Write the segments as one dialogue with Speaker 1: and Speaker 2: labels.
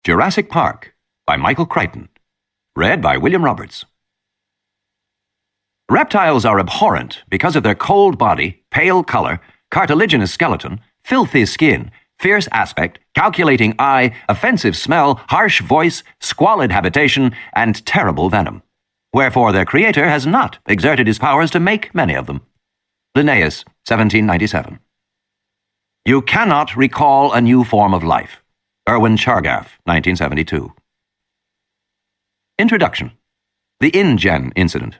Speaker 1: Jurassic Park by Michael Crichton. Read by William Roberts. Reptiles are abhorrent because of their cold body, pale color, cartilaginous skeleton, filthy skin, fierce aspect, calculating eye, offensive smell, harsh voice, squalid habitation, and terrible venom. Wherefore their creator has not exerted his powers to make many of them. Linnaeus, 1797. You cannot recall a new form of life. Irwin Chargaff, 1972. Introduction. The InGen Incident.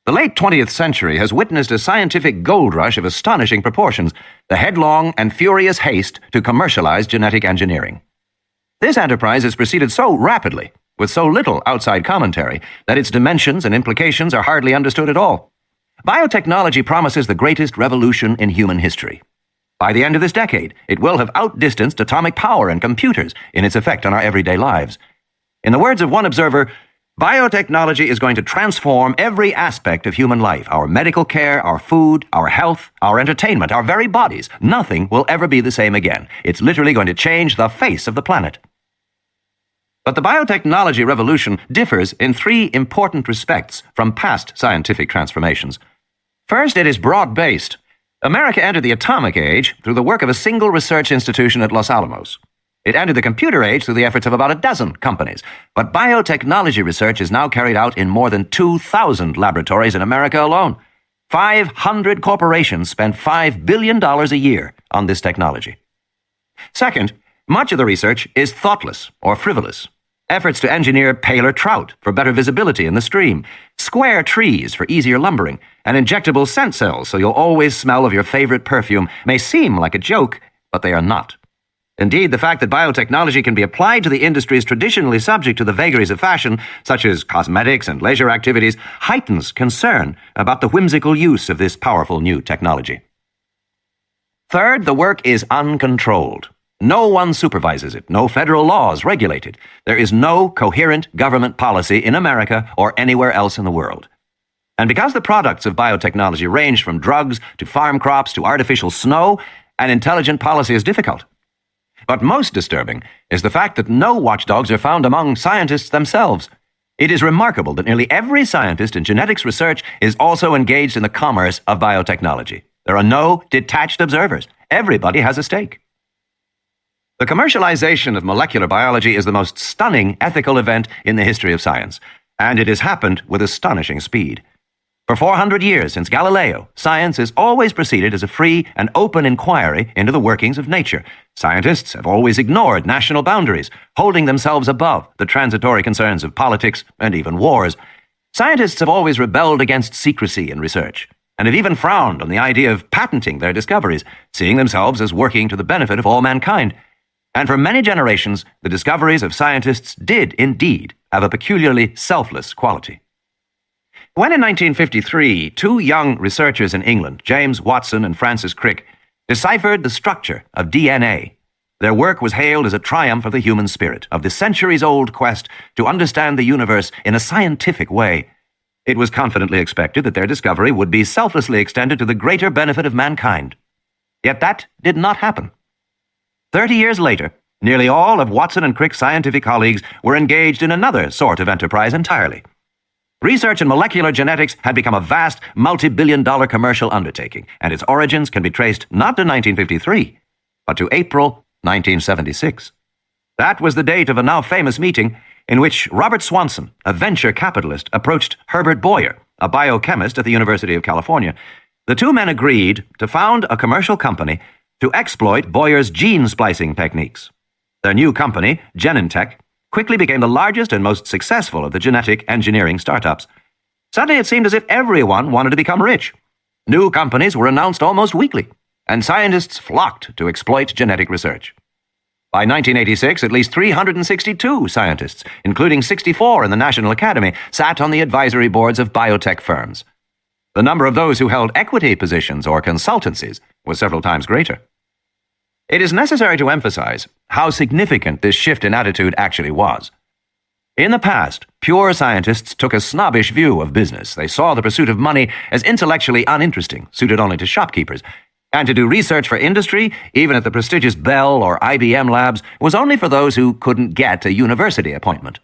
Speaker 1: The late 20th century has witnessed a scientific gold rush of astonishing proportions, the headlong and furious haste to commercialize genetic engineering. This enterprise has proceeded so rapidly, with so little outside commentary, that its dimensions and implications are hardly understood at all. Biotechnology promises the greatest revolution in human history. By the end of this decade, it will have outdistanced atomic power and computers in its effect on our everyday lives. In the words of one observer, biotechnology is going to transform every aspect of human life, our medical care, our food, our health, our entertainment, our very bodies. Nothing will ever be the same again. It's literally going to change the face of the planet. But the biotechnology revolution differs in three important respects from past scientific transformations. First, it is broad-based. America entered the atomic age through the work of a single research institution at Los Alamos. It entered the computer age through the efforts of about a dozen companies. But biotechnology research is now carried out in more than 2,000 laboratories in America alone. 500 corporations spend $5 billion a year on this technology. Second, much of the research is thoughtless or frivolous. Efforts to engineer paler trout for better visibility in the stream, square trees for easier lumbering, and injectable scent cells so you'll always smell of your favorite perfume may seem like a joke, but they are not. Indeed, the fact that biotechnology can be applied to the industries traditionally subject to the vagaries of fashion, such as cosmetics and leisure activities, heightens concern about the whimsical use of this powerful new technology. Third, the work is uncontrolled. No one supervises it. No federal laws regulate it. There is no coherent government policy in America or anywhere else in the world. And because the products of biotechnology range from drugs to farm crops to artificial snow, an intelligent policy is difficult. But most disturbing is the fact that no watchdogs are found among scientists themselves. It is remarkable that nearly every scientist in genetics research is also engaged in the commerce of biotechnology. There are no detached observers. Everybody has a stake. The commercialization of molecular biology is the most stunning ethical event in the history of science, and it has happened with astonishing speed. For 400 years since Galileo, science has always proceeded as a free and open inquiry into the workings of nature. Scientists have always ignored national boundaries, holding themselves above the transitory concerns of politics and even wars. Scientists have always rebelled against secrecy in research, and have even frowned on the idea of patenting their discoveries, seeing themselves as working to the benefit of all mankind. And for many generations, the discoveries of scientists did indeed have a peculiarly selfless quality. When in 1953, two young researchers in England, James Watson and Francis Crick, deciphered the structure of DNA, their work was hailed as a triumph of the human spirit, of the centuries-old quest to understand the universe in a scientific way. It was confidently expected that their discovery would be selflessly extended to the greater benefit of mankind. Yet that did not happen. 30 years later, nearly all of Watson and Crick's scientific colleagues were engaged in another sort of enterprise entirely. Research in molecular genetics had become a vast, multi-billion-dollar commercial undertaking, and its origins can be traced not to 1953, but to April 1976. That was the date of a now famous meeting in which Robert Swanson, a venture capitalist, approached Herbert Boyer, a biochemist at the University of California. The two men agreed to found a commercial company to exploit Boyer's gene splicing techniques. Their new company, Genentech, quickly became the largest and most successful of the genetic engineering startups. Suddenly it seemed as if everyone wanted to become rich. New companies were announced almost weekly, and scientists flocked to exploit genetic research. By 1986, at least 362 scientists, including 64 in the National Academy, sat on the advisory boards of biotech firms. The number of those who held equity positions or consultancies was several times greater. It is necessary to emphasize how significant this shift in attitude actually was. In the past, pure scientists took a snobbish view of business. They saw the pursuit of money as intellectually uninteresting, suited only to shopkeepers. And to do research for industry, even at the prestigious Bell or IBM labs, was only for those who couldn't get a university appointment.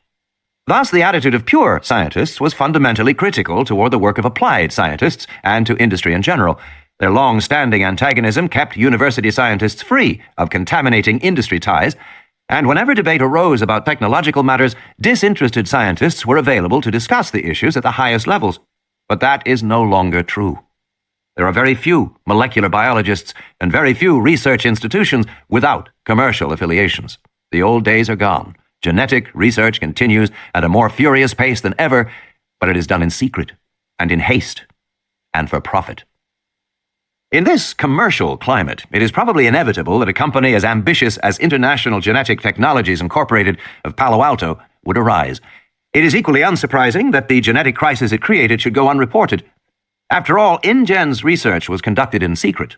Speaker 1: Thus, the attitude of pure scientists was fundamentally critical toward the work of applied scientists and to industry in general. Their long-standing antagonism kept university scientists free of contaminating industry ties, and whenever debate arose about technological matters, disinterested scientists were available to discuss the issues at the highest levels. But that is no longer true. There are very few molecular biologists and very few research institutions without commercial affiliations. The old days are gone. Genetic research continues at a more furious pace than ever, but it is done in secret and in haste and for profit. In this commercial climate, it is probably inevitable that a company as ambitious as International Genetic Technologies Incorporated of Palo Alto would arise. It is equally unsurprising that the genetic crisis it created should go unreported. After all, InGen's research was conducted in secret.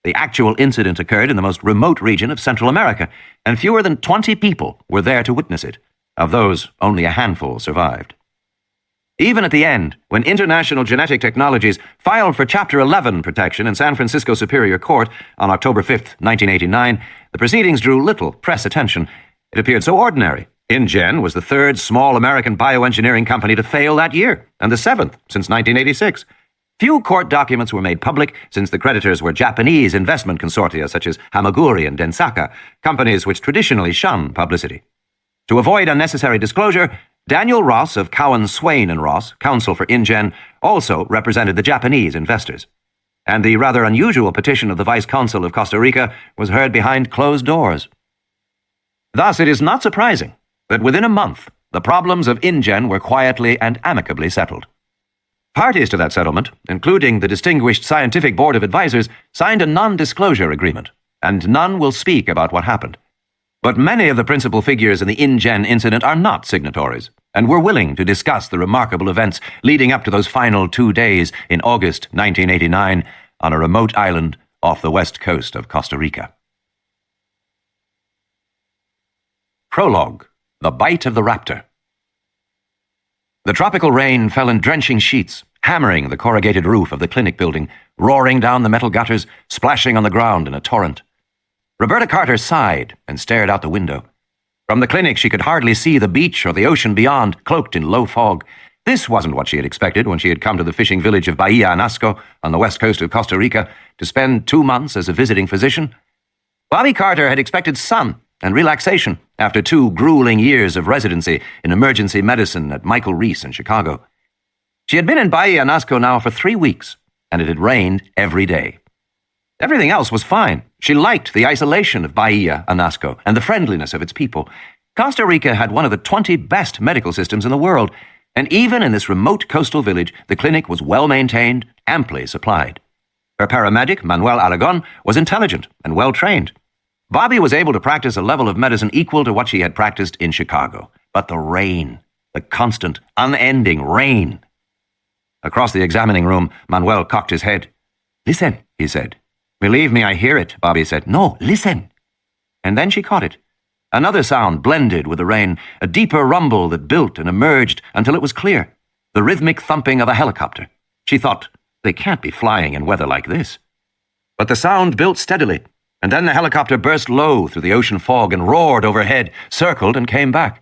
Speaker 1: The actual incident occurred in the most remote region of Central America, and fewer than 20 people were there to witness it. Of those, only a handful survived. Even at the end, when International Genetic Technologies filed for Chapter 11 protection in San Francisco Superior Court on October 5, 1989, the proceedings drew little press attention. It appeared so ordinary. InGen was the third small American bioengineering company to fail that year, and the seventh since 1986. Few court documents were made public since the creditors were Japanese investment consortia such as Hamaguri and Densaka, companies which traditionally shun publicity. To avoid unnecessary disclosure, Daniel Ross of Cowan, Swain & Ross, counsel for InGen, also represented the Japanese investors. And the rather unusual petition of the Vice Consul of Costa Rica was heard behind closed doors. Thus, it is not surprising that within a month, the problems of InGen were quietly and amicably settled. Parties to that settlement, including the distinguished Scientific Board of Advisors, signed a non-disclosure agreement, and none will speak about what happened. But many of the principal figures in the InGen incident are not signatories, and were willing to discuss the remarkable events leading up to those final 2 days in August 1989 on a remote island off the west coast of Costa Rica. Prologue: The Bite of the Raptor. The tropical rain fell in drenching sheets, hammering the corrugated roof of the clinic building, roaring down the metal gutters, splashing on the ground in a torrent. Roberta Carter sighed and stared out the window. From the clinic, she could hardly see the beach or the ocean beyond, cloaked in low fog. This wasn't what she had expected when she had come to the fishing village of Bahia Anasco on the west coast of Costa Rica to spend 2 months as a visiting physician. Bobby Carter had expected sun and relaxation after 2 grueling years of residency in emergency medicine at Michael Reese in Chicago. She had been in Bahia Anasco now for 3 weeks, and it had rained every day. Everything else was fine. She liked the isolation of Bahia Anasco and the friendliness of its people. Costa Rica had one of the 20 best medical systems in the world, and even in this remote coastal village, the clinic was well-maintained, amply supplied. Her paramedic, Manuel Aragon, was intelligent and well-trained. Bobby was able to practice a level of medicine equal to what she had practiced in Chicago. But the rain, the constant, unending rain. Across the examining room, Manuel cocked his head. "Listen," he said. "Believe me, I hear it," Bobby said. "No, listen." And then she caught it. Another sound blended with the rain, a deeper rumble that built and emerged until it was clear. The rhythmic thumping of a helicopter. She thought, they can't be flying in weather like this. But the sound built steadily, and then the helicopter burst low through the ocean fog and roared overhead, circled and came back.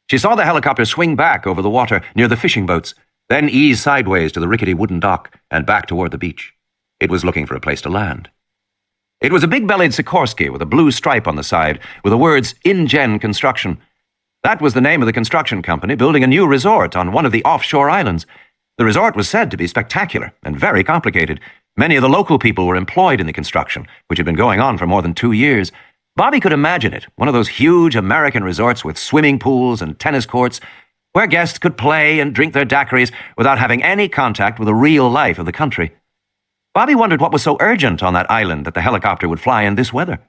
Speaker 1: She saw the helicopter swing back over the water near the fishing boats, then ease sideways to the rickety wooden dock and back toward the beach. It was looking for a place to land. It was a big-bellied Sikorsky with a blue stripe on the side, with the words InGen Construction. That was the name of the construction company building a new resort on one of the offshore islands. The resort was said to be spectacular and very complicated. Many of the local people were employed in the construction, which had been going on for more than 2 years. Bobby could imagine it, one of those huge American resorts with swimming pools and tennis courts, where guests could play and drink their daiquiris without having any contact with the real life of the country. Bobby wondered what was so urgent on that island that the helicopter would fly in this weather.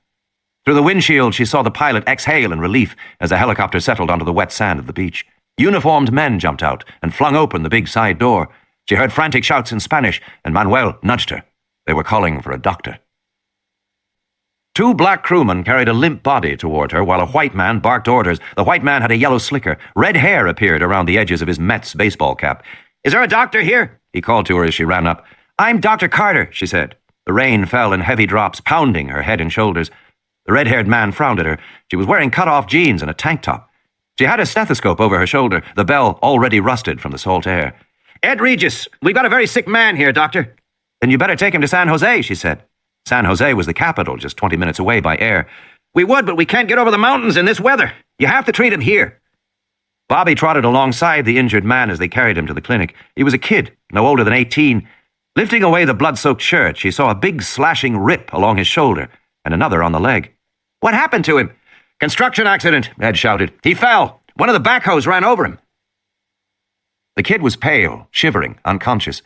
Speaker 1: Through the windshield, she saw the pilot exhale in relief as the helicopter settled onto the wet sand of the beach. Uniformed men jumped out and flung open the big side door. She heard frantic shouts in Spanish, and Manuel nudged her. They were calling for a doctor. 2 black crewmen carried a limp body toward her while a white man barked orders. The white man had a yellow slicker. Red hair appeared around the edges of his Mets baseball cap. "Is there a doctor here?" he called to her as she ran up. "I'm Dr. Carter," she said. The rain fell in heavy drops, pounding her head and shoulders. The red-haired man frowned at her. She was wearing cut-off jeans and a tank top. She had a stethoscope over her shoulder, the bell already rusted from the salt air. "Ed Regis, we've got a very sick man here, doctor." "Then you better take him to San Jose," she said. San Jose was the capital, just 20 minutes away by air. "We would, but we can't get over the mountains in this weather. You have to treat him here." Bobby trotted alongside the injured man as they carried him to the clinic. He was a kid, no older than 18. Lifting away the blood-soaked shirt, she saw a big slashing rip along his shoulder and another on the leg. "What happened to him?" "Construction accident," Ed shouted. "He fell. One of the backhoes ran over him." The kid was pale, shivering, unconscious.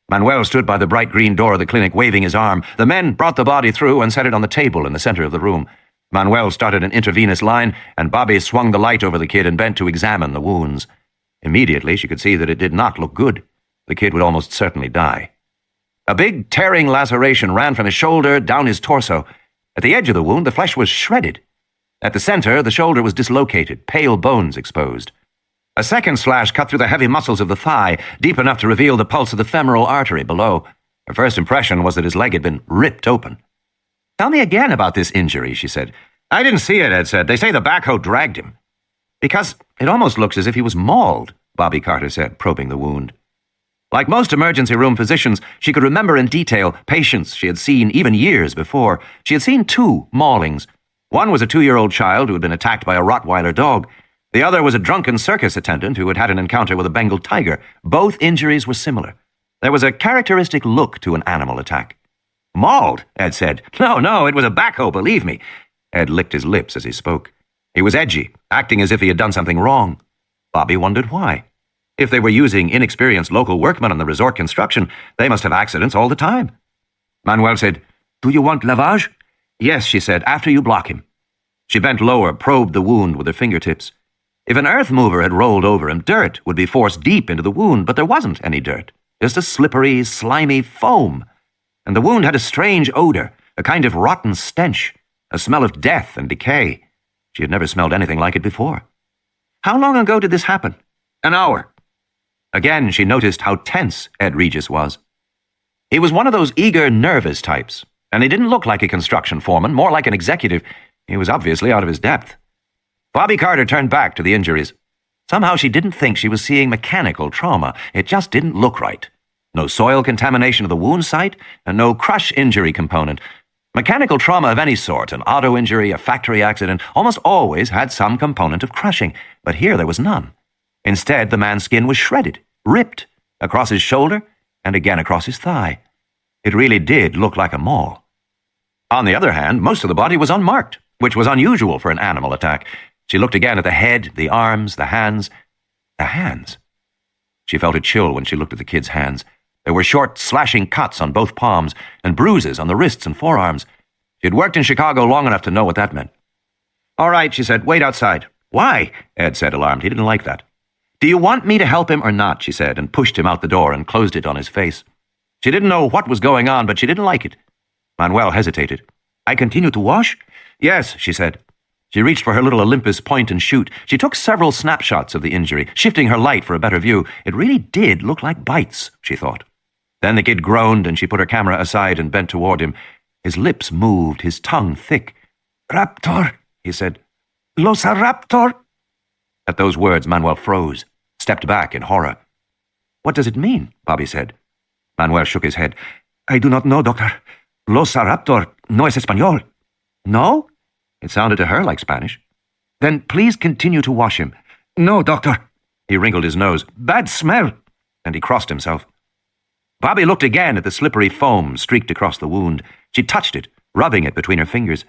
Speaker 1: Manuel stood by the bright green door of the clinic, waving his arm. The men brought the body through and set it on the table in the center of the room. Manuel started an intravenous line, and Bobby swung the light over the kid and bent to examine the wounds. Immediately, she could see that it did not look good. The kid would almost certainly die. A big, tearing laceration ran from his shoulder down his torso. At the edge of the wound, the flesh was shredded. At the center, the shoulder was dislocated, pale bones exposed. A second slash cut through the heavy muscles of the thigh, deep enough to reveal the pulse of the femoral artery below. Her first impression was that his leg had been ripped open. "Tell me again about this injury," she said. "I didn't see it," Ed said. "They say the backhoe dragged him." "Because it almost looks as if he was mauled," Bobby Carter said, probing the wound. Like most emergency room physicians, she could remember in detail patients she had seen even years before. She had seen 2 maulings. One was a 2-year-old child who had been attacked by a Rottweiler dog. The other was a drunken circus attendant who had had an encounter with a Bengal tiger. Both injuries were similar. There was a characteristic look to an animal attack. "Mauled," Ed said. No, it was a backhoe, believe me." Ed licked his lips as he spoke. He was edgy, acting as if he had done something wrong. Bobby wondered why. If they were using inexperienced local workmen on the resort construction, they must have accidents all the time. Manuel said, "Do you want lavage?" "Yes," she said, "after you block him." She bent lower, probed the wound with her fingertips. If an earth mover had rolled over him, dirt would be forced deep into the wound, but there wasn't any dirt, just a slippery, slimy foam. And the wound had a strange odor, a kind of rotten stench, a smell of death and decay. She had never smelled anything like it before. "How long ago did this happen?" "An hour." Again, she noticed how tense Ed Regis was. He was one of those eager, nervous types, and he didn't look like a construction foreman, more like an executive. He was obviously out of his depth. Bobby Carter turned back to the injuries. Somehow she didn't think she was seeing mechanical trauma. It just didn't look right. No soil contamination of the wound site, and no crush injury component. Mechanical trauma of any sort, an auto injury, a factory accident, almost always had some component of crushing, but here there was none. Instead, the man's skin was shredded, ripped, across his shoulder and again across his thigh. It really did look like a maul. On the other hand, most of the body was unmarked, which was unusual for an animal attack. She looked again at the head, the arms, the hands. The hands. She felt a chill when she looked at the kid's hands. There were short, slashing cuts on both palms and bruises on the wrists and forearms. She had worked in Chicago long enough to know what that meant. "All right," she said, "wait outside." "Why?" Ed said, alarmed. He didn't like that. "Do you want me to help him or not?" she said, and pushed him out the door and closed it on his face. She didn't know what was going on, but she didn't like it. Manuel hesitated. "I continue to wash?" "Yes," she said. She reached for her little Olympus point and shoot. She took several snapshots of the injury, shifting her light for a better view. It really did look like bites, she thought. Then the kid groaned, and she put her camera aside and bent toward him. His lips moved, his tongue thick. "Raptor," he said. "Losa raptor." At those words, Manuel froze, stepped back in horror. "What does it mean?" Bobby said. Manuel shook his head. "I do not know, doctor. Losa raptor no es español." "No?" It sounded to her like Spanish. "Then please continue to wash him." "No, doctor." He wrinkled his nose. "Bad smell." And he crossed himself. Bobby looked again at the slippery foam streaked across the wound. She touched it, rubbing it between her fingers.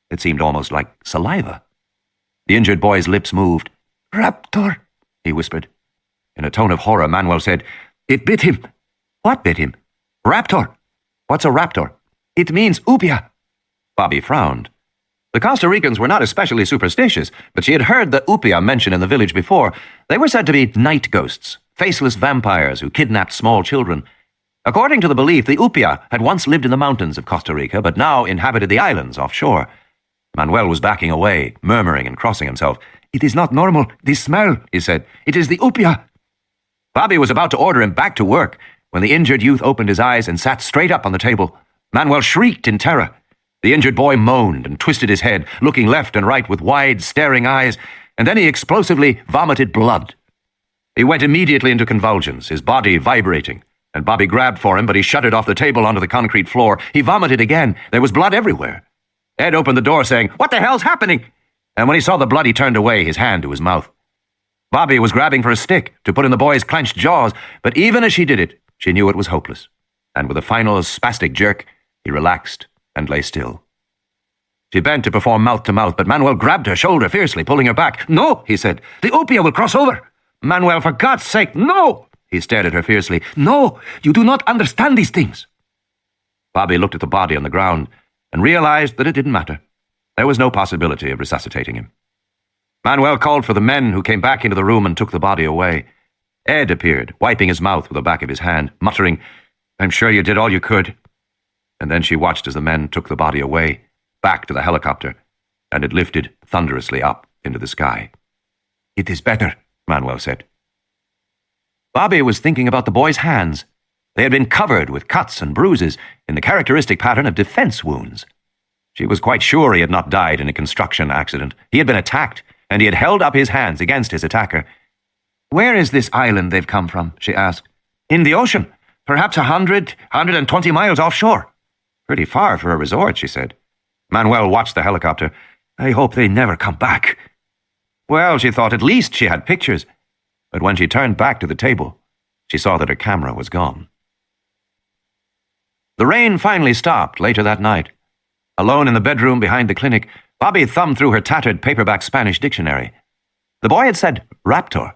Speaker 1: It seemed almost like saliva. The injured boy's lips moved. "Raptor," he whispered. In a tone of horror, Manuel said, "It bit him." "What bit him?" "Raptor." "What's a raptor?" "It means upia." Bobby frowned. The Costa Ricans were not especially superstitious, but she had heard the upia mentioned in the village before. They were said to be night ghosts, faceless vampires who kidnapped small children. According to the belief, the upia had once lived in the mountains of Costa Rica, but now inhabited the islands offshore. Manuel was backing away, murmuring and crossing himself. "It is not normal, this smell," he said. "It is the upia." Bobby was about to order him back to work when the injured youth opened his eyes and sat straight up on the table. Manuel shrieked in terror. The injured boy moaned and twisted his head, looking left and right with wide, staring eyes, and then he explosively vomited blood. He went immediately into convulsions, his body vibrating, and Bobby grabbed for him, but he shuttered off the table onto the concrete floor. He vomited again. There was blood everywhere. Ed opened the door, saying, "What the hell's happening?" And when he saw the blood, he turned away, his hand to his mouth. Bobby was grabbing for a stick to put in the boy's clenched jaws, but even as she did it, she knew it was hopeless. And with a final spastic jerk, he relaxed and lay still. She bent to perform mouth-to-mouth, but Manuel grabbed her shoulder fiercely, pulling her back. "No," he said. "The opium will cross over." "Manuel, for God's sake, no!" He stared at her fiercely. "No, you do not understand these things." Bobby looked at the body on the ground and realized that it didn't matter. There was no possibility of resuscitating him. Manuel called for the men, who came back into the room and took the body away. Ed appeared, wiping his mouth with the back of his hand, muttering, "I'm sure you did all you could." And then she watched as the men took the body away, back to the helicopter, and it lifted thunderously up into the sky. "It is better," Manuel said. Bobby was thinking about the boy's hands. They had been covered with cuts and bruises in the characteristic pattern of defense wounds. She was quite sure he had not died in a construction accident. He had been attacked, and he had held up his hands against his attacker. "Where is this island they've come from?" she asked. "In the ocean, perhaps 120 miles offshore." "Pretty far for a resort," she said. Manuel watched the helicopter. "I hope they never come back." Well, she thought, at least she had pictures. But when she turned back to the table, she saw that her camera was gone. The rain finally stopped later that night. Alone in the bedroom behind the clinic, Bobby thumbed through her tattered paperback Spanish dictionary. The boy had said raptor,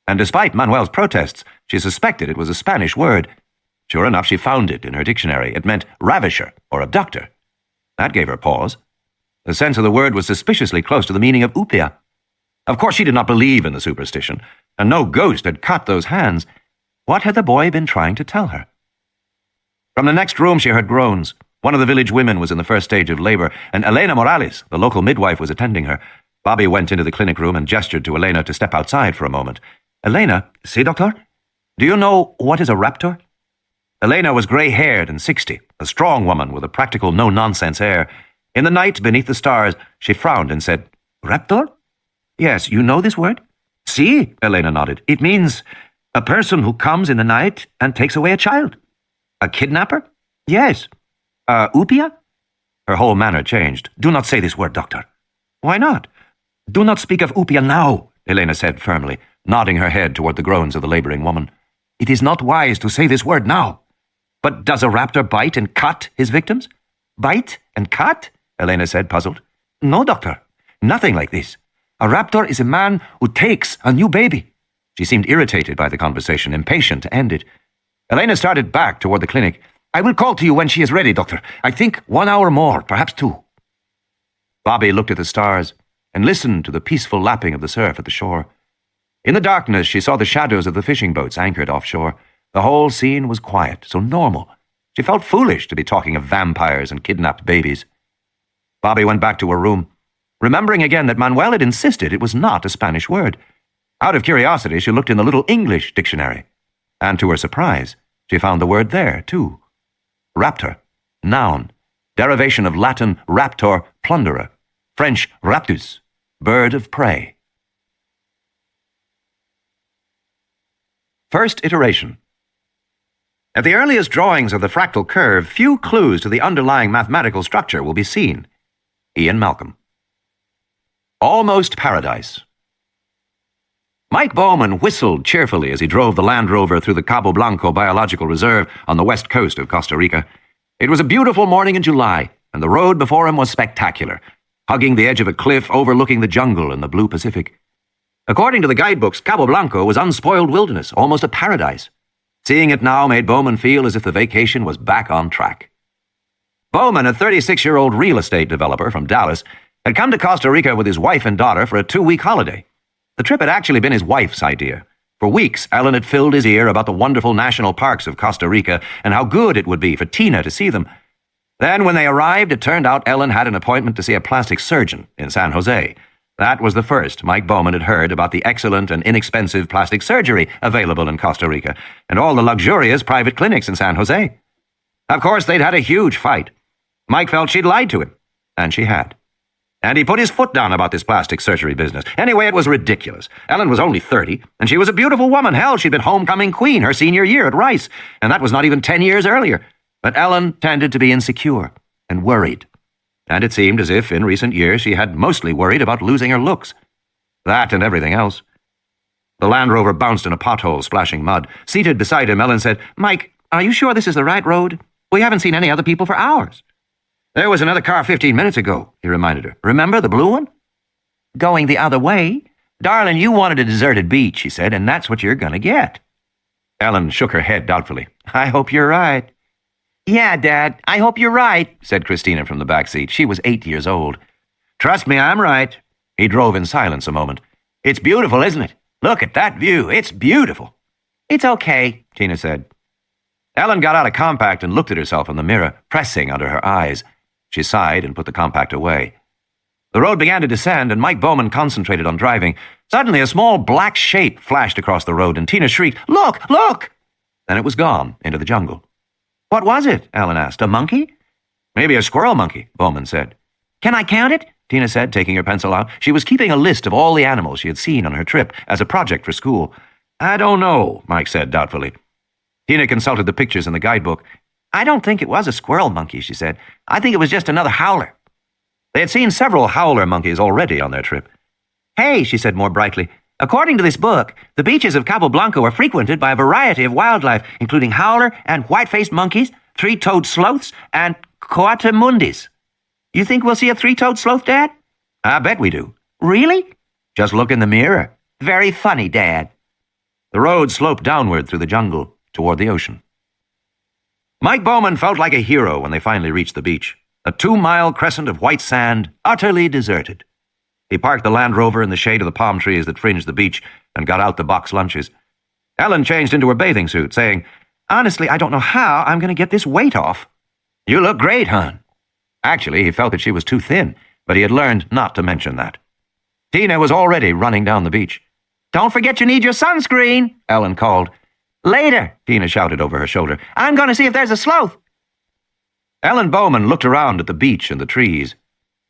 Speaker 1: and despite Manuel's protests, she suspected it was a Spanish word. Sure enough, she found it in her dictionary. It meant ravisher or abductor. That gave her pause. The sense of the word was suspiciously close to the meaning of upia. Of course, she did not believe in the superstition, and no ghost had cut those hands. What had the boy been trying to tell her? From the next room, she heard groans. One of the village women was in the first stage of labor, and Elena Morales, the local midwife, was attending her. Bobby went into the clinic room and gestured to Elena to step outside for a moment. "Elena, see, doctor? Do you know what is a raptor?" Elena was grey-haired and 60, a strong woman with a practical, no-nonsense air. In the night, beneath the stars, she frowned and said, "Raptor? Yes, you know this word?" "See," Elena nodded. "It means a person who comes in the night and takes away a child." "A kidnapper?" "Yes." "Upia?" Her whole manner changed. "Do not say this word, doctor." "Why not?" "Do not speak of upia now," Elena said firmly, nodding her head toward the groans of the laboring woman. "It is not wise to say this word now." "But does a raptor bite and cut his victims?" "Bite and cut?" Elena said, puzzled. "No, doctor. Nothing like this. A raptor is a man who takes a new baby." She seemed irritated by the conversation, impatient to end it. Elena started back toward the clinic. "I will call to you when she is ready, doctor. I think 1 hour more, perhaps 2. Bobby looked at the stars and listened to the peaceful lapping of the surf at the shore. In the darkness, she saw the shadows of the fishing boats anchored offshore. The whole scene was quiet, so normal. She felt foolish to be talking of vampires and kidnapped babies. Bobby went back to her room, remembering again that Manuel had insisted it was not a Spanish word. Out of curiosity, she looked in the little English dictionary, and to her surprise, she found the word there, too. Raptor, noun, derivation of Latin raptor, plunderer, French raptus, bird of prey. First iteration. At the earliest drawings of the fractal curve, few clues to the underlying mathematical structure will be seen. Ian Malcolm. Almost Paradise. Mike Bowman whistled cheerfully as he drove the Land Rover through the Cabo Blanco Biological Reserve on the west coast of Costa Rica. It was a beautiful morning in July, and the road before him was spectacular, hugging the edge of a cliff overlooking the jungle and the blue Pacific. According to the guidebooks, Cabo Blanco was unspoiled wilderness, almost a paradise. Seeing it now made Bowman feel as if the vacation was back on track. Bowman, a 36-year-old real estate developer from Dallas, had come to Costa Rica with his wife and daughter for a 2-week holiday. The trip had actually been his wife's idea. For weeks, Ellen had filled his ear about the wonderful national parks of Costa Rica and how good it would be for Tina to see them. Then, when they arrived, it turned out Ellen had an appointment to see a plastic surgeon in San Jose. That was the first Mike Bowman had heard about the excellent and inexpensive plastic surgery available in Costa Rica and all the luxurious private clinics in San Jose. Of course, they'd had a huge fight. Mike felt she'd lied to him, and she had. And he put his foot down about this plastic surgery business. Anyway, it was ridiculous. Ellen was only 30, and she was a beautiful woman. Hell, she'd been homecoming queen her senior year at Rice, and that was not even 10 years earlier. But Ellen tended to be insecure and worried. And it seemed as if, in recent years, she had mostly worried about losing her looks. That and everything else. The Land Rover bounced in a pothole, splashing mud. Seated beside him, Ellen said, "Mike, are you sure this is the right road? We haven't seen any other people for hours." "There was another car 15 minutes ago," he reminded her. "Remember the blue one?" "Going the other way? Darling, you wanted a deserted beach," he said, "and that's what you're going to get." Ellen shook her head doubtfully. "I hope you're right." "Yeah, Dad, I hope you're right," said Christina from the back seat. She was 8 years old. "Trust me, I'm right." He drove in silence a moment. "It's beautiful, isn't it? Look at that view. It's beautiful." "It's okay," Tina said. Ellen got out a compact and looked at herself in the mirror, pressing under her eyes. She sighed and put the compact away. The road began to descend, and Mike Bowman concentrated on driving. Suddenly, a small black shape flashed across the road, and Tina shrieked, "Look! Look!" Then it was gone into the jungle. "What was it?" Ellen asked. "A monkey?" "Maybe a squirrel monkey," Bowman said. "Can I count it?" Tina said, taking her pencil out. She was keeping a list of all the animals she had seen on her trip as a project for school. "I don't know," Mike said doubtfully. Tina consulted the pictures in the guidebook. "I don't think it was a squirrel monkey," she said. "I think it was just another howler." They had seen several howler monkeys already on their trip. "Hey," she said more brightly, "according to this book, the beaches of Cabo Blanco are frequented by a variety of wildlife, including howler and white-faced monkeys, three-toed sloths, and coatimundis. You think we'll see a three-toed sloth, Dad?" "I bet we do." "Really?" "Just look in the mirror." "Very funny, Dad." The road sloped downward through the jungle toward the ocean. Mike Bowman felt like a hero when they finally reached the beach, a 2-mile crescent of white sand, utterly deserted. He parked the Land Rover in the shade of the palm trees that fringed the beach and got out the box lunches. Ellen changed into her bathing suit, saying, "Honestly, I don't know how I'm going to get this weight off." "You look great, hon." Actually, he felt that she was too thin, but he had learned not to mention that. Tina was already running down the beach. "Don't forget you need your sunscreen," Ellen called. "Later," Tina shouted over her shoulder. "I'm going to see if there's a sloth." Ellen Bowman looked around at the beach and the trees.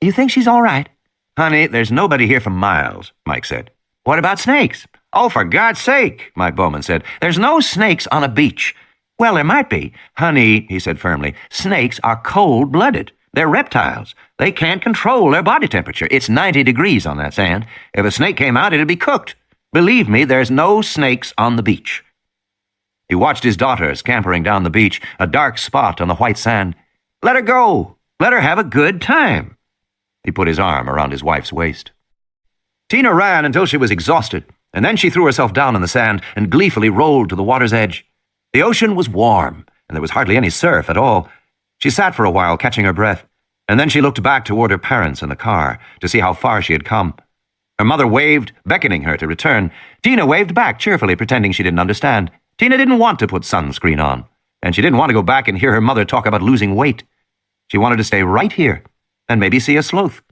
Speaker 1: "You think she's all right?" "Honey, there's nobody here for miles," Mike said. "What about snakes?" "Oh, for God's sake," Mike Bowman said. "There's no snakes on a beach." "Well, there might be." "Honey," he said firmly, "snakes are cold-blooded. They're reptiles. They can't control their body temperature. It's 90 degrees on that sand. If a snake came out, it'd be cooked. Believe me, there's no snakes on the beach." He watched his daughter scampering down the beach, a dark spot on the white sand. "Let her go. Let her have a good time." He put his arm around his wife's waist. Tina ran until she was exhausted, and then she threw herself down on the sand and gleefully rolled to the water's edge. The ocean was warm, and there was hardly any surf at all. She sat for a while, catching her breath, and then she looked back toward her parents in the car to see how far she had come. Her mother waved, beckoning her to return. Tina waved back cheerfully, pretending she didn't understand. Tina didn't want to put sunscreen on, and she didn't want to go back and hear her mother talk about losing weight. She wanted to stay right here and maybe see a sloth.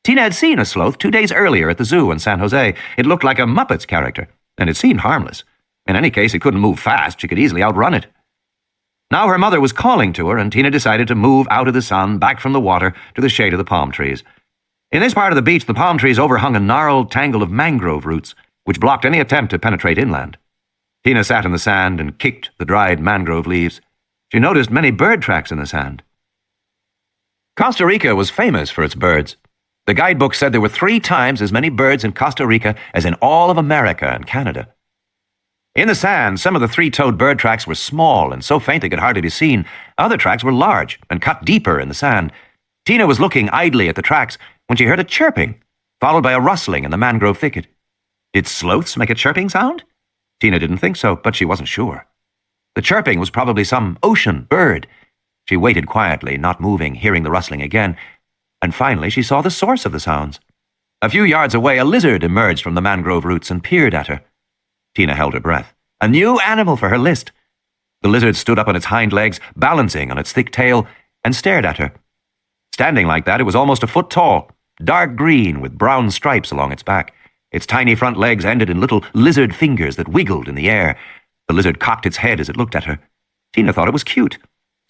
Speaker 1: Tina had seen a sloth 2 days earlier at the zoo in San Jose. It looked like a Muppets character, and it seemed harmless. In any case, it couldn't move fast. She could easily outrun it. Now her mother was calling to her, and Tina decided to move out of the sun, back from the water, to the shade of the palm trees. In this part of the beach, the palm trees overhung a gnarled tangle of mangrove roots, which blocked any attempt to penetrate inland. Tina sat in the sand and kicked the dried mangrove leaves. She noticed many bird tracks in the sand. Costa Rica was famous for its birds. The guidebook said there were 3 times as many birds in Costa Rica as in all of America and Canada. In the sand, some of the 3-toed bird tracks were small and so faint they could hardly be seen. Other tracks were large and cut deeper in the sand. Tina was looking idly at the tracks when she heard a chirping, followed by a rustling in the mangrove thicket. Did sloths make a chirping sound? Tina didn't think so, but she wasn't sure. The chirping was probably some ocean bird. She waited quietly, not moving, hearing the rustling again, and finally she saw the source of the sounds. A few yards away, a lizard emerged from the mangrove roots and peered at her. Tina held her breath. A new animal for her list. The lizard stood up on its hind legs, balancing on its thick tail, and stared at her. Standing like that, it was almost a foot tall, dark green with brown stripes along its back. Its tiny front legs ended in little lizard fingers that wiggled in the air. The lizard cocked its head as it looked at her. Tina thought it was cute.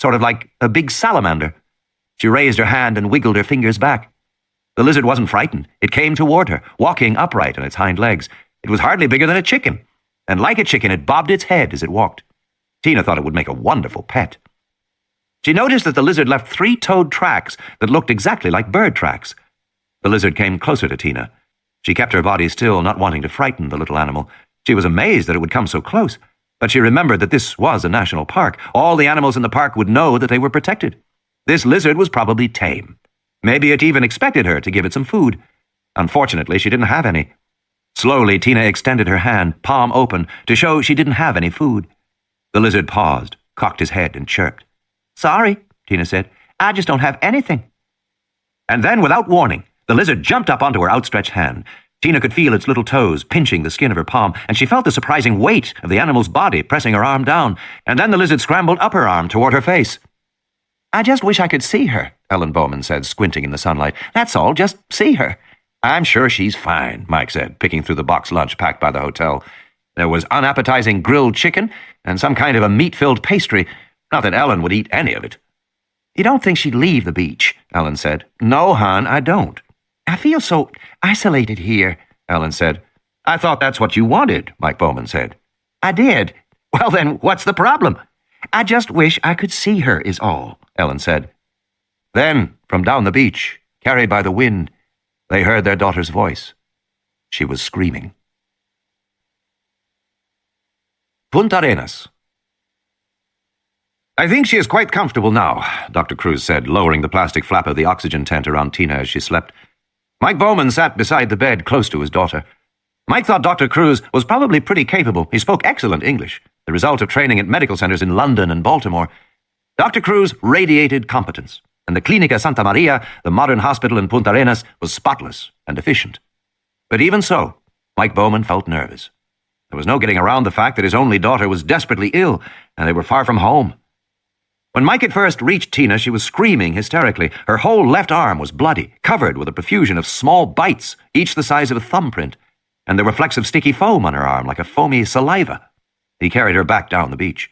Speaker 1: sort of like a big salamander. She raised her hand and wiggled her fingers back. The lizard wasn't frightened. It came toward her, walking upright on its hind legs. It was hardly bigger than a chicken, and like a chicken, it bobbed its head as it walked. Tina thought it would make a wonderful pet. She noticed that the lizard left 3-toed tracks that looked exactly like bird tracks. The lizard came closer to Tina. She kept her body still, not wanting to frighten the little animal. She was amazed that it would come so close, but she remembered that this was a national park. All the animals in the park would know that they were protected. This lizard was probably tame. Maybe it even expected her to give it some food. Unfortunately, she didn't have any. Slowly, Tina extended her hand, palm open, to show she didn't have any food. The lizard paused, cocked his head, and chirped. "Sorry," Tina said. "I just don't have anything." And then, without warning, the lizard jumped up onto her outstretched hand. Tina could feel its little toes pinching the skin of her palm, and she felt the surprising weight of the animal's body pressing her arm down, and then the lizard scrambled up her arm toward her face. "I just wish I could see her," Ellen Bowman said, squinting in the sunlight. "That's all, just see her." "I'm sure she's fine," Mike said, picking through the box lunch packed by the hotel. There was unappetizing grilled chicken and some kind of a meat-filled pastry. Not that Ellen would eat any of it. "You don't think she'd leave the beach?" Ellen said. "No, hon, I don't." "I feel so isolated here," Ellen said. "I thought that's what you wanted," Mike Bowman said. "I did. Well, then, what's the problem?" "I just wish I could see her, is all," Ellen said. Then, from down the beach, carried by the wind, they heard their daughter's voice. She was screaming. Punta Arenas. "I think she is quite comfortable now," Dr. Cruz said, lowering the plastic flap of the oxygen tent around Tina as she slept. Mike Bowman sat beside the bed close to his daughter. Mike thought Dr. Cruz was probably pretty capable. He spoke excellent English, the result of training at medical centers in London and Baltimore. Dr. Cruz radiated competence, and the Clínica Santa Maria, the modern hospital in Punta Arenas, was spotless and efficient. But even so, Mike Bowman felt nervous. There was no getting around the fact that his only daughter was desperately ill, and they were far from home. When Mike had first reached Tina, she was screaming hysterically. Her whole left arm was bloody, covered with a profusion of small bites, each the size of a thumbprint, and there were flecks of sticky foam on her arm, like a foamy saliva. He carried her back down the beach.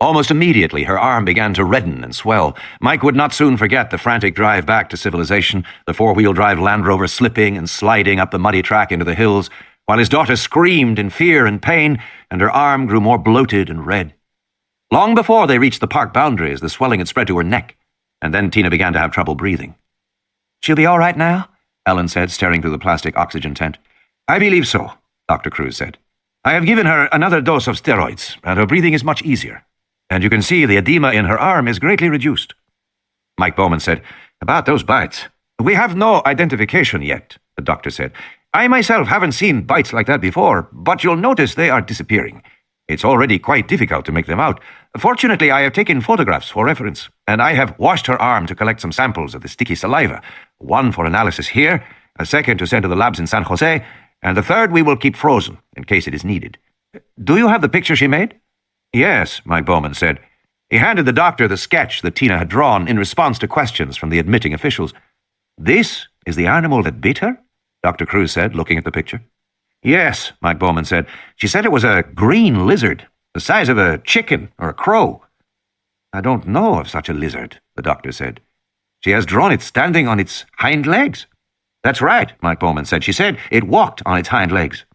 Speaker 1: Almost immediately, her arm began to redden and swell. Mike would not soon forget the frantic drive back to civilization, the 4-wheel-drive Land Rover slipping and sliding up the muddy track into the hills, while his daughter screamed in fear and pain, and her arm grew more bloated and red. Long before they reached the park boundaries, the swelling had spread to her neck, and then Tina began to have trouble breathing. "She'll be all right now?" Ellen said, staring through the plastic oxygen tent. "I believe so," Dr. Cruz said. "I have given her another dose of steroids, and her breathing is much easier. And you can see the edema in her arm is greatly reduced." Mike Bowman said, "About those bites, we have no identification yet," the doctor said. "I myself haven't seen bites like that before, but you'll notice they are disappearing. It's already quite difficult to make them out. Fortunately, I have taken photographs for reference, and I have washed her arm to collect some samples of the sticky saliva, one for analysis here, a second to send to the labs in San Jose, and the third we will keep frozen in case it is needed. Do you have the picture she made?" "Yes," Mike Bowman said. He handed the doctor the sketch that Tina had drawn in response to questions from the admitting officials. "This is the animal that bit her?" Dr. Cruz said, looking at the picture. "Yes," Mike Bowman said. "She said it was a green lizard, the size of a chicken or a crow." "I don't know of such a lizard," the doctor said. "She has drawn it standing on its hind legs." "That's right," Mike Bowman said. "She said it walked on its hind legs."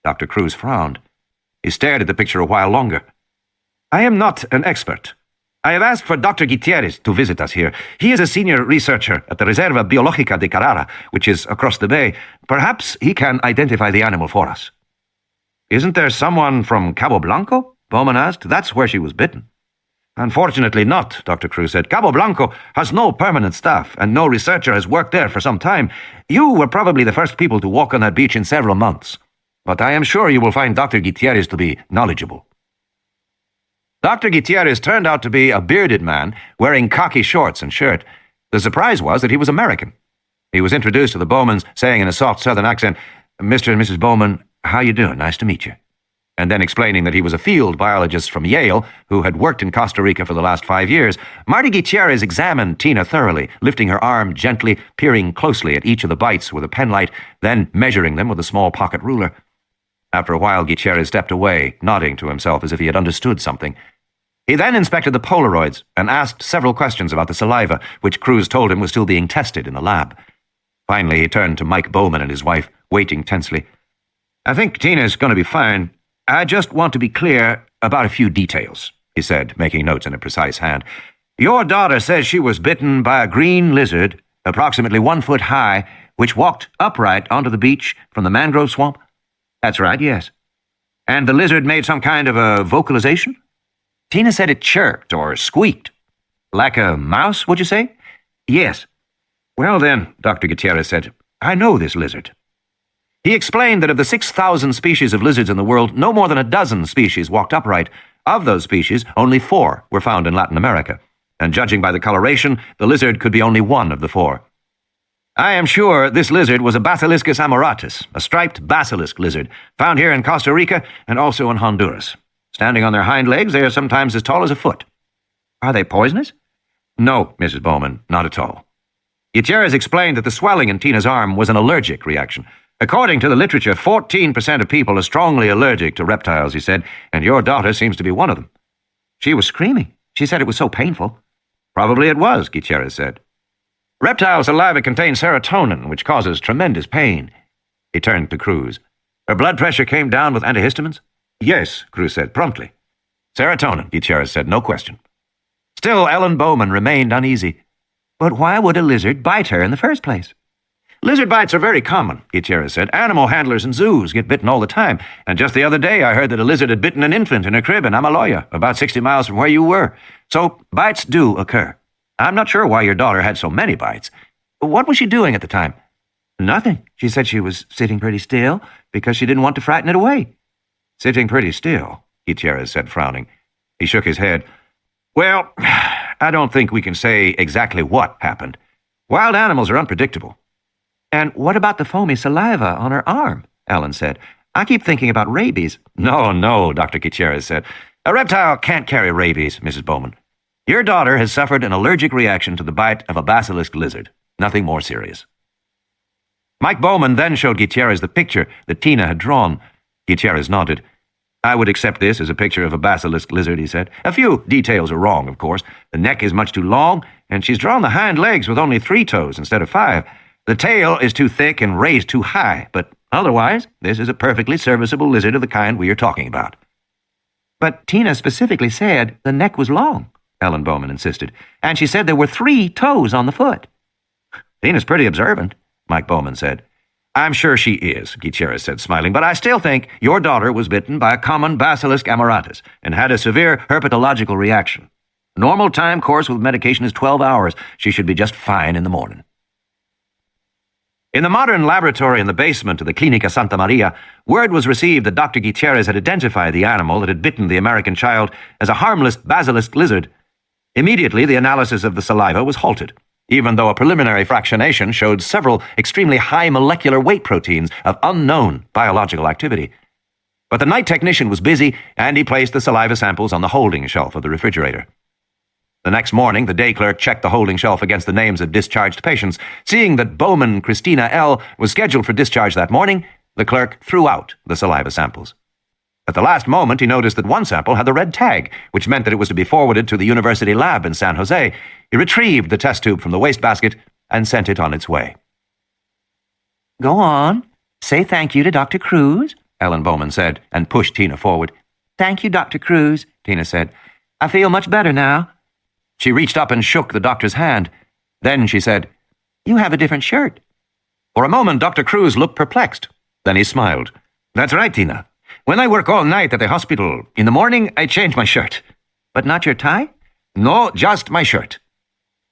Speaker 1: Dr. Cruz frowned. He stared at the picture a while longer. "I am not an expert. I have asked for Dr. Gutierrez to visit us here. He is a senior researcher at the Reserva Biológica de Carrara, which is across the bay. Perhaps he can identify the animal for us." "Isn't there someone from Cabo Blanco?" Bowman asked. "That's where she was bitten." "Unfortunately not," Dr. Cruz said. "Cabo Blanco has no permanent staff, and no researcher has worked there for some time. You were probably the first people to walk on that beach in several months. But I am sure you will find Dr. Gutierrez to be knowledgeable." Dr. Gutierrez turned out to be a bearded man wearing khaki shorts and shirt. The surprise was that he was American. He was introduced to the Bowmans, saying in a soft southern accent, "Mr. and Mrs. Bowman, how you doing? Nice to meet you." And then explaining that he was a field biologist from Yale who had worked in Costa Rica for the last 5 years. Marty Gutierrez examined Tina thoroughly, lifting her arm gently, peering closely at each of the bites with a penlight, then measuring them with a small pocket ruler. After a while, Gutierrez stepped away, nodding to himself as if he had understood something. He then inspected the Polaroids and asked several questions about the saliva, which Cruz told him was still being tested in the lab. Finally, he turned to Mike Bowman and his wife, waiting tensely. "I think Tina's going to be fine. I just want to be clear about a few details," he said, making notes in a precise hand. "Your daughter says she was bitten by a green lizard, approximately 1 foot high, which walked upright onto the beach from the mangrove swamp?" "That's right, yes." "And the lizard made some kind of a vocalization?" "Tina said it chirped or squeaked." "Like a mouse, would you say?" "Yes." "Well then," Dr. Gutierrez said, "I know this lizard." He explained that of the 6,000 species of lizards in the world, no more than a dozen species walked upright. Of those species, only 4 were found in Latin America, and judging by the coloration, the lizard could be only one of the 4. "I am sure this lizard was a Basiliscus amoratus, a striped basilisk lizard, found here in Costa Rica and also in Honduras. Standing on their hind legs, they are sometimes as tall as a foot." "Are they poisonous?" "No, Mrs. Bowman, not at all." Gutierrez explained that the swelling in Tina's arm was an allergic reaction. "According to the literature, 14% of people are strongly allergic to reptiles," he said, "and your daughter seems to be one of them." "She was screaming. She said it was so painful." "Probably it was," Gutierrez said. "Reptile saliva contains serotonin, which causes tremendous pain." He turned to Cruz. "Her blood pressure came down with antihistamines?" "Yes," Cruz said promptly. "Serotonin," Gutierrez said, "no question." Still, Ellen Bowman remained uneasy. "But why would a lizard bite her in the first place?" "Lizard bites are very common," Gutierrez said. "Animal handlers in zoos get bitten all the time, and just the other day I heard that a lizard had bitten an infant in a crib in Amaloya, about 60 miles from where you were. So bites do occur. I'm not sure why your daughter had so many bites. What was she doing at the time?" "Nothing. She said she was sitting pretty still because she didn't want to frighten it away." "Sitting pretty still," Gutierrez said, frowning. He shook his head. "Well, I don't think we can say exactly what happened. Wild animals are unpredictable." "And what about the foamy saliva on her arm?" Ellen said. "I keep thinking about rabies." No, Dr. Gutierrez said. "A reptile can't carry rabies, Mrs. Bowman. Your daughter has suffered an allergic reaction to the bite of a basilisk lizard. Nothing more serious." Mike Bowman then showed Gutierrez the picture that Tina had drawn. Gutierrez nodded. "I would accept this as a picture of a basilisk lizard," he said. "A few details are wrong, of course. The neck is much too long, and she's drawn the hind legs with only 3 toes instead of 5. The tail is too thick and raised too high, but otherwise, this is a perfectly serviceable lizard of the kind we are talking about." "But Tina specifically said the neck was long," Ellen Bowman insisted, "and she said there were 3 toes on the foot." "Tina's pretty observant," Mike Bowman said. "I'm sure she is," Gutierrez said, smiling, "but I still think your daughter was bitten by a common Basiliscus amoratus and had a severe herpetological reaction. Normal time course with medication is 12 hours. She should be just fine in the morning." In the modern laboratory in the basement of the Clinica Santa Maria, word was received that Dr. Gutierrez had identified the animal that had bitten the American child as a harmless basilisk lizard. Immediately, the analysis of the saliva was halted, even though a preliminary fractionation showed several extremely high molecular weight proteins of unknown biological activity. But the night technician was busy, and he placed the saliva samples on the holding shelf of the refrigerator. The next morning, the day clerk checked the holding shelf against the names of discharged patients. Seeing that Bowman Christina L. was scheduled for discharge that morning, the clerk threw out the saliva samples. At the last moment, he noticed that one sample had the red tag, which meant that it was to be forwarded to the university lab in San Jose. He retrieved the test tube from the wastebasket and sent it on its way. "Go on. Say thank you to Dr. Cruz," Ellen Bowman said, and pushed Tina forward. "Thank you, Dr. Cruz," Tina said. "I feel much better now." She reached up and shook the doctor's hand. Then she said, "You have a different shirt." For a moment, Dr. Cruz looked perplexed. Then he smiled. "That's right, Tina. When I work all night at the hospital, in the morning I change my shirt." "But not your tie?" "No, just my shirt."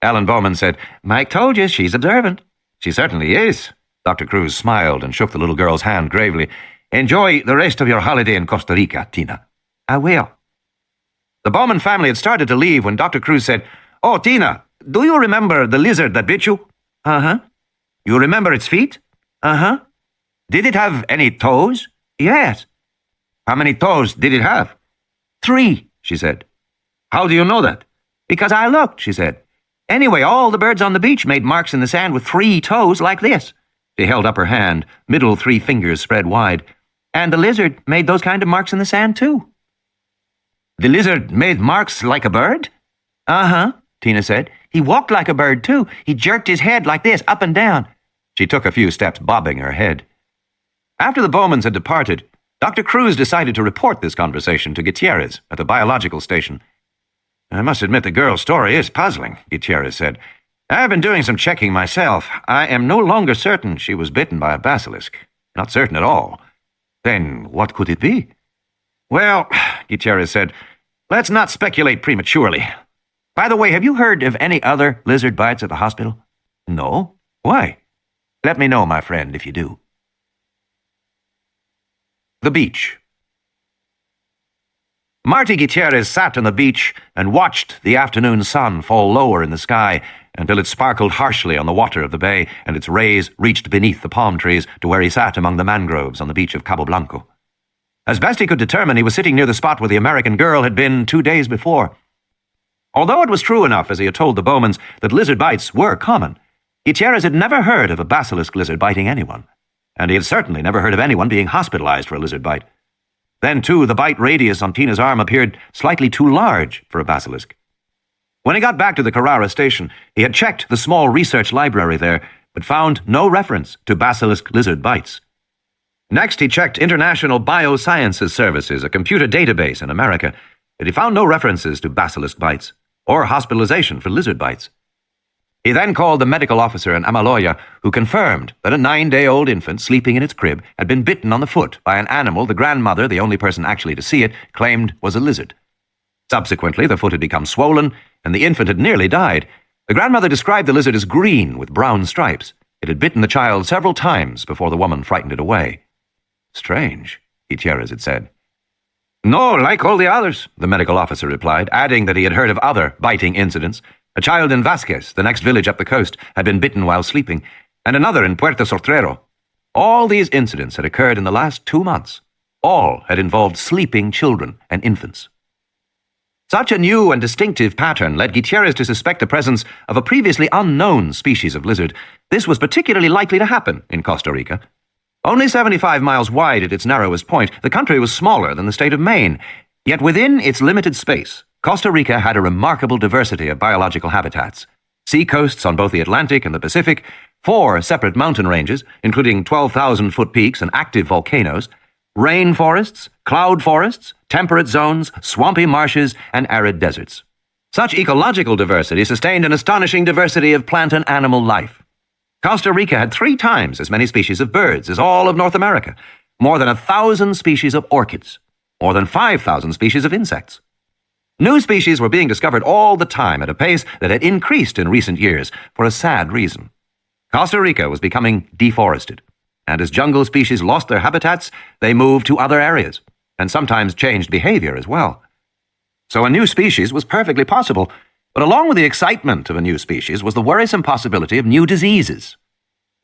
Speaker 1: Ellen Bowman said, "Mike told you she's observant." "She certainly is." Dr. Cruz smiled and shook the little girl's hand gravely. "Enjoy the rest of your holiday in Costa Rica, Tina." "I will." The Bowman family had started to leave when Dr. Cruz said, "Oh, Tina, do you remember the lizard that bit you?" "Uh-huh." "You remember its feet?" "Uh-huh." "Did it have any toes?" "Yes." "How many toes did it have?" "3, she said. "How do you know that?" "Because I looked," she said. "Anyway, all the birds on the beach made marks in the sand with 3 toes like this." She held up her hand, middle 3 fingers spread wide. "And the lizard made those kind of marks in the sand, too." The lizard made marks like a bird? Uh-huh, Tina said. He walked like a bird, too. He jerked his head like this, up and down. She took a few steps, bobbing her head. After the Bowmans had departed, Dr. Cruz decided to report this conversation to Gutierrez at the biological station. I must admit the girl's story is puzzling, Gutierrez said. I've been doing some checking myself. I am no longer certain she was bitten by a basilisk. Not certain at all. Then what could it be? Well, Gutierrez said, let's not speculate prematurely. By the way, have you heard of any other lizard bites at the hospital? No. Why? Let me know, my friend, if you do. The beach. Marty Gutierrez sat on the beach and watched the afternoon sun fall lower in the sky until it sparkled harshly on the water of the bay and its rays reached beneath the palm trees to where he sat among the mangroves on the beach of Cabo Blanco. As best he could determine, he was sitting near the spot where the American girl had been 2 days before. Although it was true enough, as he had told the Bowmans, that lizard bites were common, Gutierrez had never heard of a basilisk lizard biting anyone, and he had certainly never heard of anyone being hospitalized for a lizard bite. Then, too, the bite radius on Tina's arm appeared slightly too large for a basilisk. When he got back to the Carrara station, he had checked the small research library there, but found no reference to basilisk lizard bites. Next, he checked International Biosciences Services, a computer database in America, but he found no references to basilisk bites or hospitalization for lizard bites. He then called the medical officer in Amaloya, who confirmed that a 9-day-old infant sleeping in its crib had been bitten on the foot by an animal the grandmother, the only person actually to see it, claimed was a lizard. Subsequently, the foot had become swollen, and the infant had nearly died. The grandmother described the lizard as green with brown stripes. It had bitten the child several times before the woman frightened it away. Strange, Gutierrez had said. No, like all the others, the medical officer replied, adding that he had heard of other biting incidents. A child in Vasquez, the next village up the coast, had been bitten while sleeping, and another in Puerto Sortrero. All these incidents had occurred in the last 2 months. All had involved sleeping children and infants. Such a new and distinctive pattern led Gutierrez to suspect the presence of a previously unknown species of lizard. This was particularly likely to happen in Costa Rica. Only 75 miles wide at its narrowest point, the country was smaller than the state of Maine. Yet within its limited space, Costa Rica had a remarkable diversity of biological habitats. Sea coasts on both the Atlantic and the Pacific, 4 separate mountain ranges, including 12,000-foot peaks and active volcanoes, rainforests, cloud forests, temperate zones, swampy marshes, and arid deserts. Such ecological diversity sustained an astonishing diversity of plant and animal life. Costa Rica had 3 times as many species of birds as all of North America, more than 1,000 species of orchids, more than 5,000 species of insects. New species were being discovered all the time at a pace that had increased in recent years for a sad reason. Costa Rica was becoming deforested, and as jungle species lost their habitats, they moved to other areas, and sometimes changed behavior as well. So a new species was perfectly possible, but along with the excitement of a new species was the worrisome possibility of new diseases.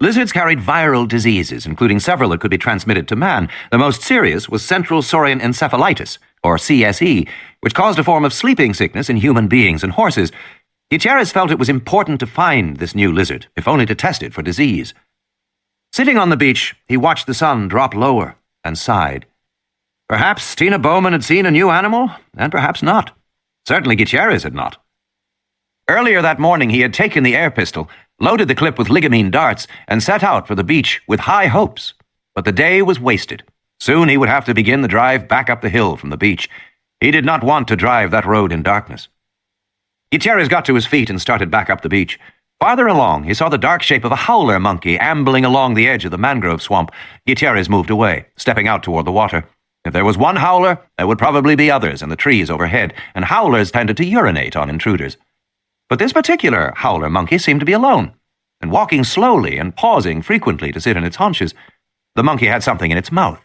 Speaker 1: Lizards carried viral diseases, including several that could be transmitted to man. The most serious was central saurian encephalitis, or CSE, which caused a form of sleeping sickness in human beings and horses. Gutierrez felt it was important to find this new lizard, if only to test it for disease. Sitting on the beach, he watched the sun drop lower and sighed. Perhaps Tina Bowman had seen a new animal, and perhaps not. Certainly Gutierrez had not. Earlier that morning he had taken the air pistol, loaded the clip with ligamine darts, and set out for the beach with high hopes. But the day was wasted. Soon he would have to begin the drive back up the hill from the beach. He did not want to drive that road in darkness. Gutierrez got to his feet and started back up the beach. Farther along, he saw the dark shape of a howler monkey ambling along the edge of the mangrove swamp. Gutierrez moved away, stepping out toward the water. If there was one howler, there would probably be others in the trees overhead, and howlers tended to urinate on intruders. But this particular howler monkey seemed to be alone, and walking slowly and pausing frequently to sit on its haunches. The monkey had something in its mouth.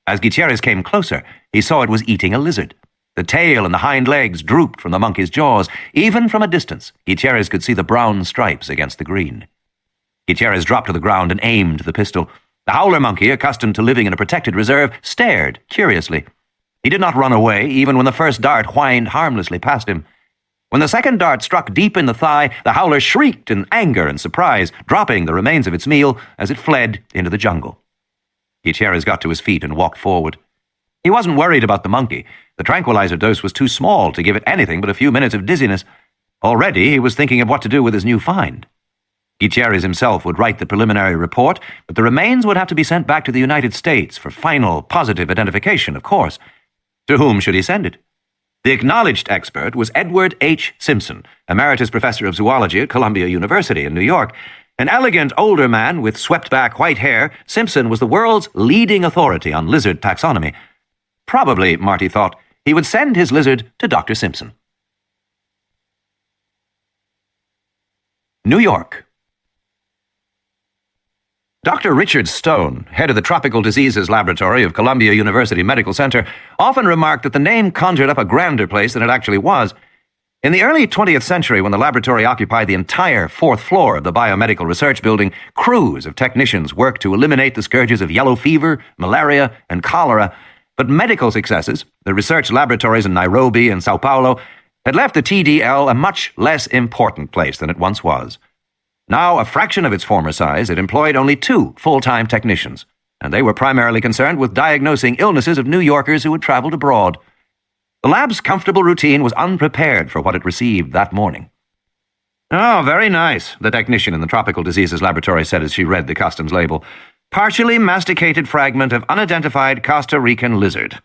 Speaker 1: As Gutierrez came closer, he saw it was eating a lizard. The tail and the hind legs drooped from the monkey's jaws. Even from a distance, Gutierrez could see the brown stripes against the green. Gutierrez dropped to the ground and aimed the pistol. The howler monkey, accustomed to living in a protected reserve, stared curiously. He did not run away, even when the first dart whined harmlessly past him. When the second dart struck deep in the thigh, the howler shrieked in anger and surprise, dropping the remains of its meal as it fled into the jungle. Gutierrez got to his feet and walked forward. He wasn't worried about the monkey. The tranquilizer dose was too small to give it anything but a few minutes of dizziness. Already he was thinking of what to do with his new find. Gutierrez himself would write the preliminary report, but the remains would have to be sent back to the United States for final, positive identification, of course. To whom should he send it? The acknowledged expert was Edward H. Simpson, emeritus professor of zoology at Columbia University in New York. An elegant older man with swept-back white hair, Simpson was the world's leading authority on lizard taxonomy. Probably, Marty thought, he would send his lizard to Dr. Simpson. New York. Dr. Richard Stone, head of the Tropical Diseases Laboratory of Columbia University Medical Center, often remarked that the name conjured up a grander place than it actually was. In the early 20th century, when the laboratory occupied the entire fourth floor of the Biomedical Research Building, crews of technicians worked to eliminate the scourges of yellow fever, malaria, and cholera. But medical successes, the research laboratories in Nairobi and Sao Paulo, had left the TDL a much less important place than it once was. Now, a fraction of its former size, it employed only 2 full-time technicians, and they were primarily concerned with diagnosing illnesses of New Yorkers who had traveled abroad. The lab's comfortable routine was unprepared for what it received that morning. "Oh, very nice," the technician in the Tropical Diseases Laboratory said as she read the customs label. "Partially masticated fragment of unidentified Costa Rican lizard."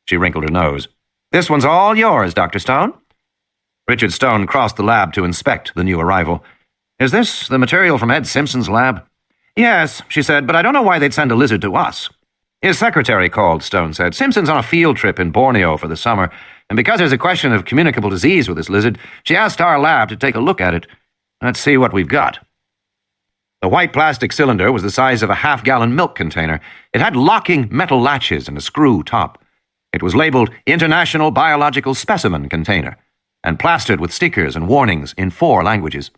Speaker 1: She wrinkled her nose. "This one's all yours, Dr. Stone." Richard Stone crossed the lab to inspect the new arrival. "Is this the material from Ed Simpson's lab?" "Yes," she said, "but I don't know why they'd send a lizard to us." "His secretary called," Stone said. "Simpson's on a field trip in Borneo for the summer, and because there's a question of communicable disease with this lizard, she asked our lab to take a look at it. Let's see what we've got." The white plastic cylinder was the size of a half-gallon milk container. It had locking metal latches and a screw top. It was labeled International Biological Specimen Container, and plastered with stickers and warnings in 4 languages.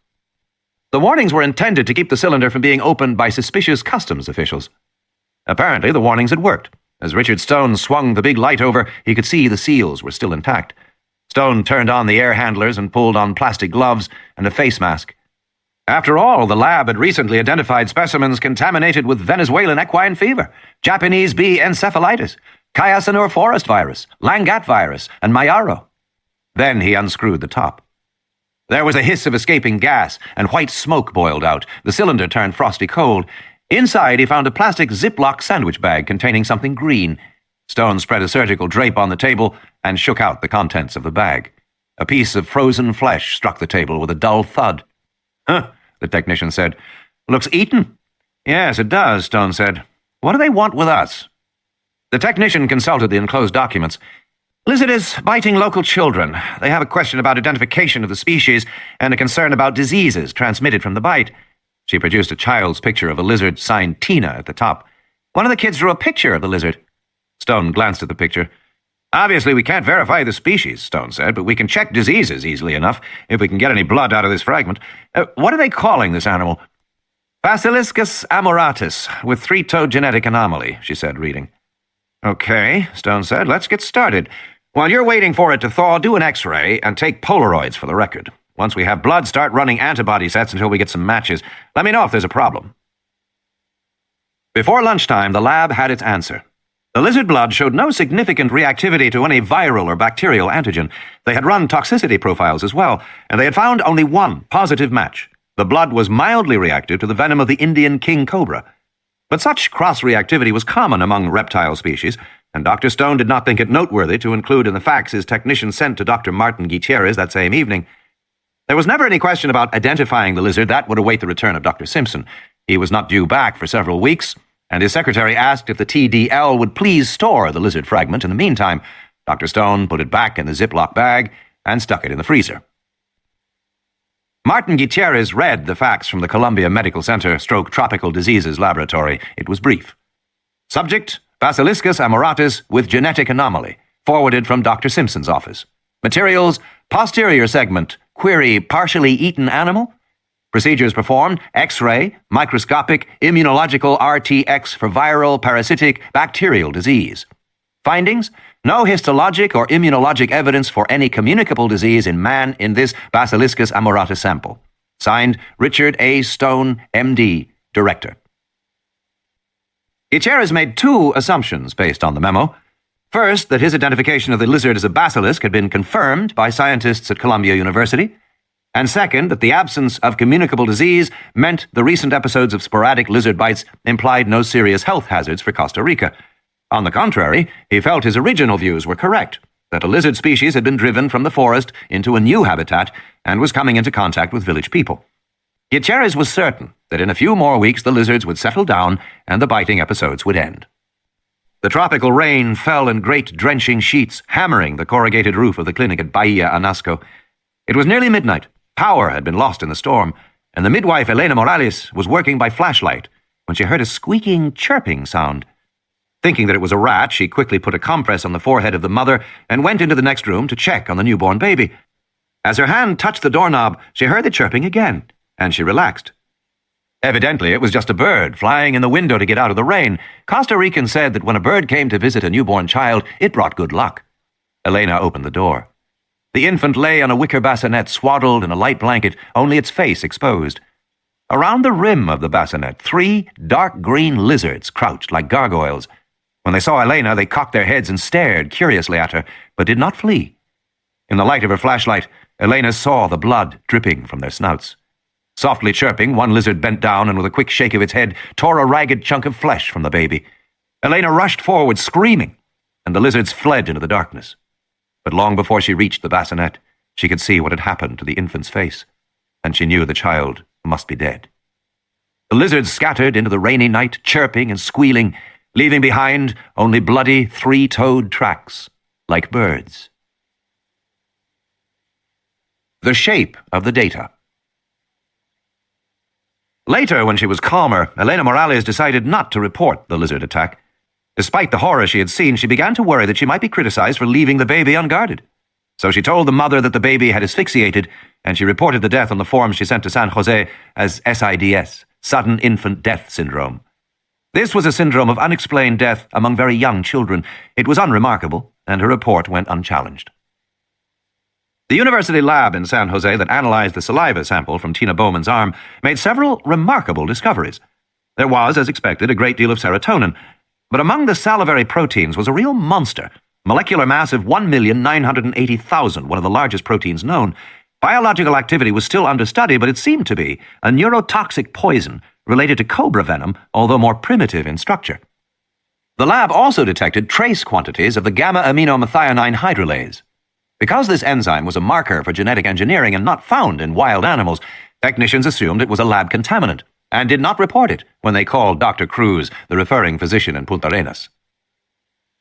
Speaker 1: The warnings were intended to keep the cylinder from being opened by suspicious customs officials. Apparently, the warnings had worked. As Richard Stone swung the big light over, he could see the seals were still intact. Stone turned on the air handlers and pulled on plastic gloves and a face mask. After all, the lab had recently identified specimens contaminated with Venezuelan equine fever, Japanese bee encephalitis, Kyasanur forest virus, Langat virus, and Mayaro. Then he unscrewed the top. There was a hiss of escaping gas, and white smoke boiled out. The cylinder turned frosty cold. Inside, he found a plastic Ziploc sandwich bag containing something green. Stone spread a surgical drape on the table and shook out the contents of the bag. A piece of frozen flesh struck the table with a dull thud. "Huh," the technician said. "Looks eaten." "Yes, it does," Stone said. "What do they want with us?" The technician consulted the enclosed documents. "Lizard is biting local children. They have a question about identification of the species and a concern about diseases transmitted from the bite." She produced a child's picture of a lizard signed Tina at the top. "One of the kids drew a picture of the lizard." Stone glanced at the picture. "Obviously, we can't verify the species," Stone said, "but we can check diseases easily enough if we can get any blood out of this fragment. What are they calling this animal?" "Basiliscus amoratus, with 3-toed genetic anomaly," she said, reading. "Okay," Stone said, "let's get started. While you're waiting for it to thaw, do an X-ray and take Polaroids for the record. Once we have blood, start running antibody sets until we get some matches. Let me know if there's a problem." Before lunchtime, the lab had its answer. The lizard blood showed no significant reactivity to any viral or bacterial antigen. They had run toxicity profiles as well, and they had found only one positive match. The blood was mildly reactive to the venom of the Indian king cobra. But such cross-reactivity was common among reptile species, and Dr. Stone did not think it noteworthy to include in the facts his technician sent to Dr. Martin Gutierrez that same evening. There was never any question about identifying the lizard. That would await the return of Dr. Simpson. He was not due back for several weeks, and his secretary asked if the TDL would please store the lizard fragment in the meantime. Dr. Stone put it back in the Ziploc bag and stuck it in the freezer. Martin Gutierrez read the facts from the Columbia Medical Center Tropical Diseases Laboratory. It was brief. Subject, Basiliscus amoratus with genetic anomaly, forwarded from Dr. Simpson's office. Materials, posterior segment, query partially eaten animal. Procedures performed, X-ray, microscopic, immunological RTX for viral, parasitic, bacterial disease. Findings, no histologic or immunologic evidence for any communicable disease in man in this Basiliscus amoratus sample. Signed, Richard A. Stone, M.D., Director. Gutierrez made 2 assumptions based on the memo. First, that his identification of the lizard as a basilisk had been confirmed by scientists at Columbia University, and second, that the absence of communicable disease meant the recent episodes of sporadic lizard bites implied no serious health hazards for Costa Rica. On the contrary, he felt his original views were correct, that a lizard species had been driven from the forest into a new habitat and was coming into contact with village people. Gutierrez was certain that in a few more weeks the lizards would settle down and the biting episodes would end. The tropical rain fell in great drenching sheets, hammering the corrugated roof of the clinic at Bahia Anasco. It was nearly midnight. Power had been lost in the storm, and the midwife Elena Morales was working by flashlight when she heard a squeaking, chirping sound. Thinking that it was a rat, she quickly put a compress on the forehead of the mother and went into the next room to check on the newborn baby. As her hand touched the doorknob, she heard the chirping again, and she relaxed. Evidently, it was just a bird flying in the window to get out of the rain. Costa Ricans said that when a bird came to visit a newborn child, it brought good luck. Elena opened the door. The infant lay on a wicker bassinet swaddled in a light blanket, only its face exposed. Around the rim of the bassinet, 3 dark green lizards crouched like gargoyles. When they saw Elena, they cocked their heads and stared curiously at her, but did not flee. In the light of her flashlight, Elena saw the blood dripping from their snouts. Softly chirping, one lizard bent down and with a quick shake of its head tore a ragged chunk of flesh from the baby. Elena rushed forward, screaming, and the lizards fled into the darkness. But long before she reached the bassinet, she could see what had happened to the infant's face, and she knew the child must be dead. The lizards scattered into the rainy night, chirping and squealing, leaving behind only bloody 3-toed tracks, like birds. The shape of the data. Later, when she was calmer, Elena Morales decided not to report the lizard attack. Despite the horror she had seen, she began to worry that she might be criticized for leaving the baby unguarded. So she told the mother that the baby had asphyxiated, and she reported the death on the form she sent to San Jose as SIDS, Sudden Infant Death Syndrome. This was a syndrome of unexplained death among very young children. It was unremarkable, and her report went unchallenged. The university lab in San Jose that analyzed the saliva sample from Tina Bowman's arm made several remarkable discoveries. There was, as expected, a great deal of serotonin, but among the salivary proteins was a real monster, molecular mass of 1,980,000, one of the largest proteins known. Biological activity was still under study, but it seemed to be a neurotoxic poison related to cobra venom, although more primitive in structure. The lab also detected trace quantities of the gamma-aminomethionine hydrolase. Because this enzyme was a marker for genetic engineering and not found in wild animals, technicians assumed it was a lab contaminant and did not report it when they called Dr. Cruz, the referring physician in Punta Arenas.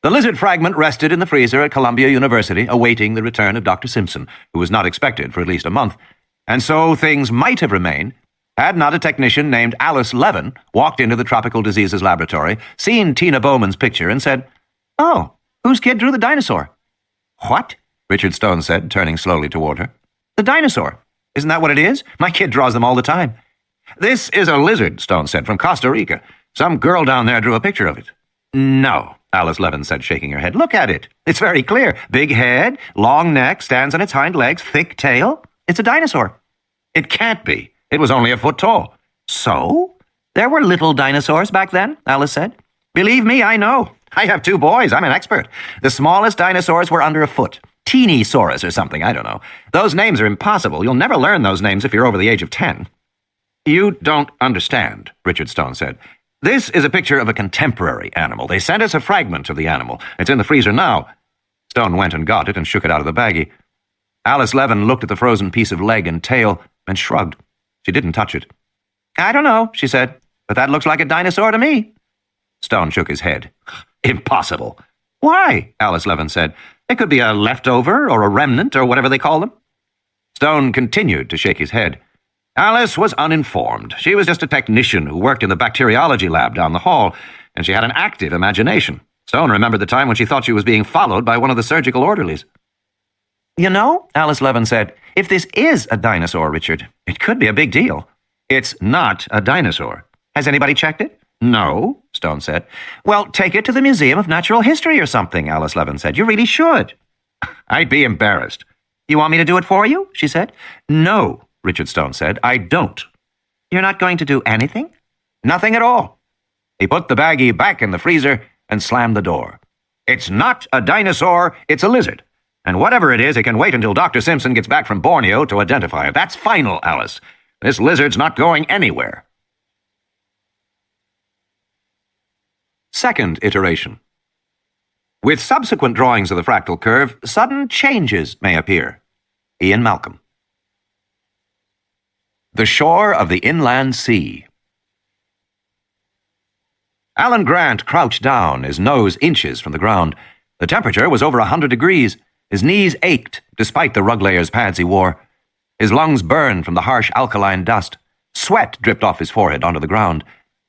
Speaker 1: The lizard fragment rested in the freezer at Columbia University, awaiting the return of Dr. Simpson, who was not expected for at least a month, and so things might have remained had not a technician named Alice Levin walked into the Tropical Diseases Laboratory, seen Tina Bowman's picture, and said, "Oh, whose kid drew the dinosaur?" "What?" Richard Stone said, turning slowly toward her. "The dinosaur. Isn't that what it is? My kid draws them all the time." "This is a lizard," Stone said, "from Costa Rica. Some girl down there drew a picture of it." "No," Alice Levin said, shaking her head. "Look at it. It's very clear. Big head, long neck, stands on its hind legs, thick tail. It's a dinosaur." "It can't be. It was only a foot tall." "So? There were little dinosaurs back then," Alice said. "Believe me, I know. I have 2 boys. I'm an expert. The smallest dinosaurs were under a foot. Teenosaurus or something, I don't know. Those names are impossible. You'll never learn those names if you're over the age of 10. "You don't understand," Richard Stone said. "This is a picture of a contemporary animal. They sent us a fragment of the animal. It's in the freezer now." Stone went and got it and shook it out of the baggie. Alice Levin looked at the frozen piece of leg and tail and shrugged. She didn't touch it. "I don't know," she said, "but that looks like a dinosaur to me." Stone shook his head. "Impossible." "Why?" Alice Levin said. "It could be a leftover or a remnant or whatever they call them." Stone continued to shake his head. Alice was uninformed. She was just a technician who worked in the bacteriology lab down the hall, and she had an active imagination. Stone remembered the time when she thought she was being followed by one of the surgical orderlies. "You know," Alice Levin said, "if this is a dinosaur, Richard, it could be a big deal." "It's not a dinosaur." "Has anybody checked it?" "No," Stone said. "Well, take it to the Museum of Natural History or something," Alice Levin said. "You really should." "I'd be embarrassed." "You want me to do it for you?" she said. "No," Richard Stone said. "I don't." "You're not going to do anything?" "Nothing at all." He put the baggie back in the freezer and slammed the door. It's not a dinosaur, it's a lizard. And whatever it is, it can wait until Dr. Simpson gets back from Borneo to identify it. That's final, Alice. This lizard's not going anywhere. Second iteration. With subsequent drawings of the fractal curve, sudden changes may appear. Ian Malcolm. The shore of the inland sea. Alan Grant crouched down, his nose inches from the ground. The temperature was over 100 degrees. His knees ached, despite the rug layer's pads he wore. His lungs burned from the harsh alkaline dust. Sweat dripped off his forehead onto the ground.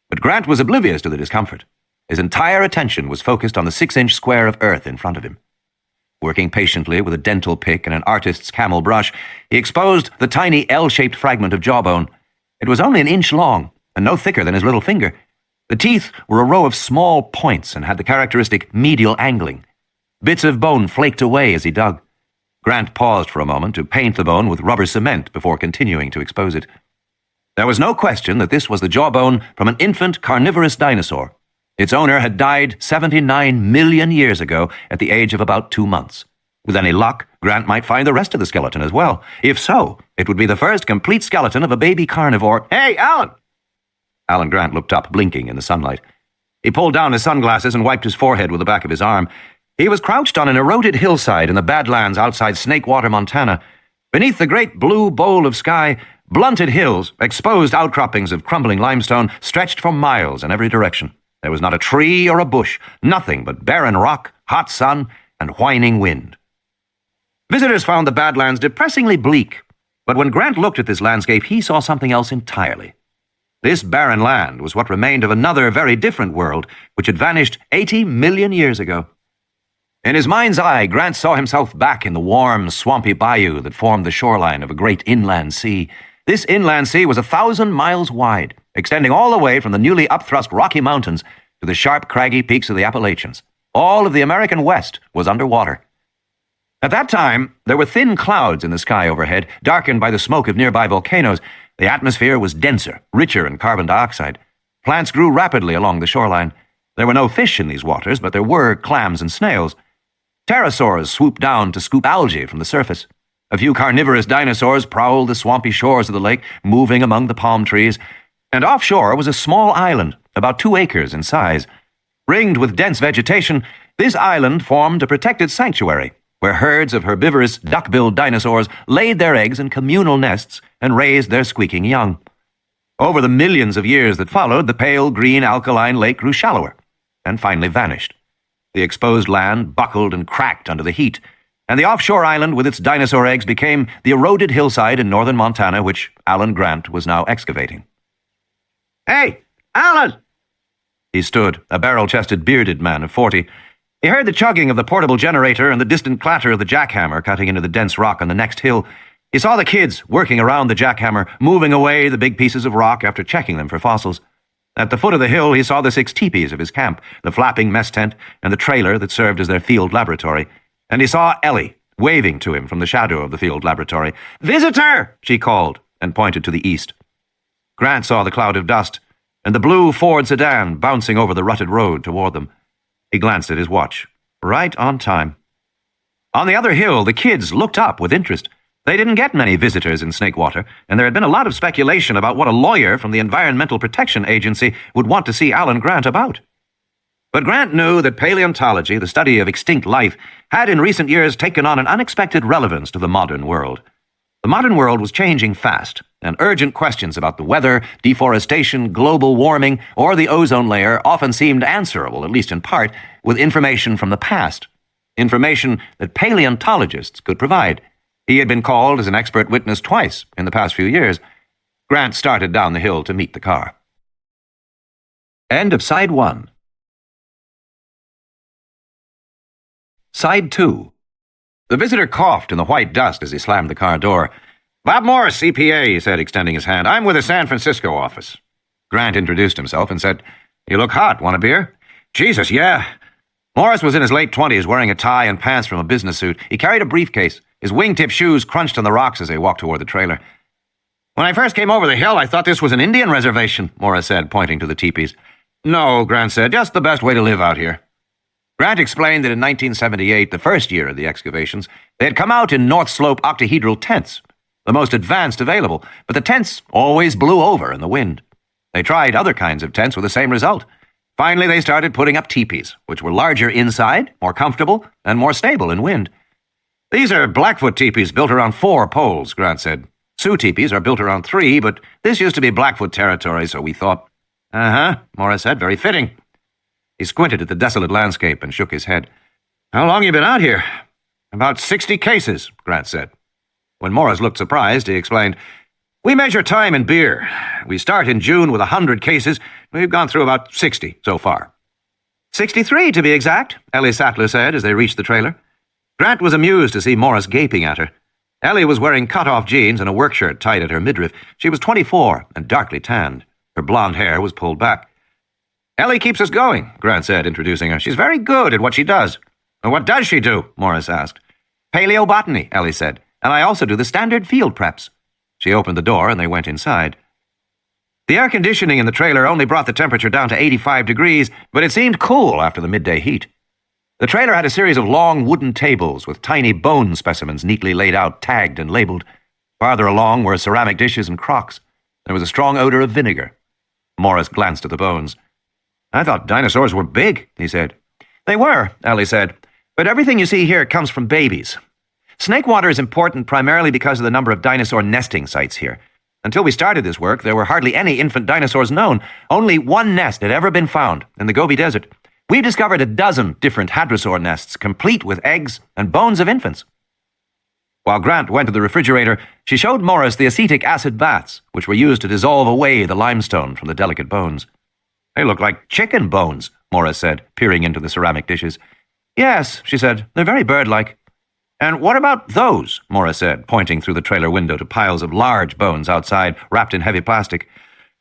Speaker 1: But Grant was oblivious to the discomfort. His entire attention was focused on the 6-inch square of earth in front of him. Working patiently with a dental pick and an artist's camel brush, he exposed the tiny L-shaped fragment of jawbone. It was only an inch long, and no thicker than his little finger. The teeth were a row of small points and had the characteristic medial angling. Bits of bone flaked away as he dug. Grant paused for a moment to paint the bone with rubber cement before continuing to expose it. There was no question that this was the jawbone from an infant carnivorous dinosaur. Its owner had died 79 million years ago at the age of about 2 months. With any luck, Grant might find the rest of the skeleton as well. If so, it would be the first complete skeleton of a baby carnivore. Hey, Alan! Alan Grant looked up, blinking in the sunlight. He pulled down his sunglasses and wiped his forehead with the back of his arm. He was crouched on an eroded hillside in the Badlands outside Snakewater, Montana. Beneath the great blue bowl of sky, blunted hills, exposed outcroppings of crumbling limestone, stretched for miles in every direction. There was not a tree or a bush, nothing but barren rock, hot sun, and whining wind. Visitors found the Badlands depressingly bleak, but when Grant looked at this landscape, he saw something else entirely. This barren land was what remained of another very different world, which had vanished 80 million years ago. In his mind's eye, Grant saw himself back in the warm, swampy bayou that formed the shoreline of a great inland sea. This inland sea was 1,000 miles wide, extending all the way from the newly upthrust Rocky Mountains to the sharp, craggy peaks of the Appalachians. All of the American West was underwater. At that time, there were thin clouds in the sky overhead, darkened by the smoke of nearby volcanoes. The atmosphere was denser, richer in carbon dioxide. Plants grew rapidly along the shoreline. There were no fish in these waters, but there were clams and snails. Pterosaurs swooped down to scoop algae from the surface. A few carnivorous dinosaurs prowled the swampy shores of the lake, moving among the palm trees. And offshore was a small island, about 2 acres in size. Ringed with dense vegetation, this island formed a protected sanctuary, where herds of herbivorous duck-billed dinosaurs laid their eggs in communal nests and raised their squeaking young. Over the millions of years that followed, the pale green alkaline lake grew shallower and finally vanished. The exposed land buckled and cracked under the heat, and the offshore island with its dinosaur eggs became the eroded hillside in northern Montana, which Alan Grant was now excavating. Hey, Alan! He stood, a barrel-chested, bearded man of 40. He heard the chugging of the portable generator and the distant clatter of the jackhammer cutting into the dense rock on the next hill. He saw the kids working around the jackhammer, moving away the big pieces of rock after checking them for fossils. At the foot of the hill, he saw the 6 teepees of his camp, the flapping mess tent, and the trailer that served as their field laboratory. And he saw Ellie, waving to him from the shadow of the field laboratory. "Visitor!" she called, and pointed to the east. Grant saw the cloud of dust, and the blue Ford sedan bouncing over the rutted road toward them. He glanced at his watch. Right on time. On the other hill, the kids looked up with interest. They didn't get many visitors in Snakewater, and there had been a lot of speculation about what a lawyer from the Environmental Protection Agency would want to see Alan Grant about. But Grant knew that paleontology, the study of extinct life, had in recent years taken on an unexpected relevance to the modern world. The modern world was changing fast, and urgent questions about the weather, deforestation, global warming, or the ozone layer often seemed answerable, at least in part, with information from the past. Information that paleontologists could provide. He had been called as an expert witness twice in the past few years. Grant started down the hill to meet the car. End of Side 1. Side 2. The visitor coughed in the white dust as he slammed the car door. "Bob Morris, CPA," he said, extending his hand. "I'm with the San Francisco office." Grant introduced himself and said, "You look hot. Want a beer?" "Jesus, yeah." Morris was in his late 20s, wearing a tie and pants from a business suit. He carried a briefcase. His wingtip shoes crunched on the rocks as they walked toward the trailer. "When I first came over the hill, I thought this was an Indian reservation," Morris said, pointing to the teepees. "No," Grant said, "just the best way to live out here." Grant explained that in 1978, the first year of the excavations, they had come out in North Slope octahedral tents, the most advanced available, but the tents always blew over in the wind. They tried other kinds of tents with the same result. Finally, they started putting up teepees, which were larger inside, more comfortable, and more stable in wind. These are Blackfoot teepees built around 4 poles, Grant said. Sioux teepees are built around 3, but this used to be Blackfoot territory, so we thought. Morris said, very fitting. He squinted at the desolate landscape and shook his head. How long you been out here? About 60 cases, Grant said. When Morris looked surprised, he explained, We measure time in beer. We start in June with 100 cases. We've gone through about 60 so far. 63, to be exact, Ellie Sattler said as they reached the trailer. Grant was amused to see Morris gaping at her. Ellie was wearing cut-off jeans and a work shirt tied at her midriff. She was 24 and darkly tanned. Her blonde hair was pulled back. Ellie keeps us going, Grant said, introducing her. She's very good at what she does. What does she do? Morris asked. Paleobotany, Ellie said, and I also do the standard field preps. She opened the door and they went inside. The air conditioning in the trailer only brought the temperature down to 85 degrees, but it seemed cool after the midday heat. The trailer had a series of long wooden tables with tiny bone specimens neatly laid out, tagged and labeled. Farther along were ceramic dishes and crocks. There was a strong odor of vinegar. Morris glanced at the bones. I thought dinosaurs were big, he said. They were, Ellie said, but everything you see here comes from babies. Snake water is important primarily because of the number of dinosaur nesting sites here. Until we started this work, there were hardly any infant dinosaurs known. Only 1 nest had ever been found, in the Gobi Desert. We've discovered a dozen different hadrosaur nests, complete with eggs and bones of infants. While Grant went to the refrigerator, she showed Morris the acetic acid baths, which were used to dissolve away the limestone from the delicate bones. They look like chicken bones, Morris said, peering into the ceramic dishes. Yes, she said, they're very bird-like. And what about those? Morris said, pointing through the trailer window to piles of large bones outside, wrapped in heavy plastic.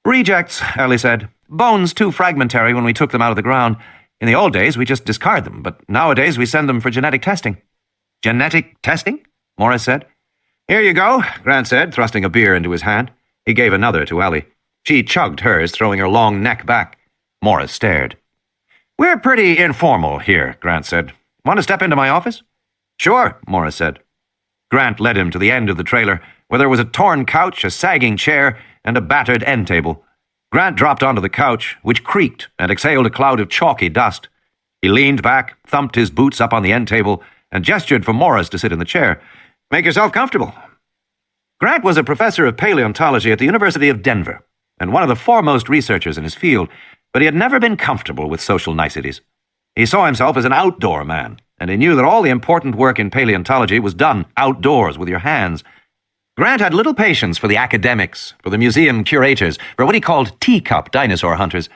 Speaker 1: Rejects, Ellie said. Bones too fragmentary when we took them out of the ground. In the old days, we just discard them, but nowadays we send them for genetic testing. Genetic testing? Morris said. Here you go, Grant said, thrusting a beer into his hand. He gave another to Ellie. She chugged hers, throwing her long neck back. Morris stared. We're pretty informal here, Grant said. Want to step into my office? Sure, Morris said. Grant led him to the end of the trailer, where there was a torn couch, a sagging chair, and a battered end table. Grant dropped onto the couch, which creaked and exhaled a cloud of chalky dust. He leaned back, thumped his boots up on the end table, and gestured for Morris to sit in the chair. Make yourself comfortable. Grant was a professor of paleontology at the University of Denver, and one of the foremost researchers in his field, but he had never been comfortable with social niceties. He saw himself as an outdoor man, and he knew that all the important work in paleontology was done outdoors with your hands. Grant had little patience for the academics, for the museum curators, for what he called teacup dinosaur hunters,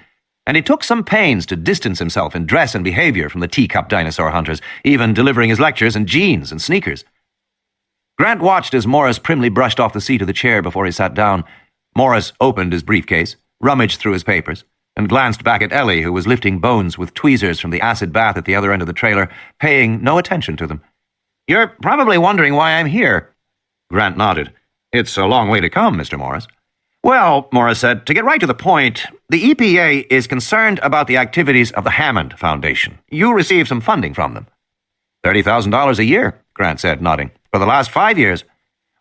Speaker 1: and he took some pains to distance himself in dress and behavior from the teacup dinosaur hunters, even delivering his lectures in jeans and sneakers. Grant watched as Morris primly brushed off the seat of the chair before he sat down. Morris opened his briefcase, rummaged through his papers, and glanced back at Ellie, who was lifting bones with tweezers from the acid bath at the other end of the trailer, paying no attention to them. You're probably wondering why I'm here. Grant nodded. It's a long way to come, Mr. Morris. Well, Morris said, to get right to the point, the EPA is concerned about the activities of the Hannan Foundation. You received some funding from them. $30,000 a year, Grant said, nodding. For the last 5 years.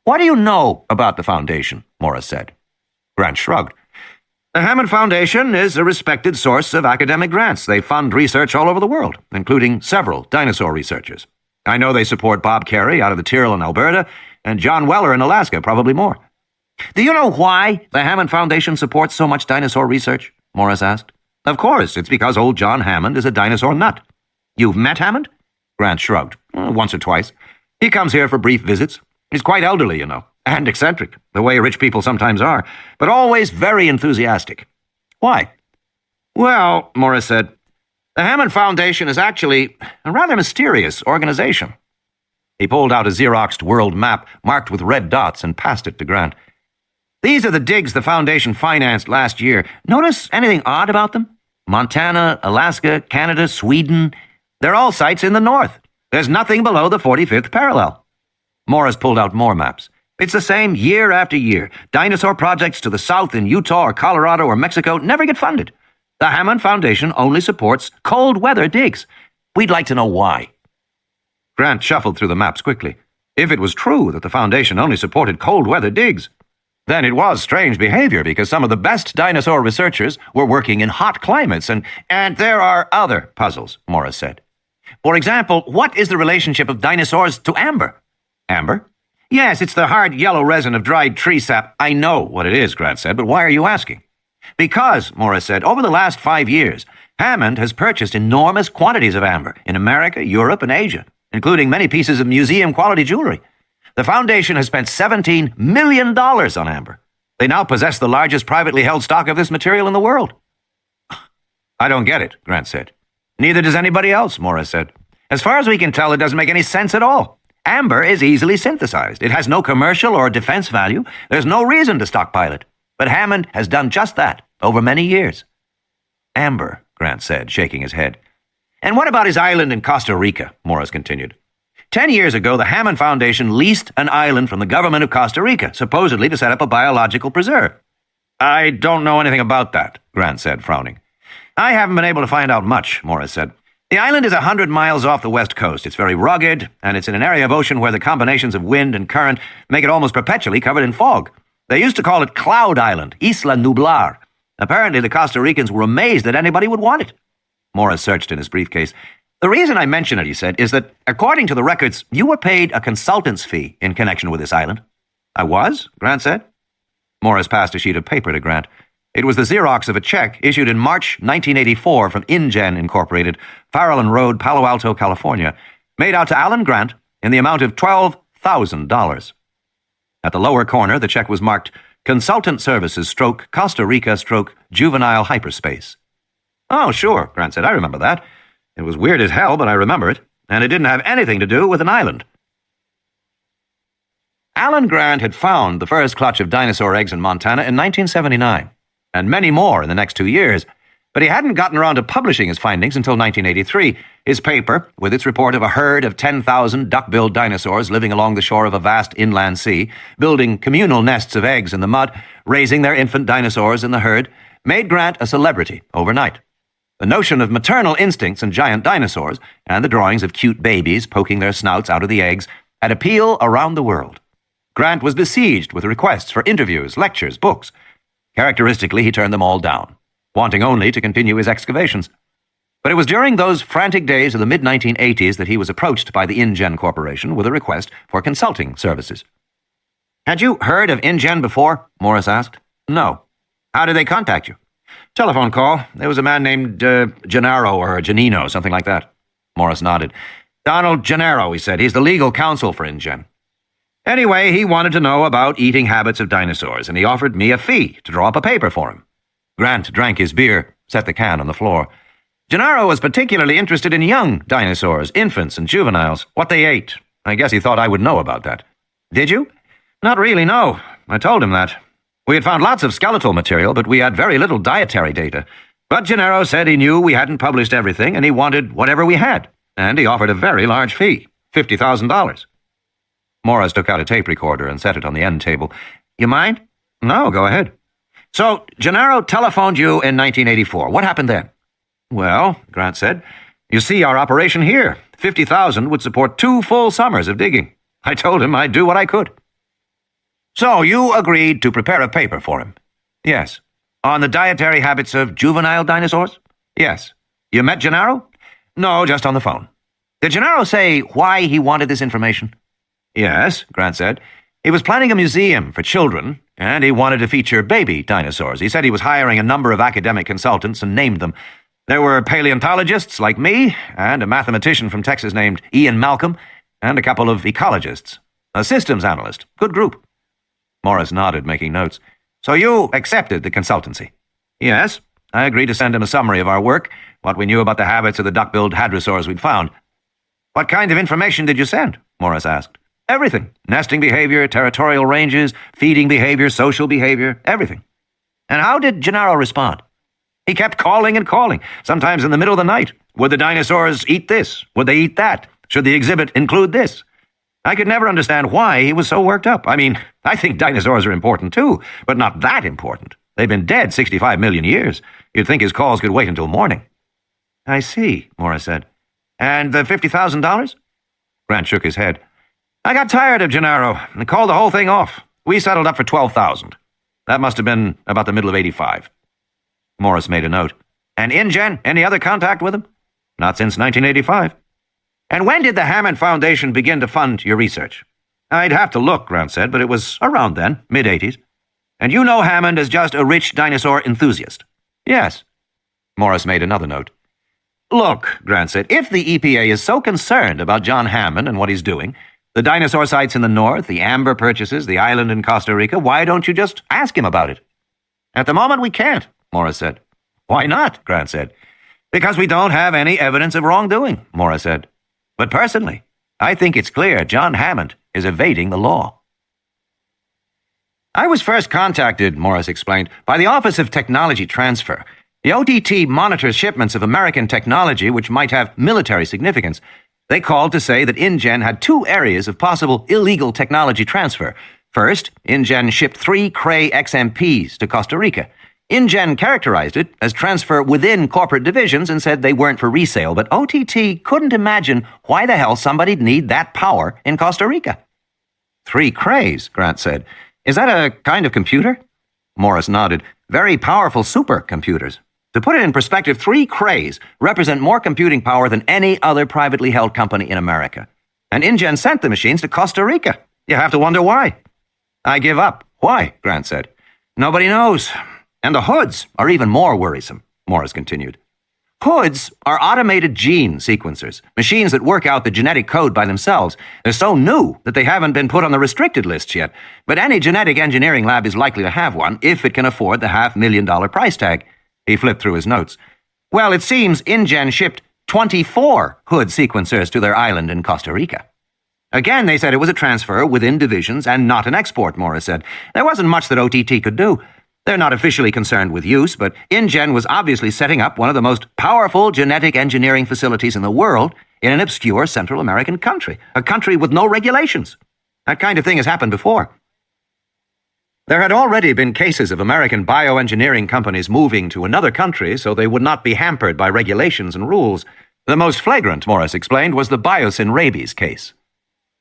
Speaker 1: What do you know about the foundation? Morris said. Grant shrugged. The Hannan Foundation is a respected source of academic grants. They fund research all over the world, including several dinosaur researchers. I know they support Bob Carey out of the Tyrrell in Alberta, and John Weller in Alaska, probably more. Do you know why the Hannan Foundation supports so much dinosaur research? Morris asked. Of course, it's because old John Hammond is a dinosaur nut. You've met Hammond? Grant shrugged. Once or twice. He comes here for brief visits. He's quite elderly, you know, and eccentric, the way rich people sometimes are, but always very enthusiastic. Why? Well, Morris said, the Hannan Foundation is actually a rather mysterious organization. He pulled out a Xeroxed world map marked with red dots and passed it to Grant. These are the digs the Foundation financed last year. Notice anything odd about them? Montana, Alaska, Canada, Sweden. They're all sites in the north. There's nothing below the 45th parallel. Morris pulled out more maps. It's the same year after year. Dinosaur projects to the south in Utah or Colorado or Mexico never get funded. The Hannan Foundation only supports cold weather digs. We'd like to know why." Grant shuffled through the maps quickly. If it was true that the Foundation only supported cold-weather digs, then it was strange behavior because some of the best dinosaur researchers were working in hot climates, and there are other puzzles, Morris said. For example, what is the relationship of dinosaurs to amber? Amber? Yes, it's the hard yellow resin of dried tree sap. I know what it is, Grant said, but why are you asking? Because, Morris said, over the last 5 years, Hammond has purchased enormous quantities of amber in America, Europe, and Asia, including many pieces of museum-quality jewelry. The Foundation has spent $17 million on amber. They now possess the largest privately held stock of this material in the world. I don't get it, Grant said. Neither does anybody else, Morris said. As far as we can tell, it doesn't make any sense at all. Amber is easily synthesized. It has no commercial or defense value. There's no reason to stockpile it. But Hammond has done just that over many years. Amber, Grant said, shaking his head. And what about his island in Costa Rica? Morris continued. 10 years ago, the Hammond Foundation leased an island from the government of Costa Rica, supposedly to set up a biological preserve. I don't know anything about that, Grant said, frowning. I haven't been able to find out much, Morris said. The island is 100 miles off the west coast. It's very rugged, and it's in an area of ocean where the combinations of wind and current make it almost perpetually covered in fog. They used to call it Cloud Island, Isla Nublar. Apparently, the Costa Ricans were amazed that anybody would want it. Morris searched in his briefcase. The reason I mention it, he said, is that, according to the records, you were paid a consultant's fee in connection with this island. I was? Grant said. Morris passed a sheet of paper to Grant. It was the Xerox of a check issued in March 1984 from InGen Incorporated, Farallon Road, Palo Alto, California, made out to Alan Grant in the amount of $12,000. At the lower corner, the check was marked Consultant Services / Costa Rica / Juvenile Hyperspace. Oh, sure, Grant said. I remember that. It was weird as hell, but I remember it, and it didn't have anything to do with an island. Alan Grant had found the first clutch of dinosaur eggs in Montana in 1979, and many more in the next 2 years, but he hadn't gotten around to publishing his findings until 1983. His paper, with its report of a herd of 10,000 duck-billed dinosaurs living along the shore of a vast inland sea, building communal nests of eggs in the mud, raising their infant dinosaurs in the herd, made Grant a celebrity overnight. The notion of maternal instincts in giant dinosaurs, and the drawings of cute babies poking their snouts out of the eggs, had appeal around the world. Grant was besieged with requests for interviews, lectures, books. Characteristically, he turned them all down, wanting only to continue his excavations. But it was during those frantic days of the mid-1980s that he was approached by the InGen Corporation with a request for consulting services. Had you heard of InGen before? Morris asked. No. How did they contact you? Telephone call. There was a man named Gennaro or Giannino, something like that. Morris nodded. Donald Gennaro, he said. He's the legal counsel for InGen. Anyway, he wanted to know about eating habits of dinosaurs, and he offered me a fee to draw up a paper for him. Grant drank his beer, set the can on the floor. Gennaro was particularly interested in young dinosaurs, infants and juveniles, what they ate. I guess he thought I would know about that. Did you? Not really, no. I told him that. We had found lots of skeletal material, but we had very little dietary data. But Gennaro said he knew we hadn't published everything, and he wanted whatever we had. And he offered a very large fee, $50,000. Morris took out a tape recorder and set it on the end table. You mind? No, go ahead. So, Gennaro telephoned you in 1984. What happened then? Well, Grant said, you see our operation here. $50,000 would support 2 full summers of digging. I told him I'd do what I could. So, you agreed to prepare a paper for him? Yes. On the dietary habits of juvenile dinosaurs? Yes. You met Gennaro? No, just on the phone. Did Gennaro say why he wanted this information? Yes, Grant said. He was planning a museum for children, and he wanted to feature baby dinosaurs. He said he was hiring a number of academic consultants and named them. There were paleontologists like me, and a mathematician from Texas named Ian Malcolm, and a couple of ecologists. A systems analyst. Good group. Morris nodded, making notes. So you accepted the consultancy? Yes. I agreed to send him a summary of our work, what we knew about the habits of the duck-billed hadrosaurs we'd found. What kind of information did you send? Morris asked. Everything. Nesting behavior, territorial ranges, feeding behavior, social behavior, everything. And how did Gennaro respond? He kept calling and calling, sometimes in the middle of the night. Would the dinosaurs eat this? Would they eat that? Should the exhibit include this? I could never understand why he was so worked up. I mean, I think dinosaurs are important too, but not that important. They've been dead 65 million years. You'd think his calls could wait until morning. I see, Morris said. And the $50,000? Grant shook his head. I got tired of Gennaro and called the whole thing off. We settled up for $12,000. That must have been about the middle of '85. Morris made a note. And InGen, any other contact with him? Not since 1985. And when did the Hannan Foundation begin to fund your research? I'd have to look, Grant said, but it was around then, mid-'80s. And you know Hammond is just a rich dinosaur enthusiast? Yes. Morris made another note. Look, Grant said, if the EPA is so concerned about John Hammond and what he's doing, the dinosaur sites in the north, the amber purchases, the island in Costa Rica, why don't you just ask him about it? At the moment we can't, Morris said. Why not? Grant said. Because we don't have any evidence of wrongdoing, Morris said. But personally, I think it's clear John Hammond is evading the law. I was first contacted, Morris explained, by the Office of Technology Transfer. The OTT monitors shipments of American technology which might have military significance. They called to say that InGen had two areas of possible illegal technology transfer. First, InGen shipped 3 Cray XMPs to Costa Rica. InGen characterized it as transfer within corporate divisions and said they weren't for resale, but OTT couldn't imagine why the hell somebody'd need that power in Costa Rica. 3 Crays, Grant said. Is that a kind of computer? Morris nodded. Very powerful supercomputers. To put it in perspective, 3 Crays represent more computing power than any other privately held company in America. And InGen sent the machines to Costa Rica. You have to wonder why. I give up. Why? Grant said. Nobody knows. And the hoods are even more worrisome, Morris continued. Hoods are automated gene sequencers, machines that work out the genetic code by themselves. They're so new that they haven't been put on the restricted lists yet, but any genetic engineering lab is likely to have one if it can afford the $500,000 price tag. He flipped through his notes. Well, it seems InGen shipped 24 hood sequencers to their island in Costa Rica. Again, they said it was a transfer within divisions and not an export, Morris said. There wasn't much that OTT could do. They're not officially concerned with use, but InGen was obviously setting up one of the most powerful genetic engineering facilities in the world in an obscure Central American country, a country with no regulations. That kind of thing has happened before. There had already been cases of American bioengineering companies moving to another country so they would not be hampered by regulations and rules. The most flagrant, Morris explained, was the Biosyn rabies case.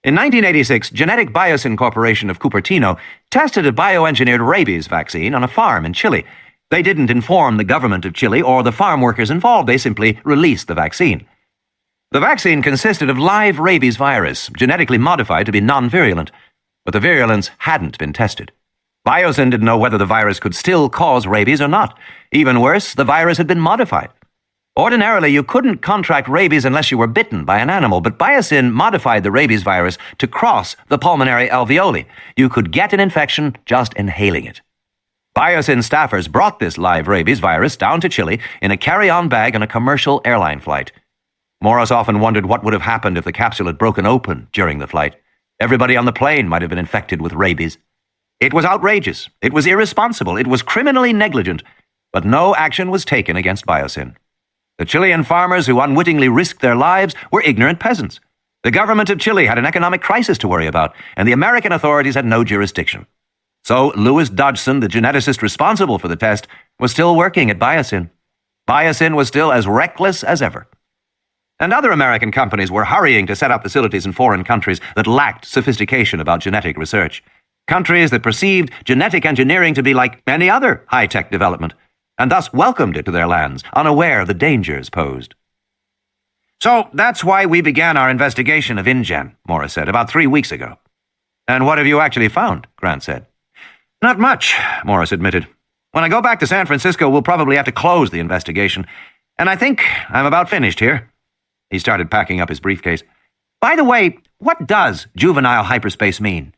Speaker 1: In 1986, Genetic Biosyn Corporation of Cupertino tested a bioengineered rabies vaccine on a farm in Chile. They didn't inform the government of Chile or the farm workers involved. They simply released the vaccine. The vaccine consisted of live rabies virus, genetically modified to be non-virulent, but the virulence hadn't been tested. Biosyn didn't know whether the virus could still cause rabies or not. Even worse, the virus had been modified. Ordinarily, you couldn't contract rabies unless you were bitten by an animal, but Biosyn modified the rabies virus to cross the pulmonary alveoli. You could get an infection just inhaling it. Biosyn staffers brought this live rabies virus down to Chile in a carry-on bag on a commercial airline flight. Morris often wondered what would have happened if the capsule had broken open during the flight. Everybody on the plane might have been infected with rabies. It was outrageous. It was irresponsible. It was criminally negligent. But no action was taken against Biosyn. The Chilean farmers who unwittingly risked their lives were ignorant peasants. The government of Chile had an economic crisis to worry about, and the American authorities had no jurisdiction. So Louis Dodgson, the geneticist responsible for the test, was still working at Biosyn. Biosyn was still as reckless as ever. And other American companies were hurrying to set up facilities in foreign countries that lacked sophistication about genetic research. Countries that perceived genetic engineering to be like any other high-tech development, and thus welcomed it to their lands, unaware of the dangers posed. So that's why we began our investigation of InGen, Morris said, about 3 weeks ago. And what have you actually found? Grant said. Not much, Morris admitted. When I go back to San Francisco, we'll probably have to close the investigation, and I think I'm about finished here. He started packing up his briefcase. By the way, what does juvenile hyperspace mean?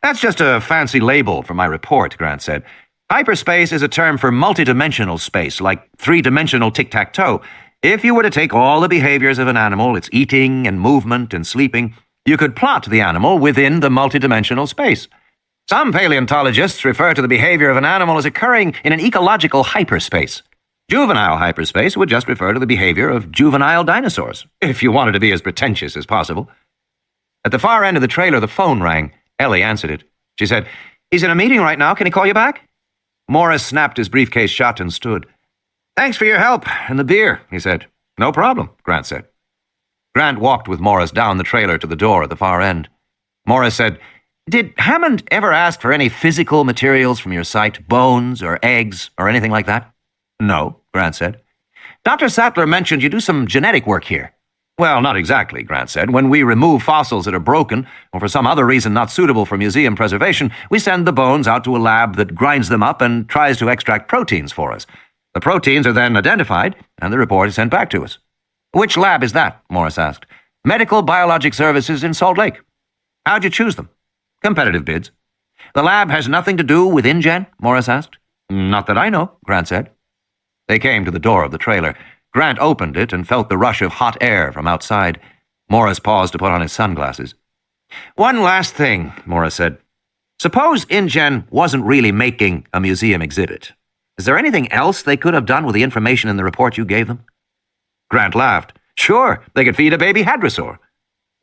Speaker 1: That's just a fancy label for my report, Grant said. Hyperspace is a term for multidimensional space, like three-dimensional tic-tac-toe. If you were to take all the behaviors of an animal, its eating and movement and sleeping, you could plot the animal within the multidimensional space. Some paleontologists refer to the behavior of an animal as occurring in an ecological hyperspace. Juvenile hyperspace would just refer to the behavior of juvenile dinosaurs, if you wanted to be as pretentious as possible. At the far end of the trailer, the phone rang. Ellie answered it. She said, "He's in a meeting right now. Can he call you back?" Morris snapped his briefcase shut and stood. "Thanks for your help and the beer," he said. "No problem," Grant said. Grant walked with Morris down the trailer to the door at the far end. Morris said, "Did Hammond ever ask for any physical materials from your site, bones or eggs or anything like that?" "No," Grant said. "Dr. Sattler mentioned you do some genetic work here." "Well, not exactly," Grant said. "When we remove fossils that are broken, or for some other reason not suitable for museum preservation, we send the bones out to a lab that grinds them up and tries to extract proteins for us. The proteins are then identified, and the report is sent back to us." "Which lab is that?" Morris asked. "Medical Biologic Services in Salt Lake." "How'd you choose them?" "Competitive bids." "The lab has nothing to do with InGen?" Morris asked. "Not that I know," Grant said. They came to the door of the trailer. Grant opened it and felt the rush of hot air from outside. Morris paused to put on his sunglasses. "One last thing," Morris said. "Suppose InGen wasn't really making a museum exhibit. Is there anything else they could have done with the information in the report you gave them?" Grant laughed. "Sure, they could feed a baby hadrosaur."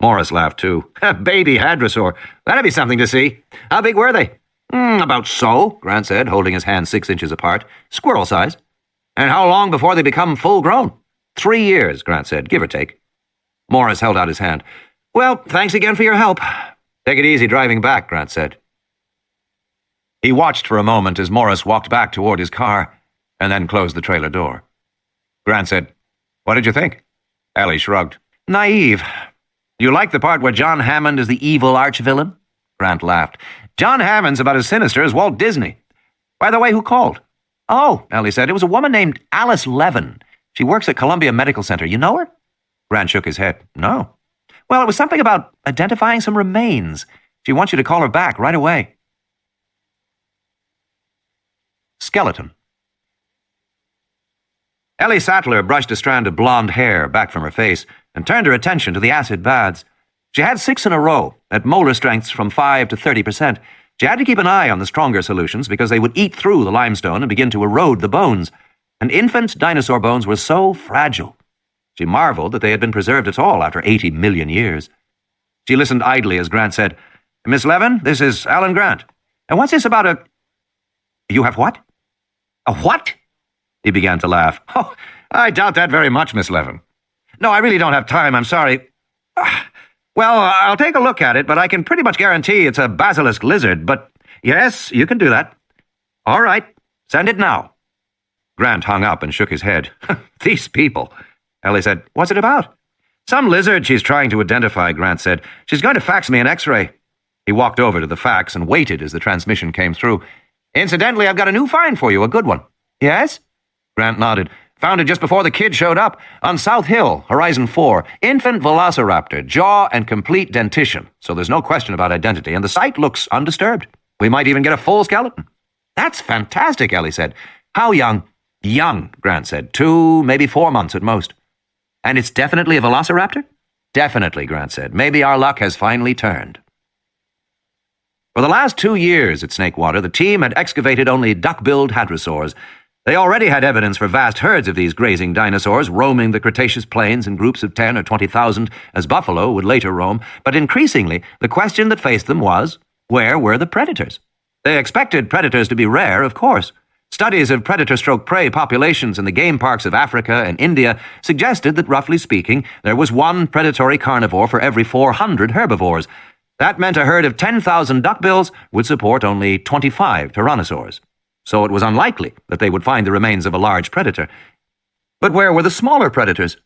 Speaker 1: Morris laughed too. "A baby hadrosaur. That'd be something to see. How big were they?" About so," Grant said, holding his hands 6 inches apart. "Squirrel size." "And how long before they become full-grown?" 3 years, Grant said, give or take. Morris held out his hand. "Well, thanks again for your help." "Take it easy driving back," Grant said. He watched for a moment as Morris walked back toward his car, and then closed the trailer door. Grant said, "What did you think?" Ellie shrugged. "Naive. You like the part where John Hammond is the evil arch-villain?" Grant laughed. "John Hammond's about as sinister as Walt Disney. By the way, who called?" "Oh," Ellie said, "it was a woman named Alice Levin. She works at Columbia Medical Center. You know her?" Grant shook his head. "No." "Well, it was something about identifying some remains. She wants you to call her back right away." Skeleton. Ellie Sattler brushed a strand of blonde hair back from her face and turned her attention to the acid baths. She had 6 in a row, at molar strengths from 5 to 30%. She had to keep an eye on the stronger solutions because they would eat through the limestone and begin to erode the bones. And infant dinosaur bones were so fragile. She marveled that they had been preserved at all after 80 million years. She listened idly as Grant said, "Miss Levin, this is Alan Grant. And what's this about a—" "You have what?" "A what?" He began to laugh. "Oh, I doubt that very much, Miss Levin. No, I really don't have time, I'm sorry. Well, I'll take a look at it, but I can pretty much guarantee it's a basilisk lizard, but yes, you can do that. All right, send it now." Grant hung up and shook his head. "These people." Ellie said, "What's it about?" "Some lizard she's trying to identify," Grant said. "She's going to fax me an x-ray." He walked over to the fax and waited as the transmission came through. "Incidentally, I've got a new find for you, a good one." "Yes?" Grant nodded. "Found it just before the kid showed up. On South Hill, Horizon 4. Infant velociraptor, jaw and complete dentition. So there's no question about identity, and the site looks undisturbed. We might even get a full skeleton." "That's fantastic," Ellie said. "How young?" "Young," Grant said. 2, maybe 4 months at most." "And it's definitely a velociraptor?" "Definitely," Grant said. "Maybe our luck has finally turned." For the last 2 years at Snakewater, the team had excavated only duck-billed hadrosaurs. They already had evidence for vast herds of these grazing dinosaurs roaming the Cretaceous plains in groups of 10 or 20,000, as buffalo would later roam, but increasingly the question that faced them was, where were the predators? They expected predators to be rare, of course. Studies of predator-prey populations in the game parks of Africa and India suggested that, roughly speaking, there was 1 predatory carnivore for every 400 herbivores. That meant a herd of 10,000 duckbills would support only 25 tyrannosaurs. So it was unlikely that they would find the remains of a large predator. But where were the smaller predators?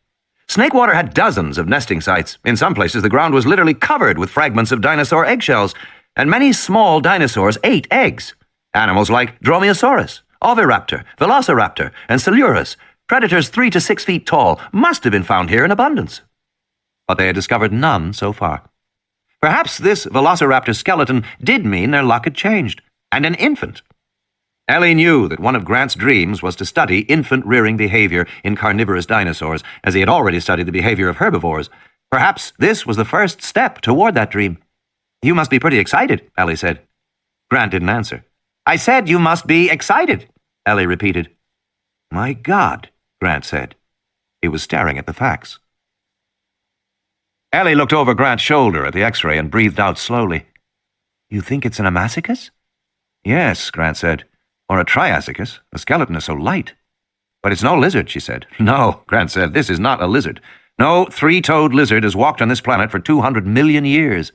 Speaker 1: Snakewater had dozens of nesting sites. In some places, the ground was literally covered with fragments of dinosaur eggshells, and many small dinosaurs ate eggs. Animals like Dromaeosaurus, Oviraptor, Velociraptor, and Silurus, predators 3 to 6 feet tall, must have been found here in abundance. But they had discovered none so far. Perhaps this velociraptor skeleton did mean their luck had changed, and an infant. Ellie knew that one of Grant's dreams was to study infant-rearing behavior in carnivorous dinosaurs, as he had already studied the behavior of herbivores. Perhaps this was the first step toward that dream. "You must be pretty excited," Ellie said. Grant didn't answer. "I said you must be excited," Ellie repeated. "My God," Grant said. He was staring at the fax. Ellie looked over Grant's shoulder at the x-ray and breathed out slowly. "You think it's an Amazicus?" "Yes," Grant said. "Or a Triassicus. The skeleton is so light." "But it's no lizard," she said. "No," Grant said. "This is not a lizard. No three-toed lizard has walked on this planet for 200 million years.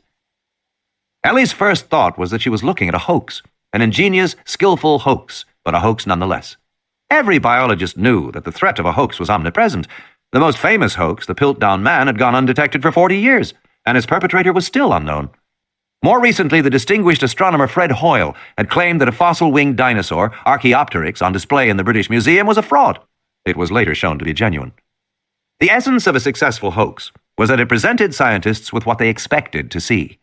Speaker 1: Ellie's first thought was that she was looking at a hoax, an ingenious, skillful hoax, but a hoax nonetheless. Every biologist knew that the threat of a hoax was omnipresent. The most famous hoax, the Piltdown Man, had gone undetected for 40 years, and its perpetrator was still unknown. More recently, the distinguished astronomer Fred Hoyle had claimed that a fossil-winged dinosaur, Archaeopteryx, on display in the British Museum was a fraud. It was later shown to be genuine. The essence of a successful hoax was that it presented scientists with what they expected to see.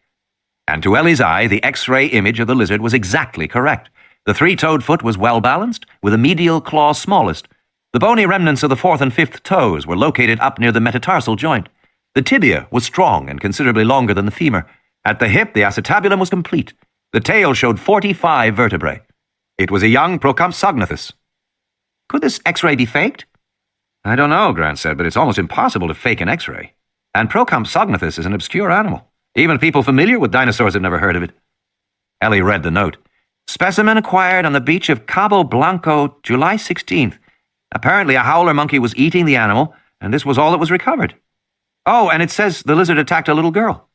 Speaker 1: And to Ellie's eye, the X-ray image of the lizard was exactly correct. The three-toed foot was well-balanced, with a medial claw smallest. The bony remnants of the fourth and fifth toes were located up near the metatarsal joint. The tibia was strong and considerably longer than the femur. At the hip, the acetabulum was complete. The tail showed 45 vertebrae. It was a young Procompsognathus. Could this X-ray be faked? I don't know, Grant said, but it's almost impossible to fake an X-ray. And Procompsognathus is an obscure animal. Even people familiar with dinosaurs have never heard of it. Ellie read the note. Specimen acquired on the beach of Cabo Blanco, July 16th. Apparently a howler monkey was eating the animal, and this was all that was recovered. Oh, and it says the lizard attacked a little girl.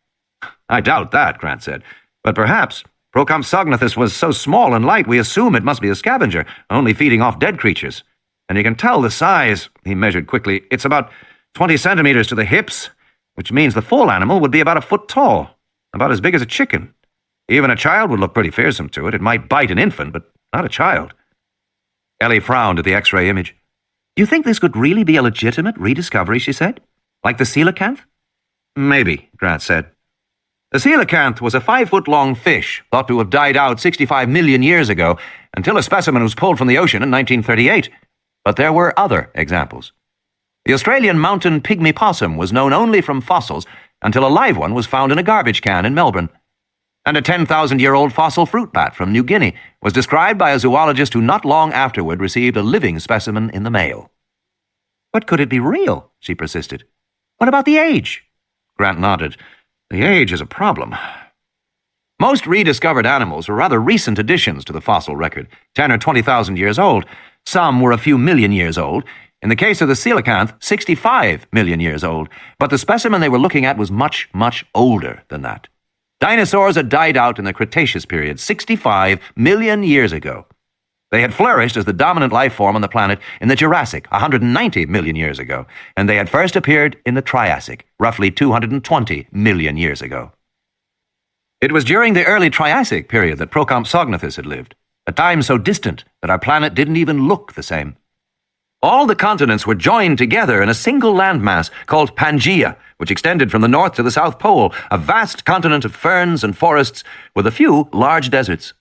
Speaker 1: I doubt that, Grant said. But perhaps. Procompsognathus was so small and light we assume it must be a scavenger, only feeding off dead creatures. And you can tell the size, he measured quickly. It's about 20 centimeters to the hips, which means the full animal would be about a foot tall, about as big as a chicken. Even a child would look pretty fearsome to it. It might bite an infant, but not a child. Ellie frowned at the X-ray image. Do you think this could really be a legitimate rediscovery, she said? Like the coelacanth? Maybe, Grant said. The coelacanth was a 5-foot-long fish, thought to have died out 65 million years ago, until a specimen was pulled from the ocean in 1938. But there were other examples. The Australian mountain pygmy possum was known only from fossils until a live one was found in a garbage can in Melbourne. And a 10,000-year-old fossil fruit bat from New Guinea was described by a zoologist who not long afterward received a living specimen in the mail. But could it be real? She persisted. What about the age? Grant nodded. The age is a problem. Most rediscovered animals were rather recent additions to the fossil record, 10 or 20,000 years old. Some were a few million years old. In the case of the coelacanth, 65 million years old. But the specimen they were looking at was much, much older than that. Dinosaurs had died out in the Cretaceous period 65 million years ago. They had flourished as the dominant life form on the planet in the Jurassic 190 million years ago, and they had first appeared in the Triassic roughly 220 million years ago. It was during the early Triassic period that Procompsognathus had lived, a time so distant that our planet didn't even look the same. All the continents were joined together in a single landmass called Pangaea, which extended from the north to the South Pole, a vast continent of ferns and forests with a few large deserts.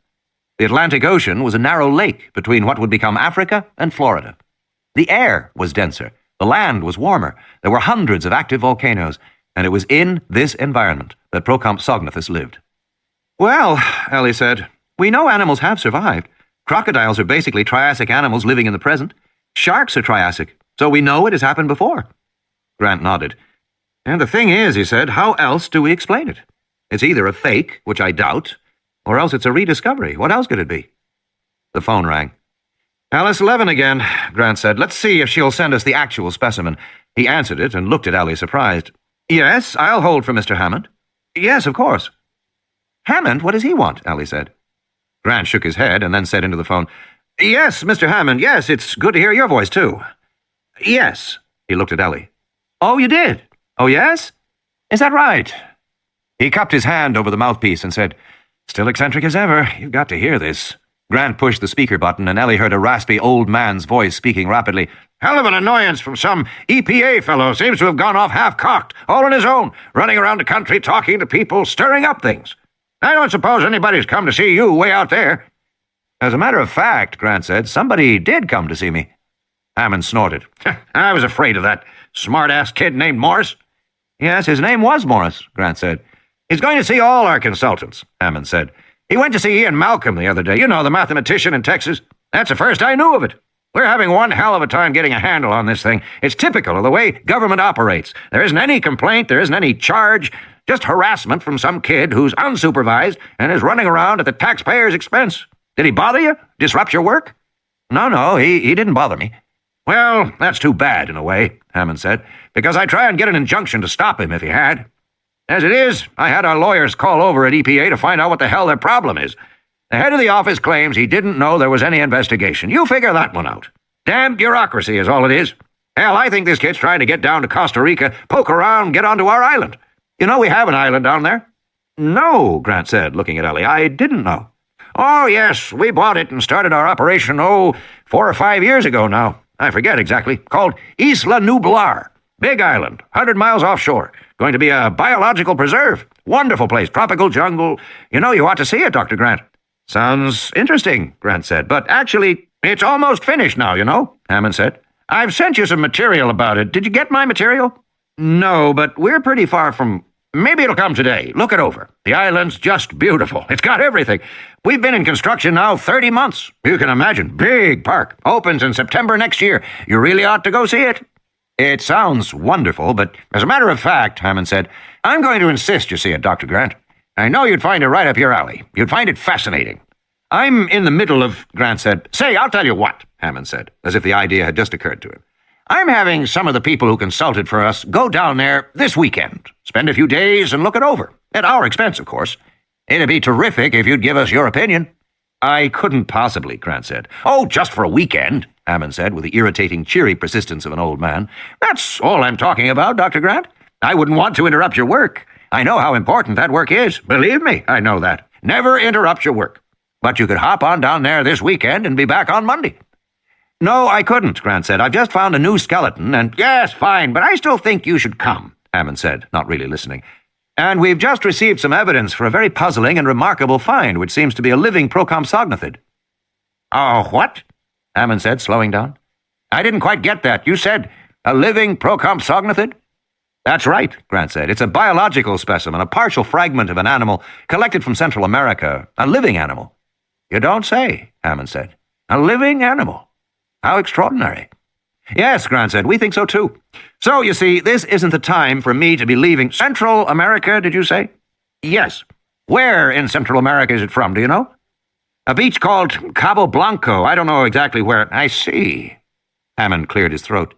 Speaker 1: The Atlantic Ocean was a narrow lake between what would become Africa and Florida. The air was denser, the land was warmer, there were hundreds of active volcanoes, and it was in this environment that Procompsognathus lived. Well, Ellie said, we know animals have survived. Crocodiles are basically Triassic animals living in the present. Sharks are Triassic, so we know it has happened before. Grant nodded. And the thing is, he said, how else do we explain it? It's either a fake, which I doubt, or else it's a rediscovery. What else could it be? The phone rang. Alice 11 again, Grant said. Let's see if she'll send us the actual specimen. He answered it and looked at Ellie surprised. Yes, I'll hold for Mr. Hammond. Yes, of course. Hammond? What does he want? Ellie said. Grant shook his head and then said into the phone, Yes, Mr. Hammond, yes, it's good to hear your voice, too. Yes, he looked at Ellie. Oh, you did? Oh, yes? Is that right? He cupped his hand over the mouthpiece and said, Still eccentric as ever. You've got to hear this. Grant pushed the speaker button and Ellie heard a raspy old man's voice speaking rapidly. Hell of an annoyance from some EPA fellow. Seems to have gone off half-cocked, all on his own, running around the country talking to people, stirring up things. I don't suppose anybody's come to see you way out there. As a matter of fact, Grant said, somebody did come to see me. Hammond snorted. I was afraid of that smart-ass kid named Morris. Yes, his name was Morris, Grant said. He's going to see all our consultants, Hammond said. He went to see Ian Malcolm the other day, you know, the mathematician in Texas. That's the first I knew of it. We're having one hell of a time getting a handle on this thing. It's typical of the way government operates. There isn't any complaint, there isn't any charge, just harassment from some kid who's unsupervised and is running around at the taxpayer's expense. Did he bother you? Disrupt your work? No, he didn't bother me.
Speaker 2: Well, that's too bad in a way, Hammond said, because I'd try and get an injunction to stop him if he had. As it is, I had our lawyers call over at EPA to find out what the hell their problem is. The head of the office claims he didn't know there was any investigation. You figure that one out. Damn bureaucracy is all it is. Hell, I think this kid's trying to get down to Costa Rica, poke around, get onto our island. You know we have an island down there?
Speaker 1: No, Grant said, looking at Ellie. I didn't know.
Speaker 2: Oh, yes, we bought it and started our operation, 4 or 5 years ago now. I forget exactly. Called Isla Nublar. Big island, 100 miles offshore. Going to be a biological preserve. Wonderful place, tropical jungle. You know, you ought to see it, Dr. Grant.
Speaker 1: Sounds interesting, Grant said, but
Speaker 2: actually, it's almost finished now, you know, Hammond said. I've sent you some material about it. Did you get my material?
Speaker 1: No, but we're pretty far from...
Speaker 2: Maybe it'll come today. Look it over. The island's just beautiful. It's got everything. We've been in construction now 30 months. You can imagine. Big park. Opens in September next year. You really ought to go see it.
Speaker 1: It sounds wonderful, but
Speaker 2: as a matter of fact, Hammond said, I'm going to insist you see it, Dr. Grant. I know you'd find it right up your alley. You'd find it fascinating.
Speaker 1: I'm in the middle of... Grant said.
Speaker 2: Say, I'll tell you what, Hammond said, as if the idea had just occurred to him. I'm having some of the people who consulted for us go down there this weekend, spend a few days and look it over. At our expense, of course. It'd be terrific if you'd give us your opinion.
Speaker 1: I couldn't possibly, Grant said.
Speaker 2: Oh, just for a weekend, Hammond said, with the irritating, cheery persistence of an old man. That's all I'm talking about, Dr. Grant. I wouldn't want to interrupt your work. I know how important that work is. Believe me, I know that. Never interrupt your work. But you could hop on down there this weekend and be back on Monday.
Speaker 1: No, I couldn't, Grant said. I've just found a new skeleton and...
Speaker 2: Yes, fine, but I still think you should come, Hammond said, not really listening.
Speaker 1: And we've just received some evidence for a very puzzling and remarkable find, which seems to be a living procompsognathed.
Speaker 2: Oh, what?
Speaker 1: Hammond said, slowing down.
Speaker 2: I didn't quite get that. You said a living procompsognathed?
Speaker 1: That's right, Grant said. It's a biological specimen, a partial fragment of an animal collected from Central America, a living animal.
Speaker 2: You don't say, Hammond said. A living animal. How extraordinary.
Speaker 1: Yes, Grant said, we think so too. So, you see, this isn't the time for me to be leaving
Speaker 2: Central America, did you say?
Speaker 1: Yes.
Speaker 2: Where in Central America is it from, do you know?
Speaker 1: A beach called Cabo Blanco. I don't know exactly where.
Speaker 2: I see.
Speaker 1: Hammond cleared his throat.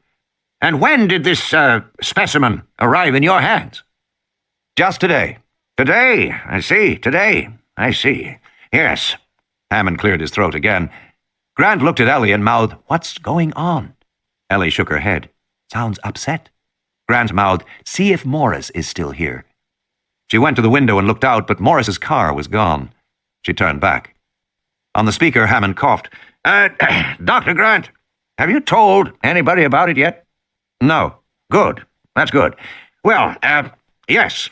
Speaker 2: And when did this specimen arrive in your hands?
Speaker 1: Just today.
Speaker 2: Today? I see. Today. I see. Yes.
Speaker 1: Hammond cleared his throat again. Grant looked at Ellie and mouthed, "What's going on?" Ellie shook her head. "Sounds upset." Grant mouthed, "See if Morris is still here." She went to the window and looked out, but Morris's car was gone. She turned back. On the speaker, Hammond coughed.
Speaker 2: Dr. Grant, have you told anybody about it yet?
Speaker 1: No.
Speaker 2: Good. That's good. Well, yes.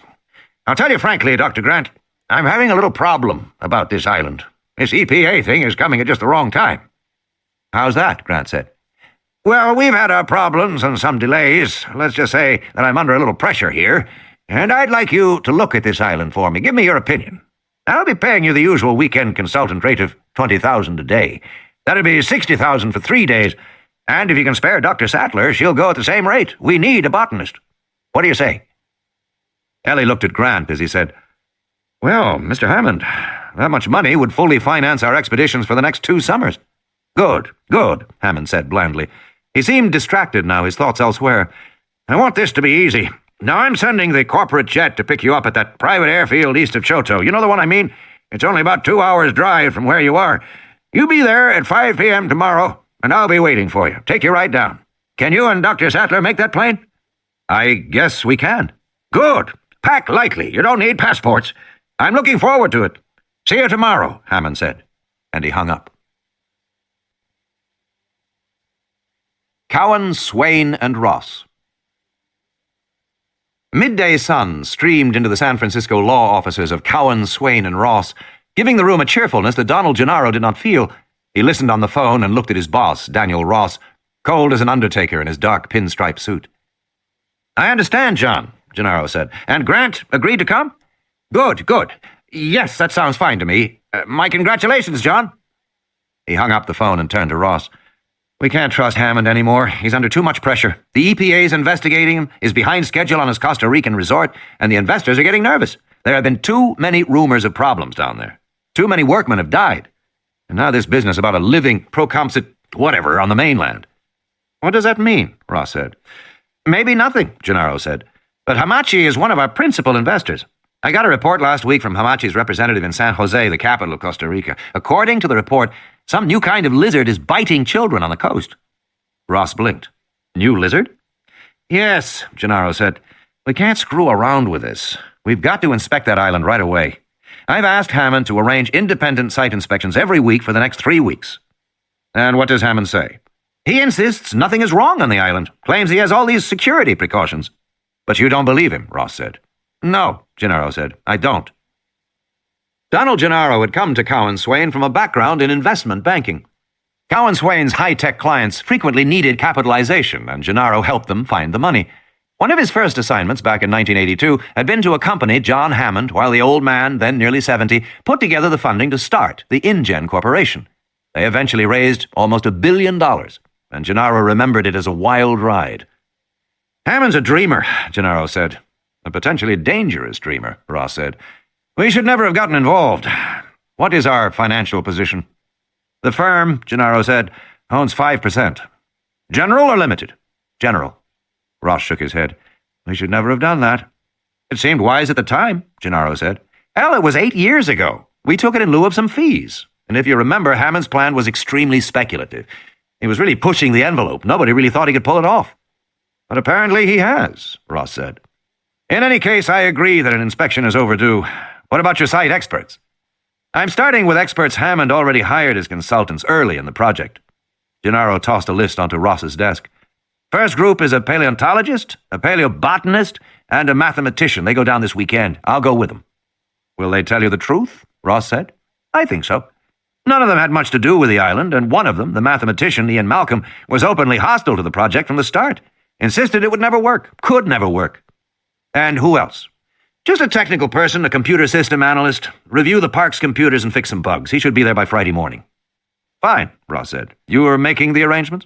Speaker 2: I'll tell you frankly, Dr. Grant, I'm having a little problem about this island. This EPA thing is coming at just the wrong time.
Speaker 1: How's that? Grant said.
Speaker 2: Well, we've had our problems and some delays. Let's just say that I'm under a little pressure here, and I'd like you to look at this island for me. Give me your opinion. I'll be paying you the usual weekend consultant rate of $20,000 a day. That'd be $60,000 for 3 days, and if you can spare Dr. Sattler, she'll go at the same rate. We need a botanist. What do you say?
Speaker 1: Ellie looked at Grant as he said, "Well, Mr. Hammond, that much money would fully finance our expeditions for the next 2 summers."
Speaker 2: Good, good,
Speaker 1: Hammond said blandly. He seemed distracted now, his thoughts elsewhere.
Speaker 2: I want this to be easy. Now, I'm sending the corporate jet to pick you up at that private airfield east of Choto. You know the one I mean? It's only about 2 hours' drive from where you are. You be there at 5 p.m. tomorrow, and I'll be waiting for you. Take you right down. Can you and Dr. Sattler make that plane?
Speaker 1: I guess we can.
Speaker 2: Good. Pack lightly. You don't need passports. I'm looking forward to it. See you tomorrow, Hammond said, and he hung up.
Speaker 1: Cowan, Swain, and Ross. Midday sun streamed into the San Francisco law offices of Cowan, Swain, and Ross, giving the room a cheerfulness that Donald Gennaro did not feel. He listened on the phone and looked at his boss, Daniel Ross, cold as an undertaker in his dark pinstripe suit.
Speaker 2: "I understand, John," Gennaro said. "And Grant agreed to come?" "Good, good. Yes, that sounds fine to me. My congratulations, John."
Speaker 1: He hung up the phone and turned to Ross. "We can't trust Hammond anymore. He's under too much pressure. The EPA's investigating him, is behind schedule on his Costa Rican resort, and the investors are getting nervous. There have been too many rumors of problems down there. Too many workmen have died. And now this business about a living procompsit whatever on the mainland."
Speaker 2: What does that mean? Ross said. Maybe nothing, Gennaro said. But Hamachi is one of our principal investors. I got a report last week from Hamachi's representative in San Jose, the capital of Costa Rica. According to the report, some new kind of lizard is biting children on the coast. Ross blinked. New lizard? Yes, Gennaro said. We can't screw around with this. We've got to inspect that island right away. I've asked Hannan to arrange independent site inspections every week for the next 3 weeks. And what does Hannan say? He insists nothing is wrong on the island, claims he has all these security precautions. But you don't believe him, Ross said. No, Gennaro said, I don't. Donald Gennaro had come to Cowan Swain from a background in investment banking. Cowan Swain's high-tech clients frequently needed capitalization, and Gennaro helped them find the money. One of his first assignments back in 1982 had been to accompany John Hammond while the old man, then nearly 70, put together the funding to start the InGen Corporation. They eventually raised almost $1 billion, and Gennaro remembered it as a wild ride. Hammond's a dreamer, Gennaro said. A potentially dangerous dreamer, Ross said. We should never have gotten involved. What is our financial position? The firm, Gennaro said, owns 5%. General or limited? General. Ross shook his head. We should never have done that. It seemed wise at the time, Gennaro said. Hell, it was 8 years ago. We took it in lieu of some fees. And if you remember, Hammond's plan was extremely speculative. He was really pushing the envelope. Nobody really thought he could pull it off. But apparently he has, Ross said. In any case, I agree that an inspection is overdue. What about your site experts? I'm starting with experts Hammond already hired as consultants early in the project. Gennaro tossed a list onto Ross's desk. First group is a paleontologist, a paleobotanist, and a mathematician. They go down this weekend. I'll go with them. Will they tell you the truth? Ross said. I think so. None of them had much to do with the island, and one of them, the mathematician, Ian Malcolm, was openly hostile to the project from the start. Insisted it would never work. Could never work. And who else? Just a technical person, a computer system analyst. Review the park's computers and fix some bugs. He should be there by Friday morning. Fine, Ross said. You are making the arrangements?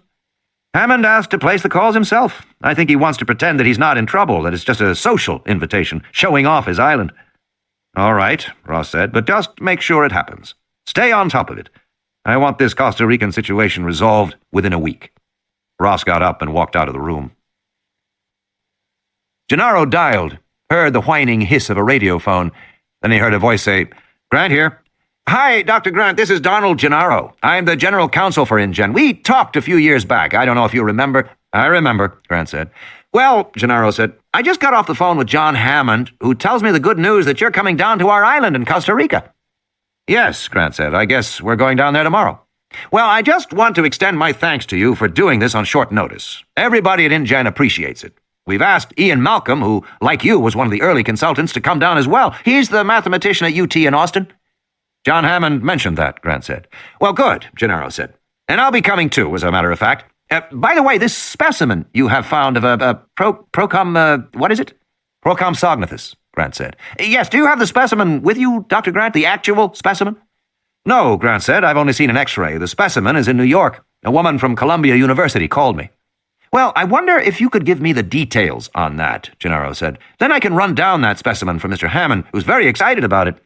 Speaker 2: Hammond asked to place the calls himself. I think he wants to pretend that he's not in trouble, that it's just a social invitation, showing off his island. All right, Ross said, but just make sure it happens. Stay on top of it. I want this Costa Rican situation resolved within a week. Ross got up and walked out of the room. Gennaro dialed, heard the whining hiss of a radio phone. Then he heard a voice say, Grant here. Hi, Dr. Grant, this is Donald Gennaro. I'm the general counsel for InGen. We talked a few years back. I don't know if you remember. I remember, Grant said. Well, Gennaro said, I just got off the phone with John Hammond, who tells me the good news that you're coming down to our island in Costa Rica. Yes, Grant said. I guess we're going down there tomorrow. Well, I just want to extend my thanks to you for doing this on short notice. Everybody at InGen appreciates it. We've asked Ian Malcolm, who, like you, was one of the early consultants, to come down as well. He's the mathematician at UT in Austin. John Hammond mentioned that, Grant said. Well, good, Gennaro said. And I'll be coming too, as a matter of fact. By the way, this specimen you have found of what is it? Procomsognathus, Grant said. Yes, do you have the specimen with you, Dr. Grant, the actual specimen? No, Grant said. I've only seen an X-ray. The specimen is in New York. A woman from Columbia University called me. Well, I wonder if you could give me the details on that, Gennaro said. Then I can run down that specimen for Mr. Hammond, who's very excited about it.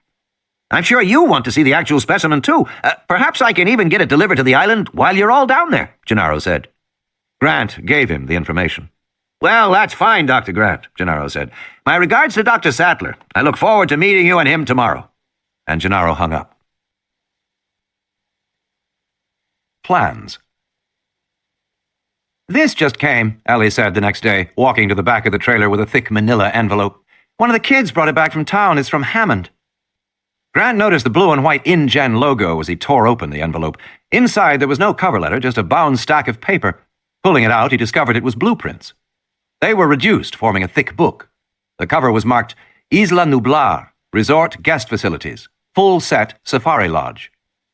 Speaker 2: I'm sure you want to see the actual specimen, too. Perhaps I can even get it delivered to the island while you're all down there, Gennaro said. Grant gave him the information. Well, that's fine, Dr. Grant, Gennaro said. My regards to Dr. Sattler. I look forward to meeting you and him tomorrow. And Gennaro hung up. Plans. This just came, Ellie said the next day, walking to the back of the trailer with a thick manila envelope. One of the kids brought it back from town. It's from Hammond. Grant noticed the blue and white InGen logo as he tore open the envelope. Inside there was no cover letter, just a bound stack of paper. Pulling it out, he discovered it was blueprints. They were reduced, forming a thick book. The cover was marked Isla Nublar, Resort Guest Facilities, Full Set Safari Lodge.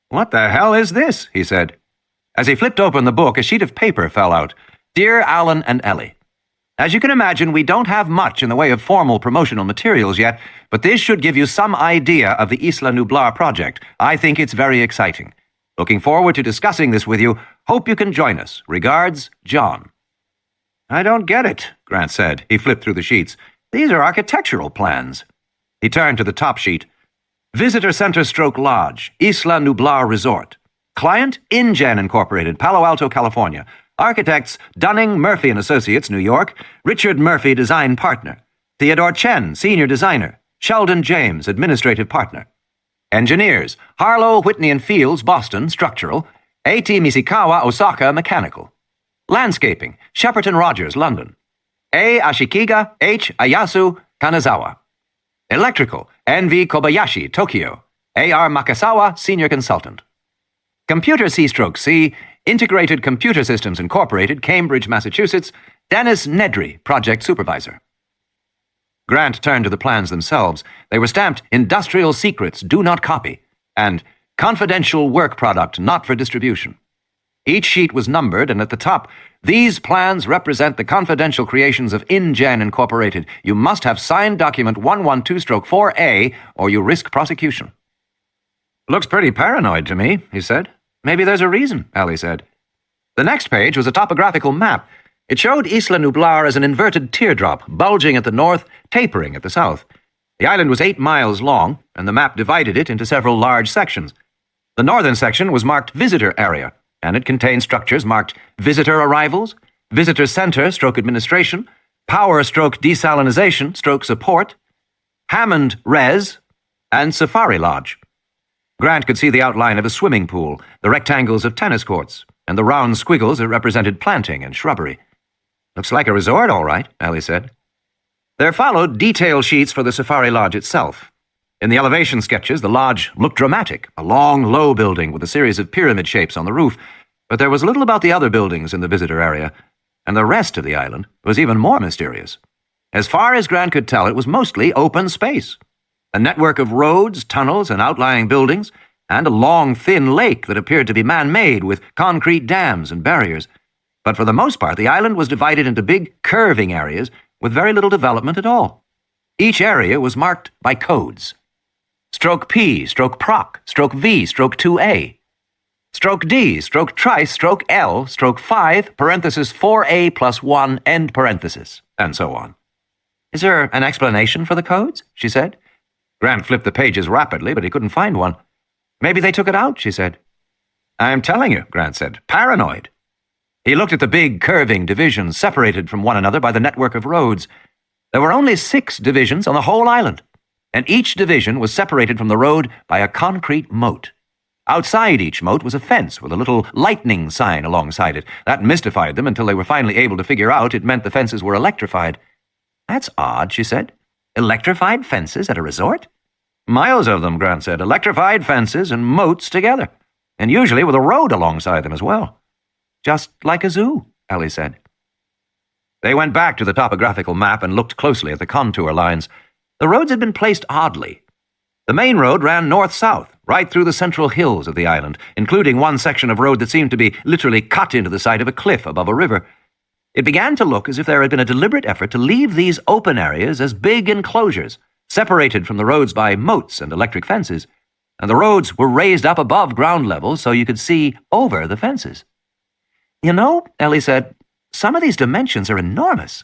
Speaker 2: What the hell is this? He said. As he flipped open the book, a sheet of paper fell out. Dear Alan and Ellie, as you can imagine, we don't have much in the way of formal promotional materials yet, but this should give you some idea of the Isla Nublar project. I think it's very exciting. Looking forward to discussing this with you. Hope you can join us. Regards, John. I don't get it, Grant said. He flipped through the sheets. These are architectural plans. He turned to the top sheet. Visitor Center Stroke Lodge, Isla Nublar Resort. Client, InGen Incorporated, Palo Alto, California.
Speaker 1: Architects Dunning, Murphy and Associates, New York. Richard Murphy, design partner. Theodore Chen, senior designer. Sheldon James, administrative partner. Engineers Harlow, Whitney and Fields, Boston, structural. A.T. Mishikawa, Osaka, mechanical. Landscaping Shepperton Rogers, London. A. Ashikiga, H. Ayasu, Kanazawa. Electrical N.V. Kobayashi, Tokyo. A.R. Makasawa, senior consultant. Computer C/C, Integrated Computer Systems Incorporated, Cambridge, Massachusetts. Dennis Nedry, project supervisor. Grant turned to the plans themselves. They were stamped Industrial Secrets, Do Not Copy, and Confidential Work Product Not for Distribution. Each sheet was numbered, and at the top, these plans represent the confidential creations of InGen Incorporated. You must have signed document 112-4A, or you risk prosecution. Looks pretty paranoid to me, he said. Maybe there's a reason, Allie said. The next page was a topographical map. It showed Isla Nublar as an inverted teardrop, bulging at the north, tapering at the south. The island was 8 miles long, and the map divided it into several large sections. The northern section was marked Visitor Area, and it contained structures marked Visitor Arrivals, Visitor Center/Administration, Power/Desalinization/Support, Hammond Res, and Safari Lodge. Grant could see the outline of a swimming pool, the rectangles of tennis courts, and the round squiggles that represented planting and shrubbery. Looks like a resort, all right, Allie said. There followed detail sheets for the Safari Lodge itself. In the elevation sketches, the lodge looked dramatic, a long, low building with a series of pyramid shapes on the roof, but there was little about the other buildings in the visitor area, and the rest of the island was even more mysterious. As far as Grant could tell, it was mostly open space. A network of roads, tunnels, and outlying buildings, and a long, thin lake that appeared to be man-made with concrete dams and barriers. But for the most part, the island was divided into big, curving areas with very little development at all. Each area was marked by codes. Stroke P, stroke proc, stroke V, stroke 2A. Stroke D, stroke trice, stroke L, stroke 5, parenthesis 4A plus 1, end parenthesis, and so on. Is there an explanation for the codes? She said. Grant flipped the pages rapidly, but he couldn't find one. Maybe they took it out, she said. I'm telling you, Grant said, paranoid. He looked at the big, curving divisions separated from one another by the network of roads. There were only 6 divisions on the whole island, and each division was separated from the road by a concrete moat. Outside each moat was a fence with a little lightning sign alongside it. That mystified them until they were finally able to figure out it meant the fences were electrified. That's odd, she said. Electrified fences at a resort? Miles of them, Grant said. Electrified fences and moats together, and usually with a road alongside them as well. Just like a zoo, Allie said. They went back to the topographical map and looked closely at the contour lines. The roads had been placed oddly. The main road ran north-south, right through the central hills of the island, including one section of road that seemed to be literally cut into the side of a cliff above a river. It began to look as if there had been a deliberate effort to leave these open areas as big enclosures, separated from the roads by moats and electric fences, and the roads were raised up above ground level so you could see over the fences. You know, Ellie said, some of these dimensions are enormous.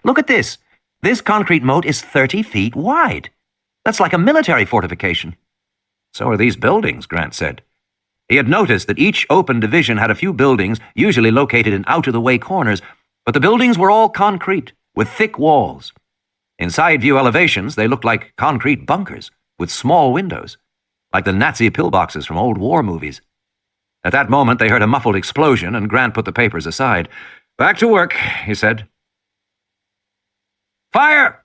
Speaker 1: Look at this. This concrete moat is 30 feet wide. That's like a military fortification. So are these buildings, Grant said. He had noticed that each open division had a few buildings, usually located in out-of-the-way corners, but the buildings were all concrete, with thick walls. In side-view elevations, they looked like concrete bunkers, with small windows, like the Nazi pillboxes from old war movies. At that moment, they heard a muffled explosion, and Grant put the papers aside. Back to work, he said. Fire!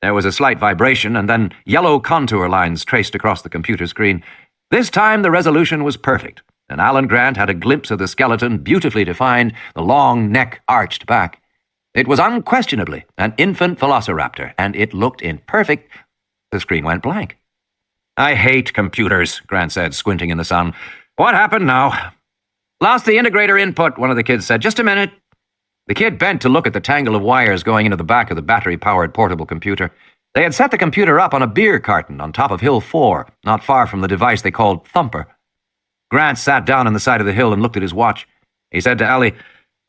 Speaker 1: There was a slight vibration, and then yellow contour lines traced across the computer screen. This time the resolution was perfect, and Alan Grant had a glimpse of the skeleton beautifully defined, the long neck arched back. It was unquestionably an infant velociraptor, and it looked in perfect... The screen went blank. I hate computers, Grant said, squinting in the sun. What happened now? Lost the integrator input, one of the kids said. Just a minute. The kid bent to look at the tangle of wires going into the back of the battery-powered portable computer. They had set the computer up on a beer carton on top of Hill 4, not far from the device they called Thumper. Grant sat down on the side of the hill and looked at his watch. He said to Ellie,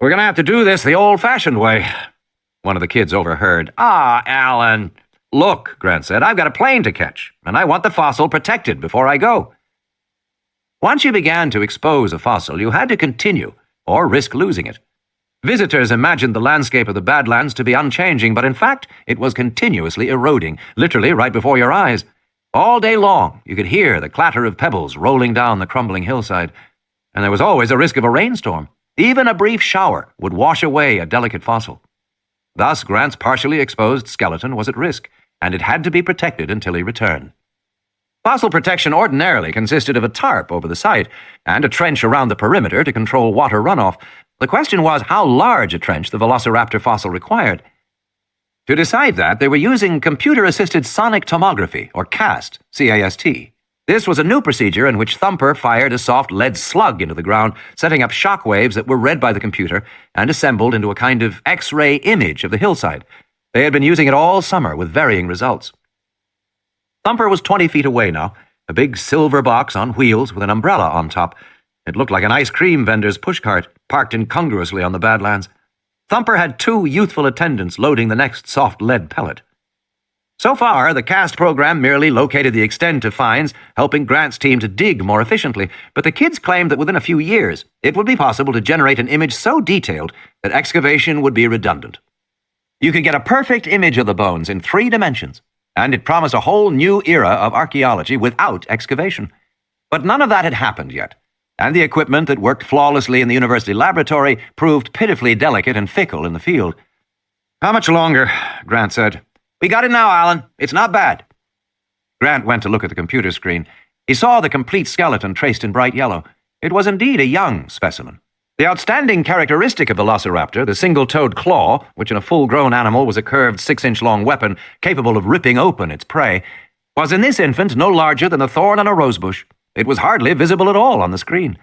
Speaker 1: We're going to have to do this the old-fashioned way. One of the kids overheard. Alan. Look, Grant said, I've got a plane to catch, and I want the fossil protected before I go. Once you began to expose a fossil, you had to continue, or risk losing it. Visitors imagined the landscape of the Badlands to be unchanging, but in fact, it was continuously eroding, literally right before your eyes. All day long, you could hear the clatter of pebbles rolling down the crumbling hillside, and there was always a risk of a rainstorm. Even a brief shower would wash away a delicate fossil. Thus, Grant's partially exposed skeleton was at risk, and it had to be protected until he returned. Fossil protection ordinarily consisted of a tarp over the site and a trench around the perimeter to control water runoff. The question was how large a trench the Velociraptor fossil required. To decide that, they were using computer-assisted sonic tomography, or CAST, C-A-S-T. This was a new procedure in which Thumper fired a soft lead slug into the ground, setting up shock waves that were read by the computer and assembled into a kind of X-ray image of the hillside. They had been using it all summer with varying results. Thumper was 20 feet away now, a big silver box on wheels with an umbrella on top. It looked like an ice cream vendor's pushcart, parked incongruously on the Badlands. Thumper had 2 youthful attendants loading the next soft lead pellet. So far, the CAST program merely located the extent of finds, helping Grant's team to dig more efficiently, but the kids claimed that within a few years, it would be possible to generate an image so detailed that excavation would be redundant. You could get a perfect image of the bones in 3 dimensions, and it promised a whole new era of archaeology without excavation. But none of that had happened yet, and the equipment that worked flawlessly in the university laboratory proved pitifully delicate and fickle in the field. "How much longer?" Grant said. "We got it now, Alan. It's not bad." Grant went to look at the computer screen. He saw the complete skeleton traced in bright yellow. It was indeed a young specimen. The outstanding characteristic of Velociraptor, the single-toed claw, which in a full-grown animal was a curved 6-inch-long weapon capable of ripping open its prey, was in this infant no larger than a thorn on a rosebush. It was hardly visible at all on the screen.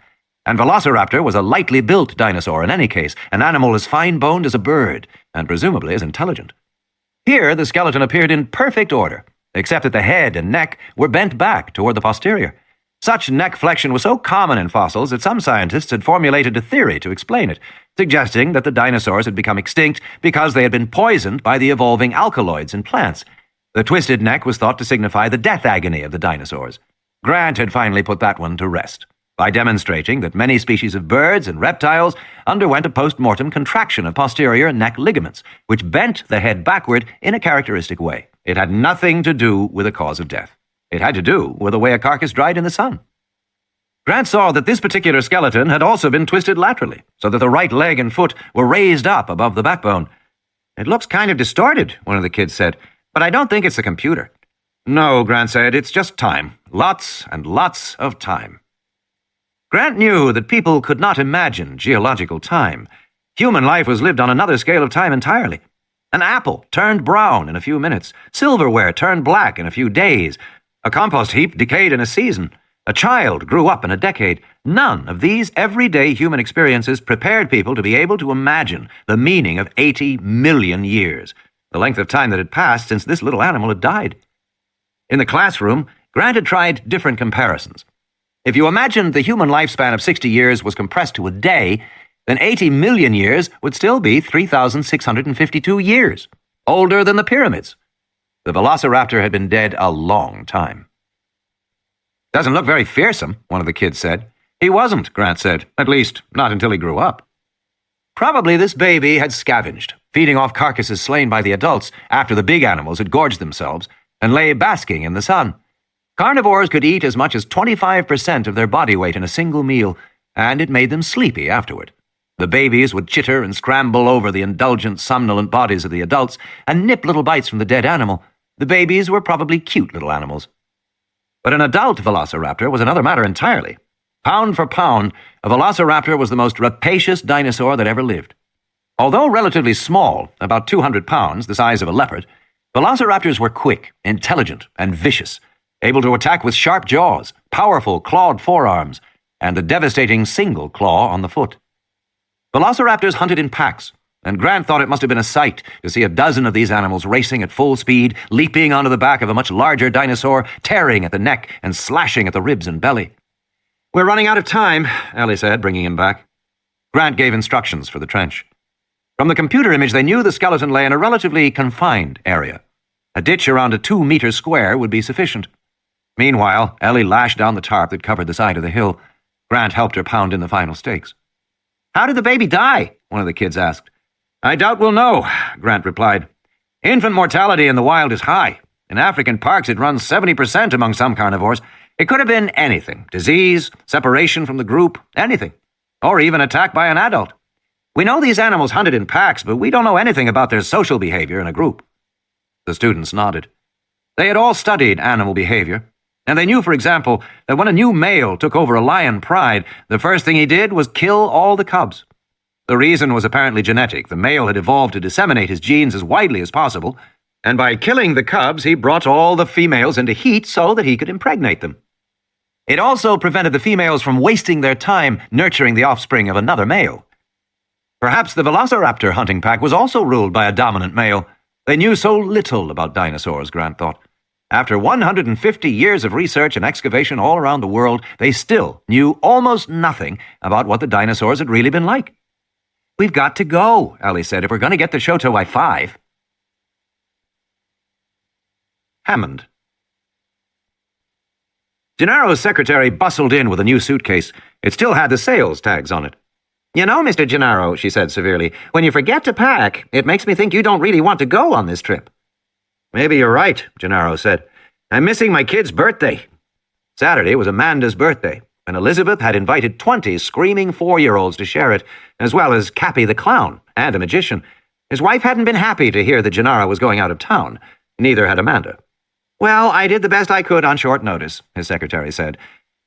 Speaker 1: And Velociraptor was a lightly built dinosaur in any case, an animal as fine-boned as a bird, and presumably as intelligent. Here, the skeleton appeared in perfect order, except that the head and neck were bent back toward the posterior. Such neck flexion was so common in fossils that some scientists had formulated a theory to explain it, suggesting that the dinosaurs had become extinct because they had been poisoned by the evolving alkaloids in plants. The twisted neck was thought to signify the death agony of the dinosaurs. Grant had finally put that one to rest by demonstrating that many species of birds and reptiles underwent a post-mortem contraction of posterior neck ligaments, which bent the head backward in a characteristic way. It had nothing to do with the cause of death. It had to do with the way a carcass dried in the sun. Grant saw that this particular skeleton had also been twisted laterally, so that the right leg and foot were raised up above the backbone. "It looks kind of distorted," one of the kids said, "but I don't think it's the computer." "No," Grant said, "it's just time. Lots and lots of time." Grant knew that people could not imagine geological time. Human life was lived on another scale of time entirely. An apple turned brown in a few minutes. Silverware turned black in a few days. A compost heap decayed in a season. A child grew up in a decade. None of these everyday human experiences prepared people to be able to imagine the meaning of 80 million years, the length of time that had passed since this little animal had died. In the classroom, Grant had tried different comparisons. If you imagined the human lifespan of 60 years was compressed to a day, then 80 million years would still be 3,652 years, older than the pyramids. The Velociraptor had been dead a long time. "Doesn't look very fearsome," one of the kids said. "He wasn't," Grant said, "at least not until he grew up." Probably this baby had scavenged, feeding off carcasses slain by the adults after the big animals had gorged themselves, and lay basking in the sun. Carnivores could eat as much as 25% of their body weight in a single meal, and it made them sleepy afterward. The babies would chitter and scramble over the indulgent, somnolent bodies of the adults and nip little bites from the dead animal. The babies were probably cute little animals. But an adult velociraptor was another matter entirely. Pound for pound, a velociraptor was the most rapacious dinosaur that ever lived. Although relatively small, about 200 pounds, the size of a leopard, velociraptors were quick, intelligent, and vicious, able to attack with sharp jaws, powerful clawed forearms, and the devastating single claw on the foot. Velociraptors hunted in packs, and Grant thought it must have been a sight to see a dozen of these animals racing at full speed, leaping onto the back of a much larger dinosaur, tearing at the neck and slashing at the ribs and belly. "We're running out of time," Ellie said, bringing him back. Grant gave instructions for the trench. From the computer image, they knew the skeleton lay in a relatively confined area. A ditch around a 2-meter square would be sufficient. Meanwhile, Ellie lashed down the tarp that covered the side of the hill. Grant helped her pound in the final stakes.
Speaker 2: "How did the baby die?" one of the kids asked. "I doubt we'll know," Grant replied. "Infant mortality in the wild is high. In African parks it runs 70% among some carnivores. It could have been anything: disease, separation from the group, anything. Or even attack by an adult. We know these animals hunted in packs, but we don't know anything about their social behavior in a group." The students nodded. They had all studied animal behavior, and they knew, for example, that when a new male took over a lion pride, the first thing he did was kill all the cubs. The reason was apparently genetic. The male had evolved to disseminate his genes as widely as possible, and by killing the cubs, he brought all the females into heat so that he could impregnate them. It also prevented the females from wasting their time nurturing the offspring of another male. Perhaps the velociraptor hunting pack was also ruled by a dominant male. They knew so little about dinosaurs, Grant thought. After 150 years of research and excavation all around the world, they still knew almost nothing about what the dinosaurs had really been like. "We've got to go," Ellie said, "if we're going to get the show to by 5. Hammond. Gennaro's secretary bustled in with a new suitcase. It still had the sales tags on it. "You know, Mr. Gennaro," she said severely, "when you forget to pack, it makes me think you don't really want to go on this trip." "Maybe you're right," Gennaro said. "I'm missing my kid's birthday." Saturday was Amanda's birthday, and Elizabeth had invited 20 screaming 4-year-olds to share it, as well as Cappy the clown and a magician. His wife hadn't been happy to hear that Gennaro was going out of town. Neither had Amanda. "Well, I did the best I could on short notice," his secretary said.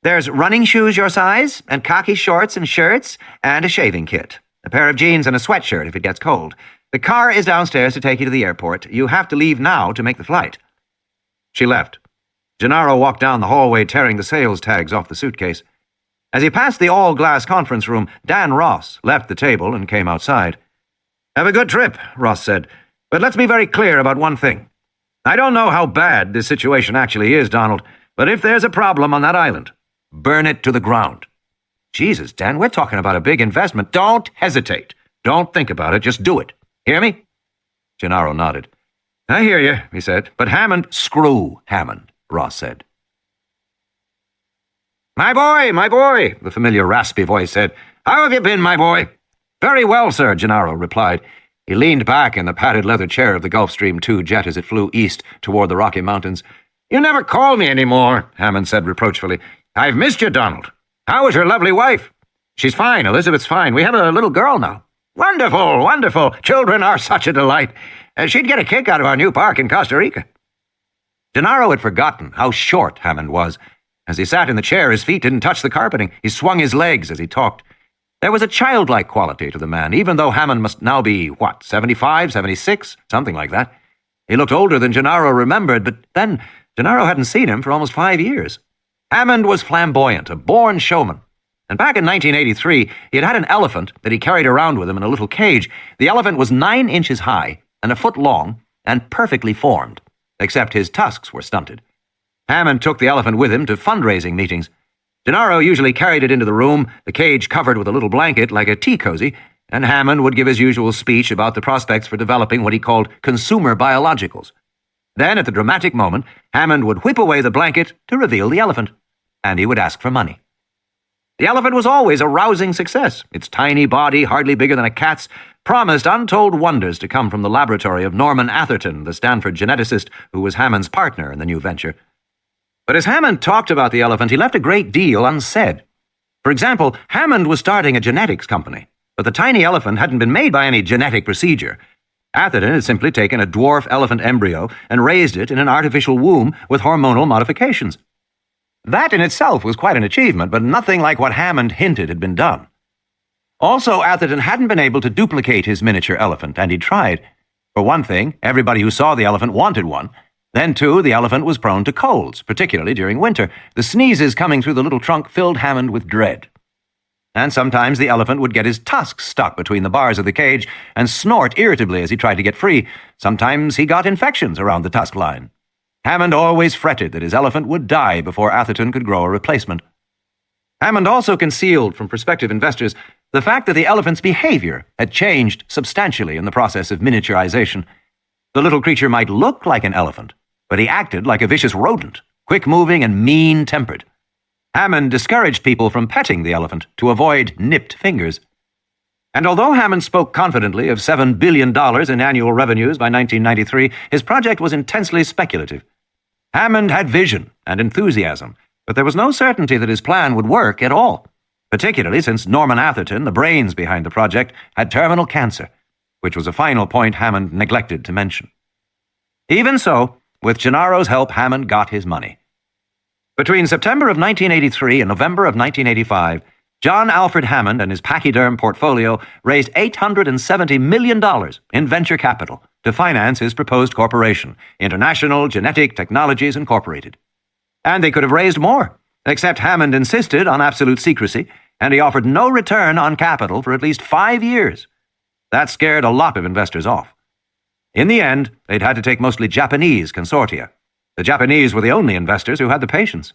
Speaker 2: "There's running shoes your size, and khaki shorts and shirts, and a shaving kit. A pair of jeans and a sweatshirt if it gets cold. The car is downstairs to take you to the airport. You have to leave now to make the flight." She left. Gennaro walked down the hallway, tearing the sales tags off the suitcase. As he passed the all-glass conference room, Dan Ross left the table and came outside. "Have a good trip," Ross said, "but let's be very clear about one thing. I don't know how bad this situation actually is, Donald, but if there's a problem on that island, burn it to the ground." "Jesus, Dan, we're talking about a big investment." "Don't hesitate. Don't think about it. Just do it. Hear me?" Gennaro nodded. "I hear you," he said, "but Hammond—" "Screw Hammond," Ross said. My boy," the familiar raspy voice said. "How have you been, my boy?" "Very well, sir," Gennaro replied. He leaned back in the padded leather chair of the Gulfstream II jet as it flew east toward the Rocky Mountains. "You never call me any more," Hammond said reproachfully. "I've missed you, Donald. How is your lovely wife?" "She's fine. Elizabeth's fine. We have a little girl now." "Wonderful, wonderful. Children are such a delight. She'd get a kick out of our new park in Costa Rica." Gennaro had forgotten how short Hammond was. As he sat in the chair, his feet didn't touch the carpeting. He swung his legs as he talked. There was a childlike quality to the man, even though Hammond must now be, 75, 76, something like that. He looked older than Gennaro remembered, but then Gennaro hadn't seen him for almost 5 years. Hammond was flamboyant, a born showman. And back in 1983, he had an elephant that he carried around with him in a little cage. The elephant was 9 inches high and a foot long and perfectly formed, except his tusks were stunted. Hammond took the elephant with him to fundraising meetings. Gennaro usually carried it into the room, the cage covered with a little blanket like a tea cozy, and Hammond would give his usual speech about the prospects for developing what he called consumer biologicals. Then, at the dramatic moment, Hammond would whip away the blanket to reveal the elephant, and he would ask for money. The elephant was always a rousing success. Its tiny body, hardly bigger than a cat's, promised untold wonders to come from the laboratory of Norman Atherton, the Stanford geneticist who was Hammond's partner in the new venture. But as Hammond talked about the elephant, he left a great deal unsaid. For example, Hammond was starting a genetics company, but the tiny elephant hadn't been made by any genetic procedure. Atherton had simply taken a dwarf elephant embryo and raised it in an artificial womb with hormonal modifications. That in itself was quite an achievement, but nothing like what Hammond hinted had been done. Also, Atherton hadn't been able to duplicate his miniature elephant, and he tried. For one thing, everybody who saw the elephant wanted one. Then, too, the elephant was prone to colds, particularly during winter. The sneezes coming through the little trunk filled Hammond with dread. And sometimes the elephant would get his tusks stuck between the bars of the cage and snort irritably as he tried to get free. Sometimes he got infections around the tusk line. Hammond always fretted that his elephant would die before Atherton could grow a replacement. Hammond also concealed from prospective investors the fact that the elephant's behavior had changed substantially in the process of miniaturization. The little creature might look like an elephant, but he acted like a vicious rodent, quick-moving and mean-tempered. Hammond discouraged people from petting the elephant to avoid nipped fingers.
Speaker 1: And although Hammond spoke confidently of $7 billion in annual revenues by 1993, his project was intensely speculative. Hammond had vision and enthusiasm, but there was no certainty that his plan would work at all, particularly since Norman Atherton, the brains behind the project, had terminal cancer, which was a final point Hammond neglected to mention. Even so, with Gennaro's help, Hammond got his money. Between September of 1983 and November of 1985, John Alfred Hammond and his pachyderm portfolio raised $870 million in venture capital to finance his proposed corporation, International Genetic Technologies Incorporated. And they could have raised more, except Hammond insisted on absolute secrecy, and he offered no return on capital for at least 5 years. That scared a lot of investors off. In the end, they'd had to take mostly Japanese consortia. The Japanese were the only investors who had the patience.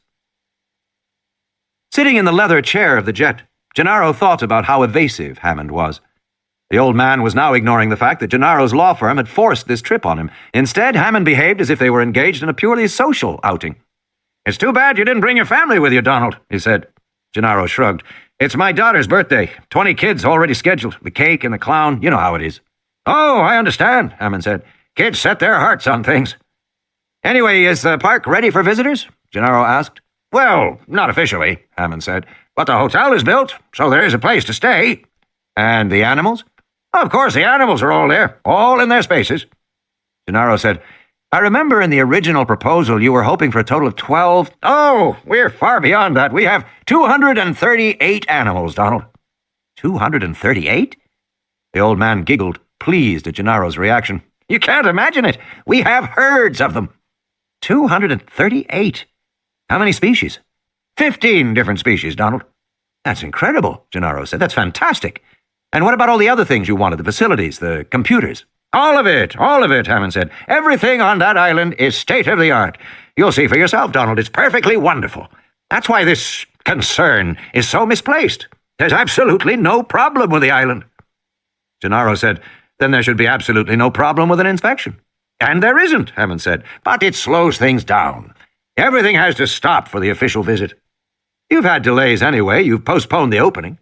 Speaker 1: Sitting in the leather chair of the jet, Gennaro thought about how evasive Hammond was. The old man was now ignoring the fact that Gennaro's law firm had forced this trip on him. Instead, Hammond behaved as if they were engaged in a purely social outing. "It's too bad you didn't bring your family with you, Donald," he said. Gennaro shrugged. "It's my daughter's birthday. 20 kids already scheduled. The cake and the clown, you know how it is." "Oh, I understand," Hammond said. "Kids set their hearts on things." "Anyway, is the park ready for visitors?" Gennaro asked. "Well, not officially," Hammond said, "but the hotel is built, so there is a place to stay." "And the animals?" "Of course, the animals are all there, all in their spaces." Gennaro said, "I remember in the original proposal you were hoping for a total of 12... "Oh, we're far beyond that. We have 238 animals, Donald." 238? The old man giggled, pleased at Gennaro's reaction. "You can't imagine it. We have herds of them." 238? How many species? 15 different species, Donald. That's incredible, Gennaro said. That's fantastic. And what about all the other things you wanted, the facilities, the computers? All of it, Hammond said. Everything on that island is state-of-the-art. You'll see for yourself, Donald. It's perfectly wonderful. That's why this concern is so misplaced. There's absolutely no problem with the island. Gennaro said, then there should be absolutely no problem with an inspection. And there isn't, Hammond said, but it slows things down. Everything has to stop for the official visit. You've had delays anyway. You've postponed the opening.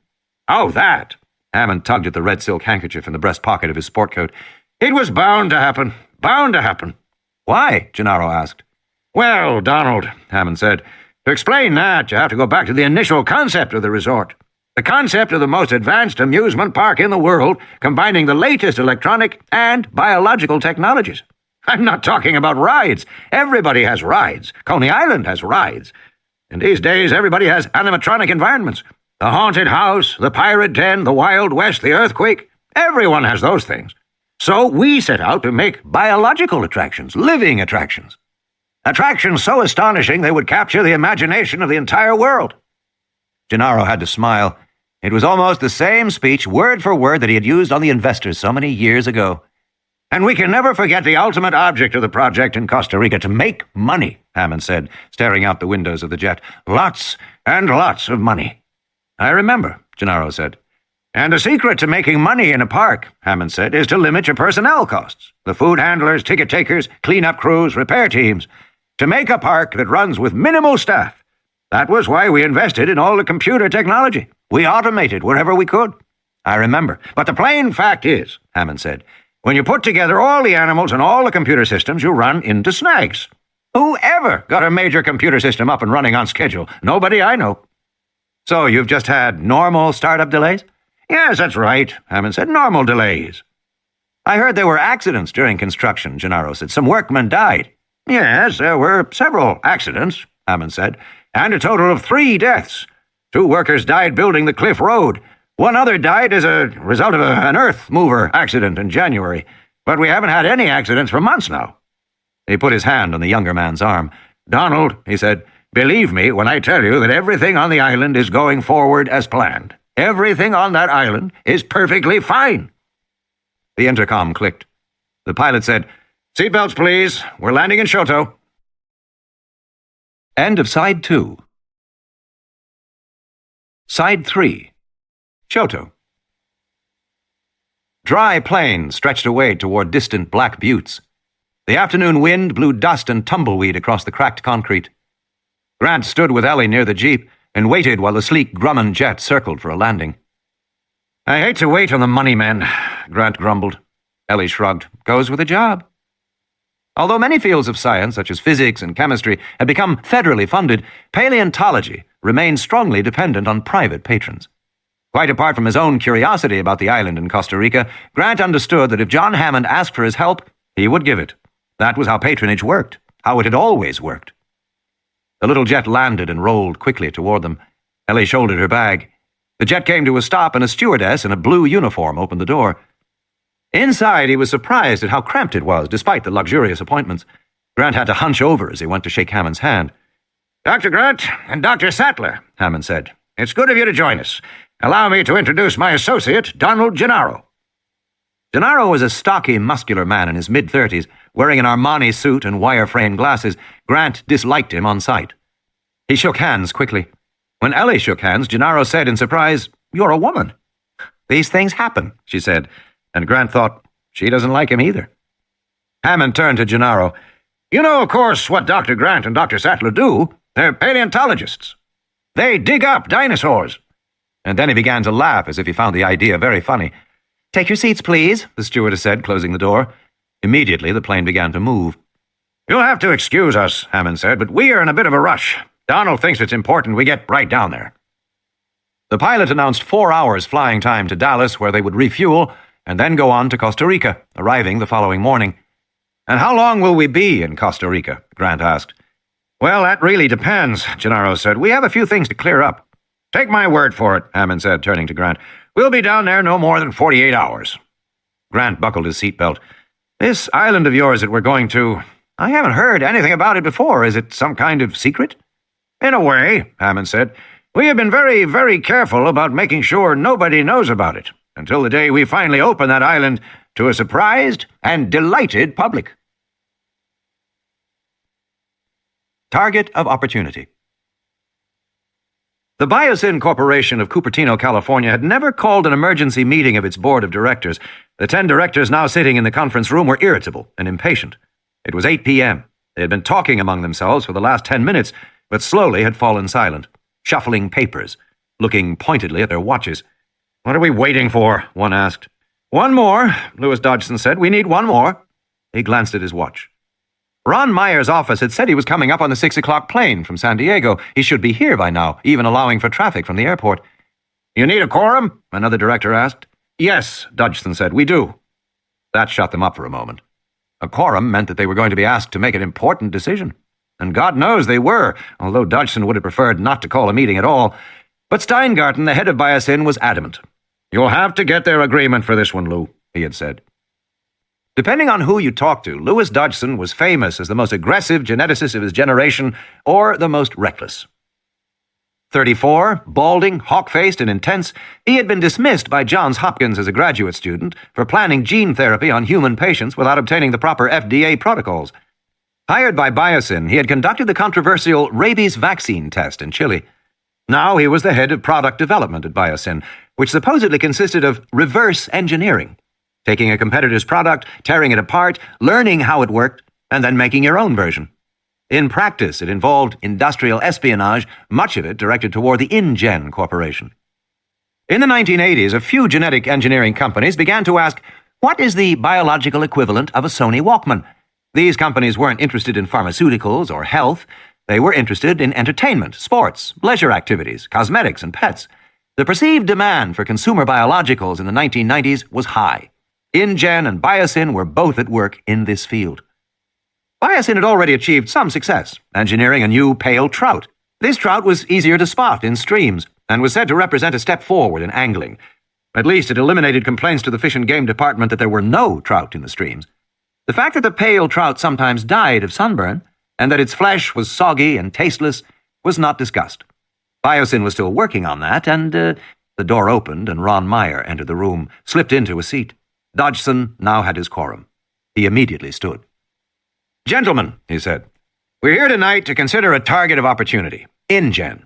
Speaker 1: Oh, that. Hammond tugged at the red silk handkerchief in the breast pocket of his sport coat. It was bound to happen. Bound to happen. Why? Gennaro asked. Well, Donald, Hammond said, to explain that, you have to go back to the initial concept of the resort. The concept of the most advanced amusement park in the world, combining the latest electronic and biological technologies. I'm not talking about rides. Everybody has rides. Coney Island has rides. And these days, everybody has animatronic environments. The haunted house, the pirate den, the Wild West, the earthquake. Everyone has those things. So we set out to make biological attractions, living attractions. Attractions so astonishing they would capture the imagination of the entire world. Gennaro had to smile. It was almost the same speech, word for word, that he had used on the investors so many years ago. And we can never forget the ultimate object of the project in Costa Rica, to make money, Hammond said, staring out the windows of the jet. Lots and lots of money. I remember, Gennaro said. And the secret to making money in a park, Hammond said, is to limit your personnel costs. The food handlers, ticket takers, cleanup crews, repair teams. To make a park that runs with minimal staff. That was why we invested in all the computer technology. We automated wherever we could. I remember. But the plain fact is, Hammond said, when you put together all the animals and all the computer systems, you run into snags. Who ever got a major computer system up and running on schedule? Nobody I know. So you've just had normal startup delays? Yes, that's right, Hammond said. Normal delays. I heard there were accidents during construction, Gennaro said. Some workmen died. Yes, there were several accidents, Hammond said, and a total of 3 deaths. 2 workers died building the Cliff Road. 1 other died as a result of an earth mover accident in January, but we haven't had any accidents for months now. He put his hand on the younger man's arm. Donald, he said, believe me when I tell you that everything on the island is going forward as planned. Everything on that island is perfectly fine. The intercom clicked. The pilot said, Seatbelts, please. We're landing in Shoto. End of Side 2. Side 3. Shoto. Dry plains stretched away toward distant black buttes. The afternoon wind blew dust and tumbleweed across the cracked concrete. Grant stood with Ellie near the jeep and waited while the sleek Grumman jet circled for a landing.
Speaker 2: I hate to wait on the money men, Grant grumbled.
Speaker 1: Ellie shrugged. Goes with the job. Although many fields of science, such as physics and chemistry, had become federally funded, paleontology remained strongly dependent on private patrons. Quite apart from his own curiosity about the island in Costa Rica, Grant understood that if John Hammond asked for his help, he would give it. That was how patronage worked, how it had always worked. The little jet landed and rolled quickly toward them. Ellie shouldered her bag. The jet came to a stop, and a stewardess in a blue uniform opened the door. Inside, he was surprised at how cramped it was, despite the luxurious appointments. Grant had to hunch over as he went to shake Hammond's hand.
Speaker 2: Dr. Grant and Dr. Sattler, Hammond said. It's good of you to join us. Allow me to introduce my associate, Donald Gennaro.
Speaker 1: Gennaro was a stocky, muscular man in his mid-30s, wearing an Armani suit and wire-frame glasses. Grant disliked him on sight. He shook hands quickly. When Ellie shook hands, Gennaro said in surprise, "You're a woman." "These things happen," she said, and Grant thought, she doesn't like him either. Hammond turned to Gennaro.
Speaker 2: You know, of course, what Dr. Grant and Dr. Sattler do. They're paleontologists. They dig up dinosaurs.
Speaker 1: And then he began to laugh as if he found the idea very funny. "Take your seats, please," the stewardess said, closing the door. Immediately, the plane began to move.
Speaker 2: You'll have to excuse us, Hannan said, but we are in a bit of a rush. Donald thinks it's important we get right down there.
Speaker 1: The pilot announced 4 hours flying time to Dallas, where they would refuel and then go on to Costa Rica, arriving the following morning. "And how long will we be in Costa Rica?" Grant asked.
Speaker 2: "Well, that really depends," Gennaro said. "We have a few things to clear up." "Take my word for it," Hannan said, turning to Grant. "We'll be down there no more than 48 hours.
Speaker 1: Grant buckled his seatbelt. "This island of yours that we're going to, I haven't heard anything about it before. Is it some kind of secret?"
Speaker 2: "In a way," Hannan said. "We have been very, very careful about making sure nobody knows about it, until the day we finally open that island to a surprised and delighted public."
Speaker 1: Target of opportunity. The Biosyn Corporation of Cupertino, California, had never called an emergency meeting of its board of directors. The 10 directors now sitting in the conference room were irritable and impatient. It was 8 p.m. They had been talking among themselves for the last 10 minutes, but slowly had fallen silent, shuffling papers, looking pointedly at their watches.
Speaker 2: "What are we waiting for?" one asked.
Speaker 1: "One more," Louis Dodgson said. "We need one more." He glanced at his watch. Ron Meyer's office had said he was coming up on the 6 o'clock plane from San Diego. He should be here by now, even allowing for traffic from the airport.
Speaker 2: "You need a quorum?"
Speaker 1: another director asked.
Speaker 2: "Yes," Dodgson said, "we do."
Speaker 1: That shut them up for a moment. A quorum meant that they were going to be asked to make an important decision. And God knows they were, although Dodgson would have preferred not to call a meeting at all. But Steingarten, the head of Biosyn, was adamant.
Speaker 2: "You'll have to get their agreement for this one, Lou," he had said.
Speaker 1: Depending on who you talk to, Louis Dodgson was famous as the most aggressive geneticist of his generation or the most reckless. 34, balding, hawk-faced, and intense, he had been dismissed by Johns Hopkins as a graduate student for planning gene therapy on human patients without obtaining the proper FDA protocols. Hired by Biosyn, he had conducted the controversial rabies vaccine test in Chile. Now he was the head of product development at Biosyn, which supposedly consisted of reverse engineering, taking a competitor's product, tearing it apart, learning how it worked, and then making your own version. In practice, it involved industrial espionage, much of it directed toward the InGen Corporation. In the 1980s, a few genetic engineering companies began to ask, what is the biological equivalent of a Sony Walkman? These companies weren't interested in pharmaceuticals or health. They were interested in entertainment, sports, leisure activities, cosmetics, and pets. The perceived demand for consumer biologicals in the 1990s was high. InGen and Biosyn were both at work in this field. Biosyn had already achieved some success, engineering a new pale trout. This trout was easier to spot in streams and was said to represent a step forward in angling. At least it eliminated complaints to the Fish and Game Department that there were no trout in the streams. The fact that the pale trout sometimes died of sunburn and that its flesh was soggy and tasteless was not discussed. Biosyn was still working on that, and the door opened and Ron Meyer entered the room, slipped into a seat. Dodgson now had his quorum. He immediately stood. "Gentlemen," he said, "we're here tonight to consider a target of opportunity, InGen."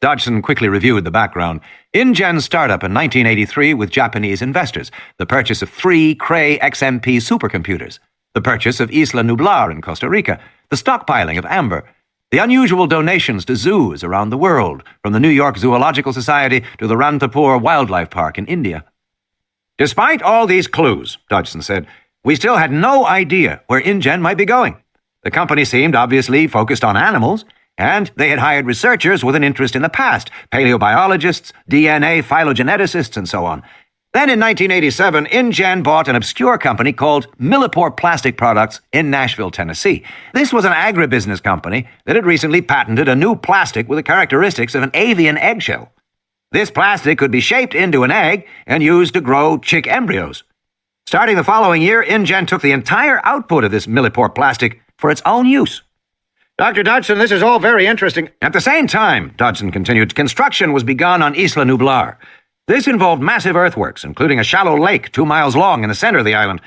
Speaker 1: Dodgson quickly reviewed the background. InGen's startup in 1983 with Japanese investors, the purchase of 3 Cray XMP supercomputers, the purchase of Isla Nublar in Costa Rica, the stockpiling of amber. The unusual donations to zoos around the world, from the New York Zoological Society to the Ranthambore Wildlife Park in India.
Speaker 2: Despite all these clues, Dodgson said, we still had no idea where InGen might be going. The company seemed obviously focused on animals, and they had hired researchers with an interest in the past, paleobiologists, DNA phylogeneticists, and so on. Then in 1987, InGen bought an obscure company called Millipore Plastic Products in Nashville, Tennessee. This was an agribusiness company that had recently patented a new plastic with the characteristics of an avian eggshell. This plastic could be shaped into an egg and used to grow chick embryos. Starting the following year, InGen took the entire output of this Millipore plastic for its own use. Dr. Dodgson, this is all very interesting. At the same time, Dodgson continued, construction was begun on Isla Nublar. This involved massive earthworks, including a shallow lake 2 miles long in the center of the island.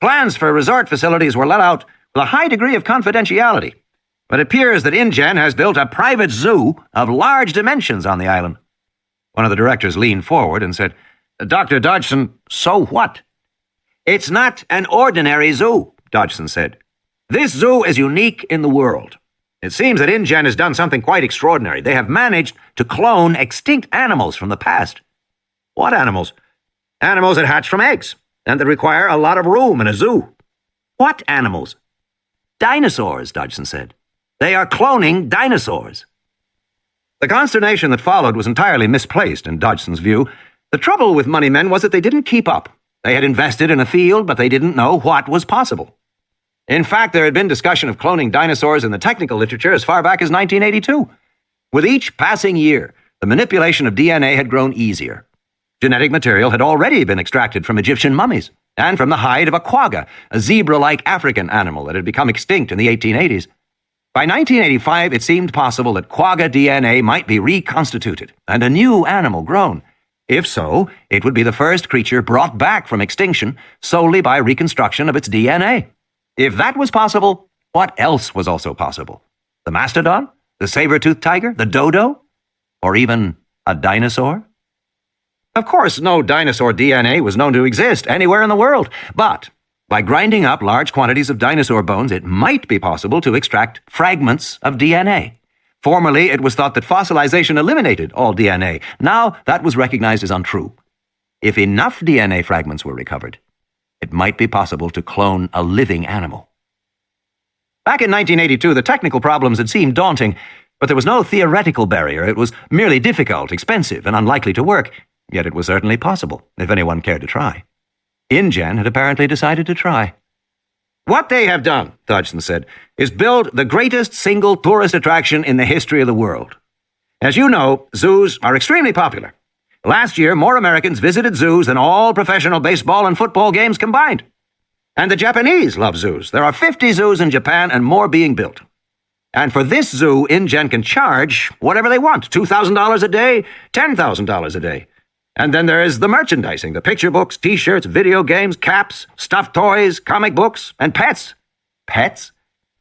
Speaker 2: Plans for resort facilities were let out with a high degree of confidentiality. But it appears that InGen has built a private zoo of large dimensions on the island. One of the directors leaned forward and said, Dr. Dodgson, so what? It's not an ordinary zoo, Dodgson said. This zoo is unique in the world. It seems that InGen has done something quite extraordinary. They have managed to clone extinct animals from the past. What animals? Animals that hatch from eggs, and that require a lot of room in a zoo. What animals? Dinosaurs, Dodgson said. They are cloning dinosaurs. The consternation that followed was entirely misplaced in Dodgson's view. The trouble with money men was that they didn't keep up. They had invested in a field, but they didn't know what was possible. In fact, there had been discussion of cloning dinosaurs in the technical literature as far back as 1982. With each passing year, the manipulation of DNA had grown easier. Genetic material had already been extracted from Egyptian mummies and from the hide of a quagga, a zebra-like African animal that had become extinct in the 1880s. By 1985, it seemed possible that quagga DNA might be reconstituted and a new animal grown. If so, it would be the first creature brought back from extinction solely by reconstruction of its DNA. If that was possible, what else was also possible? The mastodon? The saber-toothed tiger? The dodo? Or even a dinosaur? Of course, no dinosaur DNA was known to exist anywhere in the world, but by grinding up large quantities of dinosaur bones, it might be possible to extract fragments of DNA. Formerly, it was thought that fossilization eliminated all DNA. Now, that was recognized as untrue. If enough DNA fragments were recovered, it might be possible to clone a living animal. Back in 1982, the technical problems had seemed daunting, but there was no theoretical barrier. It was merely difficult, expensive, and unlikely to work. Yet it was certainly possible, if anyone cared to try. InGen had apparently decided to try. What they have done, Dodgson said, is build the greatest single tourist attraction in the history of the world. As you know, zoos are extremely popular. Last year, more Americans visited zoos than all professional baseball and football games combined. And the Japanese love zoos. There are 50 zoos in Japan and more being built. And for this zoo, InGen can charge whatever they want, $2,000 a day, $10,000 a day. And then there is the merchandising, the picture books, T-shirts, video games, caps, stuffed toys, comic books, and pets. Pets?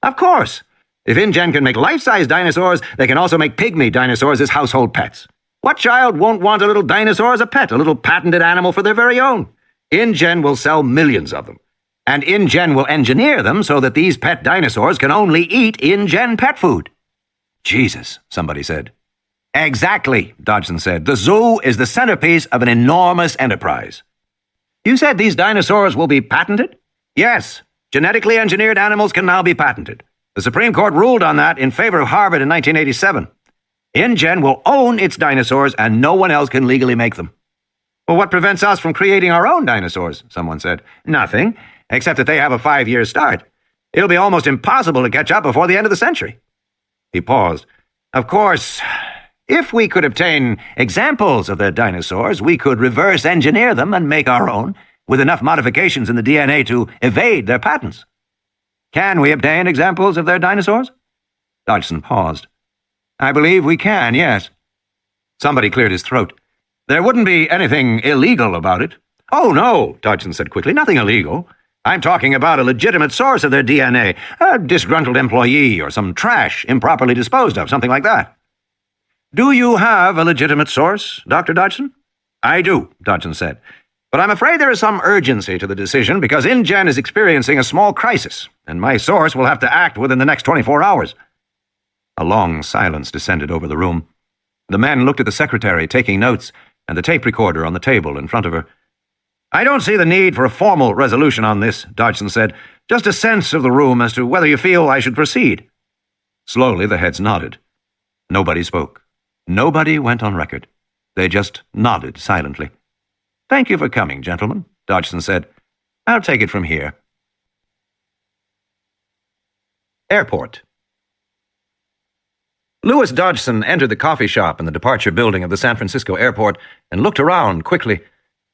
Speaker 2: Of course. If InGen can make life-size dinosaurs, they can also make pygmy dinosaurs as household pets. What child won't want a little dinosaur as a pet, a little patented animal for their very own? InGen will sell millions of them. And InGen will engineer them so that these pet dinosaurs can only eat InGen pet food. Jesus, somebody said. Exactly, Dodgson said. The zoo is the centerpiece of an enormous enterprise. You said these dinosaurs will be patented? Yes. Genetically engineered animals can now be patented. The Supreme Court ruled on that in favor of Harvard in 1987. InGen will own its dinosaurs and no one else can legally make them. Well, what prevents us from creating our own dinosaurs? Someone said. Nothing, except that they have a 5-year start. It'll be almost impossible to catch up before the end of the century. He paused. Of course, if we could obtain examples of their dinosaurs, we could reverse engineer them and make our own, with enough modifications in the DNA to evade their patents. Can we obtain examples of their dinosaurs? Dodgson paused. I believe we can, yes. Somebody cleared his throat. There wouldn't be anything illegal about it. Oh, no, Dodgson said quickly, nothing illegal. I'm talking about a legitimate source of their DNA, a disgruntled employee or some trash improperly disposed of, something like that. Do you have a legitimate source, Dr. Dodgson? I do, Dodgson said. But I'm afraid there is some urgency to the decision because InGen is experiencing a small crisis, and my source will have to act within the next 24 hours.
Speaker 1: A long silence descended over the room. The men looked at the secretary, taking notes, and the tape recorder on the table in front of her.
Speaker 2: "I don't see the need for a formal resolution on this," Dodgson said. "Just a sense of the room as to whether you feel I should proceed."
Speaker 1: Slowly the heads nodded. Nobody spoke. Nobody went on record. They just nodded silently. "Thank you for coming, gentlemen," Dodgson said. "I'll take it from here." Airport. Louis Dodgson entered the coffee shop in the departure building of the San Francisco airport and looked around quickly.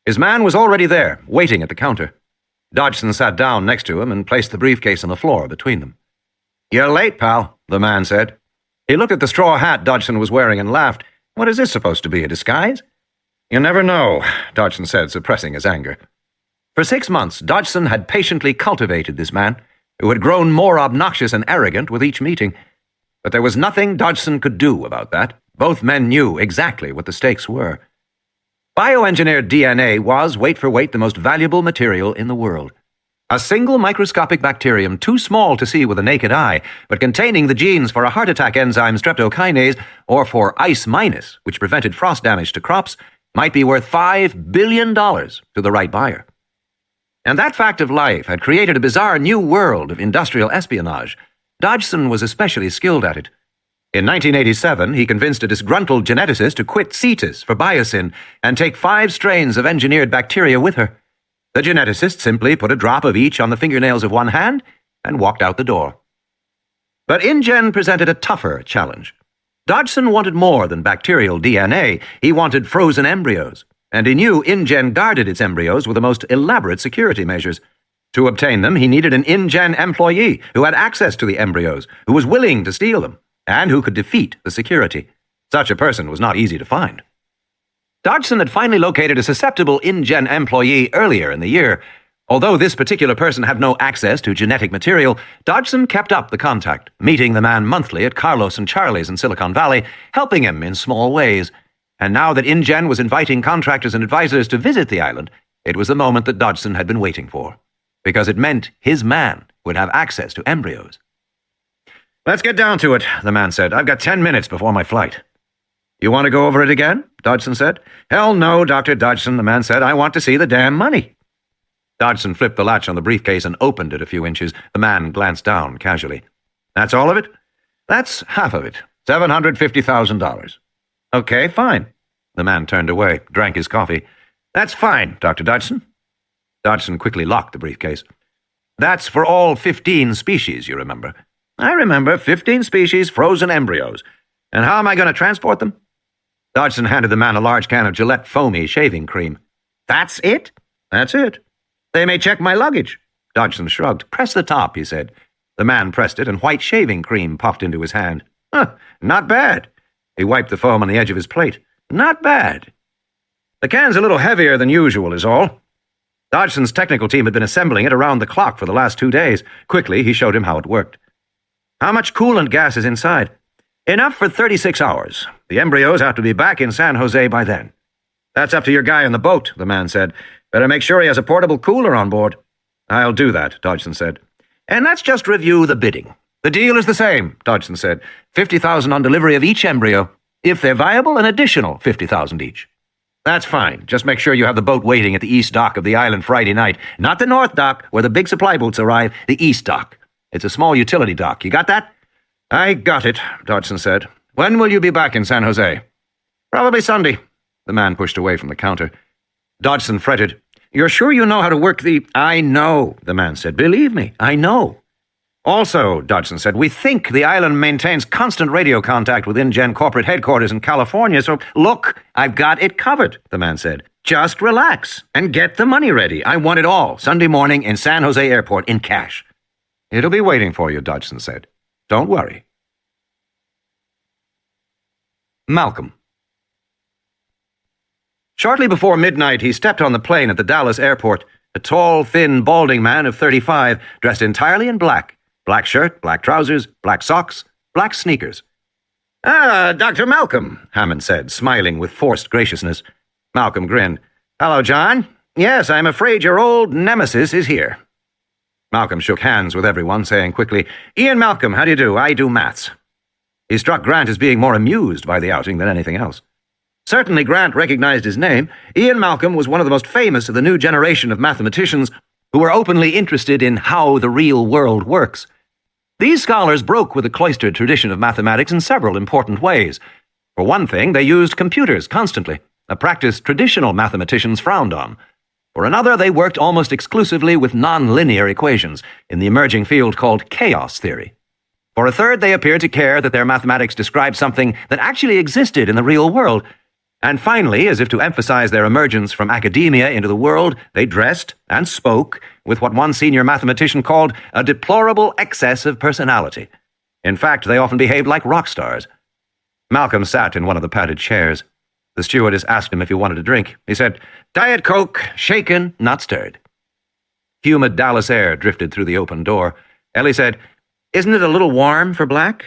Speaker 1: His man was already there, waiting at the counter. Dodgson sat down next to him and placed the briefcase on the floor between them. "You're late, pal," the man said. He looked at the straw hat Dodgson was wearing and laughed. "What is this supposed to be, a disguise?" "You never know," Dodgson said, suppressing his anger. For 6 months, Dodgson had patiently cultivated this man, who had grown more obnoxious and arrogant with each meeting. But there was nothing Dodgson could do about that. Both men knew exactly what the stakes were. Bioengineered DNA was, weight for weight, the most valuable material in the world. A single microscopic bacterium too small to see with the naked eye, but containing the genes for a heart attack enzyme streptokinase or for ice minus, which prevented frost damage to crops, might be worth $5 billion to the right buyer. And that fact of life had created a bizarre new world of industrial espionage. Dodgson was especially skilled at it. In 1987, he convinced a disgruntled geneticist to quit CETUS for biosyn and take 5 strains of engineered bacteria with her. The geneticist simply put a drop of each on the fingernails of one hand and walked out the door. But InGen presented a tougher challenge. Dodgson wanted more than bacterial DNA. He wanted frozen embryos, and he knew InGen guarded its embryos with the most elaborate security measures. To obtain them, he needed an InGen employee who had access to the embryos, who was willing to steal them, and who could defeat the security. Such a person was not easy to find. Dodgson had finally located a susceptible InGen employee earlier in the year. Although this particular person had no access to genetic material, Dodgson kept up the contact, meeting the man monthly at Carlos and Charlie's in Silicon Valley, helping him in small ways. And now that InGen was inviting contractors and advisors to visit the island, it was the moment that Dodgson had been waiting for, because it meant his man would have access to embryos.
Speaker 2: "Let's get down to it," the man said. "I've got 10 minutes before my flight." "You want to go over it again?" Dodgson said. "Hell no, Dr. Dodgson," the man said. "I want to see the damn money."
Speaker 1: Dodgson flipped the latch on the briefcase and opened it a few inches. The man glanced down casually.
Speaker 2: "That's all of it?"
Speaker 1: "That's half of it. $750,000.
Speaker 2: "Okay, fine."
Speaker 1: The man turned away, drank his coffee.
Speaker 2: "That's fine, Dr. Dodgson."
Speaker 1: Dodgson quickly locked the briefcase. "That's for all 15 species, you remember?"
Speaker 2: "I remember. 15 species, frozen embryos. And how am I going to transport them?"
Speaker 1: Dodgson handed the man a large can of Gillette foamy shaving cream.
Speaker 2: "That's it?"
Speaker 1: "That's it."
Speaker 2: "They may check my luggage."
Speaker 1: Dodgson shrugged. "Press the top," he said. The man pressed it, and white shaving cream puffed into his hand.
Speaker 2: Not bad."
Speaker 1: He wiped the foam on the edge of his plate.
Speaker 2: "Not bad. The can's a little heavier than usual, is all."
Speaker 1: Dodgson's technical team had been assembling it around the clock for the last 2 days. Quickly, he showed him how it worked.
Speaker 2: "How much coolant gas is inside?"
Speaker 1: "Enough for 36 hours. The embryos have to be back in San Jose by then."
Speaker 2: "That's up to your guy on the boat," the man said. "Better make sure he has a portable cooler on board."
Speaker 1: "I'll do that," Dodgson said.
Speaker 2: "And let's just review the bidding."
Speaker 1: "The deal is the same," Dodgson said. $50,000 on delivery of each embryo. If they're viable, an additional $50,000 each.
Speaker 2: "That's fine.
Speaker 1: Just make sure you have the boat waiting at the east dock of the island Friday night. Not the north dock, where the big supply boats arrive, the east dock. It's a small utility dock. You got that?"
Speaker 2: "I got it," Dodgson said.
Speaker 1: "When will you be back in San Jose?"
Speaker 2: "Probably Sunday."
Speaker 1: The man pushed away from the counter. Dodgson fretted.
Speaker 2: "You're sure you know how to work the—"
Speaker 1: "I know," the man said. "Believe me, I know."
Speaker 2: "Also," Dodgson said, "we think the island maintains constant radio contact with InGen corporate headquarters in California, so—"
Speaker 1: "Look, I've got it covered," the man said.
Speaker 2: "Just relax and get the money ready. I want it all
Speaker 1: Sunday morning in San Jose Airport in cash."
Speaker 2: "It'll be waiting for you," Dodgson said. "Don't worry."
Speaker 1: Malcolm. Shortly before midnight, he stepped on the plane at the Dallas airport, a tall, thin, balding man of 35, dressed entirely in black. Black shirt, black trousers, black socks, black sneakers.
Speaker 2: "Ah, Dr. Malcolm,"
Speaker 1: Hannan said, smiling with forced graciousness. Malcolm grinned.
Speaker 2: "Hello, John. Yes, I'm afraid your old nemesis is here."
Speaker 1: Malcolm shook hands with everyone, saying quickly, "Ian Malcolm, how do you do? I do maths."
Speaker 2: He struck Grant as being more amused by the outing than anything else. Certainly Grant recognized his name. Ian Malcolm was one of the most famous of the new generation of mathematicians who were openly interested in how the real world works. These scholars broke with the cloistered tradition of mathematics in several important ways. For one thing, they used computers constantly, a practice traditional mathematicians frowned on. For another, they worked almost exclusively with nonlinear equations in the emerging field called chaos theory. For a third, they appeared to care that their mathematics described something that actually existed in the real world. And finally, as if to emphasize their emergence from academia into the world, they dressed and spoke with what one senior mathematician called a deplorable excess of personality. In fact, they often behaved like rock stars. Malcolm sat in one of the padded chairs. The stewardess asked him if he wanted a drink. He said, "Diet Coke, shaken, not stirred." Humid Dallas air drifted through the open door. Ellie said, "Isn't it a little warm for Black?"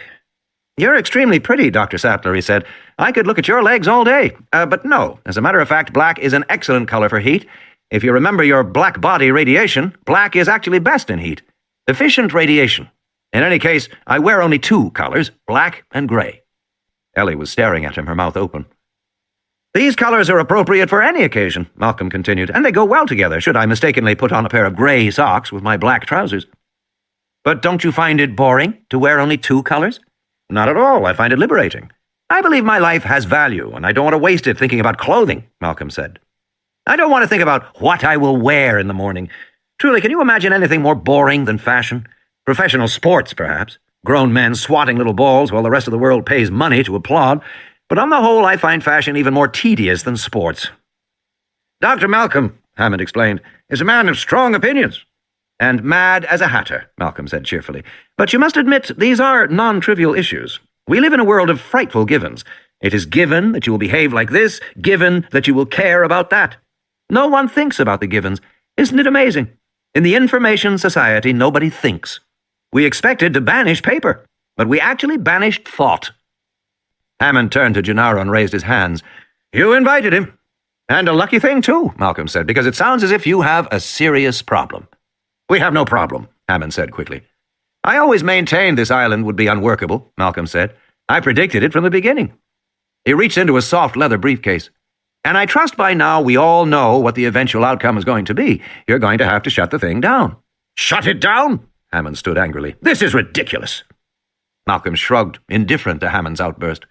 Speaker 2: "You're extremely pretty, Dr. Sattler," he said. "I could look at your legs all day. But no, as a matter of fact, black is an excellent color for heat. If you remember your black body radiation, black is actually best in heat. Efficient radiation. In any case, I wear only two colors, black and gray." Ellie was staring at him, her mouth open. "These colors are appropriate for any occasion," Malcolm continued, "and they go well together, should I mistakenly put on a pair of gray socks with my black trousers." "But don't you find it boring to wear only two colors?" "Not at all. I find it liberating. I believe my life has value, and I don't want to waste it thinking about clothing," Malcolm said. "I don't want to think about what I will wear in the morning. Truly, can you imagine anything more boring than fashion? Professional sports, perhaps. Grown men swatting little balls while the rest of the world pays money to applaud. But on the whole, I find fashion even more tedious than sports." "Dr. Malcolm," Hammond explained, "is a man of strong opinions." "And mad as a hatter," Malcolm said cheerfully. "But you must admit these are non-trivial issues. We live in a world of frightful givens. It is given that you will behave like this, given that you will care about that. No one thinks about the givens. Isn't it amazing? In the information society, nobody thinks. We expected to banish paper, but we actually banished thought." Hammond turned to Gennaro and raised his hands. "You invited him. And a lucky thing, too," Malcolm said, "because it sounds as if you have a serious problem." "We have no problem," Hammond said quickly. "I always maintained this island would be unworkable," Malcolm said. "I predicted it from the beginning." He reached into a soft leather briefcase. "And I trust by now we all know what the eventual outcome is going to be. You're going to have to shut the thing down." "Shut it down?" Hammond stood angrily. "This is ridiculous." Malcolm shrugged, indifferent to Hammond's outburst.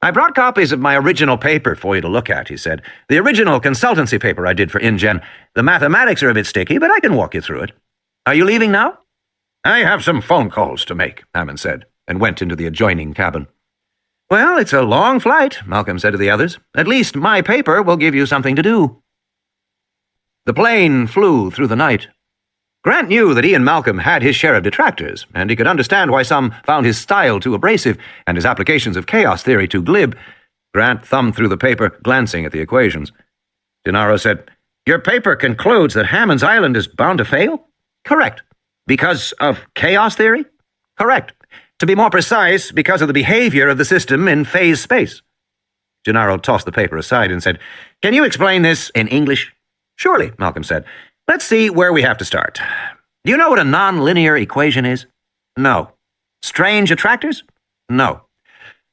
Speaker 2: "I brought copies of my original paper for you to look at," he said. "The original consultancy paper I did for InGen. The mathematics are a bit sticky, but I can walk you through it. Are you leaving now?" "I have some phone calls to make," Hammond said, and went into the adjoining cabin. "Well, it's a long flight," Malcolm said to the others. "At least my paper will give you something to do." The plane flew through the night. Grant knew that Ian Malcolm had his share of detractors, and he could understand why some found his style too abrasive and his applications of chaos theory too glib. Grant thumbed through the paper, glancing at the equations. Gennaro said, "Your paper concludes that Hammond's island is bound to fail?" "Correct. Because of chaos theory?" "Correct. To be more precise, because of the behavior of the system in phase space." Gennaro tossed the paper aside and said, "Can you explain this in English?" "Surely," Malcolm said. "Let's see where we have to start. Do you know what a nonlinear equation is?" "No." "Strange attractors?" "No."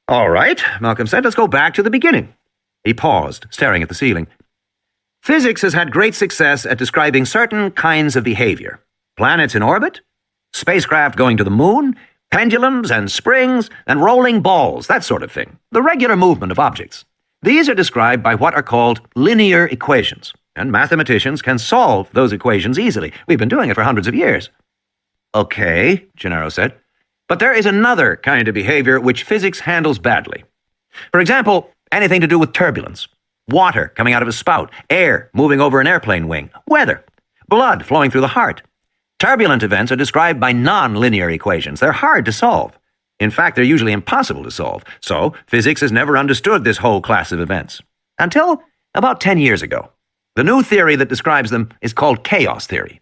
Speaker 2: "All right," Malcolm said. "Let's go back to the beginning." He paused, staring at the ceiling. "Physics has had great success at describing certain kinds of behavior. Planets in orbit, spacecraft going to the moon, pendulums and springs, and rolling balls, that sort of thing. The regular movement of objects. These are described by what are called linear equations, and mathematicians can solve those equations easily. We've been doing it for hundreds of years." "Okay," Gennaro said. "But there is another kind of behavior which physics handles badly. For example, anything to do with turbulence. Water coming out of a spout, air moving over an airplane wing, weather, blood flowing through the heart. Turbulent events are described by non-linear equations. They're hard to solve. In fact, they're usually impossible to solve. So, physics has never understood this whole class of events. Until about 10 years ago. The new theory that describes them is called chaos theory.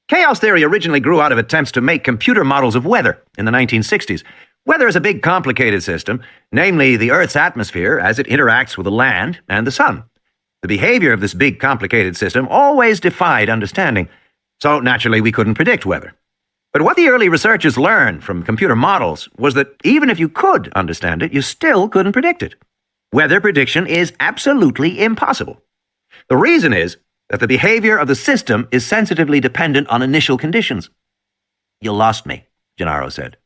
Speaker 2: Chaos theory originally grew out of attempts to make computer models of weather in the 1960s. Weather is a big, complicated system, namely the Earth's atmosphere as it interacts with the land and the sun. The behavior of this big, complicated system always defied understanding. So, naturally, we couldn't predict weather.
Speaker 1: But what the early researchers learned from computer models was that even if you could understand it, you still couldn't predict it. Weather prediction is absolutely impossible. The reason is that the behavior of the system is sensitively dependent on initial conditions. You lost me, Gennaro said.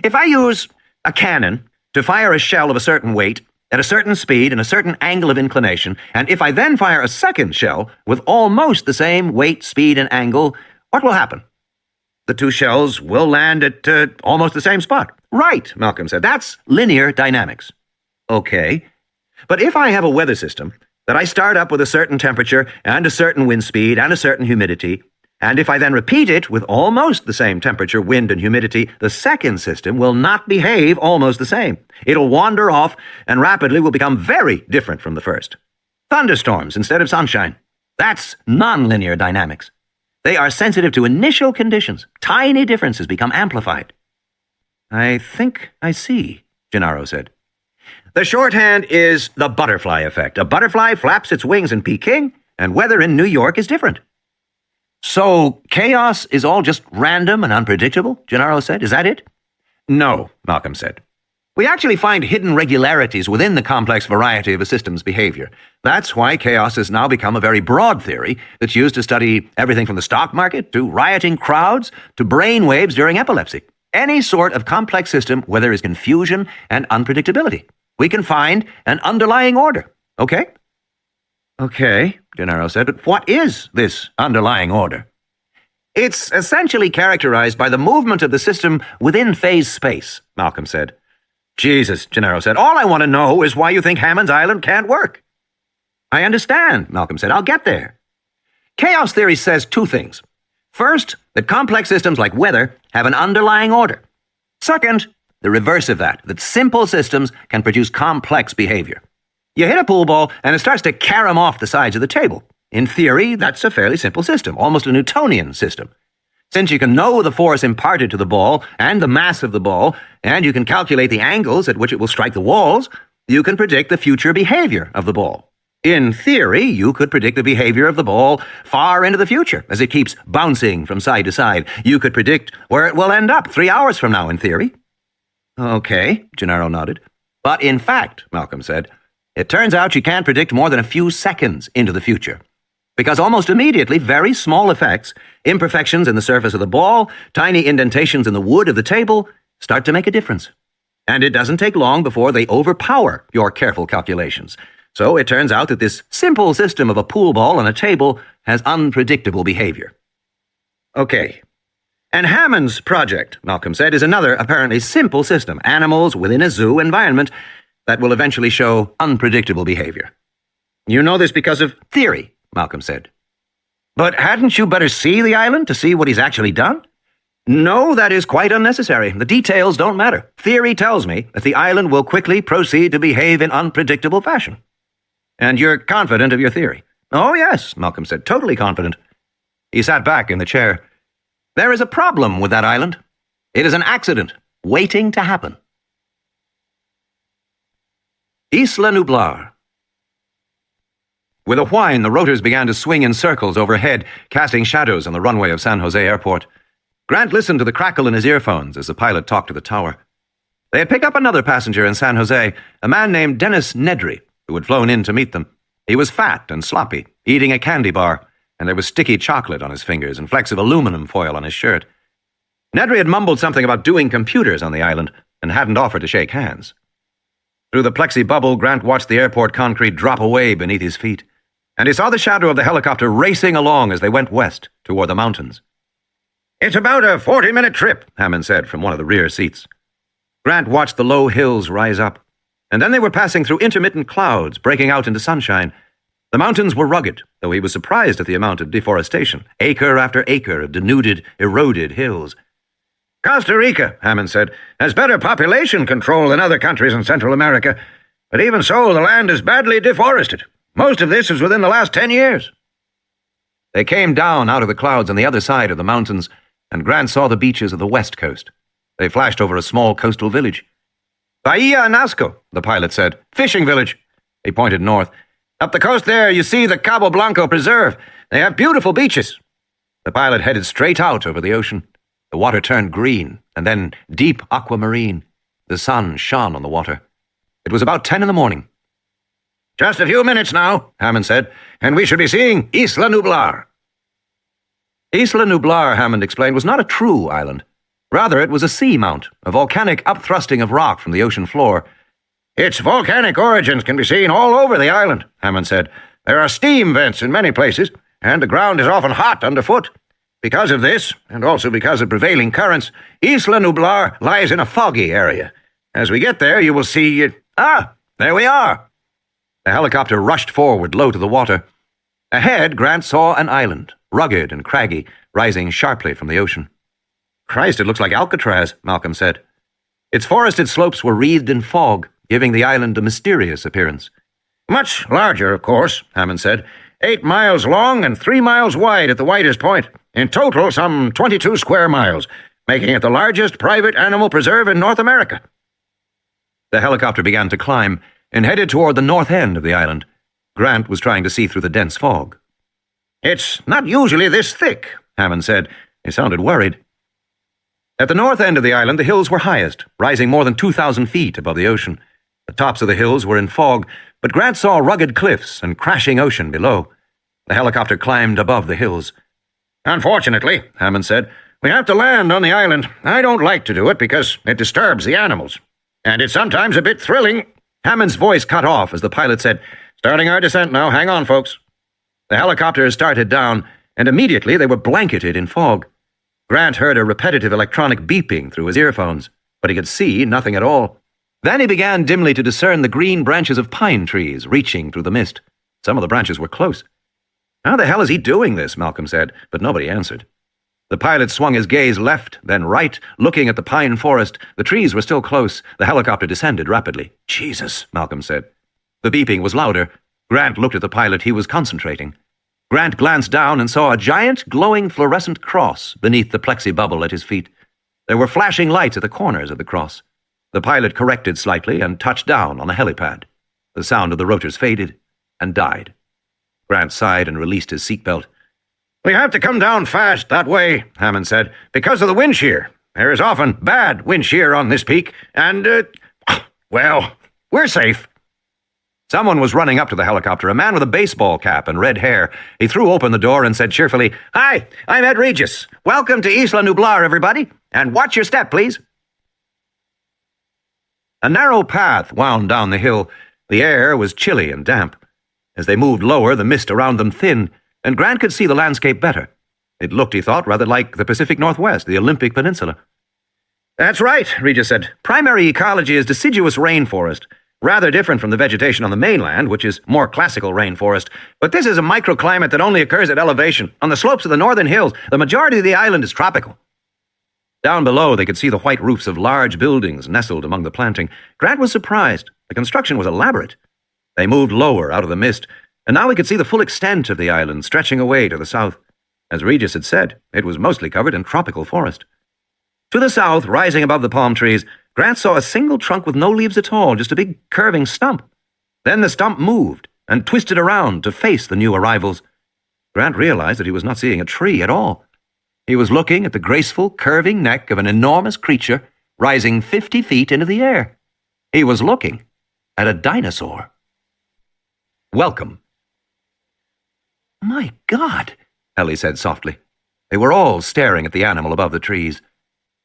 Speaker 1: If I use a cannon to fire a shell of a certain weight, at a certain speed and a certain angle of inclination, and if I then fire a second shell with almost the same weight, speed, and angle, what will happen? The two shells will land at almost the same spot. Right, Malcolm said. That's linear dynamics. Okay, but if I have a weather system that I start up with a certain temperature and a certain wind speed and a certain humidity, and if I then repeat it with almost the same temperature, wind, and humidity, the second system will not behave almost the same. It'll wander off and rapidly will become very different from the first. Thunderstorms instead of sunshine. That's nonlinear dynamics. They are sensitive to initial conditions. Tiny differences become amplified. I think I see, Gennaro said. The shorthand is the butterfly effect. A butterfly flaps its wings in Peking, and weather in New York is different. So, chaos is all just random and unpredictable, Gennaro said. Is that it? No, Malcolm said. We actually find hidden regularities within the complex variety of a system's behavior. That's why chaos has now become a very broad theory that's used to study everything from the stock market to rioting crowds to brain waves during epilepsy. Any sort of complex system where there is confusion and unpredictability. We can find an underlying order, okay? Okay, Gennaro said, but what is this underlying order? It's essentially characterized by the movement of the system within phase space, Malcolm said. Jesus, Gennaro said, all I want to know is why you think Hammond's Island can't work. I understand, Malcolm said. I'll get there. Chaos theory says two things. First, that complex systems like weather have an underlying order. Second, the reverse of that simple systems can produce complex behavior. You hit a pool ball and it starts to carom off the sides of the table. In theory, that's a fairly simple system, almost a Newtonian system. Since you can know the force imparted to the ball and the mass of the ball, and you can calculate the angles at which it will strike the walls, you can predict the future behavior of the ball. In theory, you could predict the behavior of the ball far into the future as it keeps bouncing from side to side. You could predict where it will end up 3 hours from now, in theory. Okay, Gennaro nodded. But in fact, Malcolm said, it turns out you can't predict more than a few seconds into the future. Because almost immediately, very small effects, imperfections in the surface of the ball, tiny indentations in the wood of the table, start to make a difference. And it doesn't take long before they overpower your careful calculations. So it turns out that this simple system of a pool ball on a table has unpredictable behavior. Okay. And Hammond's project, Malcolm said, is another apparently simple system, animals within a zoo environment, that will eventually show unpredictable behavior. You know this because of theory, Malcolm said. But hadn't you better see the island to see what he's actually done? No, that is quite unnecessary. The details don't matter. Theory tells me that the island will quickly proceed to behave in unpredictable fashion. And you're confident of your theory? Oh, yes, Malcolm said, totally confident. He sat back in the chair. There is a problem with that island. It is an accident waiting to happen. Isla Nublar. With a whine, the rotors began to swing in circles overhead, casting shadows on the runway of San Jose Airport. Grant listened to the crackle in his earphones as the pilot talked to the tower. They had picked up another passenger in San Jose, a man named Dennis Nedry, who had flown in to meet them. He was fat and sloppy, eating a candy bar, and there was sticky chocolate on his fingers and flecks of aluminum foil on his shirt. Nedry had mumbled something about doing computers on the island and hadn't offered to shake hands. Through the plexi bubble, Grant watched the airport concrete drop away beneath his feet, and he saw the shadow of the helicopter racing along as they went west toward the mountains. It's about a 40-minute trip, Hannan said from one of the rear seats. Grant watched the low hills rise up, and then they were passing through intermittent clouds, breaking out into sunshine. The mountains were rugged, though he was surprised at the amount of deforestation, acre after acre of denuded, eroded hills. Costa Rica, Hannan said, has better population control than other countries in Central America, but even so, the land is badly deforested. Most of this is within the last 10 years. They came down out of the clouds on the other side of the mountains, and Grant saw the beaches of the west coast. They flashed over a small coastal village. Bahia Nasco, the pilot said. Fishing village. He pointed north. Up the coast there, you see the Cabo Blanco Preserve. They have beautiful beaches. The pilot headed straight out over the ocean. The water turned green, and then deep aquamarine. The sun shone on the water. It was about 10 in the morning.
Speaker 2: "Just a few minutes now," Hammond said, "and we should be seeing Isla Nublar."
Speaker 1: Isla Nublar, Hammond explained, was not a true island. Rather, it was a seamount, a volcanic upthrusting of rock from the ocean floor.
Speaker 2: "Its volcanic origins can be seen all over the island," Hammond said. "There are steam vents in many places, and the ground is often hot underfoot. Because of this, and also because of prevailing currents, Isla Nublar lies in a foggy area. As we get there, you will see... there we are!"
Speaker 1: The helicopter rushed forward, low to the water. Ahead, Grant saw an island, rugged and craggy, rising sharply from the ocean. "Christ, it looks like Alcatraz," Malcolm said. Its forested slopes were wreathed in fog, giving the island a mysterious appearance.
Speaker 2: "Much larger, of course," Hammond said. 8 miles long and 3 miles wide at the widest point. In total, some 22 square miles, making it the largest private animal preserve in North America."
Speaker 1: The helicopter began to climb and headed toward the north end of the island. Grant was trying to see through the dense fog.
Speaker 2: "It's not usually this thick," Hammond said.
Speaker 1: He sounded worried. At the north end of the island, the hills were highest, rising more than 2,000 feet above the ocean. The tops of the hills were in fog, but Grant saw rugged cliffs and crashing ocean below. The helicopter climbed above the hills.
Speaker 2: "Unfortunately," Hammond said, "we have to land on the island. I don't like to do it because it disturbs the animals. And it's sometimes a bit thrilling."
Speaker 1: Hammond's voice cut off as the pilot said,
Speaker 2: "Starting our descent now. Hang on, folks."
Speaker 1: The helicopter started down, and immediately they were blanketed in fog. Grant heard a repetitive electronic beeping through his earphones, but he could see nothing at all. Then he began dimly to discern the green branches of pine trees reaching through the mist. Some of the branches were close. "How the hell is he doing this?" Malcolm said, but nobody answered. The pilot swung his gaze left, then right, looking at the pine forest. The trees were still close. The helicopter descended rapidly. "Jesus," Malcolm said. The beeping was louder. Grant looked at the pilot. He was concentrating. Grant glanced down and saw a giant, glowing fluorescent cross beneath the plexi bubble at his feet. There were flashing lights at the corners of the cross. The pilot corrected slightly and touched down on a helipad. The sound of the rotors faded and died. Grant sighed and released his seatbelt.
Speaker 2: "We have to come down fast that way," Hammond said, "because of the wind shear. There is often bad wind shear on this peak, and, well, we're safe."
Speaker 1: Someone was running up to the helicopter, a man with a baseball cap and red hair. He threw open the door and said cheerfully, "Hi, I'm Ed Regis. Welcome to Isla Nublar, everybody. And watch your step, please." A narrow path wound down the hill. The air was chilly and damp. As they moved lower, the mist around them thinned, and Grant could see the landscape better. It looked, he thought, rather like the Pacific Northwest, the Olympic Peninsula.
Speaker 2: "That's right," Regis said. "Primary ecology is deciduous rainforest, rather different from the vegetation on the mainland, which is more classical rainforest. But this is a microclimate that only occurs at elevation. On the slopes of the northern hills, the majority of the island is tropical."
Speaker 1: Down below, they could see the white roofs of large buildings nestled among the planting. Grant was surprised. The construction was elaborate. They moved lower out of the mist, and now he could see the full extent of the island stretching away to the south. As Regis had said, it was mostly covered in tropical forest. To the south, rising above the palm trees, Grant saw a single trunk with no leaves at all, just a big curving stump. Then the stump moved and twisted around to face the new arrivals. Grant realized that he was not seeing a tree at all. He was looking at the graceful, curving neck of an enormous creature rising 50 feet into the air. He was looking at a dinosaur. "Welcome." "My God," Ellie said softly. They were all staring at the animal above the trees.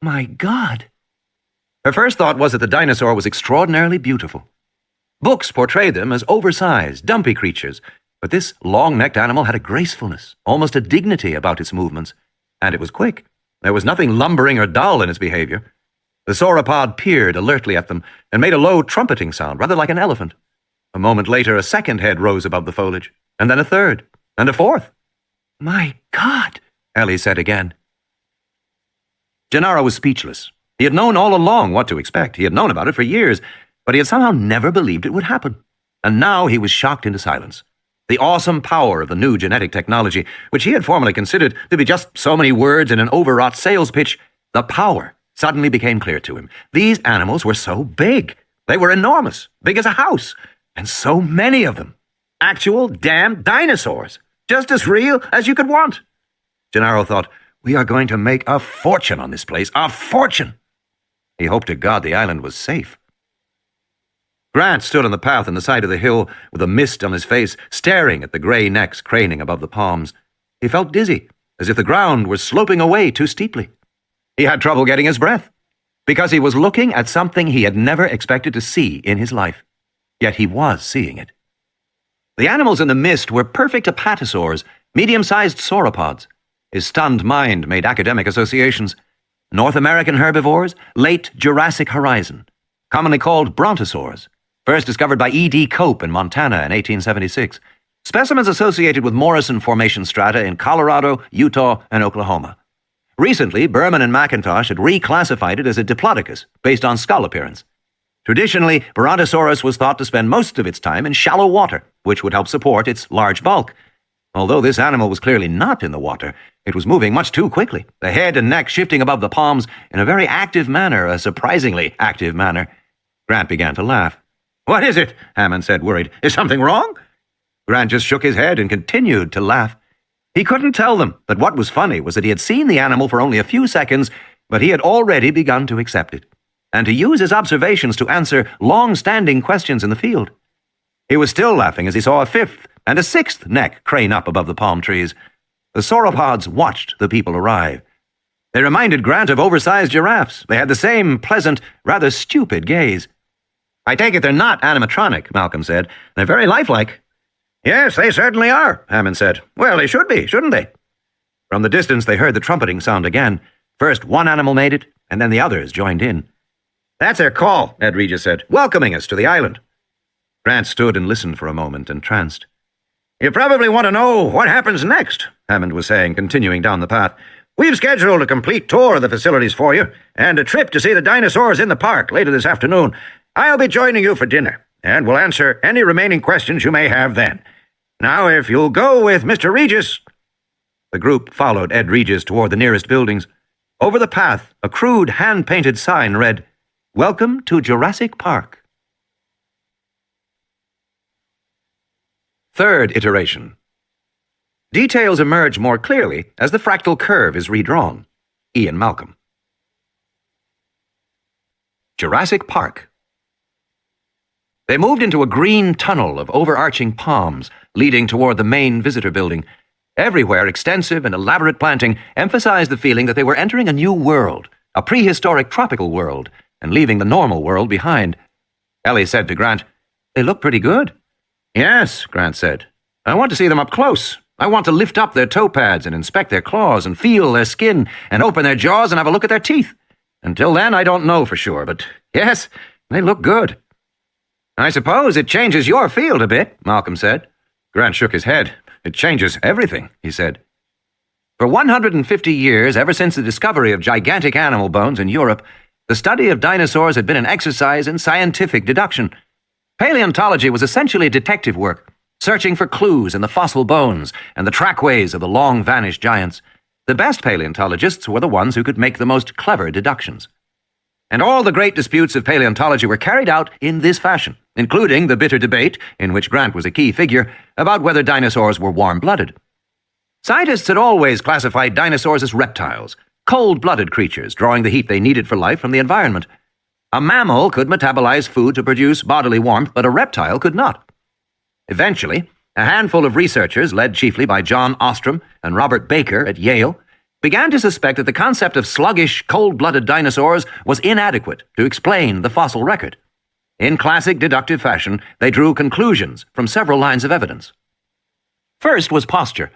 Speaker 1: "My God." Her first thought was that the dinosaur was extraordinarily beautiful. Books portrayed them as oversized, dumpy creatures, but this long-necked animal had a gracefulness, almost a dignity about its movements. And it was quick. There was nothing lumbering or dull in its behavior. The sauropod peered alertly at them and made a low trumpeting sound, rather like an elephant. A moment later, a second head rose above the foliage, and then a third, and a fourth. "My God," Ellie said again. Gennaro was speechless. He had known all along what to expect. He had known about it for years, but he had somehow never believed it would happen. And now he was shocked into silence. The awesome power of the new genetic technology, which he had formerly considered to be just so many words in an overwrought sales pitch, the power suddenly became clear to him. These animals were so big. They were enormous, big as a house, and so many of them. Actual damn dinosaurs, just as real as you could want. Gennaro thought, We are going to make a fortune on this place, a fortune. He hoped to God the island was safe. Grant stood on the path on the side of the hill with a mist on his face, staring at the grey necks craning above the palms. He felt dizzy, as if the ground were sloping away too steeply. He had trouble getting his breath, because he was looking at something he had never expected to see in his life. Yet he was seeing it. The animals in the mist were perfect apatosaurs, medium-sized sauropods. His stunned mind made academic associations. North American herbivores, late Jurassic horizon, commonly called brontosaurs, first discovered by E.D. Cope in Montana in 1876. Specimens associated with Morrison Formation strata in Colorado, Utah, and Oklahoma. Recently, Berman and McIntosh had reclassified it as a Diplodocus, based on skull appearance. Traditionally, Brontosaurus was thought to spend most of its time in shallow water, which would help support its large bulk. Although this animal was clearly not in the water, it was moving much too quickly, the head and neck shifting above the palms in a very active manner, a surprisingly active manner. Grant began to laugh. "What is it?" Hannan said, worried. "Is something wrong?" Grant just shook his head and continued to laugh. He couldn't tell them that what was funny was that he had seen the animal for only a few seconds, but he had already begun to accept it, and to use his observations to answer long-standing questions in the field. He was still laughing as he saw a fifth and a sixth neck crane up above the palm trees. The sauropods watched the people arrive. They reminded Grant of oversized giraffes. They had the same pleasant, rather stupid gaze. "I take it they're not animatronic," Malcolm said. "They're very lifelike." "Yes, they certainly are," Hannan said. "Well, they should be, shouldn't they?" From the distance, they heard the trumpeting sound again. First one animal made it, and then the others joined in. "That's their call," Ed Regis said, "welcoming us to the island." Grant stood and listened for a moment, entranced. "You probably want to know what happens next," Hammond was saying, continuing down the path. "We've scheduled a complete tour of the facilities for you, and a trip to see the dinosaurs in the park later this afternoon. I'll be joining you for dinner, and we'll answer any remaining questions you may have then. Now, if you'll go with Mr. Regis—" The group followed Ed Regis toward the nearest buildings. Over the path, a crude hand-painted sign read, "Welcome to Jurassic Park." Third iteration. Details emerge more clearly as the fractal curve is redrawn. Ian Malcolm. Jurassic Park. They moved into a green tunnel of overarching palms leading toward the main visitor building. Everywhere, extensive and elaborate planting emphasized the feeling that they were entering a new world, a prehistoric tropical world, and leaving the normal world behind. Ellie said to Grant, "They look pretty good." "Yes," Grant said. "I want to see them up close. I want to lift up their toe pads and inspect their claws and feel their skin and open their jaws and have a look at their teeth. Until then, I don't know for sure, but yes, they look good." "I suppose it changes your field a bit," Malcolm said. Grant shook his head. "It changes everything," he said. For 150 years, ever since the discovery of gigantic animal bones in Europe, the study of dinosaurs had been an exercise in scientific deduction. Paleontology was essentially detective work, searching for clues in the fossil bones and the trackways of the long-vanished giants. The best paleontologists were the ones who could make the most clever deductions. And all the great disputes of paleontology were carried out in this fashion, including the bitter debate, in which Grant was a key figure, about whether dinosaurs were warm-blooded. Scientists had always classified dinosaurs as reptiles, cold-blooded creatures drawing the heat they needed for life from the environment. A mammal could metabolize food to produce bodily warmth, but a reptile could not. Eventually, a handful of researchers, led chiefly by John Ostrom and Robert Baker at Yale, began to suspect that the concept of sluggish, cold-blooded dinosaurs was inadequate to explain the fossil record. In classic deductive fashion, they drew conclusions from several lines of evidence. First was posture.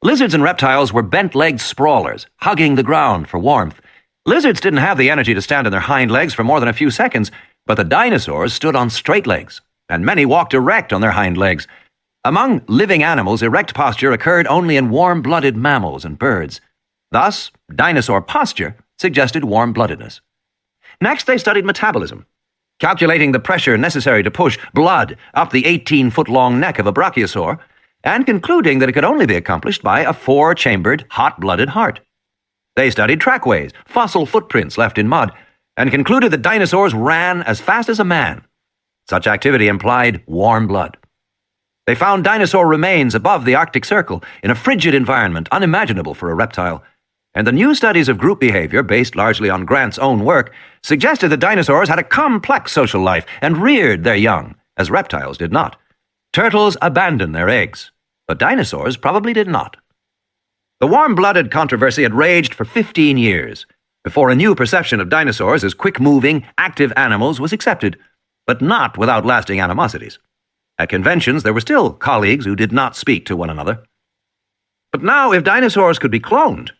Speaker 1: Lizards and reptiles were bent-legged sprawlers, hugging the ground for warmth. Lizards didn't have the energy to stand on their hind legs for more than a few seconds, but the dinosaurs stood on straight legs, and many walked erect on their hind legs. Among living animals, erect posture occurred only in warm-blooded mammals and birds. Thus, dinosaur posture suggested warm-bloodedness. Next, they studied metabolism, calculating the pressure necessary to push blood up the 18-foot-long neck of a brachiosaur, and concluding that it could only be accomplished by a 4-chambered, hot-blooded heart. They studied trackways, fossil footprints left in mud, and concluded that dinosaurs ran as fast as a man. Such activity implied warm blood. They found dinosaur remains above the Arctic Circle in a frigid environment unimaginable for a reptile. and the new studies of group behavior, based largely on Grant's own work, suggested that dinosaurs had a complex social life and reared their young, as reptiles did not. Turtles abandoned their eggs, but dinosaurs probably did not. The warm-blooded controversy had raged for 15 years, before a new perception of dinosaurs as quick-moving, active animals was accepted, but not without lasting animosities. At conventions, there were still colleagues who did not speak to one another. But now, if dinosaurs could be cloned,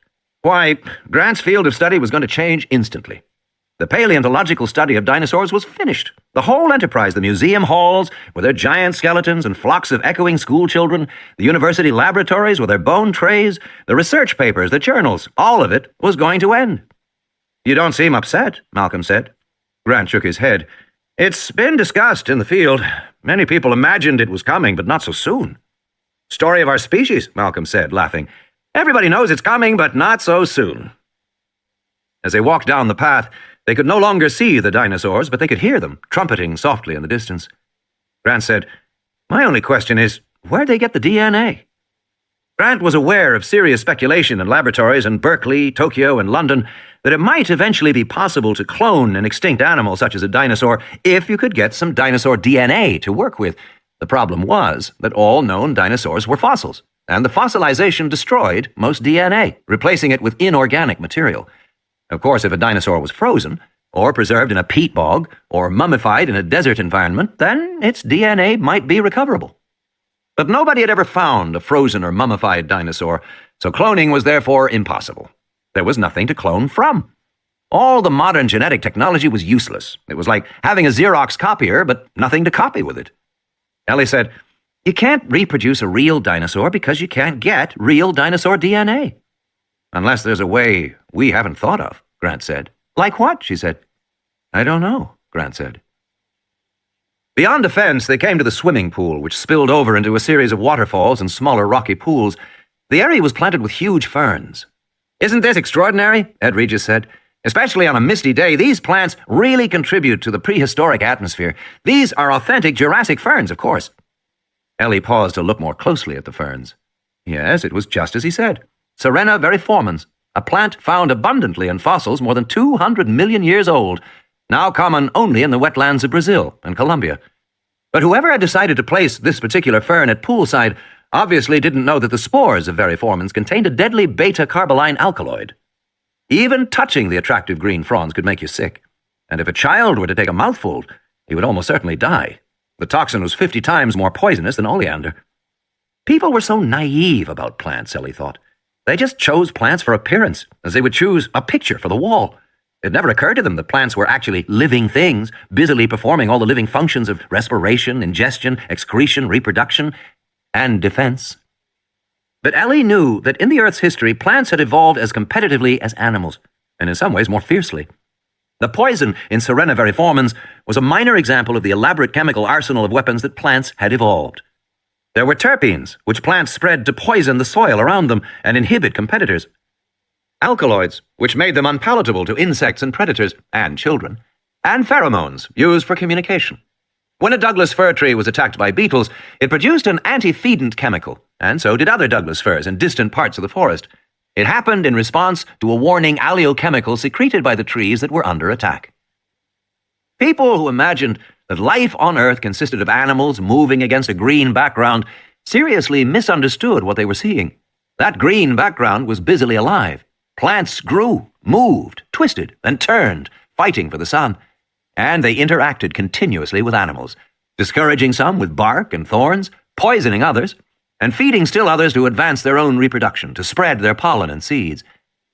Speaker 1: why, Grant's field of study was going to change instantly. The paleontological study of dinosaurs was finished. The whole enterprise, the museum halls with their giant skeletons and flocks of echoing schoolchildren, the university laboratories with their bone trays, the research papers, the journals, all of it was going to end. "You don't seem upset," Malcolm said. Grant shook his head. "It's been discussed in the field. Many people imagined it was coming, but not so soon." "Story of our species," Malcolm said, laughing. "Everybody knows it's coming, but not so soon." As they walked down the path, they could no longer see the dinosaurs, but they could hear them, trumpeting softly in the distance. Grant said, "My only question is, where'd they get the DNA?" Grant was aware of serious speculation in laboratories in Berkeley, Tokyo, and London that it might eventually be possible to clone an extinct animal such as a dinosaur if you could get some dinosaur DNA to work with. The problem was that all known dinosaurs were fossils, and the fossilization destroyed most DNA, replacing it with inorganic material. Of course, if a dinosaur was frozen, or preserved in a peat bog, or mummified in a desert environment, then its DNA might be recoverable. But nobody had ever found a frozen or mummified dinosaur, so cloning was therefore impossible. There was nothing to clone from. All the modern genetic technology was useless. It was like having a Xerox copier, but nothing to copy with it. Ellie said, "You can't reproduce a real dinosaur because you can't get real dinosaur DNA." "Unless there's a way we haven't thought of," Grant said. "Like what?" she said. "I don't know," Grant said. Beyond a fence, they came to the swimming pool, which spilled over into a series of waterfalls and smaller rocky pools. The area was planted with huge ferns. "Isn't this extraordinary?" Ed Regis said. "Especially on a misty day, these plants really contribute to the prehistoric atmosphere. These are authentic Jurassic ferns, of course." Ellie paused to look more closely at the ferns. Yes, it was just as he said. Serena veriformans, a plant found abundantly in fossils more than 200 million years old, now common only in the wetlands of Brazil and Colombia. But whoever had decided to place this particular fern at poolside obviously didn't know that the spores of veriformans contained a deadly beta-carboline alkaloid. Even touching the attractive green fronds could make you sick, and if a child were to take a mouthful, he would almost certainly die. The toxin was 50 times more poisonous than oleander. People were so naive about plants, Ellie thought. They just chose plants for appearance, as they would choose a picture for the wall. It never occurred to them that plants were actually living things, busily performing all the living functions of respiration, ingestion, excretion, reproduction, and defense. But Ellie knew that in the Earth's history, plants had evolved as competitively as animals, and in some ways more fiercely. The poison in Serena veriformans was a minor example of the elaborate chemical arsenal of weapons that plants had evolved. There were terpenes, which plants spread to poison the soil around them and inhibit competitors. Alkaloids, which made them unpalatable to insects and predators, and children. And pheromones, used for communication. When a Douglas fir tree was attacked by beetles, it produced an antefeedant chemical, and so did other Douglas firs in distant parts of the forest. It happened in response to a warning oleochemical secreted by the trees that were under attack. People who imagined that life on Earth consisted of animals moving against a green background seriously misunderstood what they were seeing. That green background was busily alive. Plants grew, moved, twisted, and turned, fighting for the sun. And they interacted continuously with animals, discouraging some with bark and thorns, poisoning others, and feeding still others to advance their own reproduction, to spread their pollen and seeds.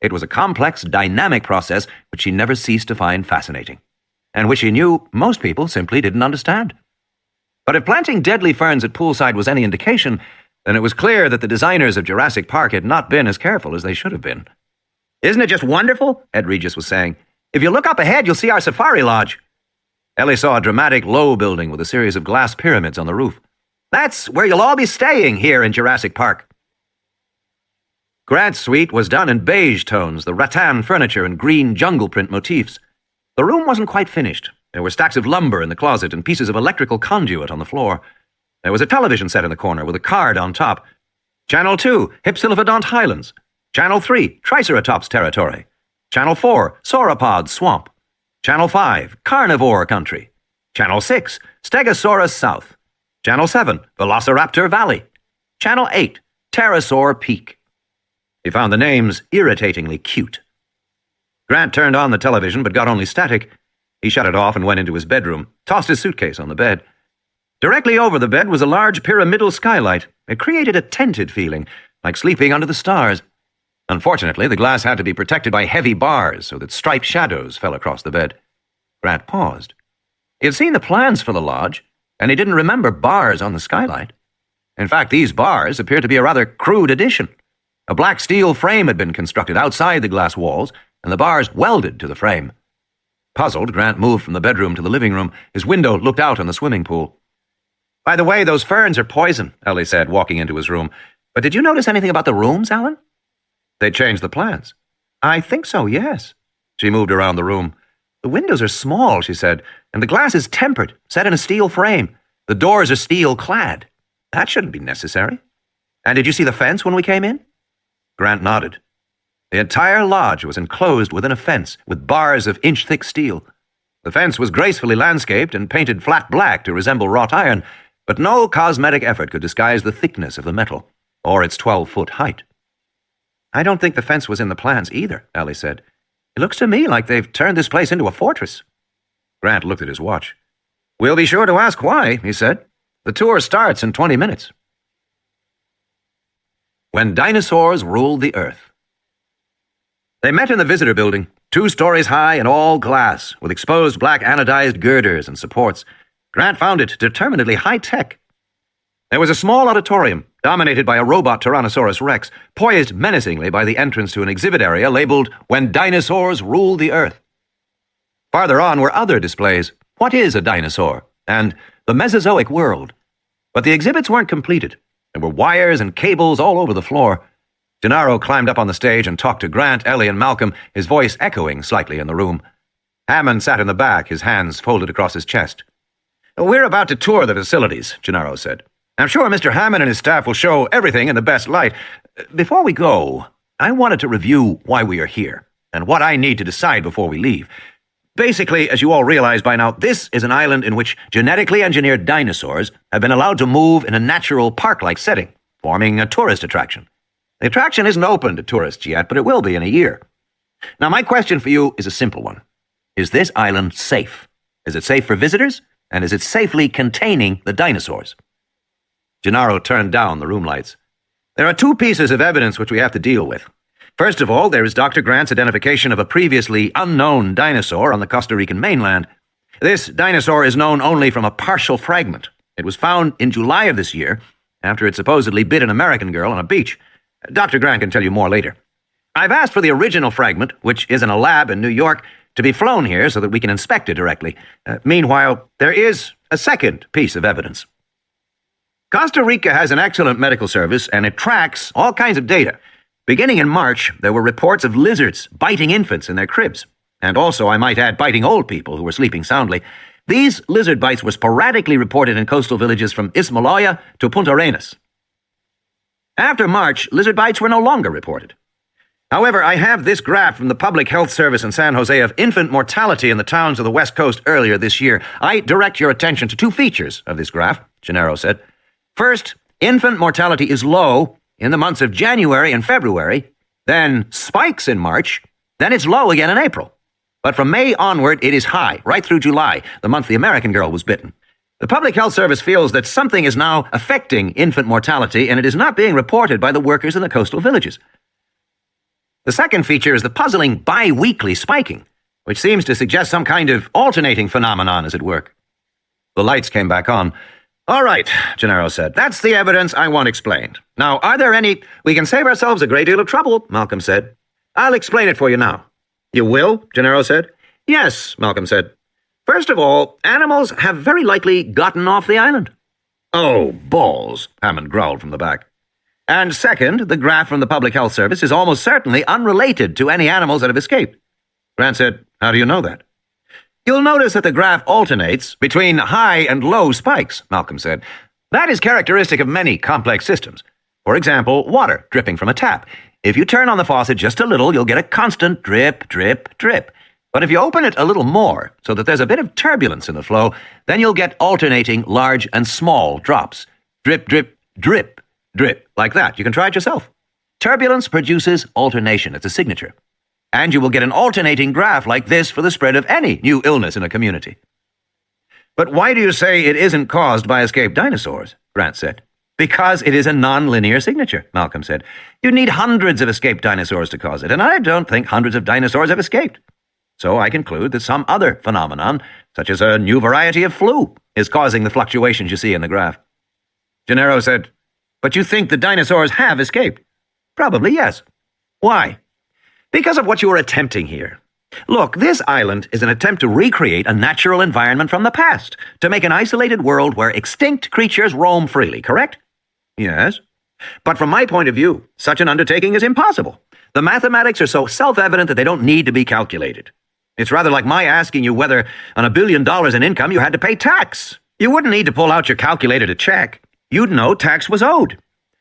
Speaker 1: It was a complex, dynamic process which she never ceased to find fascinating, and which she knew most people simply didn't understand. But if planting deadly ferns at poolside was any indication, then it was clear that the designers of Jurassic Park had not been as careful as they should have been. "Isn't it just wonderful?" Ed Regis was saying. "If you look up ahead, you'll see our safari lodge." Ellie saw a dramatic low building with a series of glass pyramids on the roof. "That's where you'll all be staying here in Jurassic Park." Grant's suite was done in beige tones, the rattan furniture and green jungle print motifs. The room wasn't quite finished. There were stacks of lumber in the closet and pieces of electrical conduit on the floor. There was a television set in the corner with a card on top. Channel 2, Hypsilophodont Highlands. Channel 3, Triceratops territory. Channel 4, Sauropod swamp. Channel 5, Carnivore country. Channel 6, Stegosaurus south. Channel 7, Velociraptor valley. Channel 8, Pterosaur peak. He found the names irritatingly cute. Grant turned on the television but got only static. He shut it off and went into his bedroom, tossed his suitcase on the bed. Directly over the bed was a large pyramidal skylight. It created a tented feeling, like sleeping under the stars. Unfortunately, the glass had to be protected by heavy bars so that striped shadows fell across the bed. Grant paused. He had seen the plans for the lodge, and he didn't remember bars on the skylight. In fact, these bars appeared to be a rather crude addition. A black steel frame had been constructed outside the glass walls, and the bars welded to the frame. Puzzled, Grant moved from the bedroom to the living room. His window looked out on the swimming pool. "By the way, those ferns are poison," Ellie said, walking into his room. "But did you notice anything about the rooms, Alan?" "They changed the plans." "I think so, yes." She moved around the room. "The windows are small," she said, "and the glass is tempered, set in a steel frame. The doors are steel-clad. That shouldn't be necessary. And did you see the fence when we came in?" Grant nodded. The entire lodge was enclosed within a fence with bars of inch-thick steel. The fence was gracefully landscaped and painted flat black to resemble wrought iron, but no cosmetic effort could disguise the thickness of the metal, or its 12-foot height. "I don't think the fence was in the plans either," Ellie said. "It looks to me like they've turned this place into a fortress." Grant looked at his watch. "We'll be sure to ask why," he said. "The tour starts in 20 minutes. When Dinosaurs Ruled the Earth. They met in the visitor building, 2 stories high and all glass, with exposed black anodized girders and supports. Grant found it determinedly high-tech. There was a small auditorium, dominated by a robot Tyrannosaurus Rex, poised menacingly by the entrance to an exhibit area labeled "When Dinosaurs Ruled the Earth." Farther on were other displays, "What is a Dinosaur?" and "The Mesozoic World." But the exhibits weren't completed. There were wires and cables all over the floor. Gennaro climbed up on the stage and talked to Grant, Ellie, and Malcolm, his voice echoing slightly in the room. Hannan sat in the back, his hands folded across his chest. "We're about to tour the facilities," Gennaro said. "I'm sure Mr. Hannan and his staff will show everything in the best light. Before we go, I wanted to review why we are here, and what I need to decide before we leave. Basically, as you all realize by now, this is an island in which genetically engineered dinosaurs have been allowed to move in a natural park-like setting, forming a tourist attraction. The attraction isn't open to tourists yet, but it will be in a year. Now, my question for you is a simple one. Is this island safe? Is it safe for visitors? And is it safely containing the dinosaurs?" Gennaro turned down the room lights. "There are 2 pieces of evidence which we have to deal with. First of all, there is Dr. Grant's identification of a previously unknown dinosaur on the Costa Rican mainland. This dinosaur is known only from a partial fragment. It was found in July of this year, after it supposedly bit an American girl on a beach. Dr. Grant can tell you more later. I've asked for the original fragment, which is in a lab in New York, to be flown here so that we can inspect it directly. Meanwhile, there is a second piece of evidence. Costa Rica has an excellent medical service, and it tracks all kinds of data. Beginning in March, there were reports of lizards biting infants in their cribs, and also, I might add, biting old people who were sleeping soundly. These lizard bites were sporadically reported in coastal villages from Ismaloya to Punta Arenas. After March, lizard bites were no longer reported. However, I have this graph from the Public Health Service in San Jose of infant mortality in the towns of the West Coast earlier this year. I direct your attention to 2 features of this graph, Gennaro said. First, infant mortality is low in the months of January and February, then spikes in March, then it's low again in April. But from May onward, it is high, right through July, the month the American girl was bitten. The Public Health Service feels that something is now affecting infant mortality, and it is not being reported by the workers in the coastal villages. The second feature is the puzzling bi-weekly spiking, which seems to suggest some kind of alternating phenomenon is at work. The lights came back on. "All right," Gennaro said. "That's the evidence I want explained. Now, are there any—" "We can save ourselves a great deal of trouble," Malcolm said. "I'll explain it for you now." "You will?" Gennaro said. "Yes," Malcolm said. "First of all, animals have very likely gotten off the island." "Oh, balls," Hammond growled from the back. "And second, the graph from the Public Health Service is almost certainly unrelated to any animals that have escaped." Grant said, "How do you know that?" "You'll notice that the graph alternates between high and low spikes," Malcolm said. "That is characteristic of many complex systems. For example, water dripping from a tap. If you turn on the faucet just a little, you'll get a constant drip, drip, drip. But if you open it a little more, so that there's a bit of turbulence in the flow, then you'll get alternating large and small drops. Drip, drip, drip, drip, like that. You can try it yourself. Turbulence produces alternation. It's a signature. And you will get an alternating graph like this for the spread of any new illness in a community.
Speaker 2: But why do you say it isn't caused by escaped dinosaurs?
Speaker 1: Grant said. Because it is a non-linear signature, Malcolm said. You'd need hundreds of escaped dinosaurs to cause it, and I don't think hundreds of dinosaurs have escaped. So I conclude that some other phenomenon, such as a new variety of flu, is causing the fluctuations you see in the graph.
Speaker 2: Gennaro said, but you think the dinosaurs have escaped?
Speaker 1: Probably, yes.
Speaker 2: Why?
Speaker 1: Because of what you are attempting here. Look, this island is an attempt to recreate a natural environment from the past, to make an isolated world where extinct creatures roam freely, correct?
Speaker 2: Yes.
Speaker 1: But from my point of view, such an undertaking is impossible. The mathematics are so self-evident that they don't need to be calculated. It's rather like my asking you whether on $1 billion in income you had to pay tax. You wouldn't need to pull out your calculator to check. You'd know tax was owed.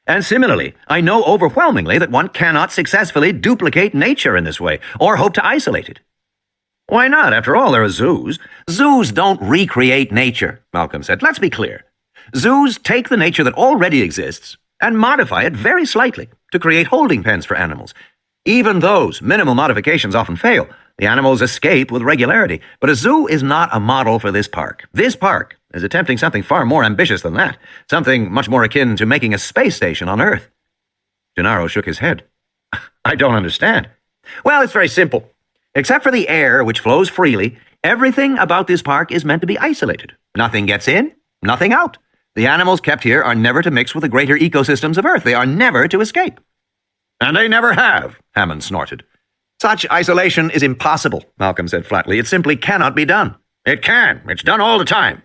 Speaker 1: And similarly, I know overwhelmingly that one cannot successfully duplicate nature in this way, or hope to isolate it.
Speaker 2: Why not? After all, there are zoos.
Speaker 1: Zoos don't recreate nature, Malcolm said. Let's be clear. Zoos take the nature that already exists and modify it very slightly to create holding pens for animals. Even those minimal modifications often fail. The animals escape with regularity. But a zoo is not a model for this park. This park is attempting something far more ambitious than that, something much more akin to making a space station on Earth.
Speaker 2: Gennaro shook his head. I don't understand.
Speaker 1: Well, it's very simple. Except for the air, which flows freely, everything about this park is meant to be isolated. Nothing gets in, nothing out. The animals kept here are never to mix with the greater ecosystems of Earth. They are never to escape.
Speaker 2: And they never have, Hannan snorted.
Speaker 1: Such isolation is impossible, Malcolm said flatly. It simply cannot be done.
Speaker 2: It can. It's done all the time.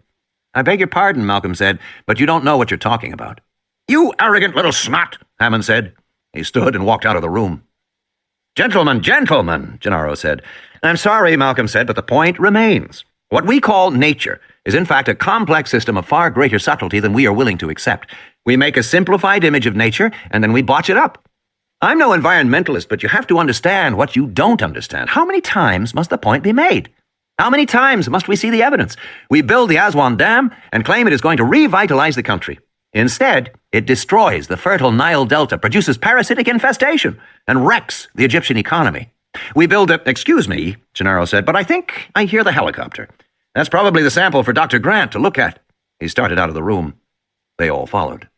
Speaker 1: I beg your pardon, Malcolm said, but you don't know what you're talking about.
Speaker 2: You arrogant little snot, Hannan said. He stood and walked out of the room.
Speaker 1: Gentlemen, Gennaro said. I'm sorry, Malcolm said, but the point remains. What we call nature is in fact a complex system of far greater subtlety than we are willing to accept. We make a simplified image of nature, and then we botch it up. I'm no environmentalist, but you have to understand what you don't understand. How many times must the point be made? How many times must we see the evidence? We build the Aswan Dam and claim it is going to revitalize the country. Instead, it destroys the fertile Nile Delta, produces parasitic infestation, and wrecks the Egyptian economy. We build a... Excuse me, Gennaro said, but I think I hear the helicopter. That's probably the sample for Dr. Grant to look at. He started out of the room. They all followed.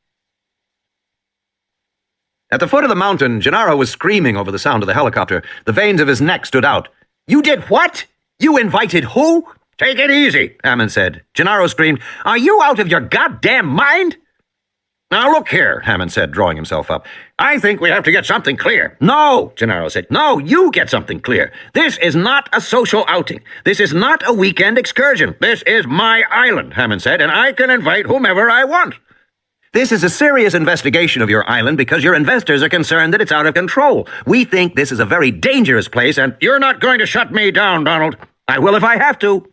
Speaker 1: At the foot of the mountain, Gennaro was screaming over the sound of the helicopter. The veins of his neck stood out. You did what? You invited who?
Speaker 2: Take it easy,
Speaker 1: Hannan said. Gennaro screamed, Are you out of your goddamn mind?
Speaker 2: Now look here, Hannan said, drawing himself up. I think we have to get something clear.
Speaker 1: No, Gennaro said. No, you get something clear. This is not a social outing. This is not a weekend excursion.
Speaker 2: This is my island, Hannan said, and I can invite whomever I want.
Speaker 1: This is a serious investigation of your island because your investors are concerned that it's out of control. We think this is a very dangerous place and...
Speaker 2: You're not going to shut me down, Donald.
Speaker 1: I will if I have to.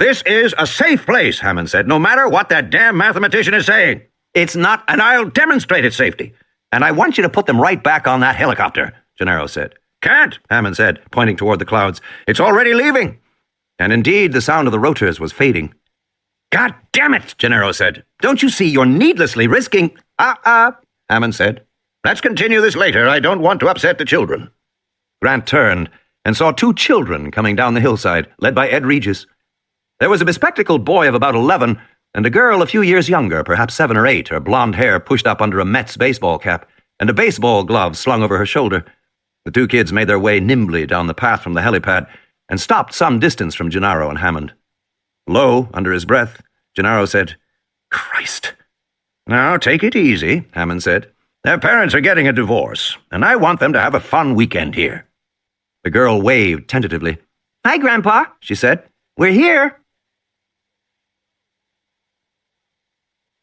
Speaker 2: This is a safe place, Hannan said, no matter what that damn mathematician is saying.
Speaker 1: It's not, and I'll demonstrate its safety. And I want you to put them right back on that helicopter, Gennaro said.
Speaker 2: Can't, Hannan said, pointing toward the clouds. It's already leaving.
Speaker 1: And indeed, the sound of the rotors was fading.
Speaker 2: God damn it, Gennaro said.
Speaker 1: Don't you see you're needlessly risking...
Speaker 2: Hannan said. Let's continue this later. I don't want to upset the children.
Speaker 1: Grant turned and saw two children coming down the hillside, led by Ed Regis. There was a bespectacled boy of about 11 and a girl a few years younger, perhaps 7 or 8, her blonde hair pushed up under a Mets baseball cap and a baseball glove slung over her shoulder. The two kids made their way nimbly down the path from the helipad and stopped some distance from Gennaro and Hammond. Low, under his breath, Gennaro said, Christ.
Speaker 2: Now, take it easy, Hammond said. Their parents are getting a divorce, and I want them to have a fun weekend here.
Speaker 1: The girl waved tentatively. Hi, Grandpa, she said. We're here.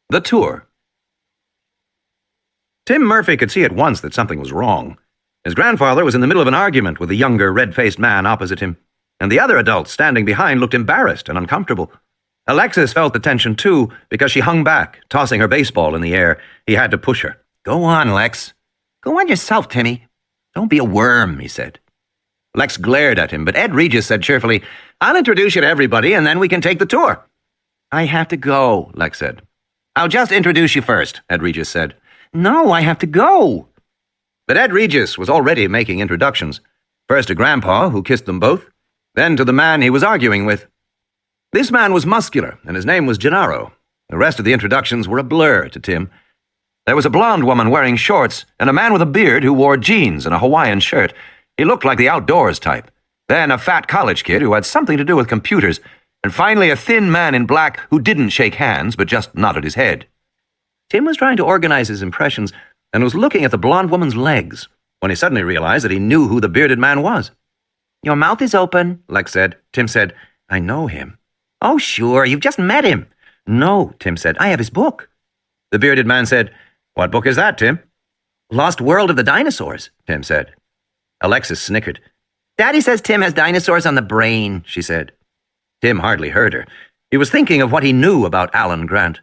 Speaker 1: The tour. Tim Murphy could see at once that something was wrong. His grandfather was in the middle of an argument with the younger, red-faced man opposite him, and the other adults standing behind looked embarrassed and uncomfortable. Alexis felt the tension too, because she hung back, tossing her baseball in the air. He had to push her. Go on, Lex. Go on yourself, Timmy. Don't be a worm, he said. Lex glared at him, but Ed Regis said cheerfully, I'll introduce you to everybody, and then we can take the tour. I have to go, Lex said. I'll just introduce you first, Ed Regis said. No, I have to go. But Ed Regis was already making introductions. First to Grandpa, who kissed them both, then to the man he was arguing with. This man was muscular, and his name was Gennaro. The rest of the introductions were a blur to Tim. There was a blonde woman wearing shorts, and a man with a beard who wore jeans and a Hawaiian shirt. He looked like the outdoors type. Then a fat college kid who had something to do with computers, and finally a thin man in black who didn't shake hands but just nodded his head. Tim was trying to organize his impressions and was looking at the blonde woman's legs when he suddenly realized that he knew who the bearded man was. Your mouth is open, Lex said. Tim said, I know him. Oh, sure, you've just met him. No, Tim said, I have his book. The bearded man said, What book is that, Tim? Lost World of the Dinosaurs, Tim said. Alexis snickered. Daddy says Tim has dinosaurs on the brain, she said. Tim hardly heard her. He was thinking of what he knew about Alan Grant.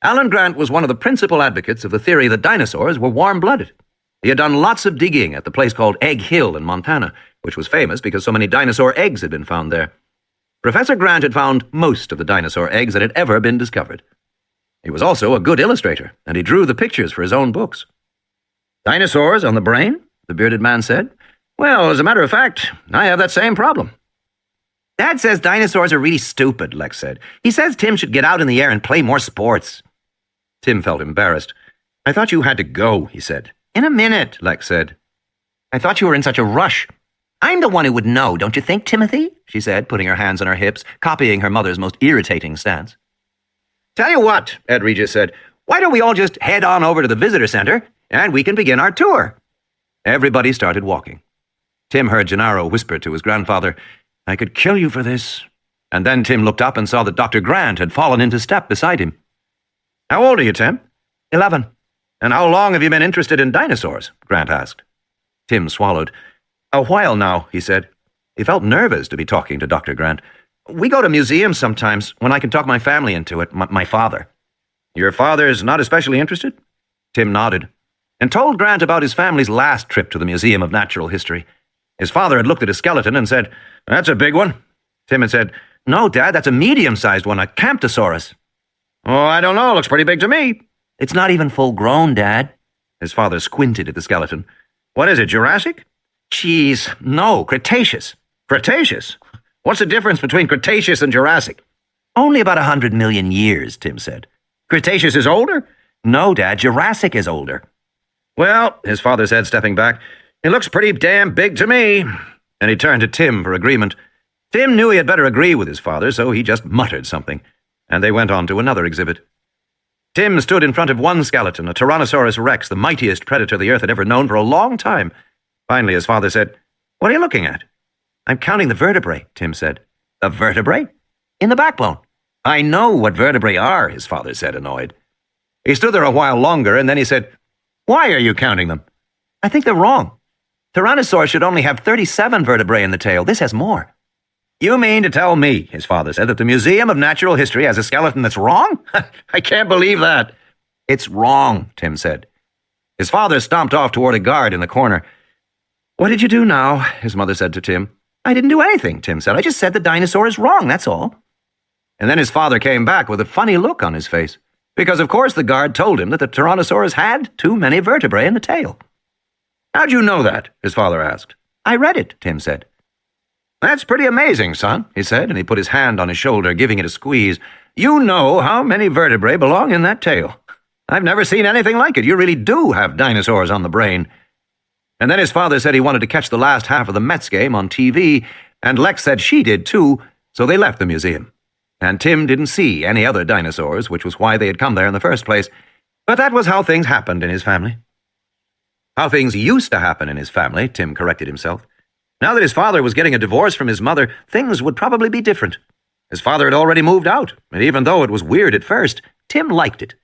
Speaker 1: Alan Grant was one of the principal advocates of the theory that dinosaurs were warm-blooded. He had done lots of digging at the place called Egg Hill in Montana, which was famous because so many dinosaur eggs had been found there. Professor Grant had found most of the dinosaur eggs that had ever been discovered. He was also a good illustrator, and he drew the pictures for his own books. Dinosaurs on the brain? The bearded man said. Well, as a matter of fact, I have that same problem. Dad says dinosaurs are really stupid, Lex said. He says Tim should get out in the air and play more sports. Tim felt embarrassed. I thought you had to go, he said. In a minute, Lex said. I thought you were in such a rush. I'm the one who would know, don't you think, Timothy? She said, putting her hands on her hips, copying her mother's most irritating stance. Tell you what, Ed Regis said, why don't we all just head on over to the visitor center, and we can begin our tour? Everybody started walking. Tim heard Gennaro whisper to his grandfather, I could kill you for this. And then Tim looked up and saw that Dr. Grant had fallen into step beside him. How old are you, Tim? 11. And how long have you been interested in dinosaurs? Grant asked. Tim swallowed. A while now, he said. He felt nervous to be talking to Dr. Grant. We go to museums sometimes when I can talk my family into it, my father. Your father's not especially interested? Tim nodded and told Grant about his family's last trip to the Museum of Natural History. His father had looked at a skeleton and said, That's a big one. Tim had said, No, Dad, that's a medium-sized one, a Camptosaurus. Oh, I don't know, looks pretty big to me. It's not even full-grown, Dad. His father squinted at the skeleton. What is it, Jurassic? Jeez, no, Cretaceous. Cretaceous? What's the difference between Cretaceous and Jurassic? Only about 100 million years, Tim said. Cretaceous is older? No, Dad, Jurassic is older. Well, his father said, stepping back, it looks pretty damn big to me. And he turned to Tim for agreement. Tim knew he had better agree with his father, so he just muttered something, and they went on to another exhibit. Tim stood in front of one skeleton, a Tyrannosaurus rex, the mightiest predator the Earth had ever known for a long time. Finally, his father said, What are you looking at? I'm counting the vertebrae, Tim said. The vertebrae? In the backbone. I know what vertebrae are, his father said, annoyed. He stood there a while longer, and then he said, Why are you counting them? I think they're wrong. Tyrannosaurus should only have 37 vertebrae in the tail. This has more. You mean to tell me, his father said, that the Museum of Natural History has a skeleton that's wrong? I can't believe that. It's wrong, Tim said. His father stomped off toward a guard in the corner. What did you do now? His mother said to Tim. I didn't do anything, Tim said. I just said the dinosaur is wrong, that's all. And then his father came back with a funny look on his face, because of course the guard told him that the Tyrannosaurus had too many vertebrae in the tail. How'd you know that? His father asked. I read it, Tim said. That's pretty amazing, son, he said, and he put his hand on his shoulder, giving it a squeeze. You know how many vertebrae belong in that tail. I've never seen anything like it. You really do have dinosaurs on the brain. And then his father said he wanted to catch the last half of the Mets game on TV, and Lex said she did too, so they left the museum. And Tim didn't see any other dinosaurs, which was why they had come there in the first place. But that was how things happened in his family. How things used to happen in his family, Tim corrected himself. Now that his father was getting a divorce from his mother, things would probably be different. His father had already moved out, and even though it was weird at first, Tim liked it.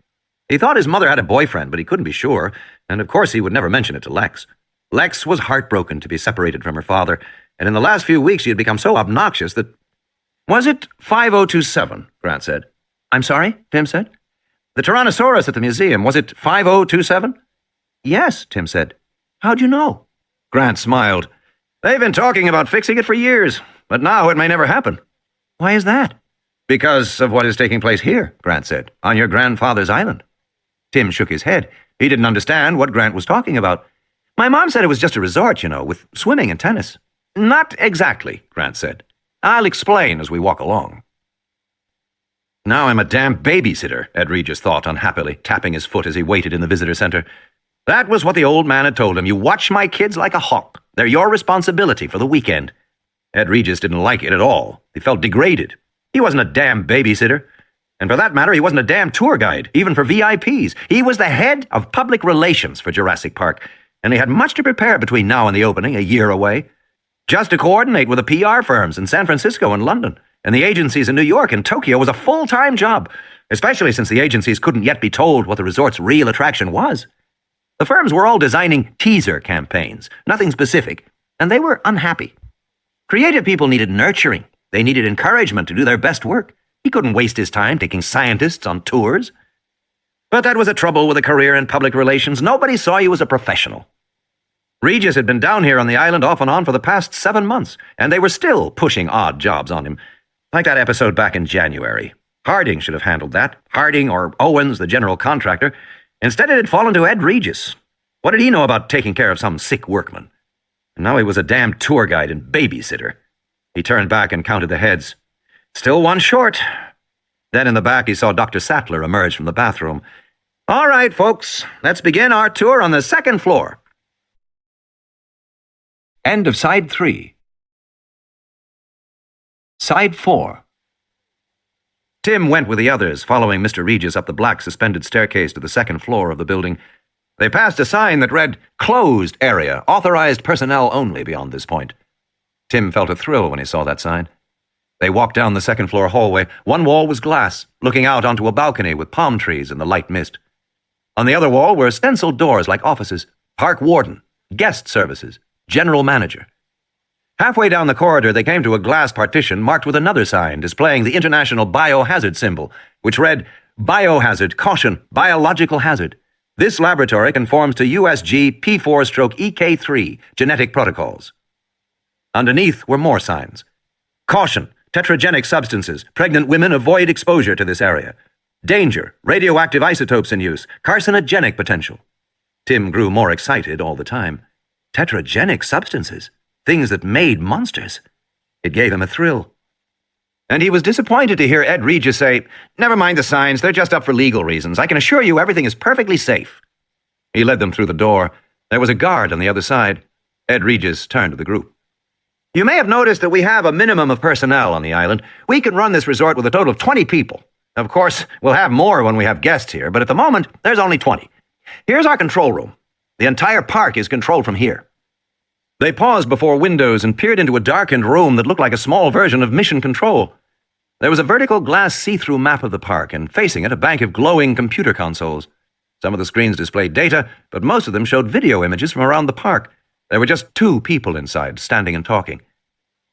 Speaker 1: He thought his mother had a boyfriend, but he couldn't be sure, and of course he would never mention it to Lex. Lex was heartbroken to be separated from her father, and in the last few weeks she had become so obnoxious that... Was it 5027, Grant said. I'm sorry, Tim said. The Tyrannosaurus at the museum, was it 5027? Yes, Tim said. How'd you know?
Speaker 2: Grant smiled. They've been talking about fixing it for years, but now it may never happen.
Speaker 1: Why is that?
Speaker 2: Because of what is taking place here, Grant said, on your grandfather's island. Tim shook his head. He didn't understand what Grant was talking about.
Speaker 1: My mom said it was just a resort, with swimming and tennis.
Speaker 2: Not exactly, Grant said. I'll explain as we walk along. Now I'm a damn babysitter, Ed Regis thought unhappily, tapping his foot as he waited in the visitor center. That was what the old man had told him. You watch my kids like a hawk. They're your responsibility for the weekend. Ed Regis didn't like it at all. He felt degraded. He wasn't a damn babysitter. And for that matter, he wasn't a damn tour guide, even for VIPs. He was the head of public relations for Jurassic Park, and he had much to prepare between now and the opening, a year away. Just to coordinate with the PR firms in San Francisco and London, and the agencies in New York and Tokyo was a full-time job, especially since the agencies couldn't yet be told what the resort's real attraction was. The firms were all designing teaser campaigns, nothing specific, and they were unhappy. Creative people needed nurturing. They needed encouragement to do their best work. He couldn't waste his time taking scientists on tours. But that was the trouble with a career in public relations. Nobody saw you as a professional. Regis had been down here on the island off and on for the past 7 months, and they were still pushing odd jobs on him, like that episode back in January. Harding should have handled that. Harding or Owens, the general contractor. Instead, it had fallen to Ed Regis. What did he know about taking care of some sick workman? And now he was a damn tour guide and babysitter. He turned back and counted the heads. Still one short. Then in the back he saw Dr. Sattler emerge from the bathroom. All right, folks, let's begin our tour on the second floor.
Speaker 1: End of Side 3. Side 4.
Speaker 2: Tim went with the others, following Mr. Regis up the black suspended staircase to the second floor of the building. They passed a sign that read, "Closed area, authorized personnel only beyond this point." Tim felt a thrill when he saw that sign. They walked down the second-floor hallway. One wall was glass, looking out onto a balcony with palm trees in the light mist. On the other wall were stenciled doors like offices, park warden, guest services, general manager. Halfway down the corridor, they came to a glass partition marked with another sign displaying the international biohazard symbol, which read, "Biohazard, caution, biological hazard. This laboratory conforms to USG P4/EK3 genetic protocols." Underneath were more signs. "Caution, tetragenic substances. Pregnant women avoid exposure to this area. Danger, radioactive isotopes in use. Carcinogenic potential." Tim grew more excited all the time. Tetragenic substances. Things that made monsters. It gave him a thrill. And he was disappointed to hear Ed Regis say, "Never mind the signs, they're just up for legal reasons. I can assure you everything is perfectly safe." He led them through the door. There was a guard on the other side. Ed Regis turned to the group. "You may have noticed that we have a minimum of personnel on the island. We can run this resort with a total of 20 people. Of course, we'll have more when we have guests here, but at the moment, there's only 20. Here's our control room. The entire park is controlled from here." They paused before windows and peered into a darkened room that looked like a small version of Mission Control. There was a vertical glass see-through map of the park, and facing it, a bank of glowing computer consoles. Some of the screens displayed data, but most of them showed video images from around the park. There were just 2 people inside, standing and talking.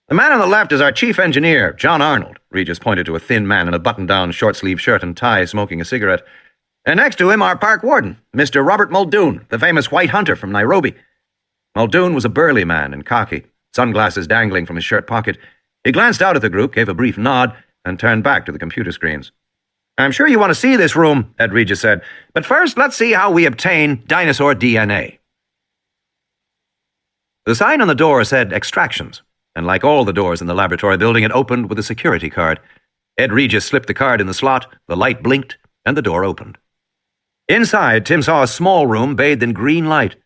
Speaker 2: "The man on the left is our chief engineer, John Arnold," Regis pointed to a thin man in a button-down short-sleeved shirt and tie smoking a cigarette. "And next to him, our park warden, Mr. Robert Muldoon, the famous white hunter from Nairobi." Muldoon was a burly man in khaki, sunglasses dangling from his shirt pocket. He glanced out at the group, gave a brief nod, and turned back to the computer screens. "I'm sure you want to see this room," Ed Regis said, "but first let's see how we obtain dinosaur DNA." The sign on the door said extractions, and like all the doors in the laboratory building, it opened with a security card. Ed Regis slipped the card in the slot, the light blinked, and the door opened. Inside, Tim saw a small room bathed in green light.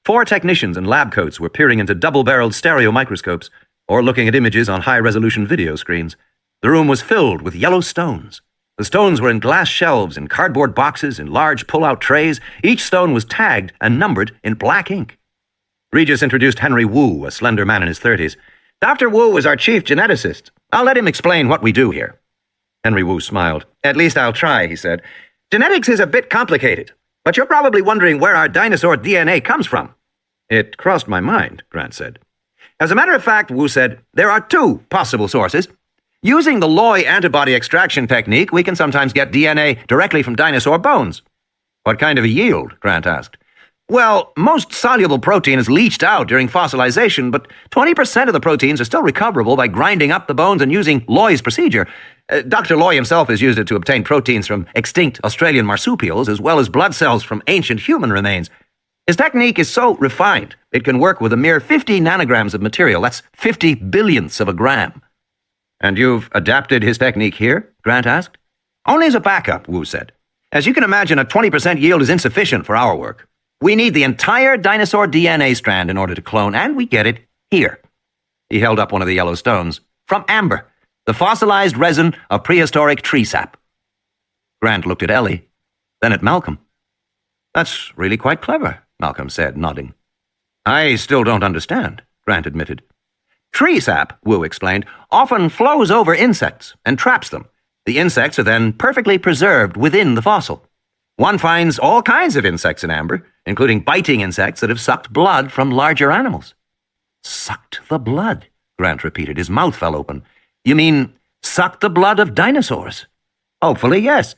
Speaker 2: 4 technicians in lab coats were peering into double-barreled stereo microscopes or looking at images on high-resolution video screens. The room was filled with yellow stones. The stones were in glass shelves, in cardboard boxes, in large pull-out trays. Each stone was tagged and numbered in black ink. Regis introduced Henry Wu, a slender man in his 30s. "Dr. Wu is our chief geneticist. I'll let him explain what we do here." Henry Wu smiled. "At least I'll try," he said. "Genetics is a bit complicated, but you're probably wondering where our dinosaur DNA comes from." "It crossed my mind," Grant said. "As a matter of fact," Wu said, "there are 2 possible sources. Using the Loy antibody extraction technique, we can sometimes get DNA directly from dinosaur bones." "What kind of a yield?" Grant asked.
Speaker 1: Well, most soluble protein is leached out during fossilization, but 20% of the proteins are still recoverable by grinding up the bones and using Loy's procedure. Dr. Loy himself has used it to obtain proteins from extinct Australian marsupials, as well as blood cells from ancient human remains. His technique is so refined, it can work with a mere 50 nanograms of material. That's 50 billionths of a gram. And you've adapted his technique here? Grant asked. Only as a backup, Wu said. As you can imagine, a 20% yield is insufficient for our work. We need the entire dinosaur DNA strand in order to clone, and we get it here. He held up one of the yellow stones. From amber, the fossilized resin of prehistoric tree sap. Grant looked at Ellie, then at Malcolm. That's really quite clever, Malcolm said, nodding. I still don't understand, Grant admitted. Tree sap, Wu explained, often flows over insects and traps them. The insects are then perfectly preserved within the fossil. One finds all kinds of insects in amber, including biting insects that have sucked blood from larger animals. Sucked the blood, Grant repeated. His mouth fell open. You mean sucked the blood of dinosaurs? Hopefully, yes.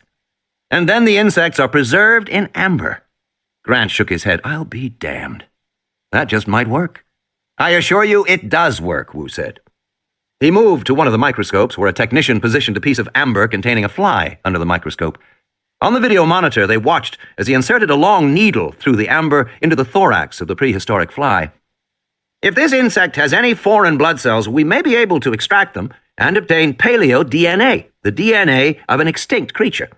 Speaker 1: And then the insects are preserved in amber. Grant shook his head. I'll be damned. That just might work. I assure you it does work, Wu said. He moved to one of the microscopes where a technician positioned a piece of amber containing a fly under the microscope. On the video monitor, they watched as he inserted a long needle through the amber into the thorax of the prehistoric fly. If this insect has any foreign blood cells, we may be able to extract them and obtain paleo-DNA, the DNA of an extinct creature.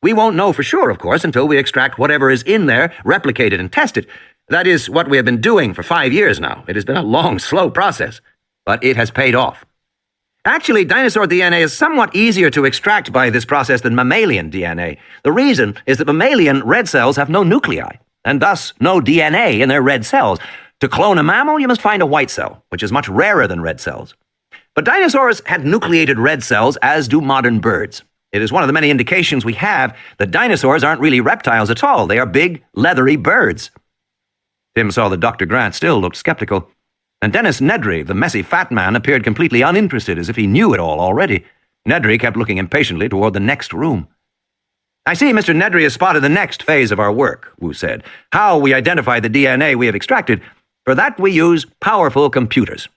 Speaker 1: We won't know for sure, of course, until we extract whatever is in there, replicate it, and test it. That is what we have been doing for 5 years now. It has been a long, slow process, but it has paid off. Actually, dinosaur DNA is somewhat easier to extract by this process than mammalian DNA. The reason is that mammalian red cells have no nuclei, and thus no DNA in their red cells. To clone a mammal, you must find a white cell, which is much rarer than red cells. But dinosaurs had nucleated red cells, as do modern birds. It is one of the many indications we have that dinosaurs aren't really reptiles at all. They are big, leathery birds. Tim saw that Dr. Grant still looked skeptical. And Dennis Nedry, the messy fat man, appeared completely uninterested, as if he knew it all already. Nedry kept looking impatiently toward the next room. I see Mr. Nedry has spotted the next phase of our work, Wu said. How we identify the DNA we have extracted. For that we use powerful computers.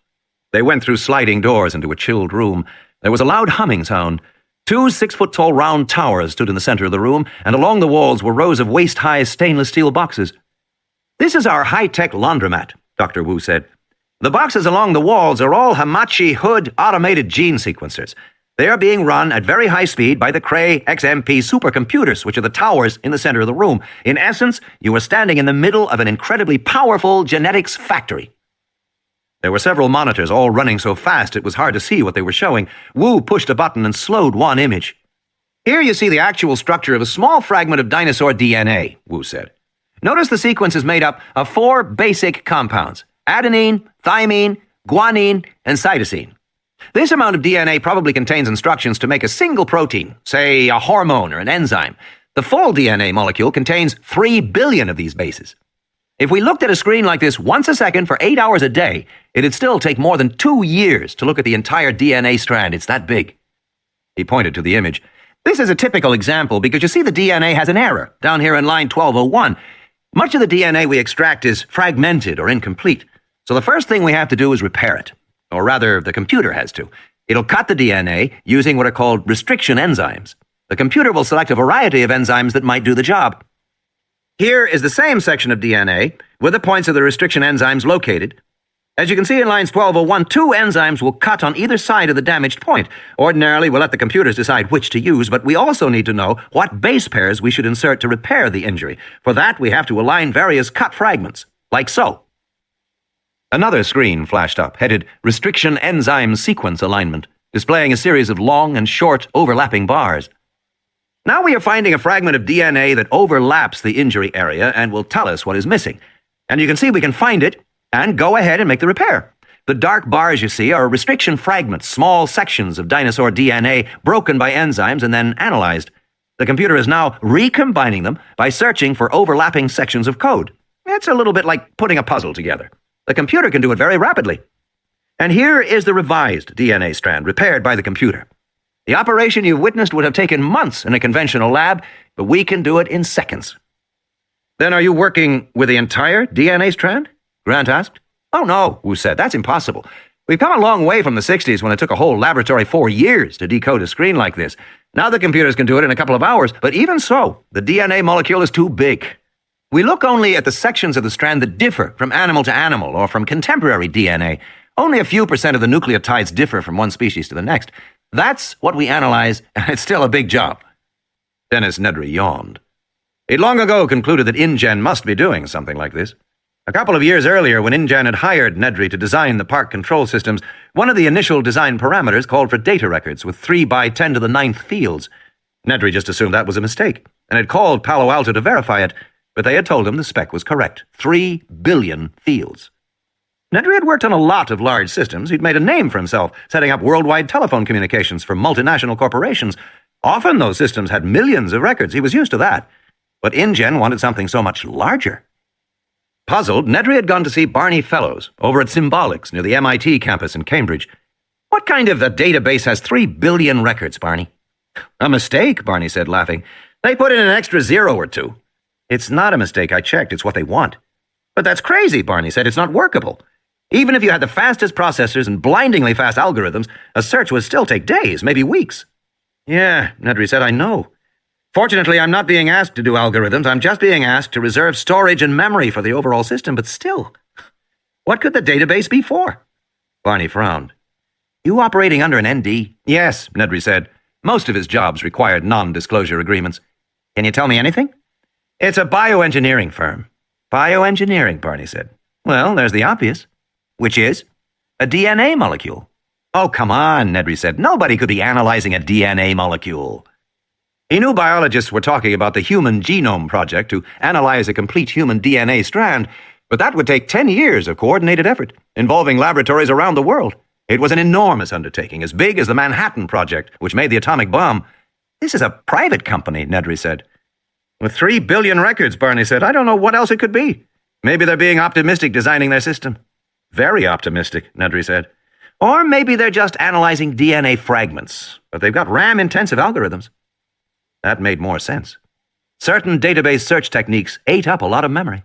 Speaker 1: They went through sliding doors into a chilled room. There was a loud humming sound. 2 6-foot-tall round towers stood in the center of the room, and along the walls were rows of waist-high stainless steel boxes. This is our high-tech laundromat, Dr. Wu said. The boxes along the walls are all Hamachi Hood automated gene sequencers. They are being run at very high speed by the Cray XMP supercomputers, which are the towers in the center of the room. In essence, you are standing in the middle of an incredibly powerful genetics factory. There were several monitors, all running so fast it was hard to see what they were showing. Wu pushed a button and slowed one image. Here you see the actual structure of a small fragment of dinosaur DNA, Wu said. Notice the sequence is made up of 4 basic compounds: adenine, thymine, guanine, and cytosine. This amount of DNA probably contains instructions to make a single protein, say a hormone or an enzyme. The full DNA molecule contains 3 billion of these bases. If we looked at a screen like this once a second for 8 hours a day, it'd still take more than 2 years to look at the entire DNA strand. It's that big. He pointed to the image. This is a typical example because you see the DNA has an error down here in line 1201. Much of the DNA we extract is fragmented or incomplete. So the first thing we have to do is repair it. Or rather, the computer has to. It'll cut the DNA using what are called restriction enzymes. The computer will select a variety of enzymes that might do the job. Here is the same section of DNA with the points of the restriction enzymes located. As you can see in lines 1201, 2 enzymes will cut on either side of the damaged point. Ordinarily, we'll let the computers decide which to use, but we also need to know what base pairs we should insert to repair the injury. For that, we have to align various cut fragments, like so. Another screen flashed up, headed Restriction Enzyme Sequence Alignment, displaying a series of long and short overlapping bars. Now we are finding a fragment of DNA that overlaps the injury area and will tell us what is missing. And you can see we can find it and go ahead and make the repair. The dark bars you see are restriction fragments, small sections of dinosaur DNA broken by enzymes and then analyzed. The computer is now recombining them by searching for overlapping sections of code. It's a little bit like putting a puzzle together. The computer can do it very rapidly. And here is the revised DNA strand, repaired by the computer. The operation you've witnessed would have taken months in a conventional lab, but we can do it in seconds. Then are you working with the entire DNA strand? Grant asked. Oh, no, Wu said. That's impossible. We've come a long way from the 60s when it took a whole laboratory 4 years to decode a screen like this. Now the computers can do it in a couple of hours, but even so, the DNA molecule is too big. We look only at the sections of the strand that differ from animal to animal or from contemporary DNA. Only a few % of the nucleotides differ from one species to the next. That's what we analyze, and it's still a big job. Dennis Nedry yawned. He'd long ago concluded that InGen must be doing something like this. A couple of years earlier, when InGen had hired Nedry to design the park control systems, one of the initial design parameters called for data records with 3 by 10 to the 9th fields. Nedry just assumed that was a mistake, and had called Palo Alto to verify it, but they had told him the spec was correct. 3 billion fields. Nedry had worked on a lot of large systems. He'd made a name for himself, setting up worldwide telephone communications for multinational corporations. Often those systems had millions of records. He was used to that. But InGen wanted something so much larger. Puzzled, Nedry had gone to see Barney Fellows over at Symbolics near the MIT campus in Cambridge. What kind of a database has 3 billion records, Barney? A mistake, Barney said, laughing. They put in an extra 0 or 2. It's not a mistake, I checked. It's what they want. But that's crazy, Barney said. It's not workable. Even if you had the fastest processors and blindingly fast algorithms, a search would still take days, maybe weeks. Yeah, Nedry said, I know. Fortunately, I'm not being asked to do algorithms. I'm just being asked to reserve storage and memory for the overall system, but still. What could the database be for? Barney frowned. You operating under an ND? Yes, Nedry said. Most of his jobs required non-disclosure agreements. Can you tell me anything? It's a bioengineering firm. Bioengineering, Barney said. Well, there's the obvious. Which is? A DNA molecule. Oh, come on, Nedry said. Nobody could be analyzing a DNA molecule. He knew biologists were talking about the Human Genome Project to analyze a complete human DNA strand, but that would take 10 years of coordinated effort, involving laboratories around the world. It was an enormous undertaking, as big as the Manhattan Project, which made the atomic bomb. This is a private company, Nedry said. With 3 billion records, Barney said, I don't know what else it could be. Maybe they're being optimistic designing their system. Very optimistic, Nedry said. Or maybe they're just analyzing DNA fragments, but they've got RAM-intensive algorithms. That made more sense. Certain database search techniques ate up a lot of memory.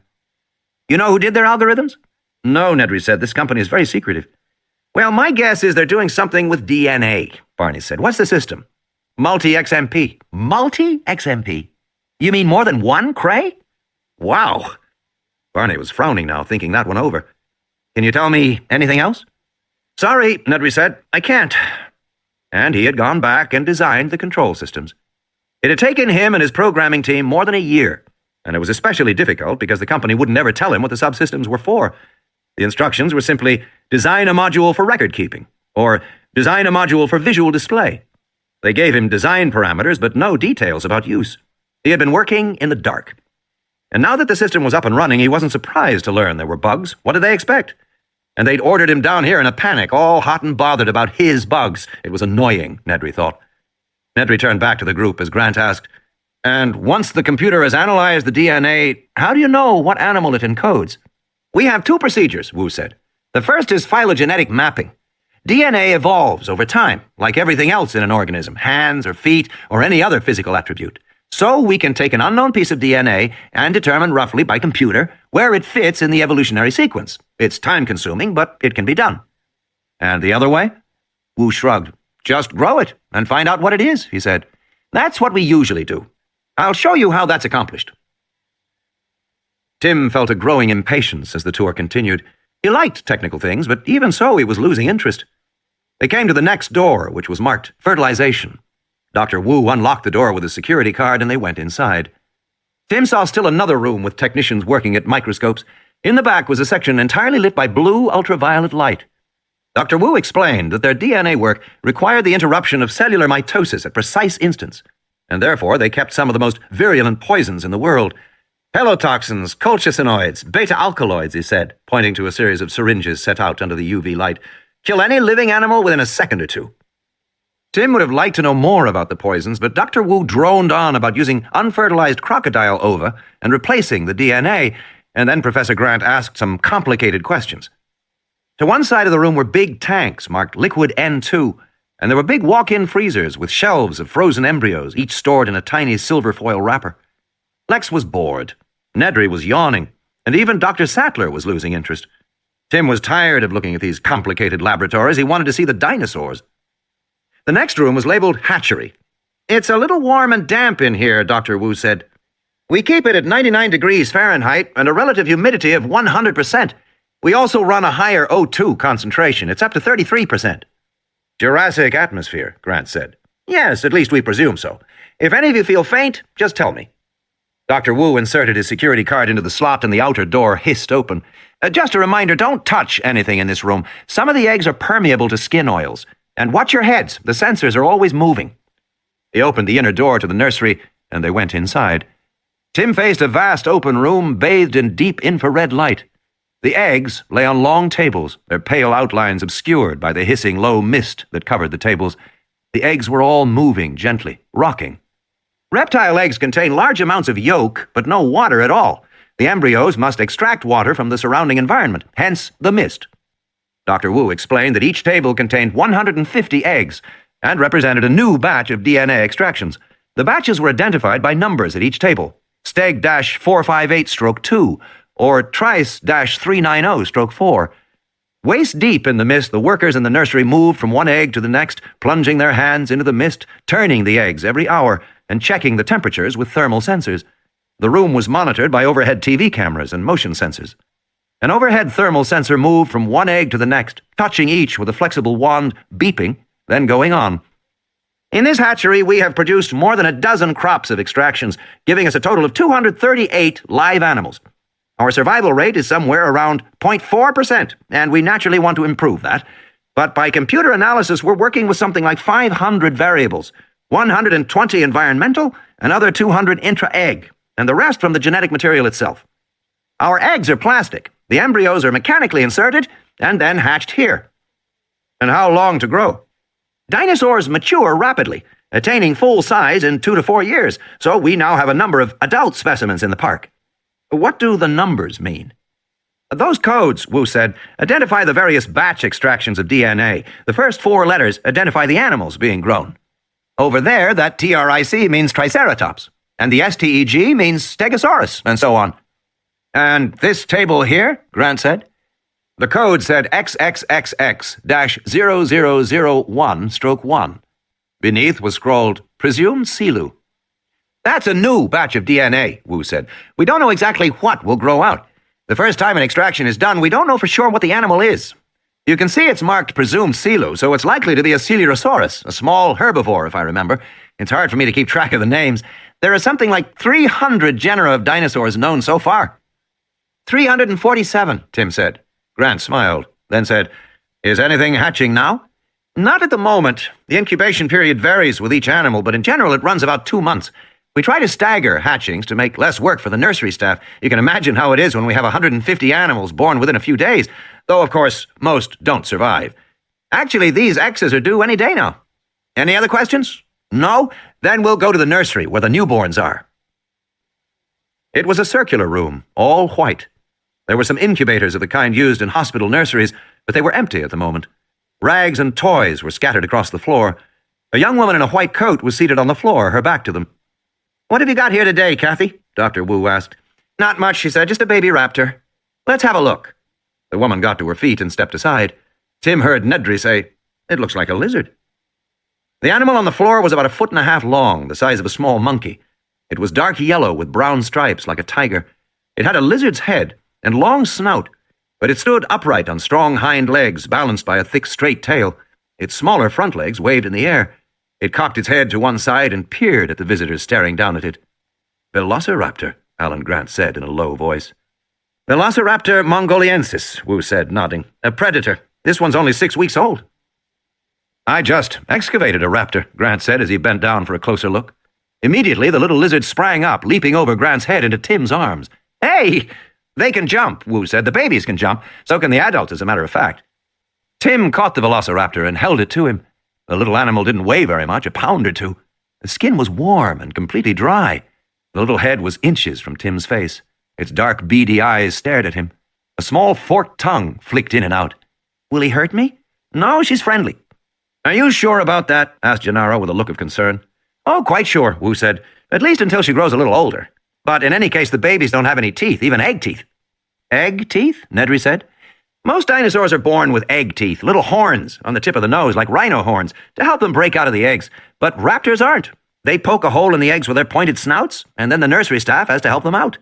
Speaker 1: You know who did their algorithms? No, Nedry said. This company is very secretive. Well, my guess is they're doing something with DNA, Barney said. What's the system? Multi-XMP. Multi-XMP? You mean more than one, Cray? Wow. Barney was frowning now, thinking that one over. Can you tell me anything else? Sorry, Nedry said. I can't. And he had gone back and designed the control systems. It had taken him and his programming team more than a year, and it was especially difficult because the company wouldn't ever tell him what the subsystems were for. The instructions were simply, design a module for record keeping, or design a module for visual display. They gave him design parameters, but no details about use. He had been working in the dark. And now that the system was up and running, he wasn't surprised to learn there were bugs. What did they expect? And they'd ordered him down here in a panic, all hot and bothered about his bugs. It was annoying, Nedry thought. Nedry turned back to the group as Grant asked, And once the computer has analyzed the DNA, how do you know what animal it encodes? We have 2 procedures, Wu said. The first is phylogenetic mapping. DNA evolves over time, like everything else in an organism, hands or feet or any other physical attribute. So we can take an unknown piece of DNA and determine roughly by computer where it fits in the evolutionary sequence. It's time-consuming, but it can be done. And the other way? Wu shrugged. Just grow it and find out what it is, he said. That's what we usually do. I'll show you how that's accomplished. Tim felt a growing impatience as the tour continued. He liked technical things, but even so he was losing interest. They came to the next door, which was marked Fertilization. Dr. Wu unlocked the door with his security card and they went inside. Tim saw still another room with technicians working at microscopes. In the back was a section entirely lit by blue ultraviolet light. Dr. Wu explained that their DNA work required the interruption of cellular mitosis at precise instants, and therefore they kept some of the most virulent poisons in the world. Helotoxins, colchicinoids, beta-alkaloids, he said, pointing to a series of syringes set out under the UV light. Kill any living animal within a second or 2. Tim would have liked to know more about the poisons, but Dr. Wu droned on about using unfertilized crocodile ova and replacing the DNA, and then Professor Grant asked some complicated questions. To one side of the room were big tanks marked Liquid N2, and there were big walk-in freezers with shelves of frozen embryos, each stored in a tiny silver foil wrapper. Lex was bored. Nedry was yawning, and even Dr. Sattler was losing interest. Tim was tired of looking at these complicated laboratories. He wanted to see the dinosaurs. The next room was labeled Hatchery. "It's a little warm and damp in here," Dr. Wu said. "We keep it at 99 degrees Fahrenheit and a relative humidity of 100%. We also run a higher O2 concentration. It's up to 33%. "Jurassic atmosphere," Grant said. "Yes, at least we presume so. If any of you feel faint, just tell me." Dr. Wu inserted his security card into the slot and the outer door hissed open. "Just a reminder, don't touch anything in this room. Some of the eggs are permeable to skin oils. And watch your heads. The sensors are always moving." He opened the inner door to the nursery, and they went inside. Tim faced a vast open room bathed in deep infrared light. The eggs lay on long tables, their pale outlines obscured by the hissing low mist that covered the tables. The eggs were all moving gently, rocking. Reptile eggs contain large amounts of yolk, but no water at all. The embryos must extract water from the surrounding environment, hence the mist. Dr. Wu explained that each table contained 150 eggs and represented a new batch of DNA extractions. The batches were identified by numbers at each table: Steg-458-2 or Trice-390-4. Waist deep in the mist, the workers in the nursery moved from one egg to the next, plunging their hands into the mist, turning the eggs every hour, and checking the temperatures with thermal sensors. The room was monitored by overhead TV cameras and motion sensors. An overhead thermal sensor moved from one egg to the next, touching each with a flexible wand, beeping, then going on. "In this hatchery, we have produced more than a dozen crops of extractions, giving us a total of 238 live animals. Our survival rate is somewhere around 0.4%, and we naturally want to improve that. But by computer analysis, we're working with something like 500 variables, 120 environmental, another 200 intra-egg, and the rest from the genetic material itself. Our eggs are plastic. The embryos are mechanically inserted and then hatched here." "And how long to grow?" "Dinosaurs mature rapidly, attaining full size in 2 to 4 years, so we now have a number of adult specimens in the park." "What do the numbers mean?" "Those codes," Wu said, "identify the various batch extractions of DNA. The first 4 letters identify the animals being grown. Over there, that TRIC means Triceratops, and the STEG means Stegosaurus, and so on." "And this table here?" Grant said. The code said XXXX-0001-1. Beneath was scrawled, "Presumed Silu." "That's a new batch of DNA," Wu said. "We don't know exactly what will grow out. The first time an extraction is done, we don't know for sure what the animal is. You can see it's marked Presumed Silu, so it's likely to be a Coelurosaurus, a small herbivore, if I remember. It's hard for me to keep track of the names. There are something like 300 genera of dinosaurs known so far." 347, Tim said. Grant smiled, then said, "Is anything hatching now?" "Not at the moment. The incubation period varies with each animal, but in general it runs about 2 months. We try to stagger hatchings to make less work for the nursery staff. You can imagine how it is when we have 150 animals born within a few days, though, of course, most don't survive. Actually, these X's are due any day now. Any other questions? No? Then we'll go to the nursery where the newborns are." It was a circular room, all white. There were some incubators of the kind used in hospital nurseries, but they were empty at the moment. Rags and toys were scattered across the floor. A young woman in a white coat was seated on the floor, her back to them. "What have you got here today, Kathy?" Dr. Wu asked. "Not much," she said, "just a baby raptor." "Let's have a look." The woman got to her feet and stepped aside. Tim heard Nedry say, "It looks like a lizard." The animal on the floor was about 1.5 feet long, the size of a small monkey. It was dark yellow with brown stripes like a tiger. It had a lizard's head and long snout, but it stood upright on strong hind legs balanced by a thick straight tail. Its smaller front legs waved in the air. It cocked its head to one side and peered at the visitors staring down at it. "Velociraptor," Alan Grant said in a low voice. "Velociraptor mongoliensis," Wu said, nodding. "A predator. This one's only 6 weeks old." "I just excavated a raptor," Grant said as he bent down for a closer look. Immediately, the little lizard sprang up, leaping over Grant's head into Tim's arms. "Hey! They can jump," Wu said. "The babies can jump. So can the adults, as a matter of fact." Tim caught the velociraptor and held it to him. The little animal didn't weigh very much, a pound or two. The skin was warm and completely dry. The little head was inches from Tim's face. Its dark, beady eyes stared at him. A small forked tongue flicked in and out. "Will he hurt me?" "No, she's friendly." "Are you sure about that?" asked Gennaro with a look of concern. "Oh, quite sure," Wu said. "At least until she grows a little older."
Speaker 2: But in any case, the babies don't have any teeth, even egg teeth. Egg teeth? Nedry said. Most dinosaurs are born with egg teeth, little horns on the tip of the nose, like rhino horns, to help them break out of the eggs. But raptors aren't. They poke a hole in the eggs with their pointed snouts, and then the nursery staff has to help them out.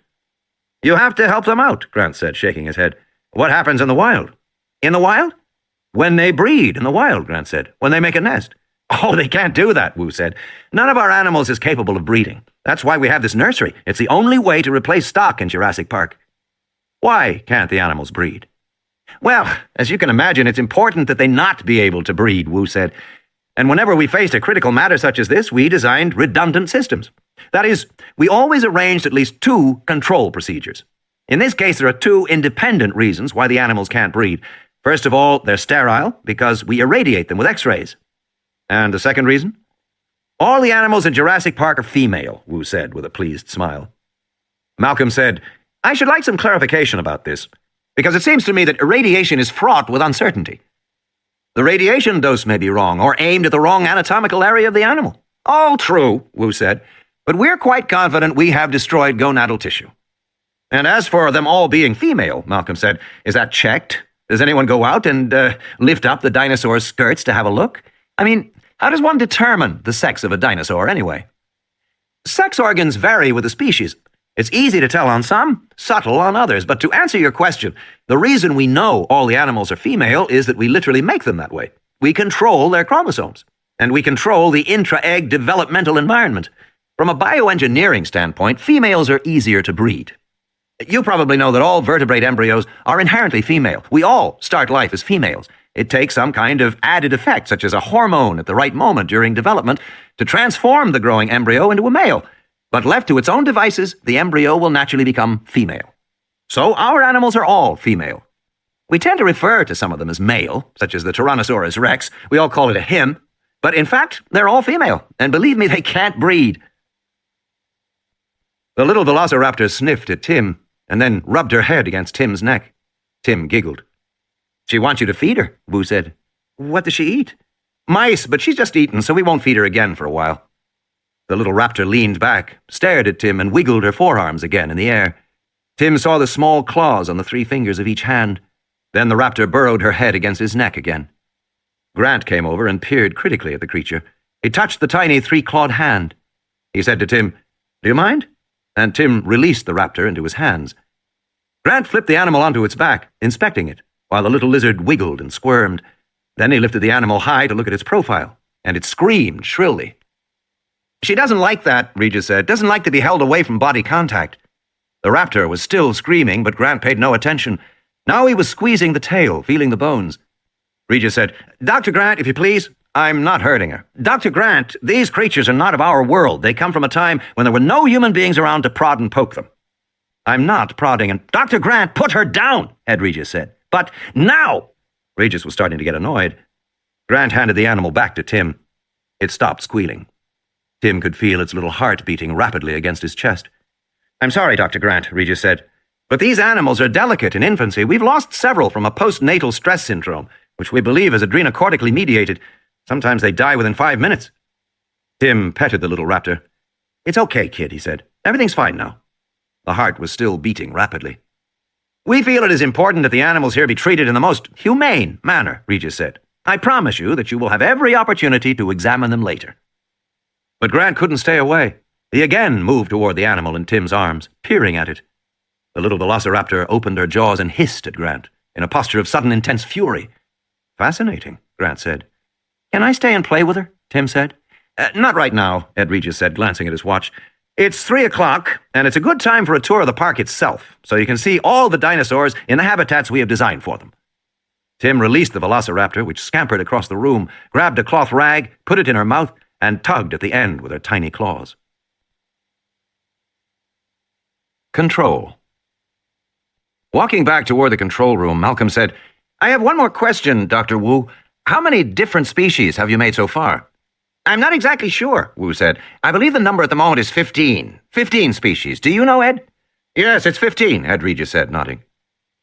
Speaker 2: You have to help them out, Grant said, shaking his head. What happens in the wild? In the wild? When they breed in the wild, Grant said. When they make a nest. Oh, they can't do that, Wu said. None of our animals is capable of breeding. That's why we have this nursery. It's the only way to replace stock in Jurassic Park. Why can't the animals breed? Well, as you can imagine, it's important that they not be able to breed, Wu said. And whenever we faced a critical matter such as this, we designed redundant systems. That is, we always arranged at least 2 control procedures. In this case, there are 2 independent reasons why the animals can't breed. First of all, they're sterile, because we irradiate them with X-rays. And the second reason? All the animals in Jurassic Park are female, Wu said with a pleased smile. Malcolm said, I should like some clarification about this, because it seems to me that irradiation is fraught with uncertainty. The radiation dose may be wrong, or aimed at the wrong anatomical area of the animal. All true, Wu said, but we're quite confident we have destroyed gonadal tissue. And as for them all being female, Malcolm said, is that checked? Does anyone go out and lift up the dinosaur's skirts to have a look? I mean, how does one determine the sex of a dinosaur anyway? Sex organs vary with the species. It's easy to tell on some, subtle on others, but to answer your question, the reason we know all the animals are female is that we literally make them that way. We control their chromosomes, and we control the intra-egg developmental environment. From a bioengineering standpoint, females are easier to breed. You probably know that all vertebrate embryos are inherently female. We all start life as females. It takes some kind of added effect, such as a hormone at the right moment during development, to transform the growing embryo into a male. But left to its own devices, the embryo will naturally become female. So our animals are all female. We tend to refer to some of them as male, such as the Tyrannosaurus rex. We all call it a him. But in fact, they're all female. And believe me, they can't breed. The little velociraptor sniffed at Tim, and then rubbed her head against Tim's neck. Tim giggled. She wants you to feed her, Wu said. What does she eat? Mice, but she's just eaten, so we won't feed her again for a while. The little raptor leaned back, stared at Tim, and wiggled her forearms again in the air. Tim saw the small claws on the 3 fingers of each hand. Then the raptor burrowed her head against his neck again. Grant came over and peered critically at the creature. He touched the tiny 3-clawed hand. He said to Tim, Do you mind? And Tim released the raptor into his hands. Grant flipped the animal onto its back, inspecting it, while the little lizard wiggled and squirmed. Then he lifted the animal high to look at its profile, and it screamed shrilly. She doesn't like that, Regis said. Doesn't like to be held away from body contact. The raptor was still screaming, but Grant paid no attention. Now he was squeezing the tail, feeling the bones. Regis said, Dr. Grant, if you please. I'm not hurting her. Dr. Grant, these creatures are not of our world. They come from a time when there were no human beings around to prod and poke them. I'm not prodding, and Dr. Grant, put her down, Ed Regis said. But now! Regis was starting to get annoyed. Grant handed the animal back to Tim. It stopped squealing. Tim could feel its little heart beating rapidly against his chest. I'm sorry, Dr. Grant, Regis said, but these animals are delicate in infancy. We've lost several from a postnatal stress syndrome, which we believe is adrenocortically mediated. Sometimes they die within 5 minutes. Tim petted the little raptor. It's okay, kid, he said. Everything's fine now. The heart was still beating rapidly. We feel it is important that the animals here be treated in the most humane manner, Regis said. I promise you that you will have every opportunity to examine them later. But Grant couldn't stay away. He again moved toward the animal in Tim's arms, peering at it. The little velociraptor opened her jaws and hissed at Grant, in a posture of sudden intense fury. Fascinating, Grant said. Can I stay and play with her? Tim said. Not right now, Ed Regis said, glancing at his watch. It's 3 o'clock, and it's a good time for a tour of the park itself, so you can see all the dinosaurs in the habitats we have designed for them. Tim released the velociraptor, which scampered across the room, grabbed a cloth rag, put it in her mouth, and tugged at the end with her tiny claws. Control. Walking back toward the control room, Malcolm said, I have one more question, Dr. Wu. How many different species have you made so far? I'm not exactly sure, Wu said. I believe the number at the moment is 15. 15 species. Do you know, Ed? Yes, it's 15, Ed Regis said, nodding.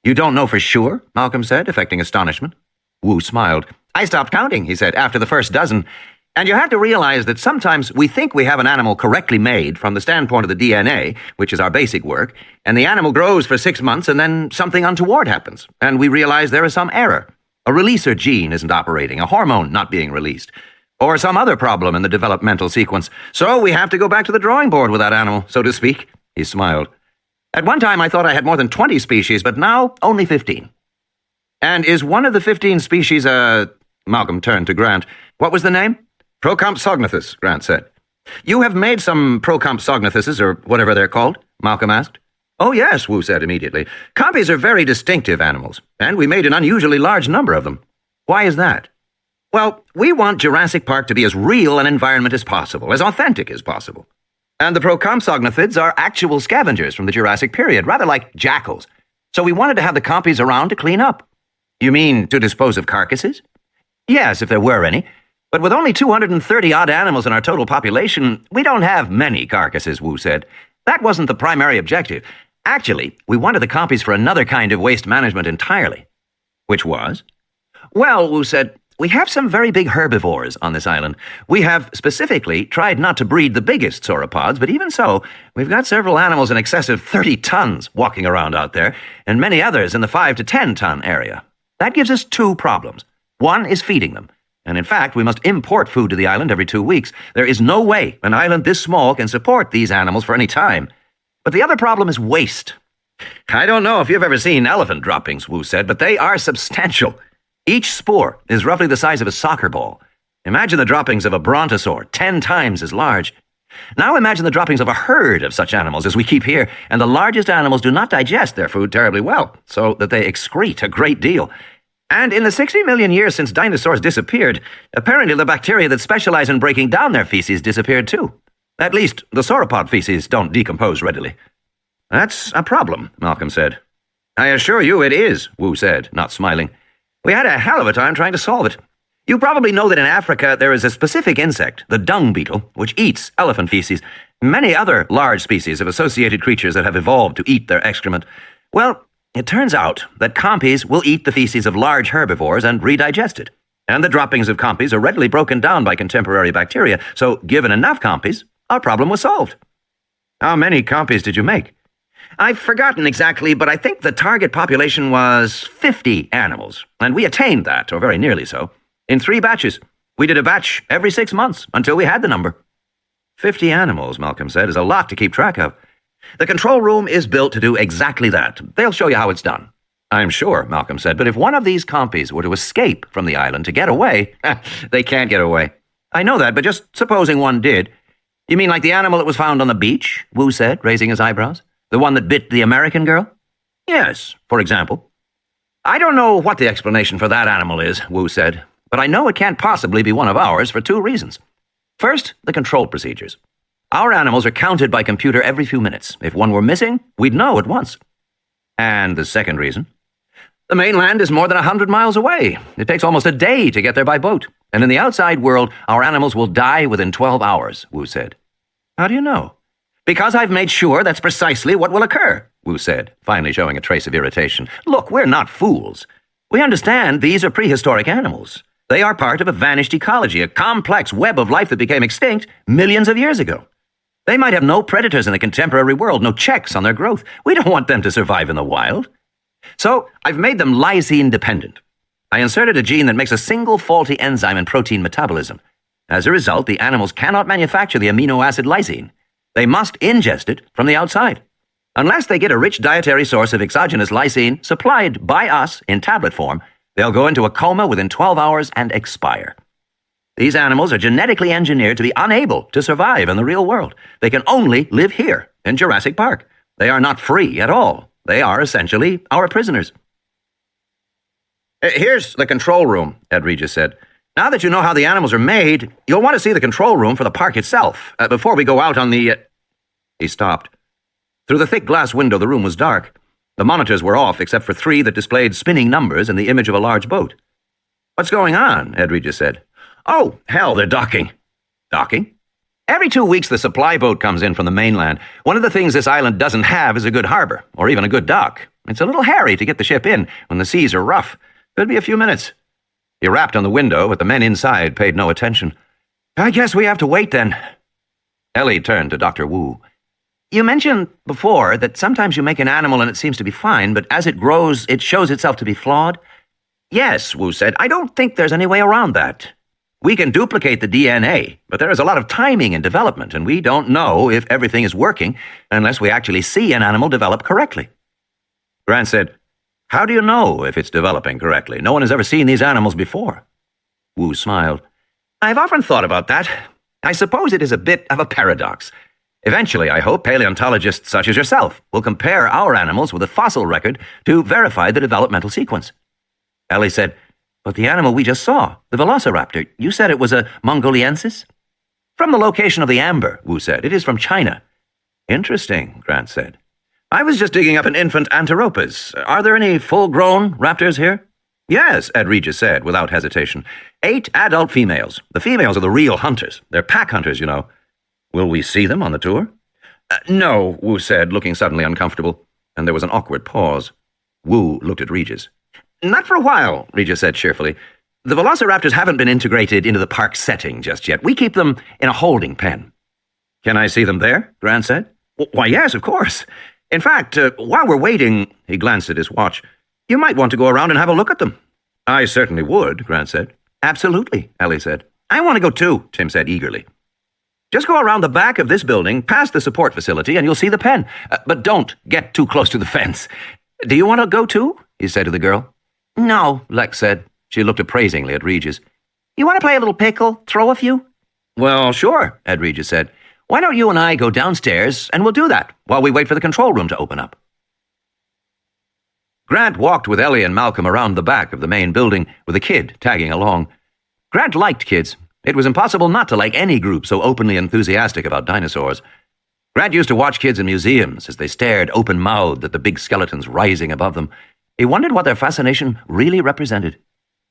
Speaker 2: You don't know for sure? Malcolm said, affecting astonishment. Wu smiled. I stopped counting, he said, after the first dozen.
Speaker 1: And you have to realize that sometimes we think we have an animal correctly made from the standpoint of the DNA, which is our basic work, and the animal grows for 6 months and then something untoward happens, and we realize there is some error. A releaser gene isn't operating, a hormone not being released, or some other problem in the developmental sequence. So we have to go back to the drawing board with that animal, so to speak. He smiled. At one time I thought I had more than 20 species, but now only 15. And is one of the 15 species Malcolm turned to Grant. What was the name? Procompsognathus, Grant said. You have made some Procompsognathuses, or whatever they're called? Malcolm asked. Oh, yes, Wu said immediately. Compies are very distinctive animals, and we made an unusually large number of them. Why is that? Well, we want Jurassic Park to be as real an environment as possible, as authentic as possible. And the Procompsognathids are actual scavengers from the Jurassic period, rather like jackals. So we wanted to have the compies around to clean up. You mean to dispose of carcasses? Yes, if there were any. But with only 230-odd animals in our total population, we don't have many carcasses, Wu said. That wasn't the primary objective. Actually, we wanted the compies for another kind of waste management entirely. Which was? Well, Wu said, we have some very big herbivores on this island. We have specifically tried not to breed the biggest sauropods, but even so, we've got several animals in excess of 30 tons walking around out there, and many others in the 5 to 10-ton area. That gives us 2 problems. One is feeding them. And in fact, we must import food to the island every 2 weeks. There is no way an island this small can support these animals for any time. But the other problem is waste. I don't know if you've ever seen elephant droppings, Wu said, but they are substantial. Each spore is roughly the size of a soccer ball. Imagine the droppings of a brontosaur, 10 times as large. Now imagine the droppings of a herd of such animals as we keep here, and the largest animals do not digest their food terribly well, so that they excrete a great deal. And in the 60 million years since dinosaurs disappeared, apparently the bacteria that specialize in breaking down their feces disappeared too. At least, the sauropod feces don't decompose readily. That's a problem, Malcolm said. I assure you it is, Wu said, not smiling. We had a hell of a time trying to solve it. You probably know that in Africa there is a specific insect, the dung beetle, which eats elephant feces. Many other large species of associated creatures that have evolved to eat their excrement. Well, it turns out that compies will eat the feces of large herbivores and redigest it. And the droppings of compies are readily broken down by contemporary bacteria, so given enough compies, our problem was solved. How many compies did you make? I've forgotten exactly, but I think the target population was 50 animals, and we attained that, or very nearly so, in 3 batches. We did a batch every 6 months until we had the number. 50 animals, Malcolm said, is a lot to keep track of. The control room is built to do exactly that. They'll show you how it's done. I'm sure, Malcolm said, but if one of these compies were to escape from the island to get away, they can't get away. I know that, but just supposing one did. You mean like the animal that was found on the beach? Wu said, raising his eyebrows. The one that bit the American girl? Yes, for example. I don't know what the explanation for that animal is, Wu said, but I know it can't possibly be one of ours for 2 reasons. First, the control procedures. Our animals are counted by computer every few minutes. If one were missing, we'd know at once. And the second reason? The mainland is more than 100 miles away. It takes almost a day to get there by boat. And in the outside world, our animals will die within 12 hours, Wu said. How do you know? Because I've made sure that's precisely what will occur, Wu said, finally showing a trace of irritation. Look, we're not fools. We understand these are prehistoric animals. They are part of a vanished ecology, a complex web of life that became extinct millions of years ago. They might have no predators in the contemporary world, no checks on their growth. We don't want them to survive in the wild. So I've made them lysine dependent. I inserted a gene that makes a single faulty enzyme in protein metabolism. As a result, the animals cannot manufacture the amino acid lysine. They must ingest it from the outside. Unless they get a rich dietary source of exogenous lysine supplied by us in tablet form, they'll go into a coma within 12 hours and expire. These animals are genetically engineered to be unable to survive in the real world. They can only live here, in Jurassic Park. They are not free at all. They are essentially our prisoners. Here's the control room, Ed Regis said. Now that you know how the animals are made, you'll want to see the control room for the park itself, before we go out on the... He stopped. Through the thick glass window, the room was dark. The monitors were off, except for 3 that displayed spinning numbers and the image of a large boat. What's going on? Ed Regis said. Oh, hell, they're docking. Docking? Every 2 weeks, the supply boat comes in from the mainland. One of the things this island doesn't have is a good harbor, or even a good dock. It's a little hairy to get the ship in when the seas are rough. Could be a few minutes. He rapped on the window, but the men inside paid no attention. I guess we have to wait then. Ellie turned to Dr. Wu. You mentioned before that sometimes you make an animal and it seems to be fine, but as it grows, it shows itself to be flawed? Yes, Wu said. I don't think there's any way around that. We can duplicate the DNA, but there is a lot of timing in development, and we don't know if everything is working unless we actually see an animal develop correctly. Grant said, How do you know if it's developing correctly? No one has ever seen these animals before. Wu smiled. I've often thought about that. I suppose it is a bit of a paradox. Eventually, I hope paleontologists such as yourself will compare our animals with a fossil record to verify the developmental sequence. Ellie said, But the animal we just saw, the velociraptor, you said it was a Mongoliensis? From the location of the amber, Wu said. It is from China. Interesting, Grant said. I was just digging up an infant Anteropus. Are there any full-grown raptors here? Yes, Ed Regis said, without hesitation. 8 adult females. The females are the real hunters. They're pack hunters, you know. Will we see them on the tour? No, Wu said, looking suddenly uncomfortable, and there was an awkward pause. Wu looked at Regis. Not for a while, Regis said cheerfully. The velociraptors haven't been integrated into the park setting just yet. We keep them in a holding pen. Can I see them there? Grant said. Why, yes, of course. In fact, while we're waiting, he glanced at his watch, you might want to go around and have a look at them. I certainly would, Grant said. Absolutely, Ellie said. I want to go too, Tim said eagerly. Just go around the back of this building, past the support facility, and you'll see the pen. But don't get too close to the fence. Do you want to go too? He said to the girl. No, Lex said. She looked appraisingly at Regis. You want to play a little pickle? Throw a few? Well, sure, Ed Regis said. Why don't you and I go downstairs, and we'll do that while we wait for the control room to open up. Grant walked with Ellie and Malcolm around the back of the main building, with a kid tagging along. Grant liked kids. It was impossible not to like any group so openly enthusiastic about dinosaurs. Grant used to watch kids in museums as they stared open-mouthed at the big skeletons rising above them. He wondered what their fascination really represented.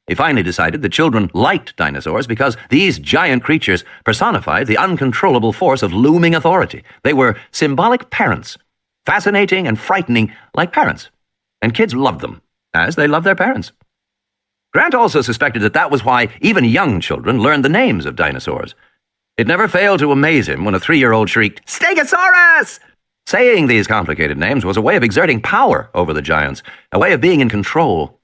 Speaker 1: He finally decided the children liked dinosaurs because these giant creatures personified the uncontrollable force of looming authority. They were symbolic parents, fascinating and frightening like parents. And kids loved them, as they loved their parents. Grant also suspected that was why even young children learned the names of dinosaurs. It never failed to amaze him when a 3-year-old shrieked, Stegosaurus! Saying these complicated names was a way of exerting power over the giants, a way of being in control.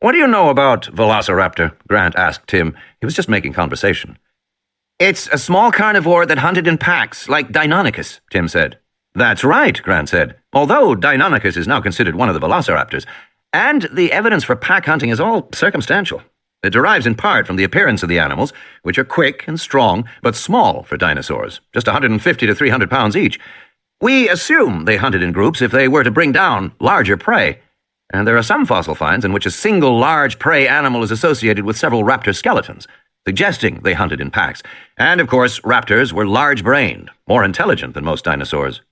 Speaker 1: What do you know about Velociraptor? Grant asked Tim. He was just making conversation. It's a small carnivore that hunted in packs, like Deinonychus, Tim said. That's right, Grant said, although Deinonychus is now considered one of the velociraptors. And the evidence for pack hunting is all circumstantial. It derives in part from the appearance of the animals, which are quick and strong, but small for dinosaurs, just 150 to 300 pounds each. We assume they hunted in groups if they were to bring down larger prey. And there are some fossil finds in which a single large prey animal is associated with several raptor skeletons, suggesting they hunted in packs. And, of course, raptors were large-brained, more intelligent than most dinosaurs.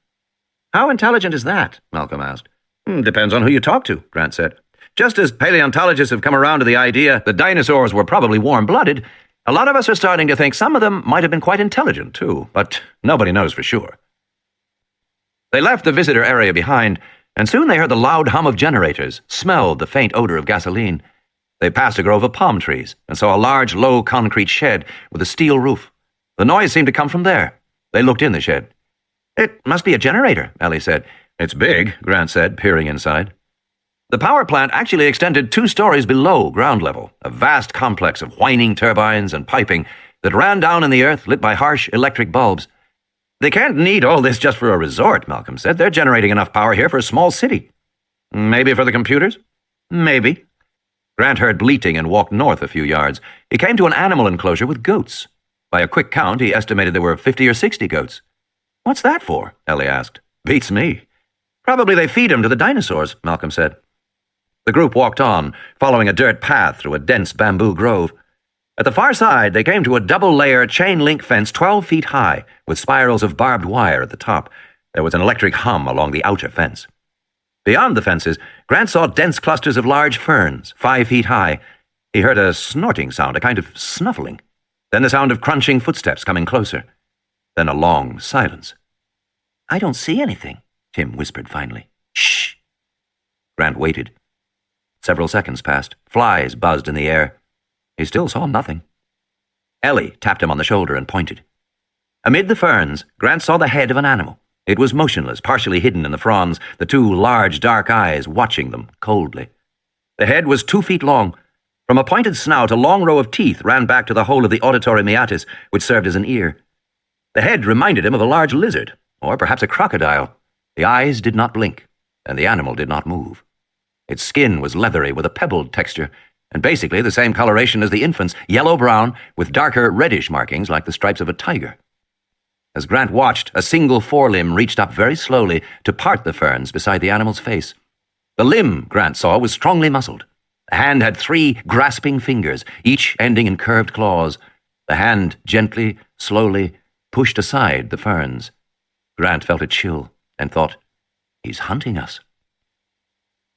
Speaker 1: How intelligent is that? Malcolm asked. Depends on who you talk to, Grant said. Just as paleontologists have come around to the idea that dinosaurs were probably warm-blooded, a lot of us are starting to think some of them might have been quite intelligent, too, but nobody knows for sure. They left the visitor area behind, and soon they heard the loud hum of generators, smelled the faint odor of gasoline. They passed a grove of palm trees and saw a large, low concrete shed with a steel roof. The noise seemed to come from there. They looked in the shed. It must be a generator, Ellie said. It's big, Grant said, peering inside. The power plant actually extended 2 stories below ground level, a vast complex of whining turbines and piping that ran down in the earth lit by harsh electric bulbs. They can't need all this just for a resort, Malcolm said. They're generating enough power here for a small city. Maybe for the computers? Maybe. Grant heard bleating and walked north a few yards. He came to an animal enclosure with goats. By a quick count, he estimated there were 50 or 60 goats. What's that for? Ellie asked. Beats me. Probably they feed them to the dinosaurs, Malcolm said. The group walked on, following a dirt path through a dense bamboo grove. At the far side, they came to a double-layer chain-link fence 12 feet high, with spirals of barbed wire at the top. There was an electric hum along the outer fence. Beyond the fences, Grant saw dense clusters of large ferns, 5 feet high. He heard a snorting sound, a kind of snuffling. Then the sound of crunching footsteps coming closer. Then a long silence. I don't see anything, Tim whispered finally. Shh! Grant waited. Several seconds passed. Flies buzzed in the air. He still saw nothing. Ellie tapped him on the shoulder and pointed. Amid the ferns, Grant saw the head of an animal. It was motionless, partially hidden in the fronds, the two large dark eyes watching them coldly. The head was 2 feet long. From a pointed snout, a long row of teeth ran back to the hole of the auditory meatus, which served as an ear. The head reminded him of a large lizard, or perhaps a crocodile. The eyes did not blink, and the animal did not move. Its skin was leathery with a pebbled texture, and basically the same coloration as the infant's, yellow-brown, with darker reddish markings like the stripes of a tiger. As Grant watched, a single forelimb reached up very slowly to part the ferns beside the animal's face. The limb, Grant saw, was strongly muscled. The hand had 3 grasping fingers, each ending in curved claws. The hand gently, slowly, pushed aside the ferns. Grant felt a chill and thought, "He's hunting us."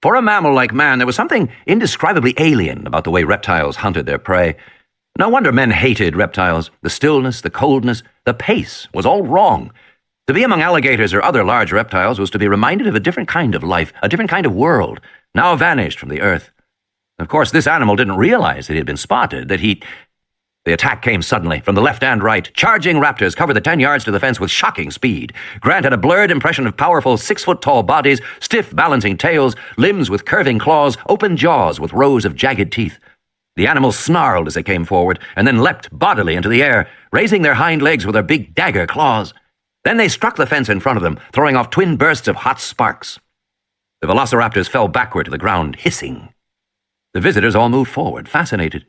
Speaker 1: For a mammal like man, there was something indescribably alien about the way reptiles hunted their prey. No wonder men hated reptiles. The stillness, the coldness, the pace was all wrong. To be among alligators or other large reptiles was to be reminded of a different kind of life, a different kind of world, now vanished from the earth. Of course, this animal didn't realize that he had been spotted, The attack came suddenly, from the left and right. Charging raptors covered the 10 yards to the fence with shocking speed. Grant had a blurred impression of powerful 6-foot-tall bodies, stiff balancing tails, limbs with curving claws, open jaws with rows of jagged teeth. The animals snarled as they came forward, and then leapt bodily into the air, raising their hind legs with their big dagger claws. Then they struck the fence in front of them, throwing off twin bursts of hot sparks. The velociraptors fell backward to the ground, hissing. The visitors all moved forward, fascinated.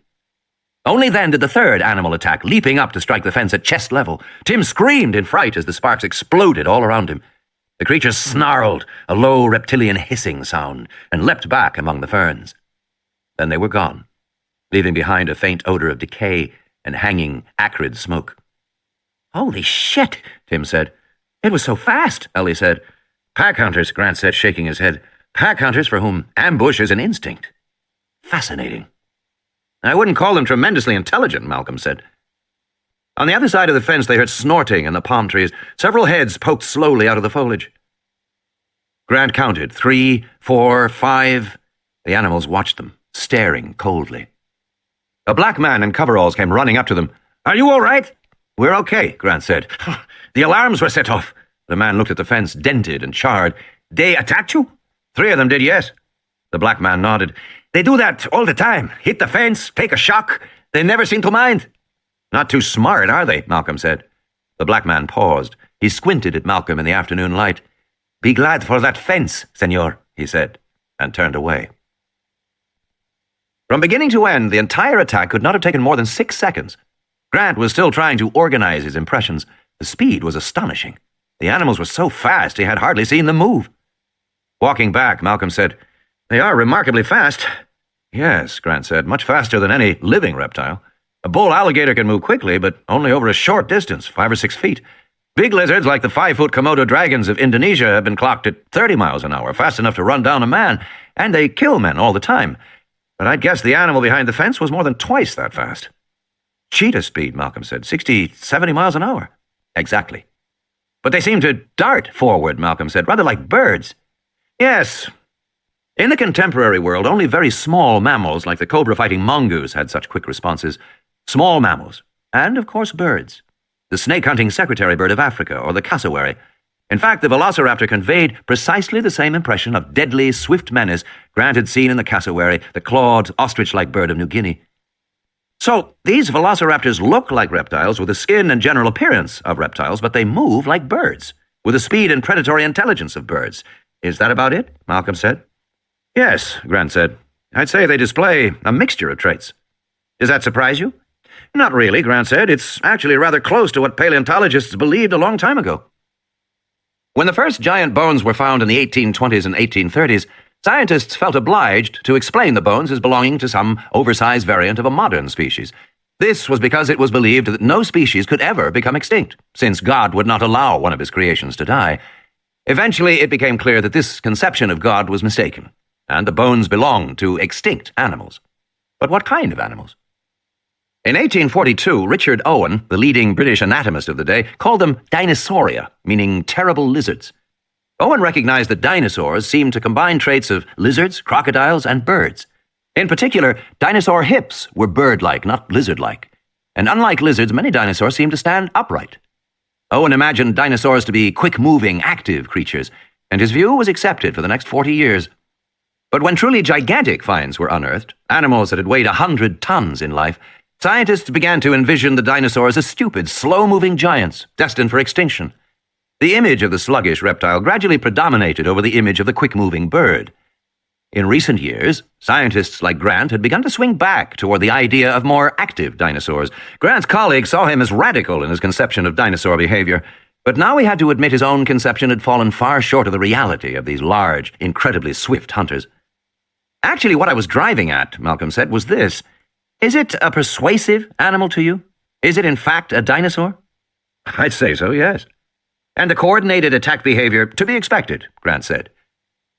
Speaker 1: Only then did the third animal attack, leaping up to strike the fence at chest level. Tim screamed in fright as the sparks exploded all around him. The creature snarled, a low reptilian hissing sound, and leapt back among the ferns. Then they were gone, leaving behind a faint odor of decay and hanging, acrid smoke. "Holy shit," Tim said. "It was so fast," Ellie said. "Pack hunters," Grant said, shaking his head. "Pack hunters for whom ambush is an instinct." "Fascinating." "I wouldn't call them tremendously intelligent," Malcolm said. On the other side of the fence they heard snorting in the palm trees. Several heads poked slowly out of the foliage. Grant counted 3, 4, 5. The animals watched them, staring coldly. A black man in coveralls came running up to them. "Are you all right?" "We're okay," Grant said. "The alarms were set off." The man looked at the fence, dented and charred. "They attacked you?" "3 of them did, yes." The black man nodded. "They do that all the time. Hit the fence, take a shock. They never seem to mind." "Not too smart, are they?" Malcolm said. The black man paused. He squinted at Malcolm in the afternoon light. "Be glad for that fence, senor," he said, and turned away. From beginning to end, the entire attack could not have taken more than 6 seconds. Grant was still trying to organize his impressions. The speed was astonishing. The animals were so fast he had hardly seen them move. Walking back, Malcolm said, "They are remarkably fast." "Yes," Grant said, "much faster than any living reptile. A bull alligator can move quickly, but only over a short distance, 5 or 6 feet. Big lizards like the 5-foot Komodo dragons of Indonesia have been clocked at 30 miles an hour, fast enough to run down a man, and they kill men all the time. But I'd guess the animal behind the fence was more than twice that fast." "Cheetah speed," Malcolm said, 60, 70 miles an hour. "Exactly." "But they seem to dart forward," Malcolm said, "rather like birds." "Yes. In the contemporary world, only very small mammals like the cobra-fighting mongoose had such quick responses. Small mammals. And, of course, birds. The snake-hunting secretary bird of Africa, or the cassowary. In fact, the velociraptor conveyed precisely the same impression of deadly, swift menace Grant had seen in the cassowary, the clawed, ostrich-like bird of New Guinea. So, these velociraptors look like reptiles with the skin and general appearance of reptiles, but they move like birds, with the speed and predatory intelligence of birds. Is that about it? Malcolm said. "Yes," Grant said. "I'd say they display a mixture of traits." "Does that surprise you?" "Not really," Grant said. "It's actually rather close to what paleontologists believed a long time ago." When the first giant bones were found in the 1820s and 1830s, scientists felt obliged to explain the bones as belonging to some oversized variant of a modern species. This was because it was believed that no species could ever become extinct, since God would not allow one of his creations to die. Eventually, it became clear that this conception of God was mistaken, and the bones belonged to extinct animals. But what kind of animals? In 1842, Richard Owen, the leading British anatomist of the day, called them dinosauria, meaning terrible lizards. Owen recognized that dinosaurs seemed to combine traits of lizards, crocodiles, and birds. In particular, dinosaur hips were bird-like, not lizard-like, and unlike lizards, many dinosaurs seem to stand upright. Owen imagined dinosaurs to be quick-moving, active creatures, and his view was accepted for the next 40 years. But when truly gigantic finds were unearthed, animals that had weighed 100 tons in life, scientists began to envision the dinosaurs as stupid, slow-moving giants destined for extinction. The image of the sluggish reptile gradually predominated over the image of the quick-moving bird. In recent years, scientists like Grant had begun to swing back toward the idea of more active dinosaurs. Grant's colleagues saw him as radical in his conception of dinosaur behavior, but now he had to admit his own conception had fallen far short of the reality of these large, incredibly swift hunters. Actually, what I was driving at, Malcolm said, was this. Is it a persuasive animal to you? Is it in fact a dinosaur?
Speaker 2: I'd say so, yes.
Speaker 1: And the coordinated attack behavior to be expected, Grant said.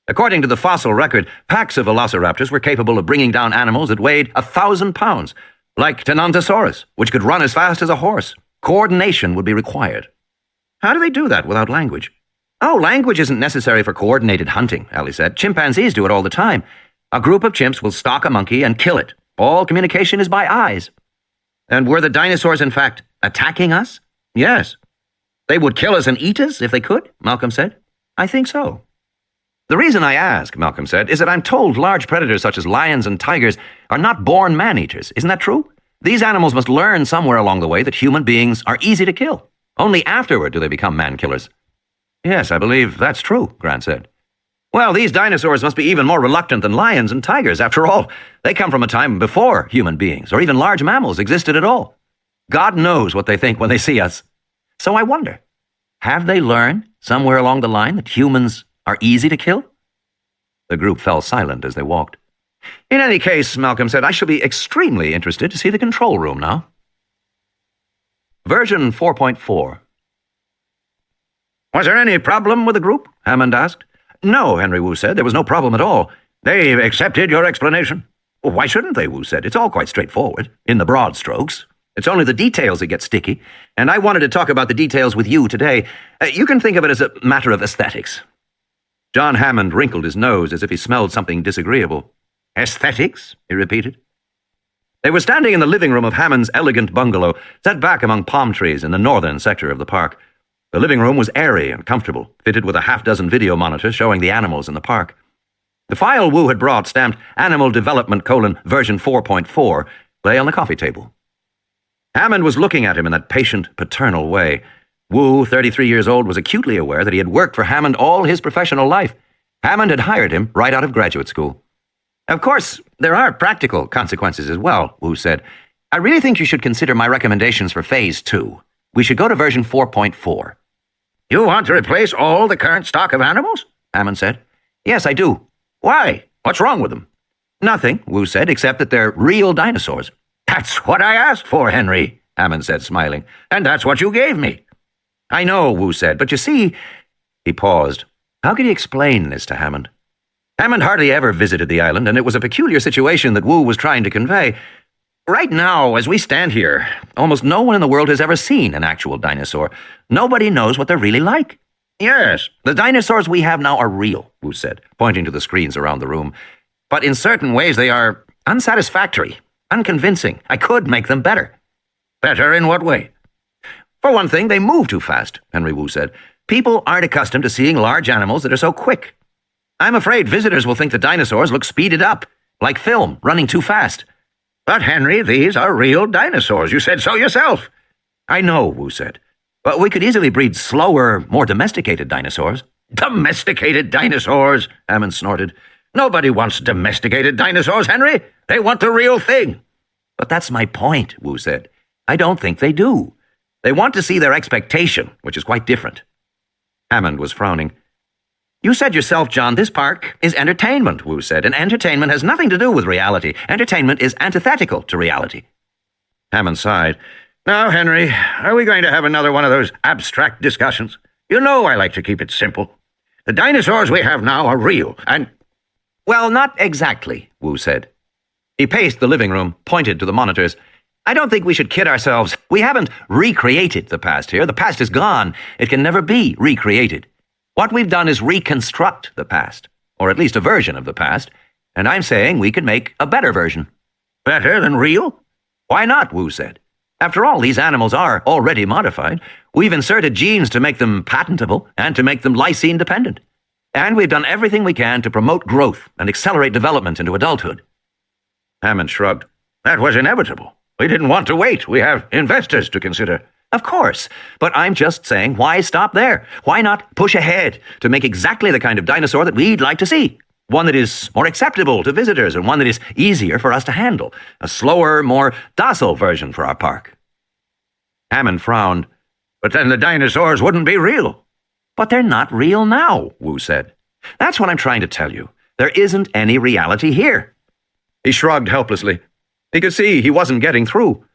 Speaker 1: According to the fossil record, packs of velociraptors were capable of bringing down animals that weighed 1,000 pounds, like Tenontosaurus, which could run as fast as a horse. Coordination would be required. How do they do that without language? Oh, language isn't necessary for coordinated hunting, Ali said. Chimpanzees do it all the time. A group of chimps will stalk a monkey and kill it. All communication is by eyes. And were the dinosaurs, in fact, attacking us? Yes. They would kill us and eat us if they could, Malcolm said. I think so. The reason I ask, Malcolm said, is that I'm told large predators such as lions and tigers are not born man-eaters. Isn't that true? These animals must learn somewhere along the way that human beings are easy to kill. Only afterward do they become man-killers. Yes, I believe that's true, Grant said. Well, these dinosaurs must be even more reluctant than lions and tigers. After all, they come from a time before human beings, or even large mammals, existed at all. God knows what they think when they see us. So I wonder, have they learned somewhere along the line that humans are easy to kill? The group fell silent as they walked. In any case, Malcolm said, I shall be extremely interested to see the control room now. Version 4.4.
Speaker 2: Was there any problem with the group?
Speaker 1: Hammond asked. No, Henry Wu said. There was no problem at all.
Speaker 2: They accepted your explanation?
Speaker 1: Well, why shouldn't they, Wu said. It's all quite straightforward, in the broad strokes. It's only the details that get sticky, and I wanted to talk about the details with you today. You can think of it as a matter of aesthetics. John Hammond wrinkled his nose as if he smelled something disagreeable.
Speaker 2: Aesthetics?
Speaker 1: He repeated. They were standing in the living room of Hammond's elegant bungalow, set back among palm trees in the northern sector of the park. The living room was airy and comfortable, fitted with a half-dozen video monitors showing the animals in the park. The file Wu had brought, stamped Animal Development, version 4.4, lay on the coffee table. Hammond was looking at him in that patient, paternal way. Wu, 33 years old, was acutely aware that he had worked for Hammond all his professional life. Hammond had hired him right out of graduate school. Of course, there are practical consequences as well, Wu said. I really think you should consider my recommendations for Phase 2. We should go to version 4.4.
Speaker 2: You want to replace all the current stock of animals?
Speaker 1: Hammond said. Yes, I do.
Speaker 2: Why? What's wrong with them?
Speaker 1: Nothing, Wu said, except that they're real dinosaurs.
Speaker 2: That's what I asked for, Henry, Hammond said, smiling. And that's what you gave me.
Speaker 1: I know, Wu said, but you see... He paused. How could he explain this to Hammond? Hammond hardly ever visited the island, and it was a peculiar situation that Wu was trying to convey. Right now, as we stand here, almost no one in the world has ever seen an actual dinosaur. Nobody knows what they're really like.
Speaker 2: Yes,
Speaker 1: the dinosaurs we have now are real, Wu said, pointing to the screens around the room. But in certain ways they are unsatisfactory, unconvincing. I could make them better.
Speaker 2: Better in what way?
Speaker 1: For one thing, they move too fast, Henry Wu said. People aren't accustomed to seeing large animals that are so quick. I'm afraid visitors will think the dinosaurs look speeded up, like film, running too fast.
Speaker 2: But, Henry, these are real dinosaurs. You said so yourself.
Speaker 1: I know, Wu said. But we could easily breed slower, more domesticated dinosaurs.
Speaker 2: Domesticated dinosaurs, Hammond snorted. Nobody wants domesticated dinosaurs, Henry. They want the real thing.
Speaker 1: But that's my point, Wu said. I don't think they do. They want to see their expectation, which is quite different. Hammond was frowning. You said yourself, John, this park is entertainment, Wu said, and entertainment has nothing to do with reality. Entertainment is antithetical to reality.
Speaker 2: Hammond sighed. Now, Henry, are we going to have another one of those abstract discussions? You know I like to keep it simple. The dinosaurs we have now are real, and...
Speaker 1: Well, not exactly, Wu said. He paced the living room, pointed to the monitors. I don't think we should kid ourselves. We haven't recreated the past here. The past is gone. It can never be recreated. What we've done is reconstruct the past, or at least a version of the past, and I'm saying we could make a better version.
Speaker 2: Better than real?
Speaker 1: Why not, Wu said. After all, these animals are already modified. We've inserted genes to make them patentable and to make them lysine dependent. And we've done everything we can to promote growth and accelerate development into adulthood.
Speaker 2: Hammond shrugged. That was inevitable. We didn't want to wait. We have investors to consider.
Speaker 1: Of course, but I'm just saying, why stop there? Why not push ahead to make exactly the kind of dinosaur that we'd like to see? One that is more acceptable to visitors and one that is easier for us to handle. A slower, more docile version for our park.
Speaker 2: Hammond frowned. But then the dinosaurs wouldn't be real.
Speaker 1: But they're not real now, Wu said. That's what I'm trying to tell you. There isn't any reality here. He shrugged helplessly. He could see he wasn't getting through.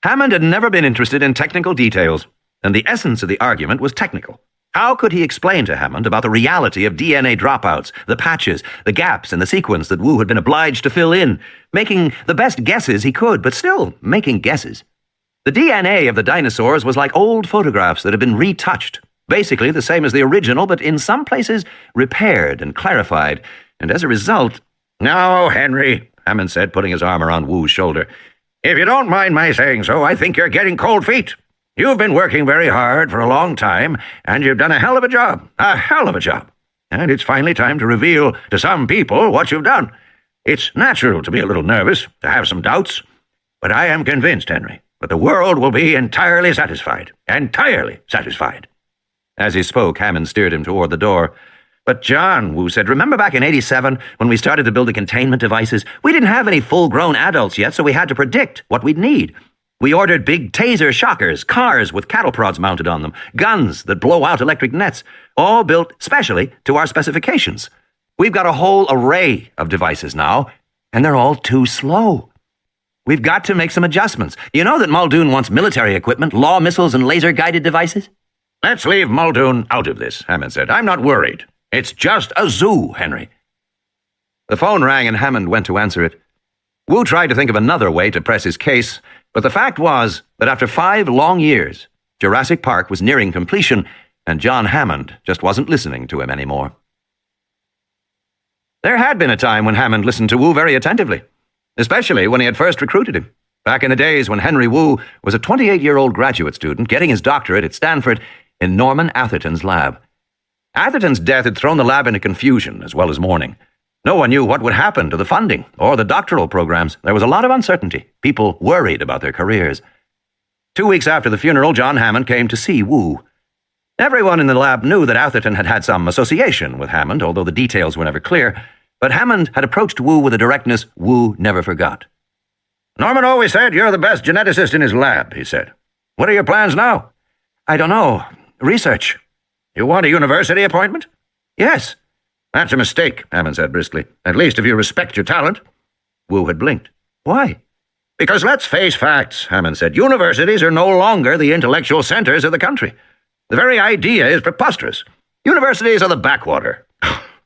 Speaker 1: Hammond had never been interested in technical details, and the essence of the argument was technical. How could he explain to Hammond about the reality of DNA dropouts, the patches, the gaps in the sequence that Wu had been obliged to fill in, making the best guesses he could, but still making guesses? The DNA of the dinosaurs was like old photographs that had been retouched, basically the same as the original, but in some places repaired and clarified, and as a result—
Speaker 2: "Now, Henry," Hammond said, putting his arm around Wu's shoulder, "if you don't mind my saying so, I think you're getting cold feet. You've been working very hard for a long time, and you've done a hell of a job. A hell of a job. And it's finally time to reveal to some people what you've done. It's natural to be a little nervous, to have some doubts. But I am convinced, Henry, that the world will be entirely satisfied. Entirely satisfied."
Speaker 1: As he spoke, Hammond steered him toward the door. "But John," Wu said, "remember back in '87 when we started to build the containment devices? We didn't have any full-grown adults yet, so we had to predict what we'd need. We ordered big taser shockers, cars with cattle prods mounted on them, guns that blow out electric nets, all built specially to our specifications. We've got a whole array of devices now, and they're all too slow. We've got to make some adjustments. You know that Muldoon wants military equipment, law missiles, and laser-guided devices?"
Speaker 2: "Let's leave Muldoon out of this," Hammond said. "I'm not worried. It's just a zoo, Henry."
Speaker 1: The phone rang and Hammond went to answer it. Wu tried to think of another way to press his case, but the fact was that after 5 long years, Jurassic Park was nearing completion, and John Hammond just wasn't listening to him anymore. There had been a time when Hammond listened to Wu very attentively, especially when he had first recruited him, back in the days when Henry Wu was a 28-year-old graduate student getting his doctorate at Stanford in Norman Atherton's lab. Atherton's death had thrown the lab into confusion as well as mourning. No one knew what would happen to the funding or the doctoral programs. There was a lot of uncertainty. People worried about their careers. 2 weeks after the funeral, John Hammond came to see Wu. Everyone in the lab knew that Atherton had had some association with Hammond, although the details were never clear, but Hammond had approached Wu with a directness Wu never forgot.
Speaker 2: "Norman always said you're the best geneticist in his lab," he said. "What are your plans now?"
Speaker 1: "I don't know. Research."
Speaker 2: "You want a university appointment?"
Speaker 1: "Yes."
Speaker 2: "That's a mistake," Hammond said briskly. "At least if you respect your talent."
Speaker 1: Wu had blinked. "Why?"
Speaker 2: "Because let's face facts," Hammond said. "Universities are no longer the intellectual centers of the country. The very idea is preposterous. Universities are the backwater.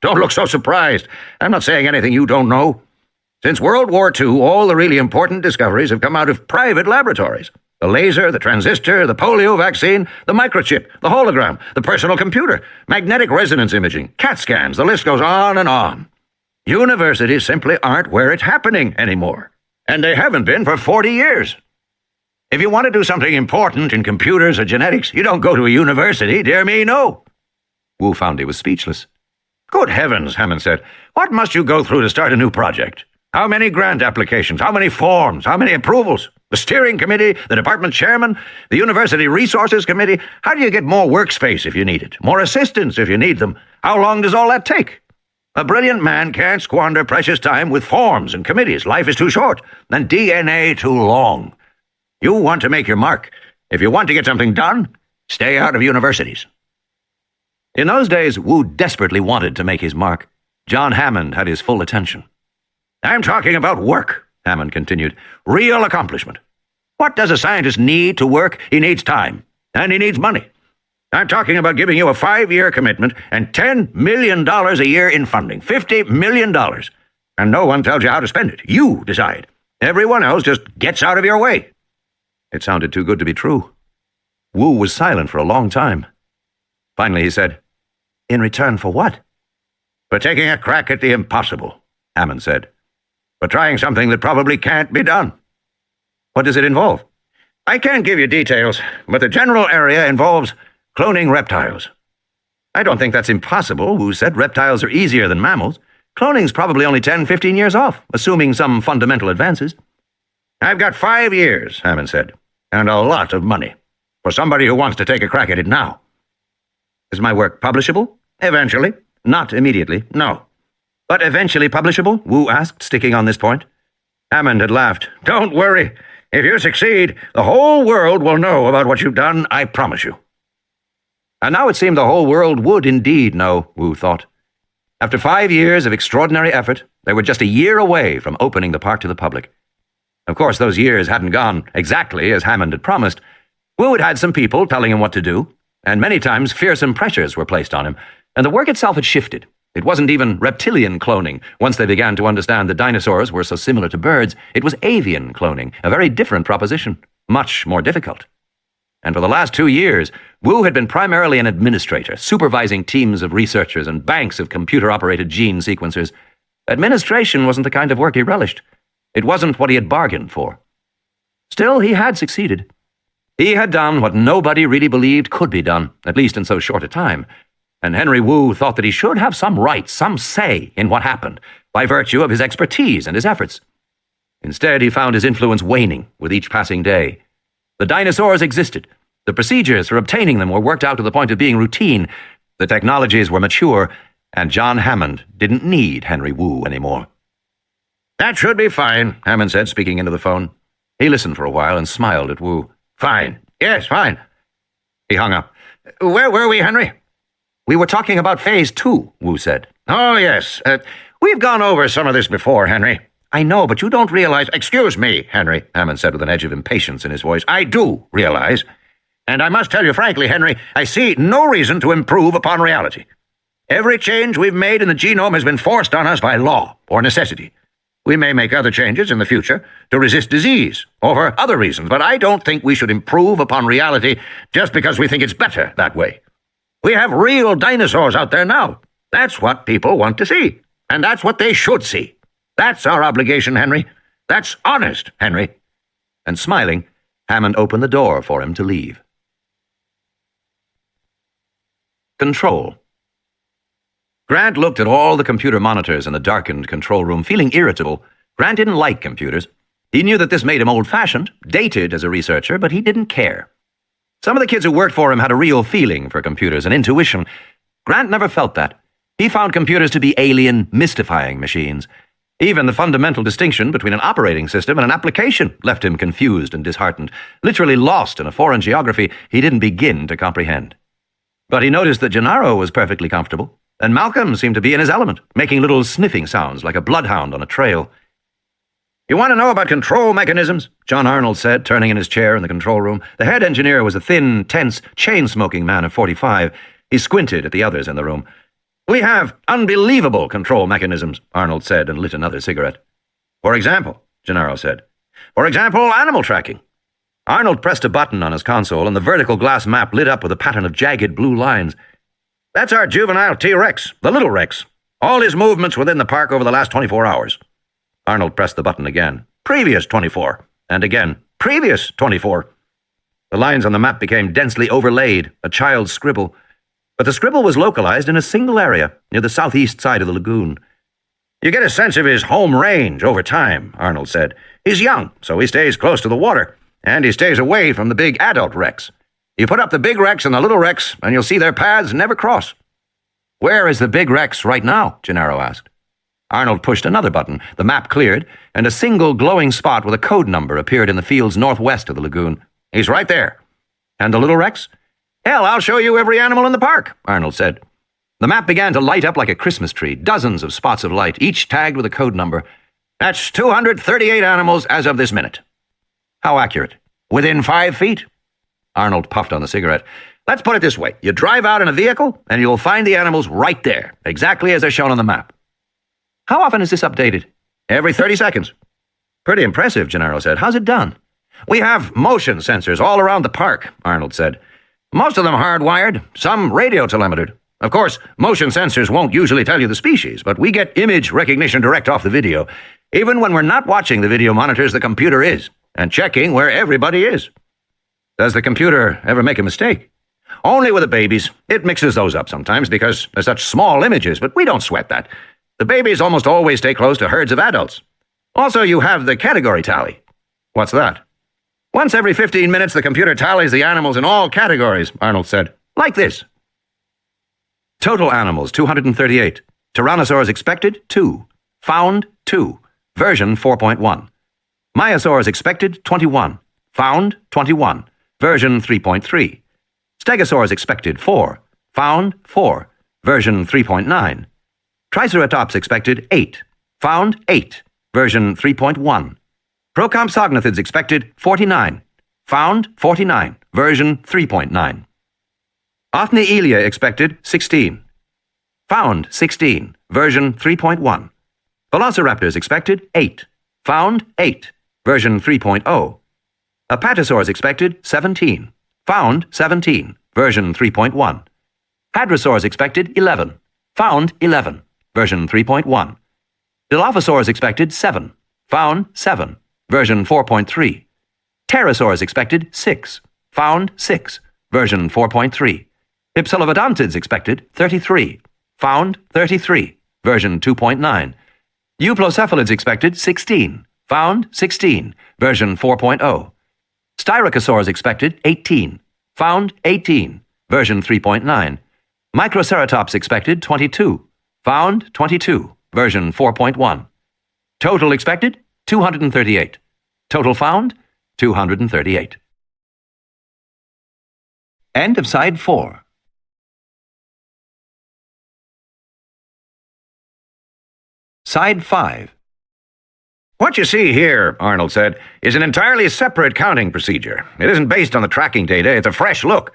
Speaker 2: Don't look so surprised. I'm not saying anything you don't know. Since World War II, all the really important discoveries have come out of private laboratories. The laser, the transistor, the polio vaccine, the microchip, the hologram, the personal computer, magnetic resonance imaging, CAT scans, the list goes on and on. Universities simply aren't where it's happening anymore. And they haven't been for 40 years. If you want to do something important in computers or genetics, you don't go to a university, dear me, no."
Speaker 1: Wu found he was speechless.
Speaker 2: "Good heavens," Hammond said. "What must you go through to start a new project? How many grant applications? How many forms? How many approvals? The steering committee, the department chairman, the university resources committee. How do you get more workspace if you need it? More assistants if you need them? How long does all that take? A brilliant man can't squander precious time with forms and committees. Life is too short, and DNA too long. You want to make your mark. If you want to get something done, stay out of universities."
Speaker 1: In those days, Wu desperately wanted to make his mark. John Hammond had his full attention.
Speaker 2: "I'm talking about work," Hammond continued. "Real accomplishment. What does a scientist need to work? He needs time, and he needs money. I'm talking about giving you a 5-year commitment and $10 million a year in funding. $50 million. And no one tells you how to spend it. You decide. Everyone else just gets out of your way."
Speaker 1: It sounded too good to be true. Wu was silent for a long time. Finally he said, "In return for what?"
Speaker 2: "For taking a crack at the impossible," Hammond said. "For trying something that probably can't be done."
Speaker 1: "What does it involve?"
Speaker 2: I can't give you details, but the general area involves cloning reptiles.
Speaker 1: I don't think that's impossible, Wu said. Reptiles are easier than mammals. Cloning's probably only 10, 15 years off, assuming some fundamental advances.
Speaker 2: I've got 5 years, Hannan said, and a lot of money, for somebody who wants to take a crack at it now.
Speaker 1: Is my work publishable?
Speaker 2: Eventually.
Speaker 1: Not immediately,
Speaker 2: No.
Speaker 1: But eventually publishable? Wu asked, sticking on this point.
Speaker 2: Hammond had laughed. Don't worry. If you succeed, the whole world will know about what you've done, I promise you.
Speaker 1: And now it seemed the whole world would indeed know, Wu thought. After 5 years of extraordinary effort, they were just a year away from opening the park to the public. Of course, those years hadn't gone exactly as Hammond had promised. Wu had had some people telling him what to do, and many times fearsome pressures were placed on him, and the work itself had shifted. It wasn't even reptilian cloning. Once they began to understand that dinosaurs were so similar to birds, it was avian cloning, a very different proposition, much more difficult. And for the last 2 years, Wu had been primarily an administrator, supervising teams of researchers and banks of computer-operated gene sequencers. Administration wasn't the kind of work he relished. It wasn't what he had bargained for. Still, he had succeeded. He had done what nobody really believed could be done, at least in so short a time. And Henry Wu thought that he should have some right, some say in what happened, by virtue of his expertise and his efforts. Instead, he found his influence waning with each passing day. The dinosaurs existed. The procedures for obtaining them were worked out to the point of being routine. The technologies were mature, and John Hammond didn't need Henry Wu anymore.
Speaker 2: That should be fine, Hammond said, speaking into the phone.
Speaker 1: He listened for a while and smiled at Wu.
Speaker 2: Fine. Yes, fine.
Speaker 1: He hung up.
Speaker 2: Where were we, Henry?
Speaker 1: We were talking about Phase 2, Wu said.
Speaker 2: Oh, yes. We've gone over some of this before, Henry.
Speaker 1: I know, but you don't realize—
Speaker 2: Excuse me, Henry, Hammond said with an edge of impatience in his voice. I do realize. And I must tell you frankly, Henry, I see no reason to improve upon reality. Every change we've made in the genome has been forced on us by law or necessity. We may make other changes in the future to resist disease or for other reasons, but I don't think we should improve upon reality just because we think it's better that way. We have real dinosaurs out there now. That's what people want to see, and that's what they should see. That's our obligation, Henry. That's honest, Henry.
Speaker 1: And smiling, Hammond opened the door for him to leave. Control. Grant looked at all the computer monitors in the darkened control room, feeling irritable. Grant didn't like computers. He knew that this made him old-fashioned, dated as a researcher, but he didn't care. Some of the kids who worked for him had a real feeling for computers, an intuition. Grant never felt that. He found computers to be alien, mystifying machines. Even the fundamental distinction between an operating system and an application left him confused and disheartened, literally lost in a foreign geography he didn't begin to comprehend. But he noticed that Gennaro was perfectly comfortable, and Malcolm seemed to be in his element, making little sniffing sounds like a bloodhound on a trail.
Speaker 2: You want to know about control mechanisms? John Arnold said, turning in his chair in the control room. The head engineer was a thin, tense, chain-smoking man of 45. He squinted at the others in the room. We have unbelievable control mechanisms, Arnold said, and lit another cigarette. For example, Gennaro said. For example, animal tracking. Arnold pressed a button on his console, and the vertical glass map lit up with a pattern of jagged blue lines. That's our juvenile T-Rex, the little Rex. All his movements within the park over the last 24 hours. Arnold pressed the button again. Previous 24. And again. Previous 24. The lines on the map became densely overlaid, a child's scribble. But the scribble was localized in a single area, near the southeast side of the lagoon. You get a sense of his home range over time, Arnold said. He's young, so he stays close to the water, and he stays away from the big adult Rex. You put up the big Rex and the little Rex, and you'll see their paths never cross.
Speaker 1: Where is the big Rex right now? Gennaro asked. Arnold pushed another button. The map cleared, and a single glowing spot with a code number appeared in the fields northwest of the lagoon.
Speaker 2: He's right there.
Speaker 1: And the little Rex?
Speaker 2: Hell, I'll show you every animal in the park, Arnold said.
Speaker 1: The map began to light up like a Christmas tree, dozens of spots of light, each tagged with a code number.
Speaker 2: That's 238 animals as of this minute.
Speaker 1: How accurate?
Speaker 2: Within 5 feet.
Speaker 1: Arnold puffed on the cigarette.
Speaker 2: Let's put it this way. You drive out in a vehicle, and you'll find the animals right there, exactly as they're shown on the map.
Speaker 1: How often is this updated?
Speaker 2: Every 30 seconds.
Speaker 1: Pretty impressive, Gennaro said. How's it done?
Speaker 2: We have motion sensors all around the park, Arnold said. Most of them hardwired, some radio telemetered. Of course, motion sensors won't usually tell you the species, but we get image recognition direct off the video. Even when we're not watching the video monitors, the computer is, and checking where everybody is. Does the computer ever make a mistake? Only with the babies. It mixes those up sometimes because they're such small images, but we don't sweat that. The babies almost always stay close to herds of adults. Also, you have the category tally. What's that? Once every 15 minutes, the computer tallies the animals in all categories, Arnold said. Like this.
Speaker 1: Total animals, 238. Tyrannosaurs expected, 2. Found, 2. Version 4.1. Myosaurs expected, 21. Found, 21. Version 3.3. Stegosaurs expected, 4. Found, 4. Version 3.9. Triceratops expected, 8. Found, 8. Version 3.1. Procompsognathids expected, 49. Found, 49. Version 3.9. Othnielia expected, 16. Found, 16. Version 3.1. Velociraptors expected, 8. Found, 8. Version 3.0. Apatosaurs expected, 17. Found, 17. Version 3.1. Hadrosaurs expected, 11. Found, 11. Version 3.1. Dilophosaurs expected, 7. Found, 7. Version 4.3. Pterosaurs expected, 6. Found, 6. Version 4.3. Hypsilophodontids expected, 33. Found, 33. Version 2.9. Euplocephalids expected, 16. Found, 16. Version 4.0. Styracosaurs expected, 18. Found, 18. Version 3.9. Microceratops expected, 22. Found, 22. Version 4.1. Total expected, 238. Total found, 238. End of Side 4. Side 5.
Speaker 2: What you see here, Arnold said, is an entirely separate counting procedure. It isn't based on the tracking data, it's a fresh look.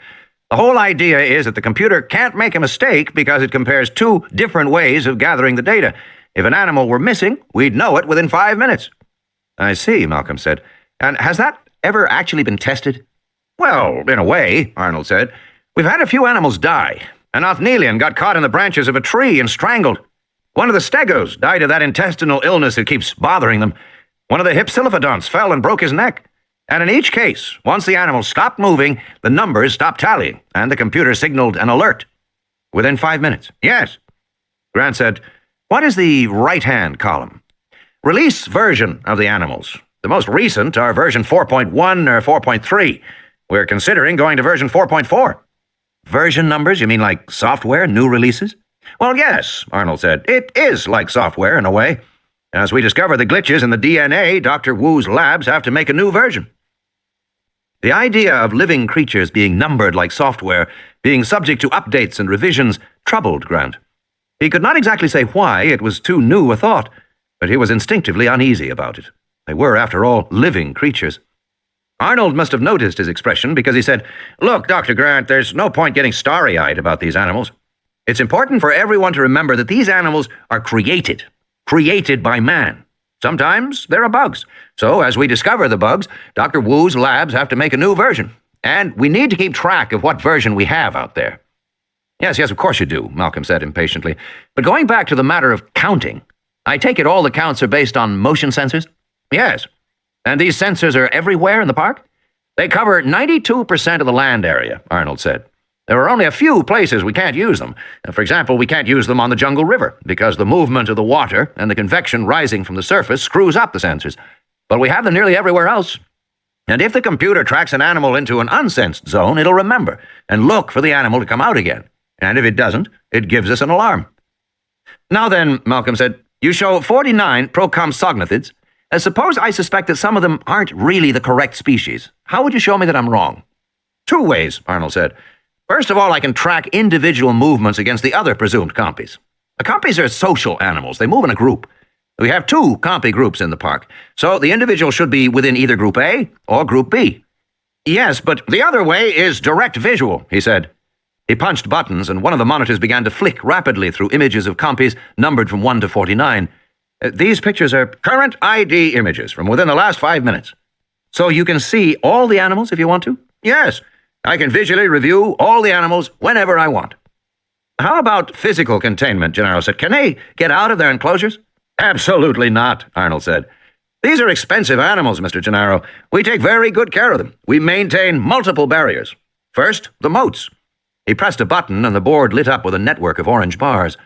Speaker 2: The whole idea is that the computer can't make a mistake because it compares two different ways of gathering the data. If an animal were missing, we'd know it within 5 minutes.
Speaker 1: I see, Malcolm said. And has that ever actually been tested?
Speaker 2: Well, in a way, Arnold said. We've had a few animals die. An Othnelian got caught in the branches of a tree and strangled. One of the stegos died of that intestinal illness that keeps bothering them. One of the hypsilophodonts fell and broke his neck. And in each case, once the animal stopped moving, the numbers stopped tallying, and the computer signaled an alert.
Speaker 1: Within 5 minutes?
Speaker 2: Yes.
Speaker 1: Grant said, what is the right-hand column?
Speaker 2: Release version of the animals. The most recent are version 4.1 or 4.3. We're considering going to version 4.4.
Speaker 1: Version numbers? You mean like software, new releases?
Speaker 2: Well, yes, Arnold said. It is like software in a way. As we discover the glitches in the DNA, Dr. Wu's labs have to make a new version.
Speaker 1: The idea of living creatures being numbered like software, being subject to updates and revisions, troubled Grant. He could not exactly say why, it was too new a thought, but he was instinctively uneasy about it. They were, after all, living creatures. Arnold must have noticed his expression because he said, Look, Dr. Grant, there's no point getting starry-eyed about these animals. It's important for everyone to remember that these animals are created by man. Sometimes there are bugs. So as we discover the bugs, Dr. Wu's labs have to make a new version. And we need to keep track of what version we have out there. Yes, of course you do, Malcolm said impatiently. But going back to the matter of counting, I take it all the counts are based on motion sensors?
Speaker 2: Yes.
Speaker 1: And these sensors are everywhere in the park?
Speaker 2: They cover 92% of the land area, Arnold said. There are only a few places we can't use them. For example, we can't use them on the Jungle River because the movement of the water and the convection rising from the surface screws up the sensors. But we have them nearly everywhere else. And if the computer tracks an animal into an unsensed zone, it'll remember and look for the animal to come out again. And if it doesn't, it gives us an alarm.
Speaker 1: Now then, Malcolm said, you show 49 procompsognathids. Suppose I suspect that some of them aren't really the correct species. How would you show me that I'm wrong?
Speaker 2: 2 ways, Arnold said. First of all, I can track individual movements against the other presumed compies. The compies are social animals. They move in a group. We have 2 compy groups in the park, so the individual should be within either Group A or Group B.
Speaker 1: Yes, but
Speaker 2: the other way is direct visual, he said. He punched buttons, and one of the monitors began to flick rapidly through images of compies numbered from 1 to 49. These pictures are current ID images from within the last 5 minutes.
Speaker 1: So you can see all the animals if you want to?
Speaker 2: Yes. I can visually review all the animals whenever I want.
Speaker 1: How about physical containment, Gennaro said. Can they get out of their enclosures?
Speaker 2: Absolutely not, Arnold said. These are expensive animals, Mr. Gennaro. We take very good care of them. We maintain multiple barriers. First, the moats. He pressed a button and the board lit up with a network of orange bars.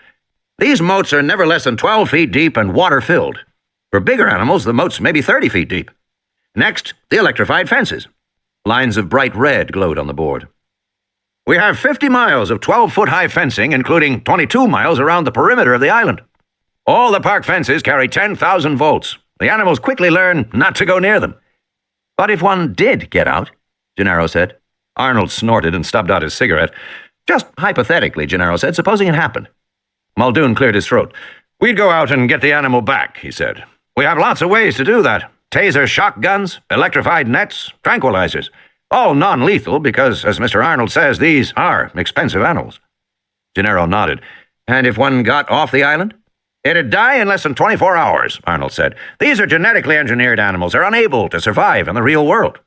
Speaker 2: These moats are never less than 12 feet deep and water-filled. For bigger animals, the moats may be 30 feet deep. Next, the electrified fences. Lines of bright red glowed on the board. We have 50 miles of 12-foot-high fencing, including 22 miles around the perimeter of the island. All the park fences carry 10,000 volts. The animals quickly learn not to go near them.
Speaker 1: But if one did get out, Gennaro said.
Speaker 2: Arnold snorted and stubbed out his cigarette.
Speaker 1: Just hypothetically, Gennaro said, supposing it happened.
Speaker 2: Muldoon cleared his throat. We'd go out and get the animal back, he said. We have lots of ways to do that. Taser shotguns, electrified nets, tranquilizers. All non-lethal because, as Mr. Arnold says, these are expensive animals.
Speaker 1: Gennaro nodded. And if one got off the island?
Speaker 2: It'd die in less than 24 hours, Arnold said. These are genetically engineered animals. They're unable to survive in the real world.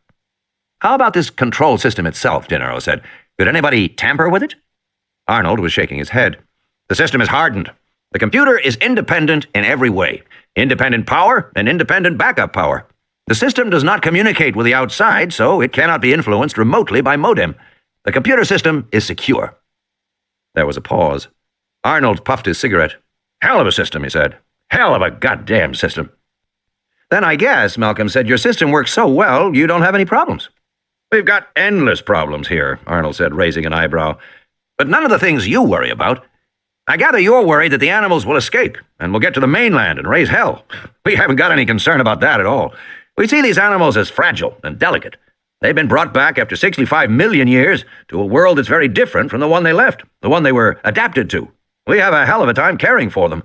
Speaker 1: How about this control system itself, Gennaro said. Could anybody tamper with it?
Speaker 2: Arnold was shaking his head. The system is hardened. The computer is independent in every way. Independent power and independent backup power. The system does not communicate with the outside, so it cannot be influenced remotely by modem. The computer system is secure.
Speaker 1: There was a pause.
Speaker 2: Arnold puffed his cigarette. Hell of a system, he said. Hell of a goddamn system.
Speaker 1: Then I guess, Malcolm said, your system works so well, you don't have any problems.
Speaker 2: We've got endless problems here, Arnold said, raising an eyebrow. But none of the things you worry about. I gather you're worried that the animals will escape and will get to the mainland and raise hell. We haven't got any concern about that at all. We see these animals as fragile and delicate. They've been brought back after 65 million years to a world that's very different from the one they left, the one they were adapted to. We have a hell of a time caring for them.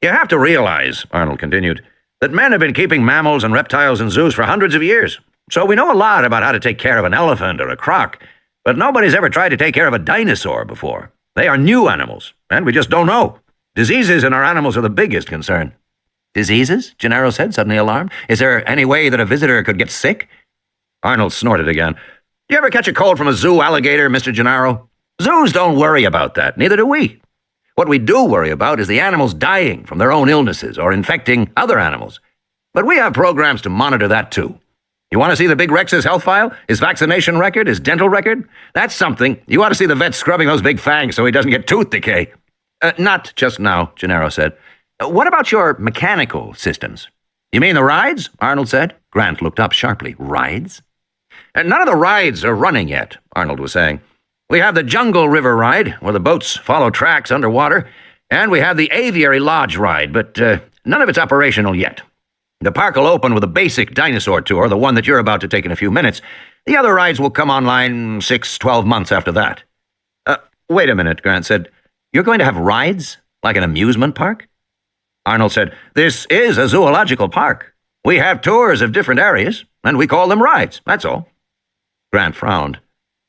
Speaker 2: You have to realize, Arnold continued, that men have been keeping mammals and reptiles in zoos for hundreds of years. So we know a lot about how to take care of an elephant or a croc, but nobody's ever tried to take care of a dinosaur before. They are new animals, and we just don't know. Diseases in our animals are the biggest concern.
Speaker 1: Diseases? Gennaro said, suddenly alarmed. Is there any way that a visitor could get sick?
Speaker 2: Arnold snorted again. You ever catch a cold from a zoo alligator, Mr. Gennaro? Zoos don't worry about that, neither do we. What we do worry about is the animals dying from their own illnesses or infecting other animals. But we have programs to monitor that too. You want to see the big Rex's health file? His vaccination record? His dental record? That's something. You ought to see the vet scrubbing those big fangs so he doesn't get tooth decay.
Speaker 1: Not just now, Gennaro said. What about your mechanical systems?
Speaker 2: You mean the rides?
Speaker 1: Arnold said. Grant looked up sharply. Rides?
Speaker 2: None of the rides are running yet, Arnold was saying. We have the Jungle River ride, where the boats follow tracks underwater, and we have the Aviary Lodge ride, but none of it's operational yet. The park will open with a basic dinosaur tour, the one that you're about to take in a few minutes. The other rides will come online 12 months after that.
Speaker 1: Wait a minute, Grant said. You're going to have rides? Like an amusement park?
Speaker 2: Arnold said, this is a zoological park. We have tours of different areas, and we call them rides, that's all.
Speaker 1: Grant frowned.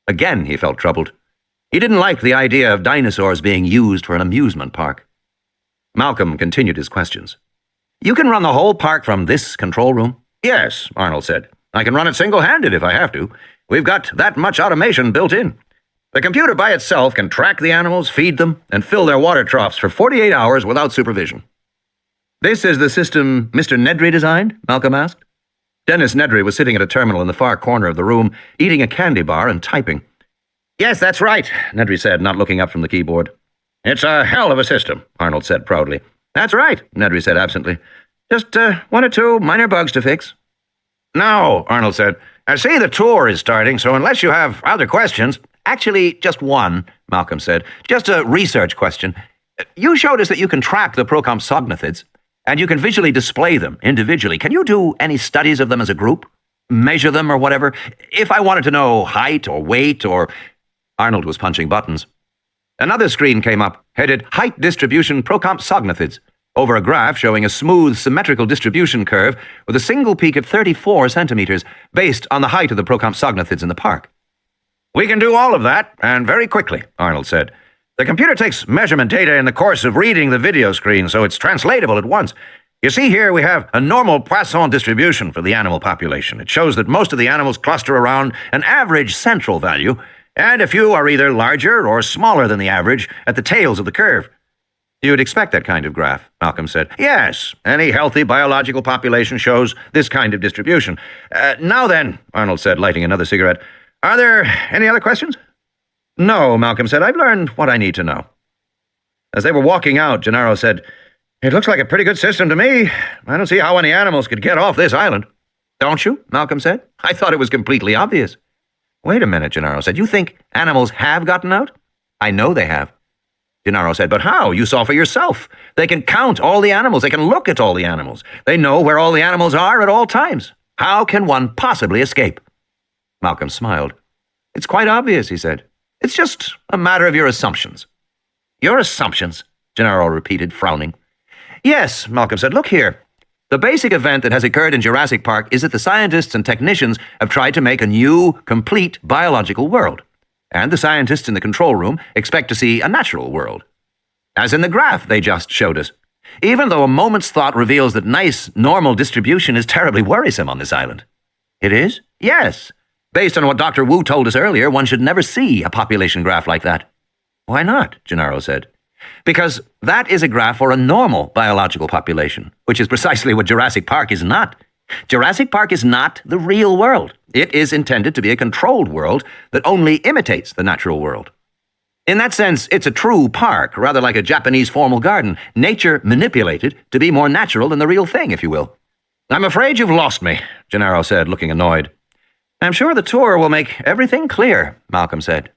Speaker 1: Again, he felt troubled. He didn't like the idea of dinosaurs being used for an amusement park. Malcolm continued his questions. You can run the whole park from this control room?
Speaker 2: Yes, Arnold said. I can run it single-handed if I have to. We've got that much automation built in. The computer by itself can track the animals, feed them, and fill their water troughs for 48 hours without supervision.
Speaker 1: This is the system Mr. Nedry designed? Malcolm asked. Dennis Nedry was sitting at a terminal in the far corner of the room, eating a candy bar and typing.
Speaker 2: Yes, that's right, Nedry said, not looking up from the keyboard. It's a hell of a system, Arnold said proudly.
Speaker 1: That's right, Nedry said absently. Just one or two minor bugs to fix.
Speaker 2: No, Arnold said. I see the tour is starting, so unless you have other questions...
Speaker 1: Actually, just one, Malcolm said. Just a research question. You showed us that you can track the procompsognathids, and you can visually display them individually. Can you do any studies of them as a group? Measure them or whatever? If I wanted to know height or weight or... Arnold was punching buttons. Another screen came up, headed Height Distribution Procompsognathids, over a graph showing a smooth, symmetrical distribution curve with a single peak at 34 centimeters, based on the height of the procompsognathids in the park.
Speaker 2: We can do all of that, and very quickly, Arnold said. The computer takes measurement data in the course of reading the video screen, so it's translatable at once. You see here we have a normal Poisson distribution for the animal population. It shows that most of the animals cluster around an average central value, and a few are either larger or smaller than the average at the tails of the curve. You'd expect that kind of graph, Malcolm said. Yes, any healthy biological population shows this kind of distribution. Now then, Arnold said, lighting another cigarette, are there any other questions? No, Malcolm said. I've learned what I need to know. As they were walking out, Gennaro said, It looks like a pretty good system to me. I don't see how any animals could get off this island. Don't you? Malcolm said. I thought it was completely obvious. Wait a minute, Gennaro said. You think animals have gotten out? I know they have. Gennaro said, but how? You saw for yourself. They can count all the animals. They can look at all the animals. They know where all the animals are at all times. How can one possibly escape? Malcolm smiled. It's quite obvious, he said. It's just a matter of your assumptions. Your assumptions? Gennaro repeated, frowning. Yes, Malcolm said. Look here. The basic event that has occurred in Jurassic Park is that the scientists and technicians have tried to make a new, complete biological world. And the scientists in the control room expect to see a natural world. As in the graph they just showed us. Even though a moment's thought reveals that nice, normal distribution is terribly worrisome on this island. It is? Yes. Based on what Dr. Wu told us earlier, one should never see a population graph like that. Why not? Gennaro said. Because that is a graph for a normal biological population, which is precisely what Jurassic Park is not. Jurassic Park is not the real world. It is intended to be a controlled world that only imitates the natural world. In that sense, it's a true park, rather like a Japanese formal garden, nature manipulated to be more natural than the real thing, if you will. I'm afraid you've lost me, Gennaro said, looking annoyed. I'm sure the tour will make everything clear, Malcolm said.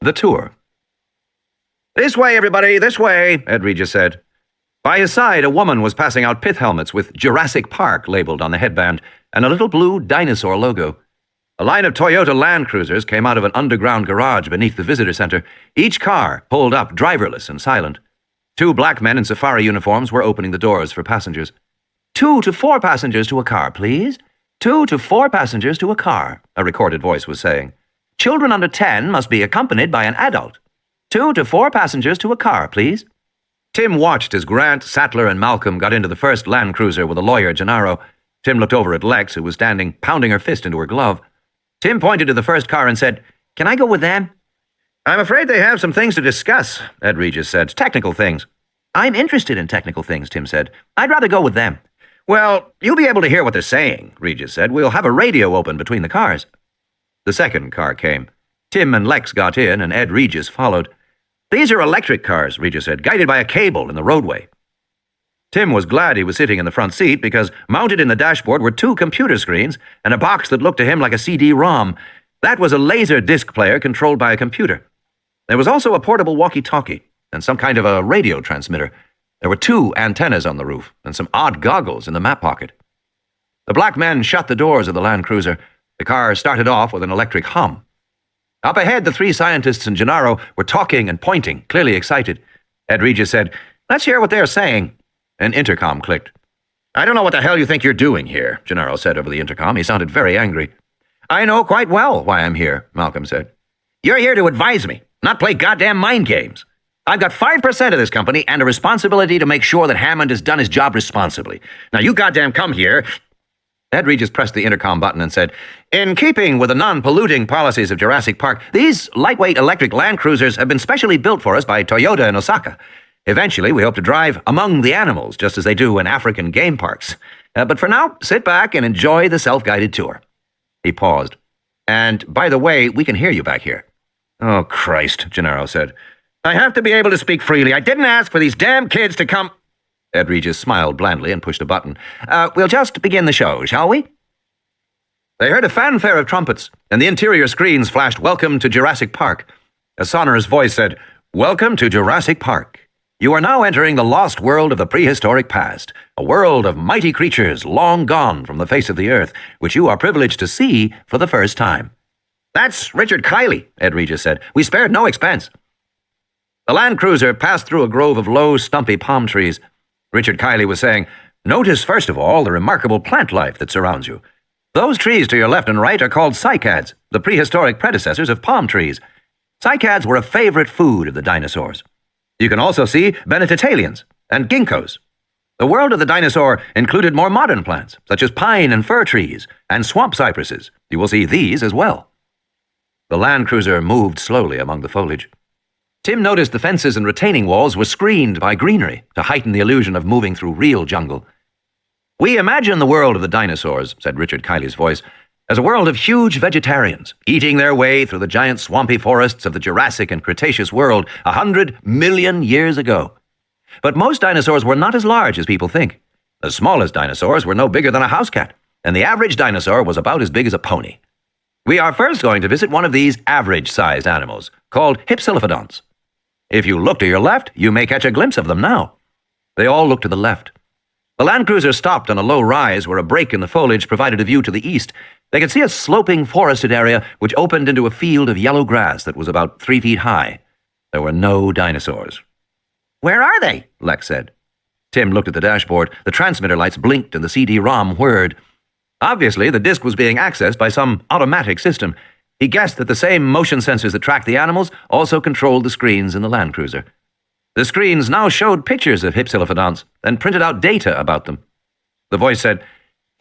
Speaker 2: The tour. This way, everybody, this way, Ed Regis said. By his side, a woman was passing out pith helmets with Jurassic Park labeled on the headband and a little blue dinosaur logo. A line of Toyota Land Cruisers came out of an underground garage beneath the visitor center, each car pulled up driverless and silent. 2 black men in safari uniforms were opening the doors for passengers. 2 to 4 passengers to a car, please. 2 to 4 passengers to a car, a recorded voice was saying. Children under 10 must be accompanied by an adult. 2 to 4 passengers to a car, please. Tim watched as Grant, Sattler, and Malcolm got into the first Land Cruiser with a lawyer, Gennaro. Tim looked over at Lex, who was standing, pounding her fist into her glove. Tim pointed to the first car and said, Can I go with them? I'm afraid they have some things to discuss, Ed Regis said. Technical things. I'm interested in technical things, Tim said. I'd rather go with them. Well, you'll be able to hear what they're saying, Regis said. We'll have a radio open between the cars. The second car came. Tim and Lex got in, and Ed Regis followed. These are electric cars, Regis said, guided by a cable in the roadway. Tim was glad he was sitting in the front seat because mounted in the dashboard were 2 computer screens and a box that looked to him like a CD-ROM. That was a laser disc player controlled by a computer. There was also a portable walkie-talkie and some kind of a radio transmitter. There were 2 antennas on the roof and some odd goggles in the map pocket. The black men shut the doors of the Land Cruiser. The car started off with an electric hum. Up ahead, the 3 scientists and Gennaro were talking and pointing, clearly excited. Ed Regis said, Let's hear what they're saying. An intercom clicked. I don't know what the hell you think you're doing here, Gennaro said over the intercom. He sounded very angry. I know quite well why I'm here, Malcolm said. You're here to advise me, not play goddamn mind games. I've got 5% of this company and a responsibility to make sure that Hammond has done his job responsibly. Now you goddamn come here. Ed Regis pressed the intercom button and said, In keeping with the non-polluting policies of Jurassic Park, these lightweight electric Land Cruisers have been specially built for us by Toyota in Osaka. Eventually, we hope to drive among the animals, just as they do in African game parks. But for now, sit back and enjoy the self-guided tour. He paused. And, by the way, we can hear you back here. Oh, Christ, Gennaro said. I have to be able to speak freely. I didn't ask for these damn kids to come... Ed Regis smiled blandly and pushed a button. We'll just begin the show, shall we? They heard a fanfare of trumpets, and the interior screens flashed Welcome to Jurassic Park. A sonorous voice said, Welcome to Jurassic Park. You are now entering the lost world of the prehistoric past, a world of mighty creatures long gone from the face of the earth, which you are privileged to see for the first time. That's Richard Kiley, Ed Regis said. We spared no expense. The Land Cruiser passed through a grove of low, stumpy palm trees. Richard Kiley was saying, Notice, first of all, the remarkable plant life that surrounds you. Those trees to your left and right are called cycads, the prehistoric predecessors of palm trees. Cycads were a favorite food of the dinosaurs. You can also see Bennettitalians and ginkgos. The world of the dinosaur included more modern plants, such as pine and fir trees, and swamp cypresses. You will see these as well. The Land Cruiser moved slowly among the foliage.
Speaker 1: Tim noticed the fences and retaining walls were screened by greenery to heighten the illusion of moving through real jungle. "We imagine the world of the dinosaurs," said Richard Kiley's voice, "as a world of huge vegetarians, eating their way through the giant swampy forests of the Jurassic and Cretaceous world 100 million years ago. But most dinosaurs were not as large as people think. The smallest dinosaurs were no bigger than a house cat, and the average dinosaur was about as big as a pony. We are first going to visit one of these average-sized animals, called hypsilophodonts. If you look to your left, you may catch a glimpse of them now." They all looked to the left. The Land Cruiser stopped on a low rise where a break in the foliage provided a view to the east. They could see a sloping forested area which opened into a field of yellow grass that was about 3 feet high. There were no dinosaurs. "Where are they?" Lex said. Tim looked at the dashboard. The transmitter lights blinked and the CD-ROM whirred. Obviously, the disc was being accessed by some automatic system. He guessed that the same motion sensors that tracked the animals also controlled the screens in the Land Cruiser. The screens now showed pictures of hypsilophodonts and printed out data about them. The voice said,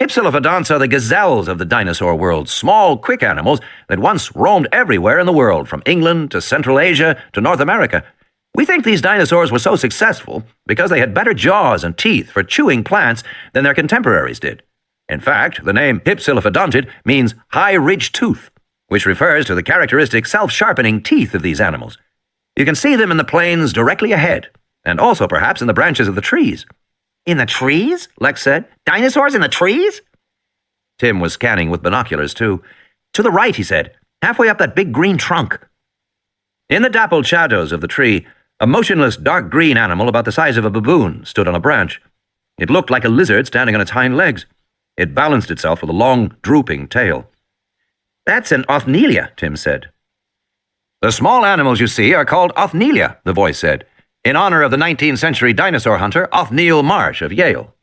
Speaker 1: "Hypsilophodonts are the gazelles of the dinosaur world, small, quick animals that once roamed everywhere in the world, from England to Central Asia to North America. We think these dinosaurs were so successful because they had better jaws and teeth for chewing plants than their contemporaries did. In fact, the name hypsilophodontid means high-ridged tooth, which refers to the characteristic self-sharpening teeth of these animals. You can see them in the plains directly ahead, and also perhaps in the branches of the trees." "In the trees?" Lex said. "Dinosaurs in the trees?" Tim was scanning with binoculars, too. "To the right," he said, "halfway up that big green trunk." In the dappled shadows of the tree, a motionless dark green animal about the size of a baboon stood on a branch. It looked like a lizard standing on its hind legs. It balanced itself with a long, drooping tail. "That's an othnielia," Tim said. "The small animals you see are called othnielia," the voice said, "in honor of the 19th century dinosaur hunter Othniel Marsh of Yale."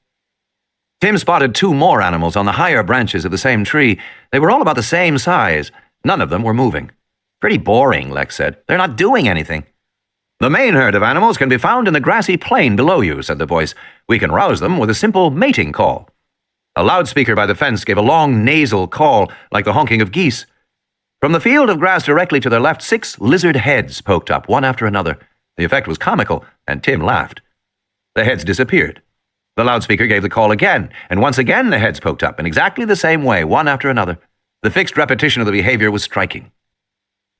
Speaker 1: Tim spotted 2 more animals on the higher branches of the same tree. They were all about the same size. None of them were moving. "Pretty boring," Lex said. "They're not doing anything." "The main herd of animals can be found in the grassy plain below you," said the voice. "We can rouse them with a simple mating call." A loudspeaker by the fence gave a long nasal call, like the honking of geese. From the field of grass directly to their left, 6 lizard heads poked up, one after another. The effect was comical, and Tim laughed. The heads disappeared. The loudspeaker gave the call again, and once again the heads poked up in exactly the same way, one after another. The fixed repetition of the behavior was striking.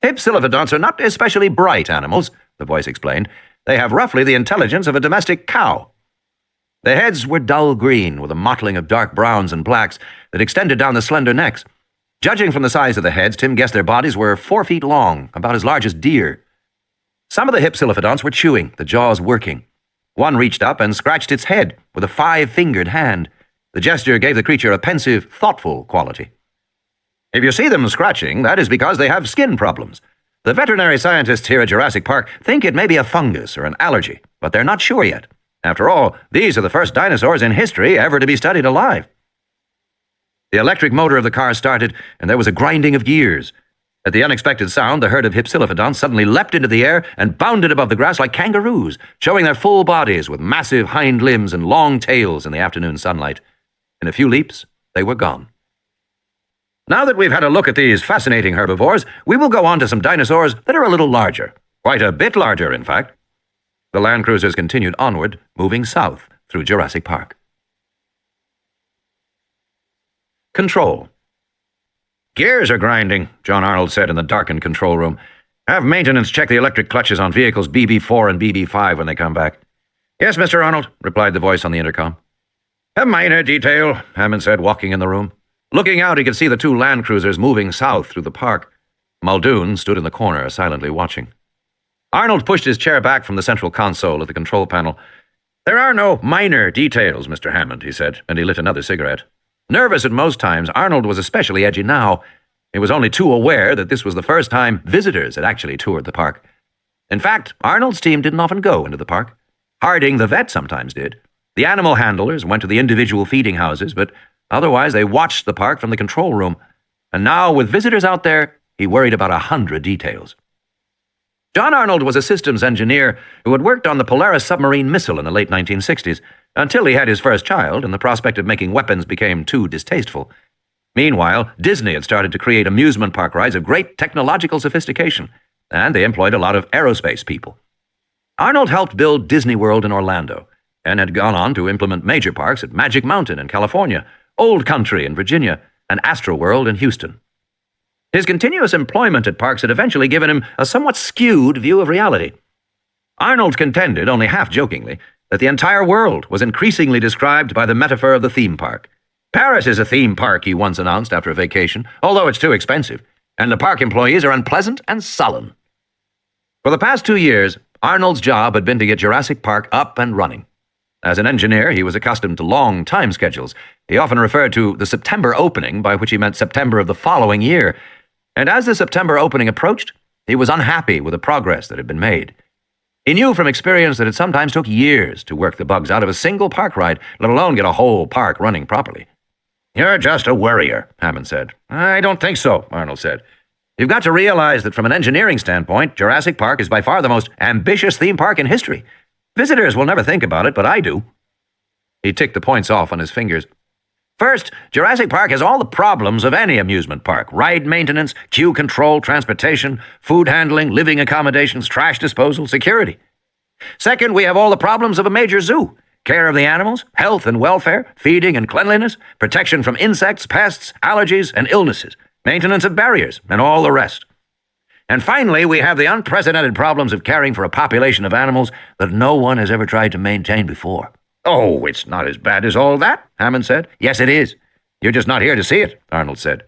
Speaker 1: "Hypsilophodonts are not especially bright animals," the voice explained. "They have roughly the intelligence of a domestic cow." The heads were dull green, with a mottling of dark browns and blacks that extended down the slender necks. Judging from the size of the heads, Tim guessed their bodies were 4 feet long, about as large as deer. Some of the hypsilophodonts were chewing, the jaws working. One reached up and scratched its head with a 5-fingered hand. The gesture gave the creature a pensive, thoughtful quality. "If you see them scratching, that is because they have skin problems. The veterinary scientists here at Jurassic Park think it may be a fungus or an allergy, but they're not sure yet. After all, these are the first dinosaurs in history ever to be studied alive." The electric motor of the car started, and there was a grinding of gears. At the unexpected sound, the herd of hypsilophodonts suddenly leapt into the air and bounded above the grass like kangaroos, showing their full bodies with massive hind limbs and long tails in the afternoon sunlight. In a few leaps, they were gone. Now that we've had a look at these fascinating herbivores, we will go on to some dinosaurs that are a little larger. Quite a bit larger, in fact. The Land Cruisers continued onward, moving south through Jurassic Park. Control. "Gears are grinding," John Arnold said in the darkened control room. "Have maintenance check the electric clutches on vehicles BB4 and BB5 when they come back." "Yes, Mr. Arnold," replied the voice on the intercom. "A minor detail," Hammond said, walking in the room. Looking out, he could see the 2 Land Cruisers moving south through the park. Muldoon stood in the corner, silently watching. Arnold pushed his chair back from the central console at the control panel. "There are no minor details, Mr. Hammond," he said, and he lit another cigarette. Nervous at most times, Arnold was especially edgy now. He was only too aware that this was the first time visitors had actually toured the park. In fact, Arnold's team didn't often go into the park. Harding, the vet, sometimes did. The animal handlers went to the individual feeding houses, but otherwise they watched the park from the control room. And now, with visitors out there, he worried about 100 details. John Arnold was a systems engineer who had worked on the Polaris submarine missile in the late 1960s, until he had his first child and the prospect of making weapons became too distasteful. Meanwhile, Disney had started to create amusement park rides of great technological sophistication. and they employed a lot of aerospace people. Arnold helped build Disney World in Orlando, and had gone on to implement major parks at Magic Mountain in California, Old Country in Virginia, and Astroworld in Houston. His continuous employment at parks had eventually given him a somewhat skewed view of reality. Arnold contended, only half-jokingly, that the entire world was increasingly described by the metaphor of the theme park. Paris is a theme park, he once announced after a vacation, although it's too expensive, and the park employees are unpleasant and sullen. For the past 2 years, Arnold's job had been to get Jurassic Park up and running. As an engineer, he was accustomed to long time schedules. He often referred to the September opening, by which he meant September of the following year. And as the September opening approached, he was unhappy with the progress that had been made. He knew from experience that it sometimes took years to work the bugs out of a single park ride, let alone get a whole park running properly. "You're just a worrier," Hannan said. "I don't think so," Arnold said. "You've got to realize that from an engineering standpoint, Jurassic Park is by far the most ambitious theme park in history. Visitors will never think about it, but I do." He ticked the points off on his fingers. "First, Jurassic Park has all the problems of any amusement park: ride maintenance, queue control, transportation, food handling, living accommodations, trash disposal, security. Second, we have all the problems of a major zoo: care of the animals, health and welfare, feeding and cleanliness, protection from insects, pests, allergies, and illnesses, maintenance of barriers, and all the rest. And finally, we have the unprecedented problems of caring for a population of animals that no one has ever tried to maintain before." "Oh, it's not as bad as all that," Hannan said. "Yes, it is. You're just not here to see it," Arnold said.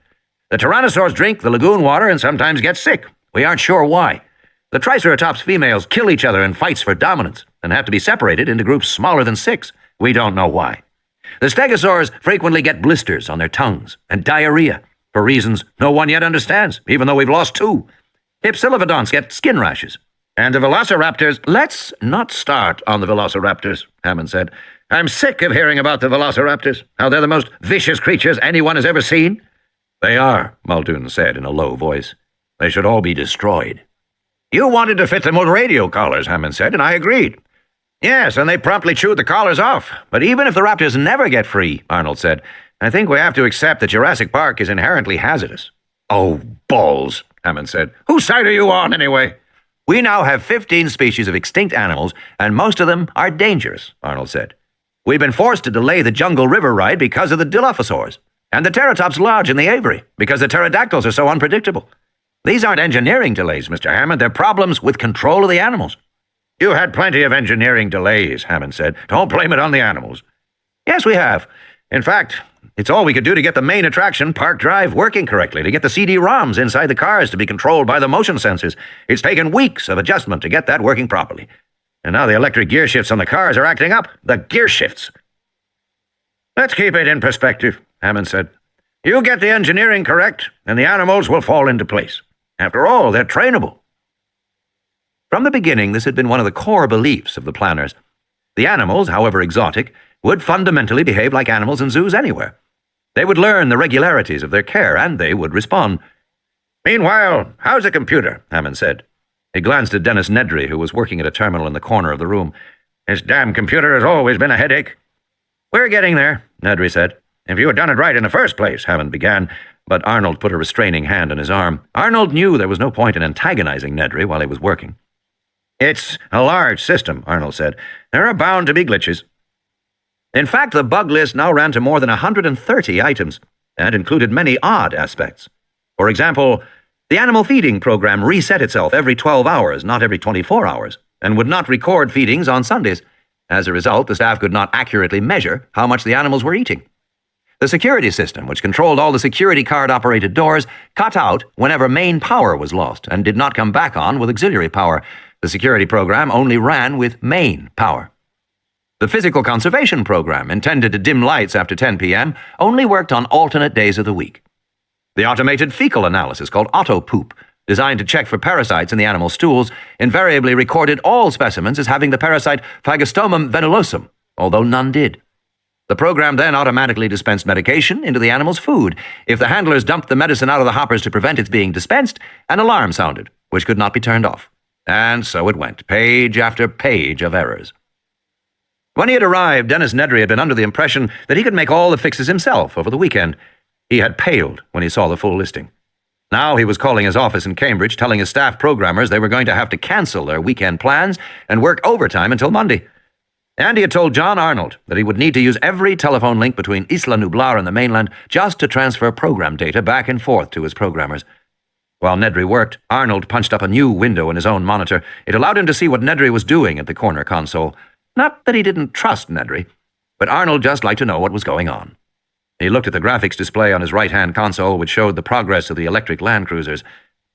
Speaker 1: "The tyrannosaurs drink the lagoon water and sometimes get sick. We aren't sure why. The Triceratops females kill each other in fights for dominance and have to be separated into groups smaller than 6. We don't know why. The stegosaurs frequently get blisters on their tongues and diarrhea for reasons no one yet understands, even though we've lost 2. Hypsilophodonts get skin rashes. And the velociraptors—" "Let's not start on the velociraptors," Hannan said. "I'm sick of hearing about the velociraptors, how they're the most vicious creatures anyone has ever seen." "They are," Muldoon said in a low voice. "They should all be destroyed." "You wanted to fit them with radio collars," Hannan said, and I agreed. "Yes, and they promptly chewed the collars off. But even if the raptors never get free," Arnold said, "I think we have to accept that Jurassic Park is inherently hazardous." "Oh, balls," Hannan said. "Whose side are you on, anyway?" "We now have 15 species of extinct animals, and most of them are dangerous," Arnold said. "We've been forced to delay the Jungle River ride because of the Dilophosaurs, and the Teratops Lodge in the Avery, because the pterodactyls are so unpredictable. These aren't engineering delays, Mr. Hammond. They're problems with control of the animals." "You had plenty of engineering delays," Hannan said. "Don't blame it on the animals." "Yes, we have. In fact, it's all we could do to get the main attraction, Park Drive, working correctly, to get the CD-ROMs inside the cars to be controlled by the motion sensors. It's taken weeks of adjustment to get that working properly. And now the electric gear shifts on the cars are acting up. The gear shifts." "Let's keep it in perspective," Hannan said. "You get the engineering correct, and the animals will fall into place. After all, they're trainable." From the beginning, this had been one of the core beliefs of the planners. The animals, however exotic, would fundamentally behave like animals in zoos anywhere. They would learn the regularities of their care, and they would respond. "Meanwhile, how's the computer?" Hannan said. He glanced at Dennis Nedry, who was working at a terminal in the corner of the room. "This damn computer has always been a headache." "We're getting there," Nedry said. "If you had done it right in the first place," Hannan began, but Arnold put a restraining hand on his arm. Arnold knew there was no point in antagonizing Nedry while he was working. "It's a large system," Arnold said. "There are bound to be glitches." In fact, the bug list now ran to more than 130 items, and included many odd aspects. For example, the animal feeding program reset itself every 12 hours, not every 24 hours, and would not record feedings on Sundays. As a result, the staff could not accurately measure how much the animals were eating. The security system, which controlled all the security card-operated doors, cut out whenever main power was lost and did not come back on with auxiliary power. The security program only ran with main power. The physical conservation program, intended to dim lights after 10 p.m., only worked on alternate days of the week. The automated fecal analysis, called Autopoop, designed to check for parasites in the animal stools, invariably recorded all specimens as having the parasite Phagostomum venulosum, although none did. The program then automatically dispensed medication into the animal's food. If the handlers dumped the medicine out of the hoppers to prevent its being dispensed, an alarm sounded, which could not be turned off. And so it went, page after page of errors. When he had arrived, Dennis Nedry had been under the impression that he could make all the fixes himself over the weekend. He had paled when he saw the full listing. Now he was calling his office in Cambridge, telling his staff programmers they were going to have to cancel their weekend plans and work overtime until Monday. And he had told John Arnold that he would need to use every telephone link between Isla Nublar and the mainland just to transfer program data back and forth to his programmers. While Nedry worked, Arnold punched up a new window in his own monitor. It allowed him to see what Nedry was doing at the corner console. Not that he didn't trust Nedry, but Arnold just liked to know what was going on. He looked at the graphics display on his right-hand console, which showed the progress of the electric land cruisers.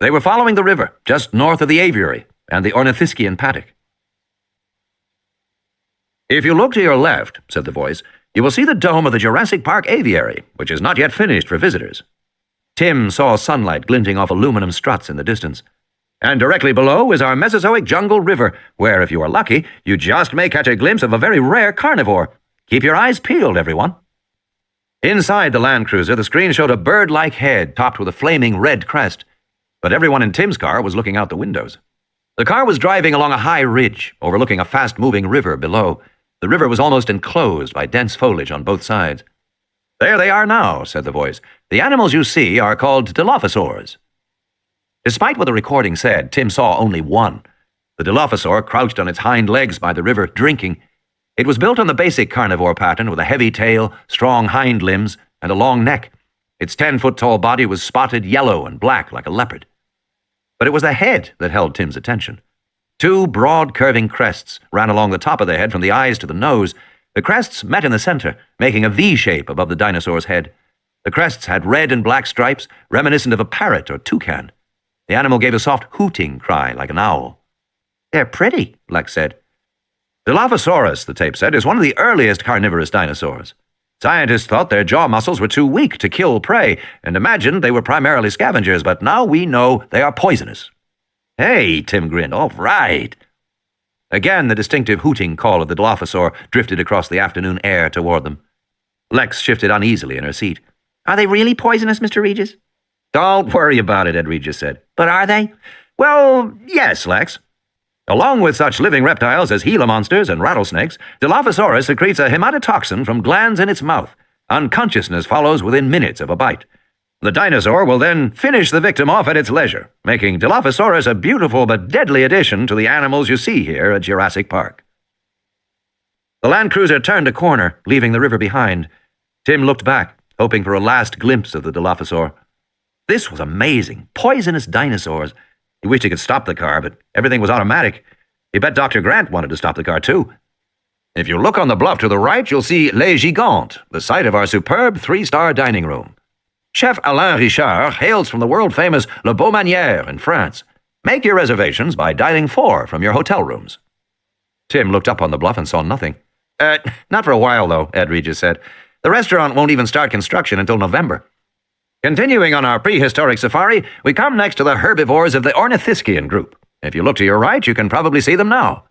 Speaker 1: They were following the river, just north of the aviary and the Ornithischian paddock. "If you look to your left," said the voice, "you will see the dome of the Jurassic Park aviary, which is not yet finished for visitors." Tim saw sunlight glinting off aluminum struts in the distance. "And directly below is our Mesozoic jungle river, where, if you are lucky, you just may catch a glimpse of a very rare carnivore. Keep your eyes peeled, everyone." Inside the Land Cruiser, the screen showed a bird-like head topped with a flaming red crest, but everyone in Tim's car was looking out the windows. The car was driving along a high ridge, overlooking a fast-moving river below. The river was almost enclosed by dense foliage on both sides. "There they are now," said the voice. "The animals you see are called Dilophosaurs." Despite what the recording said, Tim saw only one. The Dilophosaur crouched on its hind legs by the river, drinking. It was built on the basic carnivore pattern with a heavy tail, strong hind limbs, and a long neck. Its 10-foot-tall body was spotted yellow and black like a leopard. But it was the head that held Tim's attention. Two broad, curving crests ran along the top of the head from the eyes to the nose. The crests met in the center, making a V shape above the dinosaur's head. The crests had red and black stripes, reminiscent of a parrot or toucan. The animal gave a soft hooting cry like an owl. "They're pretty," Lex said. "Dilophosaurus," the tape said, "is one of the earliest carnivorous dinosaurs. Scientists thought their jaw muscles were too weak to kill prey and imagined they were primarily scavengers, but now we know they are poisonous." "Hey," Tim grinned, "all right." Again, the distinctive hooting call of the Dilophosaur drifted across the afternoon air toward them. Lex shifted uneasily in her seat. "Are they really poisonous, Mr. Regis?" "Don't worry about it," Ed Regis said. "But are they?" "Well, yes, Lex. Along with such living reptiles as Gila monsters and rattlesnakes, Dilophosaurus secretes a hematotoxin from glands in its mouth. Unconsciousness follows within minutes of a bite. The dinosaur will then finish the victim off at its leisure, making Dilophosaurus a beautiful but deadly addition to the animals you see here at Jurassic Park. The Land Cruiser turned a corner, leaving the river behind. Tim looked back, hoping for a last glimpse of the Dilophosaur. This was amazing. Poisonous dinosaurs. He wished he could stop the car, but everything was automatic. He bet Dr. Grant wanted to stop the car, too. "If you look on the bluff to the right, you'll see Les Gigantes, the site of our superb 3-star dining room. Chef Alain Richard hails from the world-famous Le Beaumanière in France. Make your reservations by dialing 4 from your hotel rooms." Tim looked up on the bluff and saw nothing. Not for a while, though," Ed Regis said. "The restaurant won't even start construction until November." Continuing on our prehistoric safari, we come next to the herbivores of the Ornithischian group. If you look to your right, you can probably see them now.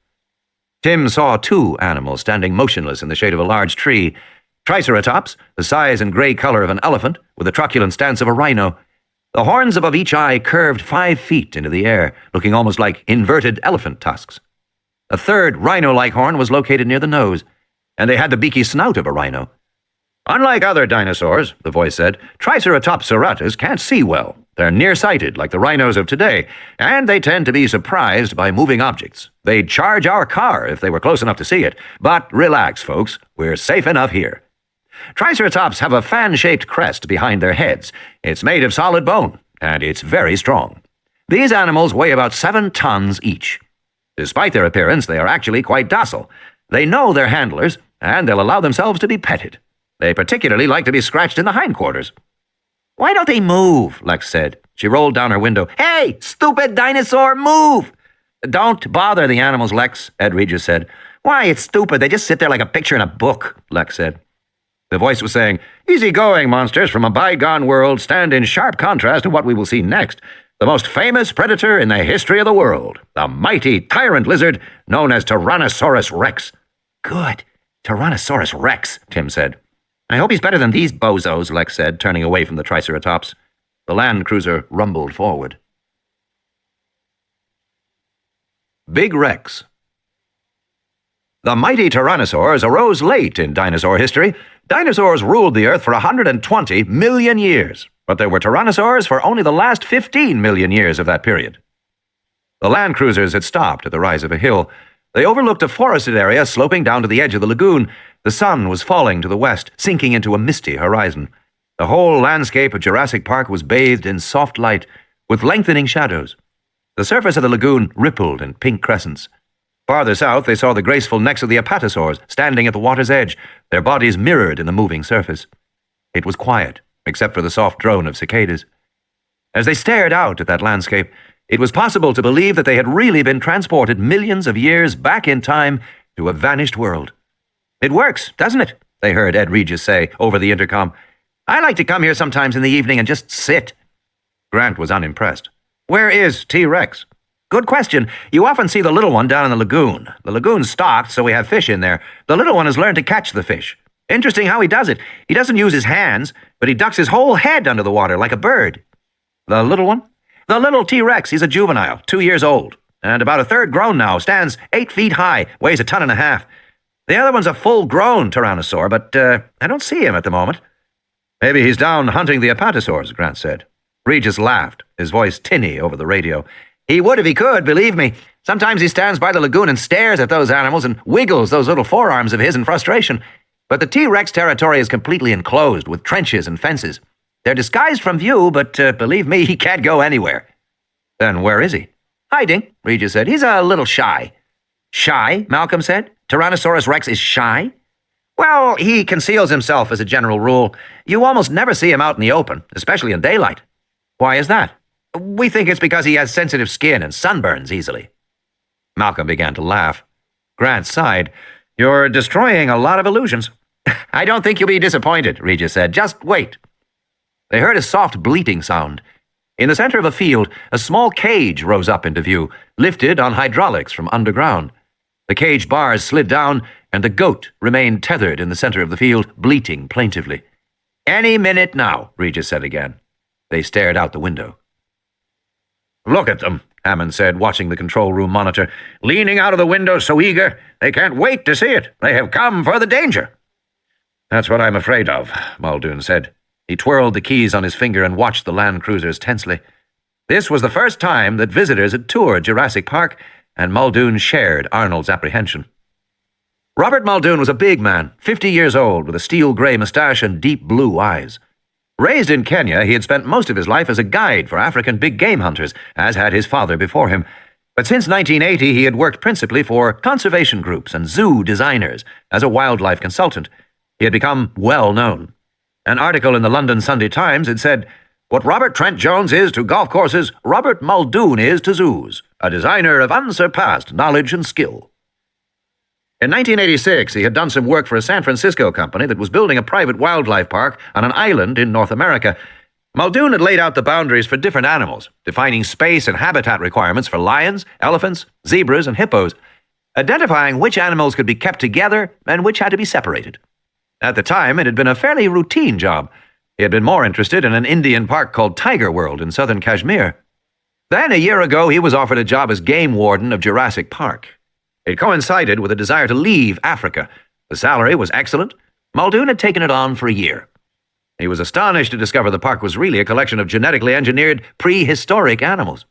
Speaker 1: Tim saw two animals standing motionless in the shade of a large tree. Triceratops, the size and gray color of an elephant, with the truculent stance of a rhino. The horns above each eye curved 5 feet into the air, looking almost like inverted elephant tusks. A third rhino-like horn was located near the nose, and they had the beaky snout of a rhino. "Unlike other dinosaurs," the voice said, "Triceratops serratus can't see well. They're nearsighted, like the rhinos of today, and they tend to be surprised by moving objects. They'd charge our car if they were close enough to see it. But relax, folks, we're safe enough here. Triceratops have a fan-shaped crest behind their heads. It's made of solid bone, and it's very strong. These animals weigh about 7 tons each. Despite their appearance, they are actually quite docile. They know their handlers, and they'll allow themselves to be petted. They particularly like to be scratched in the hindquarters." "Why don't they move?" Lex said. She rolled down her window. "Hey, stupid dinosaur, move!" "Don't bother the animals, Lex," Ed Regis said. "Why, it's stupid. They just sit there like a picture in a book," Lex said. The voice was saying, "Easy-going monsters from a bygone world stand in sharp contrast to what we will see next. The most famous predator in the history of the world, the mighty tyrant lizard known as Tyrannosaurus rex." "Good. Tyrannosaurus rex," Tim said. "I hope he's better than these bozos," Lex said, turning away from the Triceratops. The Land Cruiser rumbled forward. Big Rex. The mighty tyrannosaurs arose late in dinosaur history. Dinosaurs ruled the Earth for 120 million years. but there were tyrannosaurs for only the last 15 million years of that period. The land cruisers had stopped at the rise of a hill. They overlooked a forested area sloping down to the edge of the lagoon. The sun was falling to the west, sinking into a misty horizon. The whole landscape of Jurassic Park was bathed in soft light, with lengthening shadows. The surface of the lagoon rippled in pink crescents. Farther south, they saw the graceful necks of the apatosaurs standing at the water's edge, their bodies mirrored in the moving surface. It was quiet, except for the soft drone of cicadas. As they stared out at that landscape, it was possible to believe that they had really been transported millions of years back in time to a vanished world. "It works, doesn't it?" they heard Ed Regis say over the intercom. "I like to come here sometimes in the evening and just sit." Grant was unimpressed. "Where is T-Rex?" "Good question. You often see the little one down in the lagoon. The lagoon's stocked, so we have fish in there. The little one has learned to catch the fish. Interesting how he does it. He doesn't use his hands, but he ducks his whole head under the water like a bird." "The little one?" "The little T-Rex. He's a juvenile, 2 years old, and about a third grown now, stands 8 feet high, weighs 1.5 tons. The other one's a full-grown tyrannosaur, but I don't see him at the moment." "Maybe he's down hunting the apatosaurs," Grant said. Regis laughed, his voice tinny over the radio. "He would if he could, believe me. Sometimes he stands by the lagoon and stares at those animals and wiggles those little forearms of his in frustration. But the T-Rex territory is completely enclosed with trenches and fences. They're disguised from view, but believe me, he can't go anywhere." "Then where is he?" "Hiding," Regis said. "He's a little shy." "Shy?" Malcolm said. "Tyrannosaurus Rex is shy?" "Well, he conceals himself as a general rule. You almost never see him out in the open, especially in daylight." "Why is that?" "We think it's because he has sensitive skin and sunburns easily." Malcolm began to laugh. Grant sighed. "You're destroying a lot of illusions." "I don't think you'll be disappointed," Regis said. "Just wait." They heard a soft bleating sound. In the center of a field, a small cage rose up into view, lifted on hydraulics from underground. The cage bars slid down, and the goat remained tethered in the center of the field, bleating plaintively. "Any minute now," Regis said again. They stared out the window. "Look at them," Hannan said, watching the control room monitor. "Leaning out of the window so eager, they can't wait to see it. They have come for the danger." "That's what I'm afraid of," Muldoon said. He twirled the keys on his finger and watched the land cruisers tensely. This was the first time that visitors had toured Jurassic Park, and Muldoon shared Arnold's apprehension. Robert Muldoon was a big man, 50 years old, with a steel-gray mustache and deep blue eyes. Raised in Kenya, he had spent most of his life as a guide for African big-game hunters, as had his father before him. But since 1980, he had worked principally for conservation groups and zoo designers as a wildlife consultant. He had become well-known. An article in the London Sunday Times had said, "What Robert Trent Jones is to golf courses, Robert Muldoon is to zoos, a designer of unsurpassed knowledge and skill." In 1986, he had done some work for a San Francisco company that was building a private wildlife park on an island in North America. Muldoon had laid out the boundaries for different animals, defining space and habitat requirements for lions, elephants, zebras, and hippos, identifying which animals could be kept together and which had to be separated. At the time, it had been a fairly routine job. He had been more interested in an Indian park called Tiger World in southern Kashmir. Then, a year ago, he was offered a job as game warden of Jurassic Park. It coincided with a desire to leave Africa. The salary was excellent. Muldoon had taken it on for a year. He was astonished to discover the park was really a collection of genetically engineered prehistoric animals.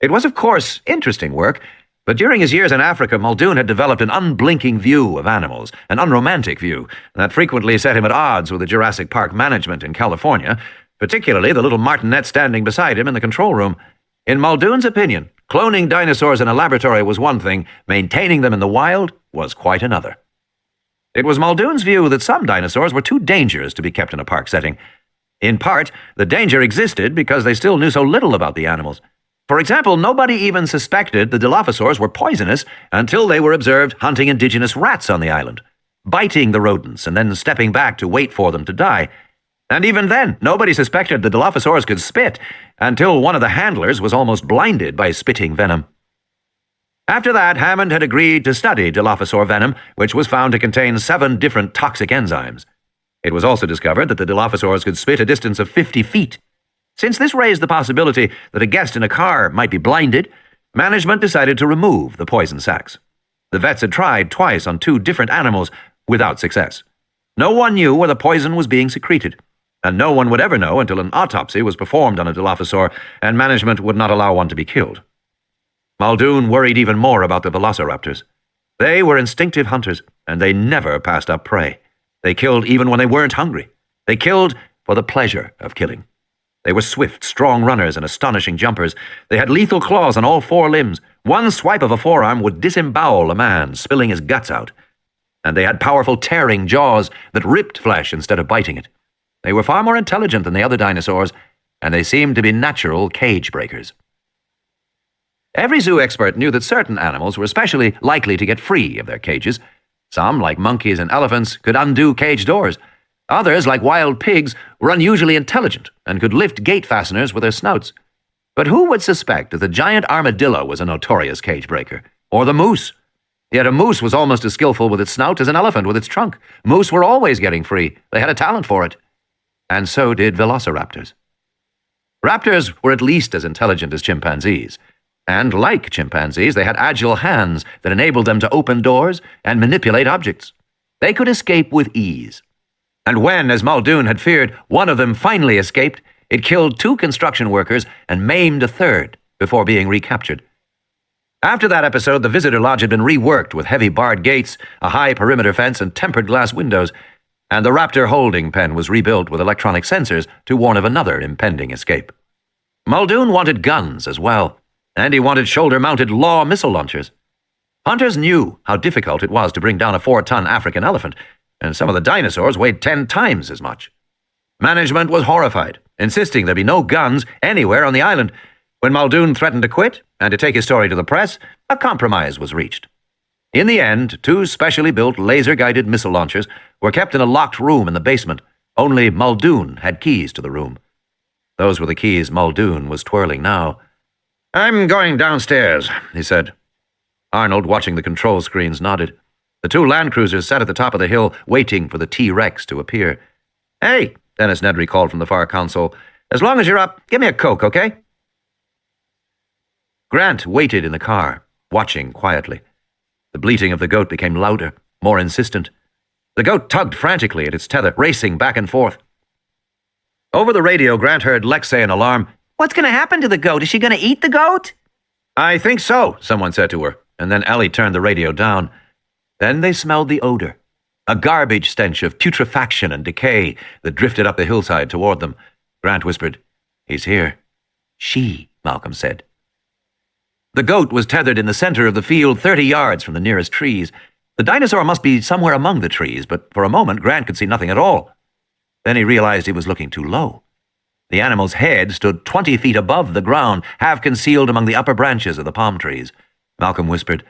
Speaker 1: It was, of course, interesting work, but during his years in Africa, Muldoon had developed an unblinking view of animals, an unromantic view, that frequently set him at odds with the Jurassic Park management in California, particularly the little martinet standing beside him in the control room. In Muldoon's opinion, cloning dinosaurs in a laboratory was one thing, maintaining them in the wild was quite another. It was Muldoon's view that some dinosaurs were too dangerous to be kept in a park setting. In part, the danger existed because they still knew so little about the animals. For example, nobody even suspected the Dilophosaurs were poisonous until they were observed hunting indigenous rats on the island, biting the rodents and then stepping back to wait for them to die. And even then, nobody suspected the Dilophosaurs could spit until one of the handlers was almost blinded by spitting venom. After that, Hammond had agreed to study Dilophosaur venom, which was found to contain 7 different toxic enzymes. It was also discovered that the Dilophosaurs could spit a distance of 50 feet. Since this raised the possibility that a guest in a car might be blinded, management decided to remove the poison sacs. The vets had tried twice on 2 different animals without success. No one knew where the poison was being secreted.
Speaker 2: and no one would ever know until an autopsy was performed on a Dilophosaur and management would not allow one to be killed. Muldoon worried even more about the velociraptors. They were instinctive hunters, and they never passed up prey. They killed even when they weren't hungry. They killed for the pleasure of killing. They were swift, strong runners and astonishing jumpers. They had lethal claws on all 4 limbs. One swipe of a forearm would disembowel a man, spilling his guts out. And they had powerful tearing jaws that ripped flesh instead of biting it. They were far more intelligent than the other dinosaurs, and they seemed to be natural cage breakers. Every zoo expert knew that certain animals were especially likely to get free of their cages. Some, like monkeys and elephants, could undo cage doors. Others, like wild pigs, were unusually intelligent and could lift gate fasteners with their snouts. But who would suspect that the giant armadillo was a notorious cage breaker? Or the moose? Yet a moose was almost as skillful with its snout as an elephant with its trunk. Moose were always getting free. They had a talent for it. And so did velociraptors. Raptors were at least as intelligent as chimpanzees. And like chimpanzees, they had agile hands that enabled them to open doors and manipulate objects. They could escape with ease. And when, as Muldoon had feared, one of them finally escaped, it killed 2 construction workers and maimed a 3rd before being recaptured. After that episode, the visitor lodge had been reworked with heavy barred gates, a high perimeter fence, and tempered glass windows, and the raptor holding pen was rebuilt with electronic sensors to warn of another impending escape. Muldoon wanted guns as well, and he wanted shoulder-mounted Law missile launchers. Hunters knew how difficult it was to bring down a 4-ton African elephant, and some of the dinosaurs weighed 10 times as much. Management was horrified, insisting there be no guns anywhere on the island. When Muldoon threatened to quit and to take his story to the press, a compromise was reached. In the end, 2 specially built laser-guided missile launchers were kept in a locked room in the basement. Only Muldoon had keys to the room. Those were the keys Muldoon was twirling now. "I'm going downstairs," he said. Arnold, watching the control screens, nodded. The 2 land cruisers sat at the top of the hill, waiting for the T-Rex to appear. "Hey," Dennis Nedry called from the far console. "As long as you're up, give me a Coke, okay?" Grant waited in the car, watching quietly. The bleating of the goat became louder, more insistent. The goat tugged frantically at its tether, racing back and forth. Over the radio, Grant heard Lex say in alarm, "What's going to happen to the goat? Is she going to eat the goat?" "I think so," someone said to her, and then Ellie turned the radio down. Then they smelled the odor, a garbage stench of putrefaction and decay that drifted up the hillside toward them. Grant whispered, "He's here." "She," Malcolm said. The goat was tethered in the center of the field, 30 yards from the nearest trees. The dinosaur must be somewhere among the trees, but for a moment Grant could see nothing at all. Then he realized he was looking too low. The animal's head stood 20 feet above the ground, half concealed among the upper branches of the palm trees. Malcolm whispered,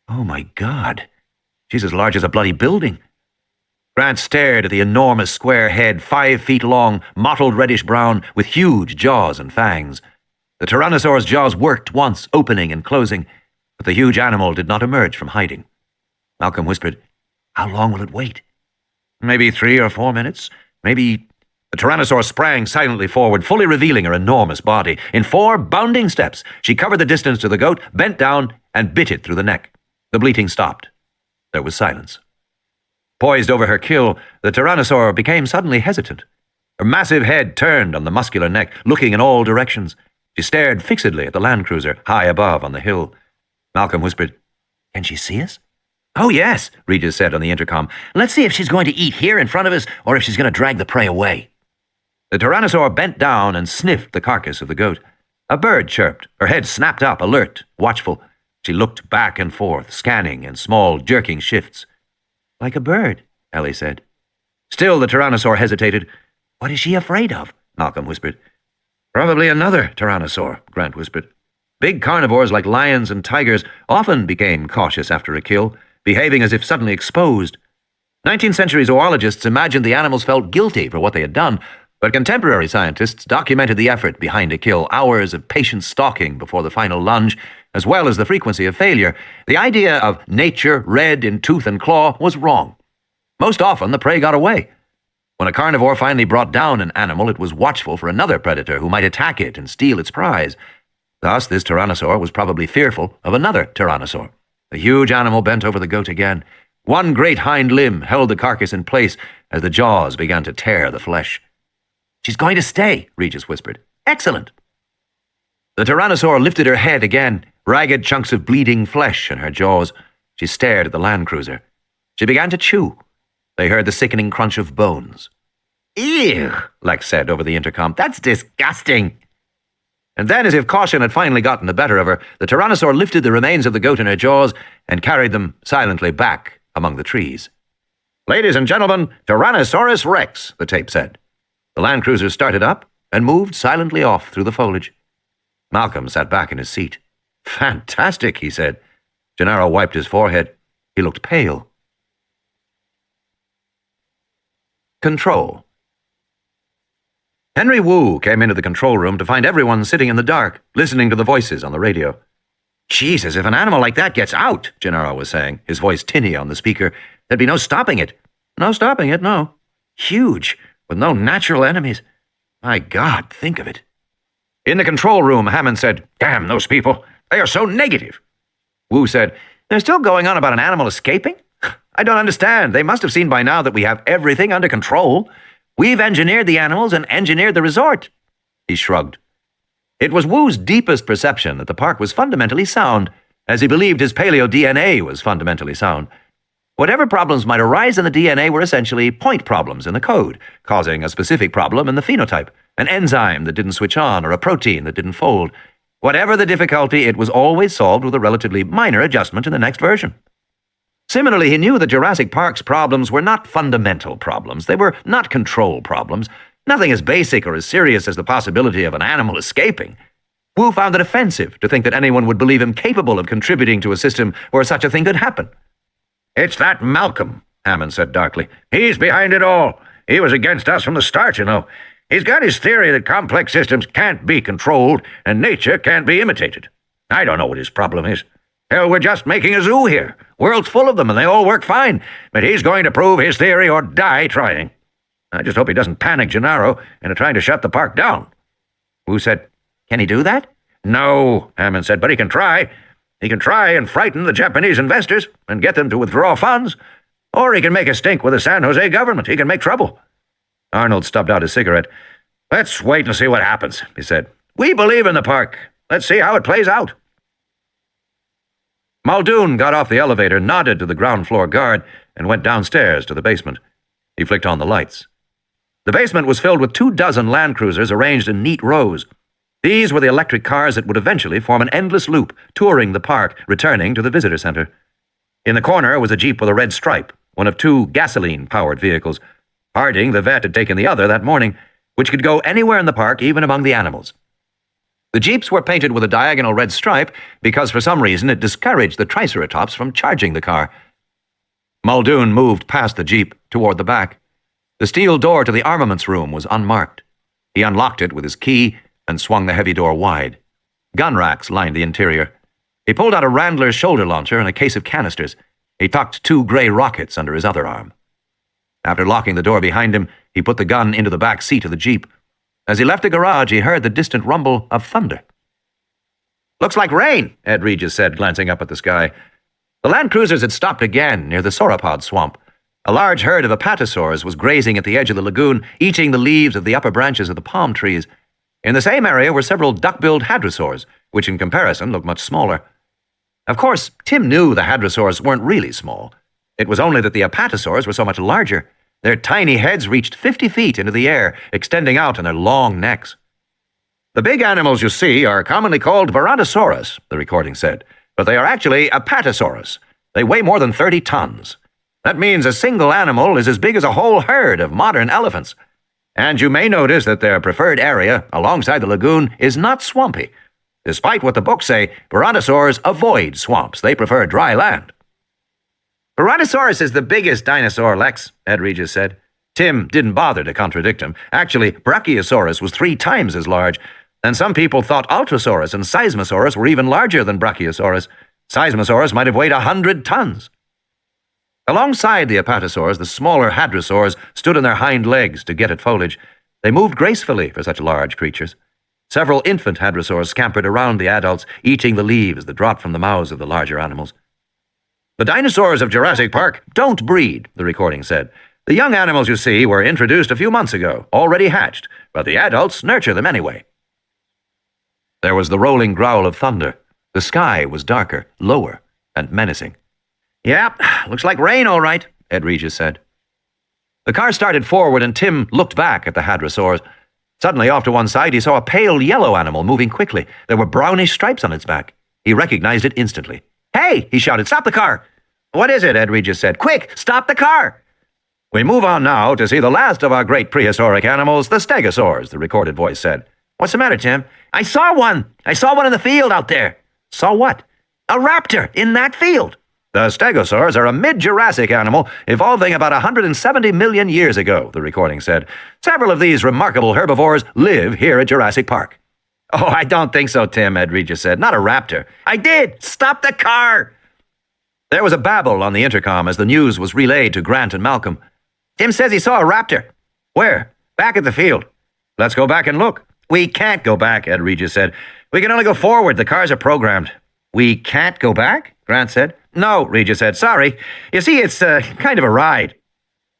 Speaker 2: "Oh my God, she's as large as a bloody building." Grant stared at the enormous square head, 5 feet long, mottled reddish-brown, with huge jaws and fangs. The Tyrannosaur's jaws worked once, opening and closing, but the huge animal did not emerge from hiding. Malcolm whispered, "How long will it wait?" "Maybe 3 or 4 minutes. Maybe—" The Tyrannosaur sprang silently forward, fully revealing her enormous body. In 4 bounding steps, she covered the distance to the goat, bent down, and bit it through the neck. The bleating stopped. There was silence. Poised over her kill, the Tyrannosaur became suddenly hesitant. Her massive head turned on the muscular neck, looking in all directions. She stared fixedly at the land cruiser, high above on the hill. Malcolm whispered, "Can she see us?" "Oh, yes," Regis said on the intercom. "Let's see if she's going to eat here in front of us or if she's going to drag the prey away." The Tyrannosaur bent down and sniffed the carcass of the goat. A bird chirped. Her head snapped up, alert, watchful. She looked back and forth, scanning in small, jerking shifts. "Like a bird," Ellie said. Still the Tyrannosaur hesitated. "What is she afraid of?" Malcolm whispered. "Probably another Tyrannosaur," Grant whispered. Big carnivores like lions and tigers often became cautious after a kill, behaving as if suddenly exposed. 19th century zoologists imagined the animals felt guilty for what they had done, but contemporary scientists documented the effort behind a kill, hours of patient stalking before the final lunge, as well as the frequency of failure. The idea of nature red in tooth and claw was wrong. Most often, the prey got away. When a carnivore finally brought down an animal, it was watchful for another predator who might attack it and steal its prize. Thus, this Tyrannosaur was probably fearful of another Tyrannosaur. The huge animal bent over the goat again. One great hind limb held the carcass in place as the jaws began to tear the flesh.
Speaker 1: She's going to stay, Regis whispered. Excellent. The Tyrannosaur lifted her head again, ragged chunks of bleeding flesh in her jaws. She stared at the Land Cruiser. She began to chew. They heard the sickening crunch of bones. Ew, Lex said over the intercom. That's disgusting. And then, as if caution had finally gotten the better of her, the Tyrannosaur lifted the remains of the goat in her jaws and carried them silently back among the trees. Ladies and gentlemen, Tyrannosaurus Rex, the tape said. The Land Cruiser started up and moved silently off through the foliage. Malcolm sat back in his seat. Fantastic, he said. Gennaro wiped his forehead. He looked pale. Control. Henry Wu came into the control room to find everyone sitting in the dark, listening to the voices on the radio. Jesus, if an animal like that gets out, Gennaro was saying, his voice tinny on the speaker, there'd be no stopping it. No stopping it, no. Huge, with no natural enemies. My God, think of it. In the control room, Hannan said, Damn those people. They are so negative. Wu said, They're still going on about an animal escaping? I don't understand. They must have seen by now that we have everything under control. We've engineered the animals and engineered the resort. He shrugged. It was Wu's deepest perception that the park was fundamentally sound, as he believed his paleo DNA was fundamentally sound. Whatever problems might arise in the DNA were essentially point problems in the code, causing a specific problem in the phenotype, an enzyme that didn't switch on or a protein that didn't fold. Whatever the difficulty, it was always solved with a relatively minor adjustment in the next version. Similarly, he knew that Jurassic Park's problems were not fundamental problems. They were not control problems. Nothing as basic or as serious as the possibility of an animal escaping. Wu found it offensive to think that anyone would believe him capable of contributing to a system where such a thing could happen. It's that Malcolm, Hannan said darkly. He's behind it all. He was against us from the start, you know. He's got his theory that complex systems can't be controlled and nature can't be imitated. I don't know what his problem is. Hell, we're just making a zoo here. World's full of them and they all work fine. But he's going to prove his theory or die trying. I just hope he doesn't panic Gennaro into trying to shut the park down. Wu said, Can he do that? No, Hannan said, but he can try. He can try and frighten the Japanese investors and get them to withdraw funds. Or he can make a stink with the San Jose government. He can make trouble. Arnold stubbed out his cigarette. Let's wait and see what happens, he said. We believe in the park. Let's see how it plays out. Muldoon got off the elevator, nodded to the ground floor guard, and went downstairs to the basement. He flicked on the lights. The basement was filled with 24 Land Cruisers arranged in neat rows. These were the electric cars that would eventually form an endless loop, touring the park, returning to the visitor center. In the corner was a Jeep with a red stripe, one of 2 gasoline-powered vehicles. Harding, the vet, had taken the other that morning, which could go anywhere in the park, even among the animals. The Jeeps were painted with a diagonal red stripe because for some reason it discouraged the Triceratops from charging the car. Muldoon moved past the Jeep toward the back. The steel door to the armaments room was unmarked. He unlocked it with his key and swung the heavy door wide. Gun racks lined the interior. He pulled out a Randler shoulder launcher and a case of canisters. He tucked 2 gray rockets under his other arm. After locking the door behind him, he put the gun into the back seat of the Jeep. As he left the garage, he heard the distant rumble of thunder. Looks like rain, Ed Regis said, glancing up at the sky. The Land Cruisers had stopped again near the sauropod swamp. A large herd of apatosaurs was grazing at the edge of the lagoon, eating the leaves of the upper branches of the palm trees. In the same area were several duck-billed hadrosaurs, which in comparison looked much smaller. Of course, Tim knew the hadrosaurs weren't really small. It was only that the apatosaurs were so much larger. Their tiny heads reached 50 feet into the air, extending out in their long necks. The big animals you see are commonly called Brontosaurus, the recording said, but they are actually Apatosaurus. They weigh more than 30 tons. That means a single animal is as big as a whole herd of modern elephants. And you may notice that their preferred area, alongside the lagoon, is not swampy. Despite what the books say, Brontosaurs avoid swamps. They prefer dry land. Brontosaurus is the biggest dinosaur, Lex, Ed Regis said. Tim didn't bother to contradict him. Actually, Brachiosaurus was 3 times as large, and some people thought Altrosaurus and Seismosaurus were even larger than Brachiosaurus. Seismosaurus might have weighed 100 tons. Alongside the apatosaurs, the smaller hadrosaurs stood on their hind legs to get at foliage. They moved gracefully for such large creatures. Several infant hadrosaurs scampered around the adults, eating the leaves that dropped from the mouths of the larger animals. The dinosaurs of Jurassic Park don't breed, the recording said.
Speaker 2: The young animals, you see, were introduced a few months ago, already hatched, but the adults nurture them anyway.
Speaker 1: There was the rolling growl of thunder. The sky was darker, lower, and menacing.
Speaker 2: "Yep, looks like rain, all right," Ed Regis said.
Speaker 1: The car started forward and Tim looked back at the hadrosaurs. Suddenly, off to one side, he saw a pale yellow animal moving quickly. There were brownish stripes on its back. He recognized it instantly.
Speaker 2: "Hey!" he shouted. "Stop the car!" "What is it?" Ed Regis said. "Quick! Stop the car!" "We move on now to see the last of our great prehistoric animals, the stegosaurs," the recorded voice said. "What's the matter, Tim?" "I saw one! I saw one in the field out there." "Saw what?" "A raptor in that field." "The stegosaurs are a mid-Jurassic animal evolving about 170 million years ago," the recording said. "Several of these remarkable herbivores live here at Jurassic Park." "Oh, I don't think so, Tim," Ed Regis said. "Not a raptor." "I did! Stop the car!" There was a babble on the intercom as the news was relayed to Grant and Malcolm. "Tim says he saw a raptor." "Where?" "Back at the field." "Let's go back and look." "We can't go back," Ed Regis said. "We can only go forward. The cars are programmed." "We can't go back?" Grant said. "No," Regis said. "Sorry. You see, it's kind of a ride."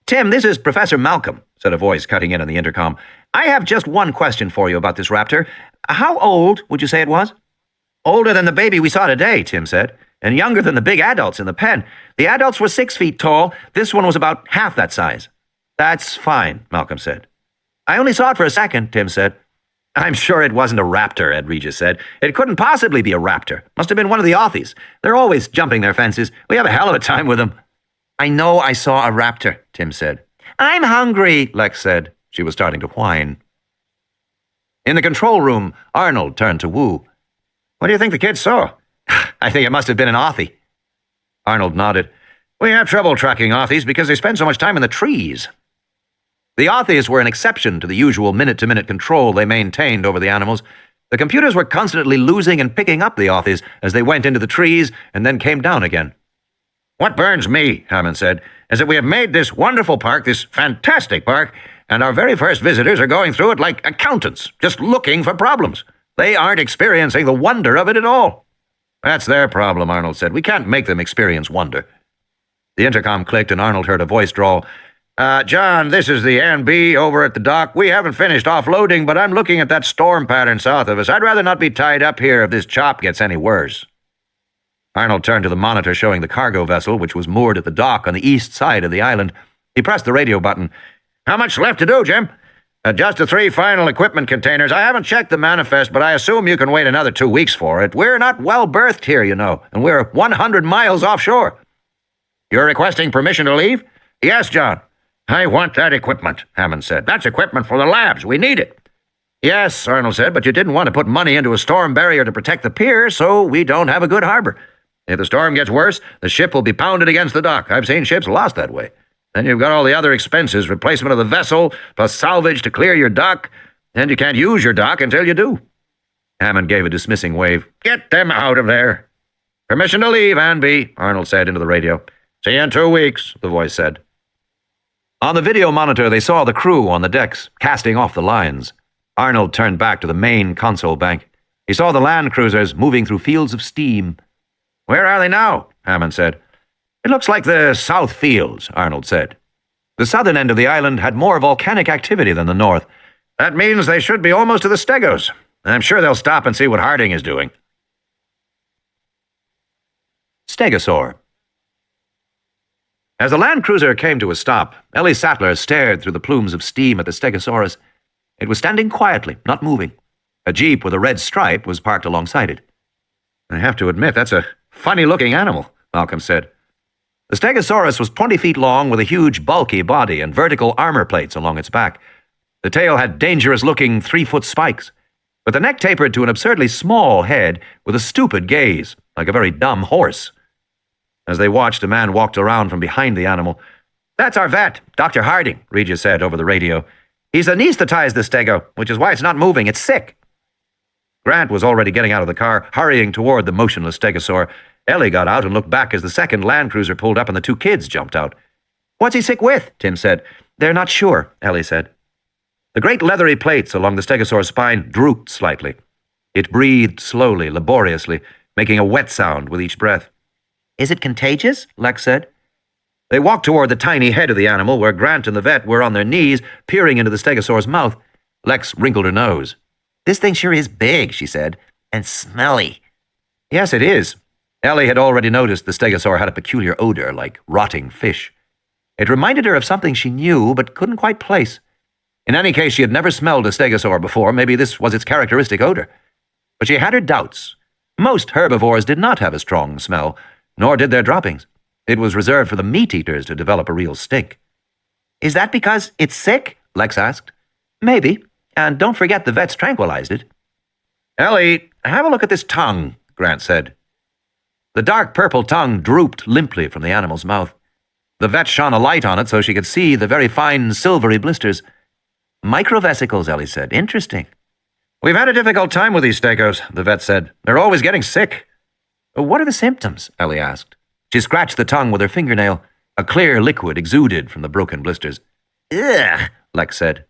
Speaker 2: "Tim, this is Professor Malcolm," said a voice cutting in on the intercom. "I have just one question for you about this raptor. How old would you say it was?" "Older than the baby we saw today," Tim said, "and younger than the big adults in the pen. The adults were 6 feet tall. This one was about half that size." "That's fine," Malcolm said. "I only saw it for a second," Tim said. "I'm sure it wasn't a raptor," Ed Regis said. "It couldn't possibly be a raptor. Must have been one of the Aussies. They're always jumping their fences. We have a hell of a time with them." "I know I saw a raptor," Tim said. "I'm hungry," Lex said. She was starting to whine. In the control room, Arnold turned to Wu. "What do you think the kids saw?" "I think it must have been an Aussie." Arnold nodded. "We have trouble tracking Aussies because they spend so much time in the trees." The Aussies were an exception to the usual minute-to-minute control they maintained over the animals. The computers were constantly losing and picking up the Aussies as they went into the trees and then came down again. "What burns me," Hannan said, "is that we have made this wonderful park, this fantastic park, and our very first visitors are going through it like accountants, just looking for problems. They aren't experiencing the wonder of it at all." "That's their problem," Arnold said. "We can't make them experience wonder." The intercom clicked and Arnold heard a voice drawl. John, this is the NB over at the dock. We haven't finished offloading, but I'm looking at that storm pattern south of us. I'd rather not be tied up here if this chop gets any worse." Arnold turned to the monitor showing the cargo vessel, which was moored at the dock on the east side of the island. He pressed the radio button. "How much left to do, Jim?" Just the 3 final equipment containers. I haven't checked the manifest, but I assume you can wait another 2 weeks for it. We're not well berthed here, you know, and we're 100 miles offshore." "You're requesting permission to leave?" "Yes, John." "I want that equipment," Hammond said. "That's equipment for the labs. We need it." "Yes," Arnold said, "but you didn't want to put money into a storm barrier to protect the pier, so we don't have a good harbor. If the storm gets worse, the ship will be pounded against the dock. I've seen ships lost that way. Then you've got all the other expenses, replacement of the vessel, plus salvage to clear your dock, and you can't use your dock until you do." Hammond gave a dismissing wave. "Get them out of there." "Permission to leave, Anby," Arnold said into the radio. "See you in 2 weeks," the voice said. On the video monitor, they saw the crew on the decks, casting off the lines. Arnold turned back to the main console bank. He saw the land cruisers moving through fields of steam. "Where are they now?" Hammond said. "It looks like the South Fields," Arnold said. The southern end of the island had more volcanic activity than the north. "That means they should be almost to the Stegos. I'm sure they'll stop and see what Harding is doing." Stegosaur. As the land cruiser came to a stop, Ellie Sattler stared through the plumes of steam at the Stegosaurus. It was standing quietly, not moving. A jeep with a red stripe was parked alongside it. "I have to admit, that's a funny-looking animal," Malcolm said. The Stegosaurus was 20 feet long with a huge, bulky body and vertical armor plates along its back. The tail had dangerous-looking 3-foot spikes, but the neck tapered to an absurdly small head with a stupid gaze, like a very dumb horse. As they watched, a man walked around from behind the animal. "That's our vet, Dr. Harding," Regis said over the radio. "He's anesthetized the stego, which is why it's not moving. It's sick." Grant was already getting out of the car, hurrying toward the motionless stegosaur. Ellie got out and looked back as the second land cruiser pulled up and the 2 kids jumped out. "What's he sick with?" Tim said. "They're not sure," Ellie said. The great leathery plates along the stegosaur's spine drooped slightly. It breathed slowly, laboriously, making a wet sound with each breath. "Is it contagious?" Lex said.
Speaker 1: They walked toward the tiny head of the animal where Grant and the vet were on their knees, peering into the stegosaur's mouth. Lex wrinkled her nose.
Speaker 3: "This thing sure is big," she said, "and smelly."
Speaker 1: Yes, it is. Ellie had already noticed the stegosaur had a peculiar odor, like rotting fish. It reminded her of something she knew but couldn't quite place. In any case, she had never smelled a stegosaur before. Maybe this was its characteristic odor. But she had her doubts. Most herbivores did not have a strong smell, nor did their droppings. It was reserved for the meat-eaters to develop a real stink.
Speaker 3: "Is that because it's sick?"
Speaker 1: Lex asked.
Speaker 3: "Maybe. And don't forget the vet's tranquilized it."
Speaker 1: "Ellie, have a look at this tongue," Grant said. The dark purple tongue drooped limply from the animal's mouth. The vet shone a light on it so she could see the very fine silvery blisters.
Speaker 3: "Microvesicles," Ellie said. "Interesting."
Speaker 1: "We've had a difficult time with these stegos," the vet said. "They're always getting sick."
Speaker 3: "What are the symptoms?"
Speaker 1: Ellie asked. She scratched the tongue with her fingernail. A clear liquid exuded from the broken blisters.
Speaker 3: "Ugh,"
Speaker 1: Lex said.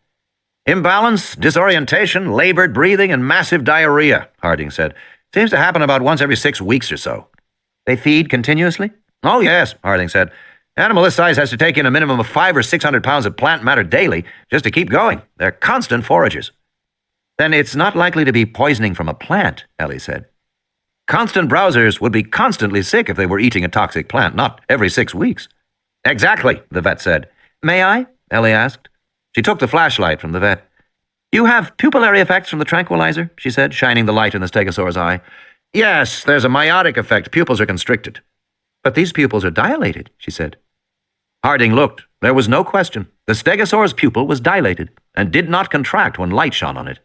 Speaker 1: "Imbalance, disorientation, labored breathing, and massive diarrhea," Harding said. "Seems to happen about once every 6 weeks or so."
Speaker 3: "They feed continuously?"
Speaker 1: "Oh, yes," Harding said. "Animal this size has to take in a minimum of 500 or 600 pounds of plant matter daily just to keep going. They're constant foragers."
Speaker 3: "Then it's not likely to be poisoning from a plant," Ellie said.
Speaker 1: Constant browsers would be constantly sick if they were eating a toxic plant, not every 6 weeks. "Exactly," the vet said.
Speaker 3: "May I?" Ellie asked.
Speaker 1: She took the flashlight from the vet.
Speaker 3: "You have pupillary effects from the tranquilizer?" she said, shining the light in the stegosaur's eye.
Speaker 1: "Yes, there's a miotic effect. Pupils are constricted."
Speaker 3: "But these pupils are dilated," she said.
Speaker 1: Harding looked. There was no question. The stegosaur's pupil was dilated and did not contract when light shone on it.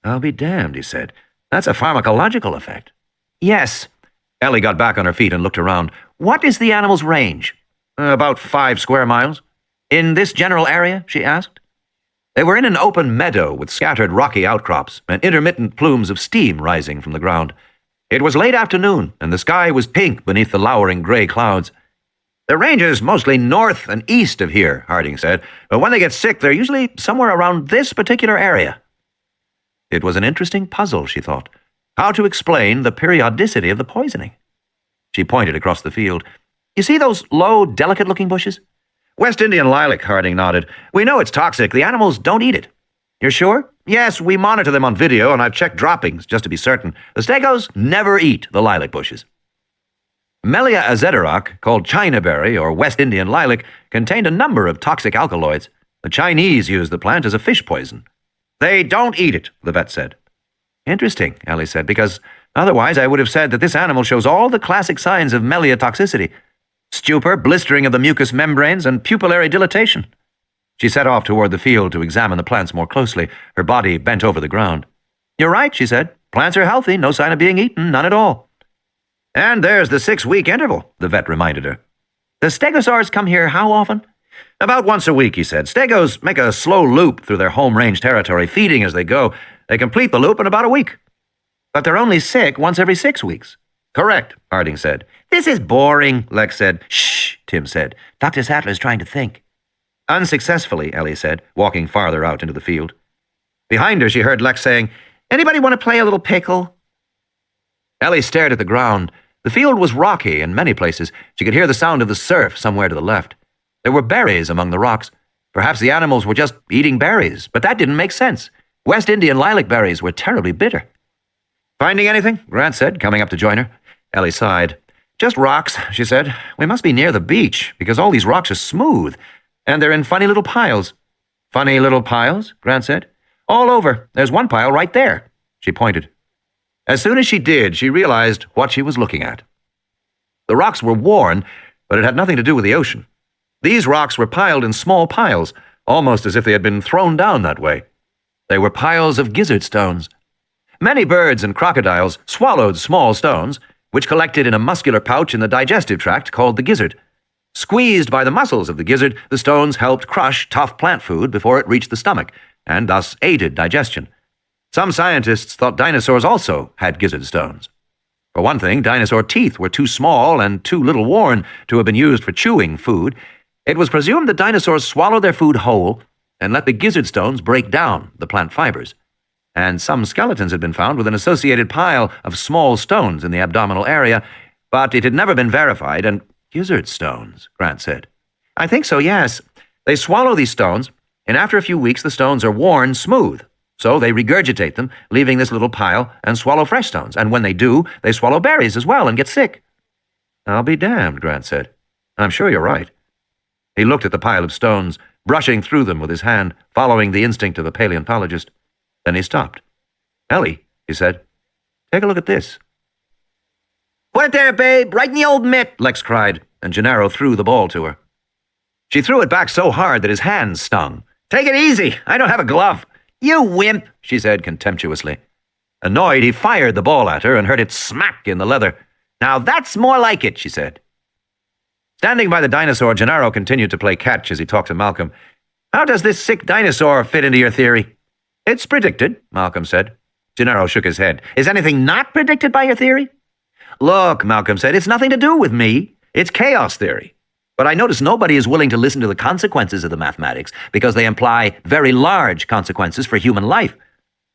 Speaker 3: "I'll be damned," he said.
Speaker 1: "That's a pharmacological effect."
Speaker 3: "Yes."
Speaker 1: Ellie got back on her feet and looked around.
Speaker 3: "What is the animal's range?"
Speaker 1: "About 5 square miles."
Speaker 3: "In this general area?" she asked.
Speaker 1: They were in an open meadow with scattered rocky outcrops and intermittent plumes of steam rising from the ground. It was late afternoon, and the sky was pink beneath the lowering gray clouds. "The range is mostly north and east of here," Harding said, "but when they get sick, they're usually somewhere around this particular area." It was an interesting puzzle, she thought. How to explain the periodicity of the poisoning? She pointed across the field.
Speaker 3: "You see those low, delicate-looking bushes?"
Speaker 1: "West Indian lilac," Harding nodded. "We know it's toxic. The animals don't eat it."
Speaker 3: "You're sure?"
Speaker 1: "Yes, we monitor them on video, and I've checked droppings, just to be certain. The stegos never eat the lilac bushes." Melia azedarac, called Chinaberry or West Indian lilac, contained a number of toxic alkaloids. The Chinese use the plant as a fish poison. "They don't eat it," the vet said.
Speaker 3: "Interesting," Ellie said, "because otherwise I would have said that this animal shows all the classic signs of melia toxicity. Stupor, blistering of the mucous membranes, and pupillary dilatation." She set off toward the field to examine the plants more closely, her body bent over the ground. "You're right," she said. "Plants are healthy, no sign of being eaten, none at all."
Speaker 1: "And there's the 6-week interval," the vet reminded her.
Speaker 3: "The stegosaurs come here how often?"
Speaker 1: "About once a week," he said. "Stegos make a slow loop through their home range territory, feeding as they go. They complete the loop in about a week."
Speaker 3: "But they're only sick once every 6 weeks."
Speaker 1: "Correct," Harding said.
Speaker 3: "This is boring," Lex said. "Shh," Tim said. "Dr. Sattler's trying to think."
Speaker 1: "Unsuccessfully," Ellie said, walking farther out into the field. Behind her, she heard Lex saying, "Anybody want to play a little pickle?" Ellie stared at the ground. The field was rocky in many places. She could hear the sound of the surf somewhere to the left. There were berries among the rocks. Perhaps the animals were just eating berries, but that didn't make sense. West Indian lilac berries were terribly bitter. "Finding anything?" Grant said, coming up to join her. Ellie sighed. "Just rocks," she said. "We must be near the beach, because all these rocks are smooth, and they're in funny little piles." "Funny little piles?" Grant said. "All over. There's one pile right there." She pointed. As soon as she did, she realized what she was looking at. The rocks were worn, but it had nothing to do with the ocean. These rocks were piled in small piles, almost as if they had been thrown down that way. They were piles of gizzard stones. Many birds and crocodiles swallowed small stones, which collected in a muscular pouch in the digestive tract called the gizzard. Squeezed by the muscles of the gizzard, the stones helped crush tough plant food before it reached the stomach, and thus aided digestion. Some scientists thought dinosaurs also had gizzard stones. For one thing, dinosaur teeth were too small and too little worn to have been used for chewing food. It was presumed that dinosaurs swallowed their food whole and let the gizzard stones break down the plant fibers. And some skeletons had been found with an associated pile of small stones in the abdominal area, but it had never been verified, and gizzard stones, Grant said.
Speaker 3: I think so, yes. They swallow these stones, and after a few weeks the stones are worn smooth. So they regurgitate them, leaving this little pile, and swallow fresh stones. And when they do, they swallow berries as well and get sick. I'll be damned, Grant said. I'm sure you're right. He looked at the pile of stones, brushing through them with his hand, following the instinct of a paleontologist. Then he stopped. Ellie, he said, take a look at this. Put it there, babe, right in the old mitt, Lex cried, and Gennaro threw the ball to her. She threw it back so hard that his hands stung. Take it easy, I don't have a glove. You wimp, she said contemptuously. Annoyed, he fired the ball at her and heard it smack in the leather. Now that's more like it, she said. Standing by the dinosaur, Gennaro continued to play catch as he talked to Malcolm. How does this sick dinosaur fit into your theory? It's predicted, Malcolm said. Gennaro shook his head. Is anything not predicted by your theory? Look, Malcolm said, it's nothing to do with me. It's chaos theory. But I notice nobody is willing to listen to the consequences of the mathematics because they imply very large consequences for human life.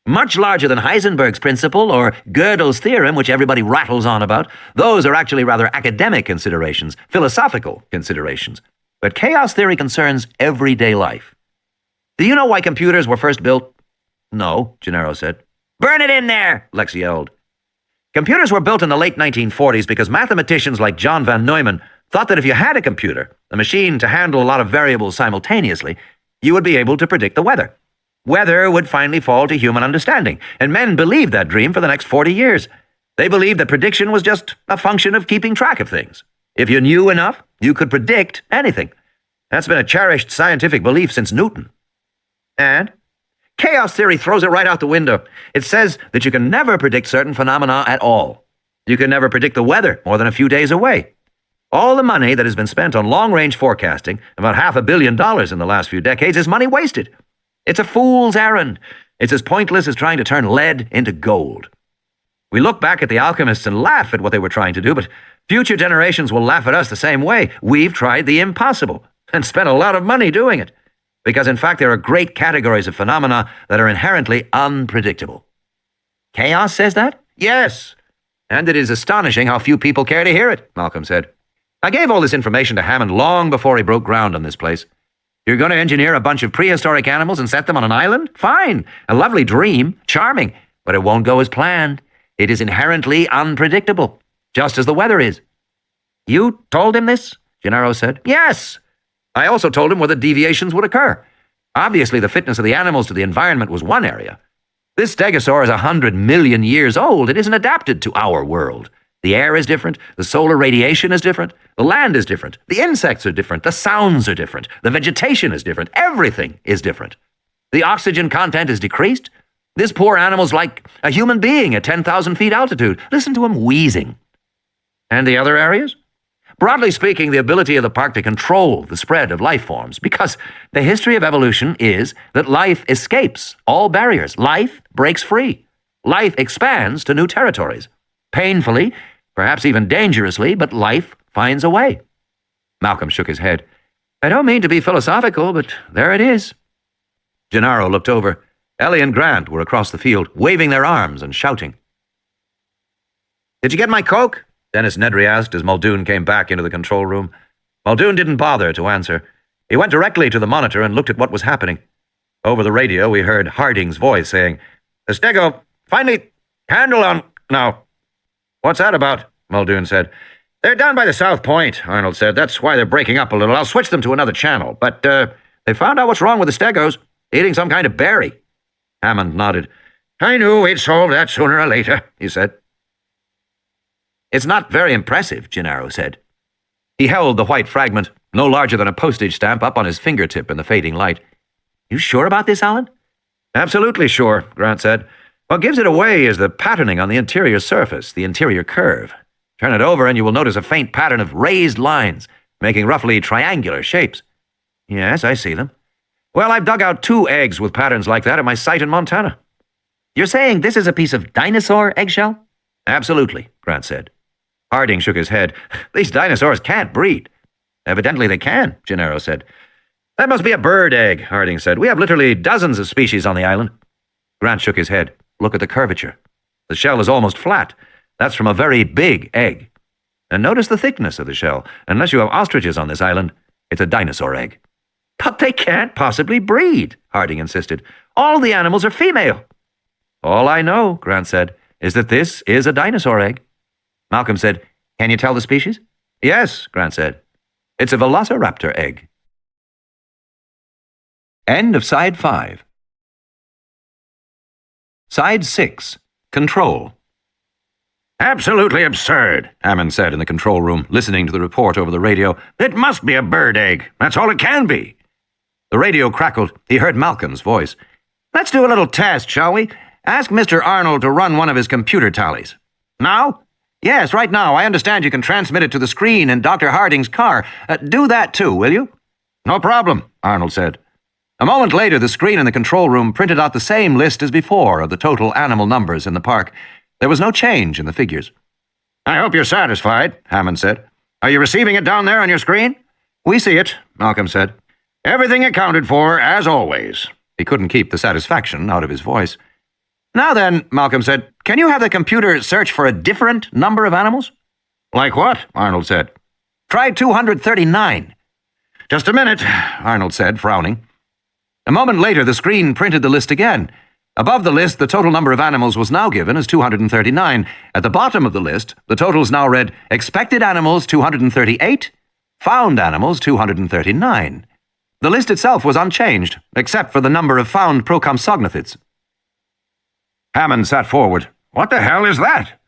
Speaker 3: Much larger than Heisenberg's principle or Gödel's theorem, which everybody rattles on about. Those are actually rather academic considerations, philosophical considerations. But chaos theory concerns everyday life. Do you know why computers were first built? No, Gennaro said. Burn it in there, Lex yelled. Computers were built in the late 1940s because mathematicians like John von Neumann thought that if you had a computer, a machine to handle a lot of variables simultaneously, you would be able to predict the weather. Weather would finally fall to human understanding, and men believed that dream for the next 40 years. They believed that prediction was just a function of keeping track of things. If you knew enough, you could predict anything. That's been a cherished scientific belief since Newton. And chaos theory throws it right out the window. It says that you can never predict certain phenomena at all. You can never predict the weather more than a few days away. All the money that has been spent on long-range forecasting, about $500 million in the last few decades, is money wasted. It's a fool's errand. It's as pointless as trying to turn lead into gold. We look back at the alchemists and laugh at what they were trying to do, but future generations will laugh at us the same way. We've tried the impossible and spent a lot of money doing it. Because in fact there are great categories of phenomena that are inherently unpredictable. Chaos says that? Yes. And it is astonishing how few people care to hear it, Malcolm said. I gave all this information to Hammond long before he broke ground on this place. You're going to engineer a bunch of prehistoric animals and set them on an island? Fine. A lovely dream. Charming. But it won't go as planned. It is inherently unpredictable, just as the weather is. You told him this? Gennaro said. Yes. I also told him where the deviations would occur. Obviously, the fitness of the animals to the environment was one area. This stegosaur is 100 million years old. It isn't adapted to our world. The air is different. The solar radiation is different. The land is different. The insects are different. The sounds are different. The vegetation is different. Everything is different. The oxygen content is decreased. This poor animal's like a human being at 10,000 feet altitude. Listen to him wheezing. And the other areas? Broadly speaking, the ability of the park to control the spread of life forms, because the history of evolution is that life escapes all barriers. Life breaks free. Life expands to new territories. Painfully, perhaps even dangerously, but life finds a way. Malcolm shook his head. I don't mean to be philosophical, but there it is. Gennaro looked over. Ellie and Grant were across the field, waving their arms and shouting. Did you get my Coke? Dennis Nedry asked as Muldoon came back into the control room. Muldoon didn't bother to answer. He went directly to the monitor and looked at what was happening. Over the radio, we heard Harding's voice saying, The Stego, finally, handle on now. What's that about? Muldoon said. They're down by the South Point, Arnold said. That's why they're breaking up a little. I'll switch them to another channel. But they found out what's wrong with the Stegos. Eating some kind of berry. Hammond nodded. I knew we'd solve that sooner or later, he said. It's not very impressive, Gennaro said. He held the white fragment, no larger than a postage stamp, up on his fingertip in the fading light. You sure about this, Alan? Absolutely sure, Grant said. What gives it away is the patterning on the interior surface, the interior curve. Turn it over and you will notice a faint pattern of raised lines, making roughly triangular shapes. Yes, I see them. Well, I've dug out 2 eggs with patterns like that at my site in Montana. You're saying this is a piece of dinosaur eggshell? Absolutely, Grant said. Harding shook his head. These dinosaurs can't breed. Evidently they can, Gennaro said. That must be a bird egg, Harding said. We have literally dozens of species on the island. Grant shook his head. Look at the curvature. The shell is almost flat. That's from a very big egg. And notice the thickness of the shell. Unless you have ostriches on this island, It's a dinosaur egg. But they can't possibly breed, Harding insisted. All the animals are female. All I know, Grant said, is that this is a dinosaur egg. Malcolm said, Can you tell the species? Yes, Grant said. It's a velociraptor egg.
Speaker 1: End of Side 5. Side 6. Control.
Speaker 2: Absolutely absurd, Hannan said in the control room, listening to the report over the radio. It must be a bird egg. That's all it can be.
Speaker 1: The radio crackled. He heard Malcolm's voice.
Speaker 2: Let's do a little test, shall we? Ask Mr. Arnold to run one of his computer tallies. Now?
Speaker 1: Yes, right now. I understand you can transmit it to the screen in Dr. Harding's car. Do that too, will you?
Speaker 2: No problem, Arnold said.
Speaker 1: A moment later, the screen in the control room printed out the same list as before of the total animal numbers in the park. There was no change in the figures.
Speaker 2: I hope you're satisfied, Hannan said. Are you receiving it down there on your screen?
Speaker 1: We see it, Malcolm said.
Speaker 2: Everything accounted for, as always.
Speaker 1: He couldn't keep the satisfaction out of his voice. Now then, Malcolm said, can you have the computer search for a different number of animals?
Speaker 2: Like what? Arnold said.
Speaker 1: Try 239.
Speaker 2: Just a minute, Arnold said, frowning.
Speaker 1: A moment later, the screen printed the list again. Above the list, the total number of animals was now given as 239. At the bottom of the list, the totals now read expected animals 238, found animals 239. The list itself was unchanged, except for the number of found Procompsognathids.
Speaker 2: Hannan sat forward. What the hell is that?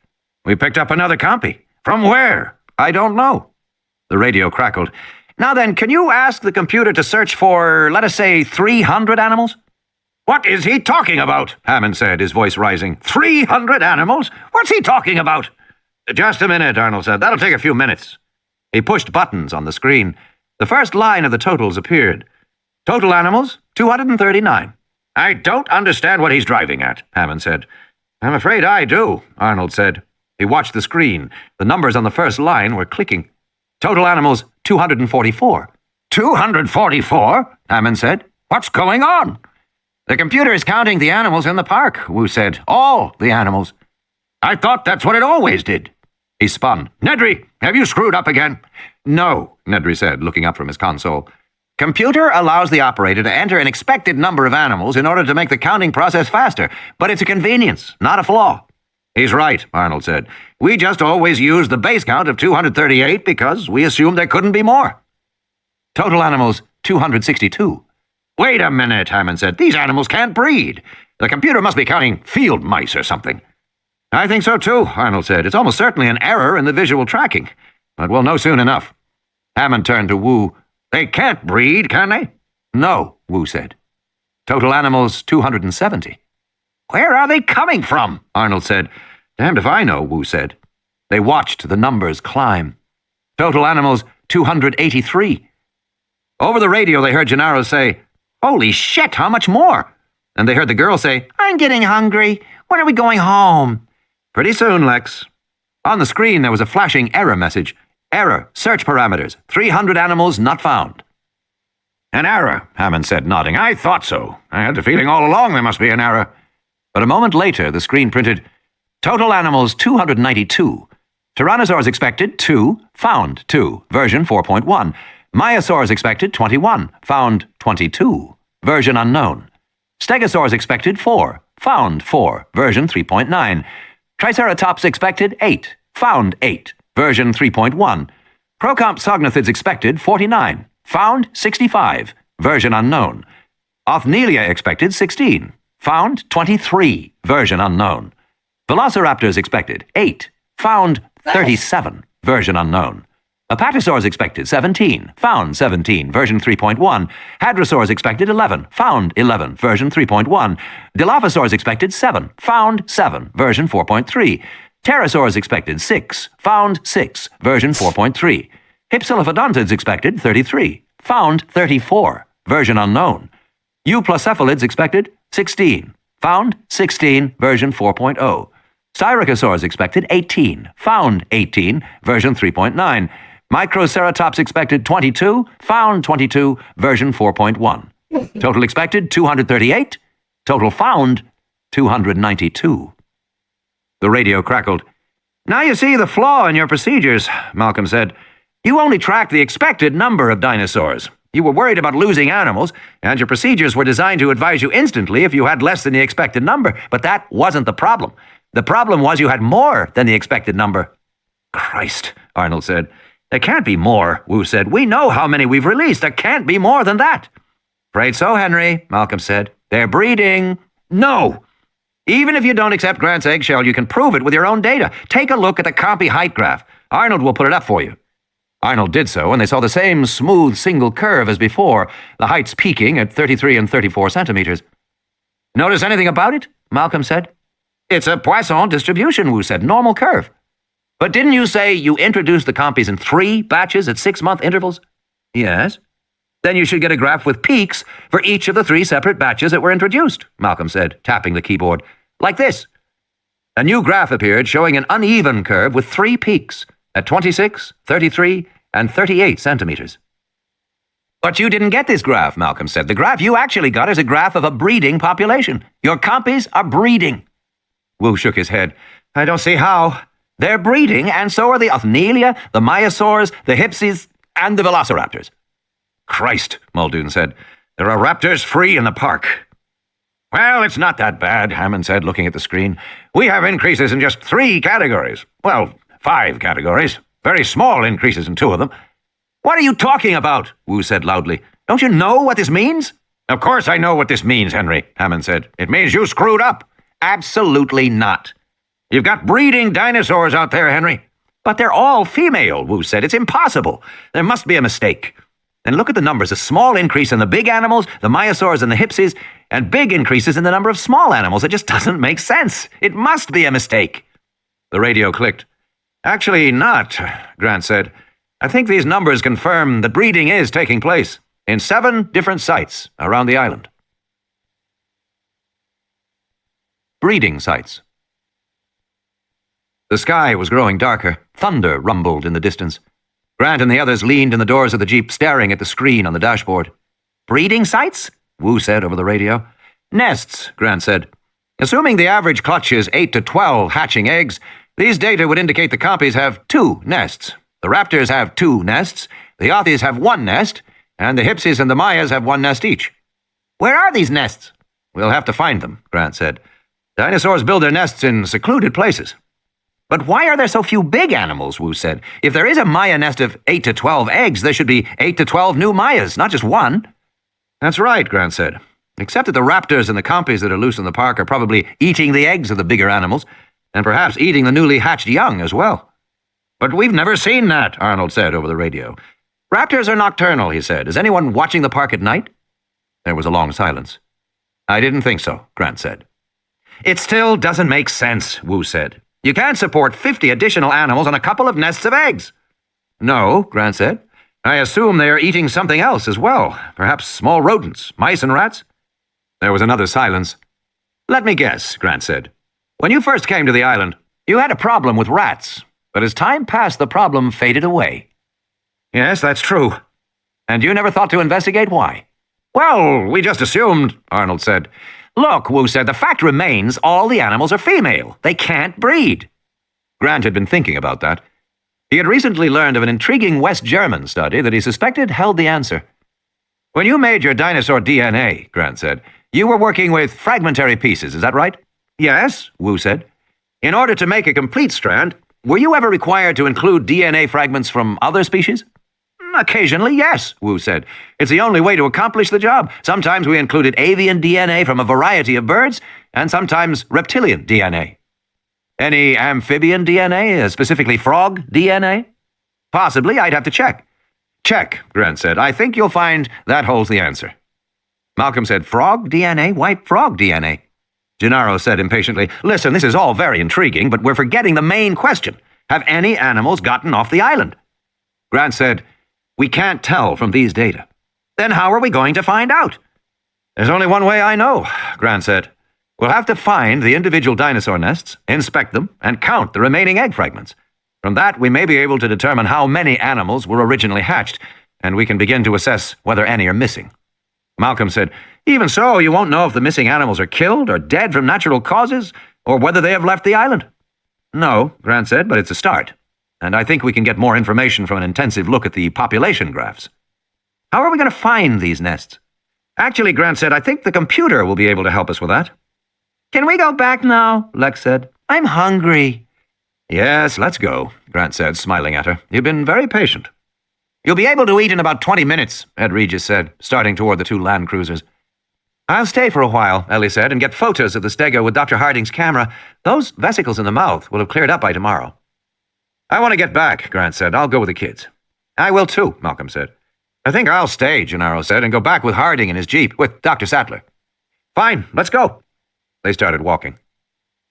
Speaker 2: We picked up another copy. From where?
Speaker 1: I don't know. The radio crackled. Now then, can you ask the computer to search for, let us say, 300 animals?
Speaker 2: What is he talking about? Hannan said, his voice rising. 300 animals? What's he talking about?
Speaker 1: Just a minute, Arnold said. That'll take a few minutes. He pushed buttons on the screen. The first line of the totals appeared. Total animals, 239.
Speaker 2: I don't understand what he's driving at, Hannan said.
Speaker 1: I'm afraid I do, Arnold said. He watched the screen. The numbers on the first line were clicking. Total animals, 244.
Speaker 2: 244?
Speaker 1: Hannan said.
Speaker 2: What's going on?
Speaker 1: The computer is counting the animals in the park, Wu said. All the animals.
Speaker 2: I thought that's what it always did.
Speaker 1: He spun.
Speaker 2: Nedry, have you screwed up again?
Speaker 1: No, Nedry said, looking up from his console. Computer allows the operator to enter an expected number of animals in order to make the counting process faster, but it's a convenience, not a flaw.
Speaker 2: He's right, Arnold said. We just always used the base count of 238 because we assumed there couldn't be more.
Speaker 1: Total animals, 262.
Speaker 2: Wait a minute, Hannan said. These animals can't breed. The computer must be counting field mice or something.
Speaker 1: I think so too, Arnold said. It's almost certainly an error in the visual tracking. But we'll know soon enough. Hannan turned to Wu.
Speaker 2: They can't breed, can they?
Speaker 1: No, Wu said. Total animals, 270.
Speaker 2: Where are they coming from?
Speaker 1: Arnold said. Damned if I know, Wu said. They watched the numbers climb. Total animals, 283. Over the radio, they heard Gennaro say, Holy shit, how much more? And they heard the girl say, I'm getting hungry. When are we going home? Pretty soon, Lex. On the screen, there was a flashing error message. Error, search parameters, 300 animals not found.
Speaker 2: An error, Hannan said, nodding. I thought so. I had the feeling all along there must be an error.
Speaker 1: But a moment later, the screen printed, total animals 292. Tyrannosaurs expected 2, found 2, version 4.1. Myosaurs expected 21, found 22, version unknown. Stegosaurs expected 4, found 4, version 3.9. Triceratops expected 8, found 8, version 3.1. Procompsognathids expected 49, found 65, version unknown. Othnielia expected 16, found 23, version unknown. Velociraptors expected 8, found 37, version unknown. Apatosaurs expected 17, found 17, version 3.1. Hadrosaurs expected 11, found 11, version 3.1. Dilophosaurs expected 7, found 7, version 4.3. Pterosaurs expected 6, found 6, version 4.3. Hypsilophodontids expected 33, found 34, version unknown. Euploscephalids expected 16, found 16, version 4.0. Styracosaurs expected 18, found 18, version 3.9. Microceratops expected 22, found 22, version 4.1. Total expected 238, total found 292. The radio crackled. Now you see the flaw in your procedures, Malcolm said.
Speaker 2: You only tracked the expected number of dinosaurs. You were worried about losing animals, and your procedures were designed to advise you instantly if you had less than the expected number. But that wasn't the problem. The problem was you had more than the expected number.
Speaker 3: Christ, Arnold said. There can't be more, Wu said. We know how many we've released. There can't be more than that.
Speaker 2: Afraid so, Henry, Malcolm said. They're breeding. No! Even if you don't accept Grant's eggshell, you can prove it with your own data. Take a look at the Compy height graph. Arnold will put it up for you. Arnold did so, and they saw the same smooth single curve as before, the heights peaking at 33 and 34 centimeters. Notice anything about it? Malcolm said. It's a Poisson distribution, Wu said. Normal curve. But didn't you say you introduced the Compies in 3 batches at 6-month intervals?
Speaker 3: Yes.
Speaker 2: Then you should get a graph with peaks for each of the 3 separate batches that were introduced, Malcolm said, tapping the keyboard. Like this. A new graph appeared showing an uneven curve with 3 peaks at 26, 33, and 38 centimeters. But you didn't get this graph, Malcolm said. The graph you actually got is a graph of a breeding population. Your Compies are breeding. Wu shook his head. I don't see how. They're breeding, and so are the Othnielia, the Myosaurs, the Hypsies, and the Velociraptors.
Speaker 3: Christ, Muldoon said. There are raptors free in the park.
Speaker 2: Well, it's not that bad, Hannan said, looking at the screen. We have increases in just 3 categories. Well, 5 categories. Very small increases in 2 of them. What are you talking about? Wu said loudly. Don't you know what this means? Of course I know what this means, Henry, Hannan said. It means you screwed up. Absolutely not. You've got breeding dinosaurs out there, Henry. But they're all female, Wu said. It's impossible. There must be a mistake. And look at the numbers. A small increase in the big animals, the Myosaurs and the Hypsies, and big increases in the number of small animals. It just doesn't make sense. It must be a mistake. The radio clicked. Actually not, Grant said. I think these numbers confirm that breeding is taking place in 7 different sites around the island. Breeding sites. The sky was growing darker. Thunder rumbled in the distance. Grant and the others leaned in the doors of the jeep, staring at the screen on the dashboard. Breeding sites? Wu said over the radio. Nests, Grant said. Assuming the average clutch is 8 to 12 hatching eggs, these data would indicate the Compies have 2 nests. The Raptors have 2 nests, the Othies have 1 nest, and the Hypsies and the Mayas have 1 nest each. Where are these nests? We'll have to find them, Grant said. Dinosaurs build their nests in secluded places. But why are there so few big animals, Wu said? If there is a Maya nest of 8 to 12 eggs, there should be 8 to 12 new Mayas, not just 1. That's right, Grant said. Except that the raptors and the Compies that are loose in the park are probably eating the eggs of the bigger animals, and perhaps eating the newly hatched young as well. But we've never seen that, Arnold said over the radio. Raptors are nocturnal, he said. Is anyone watching the park at night? There was a long silence. I didn't think so, Grant said. It still doesn't make sense, Wu said. You can't support 50 additional animals on a couple of nests of eggs. No, Grant said. I assume they are eating something else as well. Perhaps small rodents, mice and rats. There was another silence. Let me guess, Grant said. When you first came to the island, you had a problem with rats. But as time passed, the problem faded away. Yes, that's true. And you never thought to investigate why? Well, we just assumed, Arnold said. Look, Wu said, the fact remains all the animals are female. They can't breed. Grant had been thinking about that. He had recently learned of an intriguing West German study that he suspected held the answer. When you made your dinosaur DNA, Grant said, you were working with fragmentary pieces, is that right? Yes, Wu said. In order to make a complete strand, were you ever required to include DNA fragments from other species? Occasionally, yes, Wu said. It's the only way to accomplish the job. Sometimes we included avian DNA from a variety of birds, and sometimes reptilian DNA. Any amphibian DNA, specifically frog DNA? Possibly, I'd have to check. Check, Grant said. I think you'll find that holds the answer. Malcolm said, frog DNA? Why frog DNA? Gennaro said impatiently, listen, this is all very intriguing, but we're forgetting the main question. Have any animals gotten off the island? Grant said, we can't tell from these data. Then how are we going to find out? There's only one way I know, Grant said. We'll have to find the individual dinosaur nests, inspect them, and count the remaining egg fragments. From that, we may be able to determine how many animals were originally hatched, and we can begin to assess whether any are missing. Malcolm said, even so, you won't know if the missing animals are killed or dead from natural causes, or whether they have left the island. No, Grant said, but it's a start.
Speaker 3: and I think we can get more information from an intensive look at the population graphs. How are we going to find these nests? Actually, Grant said, I think the computer will be able to help us with that. Can we go back now? Lex said. I'm hungry. Yes, let's go, Grant said, smiling at her. You've been very patient. You'll be able to eat in about 20 minutes, Ed Regis said, starting toward the two land cruisers. I'll stay for a while, Ellie said, and get photos of the stego with Dr. Harding's camera. Those vesicles in the mouth will have cleared up by tomorrow. I want to get back, Grant said. I'll go with the kids. I will too, Malcolm said. I think I'll stay, Gennaro said, and go back with Harding in his jeep, with Dr. Sattler. Fine, let's go. They started walking.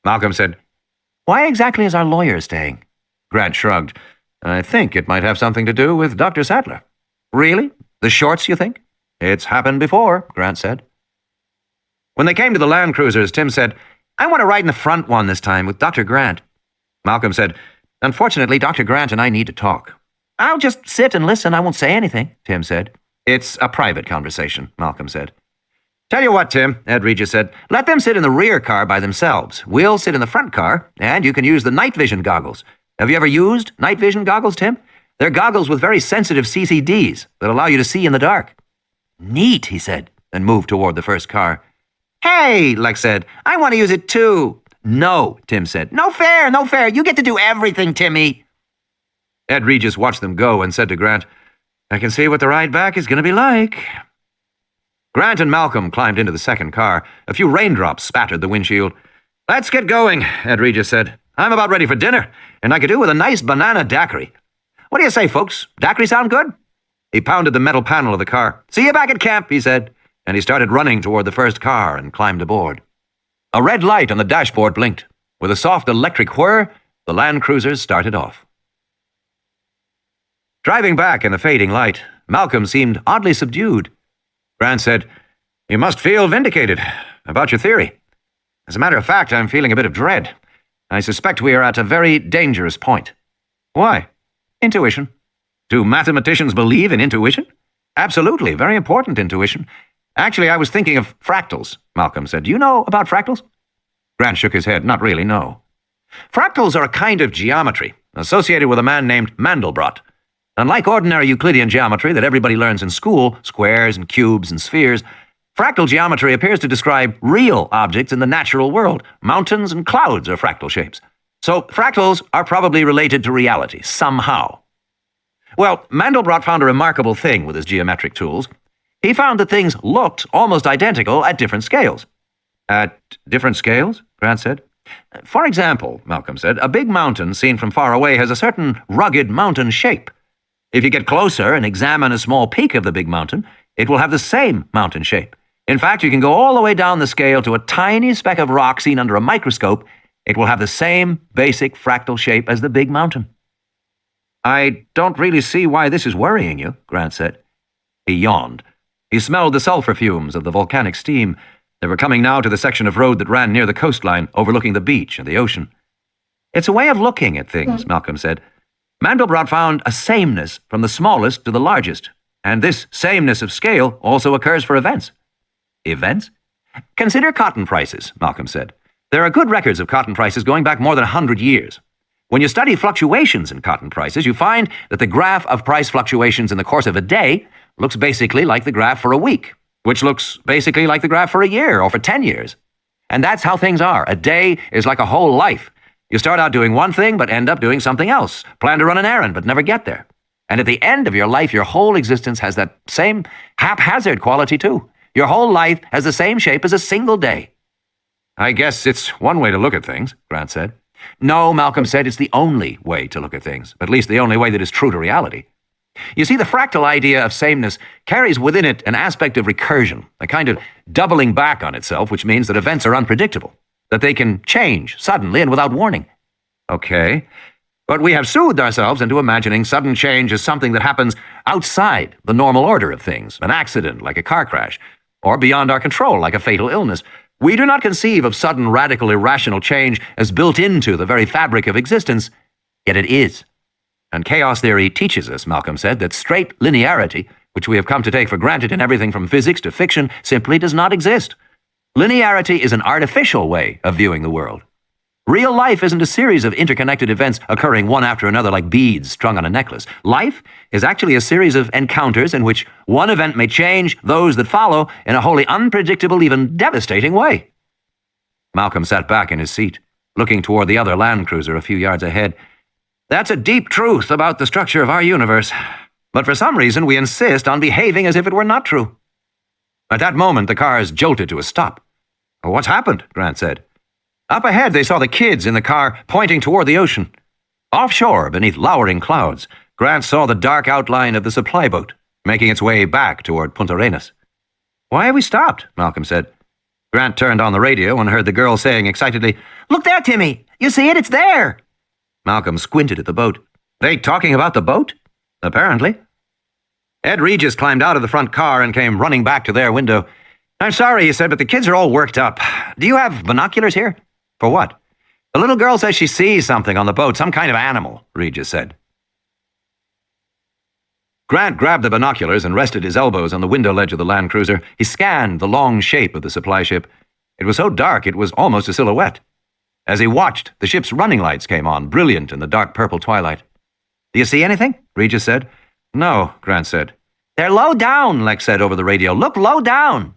Speaker 3: Malcolm said, Why exactly is our lawyer staying? Grant shrugged. I think it might have something to do with Dr. Sattler. Really? The shorts, you think? It's happened before, Grant said. When they came to the land cruisers, Tim said, I want to ride in the front one this time with Dr. Grant. Malcolm said, Unfortunately, Dr. Grant and I need to talk. I'll just sit and listen. I won't say anything, Tim said. It's a private conversation, Malcolm said. Tell you what, Tim, Ed Regis said, let them sit in the rear car by themselves. We'll sit in the front car, and you can use the night vision goggles. Have you ever used night vision goggles, Tim? They're goggles with very sensitive CCDs that allow you to see in the dark. Neat, he said, and moved toward the first car. Hey, Lex said, I want to use it too. No, Tim said. No fair, no fair. You get to do everything, Timmy. Ed Regis watched them go and said to Grant, I can see what the ride back is going to be like. Grant and Malcolm climbed into the second car. A few raindrops spattered the windshield. Let's get going, Ed Regis said. I'm about ready for dinner, and I could do with a nice banana daiquiri. What do you say, folks? Daiquiri sound good? He pounded the metal panel of the car. See you back at camp, he said, and he started running toward the first car and climbed aboard. A red light on the dashboard blinked. With a soft electric whir, the land cruisers started off. Driving back in the fading light, Malcolm seemed oddly subdued. Grant said, You must feel vindicated about your theory. As a matter of fact, I'm feeling a bit of dread. I suspect we are at a very dangerous point. Why? Intuition. Do mathematicians believe in intuition? Absolutely, very important intuition. Actually, I was thinking of fractals, Malcolm said. Do you know about fractals? Grant shook his head. Not really, no. Fractals are a kind of geometry associated with a man named Mandelbrot. Unlike ordinary Euclidean geometry that everybody learns in school, squares and cubes and spheres, fractal geometry appears to describe real objects in the natural world. Mountains and clouds are fractal shapes. So fractals are probably related to reality, somehow. Well, Mandelbrot found a remarkable thing with his geometric tools. He found that things looked almost identical at different scales. At different scales? Grant said. For example, Malcolm said, a big mountain seen from far away has a certain rugged mountain shape. If you get closer and examine a small peak of the big mountain, it will have the same mountain shape. In fact, you can go all the way down the scale to a tiny speck of rock seen under a microscope. It will have the same basic fractal shape as the big mountain. I don't really see why this is worrying you, Grant said. He yawned. He smelled the sulfur fumes of the volcanic steam. They were coming now to the section of road that ran near the coastline, overlooking the beach and the ocean. It's a way of looking at things, Malcolm said. Mandelbrot found a sameness from the smallest to the largest, and this sameness of scale also occurs for events. Events? Consider cotton prices, Malcolm said. There are good records of cotton prices going back more than 100 years. When you study fluctuations in cotton prices, you find that the graph of price fluctuations in the course of a day looks basically like the graph for a week, which looks basically like the graph for a year or for 10 years. And that's how things are. A day is like a whole life. You start out doing one thing, but end up doing something else. Plan to run an errand, but never get there. And at the end of your life, your whole existence has that same haphazard quality too. Your whole life has the same shape as a single day. I guess it's one way to look at things, Grant said. No, Malcolm said, it's the only way to look at things, at least the only way that is true to reality. You see, the fractal idea of sameness carries within it an aspect of recursion, a kind of doubling back on itself, which means that events are unpredictable, that they can change suddenly and without warning. Okay, but we have soothed ourselves into imagining sudden change as something that happens outside the normal order of things, an accident like a car crash, or beyond our control like a fatal illness. We do not conceive of sudden, radical, irrational change as built into the very fabric of existence, yet it is. And chaos theory teaches us, Malcolm said, that straight linearity, which we have come to take for granted in everything from physics to fiction, simply does not exist. Linearity is an artificial way of viewing the world.
Speaker 1: Real life isn't a series of interconnected events occurring one after another like beads strung on a necklace. Life is actually a series of encounters in which one event may change those that follow in a wholly unpredictable, even devastating way. Malcolm sat back in his seat, looking toward the other land cruiser a few yards ahead. That's a deep truth about the structure of our universe, but for some reason we insist on behaving as if it were not true. At that moment, the cars jolted to a stop. "What's happened?" Grant said. Up ahead, they saw the kids in the car pointing toward the ocean. Offshore, beneath lowering clouds, Grant saw the dark outline of the supply boat, making its way back toward Punta Arenas. "Why have we stopped?" Malcolm said. Grant turned on the radio and heard the girl saying excitedly, "Look there, Timmy! You see it? It's there!" Malcolm squinted at the boat. "They talking about the boat?" "Apparently." Ed Regis climbed out of the front car and came running back to their window. "I'm sorry," he said, "but the kids are all worked up. Do you have binoculars here?" "For what?" "The little girl says she sees something on the boat, some kind of animal," Regis said. Grant grabbed the binoculars and rested his elbows on the window ledge of the Land Cruiser. He scanned the long shape of the supply ship. It was so dark it was almost a silhouette. As he watched, the ship's running lights came on, brilliant in the dark purple twilight. "Do you see anything?" Regis said. "No," Grant said. "They're low down," Lex said over the radio. "Look low down."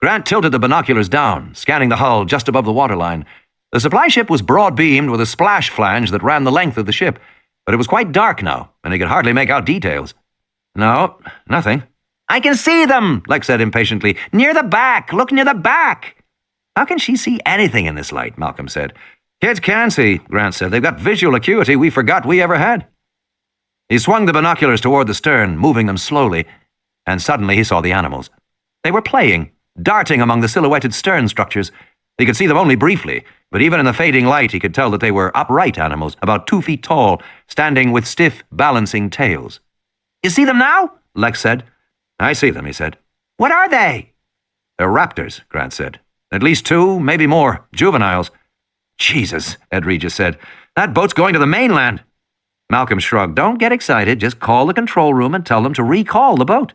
Speaker 1: Grant tilted the binoculars down, scanning the hull just above the waterline. The supply ship was broad-beamed with a splash flange that ran the length of the ship, but it was quite dark now, and he could hardly make out details. "No, nothing." "I can see them," Lex said impatiently. "Near the back. Look near the back." "How can she see anything in this light?" Malcolm said. "Kids can see," Grant said. "They've got visual acuity we forgot we ever had." He swung the binoculars toward the stern, moving them slowly, and suddenly he saw the animals. They were playing, darting among the silhouetted stern structures. He could see them only briefly, but even in the fading light he could tell that they were upright animals, about 2 feet tall, standing with stiff, balancing tails. "You see them now?" Lex said. "I see them," he said. "What are they?" "They're raptors," Grant said. "At least 2, maybe more, juveniles." "Jesus," Ed Regis said. "That boat's going to the mainland." Malcolm shrugged. "Don't get excited. Just call the control room and tell them to recall the boat."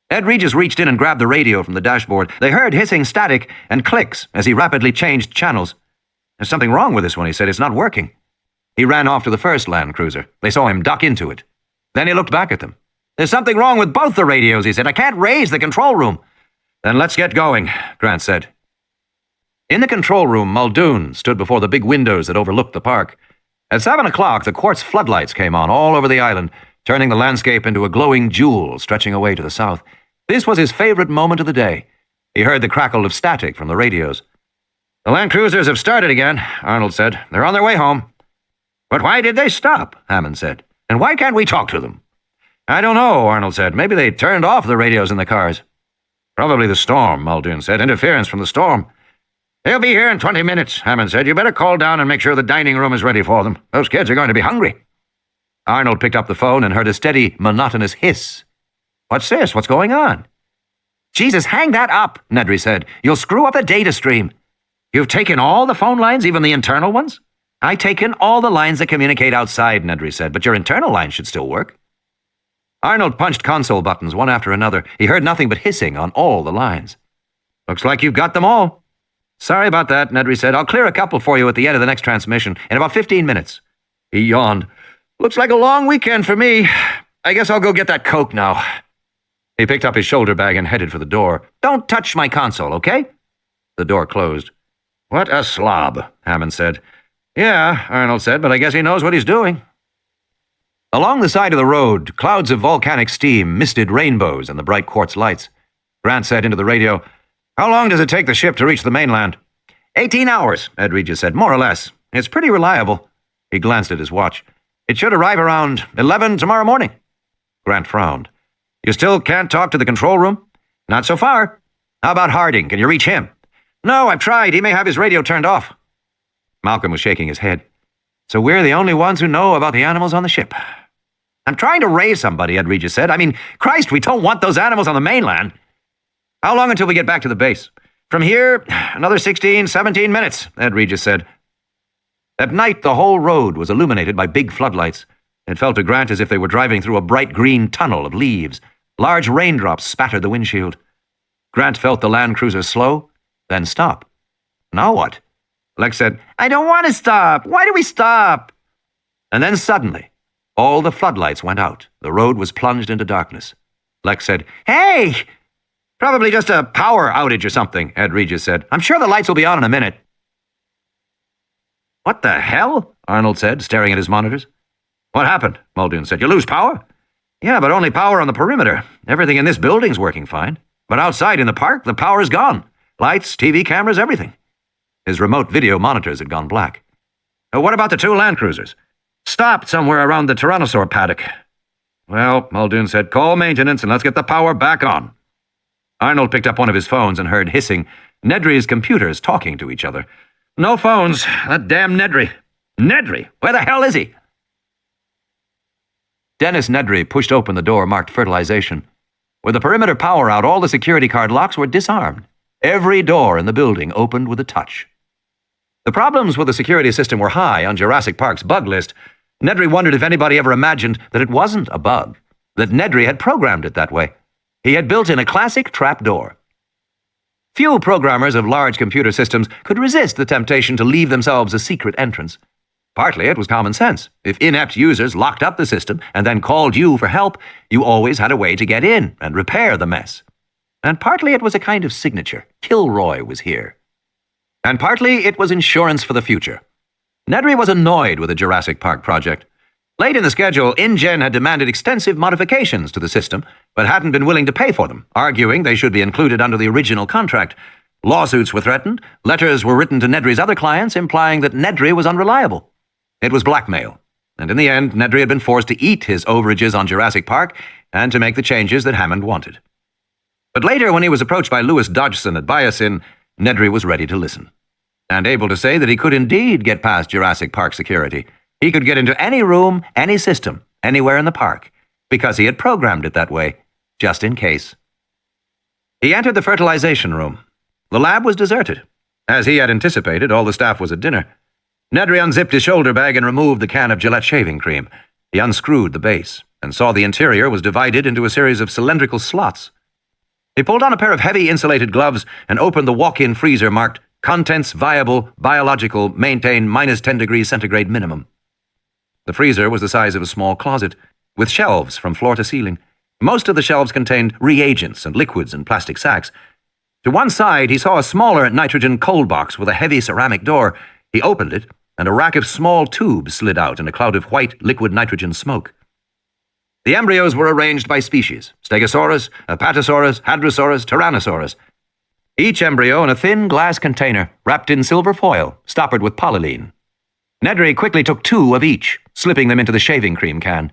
Speaker 1: Ed Regis reached in and grabbed the radio from the dashboard. They heard hissing static and clicks as he rapidly changed channels. "There's something wrong with this one," he said. "It's not working." He ran off to the first Land Cruiser. They saw him duck into it. Then he looked back at them. "There's something wrong with both the radios," he said. "I can't raise the control room." "Then let's get going," Grant said. In the control room, Muldoon stood before the big windows that overlooked the park. At 7 o'clock, the quartz floodlights came on all over the island, turning the landscape into a glowing jewel stretching away to the south. This was his favorite moment of the day. He heard the crackle of static from the radios. "The Land Cruisers have started again," Arnold said. "They're on their way home." "But why did they stop?" Hannan said. "And why can't we talk to them?" "I don't know," Arnold said. "Maybe they turned off the radios in the cars." "Probably the storm," Muldoon said. "Interference from the storm." "They'll be here in 20 minutes, Hannan said. "You better call down and make sure the dining room is ready for them. Those kids are going to be hungry." Arnold picked up the phone and heard a steady, monotonous hiss. "What's this? What's going on?" "Jesus, hang that up," Nedry said. "You'll screw up the data stream." "You've taken all the phone lines, even the internal ones?" "I've taken all the lines that communicate outside," Nedry said, "but your internal lines should still work." Arnold punched console buttons one after another. He heard nothing but hissing on all the lines. "Looks like you've got them all." "Sorry about that," Nedry said. "I'll clear a couple for you at the end of the next transmission, in about 15 minutes. He yawned. "Looks like a long weekend for me. I guess I'll go get that Coke now." He picked up his shoulder bag and headed for the door. "Don't touch my console, okay?" The door closed. "What a slob," Hannan said. "Yeah," Arnold said, "but I guess he knows what he's doing." Along the side of the road, clouds of volcanic steam misted rainbows in the bright quartz lights. Grant said into the radio, "How long does it take the ship to reach the mainland?" 18 hours, Ed Regis said, "more or less. It's pretty reliable." He glanced at his watch. "It should arrive around 11 tomorrow morning." Grant frowned. "You still can't talk to the control room?" "Not so far." "How about Harding? Can you reach him?" "No, I've tried. He may have his radio turned off." Malcolm was shaking his head. "So we're the only ones who know about the animals on the ship." "I'm trying to raise somebody," Ed Regis said. "I mean, Christ, we don't want those animals on the mainland." "How long until we get back to the base?" "From here, another 16, 17 minutes, Ed Regis said. At night, the whole road was illuminated by big floodlights. It felt to Grant as if they were driving through a bright green tunnel of leaves. Large raindrops spattered the windshield. Grant felt the Land Cruiser slow, then stop. Now what?
Speaker 3: Lex said, "I don't want to stop. Why do we stop?" And then suddenly, all the floodlights went out. The road was plunged into darkness. Lex said, "Hey!" "Probably just a power outage or something," Ed Regis said. "I'm sure the lights will be on in a minute." "What the hell?" Arnold said, staring at his monitors. "What happened?" Muldoon said. "You lose power?" "Yeah, but only power on the perimeter. Everything in this building's working fine. But outside in the park, the power's gone. Lights, TV cameras, everything." His remote video monitors had gone black. "What about the 2 Land Cruisers?" "Stopped somewhere around the Tyrannosaur paddock." "Well," Muldoon said, "call maintenance and let's get the power back on." Arnold picked up one of his phones and heard hissing, Nedry's computers talking to each other. "No phones. That damn Nedry. Nedry? Where the hell is he?" Dennis Nedry pushed open the door marked fertilization. With the perimeter power out, all the security card locks were disarmed. Every door in the building opened with a touch. The problems with the security system were high on Jurassic Park's bug list. Nedry wondered if anybody ever imagined that it wasn't a bug, that Nedry had programmed it that way. He had built in a classic trapdoor. Few programmers of large computer systems could resist the temptation to leave themselves a secret entrance. Partly it was common sense. If inept users locked up the system and then called you for help, you always had a way to get in and repair the mess. And partly it was a kind of signature. Kilroy was here. And partly it was insurance for the future. Nedry was annoyed with the Jurassic Park project. Late in the schedule, InGen had demanded extensive modifications to the system, but hadn't been willing to pay for them, arguing they should be included under the original contract. Lawsuits were threatened. Letters were written to Nedry's other clients, implying that Nedry was unreliable. It was blackmail. And in the end, Nedry had been forced to eat his overages on Jurassic Park and to make the changes that Hammond wanted. But later, when he was approached by Louis Dodgson at Biosyn, Nedry was ready to listen, and able to say that he could indeed get past Jurassic Park security. He could get into any room, any system, anywhere in the park, because he had programmed it that way, just in case. He entered the fertilization room. The lab was deserted. As he had anticipated, all the staff was at dinner. Nedry unzipped his shoulder bag and removed the can of Gillette shaving cream. He unscrewed the base and saw the interior was divided into a series of cylindrical slots. He pulled on a pair of heavy insulated gloves and opened the walk-in freezer marked "Contents Viable, Biological, Maintain -10 degrees centigrade minimum." The freezer was the size of a small closet, with shelves from floor to ceiling. Most of the shelves contained reagents and liquids in plastic sacks. To one side, he saw a smaller nitrogen cold box with a heavy ceramic door. He opened it, and a rack of small tubes slid out in a cloud of white liquid nitrogen smoke. The embryos were arranged by species: Stegosaurus, Apatosaurus, Hadrosaurus, Tyrannosaurus. Each embryo in a thin glass container wrapped in silver foil, stoppered with polyline. Nedry quickly took 2 of each, slipping them into the shaving cream can.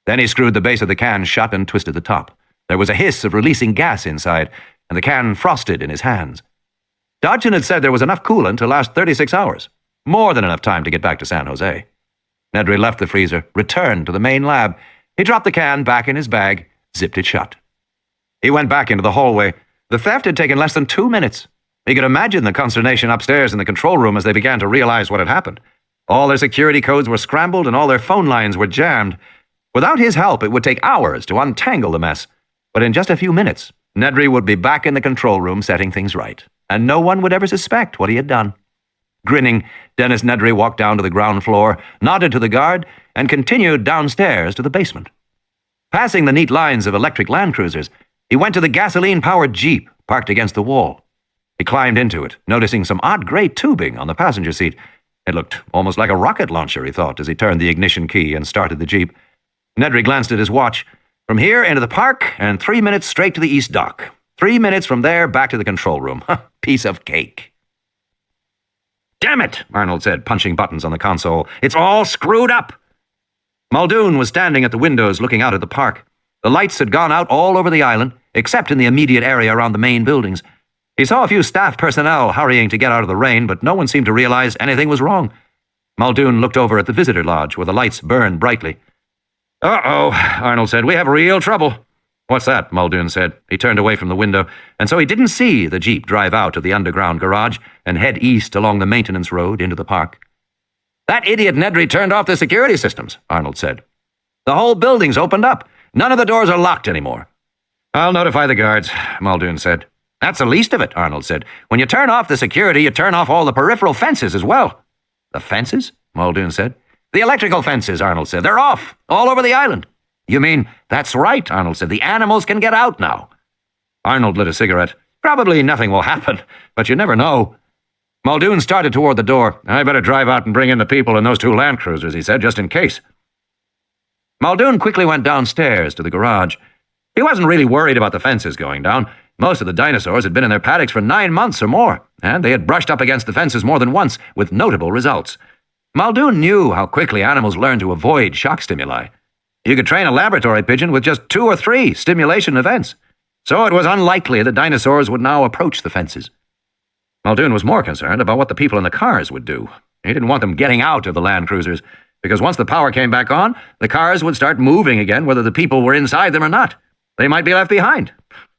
Speaker 3: Then he screwed the base of the can shut and twisted the top. There was a hiss of releasing gas inside, and the can frosted in his hands. Dodgson had said there was enough coolant to last 36 hours, more than enough time to get back to San Jose. Nedry left the freezer, returned to the main lab. He dropped the can back in his bag, zipped it shut. He went back into the hallway. The theft had taken less than 2 minutes. He could imagine the consternation upstairs in the control room as they began to realize what had happened. All their security codes were scrambled and all their phone lines were jammed. Without his help, it would take hours to untangle the mess. But in just a few minutes, Nedry would be back in the control room setting things right, and no one would ever suspect what he had done. Grinning, Dennis Nedry walked down to the ground floor, nodded to the guard, and continued downstairs to the basement. Passing the neat lines of electric Land Cruisers, he went to the gasoline-powered Jeep parked against the wall. He climbed into it, noticing some odd gray tubing on the passenger seat. It looked almost like a rocket launcher, he thought, as he turned the ignition key and started the Jeep. Nedry glanced at his watch. From here into the park, and 3 minutes straight to the East Dock. 3 minutes from there back to the control room. Piece of cake. "Damn it," Arnold said, punching buttons on the console. "It's all screwed up." Muldoon was standing at the windows looking out at the park. The lights had gone out all over the island, except in the immediate area around the main buildings. He saw a few staff personnel hurrying to get out of the rain, but no one seemed to realize anything was wrong. Muldoon looked over at the visitor lodge, where the lights burned brightly. "Uh-oh," Arnold said. "We have real trouble." "What's that?" Muldoon said. He turned away from the window, and so he didn't see the Jeep drive out of the underground garage and head east along the maintenance road into the park. "That idiot Nedry turned off the security systems," Arnold said. "The whole building's opened up. None of the doors are locked anymore." "I'll notify the guards," Muldoon said.
Speaker 2: That's the least of it, Arnold said. When you turn off the security, you turn off all the peripheral fences as well.
Speaker 3: The fences? Muldoon said.
Speaker 2: The electrical fences, Arnold said. They're off, all over the island.
Speaker 3: You mean, that's right, Arnold said. The animals can get out now.
Speaker 2: Arnold lit a cigarette. Probably nothing will happen, but you never know. Muldoon started toward the door. I better drive out and bring in the people and those 2 Land Cruisers, he said, just in case. Muldoon quickly went downstairs to the garage. He wasn't really worried about the fences going down. Most of the dinosaurs had been in their paddocks for 9 months or more, and they had brushed up against the fences more than once, with notable results. Muldoon knew how quickly animals learn to avoid shock stimuli. You could train a laboratory pigeon with just 2 or 3 stimulation events, so it was unlikely that dinosaurs would now approach the fences. Muldoon was more concerned about what the people in the cars would do. He didn't want them getting out of the Land Cruisers, because once the power came back on, the cars would start moving again whether the people were inside them or not. They might be left behind.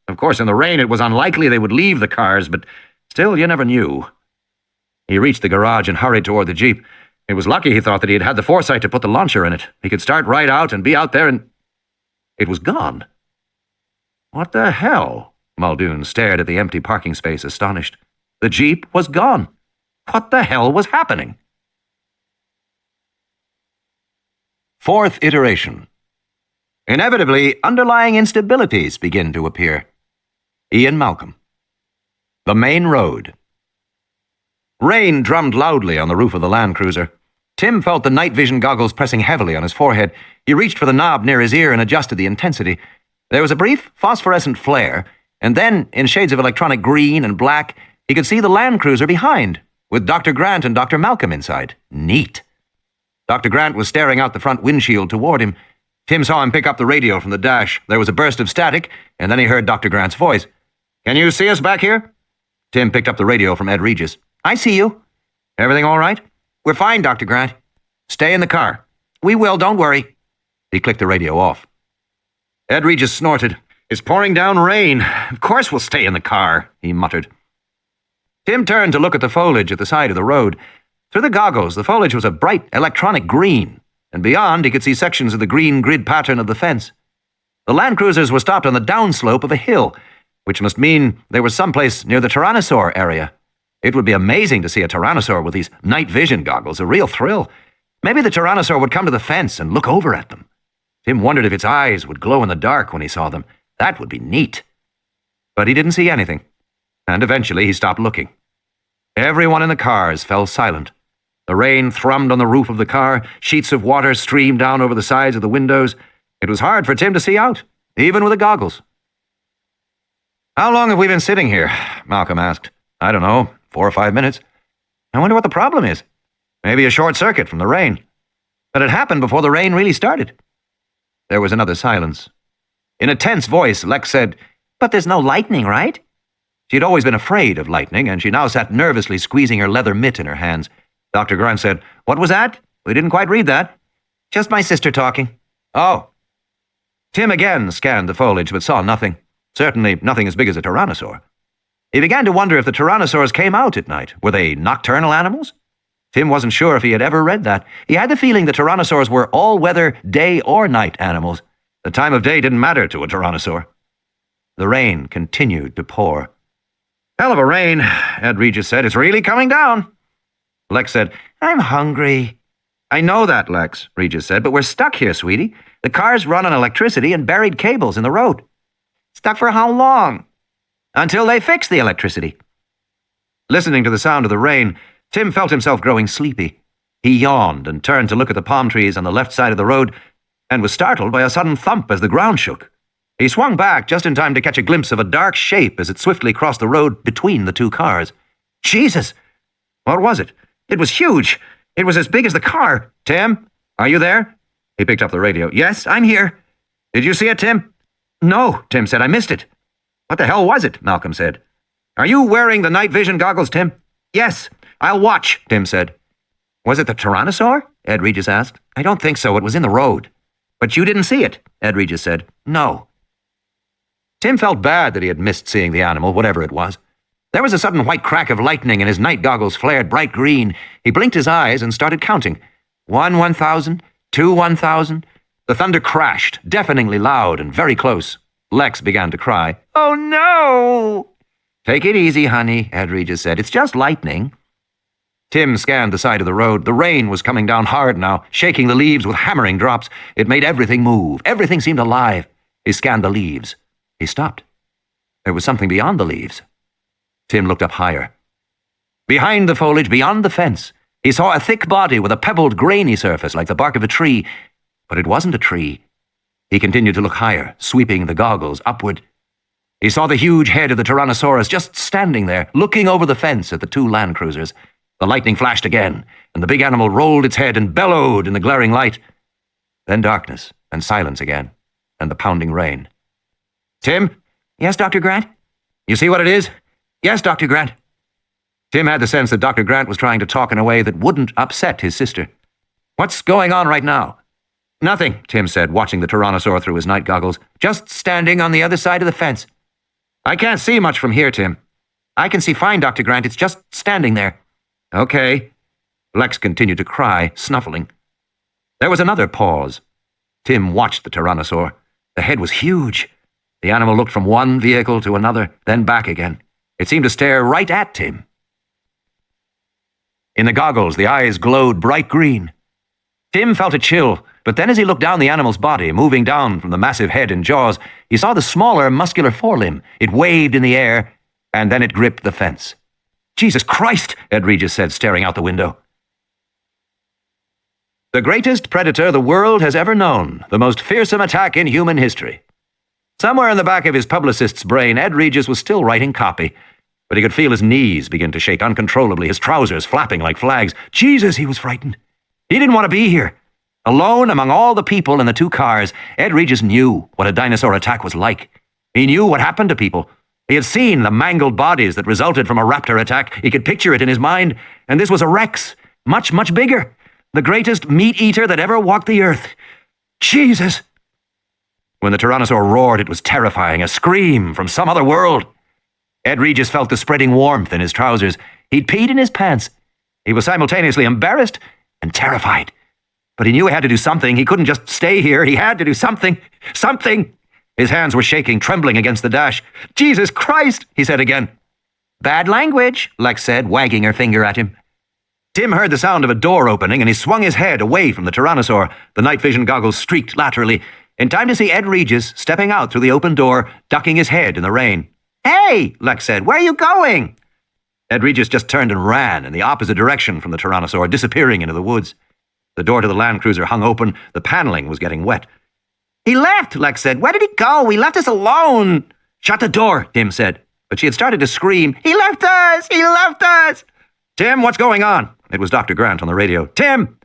Speaker 2: Of course, in the rain, it was unlikely they would leave the cars, but still, you never knew. He reached the garage and hurried toward the Jeep. It was lucky, he thought, that he had had the foresight to put the launcher in it. He could start right out and be out there, and it was gone. What the hell? Muldoon stared at the empty parking space, astonished. The Jeep was gone. What the hell was happening?
Speaker 1: 4th iteration. Inevitably, underlying instabilities begin to appear. Ian Malcolm. The main road. Rain drummed loudly on the roof of the Land Cruiser. Tim felt the night vision goggles pressing heavily on his forehead. He reached for the knob near his ear and adjusted the intensity. There was a brief phosphorescent flare, and then, in shades of electronic green and black, he could see the Land Cruiser behind, with Dr. Grant and Dr. Malcolm inside. Neat. Dr. Grant was staring out the front windshield toward him. Tim saw him pick up the radio from the dash. There was a burst of static, and then he heard Dr. Grant's voice.
Speaker 2: Can you see us back here?
Speaker 1: Tim picked up the radio from Ed Regis. I see you.
Speaker 2: Everything all right?
Speaker 1: We're fine, Dr. Grant.
Speaker 2: Stay in the car.
Speaker 1: We will, don't worry.
Speaker 2: He clicked the radio off. Ed Regis snorted. It's pouring down rain. Of course we'll stay in the car, he muttered.
Speaker 1: Tim turned to look at the foliage at the side of the road. Through the goggles, the foliage was a bright electronic green, and beyond he could see sections of the green grid pattern of the fence. The Land Cruisers were stopped on the downslope of a hill, which must mean they were someplace near the Tyrannosaur area. It would be amazing to see a Tyrannosaur with these night vision goggles, a real thrill. Maybe the Tyrannosaur would come to the fence and look over at them. Tim wondered if its eyes would glow in the dark when he saw them. That would be neat. But he didn't see anything, and eventually he stopped looking. Everyone in the cars fell silent. The rain thrummed on the roof of the car. Sheets of water streamed down over the sides of the windows. It was hard for Tim to see out, even with the goggles.
Speaker 2: How long have we been sitting here? Malcolm asked.
Speaker 1: I don't know, 4 or 5 minutes.
Speaker 2: I wonder what the problem is. Maybe a short circuit from the rain. But it happened before the rain really started.
Speaker 1: There was another silence. In a tense voice, Lex said,
Speaker 3: But there's no lightning, right?
Speaker 1: She'd always been afraid of lightning, and she now sat nervously squeezing her leather mitt in her hands. Dr. Grant said, What was that? We didn't quite read that.
Speaker 3: Just my sister talking.
Speaker 1: Oh. Tim again scanned the foliage, but saw nothing. Certainly nothing as big as a tyrannosaur. He began to wonder if the tyrannosaurs came out at night. Were they nocturnal animals? Tim wasn't sure if he had ever read that. He had the feeling the tyrannosaurs were all-weather, day or night animals. The time of day didn't matter to a tyrannosaur. The rain continued to pour.
Speaker 2: Hell of a rain, Ed Regis said. It's really coming down.
Speaker 1: Lex said,
Speaker 3: I'm hungry.
Speaker 1: I know that, Lex, Regis said, but we're stuck here, sweetie. The cars run on electricity and buried cables in the road.
Speaker 3: Stuck for how long?
Speaker 1: Until they fix the electricity. Listening to the sound of the rain, Tim felt himself growing sleepy. He yawned and turned to look at the palm trees on the left side of the road and was startled by a sudden thump as the ground shook. He swung back just in time to catch a glimpse of a dark shape as it swiftly crossed the road between the 2 cars.
Speaker 2: Jesus!
Speaker 1: What was it? It was huge. It was as big as the car. Tim, are you there? He picked up the radio.
Speaker 2: Yes, I'm here.
Speaker 1: Did you see it, Tim?
Speaker 2: No, Tim said. I missed it.
Speaker 1: What the hell was it? Malcolm said. Are you wearing the night vision goggles, Tim?
Speaker 2: Yes, I'll watch, Tim said.
Speaker 1: Was it the Tyrannosaur? Ed Regis asked.
Speaker 2: I don't think so. It was in the road.
Speaker 1: But you didn't see it, Ed Regis said.
Speaker 2: No.
Speaker 1: Tim felt bad that he had missed seeing the animal, whatever it was. There was a sudden white crack of lightning and his night goggles flared bright green. He blinked his eyes and started counting. 1 1,000, 2 1,000. The thunder crashed, deafeningly loud and very close. Lex began to cry.
Speaker 3: Oh, no!
Speaker 1: "Take it easy, honey," Ed Regis said. "It's just lightning." Tim scanned the side of the road. The rain was coming down hard now, shaking the leaves with hammering drops. It made everything move. Everything seemed alive. He scanned the leaves. He stopped. There was something beyond the leaves. Tim looked up higher. Behind the foliage, beyond the fence, he saw a thick body with a pebbled, grainy surface like the bark of a tree. But it wasn't a tree. He continued to look higher, sweeping the goggles upward. He saw the huge head of the Tyrannosaurus just standing there, looking over the fence at the two land cruisers. The lightning flashed again, and the big animal rolled its head and bellowed in the glaring light. Then darkness, and silence again, and the pounding rain. "Tim?" "Yes, Dr. Grant?" "You see what it is?" "Yes, Dr. Grant." Tim had the sense that Dr. Grant was trying to talk in a way that wouldn't upset his sister. "What's going on right now?" "Nothing," Tim said, watching the Tyrannosaur through his night goggles. "Just standing on the other side of the fence." "I can't see much from here, Tim." "I can see fine, Dr. Grant. It's just standing there." "Okay." Lex continued to cry, snuffling. There was another pause. Tim watched the Tyrannosaur. The head was huge. The animal looked from one vehicle to another, then back again. It seemed to stare right at Tim. In the goggles, the eyes glowed bright green. Tim felt a chill, but then as he looked down the animal's body, moving down from the massive head and jaws, he saw the smaller, muscular forelimb. It waved in the air, and then it gripped the fence. "Jesus Christ," Ed Regis said, staring out the window. The greatest predator the world has ever known, the most fearsome attack in human history. Somewhere in the back of his publicist's brain, Ed Regis was still writing copy, but he could feel his knees begin to shake uncontrollably, his trousers flapping like flags. Jesus, he was frightened. He didn't want to be here. Alone among all the people in the two cars, Ed Regis knew what a dinosaur attack was like. He knew what happened to people. He had seen the mangled bodies that resulted from a raptor attack. He could picture it in his mind, and this was a Rex, much, much bigger. The greatest meat-eater that ever walked the earth. Jesus! When the Tyrannosaur roared, it was terrifying, a scream from some other world. Ed Regis felt the spreading warmth in his trousers. He'd peed in his pants. He was simultaneously embarrassed and terrified. But he knew he had to do something. He couldn't just stay here. He had to do something. Something! His hands were shaking, trembling against the dash. "Jesus Christ!" he said again. "Bad language," Lex said, wagging her finger at him. Tim heard the sound of a door opening, and he swung his head away from the Tyrannosaur. The night vision goggles streaked laterally, in time to see Ed Regis stepping out through the open door, ducking his head in the rain. "Hey," Lex said, "where are you going?" Ed Regis just turned and ran in the opposite direction from the Tyrannosaur, disappearing into the woods. The door to the Land Cruiser hung open. The paneling was getting wet. "He left," Lex said. "Where did he go? He left us alone." "Shut the door," Tim said. But she had started to scream, "He left us! He left us!" "Tim, what's going on?" It was Dr. Grant on the radio. "Tim!"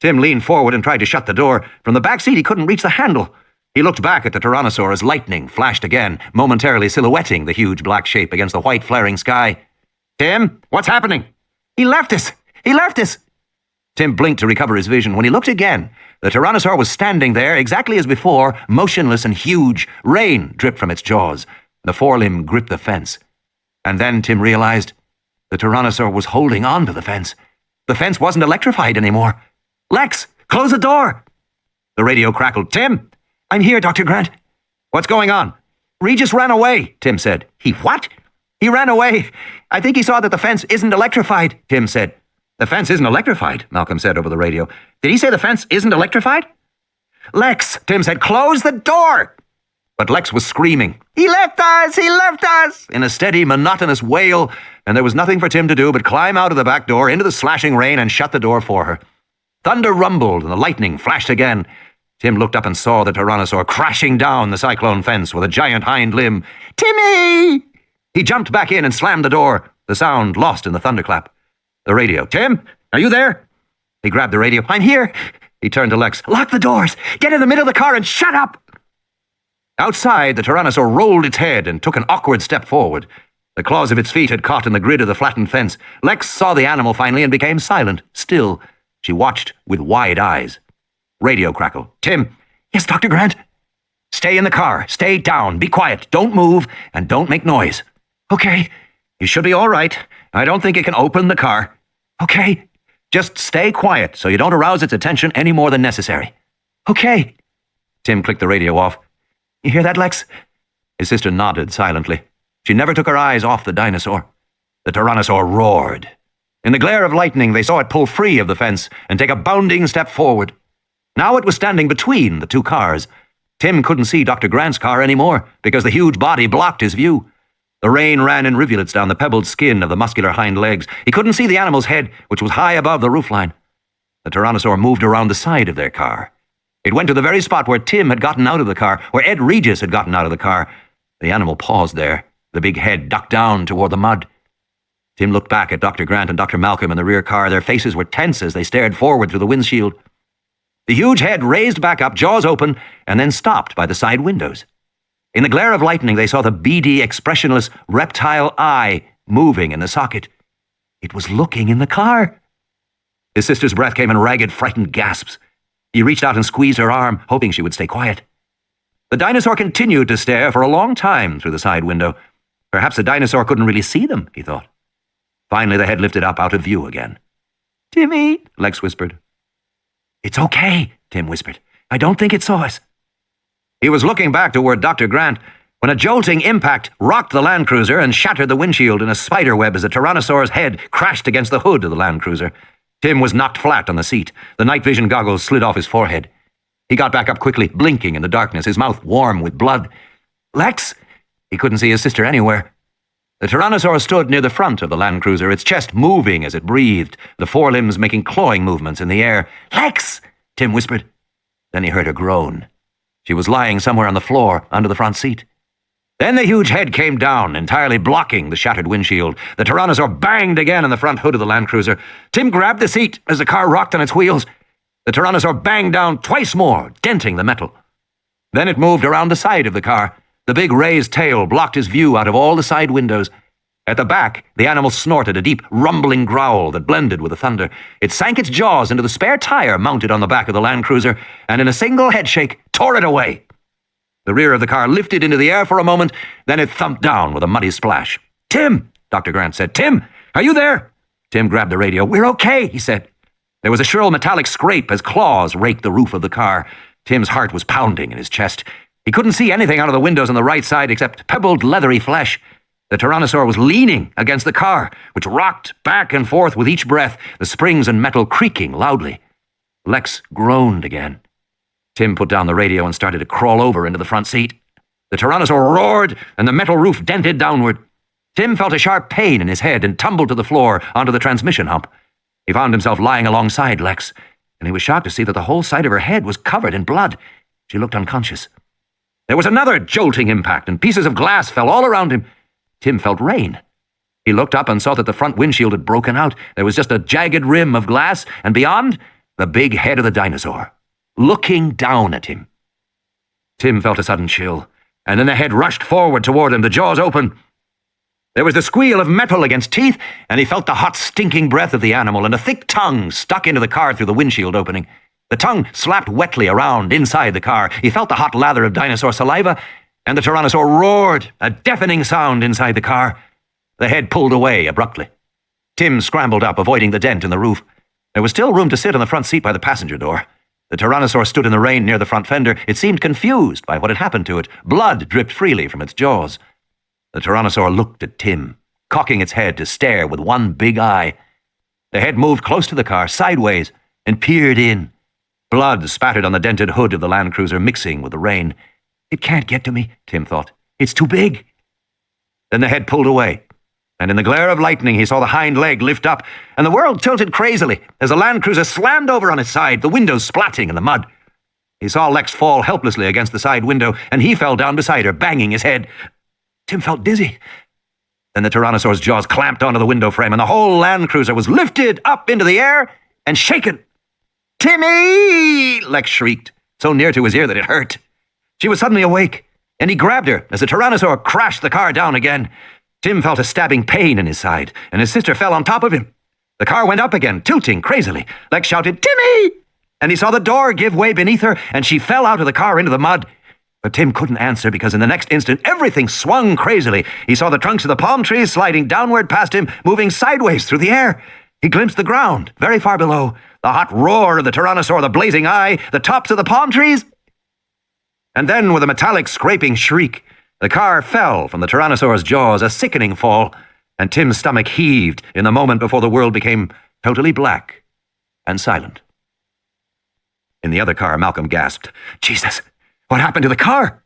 Speaker 1: Tim leaned forward and tried to shut the door. From the back seat, he couldn't reach the handle. He looked back at the Tyrannosaur as lightning flashed again, momentarily silhouetting the huge black shape against the white flaring sky. "Tim, what's happening?" "He left us! He left us!" Tim blinked to recover his vision. When he looked again, the Tyrannosaur was standing there, exactly as before, motionless and huge. Rain dripped from its jaws. The forelimb gripped the fence. And then Tim realized the Tyrannosaur was holding on to the fence. The fence wasn't electrified anymore. "Lex, close the door!" The radio crackled. "Tim!" "I'm here, Dr. Grant." "What's going on?" "Regis ran away," Tim said. "He what?" "He ran away. I think he saw that the fence isn't electrified," Tim said. "The fence isn't electrified," Malcolm said over the radio. "Did he say the fence isn't electrified?" "Lex," Tim said, "close the door!" But Lex was screaming, "He left us! He left us!" in a steady, monotonous wail, and there was nothing for Tim to do but climb out of the back door into the slashing rain and shut the door for her. Thunder rumbled and the lightning flashed again. Tim looked up and saw the Tyrannosaur crashing down the cyclone fence with a giant hind limb. "Timmy!" He jumped back in and slammed the door, the sound lost in the thunderclap. The radio. "Tim, are you there?" He grabbed the radio. "I'm here." He turned to Lex. "Lock the doors. Get in the middle of the car and shut up." Outside, the Tyrannosaur rolled its head and took an awkward step forward. The claws of its feet had caught in the grid of the flattened fence. Lex saw the animal finally and became silent, still. She watched with wide eyes. Radio crackle. "Tim." "Yes, Dr. Grant?" "Stay in the car. Stay down. Be quiet. Don't move, and don't make noise." "Okay." "You should be all right. I don't think it can open the car." "Okay." "Just stay quiet so you don't arouse its attention any more than necessary." "Okay." Tim clicked the radio off. "You hear that, Lex?" His sister nodded silently.
Speaker 3: She never took her eyes off the dinosaur. The Tyrannosaur roared. In the glare of lightning, they saw it pull free of the fence and take a bounding step forward. Now it was standing between the two cars. Tim couldn't see Dr. Grant's car anymore because the huge body blocked his view. The rain ran in rivulets down the pebbled skin of the muscular hind legs. He couldn't see the animal's head, which was high above the roofline. The Tyrannosaur moved around the side of their car. It went to the very spot where Tim had gotten out of the car, where Ed Regis had gotten out of the car. The animal paused there, the big head ducked down toward the mud. Tim looked back at Dr. Grant and Dr. Malcolm in the rear car. Their faces were tense as they stared forward through the windshield. The huge head raised back up, jaws open, and then stopped by the side windows. In the glare of lightning, they saw the beady, expressionless reptile eye moving in the socket. It was looking in the car. His sister's breath came in ragged, frightened gasps. He reached out and squeezed her arm, hoping she would stay quiet. The dinosaur continued to stare for a long time through the side window. Perhaps the dinosaur couldn't really see them, he thought. Finally, the head lifted up out of view again. "Timmy," Lex whispered. "It's okay," Tim whispered. "I don't think it saw us." He was looking back toward Dr. Grant when a jolting impact rocked the Land Cruiser and shattered the windshield in a spider web as the Tyrannosaur's head crashed against the hood of the Land Cruiser. Tim was knocked flat on the seat. The night vision goggles slid off his forehead. He got back up quickly, blinking in the darkness, his mouth warm with blood. "Lex?" He couldn't see his sister anywhere. The Tyrannosaur stood near the front of the Land Cruiser, its chest moving as it breathed, the forelimbs making clawing movements in the air. "Lex!" Tim whispered. Then he heard her groan. She was lying somewhere on the floor under the front seat. Then the huge head came down, entirely blocking the shattered windshield. The Tyrannosaur banged again on the front hood of the Land Cruiser. Tim grabbed the seat as the car rocked on its wheels. The Tyrannosaur banged down twice more, denting the metal. Then it moved around the side of the car. The big raised tail blocked his view out of all the side windows. At the back, the animal snorted a deep, rumbling growl that blended with the thunder. It sank its jaws into the spare tire mounted on the back of the Land Cruiser, and in a single headshake, tore it away. The rear of the car lifted into the air for a moment, then it thumped down with a muddy splash. "Tim!" Dr. Grant said. "Tim, are you there?" Tim grabbed the radio. "We're okay," he said. There was a shrill metallic scrape as claws raked the roof of the car. Tim's heart was pounding in his chest. He couldn't see anything out of the windows on the right side except pebbled, leathery flesh. The Tyrannosaur was leaning against the car, which rocked back and forth with each breath, the springs and metal creaking loudly. Lex groaned again. Tim put down the radio and started to crawl over into the front seat. The Tyrannosaur roared, and the metal roof dented downward. Tim felt a sharp pain in his head and tumbled to the floor onto the transmission hump. He found himself lying alongside Lex, and he was shocked to see that the whole side of her head was covered in blood. She looked unconscious. There was another jolting impact, and pieces of glass fell all around him. Tim felt rain. He looked up and saw that the front windshield had broken out. There was just a jagged rim of glass, and beyond, the big head of the dinosaur, looking down at him. Tim felt a sudden chill, and then the head rushed forward toward him, the jaws open. There was the squeal of metal against teeth, and he felt the hot, stinking breath of the animal, and a thick tongue stuck into the car through the windshield opening. The tongue slapped wetly around inside the car. He felt the hot lather of dinosaur saliva, and the Tyrannosaur roared, a deafening sound inside the car. The head pulled away abruptly. Tim scrambled up, avoiding the dent in the roof. There was still room to sit on the front seat by the passenger door. The Tyrannosaur stood in the rain near the front fender. It seemed confused by what had happened to it. Blood dripped freely from its jaws. The Tyrannosaur looked at Tim, cocking its head to stare with one big eye. The head moved close to the car, sideways, and peered in. Blood spattered on the dented hood of the Land Cruiser, mixing with the rain. "It can't get to me," Tim thought. "It's too big." Then the head pulled away, and in the glare of lightning he saw the hind leg lift up, and the world tilted crazily as the Land Cruiser slammed over on its side, the windows splatting in the mud. He saw Lex fall helplessly against the side window, and he fell down beside her, banging his head. Tim felt dizzy. Then the Tyrannosaur's jaws clamped onto the window frame, and the whole Land Cruiser was lifted up into the air and shaken. "Timmy!" Lex shrieked, so near to his ear that it hurt. She was suddenly awake, and he grabbed her as the Tyrannosaur crashed the car down again. Tim felt a stabbing pain in his side, and his sister fell on top of him. The car went up again, tilting crazily. Lex shouted, "Timmy!" And he saw the door give way beneath her, and she fell out of the car into the mud. But Tim couldn't answer because in the next instant, everything swung crazily. He saw the trunks of the palm trees sliding downward past him, moving sideways through the air. He glimpsed the ground, very far below, the hot roar of the Tyrannosaur, the blazing eye, the tops of the palm trees. And then, with a metallic scraping shriek,
Speaker 2: The car fell from the Tyrannosaur's jaws, a sickening fall, and Tim's stomach heaved in the moment before the world became totally black and silent. In the other car, Malcolm gasped, "Jesus, what happened to the car?"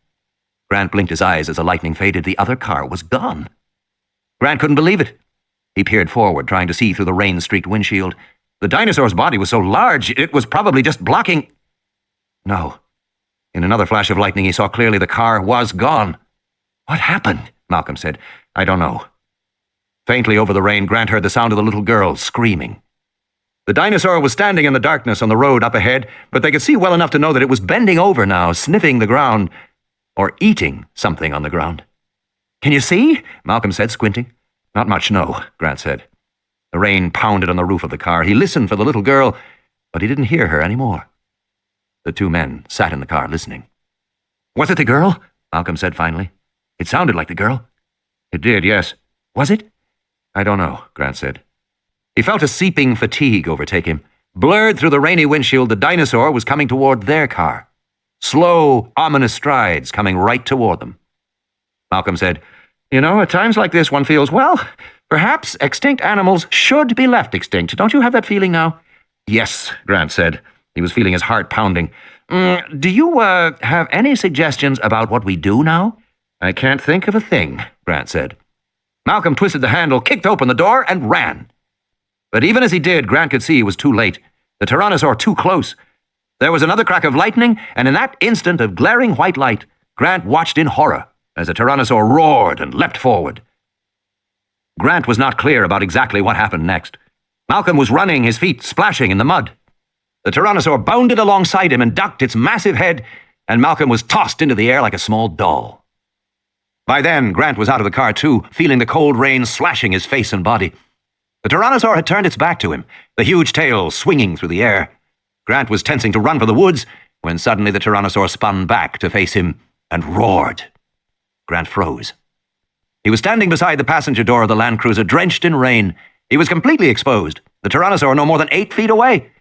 Speaker 2: Grant blinked his eyes as the lightning faded. The other car was gone. Grant couldn't believe it. He peered forward, trying to see through the rain-streaked windshield. The dinosaur's body was so large, it was probably just blocking... No. In another flash of lightning, he saw clearly the car was gone. "What happened?" Malcolm said. "I don't know." Faintly over the rain, Grant heard the sound of the little girl screaming. The dinosaur was standing in the darkness on the road up ahead, but they could see well enough to know that it was bending over now, sniffing the ground, or eating something on the ground. "Can you see?" Malcolm said, squinting. "Not much, no," Grant said. The rain pounded on the roof of the car. He listened for the little girl, but he didn't hear her anymore. The two men sat in the car listening. "Was it the girl?" Malcolm said finally. "It sounded like the girl." "It did, yes." "Was it?" "I don't know," Grant said. He felt a seeping fatigue overtake him. Blurred through the rainy windshield, the dinosaur was coming toward their car. Slow, ominous strides coming right toward them. Malcolm said, "You know, at times like this one feels, well, perhaps extinct animals should be left extinct. Don't you have that feeling now?" "Yes," Grant said. He was feeling his heart pounding. Do you have any suggestions about what we do now?" "I can't think of a thing," Grant said. Malcolm twisted the handle, kicked open the door, and ran. But even as he did, Grant could see he was too late. The Tyrannosaur too close. There was another crack of lightning, and in that instant of glaring white light, Grant watched in horror as the Tyrannosaur roared and leapt forward. Grant was not clear about exactly what happened next. Malcolm was running, his feet splashing in the mud. The Tyrannosaur bounded alongside him and ducked its massive head, and Malcolm was tossed into the air like a small doll. By then, Grant was out of the car too, feeling the cold rain slashing his face and body. The Tyrannosaur had turned its back to him, the huge tail swinging through the air. Grant was tensing to run for the woods when suddenly the Tyrannosaur spun back to face him and roared. Grant froze. He was standing beside the passenger door of the Land Cruiser, drenched in rain. He was completely exposed, the Tyrannosaur no more than 8 feet away.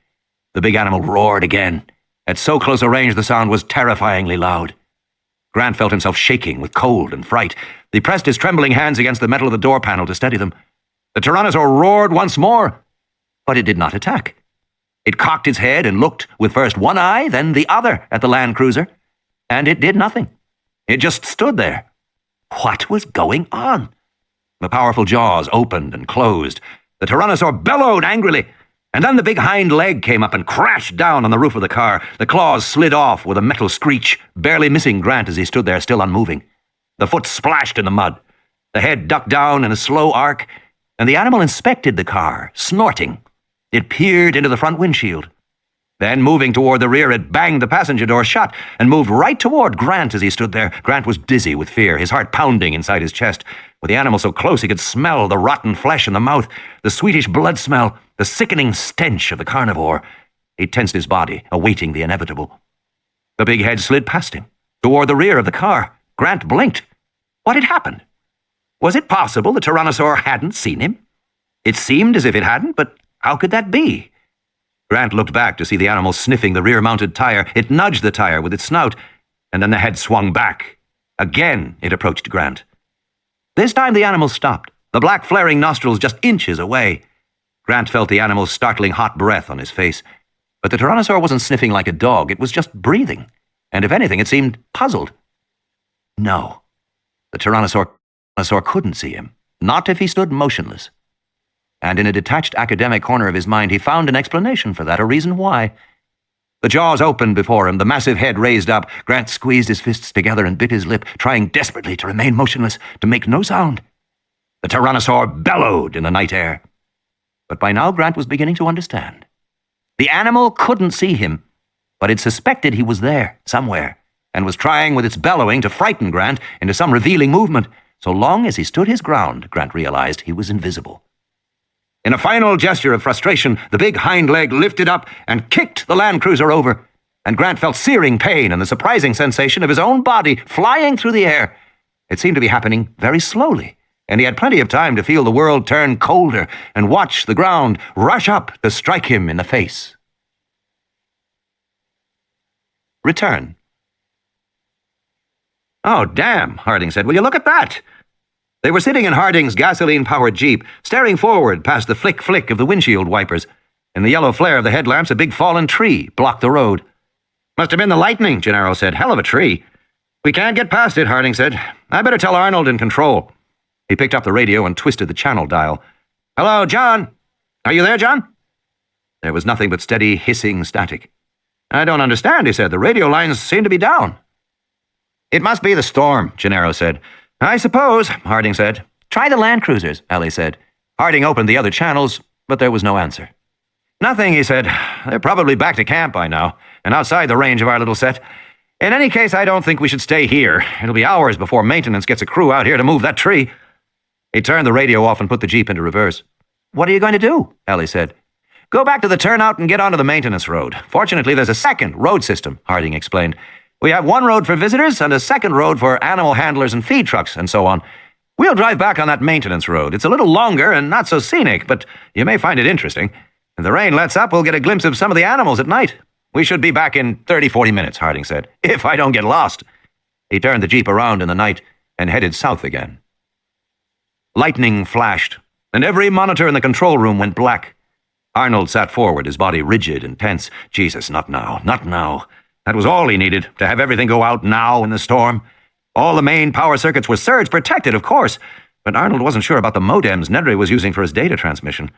Speaker 2: The big animal roared again. At so close a range, the sound was terrifyingly loud. Grant felt himself shaking with cold and fright. He pressed his trembling hands against the metal of the door panel to steady them. The Tyrannosaur roared once more, but it did not attack. It cocked its head and looked with first one eye, then the other at the Land Cruiser, and it did nothing. It just stood there. What was going on? The powerful jaws opened and closed. The Tyrannosaur bellowed angrily, and then the big hind leg came up and crashed down on the roof of the car. The claws slid off with a metal screech, barely missing Grant as he stood there still unmoving. The foot splashed in the mud. The head ducked down in a slow arc, and the animal inspected the car, snorting. It peered into the front windshield. Then, moving toward the rear, it banged the passenger door shut and moved right toward Grant as he stood there. Grant was dizzy with fear, his heart pounding inside his chest. With the animal so close, he could smell the rotten flesh in the mouth, the sweetish blood smell, the sickening stench of the carnivore. He tensed his body, awaiting the inevitable. The big head slid past him, toward the rear of the car. Grant blinked. What had happened? Was it possible the Tyrannosaur hadn't seen him? It seemed as if it hadn't, but how could that be? Grant looked back to see the animal sniffing the rear-mounted tire. It nudged the tire with its snout, and then the head swung back. Again, it approached Grant. This time the animal stopped, the black flaring nostrils just inches away. Grant felt the animal's startling hot breath on his face. But the Tyrannosaur wasn't sniffing like a dog. It was just breathing. And if anything, it seemed puzzled. No, the Tyrannosaur couldn't see him, not if he stood motionless. And in a detached academic corner of his mind, he found an explanation for that, a reason why. The jaws opened before him, the massive head raised up. Grant squeezed his fists together and bit his lip, trying desperately to remain motionless, to make no sound. The Tyrannosaur bellowed in the night air. But by now Grant was beginning to understand. The animal couldn't see him, but it suspected he was there, somewhere, and was trying with its bellowing to frighten Grant into some revealing movement. So long as he stood his ground, Grant realized he was invisible. In a final gesture of frustration, the big hind leg lifted up and kicked the Land Cruiser over, and Grant felt searing pain and the surprising sensation of his own body flying through the air. It seemed to be happening very slowly, and he had plenty of time to feel the world turn colder and watch the ground rush up to strike him in the face. Return.
Speaker 1: "Oh, damn," Harding said. "Will you look at that?" They were sitting in Harding's gasoline-powered Jeep, staring forward past the flick-flick of the windshield wipers. In the yellow flare of the headlamps, a big fallen tree blocked the road. "Must have been the lightning," Gennaro said. "Hell of a tree." "We can't get past it," Harding said. "I better tell Arnold in control." He picked up the radio and twisted the channel dial. "Hello, John? Are you there, John?" There was nothing but steady, hissing static. "I don't understand," he said. "The radio lines seem to be down." "It must be the storm," Gennaro said. "I suppose," Harding said. "Try the Land Cruisers," Ellie said. Harding opened the other channels, but there was no answer. "Nothing," he said. "They're probably back to camp by now, and outside the range of our little set. In any case, I don't think we should stay here. It'll be hours before maintenance gets a crew out here to move that tree." He turned the radio off and put the Jeep into reverse. "What are you going to do?" Ellie said. "Go back to the turnout and get onto the maintenance road. Fortunately, there's a second road system," Harding explained. "We have one road for visitors and a second road for animal handlers and feed trucks and so on. We'll drive back on that maintenance road. It's a little longer and not so scenic, but you may find it interesting. If the rain lets up, we'll get a glimpse of some of the animals at night. We should be back in 30-40 minutes, Harding said, if I don't get lost." He turned the Jeep around in the night and headed south again. Lightning flashed, and every monitor in the control room went black. Arnold sat forward, his body rigid and tense. Jesus, not now, not now. That was all he needed, to have everything go out now in the storm. All the main power circuits were surge-protected, of course, but Arnold wasn't sure about the modems Nedry was using for his data transmission.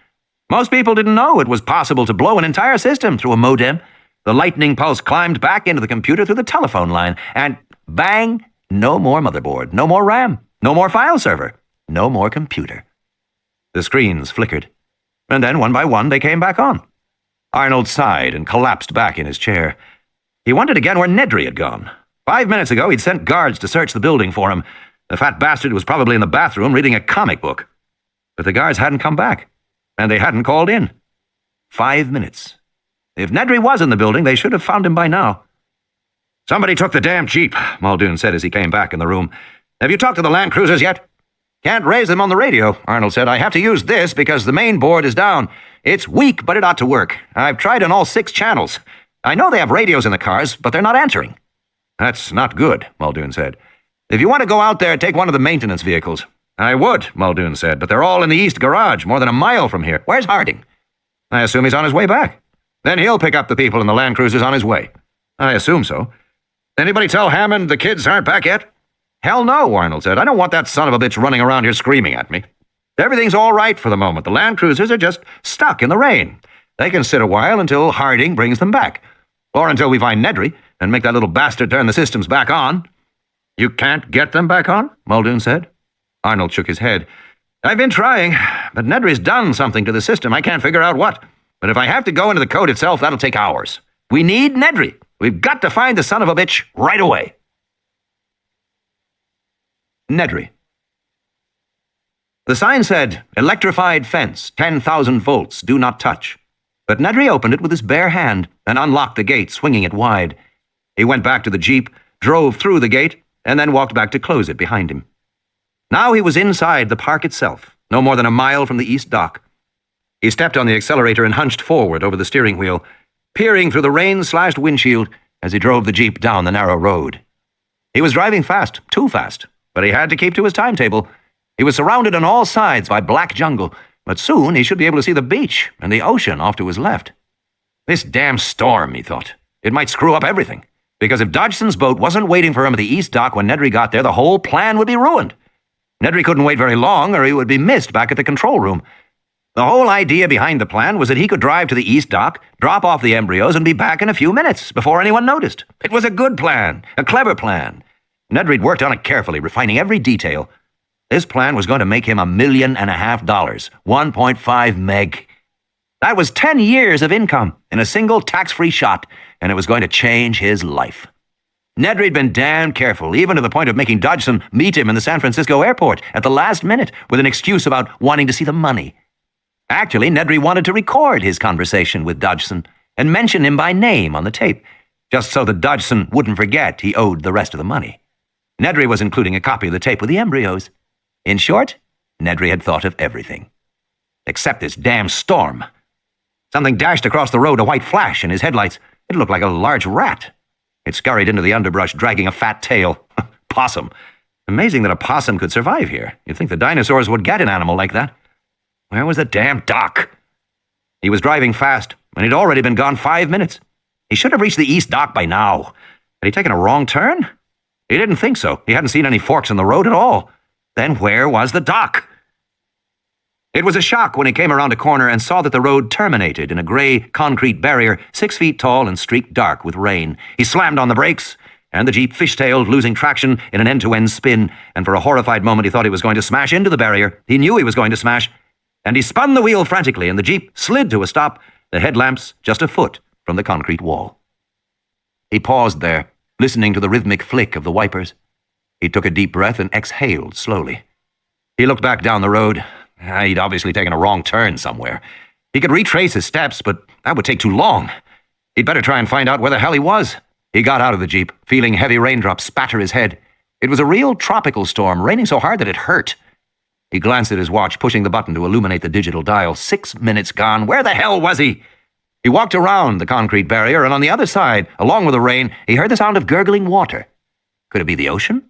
Speaker 1: Most people didn't know it was possible to blow an entire system through a modem. The lightning pulse climbed back into the computer through the telephone line, and bang, no more motherboard, no more RAM, no more file server, no more computer. The screens flickered, and then one by one they came back on. Arnold sighed and collapsed back in his chair. He wondered again where Nedry had gone. 5 minutes ago, he'd sent guards to search the building for him. The fat bastard was probably in the bathroom reading a comic book. But the guards hadn't come back, and they hadn't called in. 5 minutes. If Nedry was in the building, they should have found him by now. "Somebody took the damn Jeep," Muldoon said as he came back in the room. "Have you talked to the Land Cruisers yet?" "Can't raise them on the radio," Arnold said. "I have to use this because the main board is down. It's weak, but it ought to work. I've tried on all 6 channels. I know they have radios in the cars, but they're not answering." "That's not good," Muldoon said. "If you want to go out there, take one of the maintenance vehicles." "I would," Muldoon said, "but they're all in the east garage, more than a mile from here." "Where's Harding?" "I assume he's on his way back. Then he'll pick up the people in the Land Cruisers on his way." "I assume so. Anybody tell Hammond the kids aren't back yet?" "Hell no," Arnold said. "I don't want that son of a bitch running around here screaming at me. Everything's all right for the moment. The Land Cruisers are just stuck in the rain. They can sit a while until Harding brings them back. Or until we find Nedry and make that little bastard turn the systems back on." "You can't get them back on?" Muldoon said. Arnold shook his head. "I've been trying, but Nedry's done something to the system. I can't figure out what. But if I have to go into the code itself, that'll take hours. We need Nedry. We've got to find the son of a bitch right away." Nedry. The sign said, "Electrified fence, 10,000 volts, do not touch." But Nedry opened it with his bare hand and unlocked the gate, swinging it wide. He went back to the Jeep, drove through the gate, and then walked back to close it behind him. Now he was inside the park itself, no more than a mile from the east dock. He stepped on the accelerator and hunched forward over the steering wheel, peering through the rain-slashed windshield as he drove the Jeep down the narrow road. He was driving fast, too fast, but he had to keep to his timetable. He was surrounded on all sides by black jungle, but soon he should be able to see the beach and the ocean off to his left. This damn storm, he thought. It might screw up everything, because if Dodgson's boat wasn't waiting for him at the east dock when Nedry got there, the whole plan would be ruined. Nedry couldn't wait very long, or he would be missed back at the control room. The whole idea behind the plan was that he could drive to the east dock, drop off the embryos, and be back in a few minutes before anyone noticed. It was a good plan, a clever plan. Nedry'd worked on it carefully, refining every detail. This plan was going to make him $1.5 million, 1.5 meg. That was 10 years of income in a single tax-free shot, and it was going to change his life. Nedry'd been damn careful, even to the point of making Dodgson meet him in the San Francisco airport at the last minute with an excuse about wanting to see the money. Actually, Nedry wanted to record his conversation with Dodgson and mention him by name on the tape, just so that Dodgson wouldn't forget he owed the rest of the money. Nedry was including a copy of the tape with the embryos. In short, Nedry had thought of everything. Except this damn storm. Something dashed across the road, a white flash in his headlights. It looked like a large rat. It scurried into the underbrush, dragging a fat tail.
Speaker 3: possum. Amazing that a possum could survive here. You'd think the dinosaurs would get an animal like that. Where was the damn dock? He was driving fast, and he'd already been gone 5 minutes. He should have reached the east dock by now. Had he taken a wrong turn? He didn't think so. He hadn't seen any forks in the road at all. Then where was the dock? It was a shock when he came around a corner and saw that the road terminated in a gray concrete barrier 6 feet tall and streaked dark with rain. He slammed on the brakes, and the Jeep fishtailed, losing traction in an end-to-end spin, and for a horrified moment he thought he was going to smash into the barrier. He knew he was going to smash, and he spun the wheel frantically, and the Jeep slid to a stop, the headlamps just a foot from the concrete wall. He paused there, listening to the rhythmic flick of the wipers. He took a deep breath and exhaled slowly. He looked back down the road. He'd obviously taken a wrong turn somewhere. He could retrace his steps, but that would take too long. He'd better try and find out where the hell he was. He got out of the Jeep, feeling heavy raindrops spatter his head. It was a real tropical storm, raining so hard that it hurt. He glanced at his watch, pushing the button to illuminate the digital dial. 6 minutes gone. Where the hell was he? He walked around the concrete barrier, and on the other side, along with the rain, he heard the sound of gurgling water. Could it be the ocean?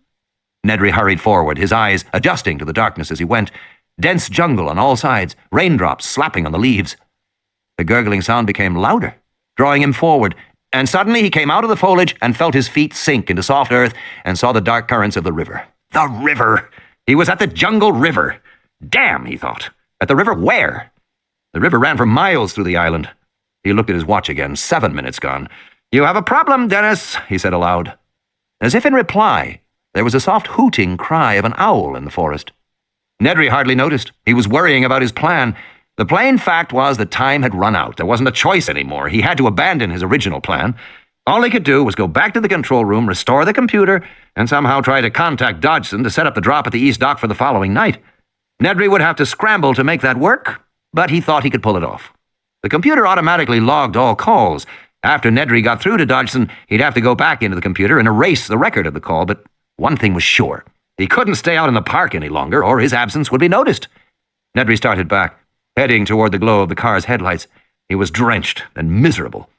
Speaker 3: Nedry hurried forward, his eyes adjusting to the darkness as he went. Dense jungle on all sides, raindrops slapping on the leaves. The gurgling sound became louder, drawing him forward, and suddenly he came out of the foliage and felt his feet sink into soft earth and saw the dark currents of the river. The river! He was at the jungle river. Damn, he thought. At the river where? The river ran for miles through the island. He looked at his watch again. 7 minutes gone. "You have a problem, Dennis," he said aloud. As if in reply, there was a soft hooting cry of an owl in the forest. Nedry hardly noticed. He was worrying about his plan. The plain fact was that time had run out. There wasn't a choice anymore. He had to abandon his original plan. All he could do was go back to the control room, restore the computer, and somehow try to contact Dodgson to set up the drop at the East Dock for the following night. Nedry would have to scramble to make that work, but he thought he could pull it off. The computer automatically logged all calls. After Nedry got through to Dodgson, he'd have to go back into the computer and erase the record of the call, but one thing was sure. He couldn't stay out in the park any longer, or his absence would be noticed. Nedry started back, heading toward the glow of the car's headlights. He was drenched and miserable.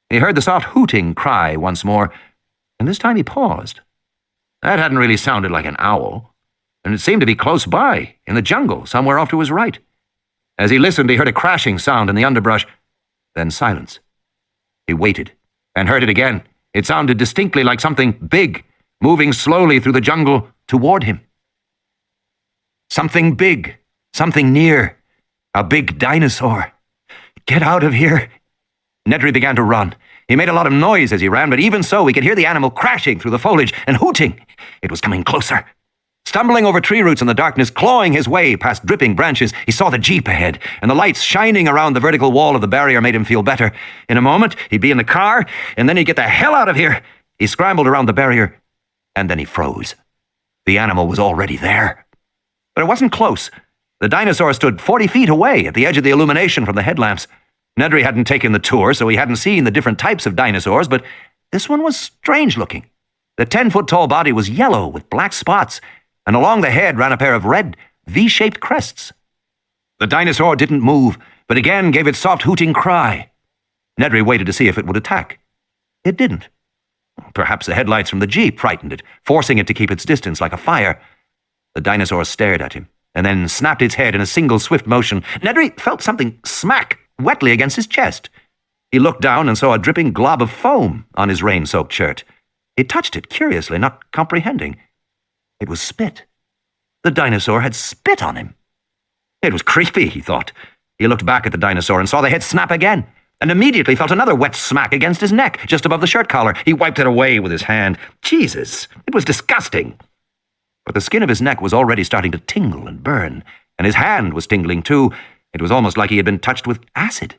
Speaker 3: He heard the soft hooting cry once more, and this time he paused. That hadn't really sounded like an owl, and it seemed to be close by, in the jungle, somewhere off to his right. As he listened, he heard a crashing sound in the underbrush, then silence. He waited, and heard it again. It sounded distinctly like something big, moving slowly through the jungle toward him. Something big, something near. A big dinosaur. Get out of here. Nedry began to run. He made a lot of noise as he ran, but even so, he could hear the animal crashing through the foliage and hooting. It was coming closer. Stumbling over tree roots in the darkness, clawing his way past dripping branches, he saw the Jeep ahead, and the lights shining around the vertical wall of the barrier made him feel better. In a moment, he'd be in the car, and then he'd get the hell out of here. He scrambled around the barrier, and then he froze. The animal was already there. But it wasn't close. The dinosaur stood 40 feet away at the edge of the illumination from the headlamps. Nedry hadn't taken the tour, so he hadn't seen the different types of dinosaurs, but this one was strange-looking. The 10-foot-tall body was yellow with black spots, and along the head ran a pair of red, V-shaped crests. The dinosaur didn't move, but again gave its soft hooting cry. Nedry waited to see if it would attack. It didn't. Perhaps the headlights from the Jeep frightened it, forcing it to keep its distance like a fire. The dinosaur stared at him, and then snapped its head in a single swift motion. Nedry felt something smack wetly against his chest. He looked down and saw a dripping glob of foam on his rain-soaked shirt. He touched it curiously, not comprehending. It was spit. The dinosaur had spit on him. It was creepy, he thought. He looked back at the dinosaur and saw the head snap again, and immediately felt another wet smack against his neck, just above the shirt collar. He wiped it away with his hand. Jesus, it was disgusting. But the skin of his neck was already starting to tingle and burn, and his hand was tingling too. It was almost like he had been touched with acid.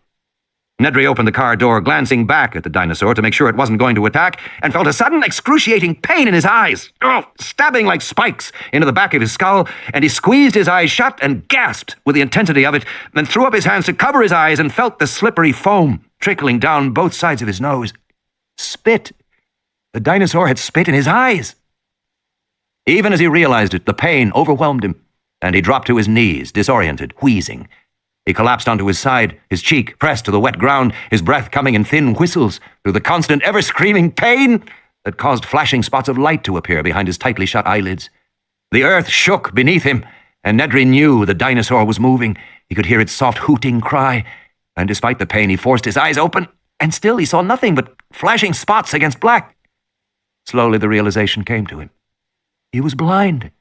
Speaker 3: Nedry opened the car door, glancing back at the dinosaur to make sure it wasn't going to attack, and felt a sudden excruciating pain in his eyes, stabbing like spikes into the back of his skull, and he squeezed his eyes shut and gasped with the intensity of it, then threw up his hands to cover his eyes and felt the slippery foam trickling down both sides of his nose. Spit. The dinosaur had spit in his eyes. Even as he realized it, the pain overwhelmed him, and he dropped to his knees, disoriented, wheezing. He collapsed onto his side, his cheek pressed to the wet ground, his breath coming in thin whistles through the constant, ever-screaming pain.
Speaker 1: that caused flashing spots of light to appear behind his tightly shut eyelids. The earth shook beneath him, and Nedry knew the dinosaur was moving. He could hear its soft hooting cry, and despite the pain he forced his eyes open, and still he saw nothing but flashing spots against black. Slowly the realization came to him. He was blind.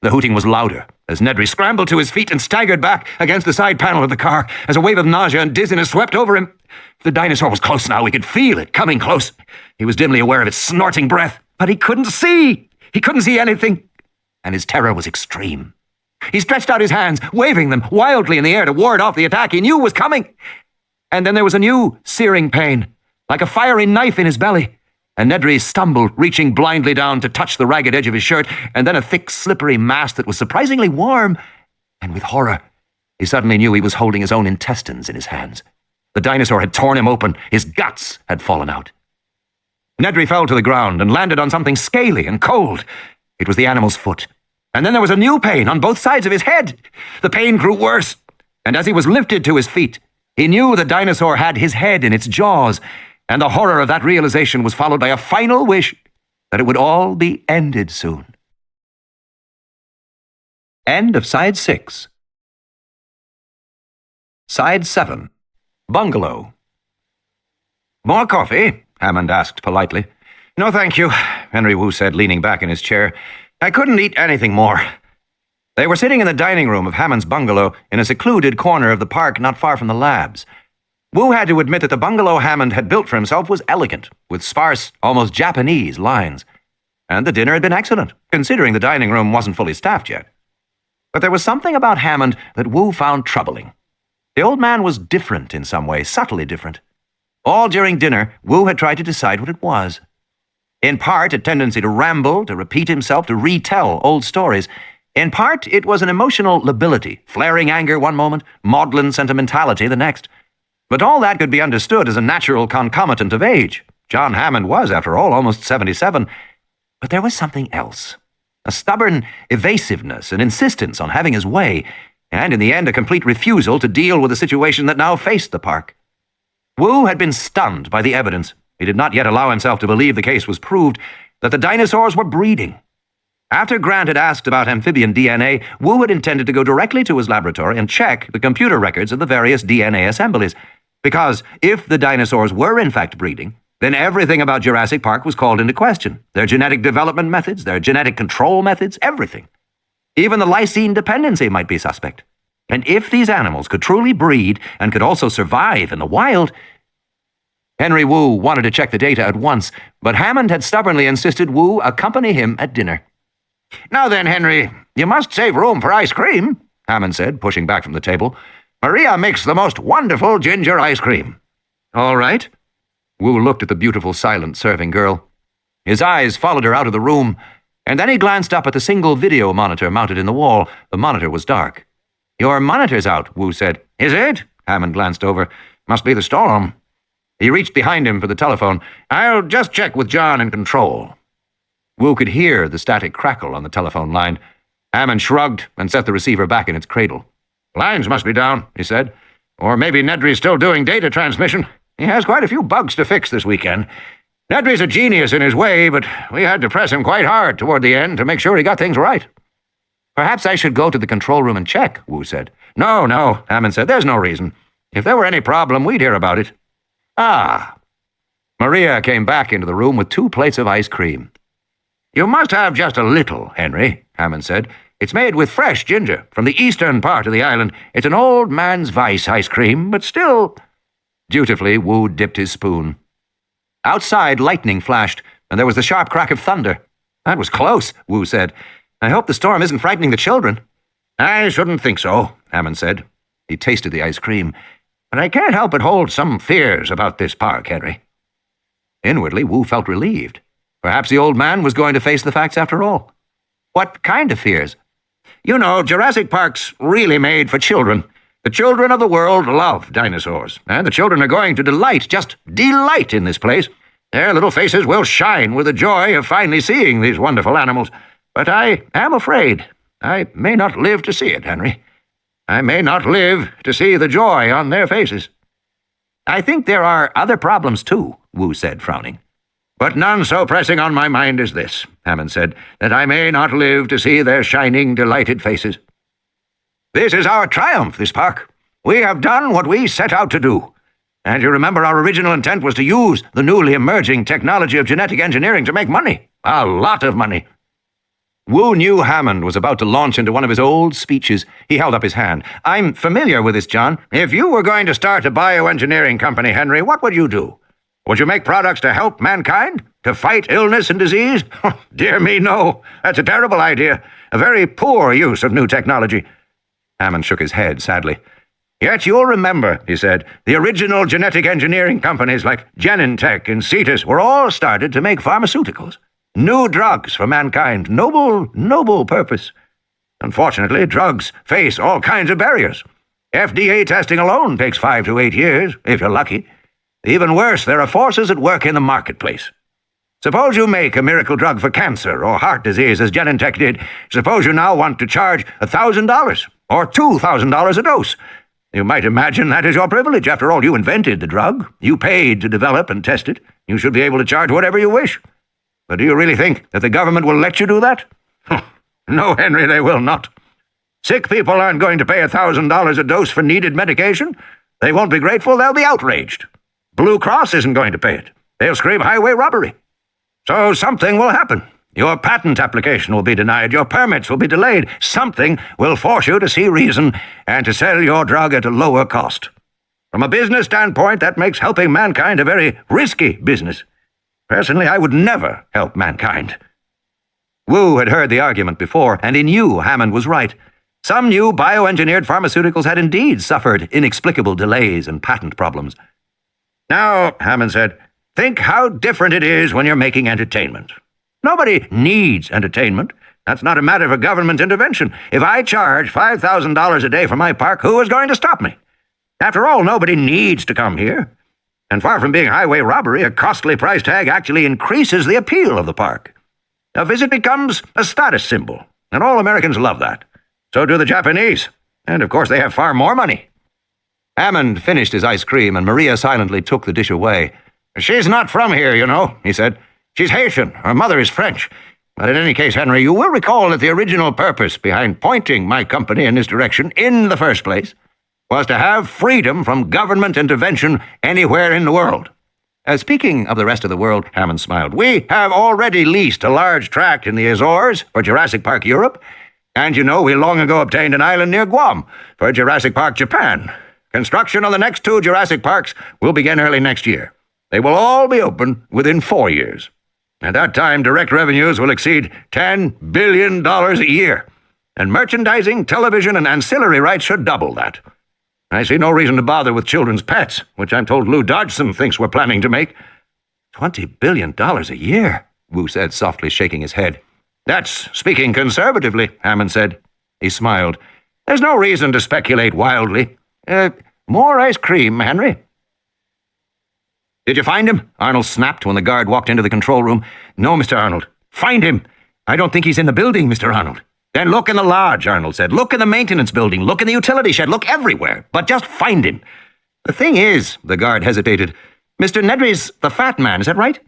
Speaker 1: The hooting was louder as Nedry scrambled to his feet and staggered back against the side panel of the car as a wave of nausea and dizziness swept over him. The dinosaur was close now. He could feel it coming close. He was dimly aware of its snorting breath, but he couldn't see. He couldn't see anything, and his terror was extreme. He stretched out his hands, waving them wildly in the air to ward off the attack he knew was coming. And then there was a new searing pain, like a fiery knife in his belly. And Nedry stumbled, reaching blindly down to touch the ragged edge of his shirt, and then a thick, slippery mass that was surprisingly warm. And with horror, he suddenly knew he was holding his own intestines in his hands. The dinosaur had torn him open. His guts had fallen out. Nedry fell to the ground and landed on something scaly and cold. It was the animal's foot. And then there was a new pain on both sides of his head. The pain grew worse, and as he was lifted to his feet, he knew the dinosaur had his head in its jaws, and the horror of that realization was followed by a final wish that it would all be ended soon. End of Side 6. Side 7. Bungalow.
Speaker 2: More coffee? Hammond asked politely. No, thank you, Henry Wu said, leaning back in his chair. I couldn't eat anything more.
Speaker 1: They were sitting in the dining room of Hammond's bungalow in a secluded corner of the park not far from the labs. Wu had to admit that the bungalow Hammond had built for himself was elegant, with sparse, almost Japanese lines. And the dinner had been excellent, considering the dining room wasn't fully staffed yet. But there was something about Hammond that Wu found troubling. The old man was different in some way, subtly different. All during dinner, Wu had tried to decide what it was. In part, a tendency to ramble, to repeat himself, to retell old stories. In part, it was an emotional lability, flaring anger one moment, maudlin sentimentality the next. But all that could be understood as a natural concomitant of age. John Hammond was, after all, almost 77. But there was something else. A stubborn evasiveness, an insistence on having his way, and in the end a complete refusal to deal with the situation that now faced the park. Wu had been stunned by the evidence. He did not yet allow himself to believe the case was proved, that the dinosaurs were breeding. After Grant had asked about amphibian DNA, Wu had intended to go directly to his laboratory and check the computer records of the various DNA assemblies, because if the dinosaurs were in fact breeding, then everything about Jurassic Park was called into question. Their genetic development methods, their genetic control methods, everything. Even the lysine dependency might be suspect. And if these animals could truly breed and could also survive in the wild... Henry Wu wanted to check the data at once, but Hammond had stubbornly insisted Wu accompany him at dinner.
Speaker 2: Now then, Henry, you must save room for ice cream, Hammond said, pushing back from the table. Maria makes the most wonderful ginger ice cream.
Speaker 1: All right. Wu looked at the beautiful, silent serving girl. His eyes followed her out of the room, and then he glanced up at the single video monitor mounted in the wall. The monitor was dark. Your monitor's out, Wu said.
Speaker 2: Is it? Hammond glanced over. Must be the storm.
Speaker 1: He reached behind him for the telephone.
Speaker 2: I'll just check with John in control.
Speaker 1: Wu could hear the static crackle on the telephone line. Hammond shrugged and set the receiver back in its cradle.
Speaker 2: Lines must be down, he said. Or maybe Nedry's still doing data transmission. He has quite a few bugs to fix this weekend. Nedry's a genius in his way, but we had to press him quite hard toward the end to make sure he got things right.
Speaker 1: Perhaps I should go to the control room and check, Wu said.
Speaker 2: No, Hammond said. There's no reason. If there were any problem, we'd hear about it.
Speaker 1: Ah. Maria came back into the room with 2 plates of ice cream.
Speaker 2: You must have just a little, Henry, Hammond said. It's made with fresh ginger from the eastern part of the island. It's an old man's vice ice cream, but still...
Speaker 1: Dutifully, Wu dipped his spoon. Outside, lightning flashed, and there was the sharp crack of thunder. That was close, Wu said. I hope the storm isn't frightening the children.
Speaker 2: I shouldn't think so, Hammond said.
Speaker 1: He tasted the ice cream.
Speaker 2: But I can't help but hold some fears about this park, Henry.
Speaker 1: Inwardly, Wu felt relieved. Perhaps the old man was going to face the facts after all. What kind of fears?
Speaker 2: You know, Jurassic Park's really made for children. The children of the world love dinosaurs, and the children are going to just delight in this place. Their little faces will shine with the joy of finally seeing these wonderful animals. But I am afraid I may not live to see it, Henry. I may not live to see the joy on their faces.
Speaker 1: I think there are other problems too, Wu said, frowning.
Speaker 2: But none so pressing on my mind as this, Hannan said, that I may not live to see their shining, delighted faces. This is our triumph, this park. We have done what we set out to do. And you remember our original intent was to use the newly emerging technology of genetic engineering to make money. A lot of money.
Speaker 1: Wu knew Hammond was about to launch into one of his old speeches. He held up his hand. I'm familiar with this, John.
Speaker 2: If you were going to start a bioengineering company, Henry, what would you do? Would you make products to help mankind? To fight illness and disease? Dear me, no. That's a terrible idea. A very poor use of new technology.
Speaker 1: Hammond shook his head sadly.
Speaker 2: Yet you'll remember, he said, the original genetic engineering companies like Genentech and Cetus were all started to make pharmaceuticals. New drugs for mankind. Noble, noble purpose. Unfortunately, drugs face all kinds of barriers. FDA testing alone takes 5 to 8 years, if you're lucky. Even worse, there are forces at work in the marketplace. Suppose you make a miracle drug for cancer or heart disease, as Genentech did. Suppose you now want to charge $1,000 or $2,000 a dose. You might imagine that is your privilege. After all, you invented the drug. You paid to develop and test it. You should be able to charge whatever you wish. But do you really think that the government will let you do that? No, Henry, they will not. Sick people aren't going to pay $1,000 a dose for needed medication. They won't be grateful, they'll be outraged. Blue Cross isn't going to pay it. They'll scream highway robbery. So something will happen. Your patent application will be denied. Your permits will be delayed. Something will force you to see reason and to sell your drug at a lower cost. From a business standpoint, that makes helping mankind a very risky business. Personally, I would never help mankind.
Speaker 1: Wu had heard the argument before, and he knew Hammond was right. Some new bioengineered pharmaceuticals had indeed suffered inexplicable delays and patent problems.
Speaker 2: Now, Hammond said, think how different it is when you're making entertainment. Nobody needs entertainment. That's not a matter of government intervention. If I charge $5,000 a day for my park, who is going to stop me? After all, nobody needs to come here. And far from being highway robbery, a costly price tag actually increases the appeal of the park. A visit becomes a status symbol, and all Americans love that. So do the Japanese. And of course, they have far more money.
Speaker 1: Hammond finished his ice cream, and Maria silently took the dish away.
Speaker 2: She's not from here, you know, he said. She's Haitian. Her mother is French. But in any case, Henry, you will recall that the original purpose behind pointing my company in this direction in the first place was to have freedom from government intervention anywhere in the world.
Speaker 1: Speaking of the rest of the world,
Speaker 2: Hammond smiled, we have already leased a large tract in the Azores for Jurassic Park Europe, and you know we long ago obtained an island near Guam for Jurassic Park Japan. Construction on the next 2 Jurassic Parks will begin early next year. They will all be open within 4 years. At that time, direct revenues will exceed $10 billion a year, and merchandising, television, and ancillary rights should double that. I see no reason to bother with children's pets, which I'm told Lou Dodgson thinks we're planning to make.
Speaker 1: $20 billion a year, Wu said, softly shaking his head.
Speaker 2: That's speaking conservatively, Hammond said. He smiled. There's no reason to speculate wildly. More ice cream, Henry?
Speaker 1: Did you find him? Arnold snapped when the guard walked into the control room.
Speaker 2: No, Mr. Arnold. Find him.
Speaker 1: I don't think he's in the building, Mr. Arnold.
Speaker 2: Then look in the lodge, Arnold said. Look in the maintenance building. Look in the utility shed. Look everywhere. But just find him.
Speaker 1: The thing is, the guard hesitated, Mr. Nedry's the fat man, is that right?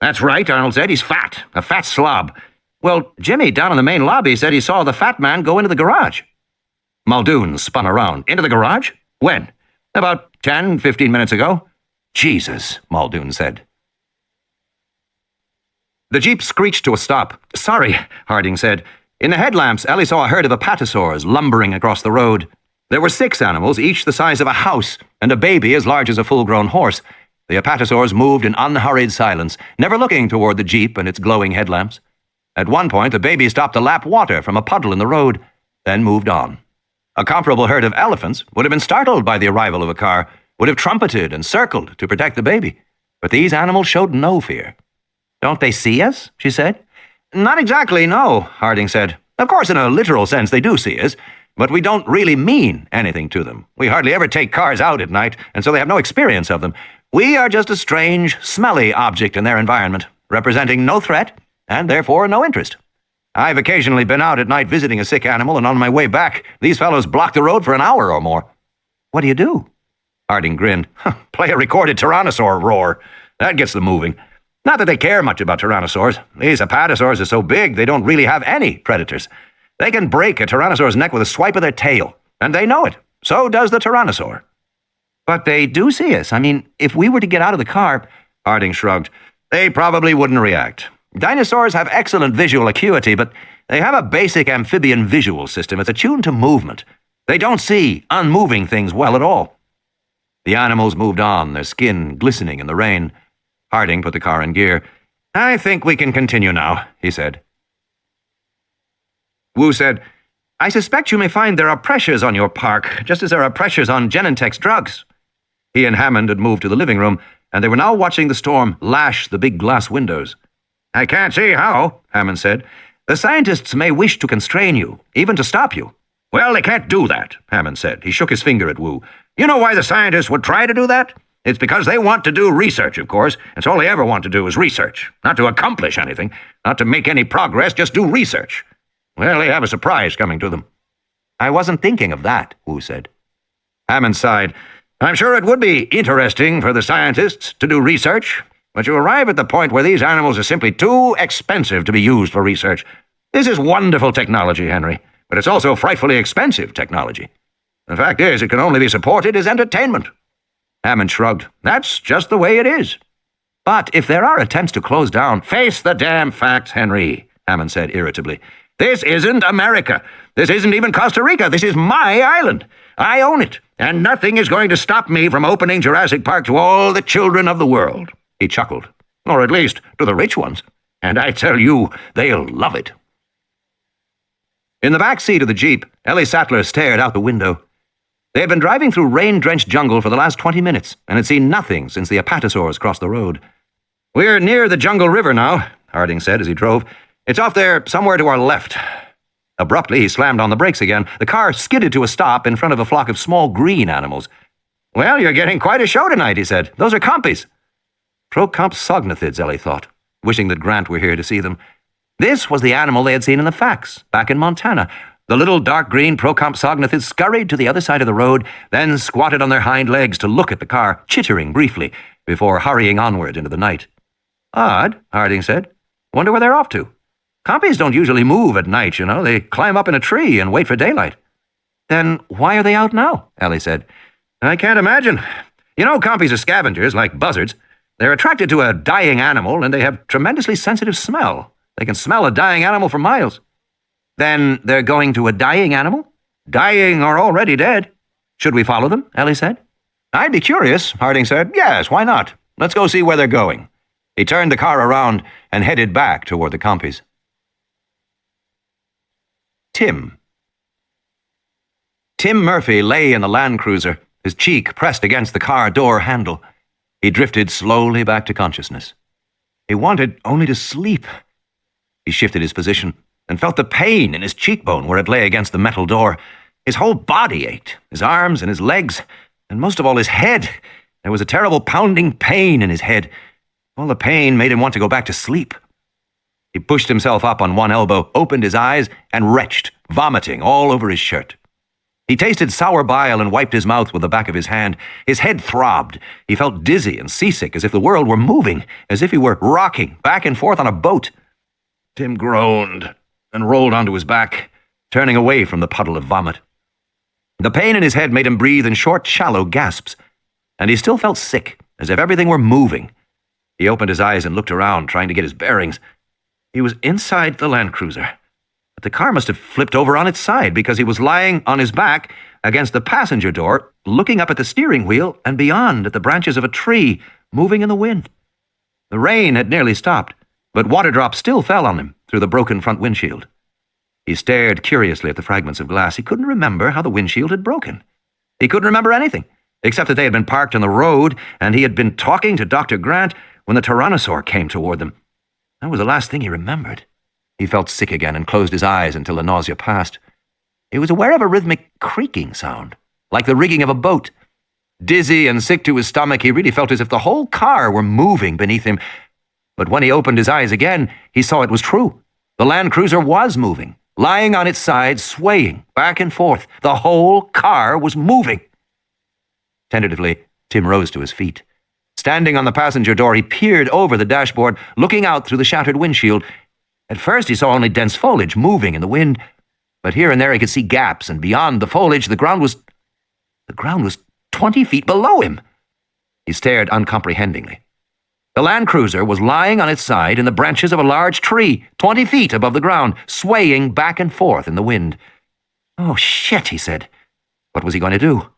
Speaker 2: That's right, Arnold said. He's fat. A fat slob.
Speaker 1: Well, Jimmy down in the main lobby said he saw the fat man go into the garage. Muldoon spun around. Into the garage? When?
Speaker 2: About 10, 15 minutes ago.
Speaker 1: Jesus, Muldoon said. The jeep screeched to a stop. Sorry, Harding said. In the headlamps, Ellie saw a herd of apatosaurs lumbering across the road. There were 6 animals, each the size of a house, and a baby as large as a full-grown horse. The apatosaurs moved in unhurried silence, never looking toward the jeep and its glowing headlamps. At one point, the baby stopped to lap water from a puddle in the road, then moved on. A comparable herd of elephants would have been startled by the arrival of a car, would have trumpeted and circled to protect the baby. But these animals showed no fear.
Speaker 3: Don't they see us? She said.
Speaker 1: Not exactly, no, Harding said. Of course, in a literal sense, they do see us, but we don't really mean anything to them. We hardly ever take cars out at night, and so they have no experience of them. We are just a strange, smelly object in their environment, representing no threat, and therefore no interest. I've occasionally been out at night visiting a sick animal, and on my way back, these fellows block the road for an hour or more.
Speaker 3: What do you do?
Speaker 1: Harding grinned. Play a recorded tyrannosaur roar. That gets them moving.
Speaker 2: Not that they care much about tyrannosaurs. These apatosaurs are so big they don't really have any predators. They can break a tyrannosaur's neck with a swipe of their tail, and they know it. So does the tyrannosaur.
Speaker 3: But they do see us. I mean, if we were to get out of the car...
Speaker 2: Harding shrugged. They probably wouldn't react. Dinosaurs have excellent visual acuity, but they have a basic amphibian visual system. It's attuned to movement. They don't see unmoving things well at all. The animals moved on, their skin glistening in the rain. Harding put the car in gear. I think we can continue now, he said. Wu said, I suspect you may find there are pressures on your park, just as there are pressures on Genentech's drugs. He and Hammond had moved to the living room, and they were now watching the storm lash the big glass windows. I can't see how, Hammond said. The scientists may wish to constrain you, even to stop you. Well, they can't do that, Hammond said. He shook his finger at Wu. You know why the scientists would try to do that? It's because they want to do research, of course. It's all they ever want to do is research. Not to accomplish anything, not to make any progress, just do research. Well, they have a surprise coming to them.
Speaker 3: I wasn't thinking of that, Wu said.
Speaker 2: Hammond sighed. I'm sure it would be interesting for the scientists to do research, but you arrive at the point where these animals are simply too expensive to be used for research. This is wonderful technology, Henry, but it's also frightfully expensive technology. The fact is, it can only be supported as entertainment. Hammond shrugged. That's just the way it is.
Speaker 3: But if there are attempts to close down...
Speaker 2: Face the damn facts, Henry, Hammond said irritably. This isn't America. This isn't even Costa Rica. This is my island. I own it, and nothing is going to stop me from opening Jurassic Park to all the children of the world. He chuckled. Or at least to the rich ones. And I tell you, they'll love it.
Speaker 3: In the back seat of the Jeep, Ellie Sattler stared out the window. They had been driving through rain-drenched jungle for the last 20 minutes and had seen nothing since the apatosaurs crossed the road.
Speaker 2: We're near the Jungle River now, Harding said as he drove. It's off there somewhere to our left.
Speaker 3: Abruptly, he slammed on the brakes again. The car skidded to a stop in front of a flock of small green animals.
Speaker 2: Well, you're getting quite a show tonight, he said. Those are compies.
Speaker 3: Procompsognathids, Ellie thought, wishing that Grant were here to see them. This was the animal they had seen in the facts, back in Montana. The little dark green Procompsognathids scurried to the other side of the road, then squatted on their hind legs to look at the car, chittering briefly, before hurrying onward into the night.
Speaker 2: Odd, Harding said. Wonder where they're off to. Compies don't usually move at night, you know. They climb up in a tree and wait for daylight.
Speaker 3: Then why are they out now? Ellie said.
Speaker 2: I can't imagine. You know, compies are scavengers, like buzzards. They're attracted to a dying animal, and they have tremendously sensitive smell. They can smell a dying animal for miles.
Speaker 3: Then they're going to a dying animal?
Speaker 2: Dying or already dead.
Speaker 3: Should we follow them? Ellie said.
Speaker 2: I'd be curious, Harding said. Yes, why not? Let's go see where they're going. He turned the car around and headed back toward the compies.
Speaker 3: Tim Murphy lay in the Land Cruiser, his cheek pressed against the car door handle. He drifted slowly back to consciousness. He wanted only to sleep. He shifted his position and felt the pain in his cheekbone where it lay against the metal door. His whole body ached, his arms and his legs, and most of all his head. There was a terrible pounding pain in his head. All the pain made him want to go back to sleep. He pushed himself up on one elbow, opened his eyes, and retched, vomiting all over his shirt. He tasted sour bile and wiped his mouth with the back of his hand. His head throbbed. He felt dizzy and seasick, as if the world were moving, as if he were rocking back and forth on a boat. Tim groaned and rolled onto his back, turning away from the puddle of vomit. The pain in his head made him breathe in short, shallow gasps, and he still felt sick, as if everything were moving. He opened his eyes and looked around, trying to get his bearings. He was inside the Land Cruiser, but the car must have flipped over on its side because he was lying on his back against the passenger door, looking up at the steering wheel and beyond at the branches of a tree moving in the wind. The rain had nearly stopped, but water drops still fell on him through the broken front windshield. He stared curiously at the fragments of glass. He couldn't remember how the windshield had broken. He couldn't remember anything, except that they had been parked on the road and he had been talking to Dr. Grant when the Tyrannosaur came toward them. That was the last thing he remembered. He felt sick again and closed his eyes until the nausea passed. He was aware of a rhythmic creaking sound, like the rigging of a boat. Dizzy and sick to his stomach, he really felt as if the whole car were moving beneath him. But when he opened his eyes again, he saw it was true. The Land Cruiser was moving, lying on its side, swaying back and forth. The whole car was moving. Tentatively, Tim rose to his feet. Standing on the passenger door, he peered over the dashboard, looking out through the shattered windshield. At first, he saw only dense foliage moving in the wind, but here and there he could see gaps, and beyond the foliage, the ground was 20 feet below him. He stared uncomprehendingly. The Land Cruiser was lying on its side in the branches of a large tree, 20 feet above the ground, swaying back and forth in the wind. "Oh, shit," he said. What was he going to do?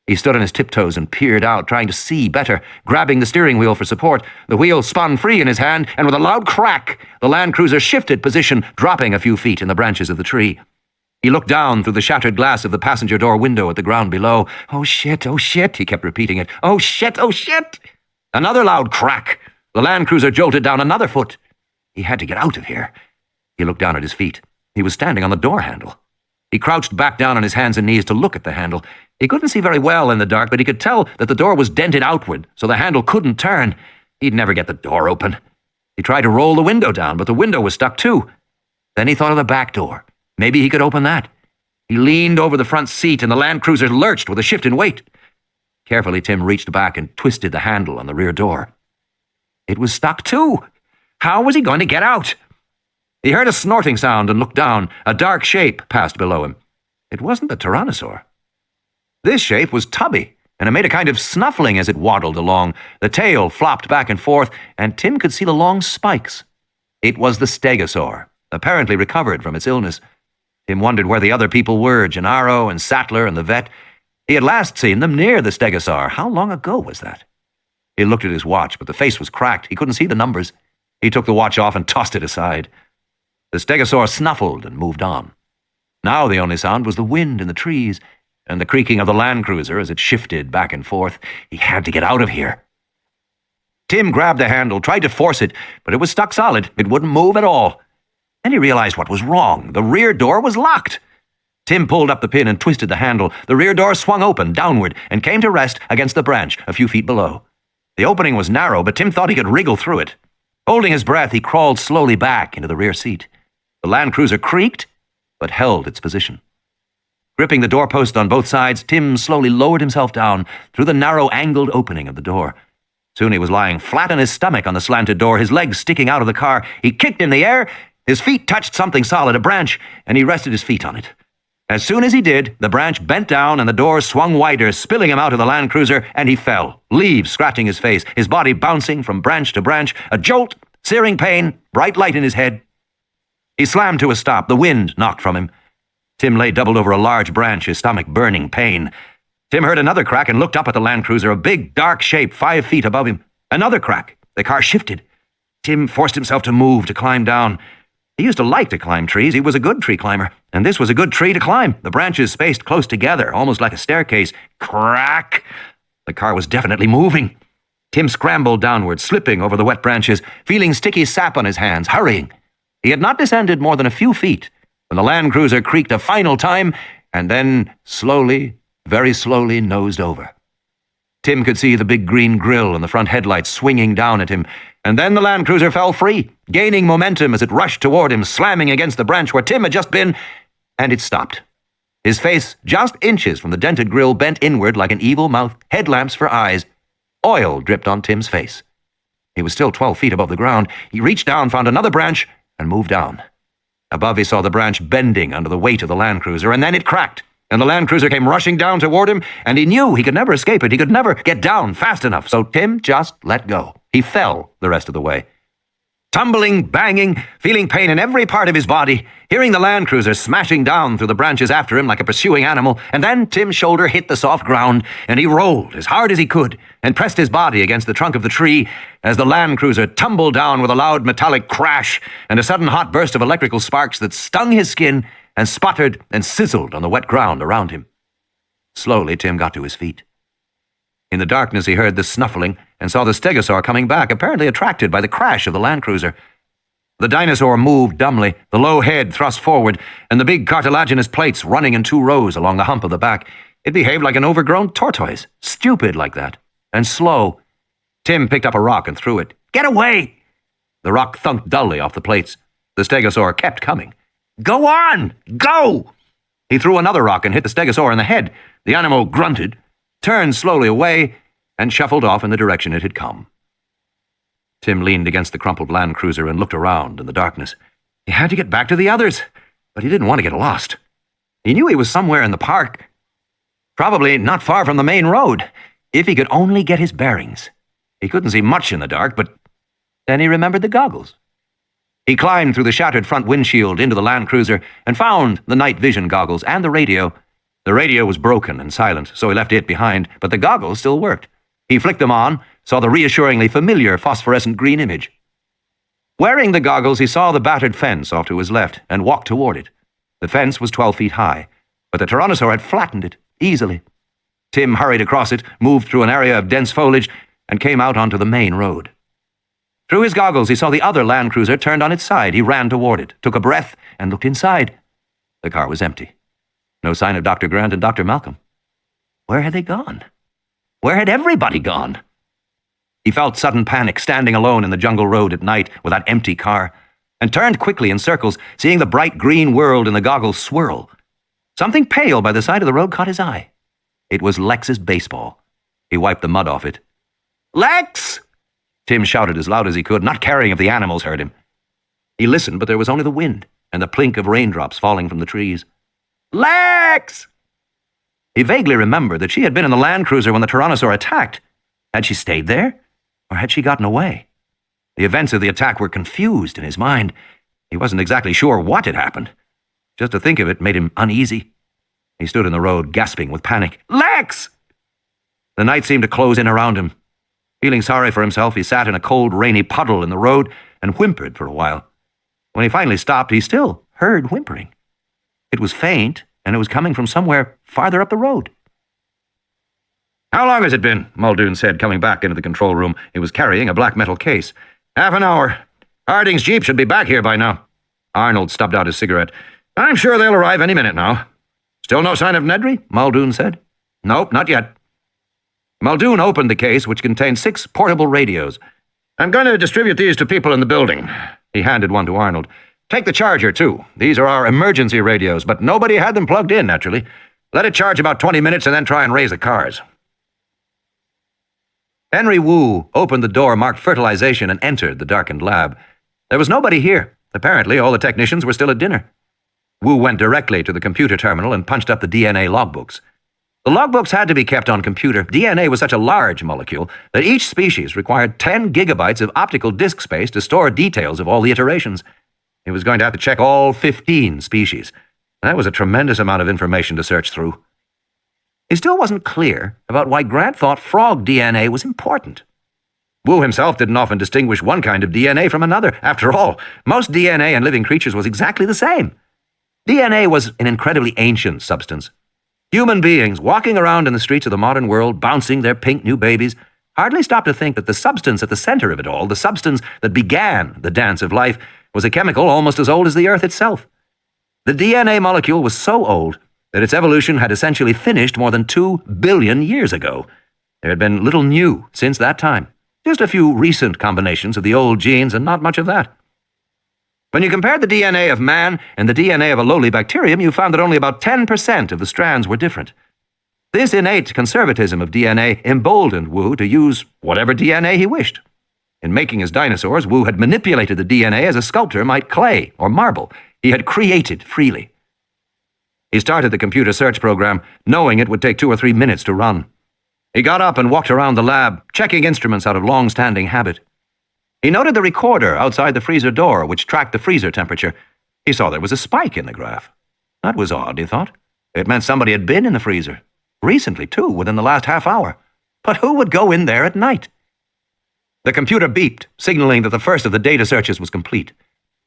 Speaker 3: He stood on his tiptoes and peered out, trying to see better, grabbing the steering wheel for support. The wheel spun free in his hand, and with a loud crack, the Land Cruiser shifted position, dropping a few feet in the branches of the tree. He looked down through the shattered glass of the passenger door window at the ground below. "Oh, shit, he kept repeating it. "Oh, shit, oh, shit!" Another loud crack. The Land Cruiser jolted down another foot. He had to get out of here. He looked down at his feet. He was standing on the door handle. He crouched back down on his hands and knees to look at the handle. He couldn't see very well in the dark, but he could tell that the door was dented outward, so the handle couldn't turn. He'd never get the door open. He tried to roll the window down, but the window was stuck too. Then he thought of the back door. Maybe he could open that. He leaned over the front seat, and the Land Cruiser lurched with a shift in weight. Carefully, Tim reached back and twisted the handle on the rear door. It was stuck too. How was he going to get out? He heard a snorting sound and looked down. A dark shape passed below him. It wasn't the Tyrannosaur. This shape was tubby, and it made a kind of snuffling as it waddled along. The tail flopped back and forth, and Tim could see the long spikes. It was the Stegosaur, apparently recovered from its illness. Tim wondered where the other people were, Gennaro and Sattler and the vet. He had last seen them near the Stegosaur. How long ago was that? He looked at his watch, but the face was cracked. He couldn't see the numbers. He took the watch off and tossed it aside. The Stegosaur snuffled and moved on. Now the only sound was the wind in the trees and the creaking of the Land Cruiser as it shifted back and forth. He had to get out of here. Tim grabbed the handle, tried to force it, but it was stuck solid. It wouldn't move at all. Then he realized what was wrong. The rear door was locked. Tim pulled up the pin and twisted the handle. The rear door swung open, downward, and came to rest against the branch a few feet below. The opening was narrow, but Tim thought he could wriggle through it. Holding his breath, he crawled slowly back into the rear seat. The Land Cruiser creaked, but held its position. Gripping the doorpost on both sides, Tim slowly lowered himself down through the narrow, angled opening of the door. Soon he was lying flat on his stomach on the slanted door, his legs sticking out of the car. He kicked in the air, his feet touched something solid, a branch, and he rested his feet on it. As soon as he did, the branch bent down and the door swung wider, spilling him out of the Land Cruiser, and he fell, leaves scratching his face, his body bouncing from branch to branch, a jolt, searing pain, bright light in his head. He slammed to a stop. The wind knocked from him. Tim lay doubled over a large branch, his stomach burning pain. Tim heard another crack and looked up at the Land Cruiser, a big, dark shape 5 feet above him. Another crack. The car shifted. Tim forced himself to move, to climb down. He used to like to climb trees. He was a good tree climber, and this was a good tree to climb. The branches spaced close together, almost like a staircase. Crack! The car was definitely moving. Tim scrambled downward, slipping over the wet branches, feeling sticky sap on his hands, hurrying. He had not descended more than a few feet when the Land Cruiser creaked a final time and then slowly, very slowly nosed over. Tim could see the big green grille and the front headlights swinging down at him, and then the Land Cruiser fell free, gaining momentum as it rushed toward him, slamming against the branch where Tim had just been, and it stopped. His face, just inches from the dented grille, bent inward like an evil mouth, headlamps for eyes. Oil dripped on Tim's face. He was still 12 feet above the ground. He reached down, found another branch, and moved down. Above, he saw the branch bending under the weight of the Land Cruiser, and then it cracked, and the Land Cruiser came rushing down toward him, and he knew he could never escape it. He could never get down fast enough, so Tim just let go. He fell the rest of the way. Tumbling, banging, feeling pain in every part of his body, hearing the Land Cruiser smashing down through the branches after him like a pursuing animal, and then Tim's shoulder hit the soft ground, and he rolled as hard as he could and pressed his body against the trunk of the tree as the Land Cruiser tumbled down with a loud metallic crash and a sudden hot burst of electrical sparks that stung his skin and sputtered and sizzled on the wet ground around him. Slowly, Tim got to his feet. In the darkness, he heard the snuffling and saw the Stegosaur coming back, apparently attracted by the crash of the Land Cruiser. The dinosaur moved dumbly, the low head thrust forward, and the big cartilaginous plates running in 2 rows along the hump of the back. It behaved like an overgrown tortoise, stupid like that, and slow. Tim picked up a rock and threw it. "Get away!" The rock thunked dully off the plates. The Stegosaur kept coming. "Go on! Go!" He threw another rock and hit the Stegosaur in the head. The animal grunted, turned slowly away,
Speaker 1: and shuffled off in the direction it had come. Tim leaned against the crumpled Land Cruiser and looked around in the darkness. He had to get back to the others, but he didn't want to get lost. He knew he was somewhere in the park, probably not far from the main road, if he could only get his bearings. He couldn't see much in the dark, but then he remembered the goggles. He climbed through the shattered front windshield into the Land Cruiser and found the night vision goggles and the radio. The radio was broken and silent, so he left it behind, but the goggles still worked. He flicked them on, saw the reassuringly familiar phosphorescent green image. Wearing the goggles, he saw the battered fence off to his left and walked toward it. The fence was 12 feet high, but the Tyrannosaur had flattened it easily. Tim hurried across it, moved through an area of dense foliage, and came out onto the main road. Through his goggles, he saw the other Land Cruiser turned on its side. He ran toward it, took a breath, and looked inside. The car was empty. No sign of Dr. Grant and Dr. Malcolm. Where had they gone? Where had everybody gone? He felt sudden panic standing alone in the jungle road at night with that empty car, and turned quickly in circles, seeing the bright green world in the goggles swirl. Something pale by the side of the road caught his eye. It was Lex's baseball. He wiped the mud off it. "Lex!" Tim shouted as loud as he could, not caring if the animals heard him. He listened, but there was only the wind and the plink of raindrops falling from the trees. "Lex!" He vaguely remembered that she had been in the Land Cruiser when the Tyrannosaur attacked. Had she stayed there, or had she gotten away? The events of the attack were confused in his mind. He wasn't exactly sure what had happened. Just to think of it made him uneasy. He stood in the road, gasping with panic. "Lex!" The night seemed to close in around him. Feeling sorry for himself, he sat in a cold, rainy puddle in the road and whimpered for a while. When he finally stopped, he still heard whimpering. It was faint, and it was coming from somewhere farther up the road. "How long has it been?" Muldoon said, coming back into the control room. He was carrying a black metal case. "Half an hour. Harding's jeep should be back here by now." Arnold stubbed out his cigarette. "I'm sure they'll arrive any minute now." "Still no sign of Nedry?" Muldoon said. "Nope, not yet." Muldoon opened the case, which contained 6 portable radios. "I'm going to distribute these to people in the building." He handed one to Arnold. "Take the charger, too. These are our emergency radios, but nobody had them plugged in, naturally. Let it charge about 20 minutes and then try and raise the cars." Henry Wu opened the door marked fertilization and entered the darkened lab. There was nobody here. Apparently, all the technicians were still at dinner. Wu went directly to the computer terminal and punched up the DNA logbooks. The logbooks had to be kept on computer. DNA was such a large molecule that each species required 10 gigabytes of optical disk space to store details of all the iterations. He was going to have to check all 15 species. That was a tremendous amount of information to search through. He still wasn't clear about why Grant thought frog DNA was important. Wu himself didn't often distinguish one kind of DNA from another. After all, most DNA in living creatures was exactly the same. DNA was an incredibly ancient substance. Human beings walking around in the streets of the modern world, bouncing their pink new babies, hardly stopped to think that the substance at the center of it all, the substance that began the dance of life, was a chemical almost as old as the Earth itself. The DNA molecule was so old that its evolution had essentially finished more than 2 billion years ago. There had been little new since that time. Just a few recent combinations of the old genes and not much of that. When you compared the DNA of man and the DNA of a lowly bacterium, you found that only about 10% of the strands were different. This innate conservatism of DNA emboldened Wu to use whatever DNA he wished. In making his dinosaurs, Wu had manipulated the DNA as a sculptor might clay or marble. He had created freely. He started the computer search program, knowing it would take 2 or 3 minutes to run. He got up and walked around the lab, checking instruments out of long-standing habit. He noted the recorder outside the freezer door, which tracked the freezer temperature. He saw there was a spike in the graph. That was odd, he thought. It meant somebody had been in the freezer. Recently, too, within the last half hour. But who would go in there at night? The computer beeped, signaling that the first of the data searches was complete.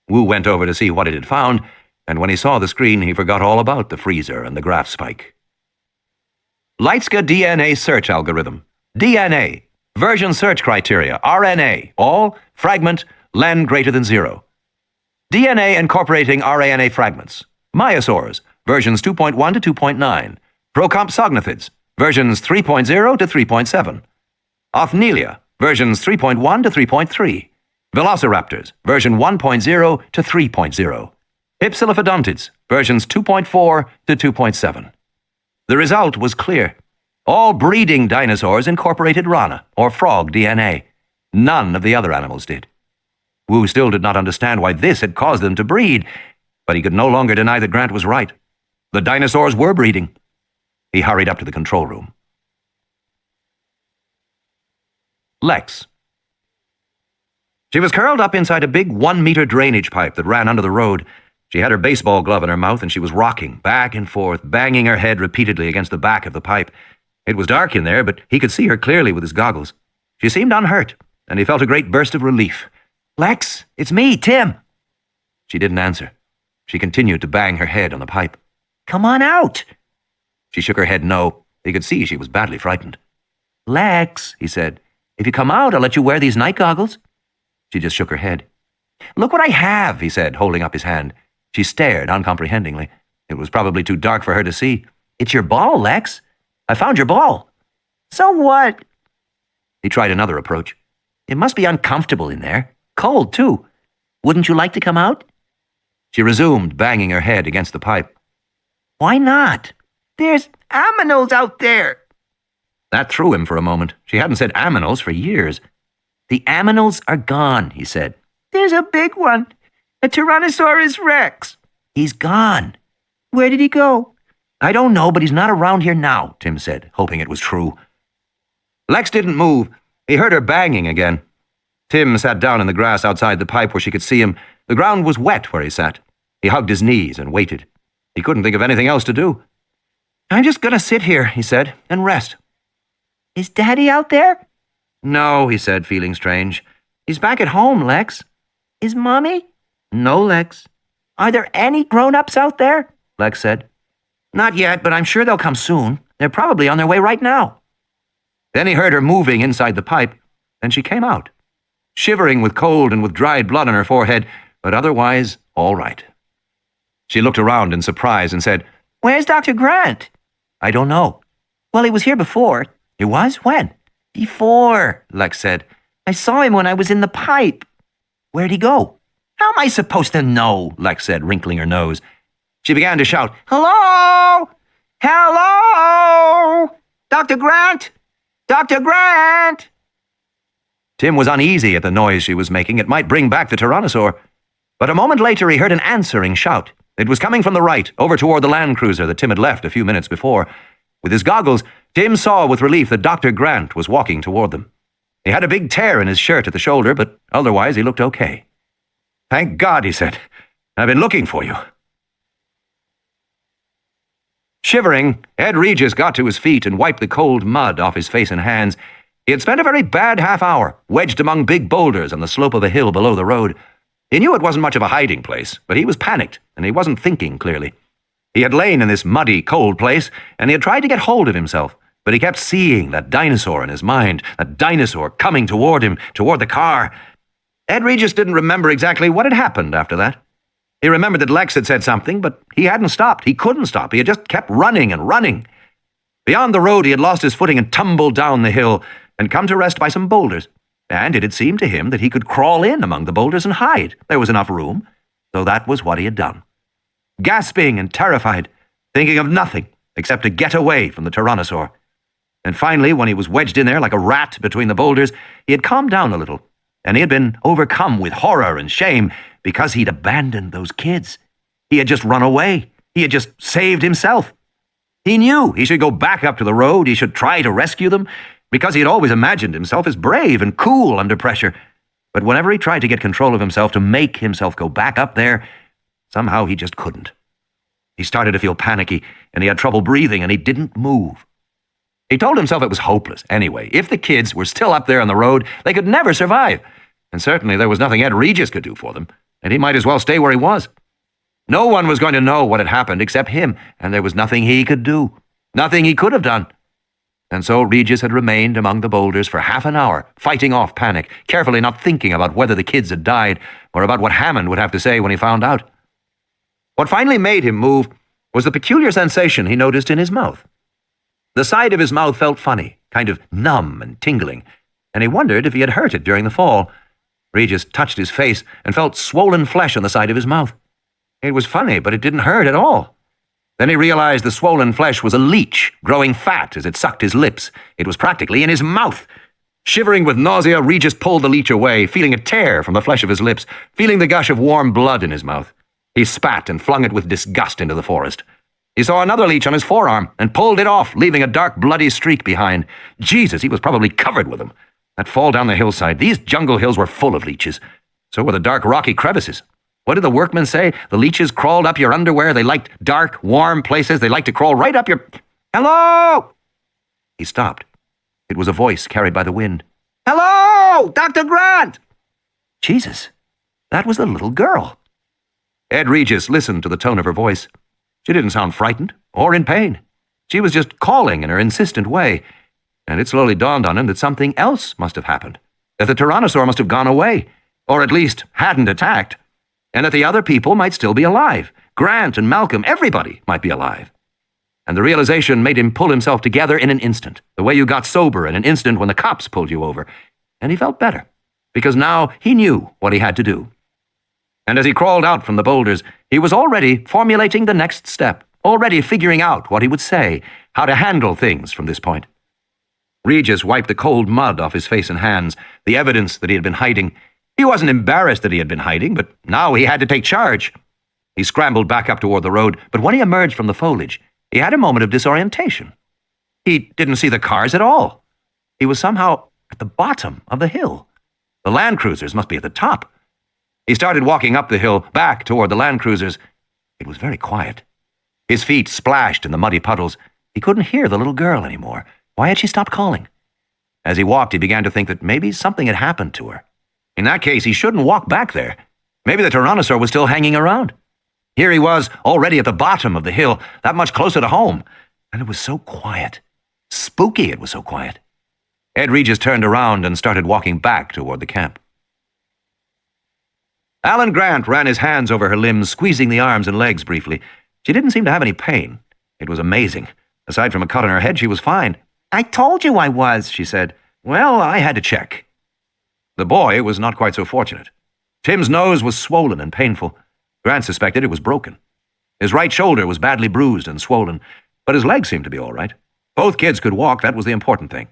Speaker 1: Wu went over to see what it had found, and when he saw the screen, he forgot all about the freezer and the graph spike. Leitska DNA search algorithm. DNA. Version search criteria, RNA, all, fragment, len greater than 0. DNA incorporating RNA fragments. Myosaurs, versions 2.1 to 2.9. Procompsognathids, versions 3.0 to 3.7. Othnielia, versions 3.1 to 3.3. Velociraptors, version 1.0 to 3.0. Hypsilophodontids, versions 2.4 to 2.7. The result was clear.
Speaker 3: All breeding dinosaurs incorporated rana, or frog DNA. None of the other animals did. Wu still did not understand why this had caused them to breed, but he could no longer deny that Grant was right. The dinosaurs were breeding. He hurried up to the control room. Lex. She was curled up inside a big 1-meter drainage pipe that ran under the road. She had her baseball glove in her mouth and she was rocking back and forth, banging her head repeatedly against the back of the pipe. It was dark in there, but he could see her clearly with his goggles. She seemed unhurt, and he felt a great burst of relief. "Lex, it's me, Tim." She didn't answer. She continued to bang her head on the pipe. "Come on out." She shook her head no. He could see she was badly frightened. "Lex," he said, "if you come out, I'll let you wear these night goggles." She just shook her head. "Look what I have," he said, holding up his hand. She stared uncomprehendingly. It was probably too dark for her to see. "It's your ball, Lex. I found your ball." "So what?" He tried another approach. "It must be uncomfortable in there. Cold, too. Wouldn't you like to come out?" She resumed, banging her head against the pipe. "Why not?" "There's aminals out there." That threw him for a moment. She hadn't said aminals for years. "The aminals are gone," he said. "There's a big one. A Tyrannosaurus Rex." "He's gone." "Where did he go?" "I don't know, but he's not around here now," Tim said, hoping it was true. Lex didn't move. He heard her banging again. Tim sat down in the grass outside the pipe where she could see him. The ground was wet where he sat. He hugged his knees and waited. He couldn't think of anything else to do. "I'm just going to sit here," he said, "and rest." "Is Daddy out there?" "No," he said, feeling strange. "He's back at home, Lex." "Is Mommy?" "No, Lex." "Are there any grown-ups out there?" Lex said. "Not yet, but I'm sure they'll come soon. They're probably on their way right now." Then he heard her moving inside the pipe, and she came out, shivering with cold and with dried blood on her forehead, but otherwise all right. She looked around in surprise and said, "Where's Dr. Grant?" "I don't know." "Well, he was here before." "He was? When?" "Before," Lex said. "I saw him when I was in the pipe." "Where'd he go?" "How am I supposed to know?" Lex said, wrinkling her nose. She began to shout, "Hello! Hello! Dr. Grant! Dr. Grant!" Tim was uneasy at the noise she was making. It might bring back the Tyrannosaur. But a moment later he heard an answering shout. It was coming from the right, over toward the Land Cruiser that Tim had left a few minutes before. With his goggles, Tim saw with relief that Dr. Grant was walking toward them. He had a big tear in his shirt at the shoulder, but otherwise he looked okay. "Thank God," he said. "I've been looking for you." Shivering, Ed Regis got to his feet and wiped the cold mud off his face and hands. He had spent a very bad half hour, wedged among big boulders on the slope of a hill below the road. He knew it wasn't much of a hiding place, but he was panicked, and he wasn't thinking clearly. He had lain in this muddy, cold place, and he had tried to get hold of himself, but he kept seeing that dinosaur in his mind, that dinosaur coming toward him, toward the car. Ed Regis didn't remember exactly what had happened after that. He remembered that Lex had said something, but he hadn't stopped. He couldn't stop. He had just kept running and running. Beyond the road, he had lost his footing and tumbled down the hill and come to rest by some boulders. And it had seemed to him that he could crawl in among the boulders and hide. There was enough room, so that was what he had done. Gasping and terrified, thinking of nothing except to get away from the Tyrannosaur. And finally, when he was wedged in there like a rat between the boulders, he had calmed down a little, and he had been overcome with horror and shame because he'd abandoned those kids. He had just run away. He had just saved himself. He knew he should go back up to the road. He should try to rescue them, because he had always imagined himself as brave and cool under pressure. But whenever he tried to get control of himself, to make himself go back up there, somehow he just couldn't. He started to feel panicky, and he had trouble breathing, and he didn't move. He told himself it was hopeless anyway. If the kids were still up there on the road, they could never survive. And certainly there was nothing Ed Regis could do for them, and he might as well stay where he was. No one was going to know what had happened except him, and there was nothing he could do, nothing he could have done. And so Regis had remained among the boulders for half an hour, fighting off panic, carefully not thinking about whether the kids had died or about what Hannan would have to say when he found out. What finally made him move was the peculiar sensation he noticed in his mouth. The side of his mouth felt funny, kind of numb and tingling, and he wondered if he had hurt it during the fall. Regis touched his face and felt swollen flesh on the side of his mouth. It was funny, but it didn't hurt at all.
Speaker 1: Then he realized the swollen flesh was a leech, growing fat as it sucked his lips. It was practically in his mouth. Shivering with nausea, Regis pulled the leech away, feeling a tear from the flesh of his lips, feeling the gush of warm blood in his mouth. He spat and flung it with disgust into the forest. He saw another leech on his forearm and pulled it off, leaving a dark, bloody streak behind. Jesus, he was probably covered with them. That fall down the hillside, these jungle hills were full of leeches. So were the dark, rocky crevices. What did the workmen say? The leeches crawled up your underwear. They liked dark, warm places. They liked to crawl right up your... Hello! He stopped. It was a voice carried by the wind. Hello! Dr. Grant! Jesus, that was the little girl. Ed Regis listened to the tone of her voice. She didn't sound frightened or in pain. She was just calling in her insistent way. And it slowly dawned on him that something else must have happened. That the Tyrannosaur must have gone away, or at least hadn't attacked. And that the other people might still be alive. Grant and Malcolm, everybody might be alive. And the realization made him pull himself together in an instant, the way you got sober in an instant when the cops pulled you over. And he felt better, because now he knew what he had to do. And as he crawled out from the boulders, he was already formulating the next step, already figuring out what he would say, how to handle things from this point. Regis wiped the cold mud off his face and hands, the evidence that he had been hiding. He wasn't embarrassed that he had been hiding, but now he had to take charge. He scrambled back up toward the road, but when he emerged from the foliage, he had a moment of disorientation. He didn't see the cars at all. He was somehow at the bottom of the hill. The Land Cruisers must be at the top. He started walking up the hill, back toward the Land Cruisers. It was very quiet. His feet splashed in the muddy puddles. He couldn't hear the little girl anymore. Why had she stopped calling? As he walked, he began to think that maybe something had happened to her. In that case, he shouldn't walk back there. Maybe the Tyrannosaur was still hanging around. Here he was, already at the bottom of the hill, that much closer to home. And it was so quiet. Spooky, it was so quiet. Ed Regis turned around and started walking back toward the camp. Alan Grant ran his hands over her limbs, squeezing the arms and legs briefly. She didn't seem to have any pain. It was amazing. Aside from a cut on her head, she was fine. I told you I was, she said. Well, I had to check. The boy was not quite so fortunate. Tim's nose was swollen and painful. Grant suspected it was broken. His right shoulder was badly bruised and swollen, but his legs seemed to be all right. Both kids could walk, that was the important thing.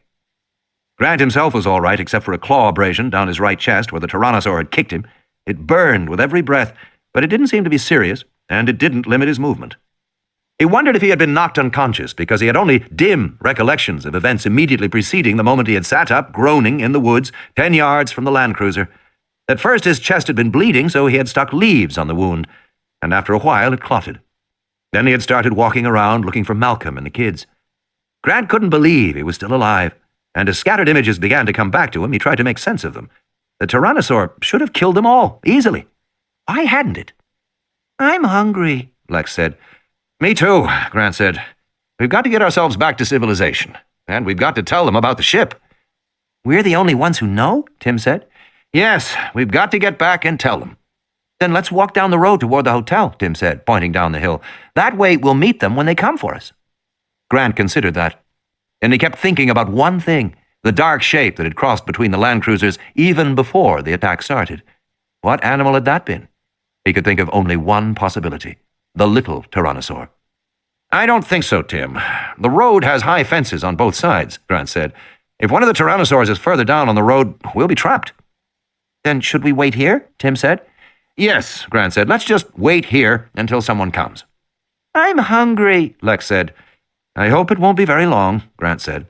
Speaker 1: Grant himself was all right, except for a claw abrasion down his right chest where the Tyrannosaur had kicked him. It burned with every breath, but it didn't seem to be serious, and it didn't limit his movement. He wondered if he had been knocked unconscious, because he had only dim recollections of events immediately preceding the moment he had sat up, groaning, in the woods, 10 yards from the Land Cruiser. At first his chest had been bleeding, so he had stuck leaves on the wound, and after a while it clotted. Then he had started walking around looking for Malcolm and the kids. Grant couldn't believe he was still alive, and as scattered images began to come back to him, he tried to make sense of them. The Tyrannosaur should have killed them all, easily. Why hadn't it? I'm hungry, Lex said. Me too, Grant said. We've got to get ourselves back to civilization, and we've got to tell them about the ship. We're the only ones who know, Tim said. Yes, we've got to get back and tell them. Then let's walk down the road toward the hotel, Tim said, pointing down the hill. That way we'll meet them when they come for us. Grant considered that, and he kept thinking about one thing, the dark shape that had crossed between the Land Cruisers even before the attack started. What animal had that been? He could think of only one possibility, the little Tyrannosaur. I don't think so, Tim. The road has high fences on both sides, Grant said. If one of the Tyrannosaurs is further down on the road, we'll be trapped. Then should we wait here? Tim said. Yes, Grant said. Let's just wait here until someone comes. I'm hungry, Lex said. I hope it won't be very long, Grant said.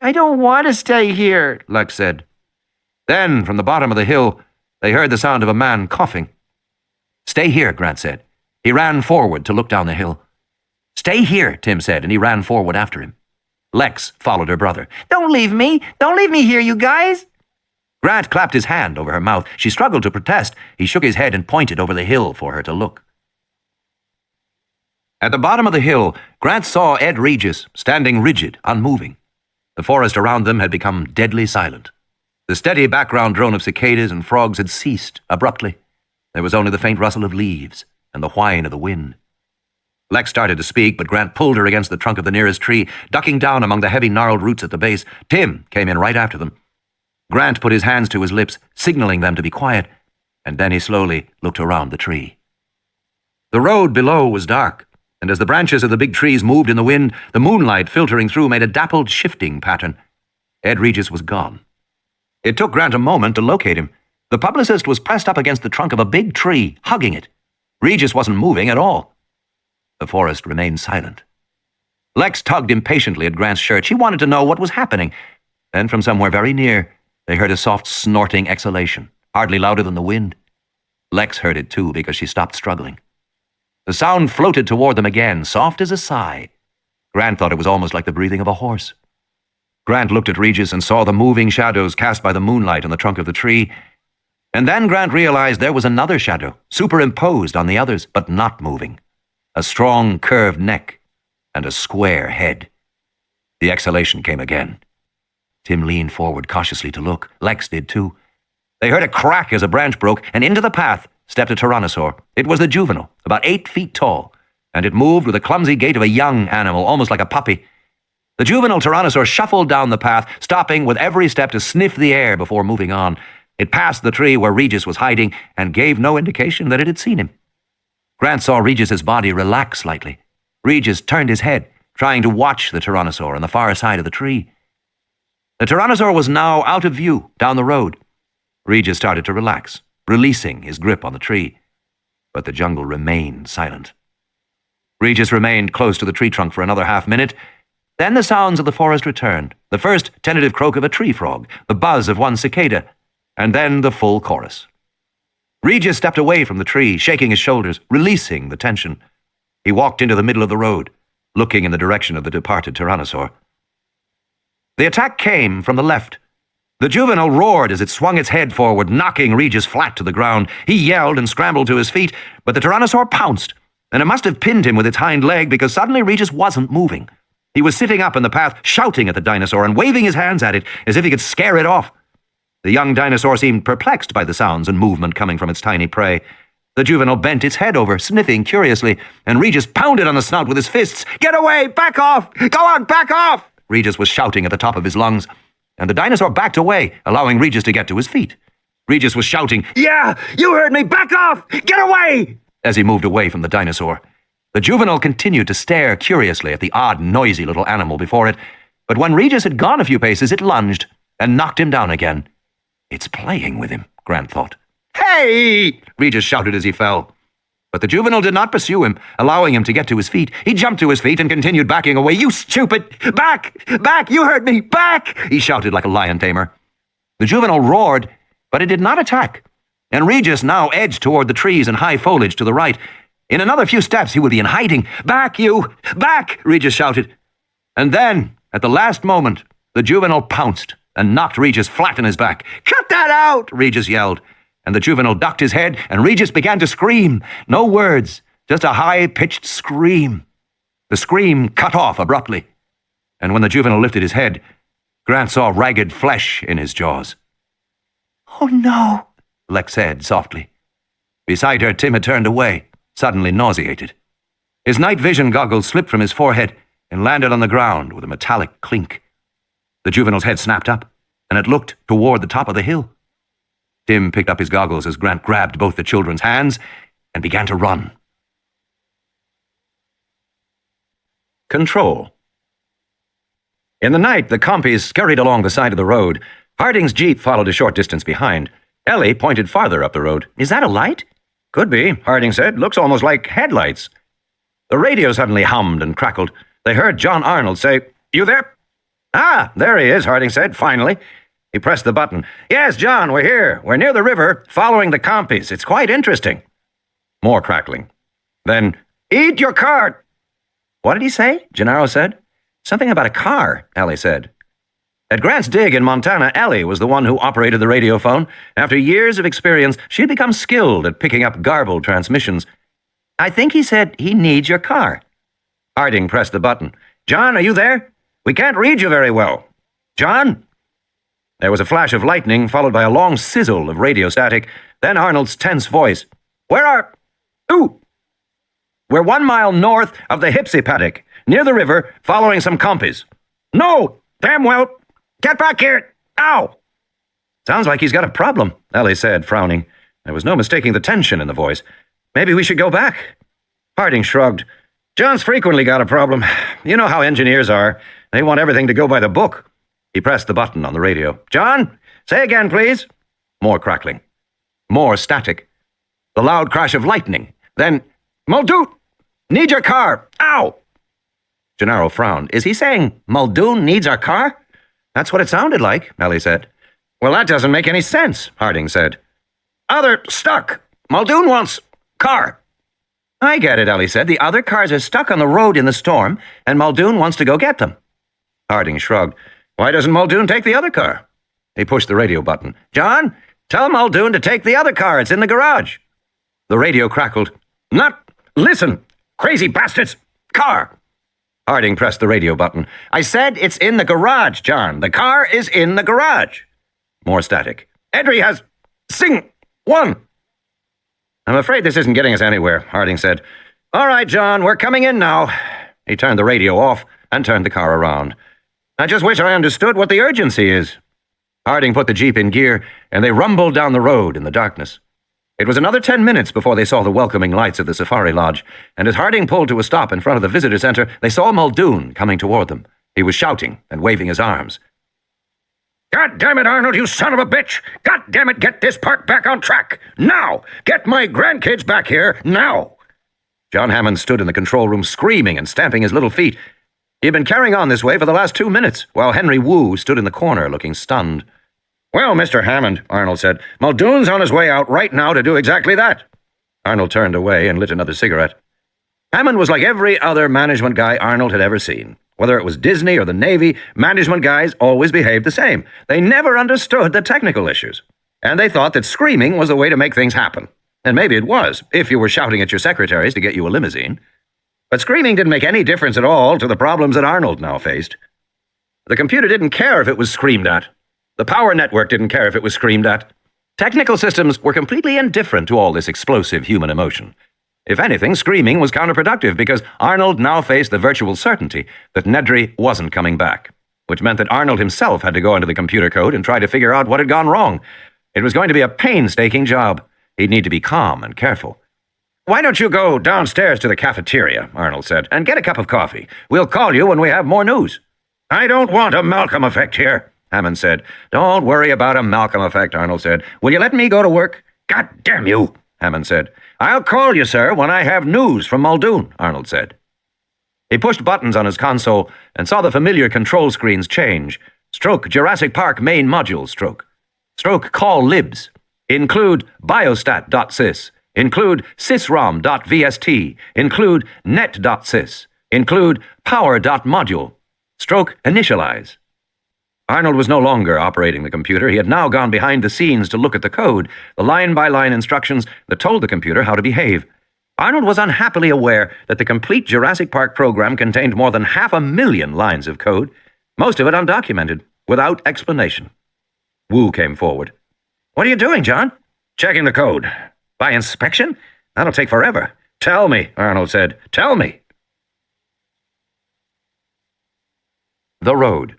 Speaker 1: I don't want to stay here, Lex said. Then, from the bottom of the hill, they heard the sound of a man coughing. Stay here, Grant said. He ran forward to look down the hill. Stay here, Tim said, and he ran forward after him. Lex followed her brother. Don't leave me! Don't leave me here, you guys! Grant clapped his hand over her mouth. She struggled to protest. He shook his head and pointed over the hill for her to look. At the bottom of the hill, Grant saw Ed Regis standing rigid, unmoving. The forest around them had become deadly silent. The steady background drone of cicadas and frogs had ceased abruptly. There was only the faint rustle of leaves and the whine of the wind. Lex started to speak, but Grant pulled her against the trunk of the nearest tree, ducking down among the heavy gnarled roots at the base. Tim came in right after them. Grant put his hands to his lips, signaling them to be quiet, and then he slowly looked around the tree. The road below was dark. and as the branches of the big trees moved in the wind, the moonlight filtering through made a dappled, shifting pattern. Ed Regis was gone. It took Grant a moment to locate him. The publicist was pressed up against the trunk of a big tree, hugging it. Regis wasn't moving at all. The forest remained silent. Lex tugged impatiently at Grant's shirt. She wanted to know what was happening. Then from somewhere very near, they heard a soft snorting exhalation, hardly louder than the wind. Lex heard it too because she stopped struggling. The sound floated toward them again, soft as a sigh. Grant thought it was almost like the breathing of a horse. Grant looked at Regis and saw the moving shadows cast by the moonlight on the trunk of the tree. And then Grant realized there was another shadow, superimposed on the others, but not moving. A strong, curved neck and a square head. The exhalation came again. Tim leaned forward cautiously to look. Lex did too. They heard a crack as a branch broke, and into the path stepped a tyrannosaur. It was the juvenile, about 8 feet tall, and it moved with the clumsy gait of a young animal, almost like a puppy. The juvenile tyrannosaur shuffled down the path, stopping with every step to sniff the air before moving on. It passed the tree where Regis was hiding and gave no indication that it had seen him. Grant saw Regis's body relax slightly. Regis turned his head, trying to watch the tyrannosaur on the far side of the tree. The tyrannosaur was now out of view, down the road. Regis started to relax, releasing his grip on the tree. But the jungle remained silent. Regis remained close to the tree trunk for another half-minute. Then the sounds of the forest returned, the first tentative croak of a tree frog, the buzz of one cicada, and then the full chorus. Regis stepped away from the tree, shaking his shoulders, releasing the tension. He walked into the middle of the road, looking in the direction of the departed tyrannosaur. The attack came from the left. The juvenile roared as it swung its head forward, knocking Regis flat to the ground. He yelled and scrambled to his feet, but the tyrannosaur pounced, and it must have pinned him with its hind leg because suddenly Regis wasn't moving. He was sitting up in the path, shouting at the dinosaur and waving his hands at it as if he could scare it off. The young dinosaur seemed perplexed by the sounds and movement coming from its tiny prey. The juvenile bent its head over, sniffing curiously, and Regis pounded on the snout with his fists. "Get away! Back off! Go on, back off!" Regis was shouting at the top of his lungs, and the dinosaur backed away, allowing Regis to get to his feet. Regis was shouting, "Yeah, you heard me! Back off! Get away!" as he moved away from the dinosaur. The juvenile continued to stare curiously at the odd, noisy little animal before it, but when Regis had gone a few paces, it lunged and knocked him down again. "It's playing with him," Grant thought. "Hey!" Regis shouted as he fell. But the juvenile did not pursue him, allowing him to get to his feet. He jumped to his feet and continued backing away. "You stupid! Back! Back! You heard me! Back!" he shouted like a lion tamer. The juvenile roared, but it did not attack, and Regis now edged toward the trees and high foliage to the right. In another few steps, he would be in hiding. "Back, you! Back!" Regis shouted. And then, at the last moment, the juvenile pounced and knocked Regis flat on his back. "Cut that out!" Regis yelled. And the juvenile ducked his head, and Regis began to scream. No words, just a high-pitched scream. The scream cut off abruptly, and when the juvenile lifted his head, Grant saw ragged flesh in his jaws. "Oh, no," Lex said softly. Beside her, Tim had turned away, suddenly nauseated. His night vision goggles slipped from his forehead and landed on the ground with a metallic clink. The juvenile's head snapped up, and it looked toward the top of the hill. Tim picked up his goggles as Grant grabbed both the children's hands and began to run. Control. In the night, the compies scurried along the side of the road. Harding's jeep followed a short distance behind. Ellie pointed farther up the road. "Is that a light?" "Could be," Harding said. "Looks almost like headlights." The radio suddenly hummed and crackled. They heard John Arnold say, "You there?" "Ah, there he is," Harding said, finally. He pressed the button. "Yes, John, we're here. We're near the river, following the compies. It's quite interesting." More crackling. Then, "Eat your cart!" "What did he say?" Gennaro said. "Something about a car," Ellie said. At Grant's dig in Montana, Ellie was the one who operated the radio phone. After years of experience, she had become skilled at picking up garbled transmissions. "I think he said he needs your car." Harding pressed the button. "John, are you there? We can't read you very well. John?" There was a flash of lightning, followed by a long sizzle of radio static. Then Arnold's tense voice. "Where are... Ooh! We're 1 mile north of the Hipsy paddock, near the river, following some compies." "No! Damn well! Get back here! Ow!" "Sounds like he's got a problem," Ellie said, frowning. There was no mistaking the tension in the voice. "Maybe we should go back." Harding shrugged.
Speaker 2: John's frequently got a problem. You know how engineers are. They want everything to go by the book.
Speaker 3: He pressed the button on the radio.
Speaker 2: John, say again, please.
Speaker 3: More crackling. More static. The loud crash of lightning. Then,
Speaker 2: Muldoon, need your car. Ow!
Speaker 3: Gennaro frowned. Is he saying Muldoon needs our car? That's what it sounded like, Ellie said.
Speaker 2: Well, that doesn't make any sense, Harding said. Other stuck. Muldoon wants car.
Speaker 3: I get it, Ellie said. The other cars are stuck on the road in the storm, and Muldoon wants to go get them.
Speaker 2: Harding shrugged. Why doesn't Muldoon take the other car?
Speaker 3: He pushed the radio button.
Speaker 2: John, tell Muldoon to take the other car. It's in the garage.
Speaker 3: The radio crackled.
Speaker 2: Listen, crazy bastards. Car.
Speaker 3: Harding pressed the radio button.
Speaker 2: I said it's in the garage, John. The car is in the garage.
Speaker 3: More static.
Speaker 2: Edry has one.
Speaker 3: I'm afraid this isn't getting us anywhere, Harding said.
Speaker 2: All right, John, we're coming in now.
Speaker 3: He turned the radio off and turned the car around.
Speaker 2: I just wish I understood what the urgency is.
Speaker 3: Harding put the Jeep in gear, and they rumbled down the road in the darkness. It was another 10 minutes before they saw the welcoming lights of the safari lodge, and as Harding pulled to a stop in front of the visitor center, they saw Muldoon coming toward them. He was shouting and waving his arms.
Speaker 2: God damn it, Arnold, you son of a bitch! God damn it, get this park back on track! Now! Get my grandkids back here, now!
Speaker 3: John Hannan stood in the control room screaming and stamping his little feet. He had been carrying on this way for the last 2 minutes, while Henry Wu stood in the corner looking stunned.
Speaker 2: Well, Mr. Hammond, Arnold said, Muldoon's on his way out right now to do exactly that.
Speaker 3: Arnold turned away and lit another cigarette. Hammond was like every other management guy Arnold had ever seen. Whether it was Disney or the Navy, management guys always behaved the same. They never understood the technical issues. And they thought that screaming was the way to make things happen. And maybe it was, if you were shouting at your secretaries to get you a limousine. But screaming didn't make any difference at all to the problems that Arnold now faced. The computer didn't care if it was screamed at. The power network didn't care if it was screamed at. Technical systems were completely indifferent to all this explosive human emotion. If anything, screaming was counterproductive because Arnold now faced the virtual certainty that Nedry wasn't coming back, which meant that Arnold himself had to go into the computer code and try to figure out what had gone wrong. It was going to be a painstaking job. He'd need to be calm and careful.
Speaker 2: Why don't you go downstairs to the cafeteria, Arnold said, and get a cup of coffee. We'll call you when we have more news. I don't want a Malcolm effect here, Hammond said.
Speaker 3: Don't worry about a Malcolm effect, Arnold said. Will you let me go to work?
Speaker 2: God damn you,
Speaker 3: Hammond said.
Speaker 2: I'll call you, sir, when I have news from Muldoon, Arnold said.
Speaker 3: He pushed buttons on his console and saw the familiar control screens change. Stroke Jurassic Park main module stroke. Stroke call libs. Include biostat.sys. Include sysrom.vst. Include net.sys. Include power.module. Stroke initialize. Arnold was no longer operating the computer. He had now gone behind the scenes to look at the code, the line-by-line instructions that told the computer how to behave. Arnold was unhappily aware that the complete Jurassic Park program contained more than 500,000 lines of code, most of it undocumented, without explanation. Wu came forward.
Speaker 2: What are you doing, John?
Speaker 3: Checking the code.
Speaker 2: By inspection?
Speaker 3: That'll take forever.
Speaker 2: Tell me, Arnold said. Tell me.
Speaker 3: The road.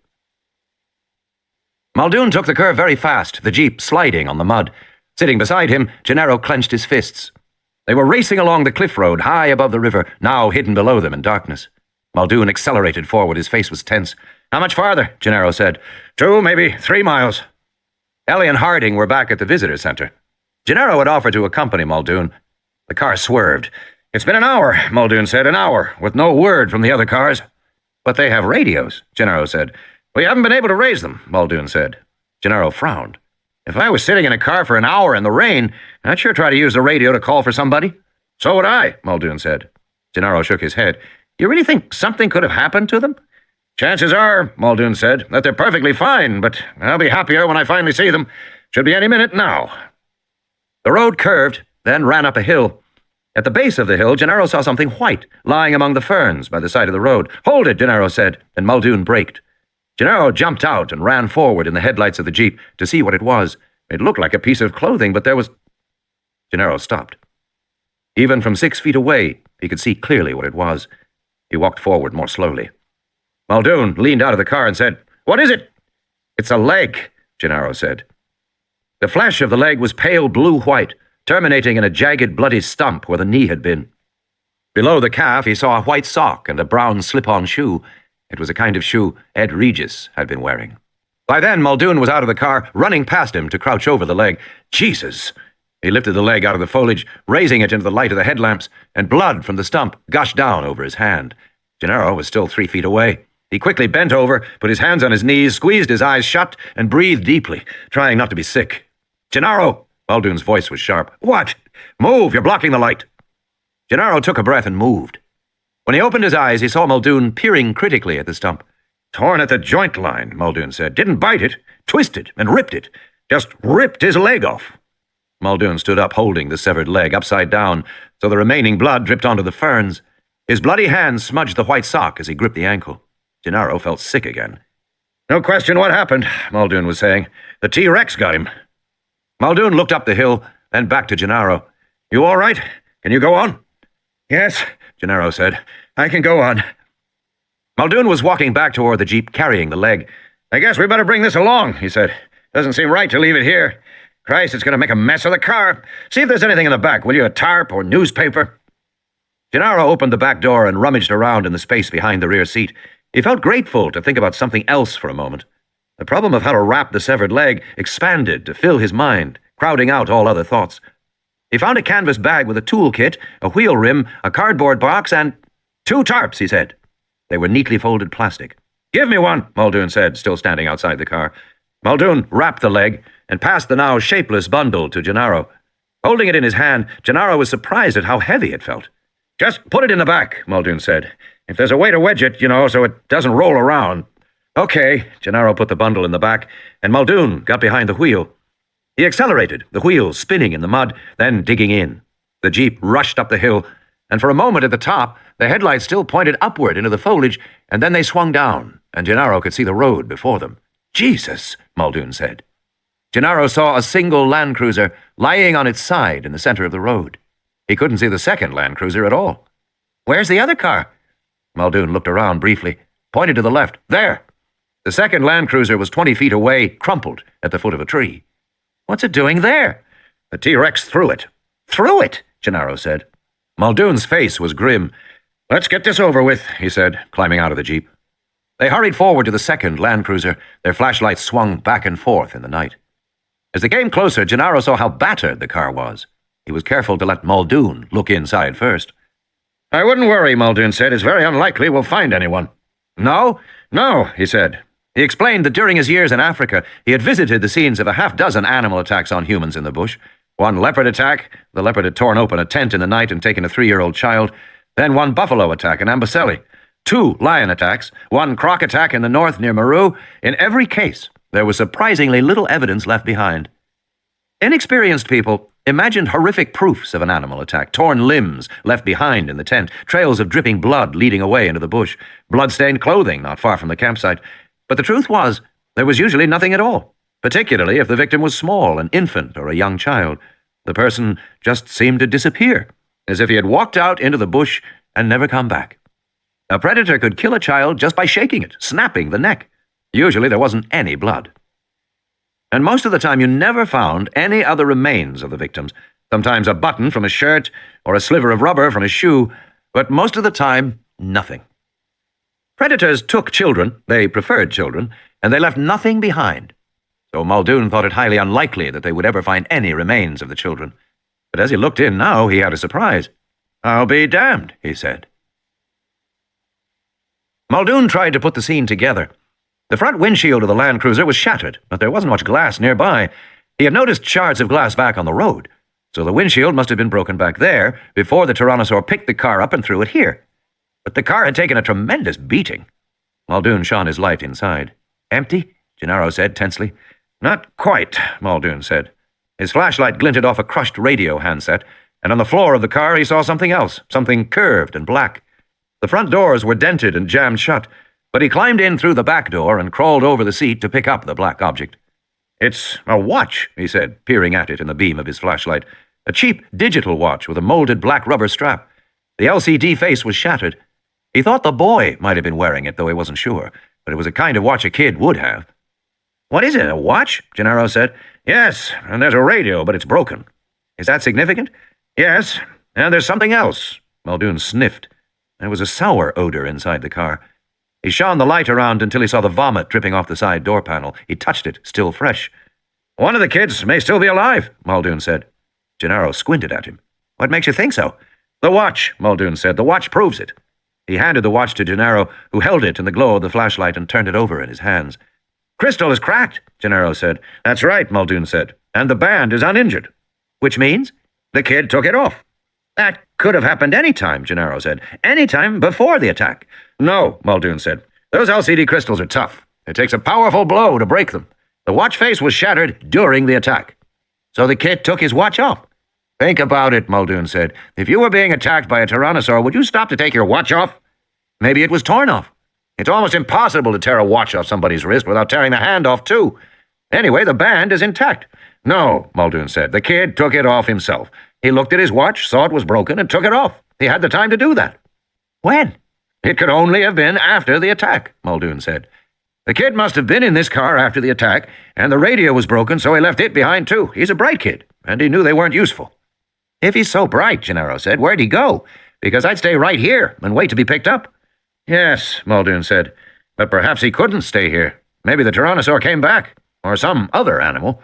Speaker 3: Muldoon took the curve very fast, the Jeep sliding on the mud. Sitting beside him, Gennaro clenched his fists. They were racing along the cliff road high above the river, now hidden below them in darkness. Muldoon accelerated forward. His face was tense.
Speaker 2: How much farther? Gennaro said.
Speaker 3: 2, maybe 3 miles. Ellie and Harding were back at the visitor center. Gennaro had offered to accompany Muldoon. The car swerved.
Speaker 2: It's been an hour, Muldoon said, an hour, with no word from the other cars.
Speaker 3: But they have radios, Gennaro said.
Speaker 2: We haven't been able to raise them, Muldoon said.
Speaker 3: Gennaro frowned.
Speaker 2: If I was sitting in a car for an hour in the rain, I'd sure try to use the radio to call for somebody.
Speaker 3: So would I, Muldoon said. Gennaro shook his head. You really think something could have happened to them?
Speaker 2: Chances are, Muldoon said, that they're perfectly fine, but I'll be happier when I finally see them. Should be any minute now.
Speaker 3: The road curved, then ran up a hill. At the base of the hill, Gennaro saw something white lying among the ferns by the side of the road. Hold it, Gennaro said, and Muldoon braked. Gennaro jumped out and ran forward in the headlights of the Jeep to see what it was. It looked like a piece of clothing, but there was... Gennaro stopped. Even from 6 feet away, he could see clearly what it was. He walked forward more slowly. Muldoon leaned out of the car and said,
Speaker 2: What is it?
Speaker 3: It's a leg, Gennaro said. The flesh of the leg was pale blue-white, terminating in a jagged, bloody stump where the knee had been. Below the calf, he saw a white sock and a brown slip-on shoe. It was a kind of shoe Ed Regis had been wearing. By then, Muldoon was out of the car, running past him to crouch over the leg. Jesus! He lifted the leg out of the foliage, raising it into the light of the headlamps, and blood from the stump gushed down over his hand. Gennaro was still 3 feet away. He quickly bent over, put his hands on his knees, squeezed his eyes shut, and breathed deeply, trying not to be sick. "Gennaro!" Muldoon's voice was sharp. "What? Move! You're blocking the light!" Gennaro took a breath and moved. When he opened his eyes, he saw Muldoon peering critically at the stump. "Torn at the joint line," Muldoon said. "Didn't bite it, twisted and ripped it. Just ripped his leg off." Muldoon stood up, holding the severed leg upside down, so the remaining blood dripped onto the ferns. His bloody hand smudged the white sock as he gripped the ankle. Gennaro felt sick again. "No question what happened," Muldoon was saying. "The T-Rex got him." Muldoon looked up the hill, then back to Gennaro. "You all right? Can you go on?" "Yes," Gennaro said. "I can go on." Muldoon was walking back toward the jeep, carrying the leg. "I guess we better bring this along," he said. "Doesn't seem right to leave it here. Christ, it's going to make a mess of the car. See if there's anything in the back, will you? A tarp or newspaper?" Gennaro opened the back door and rummaged around in the space behind the rear seat. He felt grateful to think about something else for a moment. The problem of how to wrap the severed leg expanded to fill his mind, crowding out all other thoughts. He found a canvas bag with a toolkit, a wheel rim, a cardboard box, and 2 tarps, he said. They were neatly folded plastic. "Give me one," Muldoon said, still standing outside the car. Muldoon wrapped the leg and passed the now shapeless bundle to Gennaro. Holding it in his hand, Gennaro was surprised at how heavy it felt. "Just put it in the back," Muldoon said. "If there's a way to wedge it, so it doesn't roll around." "Okay." Gennaro put the bundle in the back, and Muldoon got behind the wheel. He accelerated, the wheels spinning in the mud, then digging in. The jeep rushed up the hill, and for a moment at the top, the headlights still pointed upward into the foliage, and then they swung down, and Gennaro could see the road before them. "Jesus," Muldoon said. Gennaro saw a single Land Cruiser lying on its side in the center of the road. He couldn't see the second Land Cruiser at all. "Where's the other car?" Muldoon looked around briefly, pointed to the left. "There!" The second Land Cruiser was 20 feet away, crumpled at the foot of a tree. "What's it doing there?" "The T-Rex threw it." "Threw it?" Gennaro said. Muldoon's face was grim. "Let's get this over with," he said, climbing out of the jeep. They hurried forward to the second Land Cruiser. Their flashlights swung back and forth in the night. As they came closer, Gennaro saw how battered the car was. He was careful to let Muldoon look inside first. "I wouldn't worry," Muldoon said. "It's very unlikely we'll find anyone." "No?" "No," he said. He explained that during his years in Africa, he had visited the scenes of a half-dozen animal attacks on humans in the bush. One leopard attack. The leopard had torn open a tent in the night and taken a 3-year-old child. Then one buffalo attack in Amboseli. 2 lion attacks. 1 croc attack in the north near Meru. In every case, there was surprisingly little evidence left behind. Inexperienced people imagined horrific proofs of an animal attack, torn limbs left behind in the tent, trails of dripping blood leading away into the bush, blood-stained clothing not far from the campsite. But the truth was, there was usually nothing at all, particularly if the victim was small, an infant or a young child. The person just seemed to disappear, as if he had walked out into the bush and never come back. A predator could kill a child just by shaking it, snapping the neck. Usually there wasn't any blood. And most of the time you never found any other remains of the victims, sometimes a button from a shirt or a sliver of rubber from a shoe, but most of the time, nothing. Predators took children, they preferred children, and they left nothing behind. So Muldoon thought it highly unlikely that they would ever find any remains of the children. But as he looked in now, he had a surprise. "I'll be damned," he said. Muldoon tried to put the scene together. The front windshield of the Land Cruiser was shattered, but there wasn't much glass nearby. He had noticed shards of glass back on the road, so the windshield must have been broken back there before the Tyrannosaur picked the car up and threw it here. But the car had taken a tremendous beating. Muldoon shone his light inside. "Empty?" Gennaro said tensely. "Not quite," Muldoon said. His flashlight glinted off a crushed radio handset, and on the floor of the car he saw something else, something curved and black. The front doors were dented and jammed shut, but he climbed in through the back door and crawled over the seat to pick up the black object. "It's a watch," he said, peering at it in the beam of his flashlight. A cheap digital watch with a molded black rubber strap. The LCD face was shattered. He thought the boy might have been wearing it, though he wasn't sure, but it was a kind of watch a kid would have. "What is it, a watch?" Gennaro said. "Yes, and there's a radio, but it's broken." "Is that significant?" "Yes, and there's something else. Muldoon sniffed. There was a sour odor inside the car. He shone the light around until he saw the vomit dripping off the side door panel. He touched it, still fresh. "One of the kids may still be alive," Muldoon said. Gennaro squinted at him. "What makes you think so?" "The watch," Muldoon said. "The watch proves it." He handed the watch to Gennaro, who held it in the glow of the flashlight and turned it over in his hands. "Crystal is cracked," Gennaro said. "That's right," Muldoon said. "And the band is uninjured." "Which means?" "The kid took it off." "That could have happened any time," Gennaro said. "Any time before the attack." "No," Muldoon said. "Those LCD crystals are tough. It takes a powerful blow to break them. The watch face was shattered during the attack." "So the kid took his watch off?" "Think about it," Muldoon said. "If you were being attacked by a tyrannosaur, would you stop to take your watch off?" "Maybe it was torn off." "It's almost impossible to tear a watch off somebody's wrist without tearing the hand off, too. Anyway, the band is intact." "No," Muldoon said. "The kid took it off himself. He looked at his watch, saw it was broken, and took it off. He had the time to do that." "When?" "It could only have been after the attack," Muldoon said. "The kid must have been in this car after the attack, and the radio was broken, so he left it behind too. He's a bright kid, and he knew they weren't useful." "If he's so bright," Gennaro said, "where'd he go? Because I'd stay right here and wait to be picked up." "Yes," Muldoon said, "but perhaps he couldn't stay here. Maybe the tyrannosaur came back, or some other animal.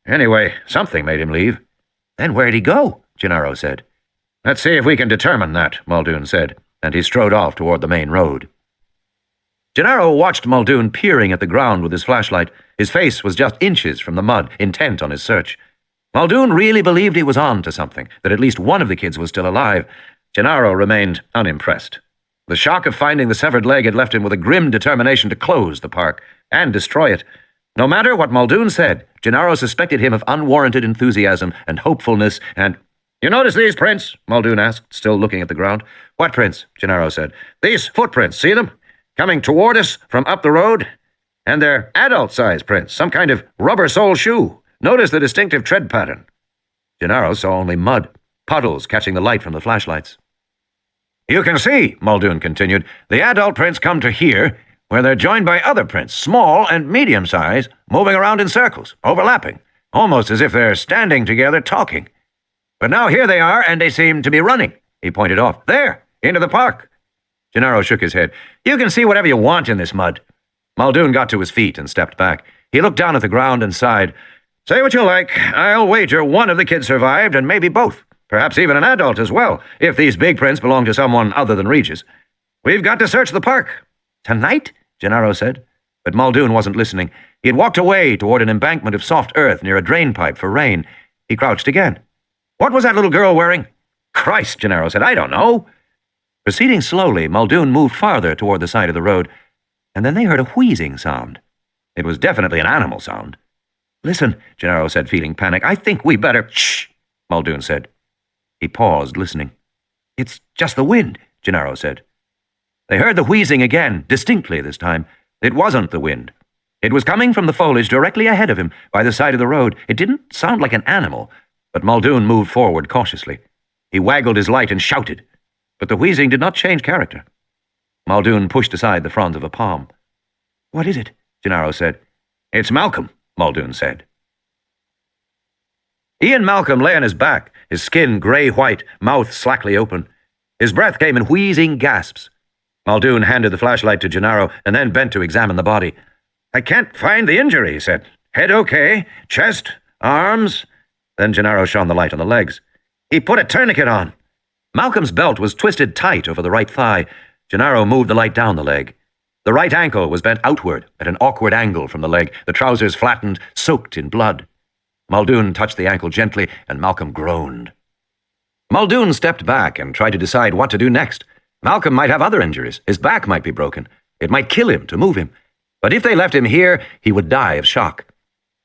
Speaker 3: Anyway, something made him leave." "Then where'd he go?" Gennaro said. "Let's see if we can determine that," Muldoon said, and he strode off toward the main road. Gennaro watched Muldoon peering at the ground with his flashlight. His face was just inches from the mud, intent on his search. Muldoon really believed he was on to something, that at least one of the kids was still alive. Gennaro remained unimpressed. The shock of finding the severed leg had left him with a grim determination to close the park and destroy it. No matter what Muldoon said, Gennaro suspected him of unwarranted enthusiasm and hopefulness and— "You notice these prints?" Muldoon asked, still looking at the ground. "What prints?" Gennaro said. "These footprints, see them? Coming toward us from up the road. And they're adult-size prints, some kind of rubber-sole shoe. Notice the distinctive tread pattern." Gennaro saw only mud, puddles catching the light from the flashlights. "You can see," Muldoon continued, "the adult prints come to here, where they're joined by other prints, small and medium-size, moving around in circles, overlapping, almost as if they're standing together talking. But now here they are, and they seem to be running." He pointed off. "There, into the park." Gennaro shook his head. "You can see whatever you want in this mud." Muldoon got to his feet and stepped back. He looked down at the ground and sighed. "Say what you like. I'll wager one of the kids survived, and maybe both. Perhaps even an adult as well, if these big prints belong to someone other than Regis. We've got to search the park." "Tonight?" Gennaro said. But Muldoon wasn't listening. He had walked away toward an embankment of soft earth near a drain pipe for rain. He crouched again. "What was that little girl wearing?" "Christ," Gennaro said, "I don't know." Proceeding slowly, Muldoon moved farther toward the side of the road, and then they heard a wheezing sound. It was definitely an animal sound. "Listen," Gennaro said, feeling panic. "I think we better—" "Shh," Muldoon said. He paused, listening. "It's just the wind," Gennaro said. They heard the wheezing again, distinctly this time. It wasn't the wind. It was coming from the foliage directly ahead of him, by the side of the road. It didn't sound like an animal, but Muldoon moved forward cautiously. He waggled his light and shouted, but the wheezing did not change character. Muldoon pushed aside the fronds of a palm. "What is it?" Gennaro said. "It's Malcolm," Muldoon said. Ian Malcolm lay on his back, his skin grey-white, mouth slackly open. His breath came in wheezing gasps. Muldoon handed the flashlight to Gennaro and then bent to examine the body. "I can't find the injury," he said. "Head okay, chest, arms." Then Gennaro shone the light on the legs. "He put a tourniquet on." Malcolm's belt was twisted tight over the right thigh. Gennaro moved the light down the leg. The right ankle was bent outward at an awkward angle from the leg, the trousers flattened, soaked in blood. Muldoon touched the ankle gently, and Malcolm groaned. Muldoon stepped back and tried to decide what to do next. Malcolm might have other injuries. His back might be broken. It might kill him to move him. But if they left him here, he would die of shock.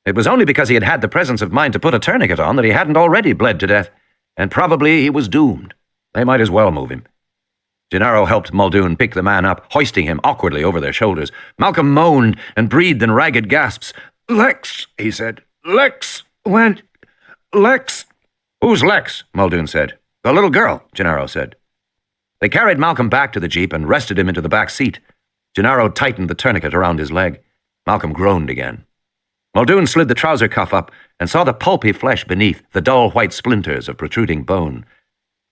Speaker 3: It was only because he had had the presence of mind to put a tourniquet on that he hadn't already bled to death. And probably he was doomed. They might as well move him. Gennaro helped Muldoon pick the man up, hoisting him awkwardly over their shoulders. Malcolm moaned and breathed in ragged gasps. "Lex," he said. "Lex went... Lex..." "Who's Lex?" Muldoon said. "The little girl," Gennaro said. They carried Malcolm back to the jeep and rested him into the back seat. Gennaro tightened the tourniquet around his leg. Malcolm groaned again. Muldoon slid the trouser cuff up and saw the pulpy flesh beneath, the dull white splinters of protruding bone.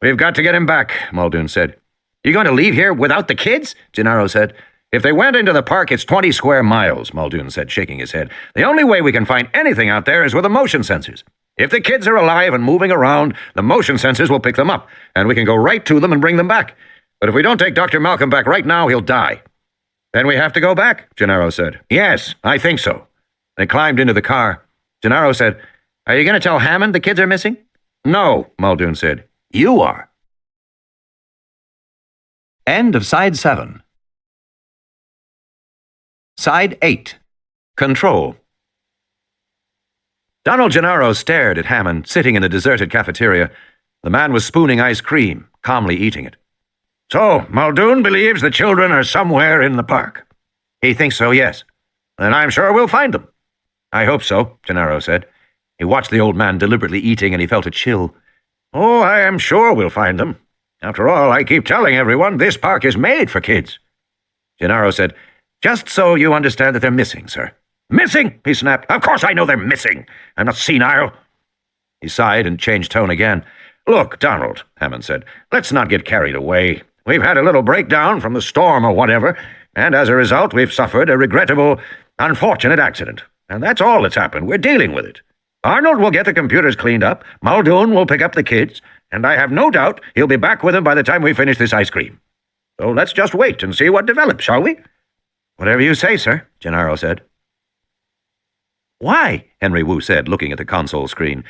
Speaker 2: We've got to get him back, Muldoon said. You going to leave here without the kids? Gennaro said. If they went into the park, it's 20 square miles, Muldoon said, shaking his head. The only way we can find anything out there is with the motion sensors. If the kids are alive and moving around, the motion sensors will pick them up, and we can go right to them and bring them back. But if we don't take Dr. Malcolm back right now, he'll die. Then we have to go back, Gennaro said. Yes, I think so. They climbed into the car. Gennaro said, Are you going to tell Hammond the kids are missing? No, Muldoon said. You are.
Speaker 1: End of Side 7. Side 8. Control.
Speaker 3: Donald Gennaro stared at Hannan, sitting in the deserted cafeteria. The man was spooning ice cream, calmly eating it.
Speaker 2: So, Muldoon believes the children are somewhere in the park.
Speaker 3: He thinks so, yes.
Speaker 2: Then I'm sure we'll find them.
Speaker 3: I hope so, Gennaro said. He watched the old man deliberately eating, and he felt a chill.
Speaker 2: Oh, I am sure we'll find them. After all, I keep telling everyone this park is made for kids.
Speaker 3: Gennaro said, Just so you understand that they're missing, sir.
Speaker 2: Missing? He snapped. Of course I know they're missing. I'm not senile.
Speaker 3: He sighed and changed tone again.
Speaker 2: Look, Donald, Hannan said, let's not get carried away. We've had a little breakdown from the storm or whatever, and as a result we've suffered a regrettable, unfortunate accident. And that's all that's happened. We're dealing with it. Arnold will get the computers cleaned up, Muldoon will pick up the kids, and I have no doubt he'll be back with them by the time we finish this ice cream. So let's just wait and see what develops, shall we?
Speaker 3: Whatever you say, sir, Gennaro said. Why? Henry Wu said, looking at the console screen.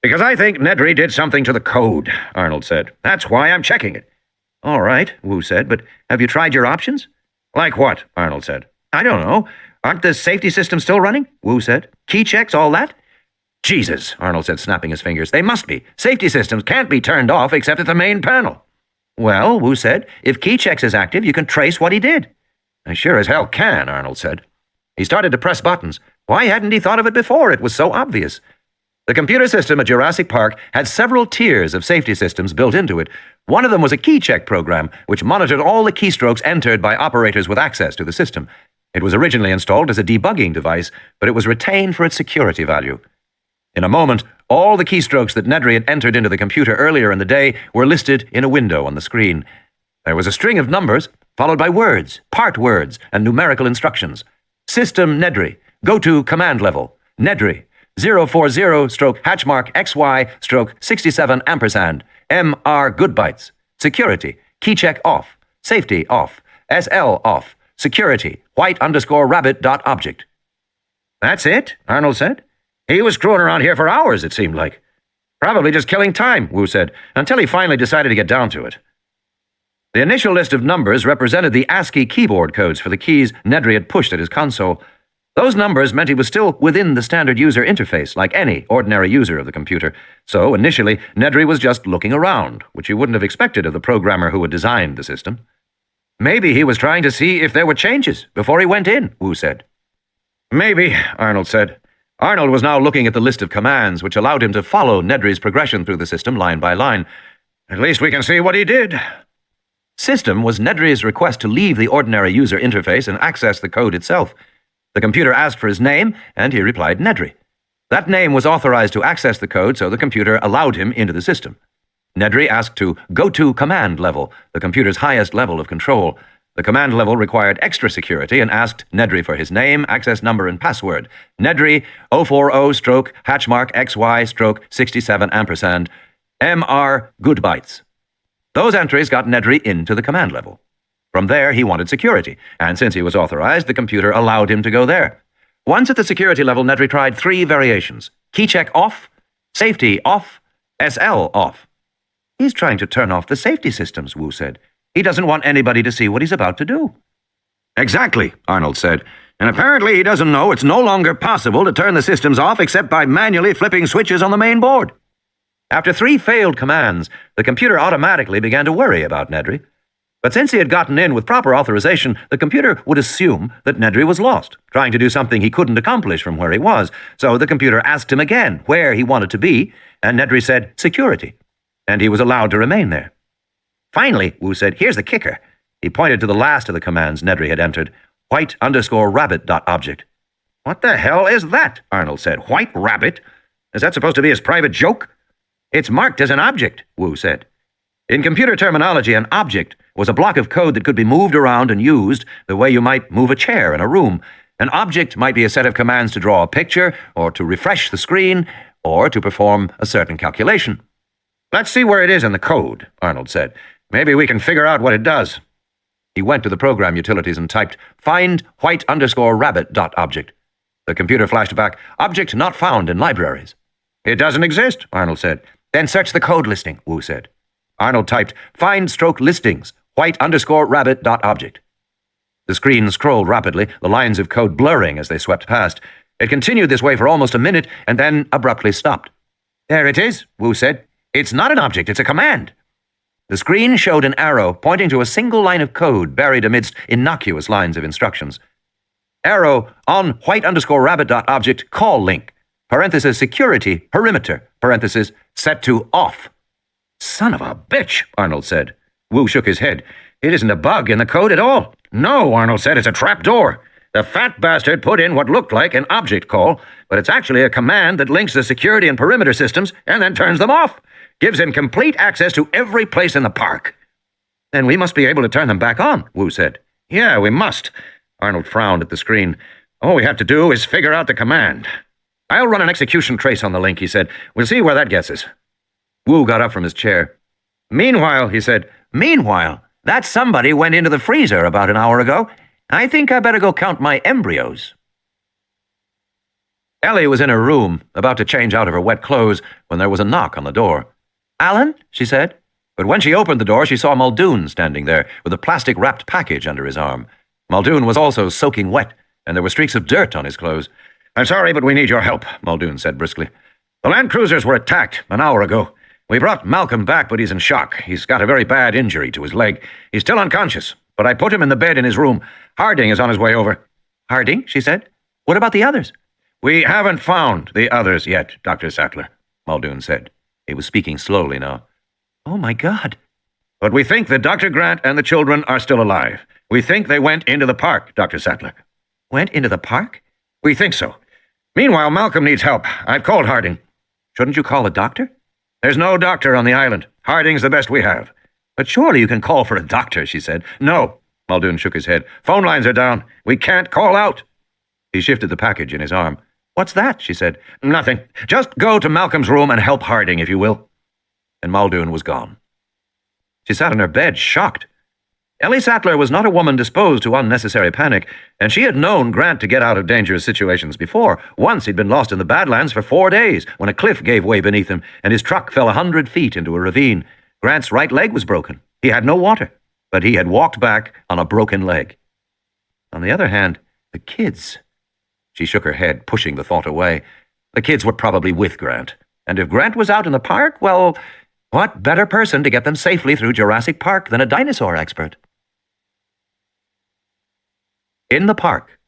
Speaker 2: Because I think Nedry did something to the code, Arnold said. That's why I'm checking it.
Speaker 3: All right, Wu said, but have you tried your options?
Speaker 2: Like what? Arnold said.
Speaker 3: I don't know. Aren't the safety systems still running? Wu said. Key checks, all that?
Speaker 2: Jesus, Arnold said, snapping his fingers. They must be. Safety systems can't be turned off except at the main panel.
Speaker 3: Well, Wu said, if key checks is active, you can trace what he did.
Speaker 2: I sure as hell can, Arnold said.
Speaker 3: He started to press buttons. Why hadn't he thought of it before? It was so obvious. The computer system at Jurassic Park had several tiers of safety systems built into it. One of them was a key check program, which monitored all the keystrokes entered by operators with access to the system. It was originally installed as a debugging device, but it was retained for its security value. In a moment, all the keystrokes that Nedry had entered into the computer earlier in the day were listed in a window on the screen. There was a string of numbers, followed by words, part words, and numerical instructions. System Nedry, go to command level. Nedry, 040-hatchmark XY-67 ampersand. MR Goodbytes. Security, keycheck off. Safety off. SL off. Security, white_rabbit.object.
Speaker 2: That's it, Arnold said. He was screwing around here for hours, it seemed like. Probably just killing time, Wu said, until he finally decided to get down to it.
Speaker 3: The initial list of numbers represented the ASCII keyboard codes for the keys Nedry had pushed at his console. Those numbers meant he was still within the standard user interface, like any ordinary user of the computer. So, initially, Nedry was just looking around, which you wouldn't have expected of the programmer who had designed the system. Maybe he was trying to see if there were changes before he went in, Wu said.
Speaker 2: Maybe, Arnold said.
Speaker 3: Arnold was now looking at the list of commands, which allowed him to follow Nedry's progression through the system line by line.
Speaker 2: At least we can see what he did.
Speaker 3: System was Nedry's request to leave the ordinary user interface and access the code itself. The computer asked for his name, and he replied Nedry. That name was authorized to access the code, so the computer allowed him into the system. Nedry asked to go to command level, the computer's highest level of control. The command level required extra security and asked Nedry for his name, access number, and password. Nedry 040-hatchmark XY-67 ampersand. MR Goodbytes. Those entries got Nedry into the command level. From there, he wanted security, and since he was authorized, the computer allowed him to go there. Once at the security level, Nedry tried 3 variations. Keycheck off, safety off, SL off. He's trying to turn off the safety systems, Wu said. He doesn't want anybody to see what he's about to do.
Speaker 2: Exactly, Arnold said. And apparently he doesn't know it's no longer possible to turn the systems off except by manually flipping switches on the main board.
Speaker 3: After 3 failed commands, the computer automatically began to worry about Nedry. But since he had gotten in with proper authorization, the computer would assume that Nedry was lost, trying to do something he couldn't accomplish from where he was. So the computer asked him again where he wanted to be, and Nedry said security, and he was allowed to remain there. Finally, Wu said, here's the kicker. He pointed to the last of the commands Nedry had entered, white_rabbit.object.
Speaker 2: What the hell is that? Arnold said. White rabbit? Is that supposed to be his private joke?
Speaker 3: It's marked as an object, Wu said. In computer terminology, an object was a block of code that could be moved around and used the way you might move a chair in a room. An object might be a set of commands to draw a picture, or to refresh the screen, or to perform a certain calculation.
Speaker 2: Let's see where it is in the code, Arnold said. Maybe we can figure out what it does.
Speaker 3: He went to the program utilities and typed find white_rabbit.object. The computer flashed back, object not found in libraries.
Speaker 2: It doesn't exist, Arnold said.
Speaker 3: Then search the code listing, Wu said. Arnold typed find_listings, white_rabbit.object. The screen scrolled rapidly, the lines of code blurring as they swept past. It continued this way for almost a minute and then abruptly stopped.
Speaker 2: There it is, Wu said. It's not an object, it's a command.
Speaker 3: The screen showed an arrow pointing to a single line of code buried amidst innocuous lines of instructions. Arrow on white_rabbit.object call link, parenthesis security perimeter, parenthesis set to off.
Speaker 2: Son of a bitch, Arnold said. Wu shook his head. It isn't a bug in the code at all. No, Arnold said, it's a trapdoor. The fat bastard put in what looked like an object call, but it's actually a command that links the security and perimeter systems and then turns them off. Gives him complete access to every place in the park.
Speaker 3: Then we must be able to turn them back on, Wu said.
Speaker 2: Yeah, we must. Arnold frowned at the screen. All we have to do is figure out the command. I'll run an execution trace on the link, he said. We'll see where that gets us.
Speaker 3: Wu got up from his chair.
Speaker 2: Meanwhile, he said.
Speaker 3: Meanwhile, that somebody went into the freezer about an hour ago. I think I better go count my embryos. Ellie was in her room, about to change out of her wet clothes, when there was a knock on the door. Alan, she said. But when she opened the door, she saw Muldoon standing there, with a plastic-wrapped package under his arm. Muldoon was also soaking wet, and there were streaks of dirt on his clothes.
Speaker 2: I'm sorry, but we need your help, Muldoon said briskly. The land cruisers were attacked an hour ago. We brought Malcolm back, but he's in shock. He's got a very bad injury to his leg. He's still unconscious, but I put him in the bed in his room. Harding is on his way over.
Speaker 3: Harding, she said. What about the others?
Speaker 2: We haven't found the others yet, Dr. Sattler, Muldoon said.
Speaker 3: He was speaking slowly now. Oh, my God.
Speaker 2: But we think that Dr. Grant and the children are still alive. We think they went into the park, Dr. Sattler.
Speaker 3: Went into the park?
Speaker 2: We think so. Meanwhile, Malcolm needs help. I've called Harding.
Speaker 3: Shouldn't you call a doctor?
Speaker 2: There's no doctor on the island. Harding's the best we have.
Speaker 3: But surely you can call for a doctor, she said.
Speaker 2: No, Muldoon shook his head. Phone lines are down. We can't call out.
Speaker 3: He shifted the package in his arm. What's that? She said.
Speaker 2: Nothing. Just go to Malcolm's room and help Harding, if you will.
Speaker 3: And Muldoon was gone. She sat in her bed, shocked. Ellie Sattler was not a woman disposed to unnecessary panic, and she had known Grant to get out of dangerous situations before. Once he'd been lost in the Badlands for 4 days when a cliff gave way beneath him, and his truck fell 100 feet into a ravine. Grant's right leg was broken. He had no water, but he had walked back on a broken leg. On the other hand, the kids... She shook her head, pushing the thought away. The kids were probably with Grant, and if Grant was out in the park, well, what better person to get them safely through Jurassic Park than a dinosaur expert? In the park.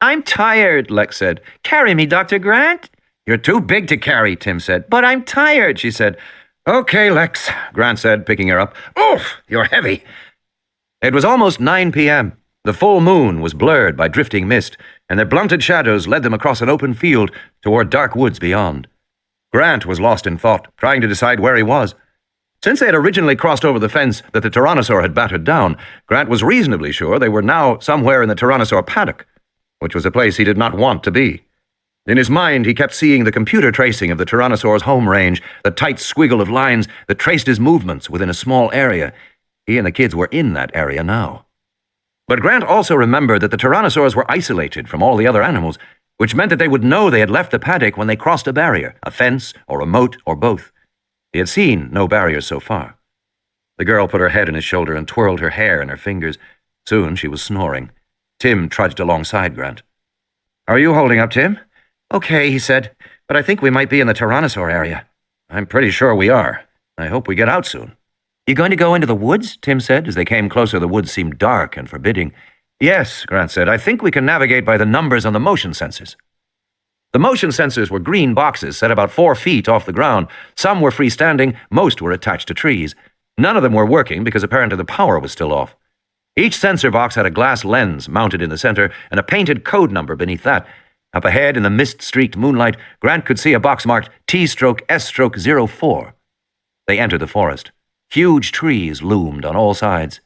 Speaker 3: I'm tired, Lex said. Carry me, Dr. Grant.
Speaker 2: You're too big to carry, Tim said.
Speaker 3: But I'm tired, she said.
Speaker 2: Okay, Lex, Grant said, picking her up. Oof, you're heavy.
Speaker 3: It was almost 9 p.m. The full moon was blurred by drifting mist, and their blunted shadows led them across an open field toward dark woods beyond. Grant was lost in thought, trying to decide where he was. Since they had originally crossed over the fence that the Tyrannosaur had battered down, Grant was reasonably sure they were now somewhere in the Tyrannosaur paddock, which was a place he did not want to be. In his mind, he kept seeing the computer tracing of the Tyrannosaur's home range, the tight squiggle of lines that traced his movements within a small area. He and the kids were in that area now. But Grant also remembered that the Tyrannosaurs were isolated from all the other animals, which meant that they would know they had left the paddock when they crossed a barrier, a fence, or a moat, or both. He had seen no barriers so far. The girl put her head on his shoulder and twirled her hair in her fingers. Soon she was snoring. Tim trudged alongside Grant.
Speaker 2: Are you holding up, Tim?
Speaker 3: Okay, he said, but I think we might be in the Tyrannosaur area.
Speaker 2: I'm pretty sure we are. I hope we get out soon.
Speaker 3: You going to go into the woods? Tim said. As they came closer, the woods seemed dark and forbidding. Yes, Grant said. I think we can navigate by the numbers on the motion sensors. The motion sensors were green boxes set about 4 feet off the ground. Some were freestanding, most were attached to trees. None of them were working because apparently the power was still off. Each sensor box had a glass lens mounted in the center and a painted code number beneath that. Up ahead in the mist-streaked moonlight, Grant could see a box marked T/S/04. They entered the forest. Huge trees loomed on all sides.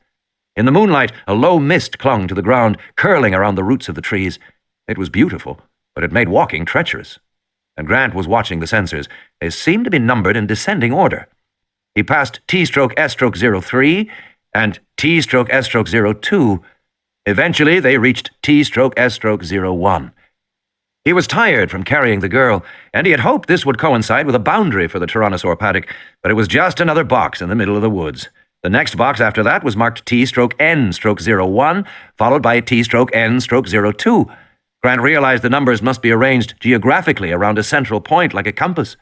Speaker 3: In the moonlight, a low mist clung to the ground, curling around the roots of the trees. It was beautiful, but it made walking treacherous. And Grant was watching the sensors. They seemed to be numbered in descending order. He passed T-S-03 and T-S-02. Eventually, they reached T-S-01. He was tired from carrying the girl, and he had hoped this would coincide with a boundary for the Tyrannosaur paddock, but it was just another box in the middle of the woods. The next box after that was marked T-N-01, followed by T-N-02. Grant realized the numbers must be arranged geographically around a central point like a compass.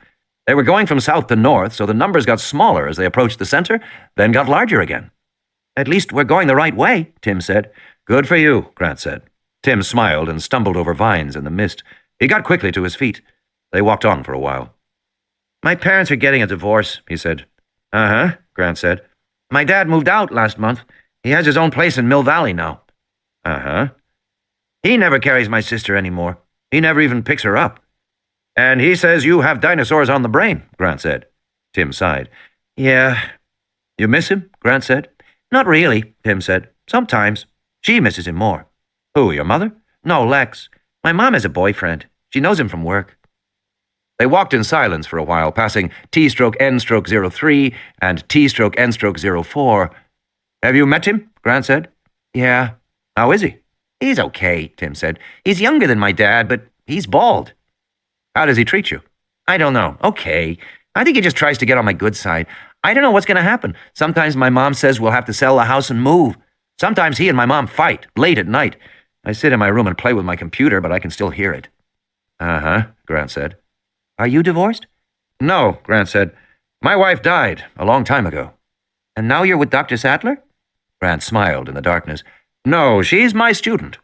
Speaker 3: They were going from south to north, so the numbers got smaller as they approached the center, then got larger again. "At least we're going the right way," Tim said. "Good for you," Grant said. Tim smiled and stumbled over vines in the mist. He got quickly to his feet. They walked on for a while. "My parents are getting a divorce," he said. "Uh-huh," Grant said. "My dad moved out last month. He has his own place in Mill Valley now." "Uh-huh." "He never carries my sister anymore. He never even picks her up." "And he says you have dinosaurs on the brain," Grant said. Tim sighed. "Yeah." "You miss him?" Grant said. "Not really," Tim said. "Sometimes. She misses him more." "Who, your mother?" "No, Lex. My mom has a boyfriend. She knows him from work." They walked in silence for a while, passing T-N-03 and T-N-04. "Have you met him?" Grant said. "Yeah." "How is he?" "He's okay," Tim said. "He's younger than my dad, but he's bald." "How does he treat you?" "I don't know. Okay. I think he just tries to get on my good side. I don't know what's going to happen. Sometimes my mom says we'll have to sell the house and move. Sometimes he and my mom fight, late at night. I sit in my room and play with my computer, but I can still hear it." "Uh-huh," Grant said. "Are you divorced?" "No," Grant said. "My wife died a long time ago." "And now you're with Dr. Sattler?" Grant smiled in the darkness. "No, she's my student."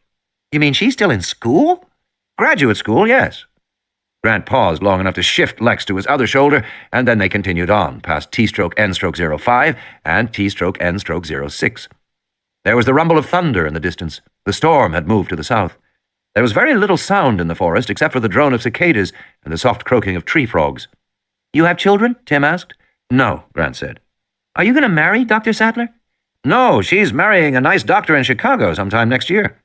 Speaker 3: "You mean she's still in school?" "Graduate school, yes." Grant paused long enough to shift Lex to his other shoulder, and then they continued on, past T-N-05 and T-N-06. There was the rumble of thunder in the distance. The storm had moved to the south. There was very little sound in the forest except for the drone of cicadas and the soft croaking of tree frogs. "You have children?" Tim asked. "No," Grant said. "Are you going to marry Dr. Sattler?" "No, she's marrying a nice doctor in Chicago sometime next year."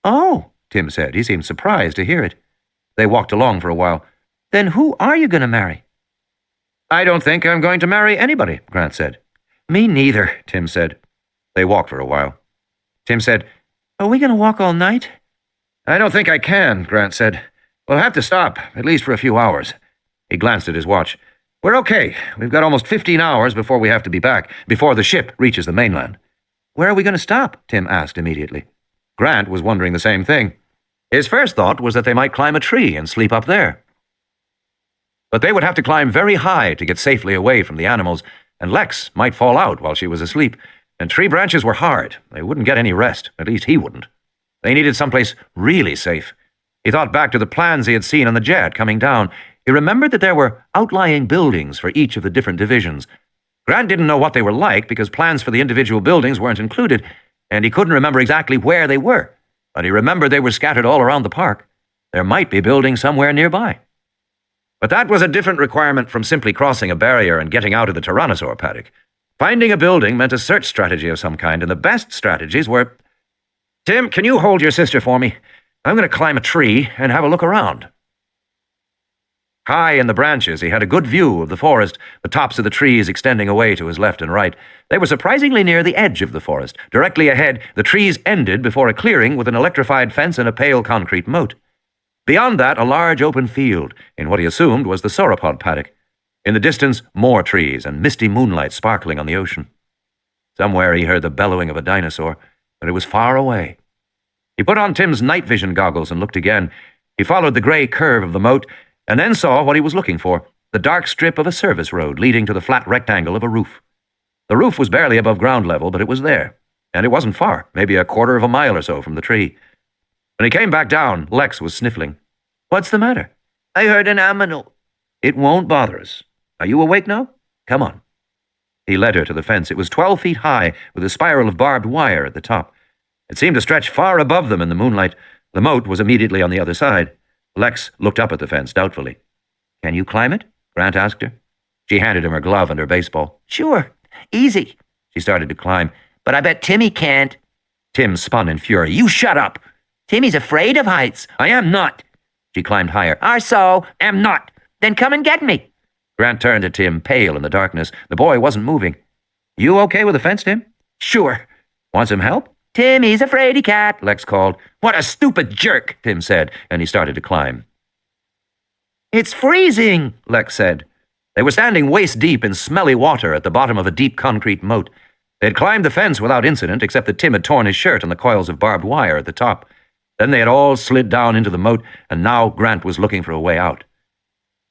Speaker 3: "Oh," Tim said. He seemed surprised to hear it. They walked along for a while. "Then who are you going to marry?" "I don't think I'm going to marry anybody," Grant said. "Me neither," Tim said. They walked for a while. Tim said, "Are we going to walk all night?" "I don't think I can," Grant said. "We'll have to stop, at least for a few hours." He glanced at his watch. "We're okay. We've got almost 15 hours before we have to be back, before the ship reaches the mainland." "Where are we going to stop?" Tim asked immediately. Grant was wondering the same thing. His first thought was that they might climb a tree and sleep up there. But they would have to climb very high to get safely away from the animals, and Lex might fall out while she was asleep. And tree branches were hard. They wouldn't get any rest. At least he wouldn't. They needed someplace really safe. He thought back to the plans he had seen on the jet coming down. He remembered that there were outlying buildings for each of the different divisions. Grant didn't know what they were like because plans for the individual buildings weren't included, and he couldn't remember exactly where they were. But he remembered they were scattered all around the park. There might be buildings somewhere nearby. But that was a different requirement from simply crossing a barrier and getting out of the Tyrannosaur paddock. Finding a building meant a search strategy of some kind, and the best strategies were, "Tim, can you hold your sister for me? I'm going to climb a tree and have a look around." High in the branches, he had a good view of the forest, the tops of the trees extending away to his left and right. They were surprisingly near the edge of the forest. Directly ahead, the trees ended before a clearing with an electrified fence and a pale concrete moat. Beyond that, a large open field, in what he assumed was the sauropod paddock. In the distance, more trees and misty moonlight sparkling on the ocean. Somewhere he heard the bellowing of a dinosaur, but it was far away. He put on Tim's night vision goggles and looked again. He followed the gray curve of the moat, and then saw what he was looking for, the dark strip of a service road leading to the flat rectangle of a roof. The roof was barely above ground level, but it was there, and it wasn't far, maybe a quarter of a mile or so from the tree. When he came back down, Lex was sniffling. "What's the matter?" "I heard an aminal." "It won't bother us. Are you awake now? Come on." He led her to the fence. It was 12 feet high, with a spiral of barbed wire at the top. It seemed to stretch far above them in the moonlight. The moat was immediately on the other side. Lex looked up at the fence doubtfully. "Can you climb it?" Grant asked her. She handed him her glove and her baseball.
Speaker 4: Sure, easy.
Speaker 3: She started to climb.
Speaker 4: But I bet Timmy can't.
Speaker 3: Tim spun in fury. You shut up!
Speaker 4: Timmy's afraid of heights.
Speaker 3: I am not. She climbed higher.
Speaker 4: Are so. Am not. Then come and get me.
Speaker 3: Grant turned to Tim, pale in the darkness. The boy wasn't moving. You okay with the fence, Tim?
Speaker 4: Sure.
Speaker 3: Want some help?
Speaker 4: Timmy's a fraidy cat,
Speaker 3: Lex called. What a stupid jerk, Tim said, and he started to climb.
Speaker 4: It's freezing,
Speaker 3: Lex said. They were standing waist-deep in smelly water at the bottom of a deep concrete moat. They had climbed the fence without incident, except that Tim had torn his shirt on the coils of barbed wire at the top. Then they had all slid down into the moat, and now Grant was looking for a way out.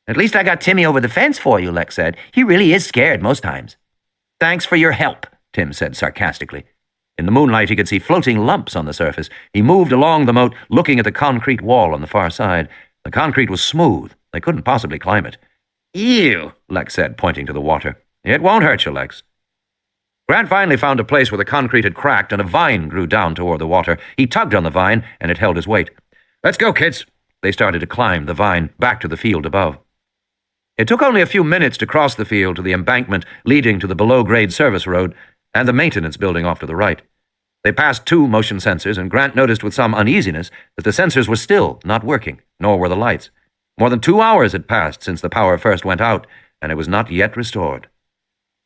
Speaker 4: At least I got Timmy over the fence for you, Lex said. He really is scared most times.
Speaker 3: Thanks for your help, Tim said sarcastically. In the moonlight, he could see floating lumps on the surface. He moved along the moat, looking at the concrete wall on the far side. The concrete was smooth. They couldn't possibly climb it.
Speaker 4: Ew,
Speaker 3: Lex said, pointing to the water. It won't hurt you, Lex. Grant finally found a place where the concrete had cracked and a vine grew down toward the water. He tugged on the vine, and it held his weight. Let's go, kids. They started to climb the vine back to the field above. It took only a few minutes to cross the field to the embankment leading to the below-grade service road and the maintenance building off to the right. They passed 2 motion sensors, and Grant noticed with some uneasiness that the sensors were still not working, nor were the lights. More than 2 hours had passed since the power first went out, and it was not yet restored.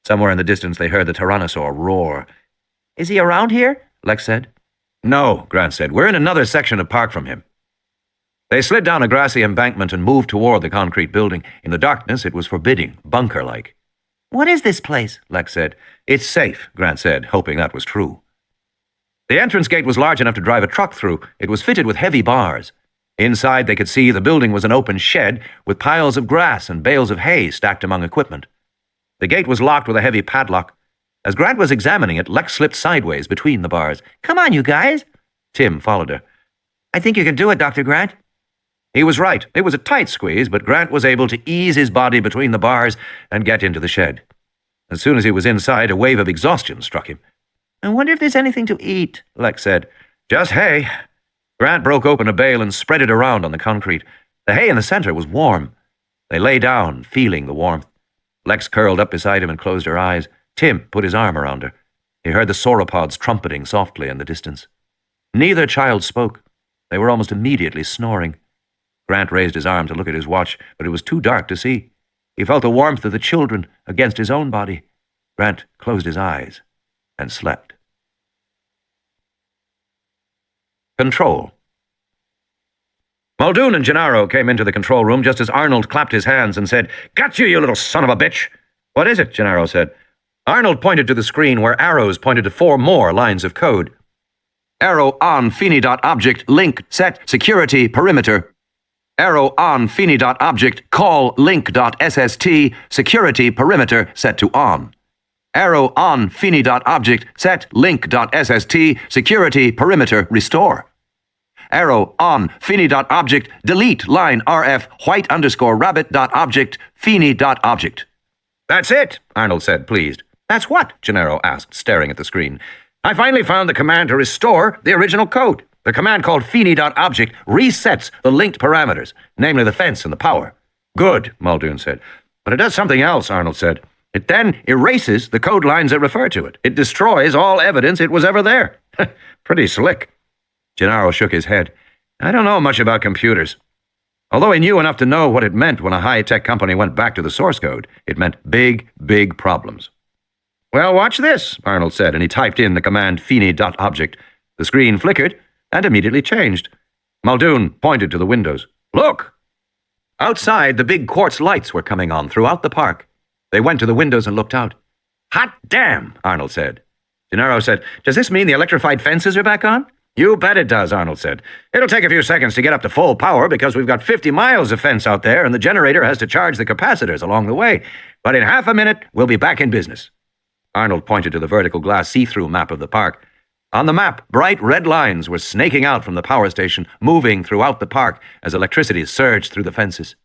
Speaker 3: Somewhere in the distance they heard the tyrannosaur roar.
Speaker 4: Is he around here?
Speaker 3: Lex said. No, Grant said. We're in another section of park from him. They slid down a grassy embankment and moved toward the concrete building. In the darkness, it was forbidding, bunker-like.
Speaker 4: What is this place?
Speaker 3: Lex said. It's safe, Grant said, hoping that was true. The entrance gate was large enough to drive a truck through. It was fitted with heavy bars. Inside, they could see the building was an open shed with piles of grass and bales of hay stacked among equipment. The gate was locked with a heavy padlock. As Grant was examining it, Lex slipped sideways between the bars.
Speaker 4: Come on, you guys.
Speaker 3: Tim followed her.
Speaker 4: I think you can do it, Dr. Grant.
Speaker 3: He was right. It was a tight squeeze, but Grant was able to ease his body between the bars and get into the shed. As soon as he was inside, a wave of exhaustion struck him.
Speaker 4: I wonder if there's anything to eat,
Speaker 3: Lex said. Just hay. Grant broke open a bale and spread it around on the concrete. The hay in the center was warm. They lay down, feeling the warmth. Lex curled up beside him and closed her eyes. Tim put his arm around her. He heard the sauropods trumpeting softly in the distance. Neither child spoke. They were almost immediately snoring. Grant raised his arm to look at his watch, but it was too dark to see. He felt the warmth of the children against his own body. Grant closed his eyes and slept. Control. Muldoon and Gennaro came into the control room just as Arnold clapped his hands and said, "Got you little son of a bitch!" "What is it?" Gennaro said. Arnold pointed to the screen where arrows pointed to 4 more lines of code. Arrow on Feeney.object link set security perimeter. Arrow on Feeney.object call link.sst security perimeter set to on. Arrow on Feeney.object set link.sst security perimeter restore. Arrow on Feeney.object delete line rf white _ rabbit.object Feeney.object. That's it, Arnold said, pleased. That's what? Gennaro asked, staring at the screen. I finally found the command to restore the original code. The command called Feeney.object resets the linked parameters, namely the fence and the power. Good, Muldoon said. But it does something else, Arnold said. It then erases the code lines that refer to it. It destroys all evidence it was ever there. Pretty slick. Gennaro shook his head. I don't know much about computers. Although he knew enough to know what it meant when a high-tech company went back to the source code, it meant big, big problems. Well, watch this, Arnold said, and he typed in the command Feeney.object. The screen flickered and immediately changed. Muldoon pointed to the windows. Look! Outside, the big quartz lights were coming on throughout the park. They went to the windows and looked out. Hot damn, Arnold said. Gennaro said, Does this mean the electrified fences are back on? You bet it does, Arnold said. It'll take a few seconds to get up to full power because we've got 50 miles of fence out there and the generator has to charge the capacitors along the way. But in half a minute, we'll be back in business. Arnold pointed to the vertical glass see-through map of the park. On the map, bright red lines were snaking out from the power station, moving throughout the park as electricity surged through the fences.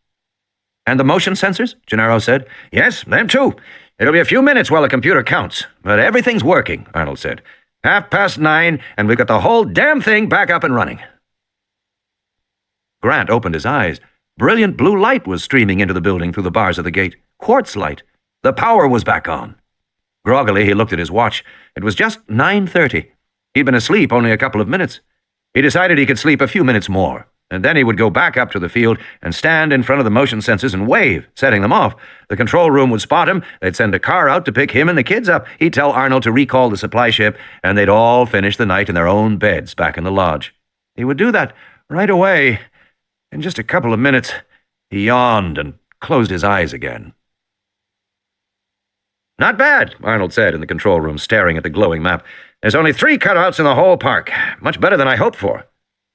Speaker 3: And the motion sensors? Gennaro said. Yes, them too. It'll be a few minutes while the computer counts, but everything's working, Arnold said. 9:30, and we've got the whole damn thing back up and running. Grant opened his eyes. Brilliant blue light was streaming into the building through the bars of the gate. Quartz light. The power was back on. Groggily, he looked at his watch. It was just 9:30. He'd been asleep only a couple of minutes. He decided he could sleep a few minutes more, and then he would go back up to the field and stand in front of the motion sensors and wave, setting them off. The control room would spot him. They'd send a car out to pick him and the kids up. He'd tell Arnold to recall the supply ship, and they'd all finish the night in their own beds back in the lodge. He would do that right away. In just a couple of minutes, he yawned and closed his eyes again. "Not bad," Arnold said in the control room, staring at the glowing map. "There's only 3 cutouts in the whole park. Much better than I hoped for."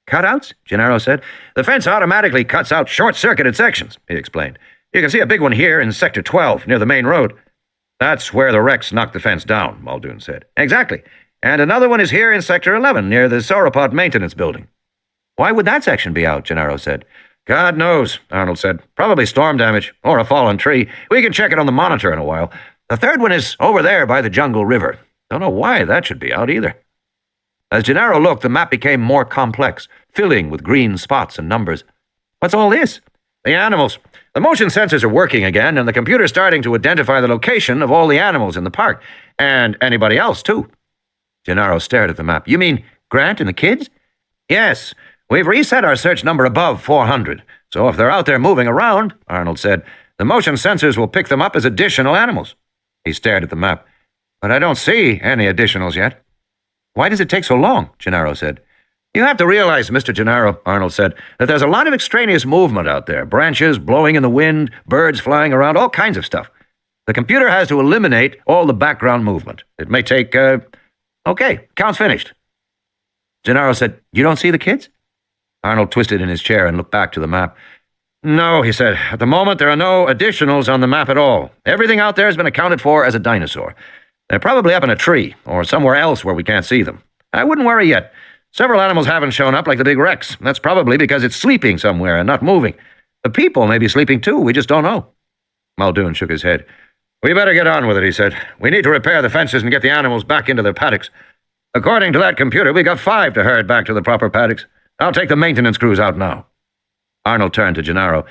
Speaker 3: "Cutouts?" Gennaro said. "The fence automatically cuts out short-circuited sections," he explained. "You can see a big one here in Sector 12, near the main road." "That's where the wrecks knocked the fence down," Muldoon said. "Exactly. And another one is here in Sector 11, near the sauropod maintenance building." "Why would that section be out?" Gennaro said. "God knows," Arnold said. "Probably storm damage, or a fallen tree. We can check it on the monitor in a while. The third one is over there by the Jungle River. Don't know why that should be out either." As Gennaro looked, the map became more complex, filling with green spots and numbers. "What's all this?" "The animals. The motion sensors are working again, and the computer's starting to identify the location of all the animals in the park, and anybody else, too." Gennaro stared at the map. "You mean Grant and the kids?" "Yes. We've reset our search number above 400, so if they're out there moving around," Arnold said, "the motion sensors will pick them up as additional animals." He stared at the map. "But I don't see any additionals yet." "Why does it take so long?" Gennaro said. "You have to realize, Mr. Gennaro," Arnold said, "that there's a lot of extraneous movement out there. Branches blowing in the wind, birds flying around, all kinds of stuff. The computer has to eliminate all the background movement. It may take, Okay, count's finished." Gennaro said, "You don't see the kids?" Arnold twisted in his chair and looked back to the map. "No," he said. "At the moment, there are no additionals on the map at all. Everything out there has been accounted for as a dinosaur. They're probably up in a tree, or somewhere else where we can't see them. I wouldn't worry yet. Several animals haven't shown up, like the big Rex. That's probably because it's sleeping somewhere and not moving. The people may be sleeping too, we just don't know." Muldoon shook his head. "We better get on with it," he said. "We need to repair the fences and get the animals back into their paddocks. According to that computer, we got 5 to herd back to the proper paddocks. I'll take the maintenance crews out now." Arnold turned to Gennaro.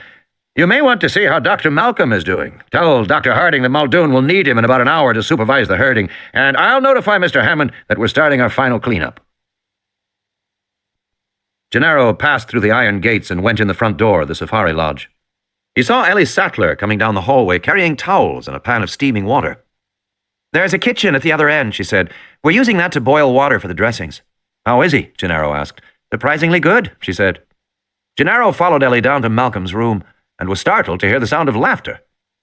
Speaker 3: "You may want to see how Dr. Malcolm is doing. Tell Dr. Harding that Muldoon will need him in about an hour to supervise the herding, and I'll notify Mr. Hannan that we're starting our final cleanup." Gennaro passed through the iron gates and went in the front door of the safari lodge. He saw Ellie Sattler coming down the hallway carrying towels and a pan of steaming water. "There's a kitchen at the other end," she said. "We're using that to boil water for the dressings." "How is he?" Gennaro asked. "Surprisingly good," she said. Gennaro followed Ellie down to Malcolm's room and was startled to hear the sound of laughter.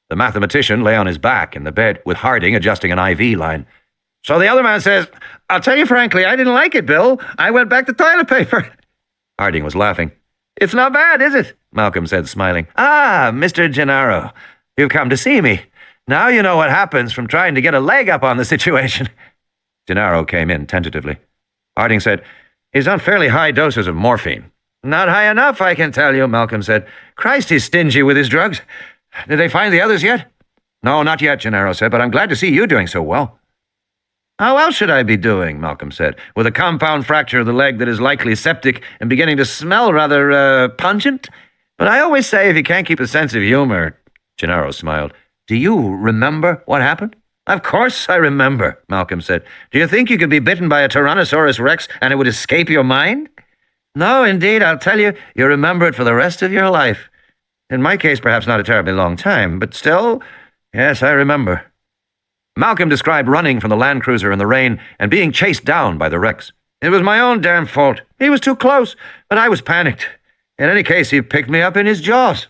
Speaker 3: The mathematician lay on his back in the bed, with Harding adjusting an IV line. "So the other man says, 'I'll tell you frankly, I didn't like it, Bill. I went back to toilet paper.'" Harding was laughing. "It's not bad, is it?" Malcolm said, smiling. "Ah, Mr. Gennaro, you've come to see me. Now you know what happens from trying to get a leg up on the situation." Gennaro came in tentatively. Harding said, "He's on fairly high doses of morphine." "Not high enough, I can tell you," Malcolm said. "Christ, he's stingy with his drugs. Did they find the others yet?" "No, not yet," Gennaro said, "but I'm glad to see you doing so well." "How else should I be doing?" Malcolm said, "with a compound fracture of the leg that is likely septic and beginning to smell rather, pungent? But I always say if you can't keep a sense of humor—" Gennaro smiled. "Do you remember what happened?" "Of course I remember," Malcolm said. "Do you think you could be bitten by a Tyrannosaurus Rex and it would escape your mind?" "No, indeed, I'll tell you, you remember it for the rest of your life. In my case, perhaps not a terribly long time, but still, yes, I remember." Malcolm described running from the Land Cruiser in the rain and being chased down by the Rex. "It was my own damn fault. He was too close, but I was panicked. In any case, he picked me up in his jaws."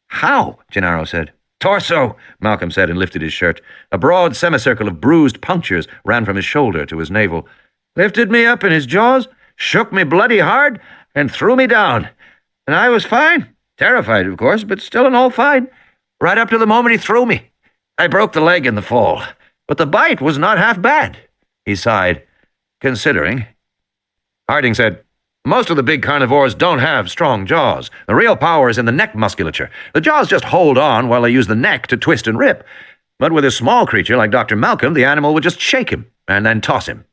Speaker 3: "How?" Gennaro said. "Torso," Malcolm said and lifted his shirt. A broad semicircle of bruised punctures ran from his shoulder to his navel. "Lifted me up in his jaws, shook me bloody hard, and threw me down. And I was fine. Terrified, of course, but still and all fine. Right up to the moment he threw me. I broke the leg in the fall, but the bite was not half bad." He sighed, considering. Harding said, "Most of the big carnivores don't have strong jaws. The real power is in the neck musculature. The jaws just hold on while they use the neck to twist and rip. But with a small creature like Dr. Malcolm, the animal would just shake him and then toss him."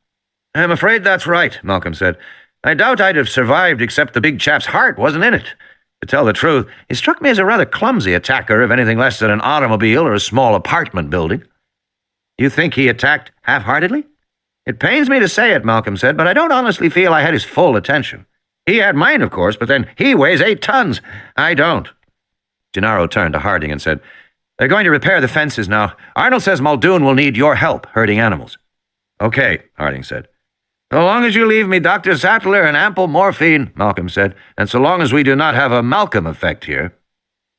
Speaker 3: "I'm afraid that's right," Malcolm said. "I doubt I'd have survived except the big chap's heart wasn't in it. To tell the truth, he struck me as a rather clumsy attacker of anything less than an automobile or a small apartment building. You think he attacked half-heartedly? It pains me to say it, Malcolm said, but I don't honestly feel I had his full attention. He had mine, of course, but then he weighs 8 tons. I don't. Gennaro turned to Harding and said, "They're going to repair the fences now. Arnold says Muldoon will need your help herding animals." "Okay," Harding said. "So long as you leave me Dr. Sattler and ample morphine," Malcolm said, "and so long as we do not have a Malcolm effect here."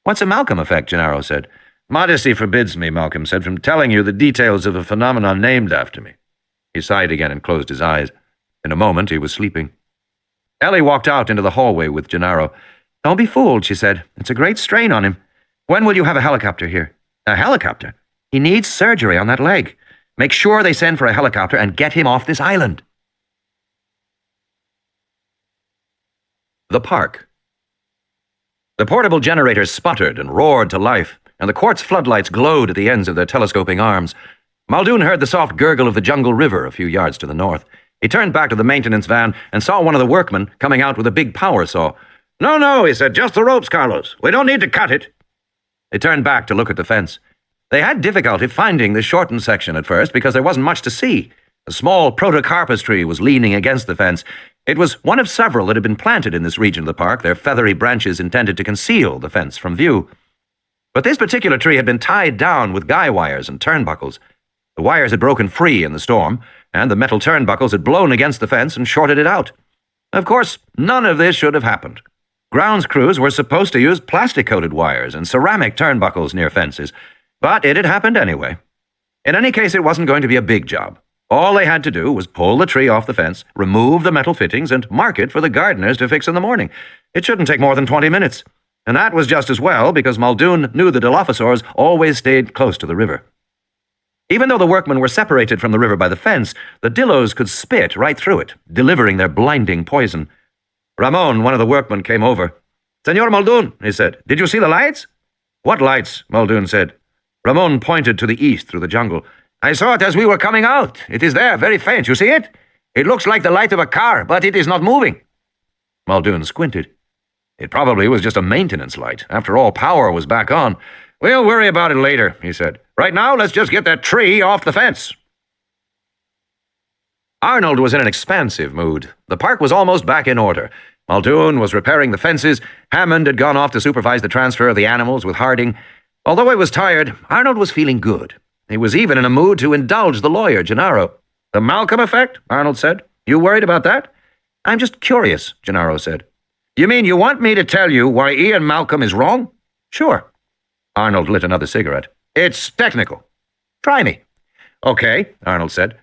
Speaker 3: "What's a Malcolm effect?" Gennaro said. "Modesty forbids me," Malcolm said, "from telling you the details of a phenomenon named after me." He sighed again and closed his eyes. In a moment, he was sleeping. Ellie walked out into the hallway with Gennaro. "Don't be fooled," she said. "It's a great strain on him. When will you have a helicopter here?" "A helicopter? He needs surgery on that leg. Make sure they send for a helicopter and get him off this island." The park. The portable generators sputtered and roared to life, and the quartz floodlights glowed at the ends of their telescoping arms. Muldoon heard the soft gurgle of the jungle river a few yards to the north. He turned back to the maintenance van and saw one of the workmen coming out with a big power saw. No, he said, "just the ropes, Carlos. We don't need to cut it." They turned back to look at the fence. They had difficulty finding the shortened section at first because there wasn't much to see. A small protocarpus tree was leaning against the fence. It was one of several that had been planted in this region of the park, their feathery branches intended to conceal the fence from view. But this particular tree had been tied down with guy wires and turnbuckles. The wires had broken free in the storm, and the metal turnbuckles had blown against the fence and shorted it out. Of course, none of this should have happened. Grounds crews were supposed to use plastic-coated wires and ceramic turnbuckles near fences, but it had happened anyway. In any case, it wasn't going to be a big job. All they had to do was pull the tree off the fence, remove the metal fittings, and mark it for the gardeners to fix in the morning. It shouldn't take more than 20 minutes. And that was just as well, because Muldoon knew the Dilophosaurs always stayed close to the river. Even though the workmen were separated from the river by the fence, the Dillos could spit right through it, delivering their blinding poison. Ramon, one of the workmen, came over. "Senor Muldoon," he said, "did you see the lights?" "What lights?" Muldoon said. Ramon pointed to the east through the jungle. "I saw it as we were coming out. It is there, very faint. You see it? It looks like the light of a car, but it is not moving." Muldoon squinted. It probably was just a maintenance light. After all, power was back on. "We'll worry about it later," he said. "Right now, let's just get that tree off the fence." Arnold was in an expansive mood. The park was almost back in order. Muldoon was repairing the fences. Hammond had gone off to supervise the transfer of the animals with Harding. Although he was tired, Arnold was feeling good. He was even in a mood to indulge the lawyer, Gennaro. "The Malcolm effect?" Arnold said. "You worried about that?" "I'm just curious," Gennaro said. "You mean you want me to tell you why Ian Malcolm is wrong?" "Sure." Arnold lit another cigarette. "It's technical." "Try me." "Okay," Arnold said.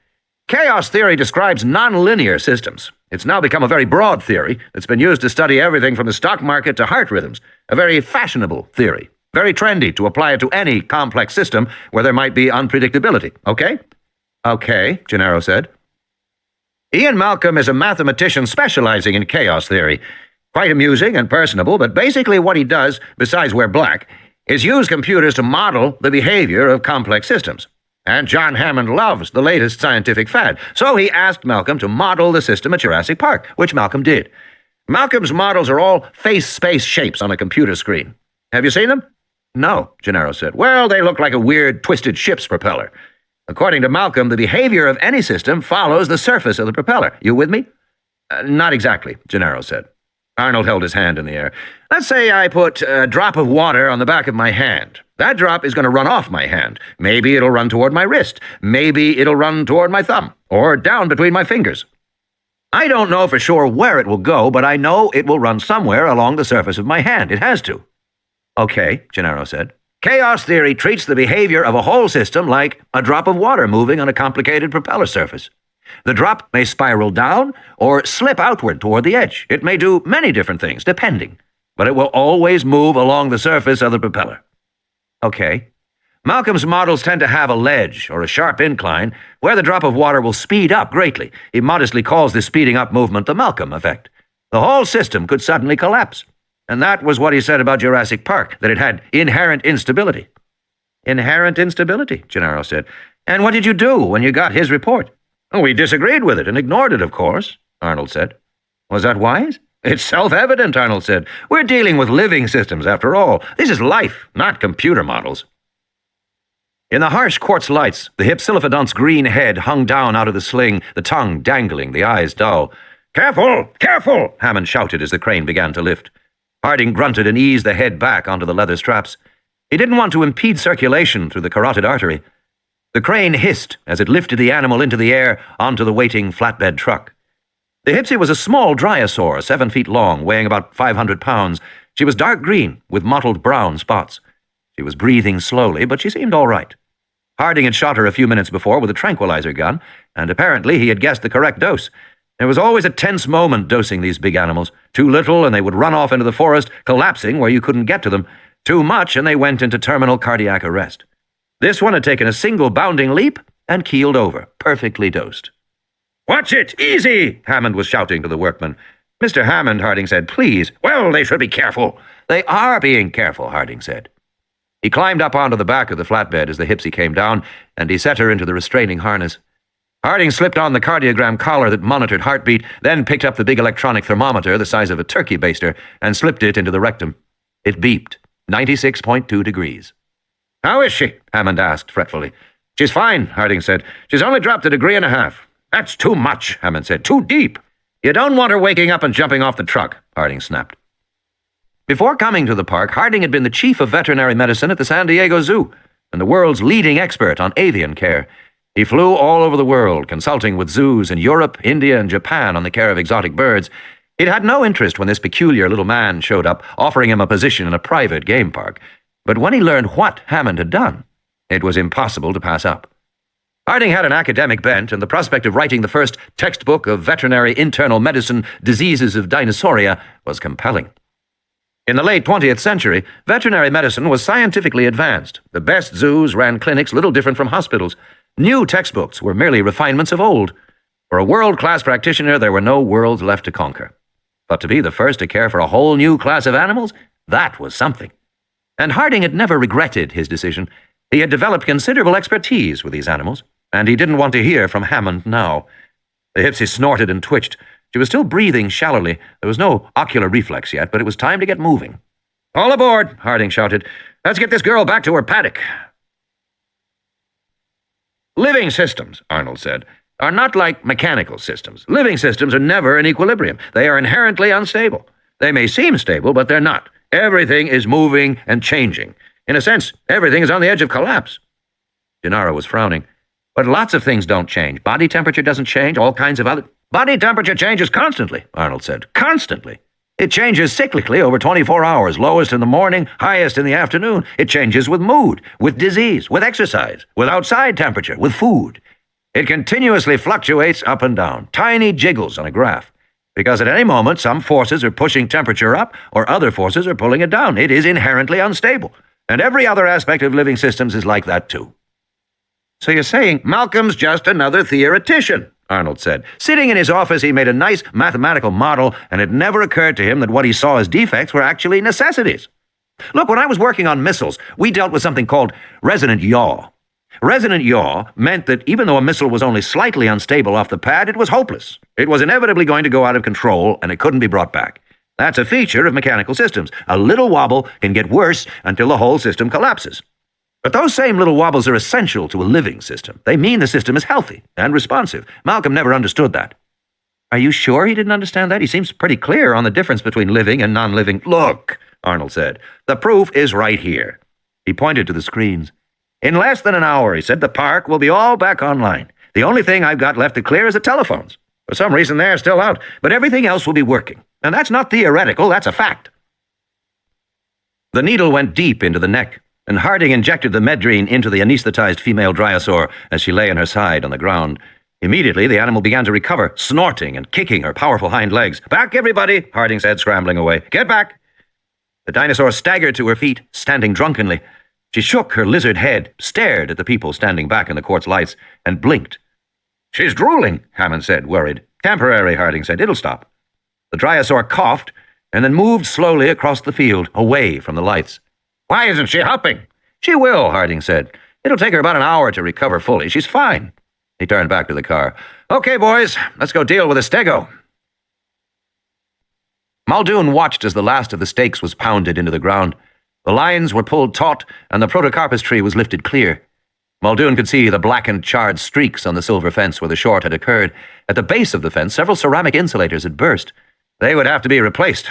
Speaker 3: "Chaos theory describes nonlinear systems. It's now become a very broad theory that's been used to study everything from the stock market to heart rhythms. A very fashionable theory. Very trendy to apply it to any complex system where there might be unpredictability. Okay?" "Okay," Gennaro said. Ian Malcolm is a mathematician specializing in chaos theory. Quite amusing and personable, but basically what he does, besides wear black, is use computers to model the behavior of complex systems. And John Hammond loves the latest scientific fad, so he asked Malcolm to model the system at Jurassic Park, which Malcolm did. Malcolm's models are all face-space shapes on a computer screen. Have you seen them? "No," Gennaro said. "Well, they look like a weird, twisted ship's propeller. According to Malcolm, the behavior of any system follows the surface of the propeller. You with me?" Not exactly," Gennaro said. Arnold held his hand in the air. "Let's say I put a drop of water on the back of my hand. That drop is going to run off my hand. Maybe it'll run toward my wrist. Maybe it'll run toward my thumb, or down between my fingers. I don't know for sure where it will go, but I know it will run somewhere along the surface of my hand. It has to." "Okay," Gennaro said. "Chaos theory treats the behavior of a whole system like a drop of water moving on a complicated propeller surface. The drop may spiral down or slip outward toward the edge. It may do many different things, depending, but it will always move along the surface of the propeller." "Okay." Malcolm's models tend to have a ledge or a sharp incline where the drop of water will speed up greatly. He modestly calls this speeding up movement the Malcolm effect. The whole system could suddenly collapse. And that was what he said about Jurassic Park, that it had inherent instability. "Inherent instability," Gennaro said. "And what did you do when you got his report?" "We disagreed with it and ignored it, of course," Arnold said. "Was that wise?"
Speaker 2: It's self-evident, Arnold said. We're dealing with living systems, after all. This is life, not computer models.
Speaker 3: In the harsh quartz lights, the hypsilophodont's green head hung down out of the sling, the tongue dangling, the eyes dull.
Speaker 2: "Careful! Careful!"
Speaker 3: Hammond shouted as the crane began to lift. Harding grunted and eased the head back onto the leather straps. He didn't want to impede circulation through the carotid artery. The crane hissed as it lifted the animal into the air onto the waiting flatbed truck. The Hypsy was a small dryosaur, 7 feet long, weighing about 500 pounds. She was dark green with mottled brown spots. She was breathing slowly, but she seemed all right. Harding had shot her a few minutes before with a tranquilizer gun, and apparently he had guessed the correct dose. There was always a tense moment dosing these big animals. Too little, and they would run off into the forest, collapsing where you couldn't get to them. Too much, and they went into terminal cardiac arrest. This one had taken a single bounding leap and keeled over, perfectly dosed.
Speaker 2: "Watch it! Easy!" Hammond was shouting to the workmen.
Speaker 3: "Mr. Hammond," Harding said, "please."
Speaker 2: "Well, they should be careful."
Speaker 3: "They are being careful," Harding said. He climbed up onto the back of the flatbed as the Hypsy came down, and he set her into the restraining harness. Harding slipped on the cardiogram collar that monitored heartbeat, then picked up the big electronic thermometer the size of a turkey baster and slipped it into the rectum. It beeped, 96.2 degrees.
Speaker 2: "How is she?"
Speaker 3: Hammond asked fretfully.
Speaker 2: "She's fine," Harding said. "She's only dropped 1.5 degrees. "That's too much," Hammond said. "Too deep. You don't want her waking up and jumping off the truck," Harding snapped.
Speaker 3: Before coming to the park, Harding had been the chief of veterinary medicine at the San Diego Zoo and the world's leading expert on avian care. He flew all over the world, consulting with zoos in Europe, India, and Japan on the care of exotic birds. He'd had no interest when this peculiar little man showed up, offering him a position in a private game park. But when he learned what Hammond had done, it was impossible to pass up. Harding had an academic bent, and the prospect of writing the first textbook of veterinary internal medicine, Diseases of Dinosauria, was compelling. In the late 20th century, veterinary medicine was scientifically advanced. The best zoos ran clinics little different from hospitals. New textbooks were merely refinements of old. For a world-class practitioner, there were no worlds left to conquer. But to be the first to care for a whole new class of animals, that was something. And Harding had never regretted his decision. He had developed considerable expertise with these animals, and he didn't want to hear from Hammond now. The Hypsy snorted and twitched. She was still breathing shallowly. There was no ocular reflex yet, but it was time to get moving.
Speaker 2: "All aboard," Harding shouted. "Let's get this girl back to her paddock." "Living systems," Arnold said, "are not like mechanical systems. Living systems are never in equilibrium. They are inherently unstable. They may seem stable, but they're not. Everything is moving and changing. In a sense, everything is on the edge of collapse."
Speaker 3: Gennaro was frowning. "But lots of things don't change. Body temperature doesn't change, all kinds of other—"
Speaker 2: "Body temperature changes constantly," Arnold said. "Constantly. It changes cyclically over 24 hours, lowest in the morning, highest in the afternoon. It changes with mood, with disease, with exercise, with outside temperature, with food. It continuously fluctuates up and down, tiny jiggles on a graph. Because at any moment, some forces are pushing temperature up, or other forces are pulling it down. It is inherently unstable. And every other aspect of living systems is like that too." "So you're saying Malcolm's just another theoretician," Arnold said. "Sitting in his office, he made a nice mathematical model, and it never occurred to him that what he saw as defects were actually necessities. Look, when I was working on missiles, we dealt with something called resonant yaw. Resonant yaw meant that even though a missile was only slightly unstable off the pad, it was hopeless. It was inevitably going to go out of control, and it couldn't be brought back. That's a feature of mechanical systems. A little wobble can get worse until the whole system collapses. But those same little wobbles are essential to a living system. They mean the system is healthy and responsive. Malcolm never understood that." "Are you sure he didn't understand that? He seems pretty clear on the difference between living and non-living." "Look," Arnold said, "the proof is right here." He pointed to the screens. "In less than an hour," he said, "the park will be all back online. The only thing I've got left to clear is the telephones. For some reason, they're still out, but everything else will be working. And that's not theoretical, that's a fact." The needle went deep into the neck, and Harding injected the Medrine into the anesthetized female dryosaur as she lay on her side on the ground. Immediately, the animal began to recover, snorting and kicking her powerful hind legs. "Back, everybody," Harding said, scrambling away. "Get back." The dinosaur staggered to her feet, standing drunkenly. She shook her lizard head, stared at the people standing back in the quartz lights, and blinked. "She's drooling," Hammond said, worried. "Temporary," Harding said. "It'll stop." The dryosaur coughed, and then moved slowly across the field, away from the lights. "Why isn't she hopping?" "She will," Harding said. "It'll take her about an hour to recover fully. She's fine." He turned back to the car. "Okay, boys, let's go deal with the stego."
Speaker 3: Muldoon watched as the last of the stakes was pounded into the ground. The lines were pulled taut, and the protocarpus tree was lifted clear. Muldoon could see the blackened, charred streaks on the silver fence where the short had occurred. At the base of the fence, several ceramic insulators had burst. They would have to be replaced.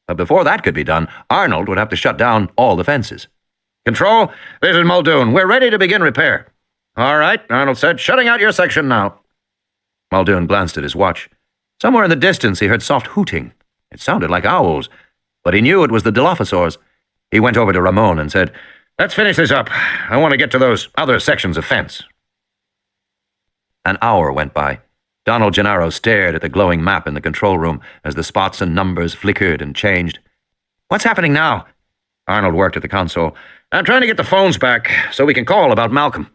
Speaker 3: But before that could be done, Arnold would have to shut down all the fences.
Speaker 2: Control, this is Muldoon. We're ready to begin repair. All right, Arnold said. Shutting out your section now.
Speaker 3: Muldoon glanced at his watch. Somewhere in the distance he heard soft hooting. It sounded like owls, but he knew it was the Dilophosaurs. He went over to Ramon and said,
Speaker 2: "Let's finish this up. I want to get to those other sections of fence."
Speaker 3: An hour went by. Donald Gennaro stared at the glowing map in the control room as the spots and numbers flickered and changed.
Speaker 4: What's happening now?
Speaker 2: Arnold worked at the console. "I'm trying to get the phones back so we can call about Malcolm."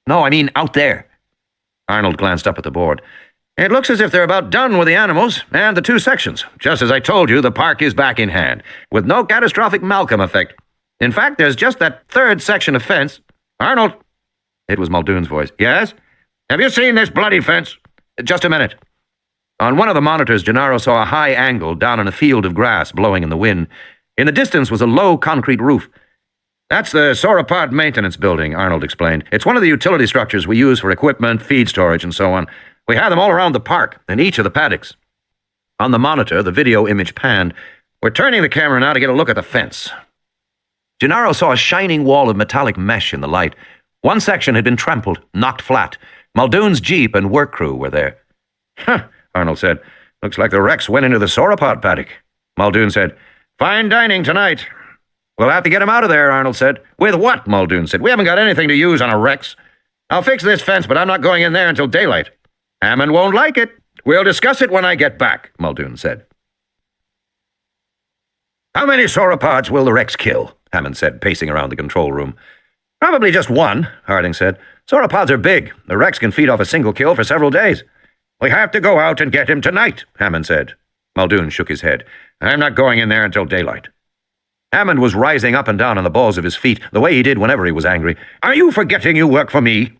Speaker 3: No, I mean out there.
Speaker 2: Arnold glanced up at the board. "It looks as if they're about done with the animals and the 2 sections. Just as I told you, the park is back in hand, with no catastrophic Malcolm effect. In fact, there's just that 3rd section of fence. Arnold!" It was Muldoon's voice. "Yes? Have you seen this bloody fence?" "Just a minute." On one of the monitors, Gennaro saw a high angle down in a field of grass blowing in the wind. In the distance was a low concrete roof. "That's the sauropod maintenance building," Arnold explained. "It's one of the utility structures we use for equipment, feed storage, and so on. We have them all around the park, in each of the paddocks." On the monitor, the video image panned. "We're turning the camera now to get a look at the fence."
Speaker 3: Gennaro saw a shining wall of metallic mesh in the light. One section had been trampled, knocked flat. Muldoon's jeep and work crew were there.
Speaker 2: "Huh," Arnold said. "Looks like the Rex went into the sauropod paddock." Muldoon said, "Fine dining tonight." "We'll have to get him out of there," Arnold said. "With what?" Muldoon said. "We haven't got anything to use on a Rex. I'll fix this fence, but I'm not going in there until daylight." "Hannan won't like it. We'll discuss it when I get back," Muldoon said. "How many sauropods will the Rex kill?" Hannan said, pacing around the control room. "Probably just 1, Harding said. "Sauropods are big. The Rex can feed off a single kill for several days." "We have to go out and get him tonight," Hammond said. Muldoon shook his head. "I'm not going in there until daylight." Hammond was rising up and down on the balls of his feet, the way he did whenever he was angry. "Are you forgetting you work for me?"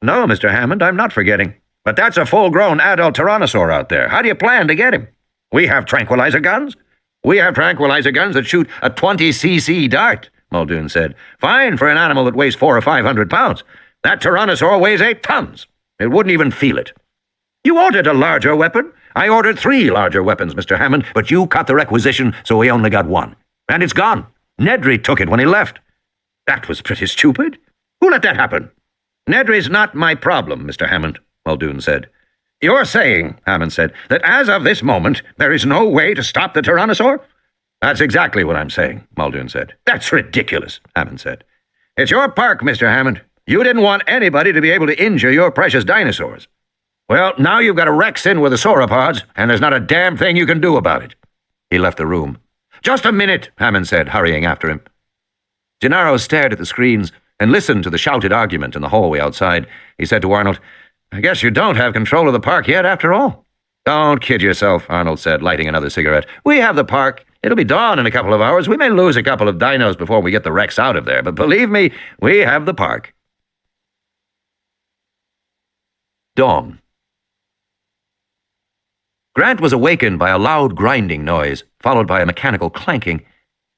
Speaker 2: "No, Mr. Hammond, I'm not forgetting. But that's a full-grown adult tyrannosaur out there. How do you plan to get him?" "We have tranquilizer guns." "We have tranquilizer guns that shoot a 20cc dart," Muldoon said. "Fine for an animal that weighs 400 or 500 pounds. That tyrannosaur weighs 8 tons. It wouldn't even feel it." "You ordered a larger weapon?" "I ordered 3 larger weapons, Mr. Hammond, but you cut the requisition, so we only got 1. And it's gone. Nedry took it when he left." "That was pretty stupid. Who let that happen?" "Nedry's not my problem, Mr. Hammond," Muldoon said. "You're saying," Hammond said, "that as of this moment, there is no way to stop the tyrannosaur?" "That's exactly what I'm saying," Muldoon said. "That's ridiculous," Hammond said. "It's your park, Mr. Hammond. You didn't want anybody to be able to injure your precious dinosaurs. Well, now you've got a Rex in with the sauropods, and there's not a damn thing you can do about it." He left the room. "Just a minute," Hammond said, hurrying after him. Gennaro stared at the screens and listened to the shouted argument in the hallway outside. He said to Arnold, "I guess you don't have control of the park yet, after all." "Don't kid yourself," Arnold said, lighting another cigarette. "We have the park. It'll be dawn in a couple of hours. We may lose a couple of dinos before we get the Rex out of there, but believe me, we have the park." Dawn. Grant was awakened by a loud grinding noise, followed by a mechanical clanking.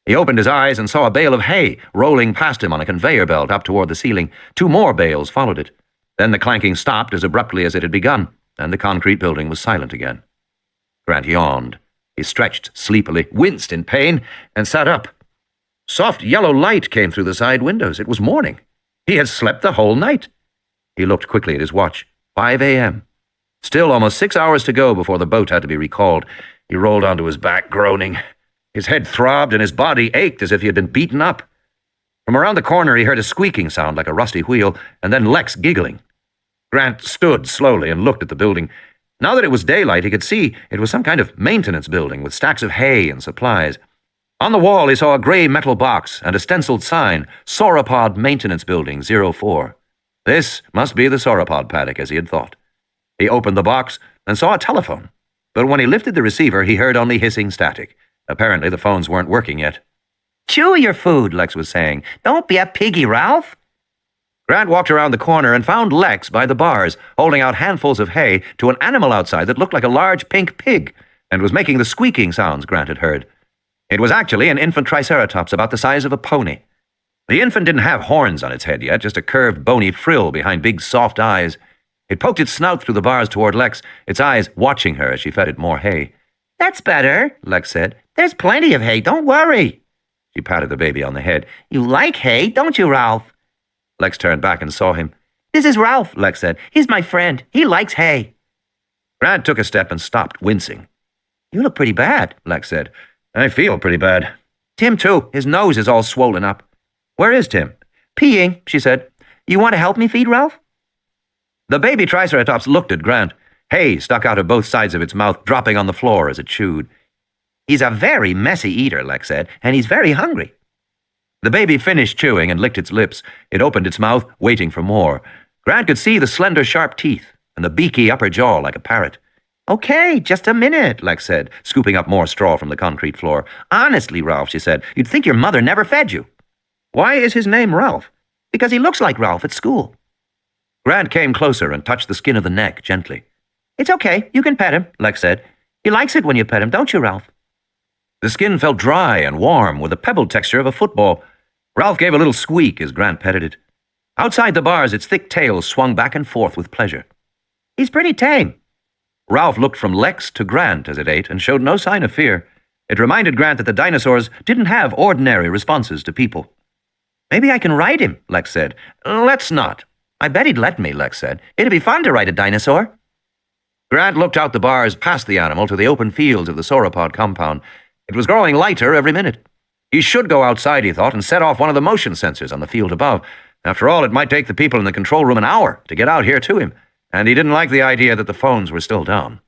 Speaker 2: He opened his eyes and saw a bale of hay rolling past him on a conveyor belt up toward the ceiling. 2 more bales followed it. Then the clanking stopped as abruptly as it had begun, and the concrete building was silent again. Grant yawned. He stretched sleepily, winced in pain, and sat up. Soft yellow light came through the side windows. It was morning. He had slept the whole night. He looked quickly at his watch. 5 a.m. Still almost 6 hours to go before the boat had to be recalled. He rolled onto his back, groaning. His head throbbed and his body ached as if he had been beaten up. From around the corner he heard a squeaking sound like a rusty wheel, and then Lex giggling. Grant stood slowly and looked at the building. Now that it was daylight, he could see it was some kind of maintenance building with stacks of hay and supplies. On the wall he saw a gray metal box and a stenciled sign, Sauropod Maintenance Building 04. This must be the sauropod paddock, as he had thought. He opened the box and saw a telephone, but when he lifted the receiver, he heard only hissing static. Apparently the phones weren't working yet.
Speaker 4: "Chew your food," Lex was saying. "Don't be a piggy, Ralph."
Speaker 3: Grant walked around the corner and found Lex by the bars, holding out handfuls of hay to an animal outside that looked like a large pink pig, and was making the squeaking sounds Grant had heard. It was actually an infant triceratops about the size of a pony. The infant didn't have horns on its head yet, just a curved, bony frill behind big, soft eyes. It poked its snout through the bars toward Lex, its eyes watching her as she fed it more hay.
Speaker 4: That's better, Lex said. There's plenty of hay, don't worry.
Speaker 3: She patted the baby on the head.
Speaker 4: You like hay, don't you, Ralph?
Speaker 3: Lex turned back and saw him.
Speaker 4: This is Ralph, Lex said. He's my friend. He likes hay.
Speaker 3: Grant took a step and stopped, wincing.
Speaker 4: You look pretty bad,
Speaker 3: Lex said. I feel pretty bad.
Speaker 4: Tim, too. His nose is all swollen up.
Speaker 3: Where is Tim?
Speaker 4: Peeing, she said. You want to help me feed Ralph?
Speaker 3: The baby triceratops looked at Grant. Hay stuck out of both sides of its mouth, dropping on the floor as it chewed.
Speaker 4: He's a very messy eater, Lex said, and he's very hungry.
Speaker 3: The baby finished chewing and licked its lips. It opened its mouth, waiting for more. Grant could see the slender, sharp teeth and the beaky upper jaw like a parrot.
Speaker 4: Okay, just a minute,
Speaker 3: Lex said, scooping up more straw from the concrete floor.
Speaker 4: Honestly, Ralph, she said, you'd think your mother never fed you.
Speaker 3: Why is his name Ralph?
Speaker 4: Because he looks like Ralph at school.
Speaker 3: Grant came closer and touched the skin of the neck gently.
Speaker 4: It's okay, you can pet him, Lex said. He likes it when you pet him, don't you, Ralph?
Speaker 3: The skin felt dry and warm with the pebbled texture of a football. Ralph gave a little squeak as Grant petted it. Outside the bars, its thick tail swung back and forth with pleasure.
Speaker 4: He's pretty tame.
Speaker 3: Ralph looked from Lex to Grant as it ate and showed no sign of fear. It reminded Grant that the dinosaurs didn't have ordinary responses to people.
Speaker 4: Maybe I can ride him, Lex said.
Speaker 3: Let's not.
Speaker 4: I bet he'd let me, Lex said. It'd be fun to ride a dinosaur.
Speaker 3: Grant looked out the bars past the animal to the open fields of the sauropod compound. It was growing lighter every minute. He should go outside, he thought, and set off one of the motion sensors on the field above. After all, it might take the people in the control room an hour to get out here to him, and he didn't like the idea that the phones were still down.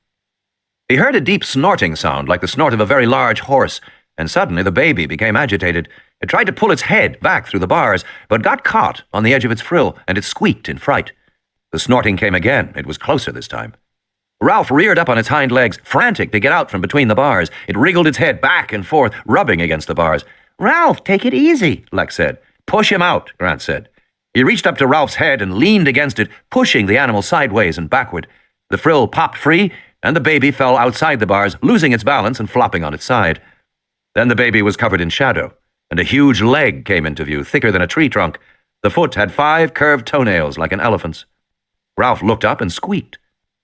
Speaker 3: He heard a deep snorting sound like the snort of a very large horse, and suddenly the baby became agitated. It tried to pull its head back through the bars, but got caught on the edge of its frill, and it squeaked in fright. The snorting came again. It was closer this time. Ralph reared up on its hind legs, frantic to get out from between the bars. It wriggled its head back and forth, rubbing against the bars.
Speaker 4: Ralph, take it easy,
Speaker 3: Lex said. Push him out, Grant said. He reached up to Ralph's head and leaned against it, pushing the animal sideways and backward. The frill popped free, and the baby fell outside the bars, losing its balance and flopping on its side. Then the baby was covered in shadow, and a huge leg came into view, thicker than a tree trunk. The foot had 5 curved toenails like an elephant's. Ralph looked up and squeaked.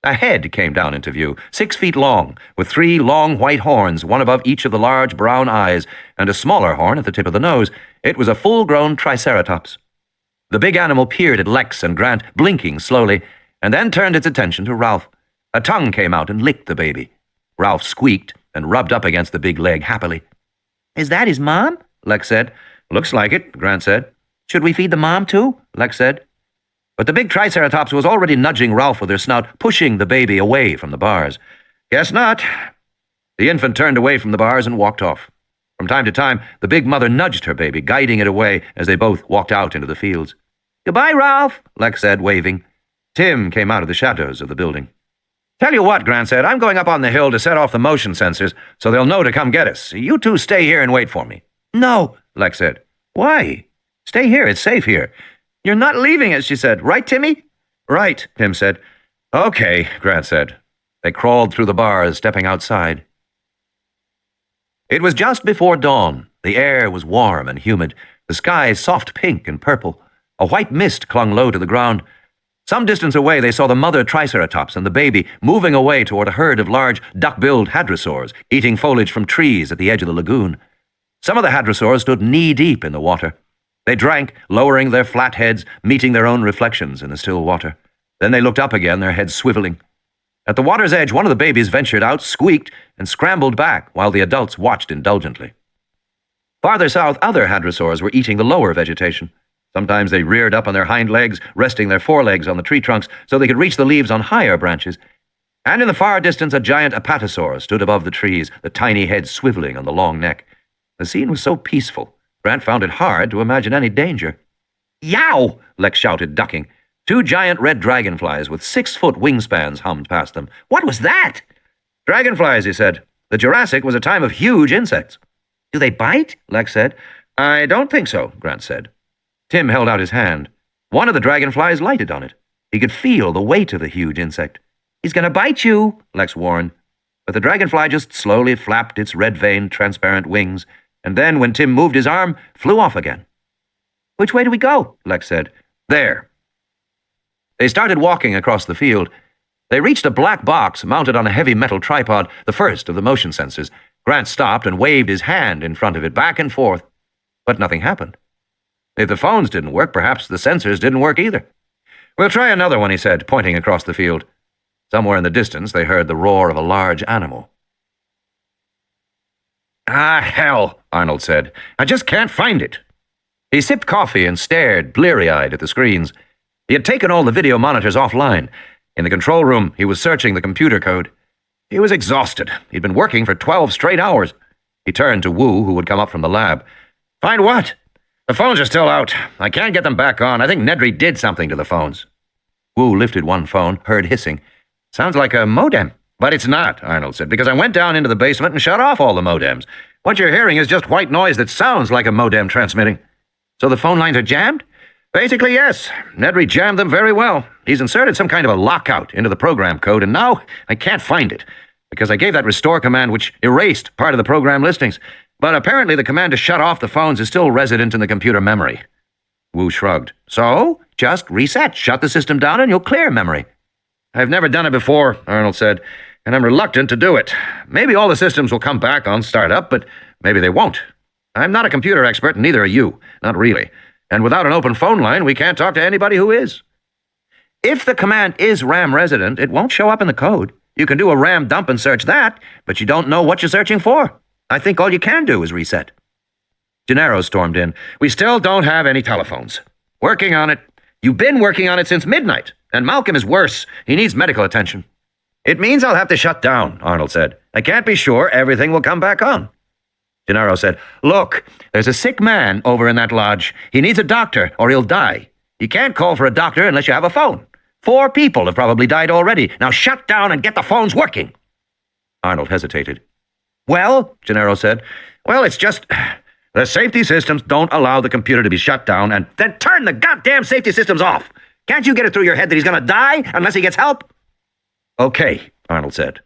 Speaker 3: A head came down into view, 6 feet long, with 3 long white horns, one above each of the large brown eyes, and a smaller horn at the tip of the nose. It was a full-grown triceratops. The big animal peered at Lex and Grant, blinking slowly, and then turned its attention to Ralph. A tongue came out and licked the baby. Ralph squeaked and rubbed up against the big leg happily.
Speaker 4: Is that his mom?
Speaker 3: Lex said. Looks like it, Grant said.
Speaker 4: Should we feed the mom too?
Speaker 3: Lex said. But the big triceratops was already nudging Ralph with her snout, pushing the baby away from the bars. Guess not. The infant turned away from the bars and walked off. From time to time, the big mother nudged her baby, guiding it away as they both walked out into the fields.
Speaker 4: Goodbye, Ralph,
Speaker 3: Lex said, waving. Tim came out of the shadows of the building. Tell you what, Grant said, I'm going up on the hill to set off the motion sensors so they'll know to come get us. You two stay here and wait for me.
Speaker 4: No,
Speaker 3: Lex said. Why? Stay here, it's safe here.
Speaker 4: You're not leaving us, she said. Right, Timmy?
Speaker 3: Right, Tim said. Okay, Grant said. They crawled through the bars, stepping outside. It was just before dawn. The air was warm and humid, the sky soft pink and purple. A white mist clung low to the ground. Some distance away, they saw the mother triceratops and the baby moving away toward a herd of large duck-billed hadrosaurs, eating foliage from trees at the edge of the lagoon. Some of the hadrosaurs stood knee-deep in the water. They drank, lowering their flat heads, meeting their own reflections in the still water. Then they looked up again, their heads swiveling. At the water's edge, one of the babies ventured out, squeaked, and scrambled back while the adults watched indulgently. Farther south, other hadrosaurs were eating the lower vegetation. Sometimes they reared up on their hind legs, resting their forelegs on the tree trunks so they could reach the leaves on higher branches. And in the far distance, a giant apatosaur stood above the trees, the tiny head swiveling on the long neck. The scene was so peaceful, Grant found it hard to imagine any danger. Yow! Lex shouted, ducking. 2 giant red dragonflies with 6-foot wingspans hummed past them. What was that? Dragonflies, he said. The Jurassic was a time of huge insects.
Speaker 4: Do they bite?
Speaker 3: Lex said. I don't think so, Grant said. Tim held out his hand. One of the dragonflies lighted on it. He could feel the weight of the huge insect.
Speaker 4: He's going to bite you,
Speaker 3: Lex warned. But the dragonfly just slowly flapped its red-veined, transparent wings, and then, when Tim moved his arm, flew off again. "Which way do we go?" Lex said. "There." They started walking across the field. They reached a black box mounted on a heavy metal tripod, the first of the motion sensors. Grant stopped and waved his hand in front of it, back and forth. But nothing happened. If the phones didn't work, perhaps the sensors didn't work either. "We'll try another one," he said, pointing across the field. Somewhere in the distance, they heard the roar of a large animal.
Speaker 2: "Ah, hell," Arnold said. "I just can't find it."
Speaker 3: He sipped coffee and stared, bleary-eyed, at the screens. He had taken all the video monitors offline. In the control room, he was searching the computer code. He was exhausted. He'd been working for 12 straight hours. He turned to Wu, who had come up from the lab.
Speaker 2: "Find what?" "The phones are still out. I can't get them back on. I think Nedry did something to the phones."
Speaker 3: Wu lifted one phone, heard hissing.
Speaker 2: "Sounds like a modem." "But it's not," Arnold said, "because I went down into the basement and shut off all the modems. What you're hearing is just white noise that sounds like a modem transmitting."
Speaker 3: "So the phone lines are jammed?"
Speaker 2: "Basically, yes. Nedry jammed them very well. He's inserted some kind of a lockout into the program code, and now I can't find it, because I gave that restore command which erased part of the program listings. But apparently the command to shut off the phones is still resident in the computer memory."
Speaker 3: Wu shrugged. "So, just reset, shut the system down, and you'll clear memory."
Speaker 2: "I've never done it before," Arnold said, "and I'm reluctant to do it. Maybe all the systems will come back on startup, but maybe they won't. I'm not a computer expert, and neither are you. Not really. And without an open phone line, we can't talk to anybody who is."
Speaker 3: "If the command is RAM resident, it won't show up in the code. You can do a RAM dump and search that, but you don't know what you're searching for. I think all you can do is reset." Gennaro stormed in.
Speaker 2: "We still don't have any telephones. Working on it. You've been working on it since midnight, and Malcolm is worse. He needs medical attention." "It means I'll have to shut down," Arnold said. "I can't be sure everything will come back on."
Speaker 3: Gennaro said, "Look, there's a sick man over in that lodge. He needs a doctor, or he'll die. You can't call for a doctor unless you have a phone. 4 people have probably died already. Now shut down and get the phones working." Arnold hesitated.
Speaker 2: "Well," Gennaro said, "well, it's just... the safety systems don't allow the computer to be shut down, and then turn the goddamn safety systems off. Can't you get it through your head that he's going to die unless he gets help?"
Speaker 3: "Okay," Arnold said.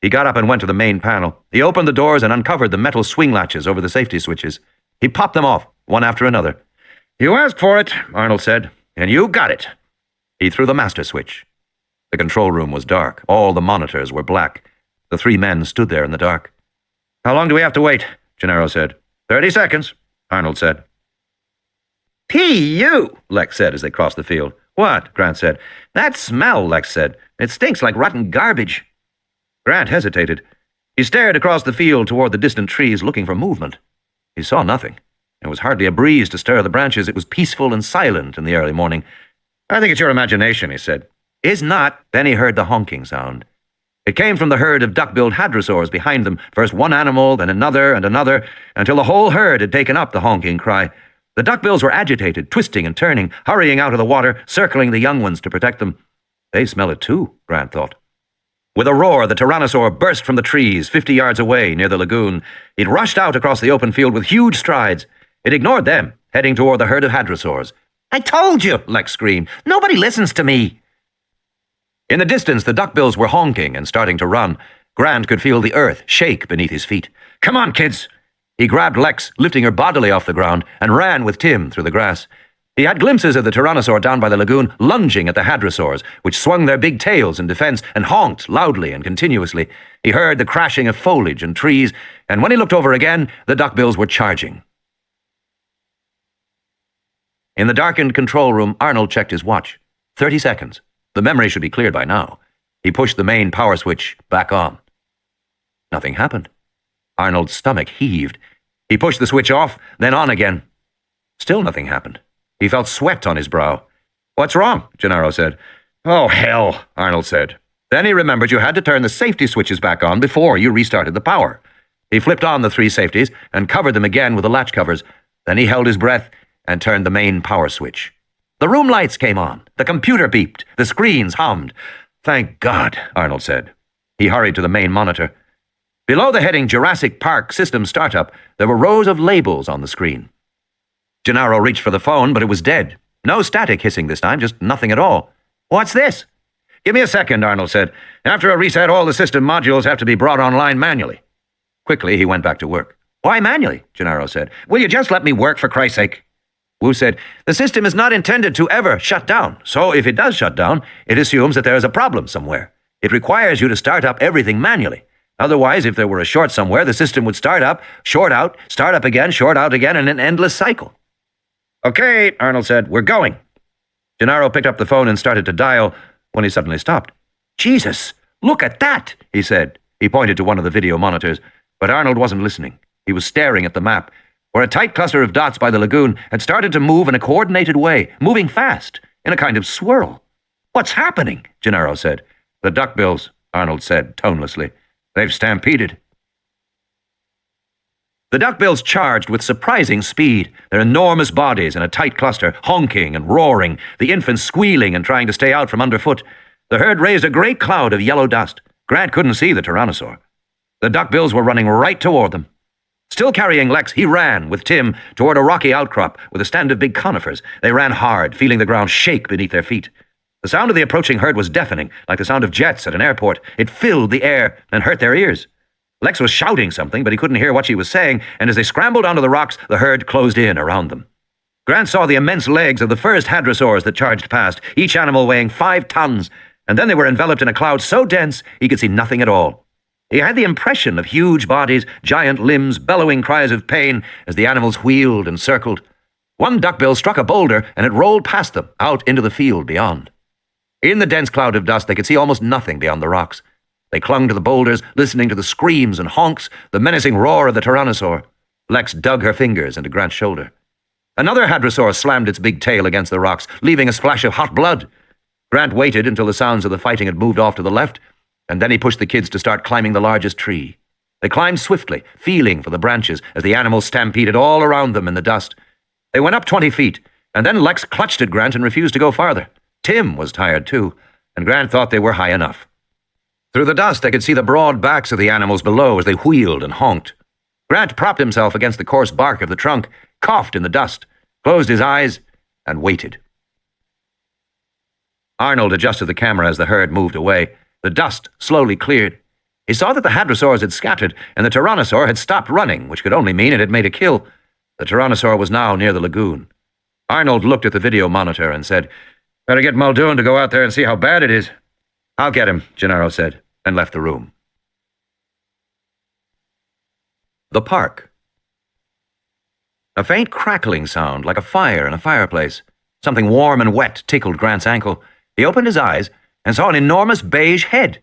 Speaker 3: He got up and went to the main panel. He opened the doors and uncovered the metal swing latches over the safety switches. He popped them off, one after another.
Speaker 2: "You asked for it," Arnold said, "and you got it."
Speaker 3: He threw the master switch. The control room was dark. All the monitors were black. The 3 men stood there in the dark.
Speaker 2: "How long do we have to wait?" Gennaro said. 30 seconds, Arnold said.
Speaker 3: "P.U.," Lex said as they crossed the field. "What?" Grant said. "That smell," Lex said. "It stinks like rotten garbage." Grant hesitated. He stared across the field toward the distant trees, looking for movement. He saw nothing. There was hardly a breeze to stir the branches. It was peaceful and silent in the early morning.
Speaker 2: "I think it's your imagination," he said.
Speaker 3: "Is not." Then he heard the honking sound. It came from the herd of duck-billed hadrosaurs behind them, first one animal, then another and another, until the whole herd had taken up the honking cry. The duckbills were agitated, twisting and turning, hurrying out of the water, circling the young ones to protect them. They smell it too, Grant thought. With a roar, the tyrannosaur burst from the trees 50 yards away near the lagoon. It rushed out across the open field with huge strides. It ignored them, heading toward the herd of hadrosaurs. "I told you," Lex screamed. "Nobody listens to me." In the distance, the duckbills were honking and starting to run. Grant could feel the earth shake beneath his feet. "Come on, kids!" He grabbed Lex, lifting her bodily off the ground, and ran with Tim through the grass. He had glimpses of the tyrannosaur down by the lagoon, lunging at the hadrosaurs, which swung their big tails in defense and honked loudly and continuously. He heard the crashing of foliage and trees, and when he looked over again, the duckbills were charging. In the darkened control room, Arnold checked his watch. 30 seconds. The memory should be cleared by now. He pushed the main power switch back on. Nothing happened. Arnold's stomach heaved. He pushed the switch off, then on again. Still nothing happened. He felt sweat on his brow. "What's wrong?" Gennaro said.
Speaker 2: "Oh, hell," Arnold said.
Speaker 3: Then he remembered you had to turn the safety switches back on before you restarted the power. He flipped on the 3 safeties and covered them again with the latch covers. Then he held his breath and turned the main power switch. The room lights came on. The computer beeped. The screens hummed. "Thank God," Arnold said. He hurried to the main monitor. Below the heading Jurassic Park System Startup, there were rows of labels on the screen. Gennaro reached for the phone, but it was dead. No static hissing this time, just nothing at all. "What's this?"
Speaker 2: Give me a second, Arnold said. After a reset, all the system modules have to be brought online manually. Quickly, he went back to work. Why manually? Gennaro said. Will you just let me work, for Christ's sake? Wu said, the system is not intended to ever shut down, so if it does shut down, it assumes that there is a problem somewhere. It requires you to start up everything manually. Otherwise, if there were a short somewhere, the system would start up, short out, start up again, short out again, in an endless cycle. Okay, Arnold said, we're going. Gennaro picked up the phone and started to dial when he suddenly stopped. Jesus, look at that, he said. He pointed to one of the video monitors, but Arnold wasn't listening. He was staring at the map, where a tight cluster of dots by the lagoon had started to move in a coordinated way, moving fast, in a kind of swirl. What's happening? Gennaro said. The duckbills, Arnold said tonelessly. They've stampeded. The duckbills charged with surprising speed, their enormous bodies in a tight cluster, honking and roaring, the infants squealing and trying to stay out from underfoot. The herd raised a great cloud of yellow dust. Grant couldn't see the tyrannosaur. The duckbills were running right toward them. Still carrying Lex, he ran, with Tim, toward a rocky outcrop with a stand of big conifers. They ran hard, feeling the ground shake beneath their feet. The sound of the approaching herd was deafening, like the sound of jets at an airport. It filled the air and hurt their ears. Lex was shouting something, but he couldn't hear what she was saying, and as they scrambled onto the rocks, the herd closed in around them. Grant saw the immense legs of the first hadrosaurs that charged past, each animal weighing 5 tons, and then they were enveloped in a cloud so dense he could see nothing at all. He had the impression of huge bodies, giant limbs, bellowing cries of pain as the animals wheeled and circled. One duckbill struck a boulder, and it rolled past them, out into the field beyond. In the dense cloud of dust, they could see almost nothing beyond the rocks. They clung to the boulders, listening to the screams and honks, the menacing roar of the tyrannosaur. Lex dug her fingers into Grant's shoulder. Another hadrosaur slammed its big tail against the rocks, leaving a splash of hot blood. Grant waited until the sounds of the fighting had moved off to the left, and then he pushed the kids to start climbing the largest tree. They climbed swiftly, feeling for the branches as the animals stampeded all around them in the dust. They went up 20 feet, and then Lex clutched at Grant and refused to go farther. Tim was tired too, and Grant thought they were high enough. Through the dust, they could see the broad backs of the animals below as they wheeled and honked. Grant propped himself against the coarse bark of the trunk, coughed in the dust, closed his eyes, and waited. Arnold adjusted the camera as the herd moved away. The dust slowly cleared. He saw that the hadrosaurs had scattered, and the tyrannosaur had stopped running, which could only mean it had made a kill. The tyrannosaur was now near the lagoon. Arnold looked at the video monitor and said, Better get Muldoon to go out there and see how bad it is. I'll get him, Gennaro said, and left the room. The park. A faint crackling sound, like a fire in a fireplace. Something warm and wet tickled Grant's ankle. He opened his eyes and saw an enormous beige head.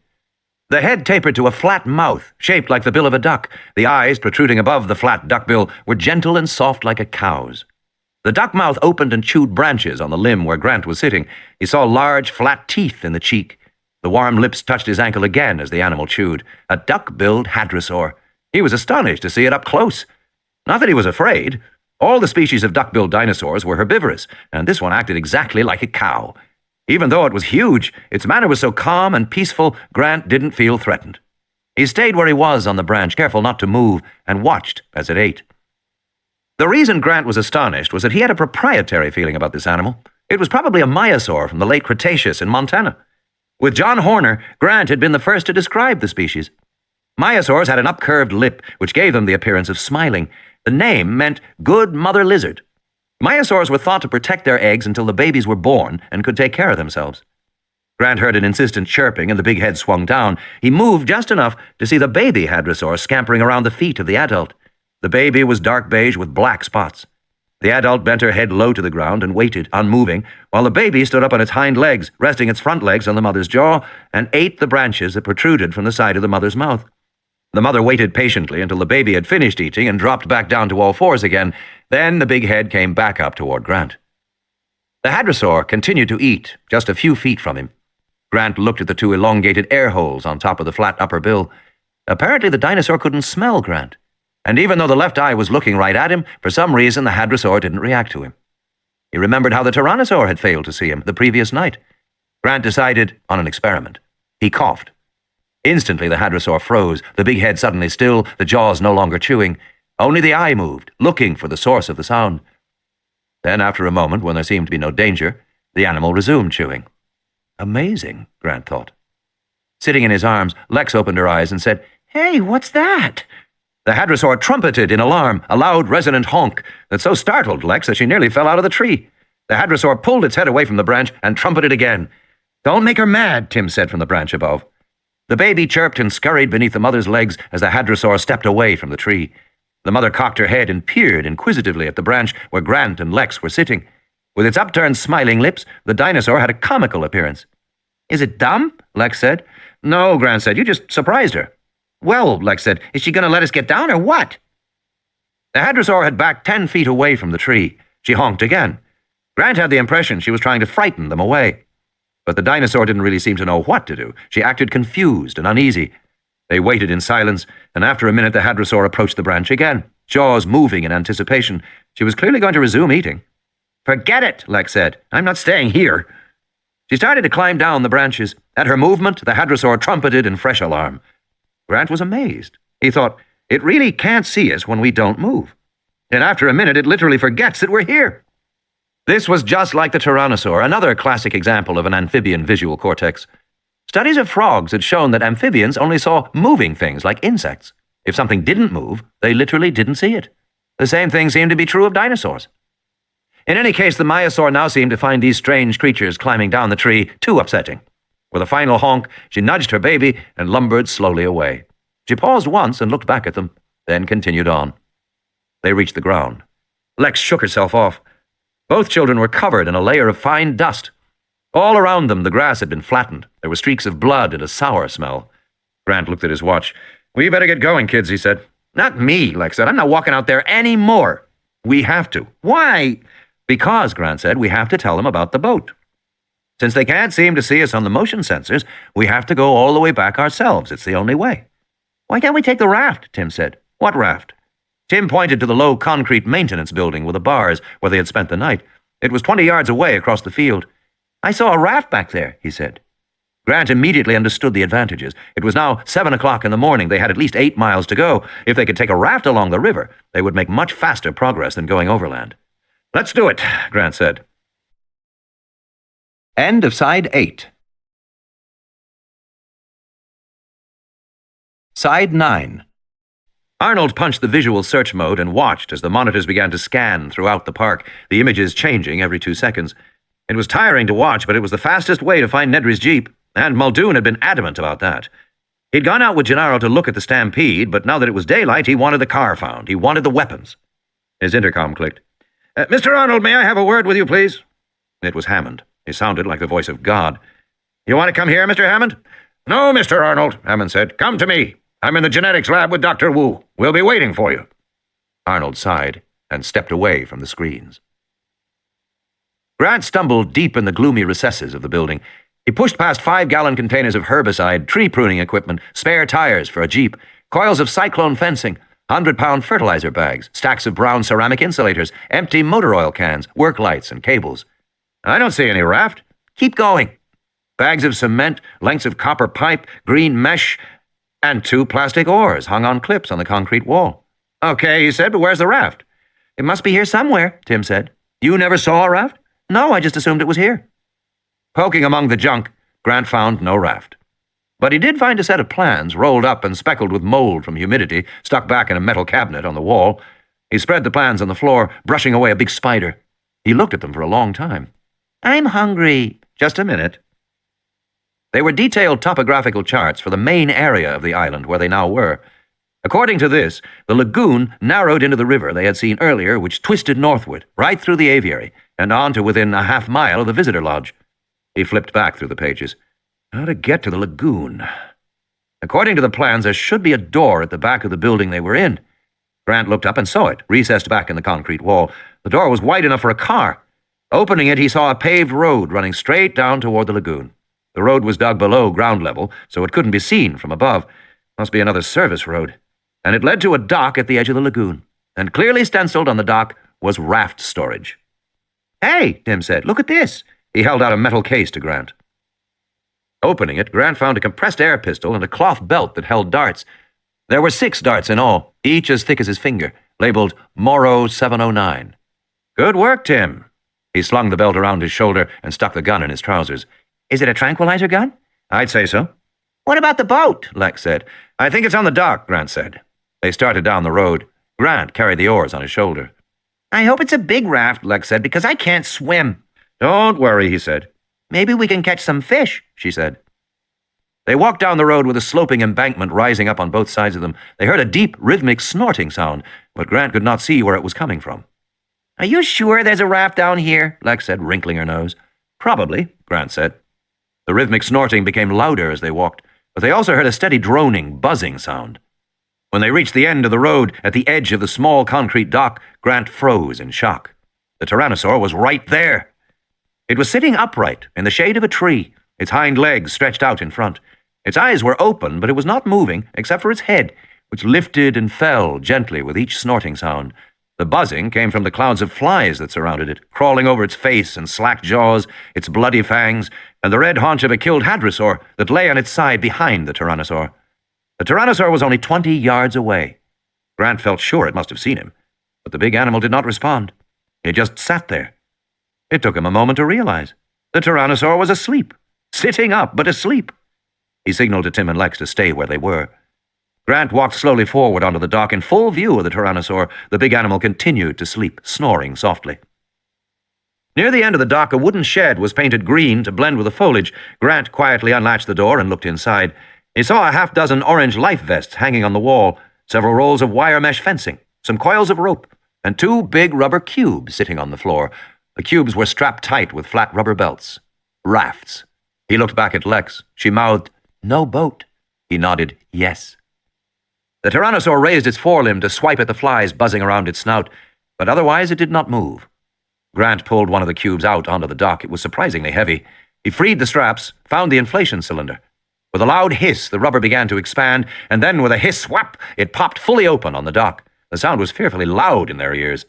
Speaker 2: The head tapered to a flat mouth, shaped like the bill of a duck. The eyes, protruding above the flat duckbill, were gentle and soft like a cow's. The duck mouth opened and chewed branches on the limb where Grant was sitting. He saw large, flat teeth in the cheek. The warm lips touched his ankle again as the animal chewed. A duck-billed hadrosaur. He was astonished to see it up close. Not that he was afraid. All the species of duck-billed dinosaurs were herbivorous, and this one acted exactly like a cow. Even though it was huge, its manner was so calm and peaceful, Grant didn't feel threatened. He stayed where he was on the branch, careful not to move, and watched as it ate. The reason Grant was astonished was that he had a proprietary feeling about this animal. It was probably a myosaur from the late Cretaceous in Montana. With John Horner, Grant had been the first to describe the species. Myosaurs had an upcurved lip, which gave them the appearance of smiling. The name meant good mother lizard. Myosaurs were thought to protect their eggs until the babies were born and could take care of themselves. Grant heard an insistent chirping, and the big head swung down. He moved just enough to see the baby hadrosaur scampering around the feet of the adult. The baby was dark beige with black spots. The adult bent her head low to the ground and waited, unmoving, while the baby stood up on its hind legs, resting its front legs on the mother's jaw, and ate the branches that protruded from the side of the mother's mouth. The mother waited patiently until the baby had finished eating and dropped back down to all fours again. Then the big head came back up toward Grant. The hadrosaur continued to eat, just a few feet from him. Grant looked at the 2 elongated air holes on top of the flat upper bill. Apparently the dinosaur couldn't smell Grant. And even though the left eye was looking right at him, for some reason the hadrosaur didn't react to him. He remembered how the tyrannosaur had failed to see him the previous night. Grant decided on an experiment. He coughed. Instantly the hadrosaur froze, the big head suddenly still, the jaws no longer chewing. Only the eye moved, looking for the source of the sound. Then, after a moment, when there seemed to be no danger, the animal resumed chewing.
Speaker 3: Amazing, Grant thought. Sitting in his arms, Lex opened her eyes and said, "Hey, what's that?" The hadrosaur trumpeted in alarm, a loud, resonant honk that so startled Lex that she nearly fell out of the tree. The hadrosaur pulled its head away from the branch and trumpeted again. "Don't make her mad," Tim said from the branch above. The baby chirped and scurried beneath the mother's legs as the hadrosaur stepped away from the tree. The mother cocked her head and peered inquisitively at the branch where Grant and Lex were sitting. With its upturned, smiling lips, the dinosaur had a comical appearance. "Is it dumb?" Lex said. "No," Grant said. "You just surprised her." "Well," Lex said, "is she going to let us get down or what?" The hadrosaur had backed 10 feet away from the tree. She honked again. Grant had the impression she was trying to frighten them away. But the dinosaur didn't really seem to know what to do. She acted confused and uneasy. They waited in silence, and after a minute the hadrosaur approached the branch again, jaws moving in anticipation. She was clearly going to resume eating. "Forget it," Lex said. "I'm not staying here." She started to climb down the branches. At her movement, the hadrosaur trumpeted in fresh alarm. Grant was amazed. He thought, it really can't see us when we don't move. And after a minute, it literally forgets that we're here. This was just like the tyrannosaur, another classic example of an amphibian visual cortex. Studies of frogs had shown that amphibians only saw moving things like insects. If something didn't move, they literally didn't see it. The same thing seemed to be true of dinosaurs. In any case, the maiasaur now seemed to find these strange creatures climbing down the tree too upsetting. With a final honk, she nudged her baby and lumbered slowly away. She paused once and looked back at them, then continued on. They reached the ground. Lex shook herself off. Both children were covered in a layer of fine dust. All around them, the grass had been flattened. There were streaks of blood and a sour smell. Grant looked at his watch. "We better get going, kids," he said. "Not me," Lex said. "I'm not walking out there anymore." "We have to." "Why?" "Because," Grant said, "we have to tell them about the boat. Since they can't seem to see us on the motion sensors, we have to go all the way back ourselves. It's the only way." "Why can't we take the raft?" Tim said. "What raft?" Tim pointed to the low concrete maintenance building with the bars where they had spent the night. It was 20 yards away across the field. "I saw a raft back there," he said. Grant immediately understood the advantages. It was now 7 o'clock in the morning. They had at least 8 miles to go. If they could take a raft along the river, they would make much faster progress than going overland. "Let's do it," Grant said.
Speaker 1: End of Side 8. Side 9.
Speaker 3: Arnold punched the visual search mode and watched as the monitors began to scan throughout the park, the images changing every 2 seconds. It was tiring to watch, but it was the fastest way to find Nedry's Jeep, and Muldoon had been adamant about that. He'd gone out with Gennaro to look at the stampede, but now that it was daylight, he wanted the car found. He wanted the weapons. His intercom clicked. "Mr. Arnold, may I have a word with you, please?" It was Hammond. He sounded like the voice of God. "You want to come here, Mr. Hammond?" "No, Mr. Arnold," Hammond said. "Come to me. I'm in the genetics lab with Dr. Wu. We'll be waiting for you." Arnold sighed and stepped away from the screens. Grant stumbled deep in the gloomy recesses of the building. He pushed past 5-gallon containers of herbicide, tree pruning equipment, spare tires for a Jeep, coils of cyclone fencing, 100-pound fertilizer bags, stacks of brown ceramic insulators, empty motor oil cans, work lights, and cables. "I don't see any raft." "Keep going." Bags of cement, lengths of copper pipe, green mesh, and 2 plastic oars hung on clips on the concrete wall. "Okay," he said, "but where's the raft?" "It must be here somewhere," Tim said. "You never saw a raft?" "No, I just assumed it was here." Poking among the junk, Grant found no raft. But he did find a set of plans rolled up and speckled with mold from humidity, stuck back in a metal cabinet on the wall. He spread the plans on the floor, brushing away a big spider. He looked at them for a long time. "I'm hungry." "Just a minute." They were detailed topographical charts for the main area of the island where they now were. According to this, the lagoon narrowed into the river they had seen earlier, which twisted northward, right through the aviary, and on to within a half-mile of the visitor lodge. He flipped back through the pages. How to get to the lagoon? According to the plans, there should be a door at the back of the building they were in. Grant looked up and saw it, recessed back in the concrete wall. The door was wide enough for a car. Opening it, he saw a paved road running straight down toward the lagoon. The road was dug below ground level, so it couldn't be seen from above. Must be another service road. And it led to a dock at the edge of the lagoon. And clearly stenciled on the dock was raft storage. "Hey," Tim said, "look at this." He held out a metal case to Grant. Opening it, Grant found a compressed air pistol and a cloth belt that held darts. There were 6 darts in all, each as thick as his finger, labeled Moro 709. "Good work, Tim." He slung the belt around his shoulder and stuck the gun in his trousers.
Speaker 4: Is it a tranquilizer gun?
Speaker 3: I'd say so.
Speaker 4: What about the boat?
Speaker 3: Lex said. I think it's on the dock, Grant said. They started down the road. Grant carried the oars on his shoulder.
Speaker 4: I hope it's a big raft, Lex said, because I can't swim.
Speaker 3: Don't worry, he said.
Speaker 4: Maybe we can catch some fish, she said.
Speaker 3: They walked down the road with a sloping embankment rising up on both sides of them. They heard a deep, rhythmic snorting sound, but Grant could not see where it was coming from.
Speaker 4: Are you sure there's a raft down here?
Speaker 3: Lex said, wrinkling her nose. Probably, Grant said. The rhythmic snorting became louder as they walked, but they also heard a steady droning, buzzing sound. When they reached the end of the road, at the edge of the small concrete dock, Grant froze in shock. The tyrannosaur was right there. It was sitting upright in the shade of a tree, its hind legs stretched out in front. Its eyes were open, but it was not moving, except for its head, which lifted and fell gently with each snorting sound. The buzzing came from the clouds of flies that surrounded it, crawling over its face and slack jaws, its bloody fangs, and the red haunch of a killed hadrosaur that lay on its side behind the tyrannosaur. The tyrannosaur was only 20 yards away. Grant felt sure it must have seen him, but the big animal did not respond. It just sat there. It took him a moment to realize. The tyrannosaur was asleep, sitting up, but asleep. He signaled to Tim and Lex to stay where they were. Grant walked slowly forward onto the dock in full view of the tyrannosaur. The big animal continued to sleep, snoring softly. Near the end of the dock, a wooden shed was painted green to blend with the foliage. Grant quietly unlatched the door and looked inside. He saw a half-dozen orange life vests hanging on the wall, several rolls of wire mesh fencing, some coils of rope, and 2 big rubber cubes sitting on the floor. The cubes were strapped tight with flat rubber belts. Rafts. He looked back at Lex. She mouthed, "No boat." He nodded, "Yes." The tyrannosaur raised its forelimb to swipe at the flies buzzing around its snout, but otherwise it did not move. Grant pulled one of the cubes out onto the dock. It was surprisingly heavy. He freed the straps, found the inflation cylinder. With a loud hiss, the rubber began to expand, and then with a hiss whap, it popped fully open on the dock. The sound was fearfully loud in their ears.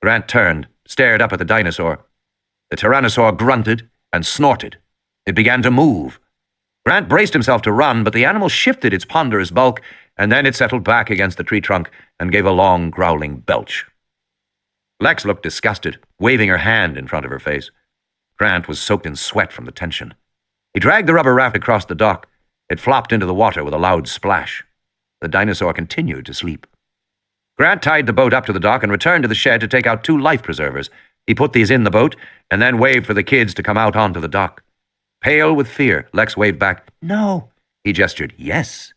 Speaker 3: Grant turned, stared up at the dinosaur. The tyrannosaur grunted and snorted. It began to move. Grant braced himself to run, but the animal shifted its ponderous bulk, and then it settled back against the tree trunk and gave a long, growling belch. Lex looked disgusted, waving her hand in front of her face. Grant was soaked in sweat from the tension. He dragged the rubber raft across the dock. It flopped into the water with a loud splash. The dinosaur continued to sleep. Grant tied the boat up to the dock and returned to the shed to take out 2 life preservers. He put these in the boat and then waved for the kids to come out onto the dock. Pale with fear, Lex waved back, "No." He gestured, "Yes."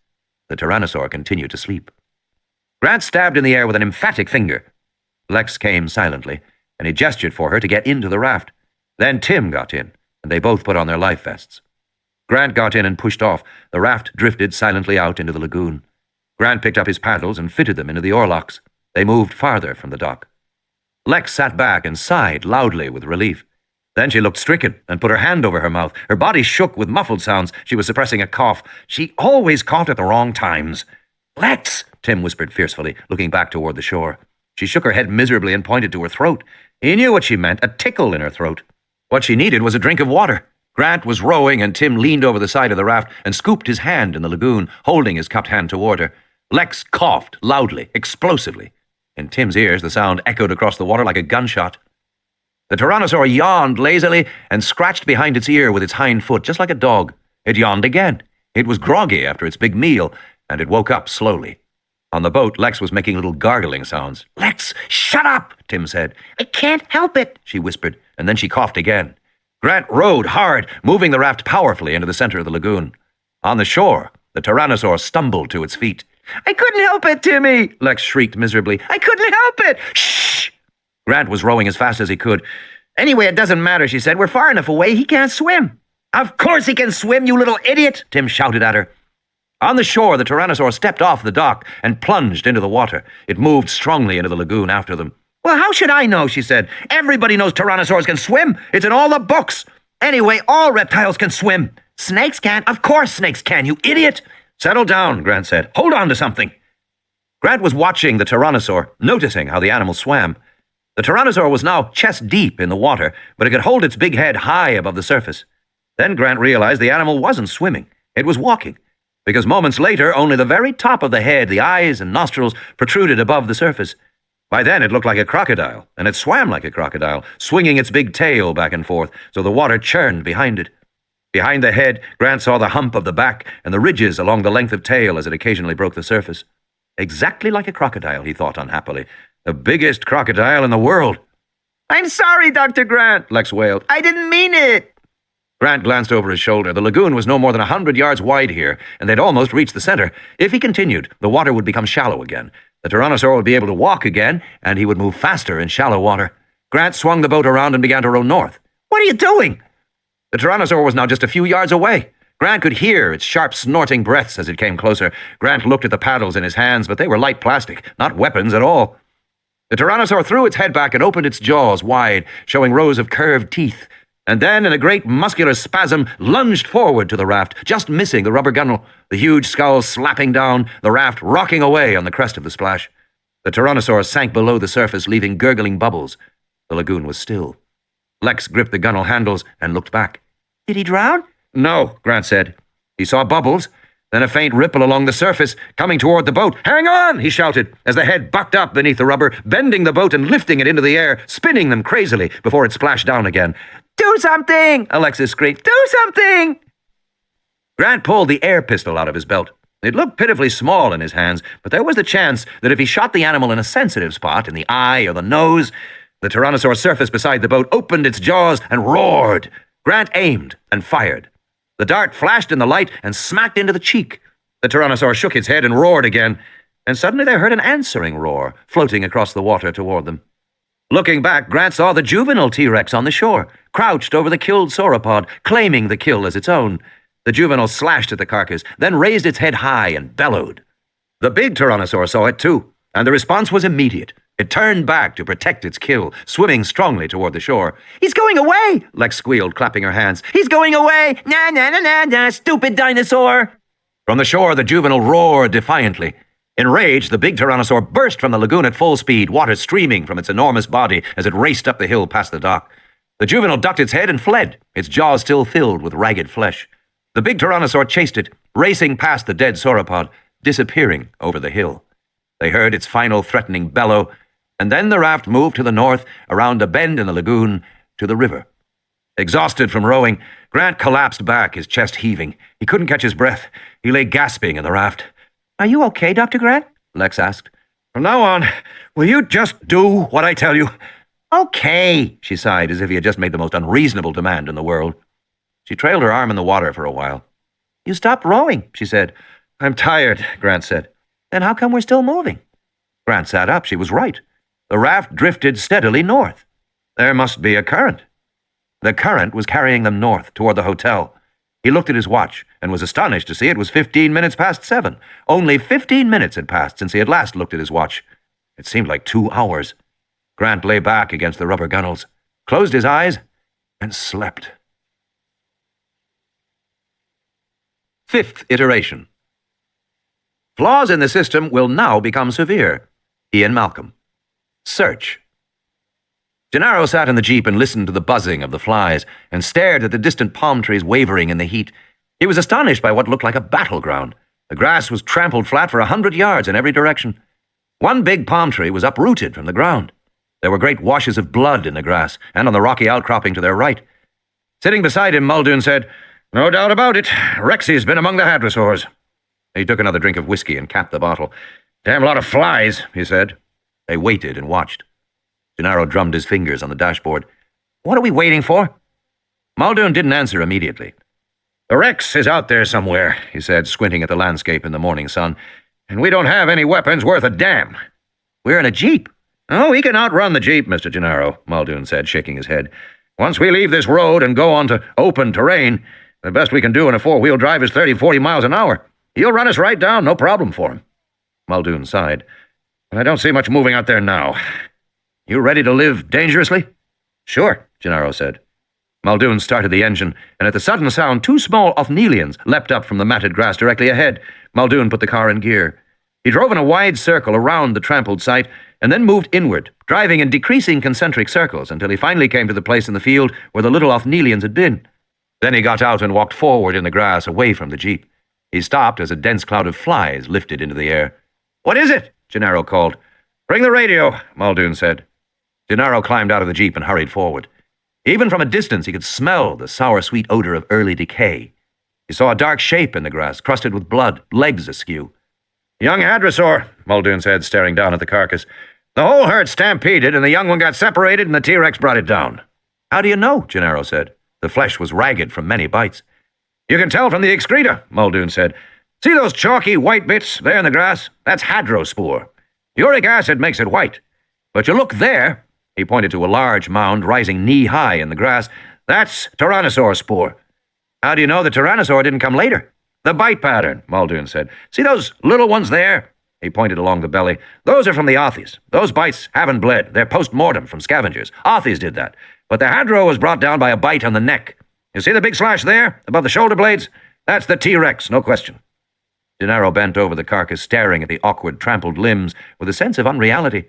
Speaker 3: The tyrannosaur continued to sleep. Grant stabbed in the air with an emphatic finger. Lex came silently, and he gestured for her to get into the raft. Then Tim got in, and they both put on their life vests. Grant got in and pushed off. The raft drifted silently out into the lagoon. Grant picked up his paddles and fitted them into the oarlocks. They moved farther from the dock. Lex sat back and sighed loudly with relief. Then she looked stricken and put her hand over her mouth. Her body shook with muffled sounds. She was suppressing a cough. She always coughed at the wrong times. "Lex!" Tim whispered fiercely, looking back toward the shore. She shook her head miserably and pointed to her throat. He knew what she meant, a tickle in her throat. What she needed was a drink of water. Grant was rowing, and Tim leaned over the side of the raft and scooped his hand in the lagoon, holding his cupped hand toward her. Lex coughed loudly, explosively. In Tim's ears, the sound echoed across the water like a gunshot. The tyrannosaur yawned lazily and scratched behind its ear with its hind foot, just like a dog. It yawned again. It was groggy after its big meal, and it woke up slowly. On the boat, Lex was making little gargling sounds. "Lex, shut up!" Tim said.
Speaker 4: "I can't help it,"
Speaker 3: she whispered, and then she coughed again. Grant rowed hard, moving the raft powerfully into the center of the lagoon. On the shore, the tyrannosaur stumbled to its feet.
Speaker 4: "I couldn't help it, Timmy!"
Speaker 3: Lex shrieked miserably.
Speaker 4: "I couldn't help it!"
Speaker 3: "Shh!" Grant was rowing as fast as he could.
Speaker 4: "Anyway, it doesn't matter," she said. "We're far enough away. He can't swim." "Of course he can swim, you little idiot!" Tim shouted at her. On the shore, the tyrannosaur stepped off the dock and plunged into the water. It moved strongly into the lagoon after them. "Well, how should I know?" she said. "Everybody knows tyrannosaurs can swim. It's in all the books. Anyway, all reptiles can swim. Snakes can't. Of course snakes can, you idiot!" "Settle down," Grant said. "Hold on to something." Grant was watching the tyrannosaur, noticing how the animal swam. The tyrannosaur was now chest-deep in the water, but it could hold its big head high above the surface. Then Grant realized the animal wasn't swimming. It was walking, because moments later, only the very top of the head, the eyes and nostrils, protruded above the surface. By then, it looked like a crocodile, and it swam like a crocodile, swinging its big tail back and forth, so the water churned behind it.
Speaker 3: Behind the head, Grant saw the hump of the back and the ridges along the length of tail as it occasionally broke the surface. Exactly like a crocodile, he thought unhappily. The biggest crocodile in the world.
Speaker 4: I'm sorry, Dr. Grant, Lex wailed. I didn't mean it.
Speaker 3: Grant glanced over his shoulder. The lagoon was no more than 100 yards wide here, and they'd almost reached the center. If he continued, the water would become shallow again. The Tyrannosaur would be able to walk again, and he would move faster in shallow water. Grant swung the boat around and began to row north.
Speaker 4: What are you doing?
Speaker 3: The Tyrannosaur was now just a few yards away. Grant could hear its sharp, snorting breaths as it came closer. Grant looked at the paddles in his hands, but they were light plastic, not weapons at all. The Tyrannosaur threw its head back and opened its jaws wide, showing rows of curved teeth, and then, in a great muscular spasm, lunged forward to the raft, just missing the rubber gunnel, the huge skull slapping down, the raft rocking away on the crest of the splash. The Tyrannosaur sank below the surface, leaving gurgling bubbles. The lagoon was still. Lex gripped the gunnel handles and looked back.
Speaker 4: Did he drown?
Speaker 3: No, Grant said. He saw bubbles, then a faint ripple along the surface, coming toward the boat. Hang on, he shouted, as the head bucked up beneath the rubber, bending the boat and lifting it into the air, spinning them crazily before it splashed down again.
Speaker 4: Do something! Alexis screamed. Do something!
Speaker 3: Grant pulled the air pistol out of his belt. It looked pitifully small in his hands, but there was the chance that if he shot the animal in a sensitive spot, in the eye or the nose, the Tyrannosaur surface beside the boat opened its jaws and roared. Grant aimed and fired. The dart flashed in the light and smacked into the cheek. The Tyrannosaur shook its head and roared again, and suddenly they heard an answering roar floating across the water toward them. Looking back, Grant saw the juvenile T-Rex on the shore, crouched over the killed sauropod, claiming the kill as its own. The juvenile slashed at the carcass, then raised its head high and bellowed. The big Tyrannosaur saw it too, and the response was immediate. It turned back to protect its kill, swimming strongly toward the shore.
Speaker 4: He's going away,
Speaker 3: Lex squealed, clapping her hands.
Speaker 4: He's going away! Na na na na na, stupid dinosaur!
Speaker 3: From the shore, the juvenile roared defiantly. Enraged, the big Tyrannosaur burst from the lagoon at full speed, water streaming from its enormous body as it raced up the hill past the dock. The juvenile ducked its head and fled, its jaws still filled with ragged flesh. The big Tyrannosaur chased it, racing past the dead sauropod, disappearing over the hill. They heard its final threatening bellow, and then the raft moved to the north, around a bend in the lagoon, to the river. Exhausted from rowing, Grant collapsed back, his chest heaving. He couldn't catch his breath. He lay gasping in the raft.
Speaker 4: Are you okay, Dr. Grant?
Speaker 3: Lex asked. From now on, will you just do what I tell you?
Speaker 4: Okay,
Speaker 3: she sighed, as if he had just made the most unreasonable demand in the world. She trailed her arm in the water for a while.
Speaker 4: You stopped rowing, she said.
Speaker 3: I'm tired, Grant said.
Speaker 4: Then how come we're still moving?
Speaker 3: Grant sat up. She was right. The raft drifted steadily north. There must be a current. The current was carrying them north, toward the hotel. He looked at his watch and was astonished to see it was 15 minutes past 7. Only 15 minutes had passed since he had last looked at his watch. It seemed like 2 hours. Grant lay back against the rubber gunnels, closed his eyes, and slept. 5th iteration. Flaws in the system will now become severe. Ian Malcolm. Search. Gennaro sat in the jeep and listened to the buzzing of the flies and stared at the distant palm trees wavering in the heat. He was astonished by what looked like a battleground. The grass was trampled flat for 100 yards in every direction. One big palm tree was uprooted from the ground. There were great washes of blood in the grass and on the rocky outcropping to their right. Sitting beside him, Muldoon said, "No doubt about it. Rexy's been among the hadrosaurs." He took another drink of whiskey and capped the bottle. "Damn lot of flies," he said. They waited and watched. Gennaro drummed his fingers on the dashboard. "What are we waiting for?" Muldoon didn't answer immediately. "The Rex is out there somewhere," he said, squinting at the landscape in the morning sun. "And we don't have any weapons worth a damn." "We're in a jeep." "Oh, we can outrun the jeep, Mr. Gennaro," Muldoon said, shaking his head. "Once we leave this road and go onto open terrain, the best we can do in a four-wheel drive is 30-40 miles an hour. He'll run us right down, no problem for him." Muldoon sighed. "But I don't see much moving out there now. You ready to live dangerously?" "Sure," Gennaro said. Muldoon started the engine, and at the sudden sound, 2 small Ophnelians leapt up from the matted grass directly ahead. Muldoon put the car in gear. He drove in a wide circle around the trampled site, and then moved inward, driving in decreasing concentric circles until he finally came to the place in the field where the little Ophnelians had been. Then he got out and walked forward in the grass away from the jeep. He stopped as a dense cloud of flies lifted into the air. "What is it?" Gennaro called. "Bring the radio," Muldoon said. Gennaro climbed out of the jeep and hurried forward. Even from a distance, he could smell the sour-sweet odor of early decay. He saw a dark shape in the grass, crusted with blood, legs askew.
Speaker 2: Young hadrosaur, Muldoon said, staring down at the carcass. The whole herd stampeded, and the young one got separated, and the T-Rex brought it down.
Speaker 3: How do you know? Gennaro said. The flesh was ragged from many bites.
Speaker 2: You can tell from the excreta, Muldoon said. See those chalky white bits there in the grass? That's hadrospore. Uric acid makes it white. But you look there, he pointed to a large mound rising knee-high in the grass, that's tyrannosaur spore.
Speaker 3: How do you know the tyrannosaur didn't come later?
Speaker 2: The bite pattern, Muldoon said. See those little ones there? He pointed along the belly. Those are from the Othies. Those bites haven't bled. They're post-mortem from scavengers. Othies did that. But the hadro was brought down by a bite on the neck. You see the big slash there, above the shoulder blades? That's the T-Rex, no question.
Speaker 3: Gennaro bent over the carcass, staring at the awkward, trampled limbs with a sense of unreality.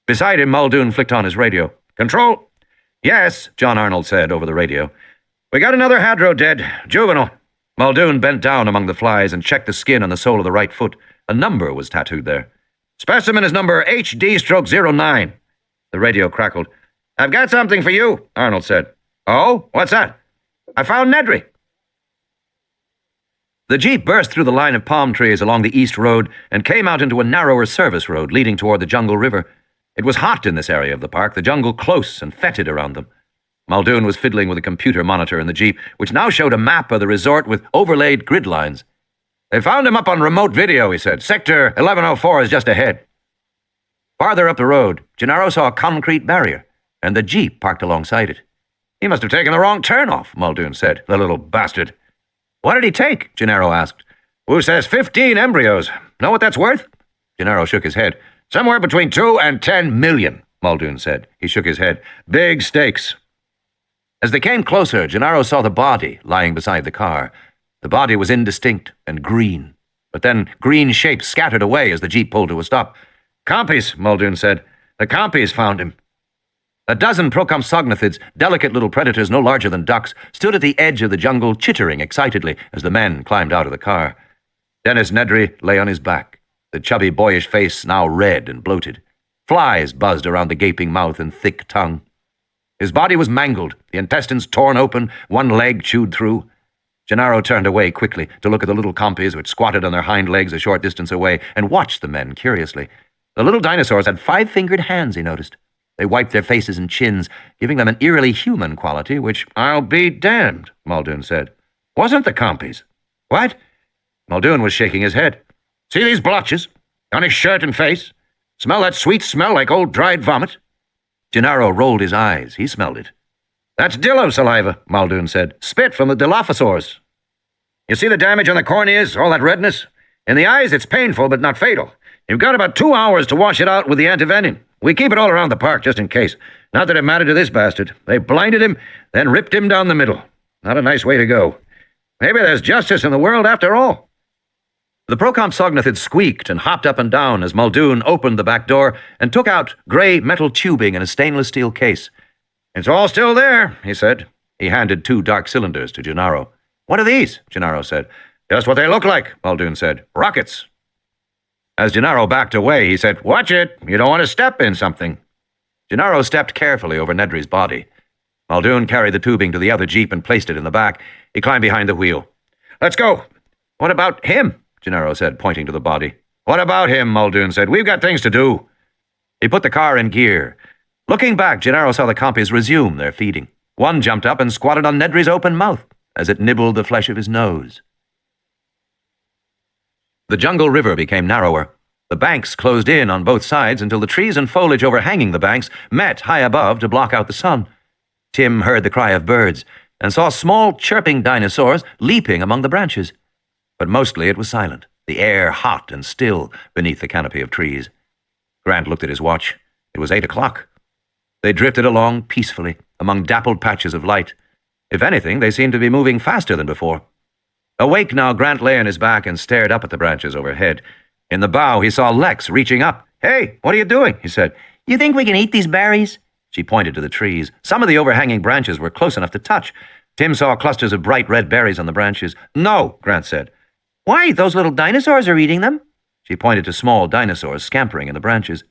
Speaker 3: Beside him, Muldoon flicked on his radio.
Speaker 2: Control? Yes, John Arnold said over the radio. We got another hadro dead, juvenile.
Speaker 3: Muldoon bent down among the flies and checked the skin on the sole of the right foot. A number was tattooed there.
Speaker 2: Specimen is number HD-09. The radio crackled. I've got something for you, Arnold said. Oh, what's that? I found Nedry.
Speaker 3: The jeep burst through the line of palm trees along the east road and came out into a narrower service road leading toward the jungle river. It was hot in this area of the park, the jungle close and fetid around them. Muldoon was fiddling with a computer monitor in the jeep, which now showed a map of the resort with overlaid grid lines.
Speaker 2: They found him up on remote video, he said. Sector 1104 is just ahead.
Speaker 3: Farther up the road, Gennaro saw a concrete barrier, and the jeep parked alongside it.
Speaker 2: He must have taken the wrong turn off, Muldoon said, the little bastard.
Speaker 3: What did he take? Gennaro asked.
Speaker 2: Who says 15 embryos? Know what that's worth?
Speaker 3: Gennaro shook his head.
Speaker 2: Somewhere between 2 and 10 million, Muldoon said. He shook his head. Big stakes.
Speaker 3: As they came closer, Gennaro saw the body lying beside the car. The body was indistinct and green, but then green shapes scattered away as the jeep pulled to a stop.
Speaker 2: Compies, Muldoon said. The compies found him.
Speaker 3: A dozen Procompsognathids, delicate little predators no larger than ducks, stood at the edge of the jungle, chittering excitedly as the men climbed out of the car. Dennis Nedry lay on his back, the chubby boyish face now red and bloated. Flies buzzed around the gaping mouth and thick tongue. His body was mangled, the intestines torn open, one leg chewed through. Gennaro turned away quickly to look at the little compies which squatted on their hind legs a short distance away and watched the men curiously. The little dinosaurs had 5-fingered hands, he noticed. They wiped their faces and chins, giving them an eerily human quality, which,
Speaker 2: I'll be damned, Muldoon said. Wasn't the compies.
Speaker 3: What?
Speaker 2: Muldoon was shaking his head. See these blotches? On his shirt and face? Smell that sweet smell like old dried vomit?
Speaker 3: Gennaro rolled his eyes. He smelled it.
Speaker 2: That's Dillo saliva, Muldoon said. Spit from the Dilophosaurs. You see the damage on the corneas, all that redness? In the eyes, it's painful but not fatal. You've got about 2 hours to wash it out with the antivenin. We keep it all around the park, just in case. Not that it mattered to this bastard. They blinded him, then ripped him down the middle. Not a nice way to go. Maybe there's justice in the world after all.
Speaker 3: The Procompsognathids squeaked and hopped up and down as Muldoon opened the back door and took out grey metal tubing in a stainless steel case.
Speaker 2: It's all still there, he said.
Speaker 3: He handed 2 dark cylinders to Gennaro. What are these? Gennaro said.
Speaker 2: Just what they look like, Muldoon said. Rockets. As Gennaro backed away, he said, Watch it. You don't want to step in something.
Speaker 3: Gennaro stepped carefully over Nedry's body. Muldoon carried the tubing to the other jeep and placed it in the back. He climbed behind the wheel.
Speaker 2: Let's go.
Speaker 3: What about him? Gennaro said, pointing to the body.
Speaker 2: What about him? Muldoon said. We've got things to do.
Speaker 3: He put the car in gear. Looking back, Gennaro saw the compies resume their feeding. One jumped up and squatted on Nedry's open mouth as it nibbled the flesh of his nose. The jungle river became narrower. The banks closed in on both sides until the trees and foliage overhanging the banks met high above to block out the sun. Tim heard the cry of birds and saw small chirping dinosaurs leaping among the branches. But mostly it was silent, the air hot and still beneath the canopy of trees. Grant looked at his watch. It was 8 o'clock. They drifted along peacefully among dappled patches of light. If anything, they seemed to be moving faster than before. Awake now, Grant lay on his back and stared up at the branches overhead. In the bow, he saw Lex reaching up. Hey, what are you doing? He said.
Speaker 5: You think we can eat these berries?
Speaker 3: She pointed to the trees. Some of the overhanging branches were close enough to touch. Tim saw clusters of bright red berries on the branches. No, Grant said.
Speaker 5: Why, those little dinosaurs are eating them.
Speaker 3: She pointed to small dinosaurs scampering in the branches.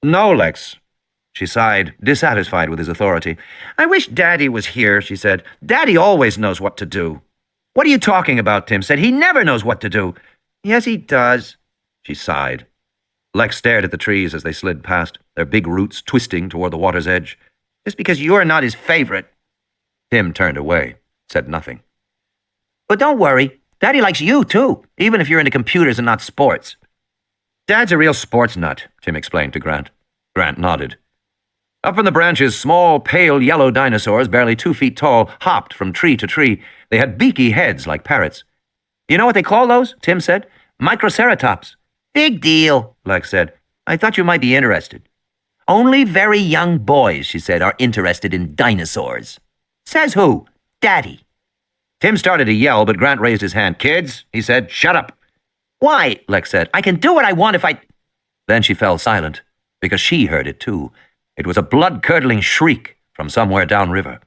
Speaker 2: No, Lex.
Speaker 4: She sighed, dissatisfied with his authority. I wish Daddy was here, she said. Daddy always knows what to do. What are you talking about, Tim said. He never knows what to do. Yes, he does. She sighed. Lex stared at the trees as they slid past, their big roots twisting toward the water's edge. Just because you're not his favorite. Tim turned away, said nothing. But don't worry. Daddy likes you, too, even if you're into computers and not sports. Dad's a real sports nut, Tim explained to Grant. Grant nodded. Up in the branches, small, pale yellow dinosaurs, barely 2 feet tall, hopped from tree to tree. They had beaky heads like parrots. You know what they call those? Tim said. Microceratops. Big deal, Lex said. I thought you might be interested. Only very young boys, she said, are interested in dinosaurs. Says who? Daddy. Tim started to yell, but Grant raised his hand. Kids, he said, shut up. Why? Lex said. I can do what I want if I... Then she fell silent, because she heard it too. It was a blood-curdling shriek from somewhere downriver.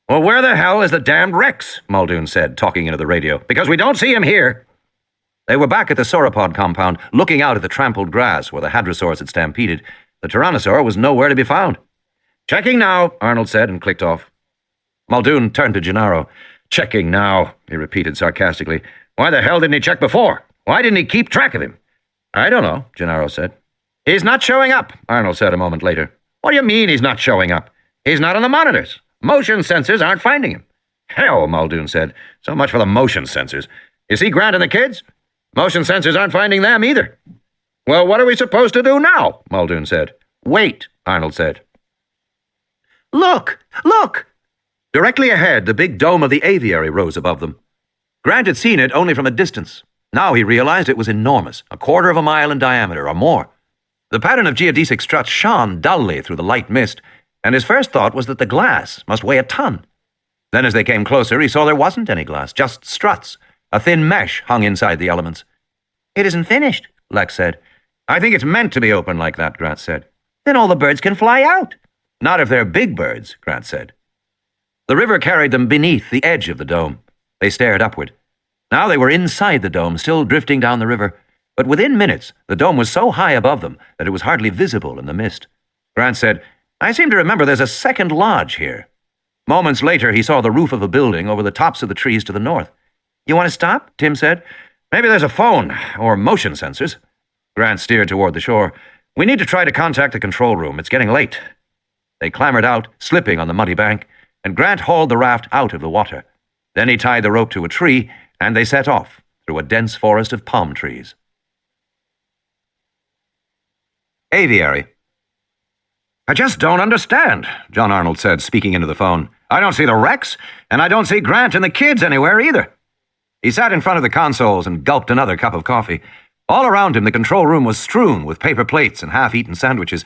Speaker 4: Well, where the hell is the damned Rex? Muldoon said, talking into the radio. Because we don't see him here. They were back at the sauropod compound, looking out at the trampled grass where the hadrosaurs had stampeded. The tyrannosaur was nowhere to be found. Checking now, Arnold said, and clicked off. Muldoon turned to Gennaro. Checking now, he repeated sarcastically. Why the hell didn't he check before? Why didn't he keep track of him? I don't know, Gennaro said. He's not showing up, Arnold said a moment later. What do you mean he's not showing up? He's not on the monitors. Motion sensors aren't finding him. Hell, Muldoon said. So much for the motion sensors. You see Grant and the kids? Motion sensors aren't finding them either. Well, what are we supposed to do now? Muldoon said. Wait, Arnold said. Look! Look! Directly ahead, the big dome of the aviary rose above them. Grant had seen it only from a distance. Now he realized it was enormous, 1/4 of a mile in diameter or more. The pattern of geodesic struts shone dully through the light mist, and his first thought was that the glass must weigh a ton. Then as they came closer, he saw there wasn't any glass, just struts. A thin mesh hung inside the elements. It isn't finished, Lex said. I think it's meant to be open like that, Grant said. Then all the birds can fly out. Not if they're big birds, Grant said. The river carried them beneath the edge of the dome. They stared upward. Now they were inside the dome, still drifting down the river. But within minutes, the dome was so high above them that it was hardly visible in the mist. Grant said, I seem to remember there's a second lodge here. Moments later, he saw the roof of a building over the tops of the trees to the north. You want to stop? Tim said. Maybe there's a phone, or motion sensors. Grant steered toward the shore. We need to try to contact the control room. It's getting late. They clambered out, slipping on the muddy bank, and Grant hauled the raft out of the water. Then he tied the rope to a tree, and they set off through a dense forest of palm trees. Aviary. I just don't understand, John Arnold said, speaking into the phone. I don't see the Rex, and I don't see Grant and the kids anywhere either. He sat in front of the consoles and gulped another cup of coffee. All around him, the control room was strewn with paper plates and half-eaten sandwiches.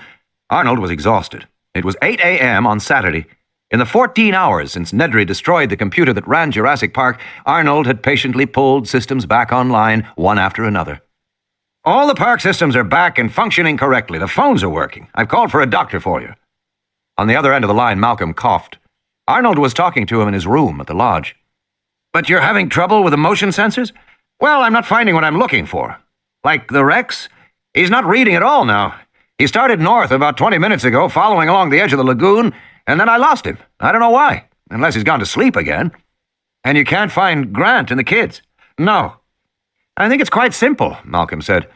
Speaker 4: Arnold was exhausted. It was 8 a.m. on Saturday. In the 14 hours since Nedry destroyed the computer that ran Jurassic Park, Arnold had patiently pulled systems back online, one after another. All the park systems are back and functioning correctly. The phones are working. I've called for a doctor for you. On the other end of the line, Malcolm coughed. Arnold was talking to him in his room at the lodge. But you're having trouble with the motion sensors? Well, I'm not finding what I'm looking for. Like the Rex? He's not reading at all now. He started north about 20 minutes ago, following along the edge of the lagoon, and then I lost him. I don't know why, unless he's gone to sleep again. And you can't find Grant and the kids? No. I think it's quite simple, Malcolm said.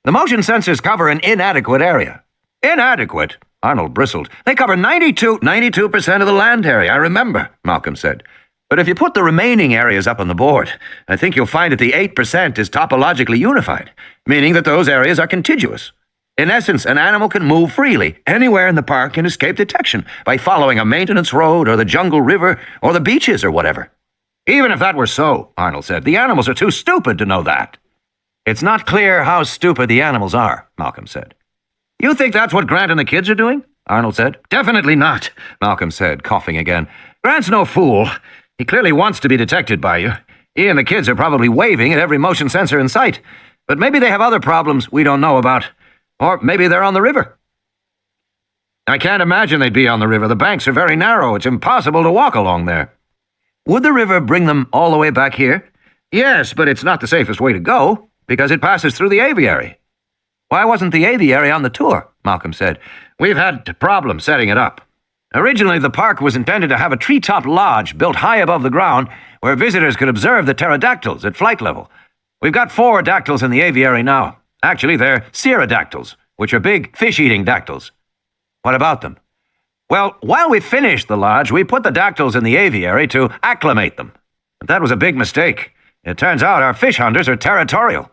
Speaker 4: The motion sensors cover an inadequate area. Inadequate? Arnold bristled. They cover 92% of the land area, I remember, Malcolm said. But if you put the remaining areas up on the board, I think you'll find that the 8% is topologically unified, meaning that those areas are contiguous. In essence, an animal can move freely anywhere in the park and escape detection by following a maintenance road or the jungle river or the beaches or whatever. Even if that were so, Arnold said, the animals are too stupid to know that. It's not clear how stupid the animals are, Malcolm said. You think that's what Grant and the kids are doing? Arnold said. Definitely not, Malcolm said, coughing again. Grant's no fool. He clearly wants to be detected by you. He and the kids are probably waving at every motion sensor in sight. But maybe they have other problems we don't know about. Or maybe they're on the river. I can't imagine they'd be on the river. The banks are very narrow. It's impossible to walk along there. Would the river bring them all the way back here? Yes, but it's not the safest way to go, because it passes through the aviary. Why wasn't the aviary on the tour? Malcolm said.
Speaker 2: We've had problems setting it up. Originally, the park was intended to have a treetop lodge built high above the ground where visitors could observe the pterodactyls at flight level. We've got 4 dactyls in the aviary now. Actually, they're pterodactyls, which are big fish-eating dactyls.
Speaker 3: What about them?
Speaker 2: Well, while we finished the lodge, we put the dactyls in the aviary to acclimate them. But that was a big mistake. It turns out our fish hunters are territorial.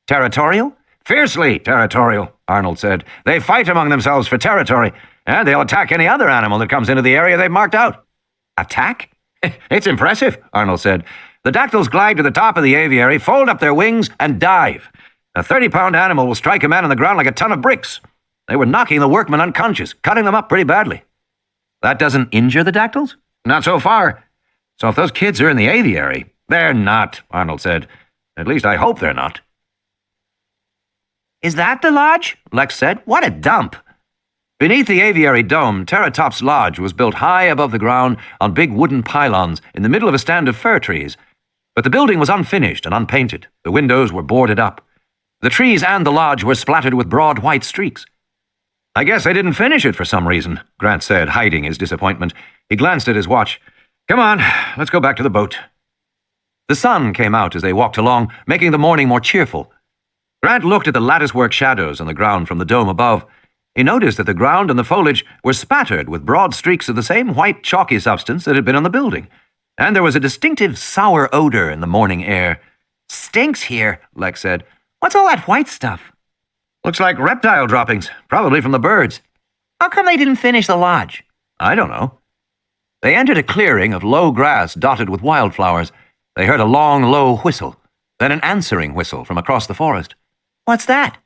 Speaker 3: Territorial?
Speaker 2: Fiercely territorial, Arnold said. They fight among themselves for territory, and they'll attack any other animal that comes into the area they've marked out.
Speaker 3: Attack?
Speaker 2: It's impressive, Arnold said. The dactyls glide to the top of the aviary, fold up their wings, and dive. A 30-pound animal will strike a man on the ground like a ton of bricks. They were knocking the workmen unconscious, cutting them up pretty badly.
Speaker 3: That doesn't injure the dactyls?
Speaker 2: Not so far. So if those kids are in the aviary, they're not, Arnold said. At least I hope they're not.
Speaker 5: Is that the lodge?
Speaker 3: Lex said. What a dump.
Speaker 2: Beneath the aviary dome, Terratop's Lodge was built high above the ground on big wooden pylons in the middle of a stand of fir trees. But the building was unfinished and unpainted. The windows were boarded up. The trees and the lodge were splattered with broad white streaks. I guess I didn't finish it for some reason, Grant said, hiding his disappointment. He glanced at his watch. Come on, let's go back to the boat. The sun came out as they walked along, making the morning more cheerful. Grant looked at the latticework shadows on the ground from the dome above. He noticed that the ground and the foliage were spattered with broad streaks of the same white chalky substance that had been on the building. And there was a distinctive sour odor in the morning air.
Speaker 5: Stinks here,
Speaker 3: Lex said.
Speaker 5: What's all that white stuff?
Speaker 2: Looks like reptile droppings, probably from the birds.
Speaker 5: How come they didn't finish the lodge?
Speaker 3: I don't know. They entered a clearing of low grass dotted with wildflowers. They heard a long, low whistle, then an answering whistle from across the forest.
Speaker 5: What's that?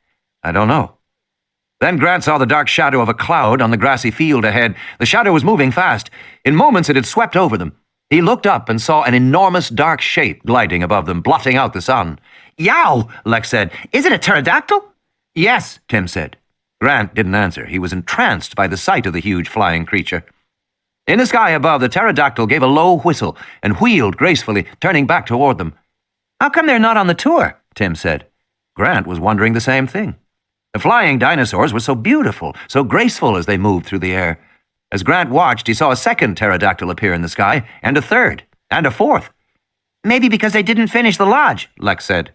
Speaker 3: I don't know. Then Grant saw the dark shadow of a cloud on the grassy field ahead. The shadow was moving fast. In moments it had swept over them. He looked up and saw an enormous dark shape gliding above them, blotting out the sun.
Speaker 5: Yow, Lex said. Is it a pterodactyl?
Speaker 3: Yes, Tim said. Grant didn't answer. He was entranced by the sight of the huge flying creature. In the sky above, the pterodactyl gave a low whistle and wheeled gracefully, turning back toward them.
Speaker 5: How come they're not on the tour?
Speaker 3: Tim said. Grant was wondering the same thing. The flying dinosaurs were so beautiful, so graceful as they moved through the air. As Grant watched, he saw a second pterodactyl appear in the sky, and a third, and a fourth.
Speaker 5: Maybe because they didn't finish the lodge,
Speaker 3: Lex said.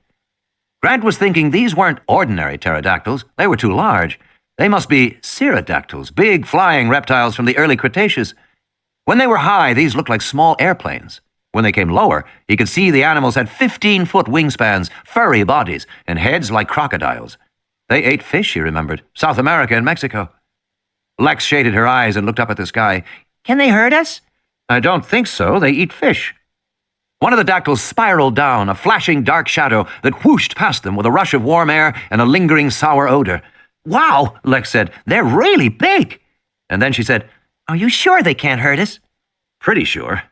Speaker 3: Grant was thinking these weren't ordinary pterodactyls. They were too large. They must be pterodactyls, big flying reptiles from the early Cretaceous. When they were high, these looked like small airplanes. When they came lower, he could see the animals had 15-foot wingspans, furry bodies, and heads like crocodiles. They ate fish, he remembered. South America and Mexico. Lex shaded her eyes and looked up at the sky.
Speaker 5: Can they hurt us?
Speaker 2: I don't think so. They eat fish.
Speaker 3: One of the dactyls spiraled down, a flashing dark shadow that whooshed past them with a rush of warm air and a lingering sour odor.
Speaker 5: Wow, Lex said. They're really big.
Speaker 3: And then she said,
Speaker 5: Are you sure they can't hurt us?
Speaker 2: Pretty sure.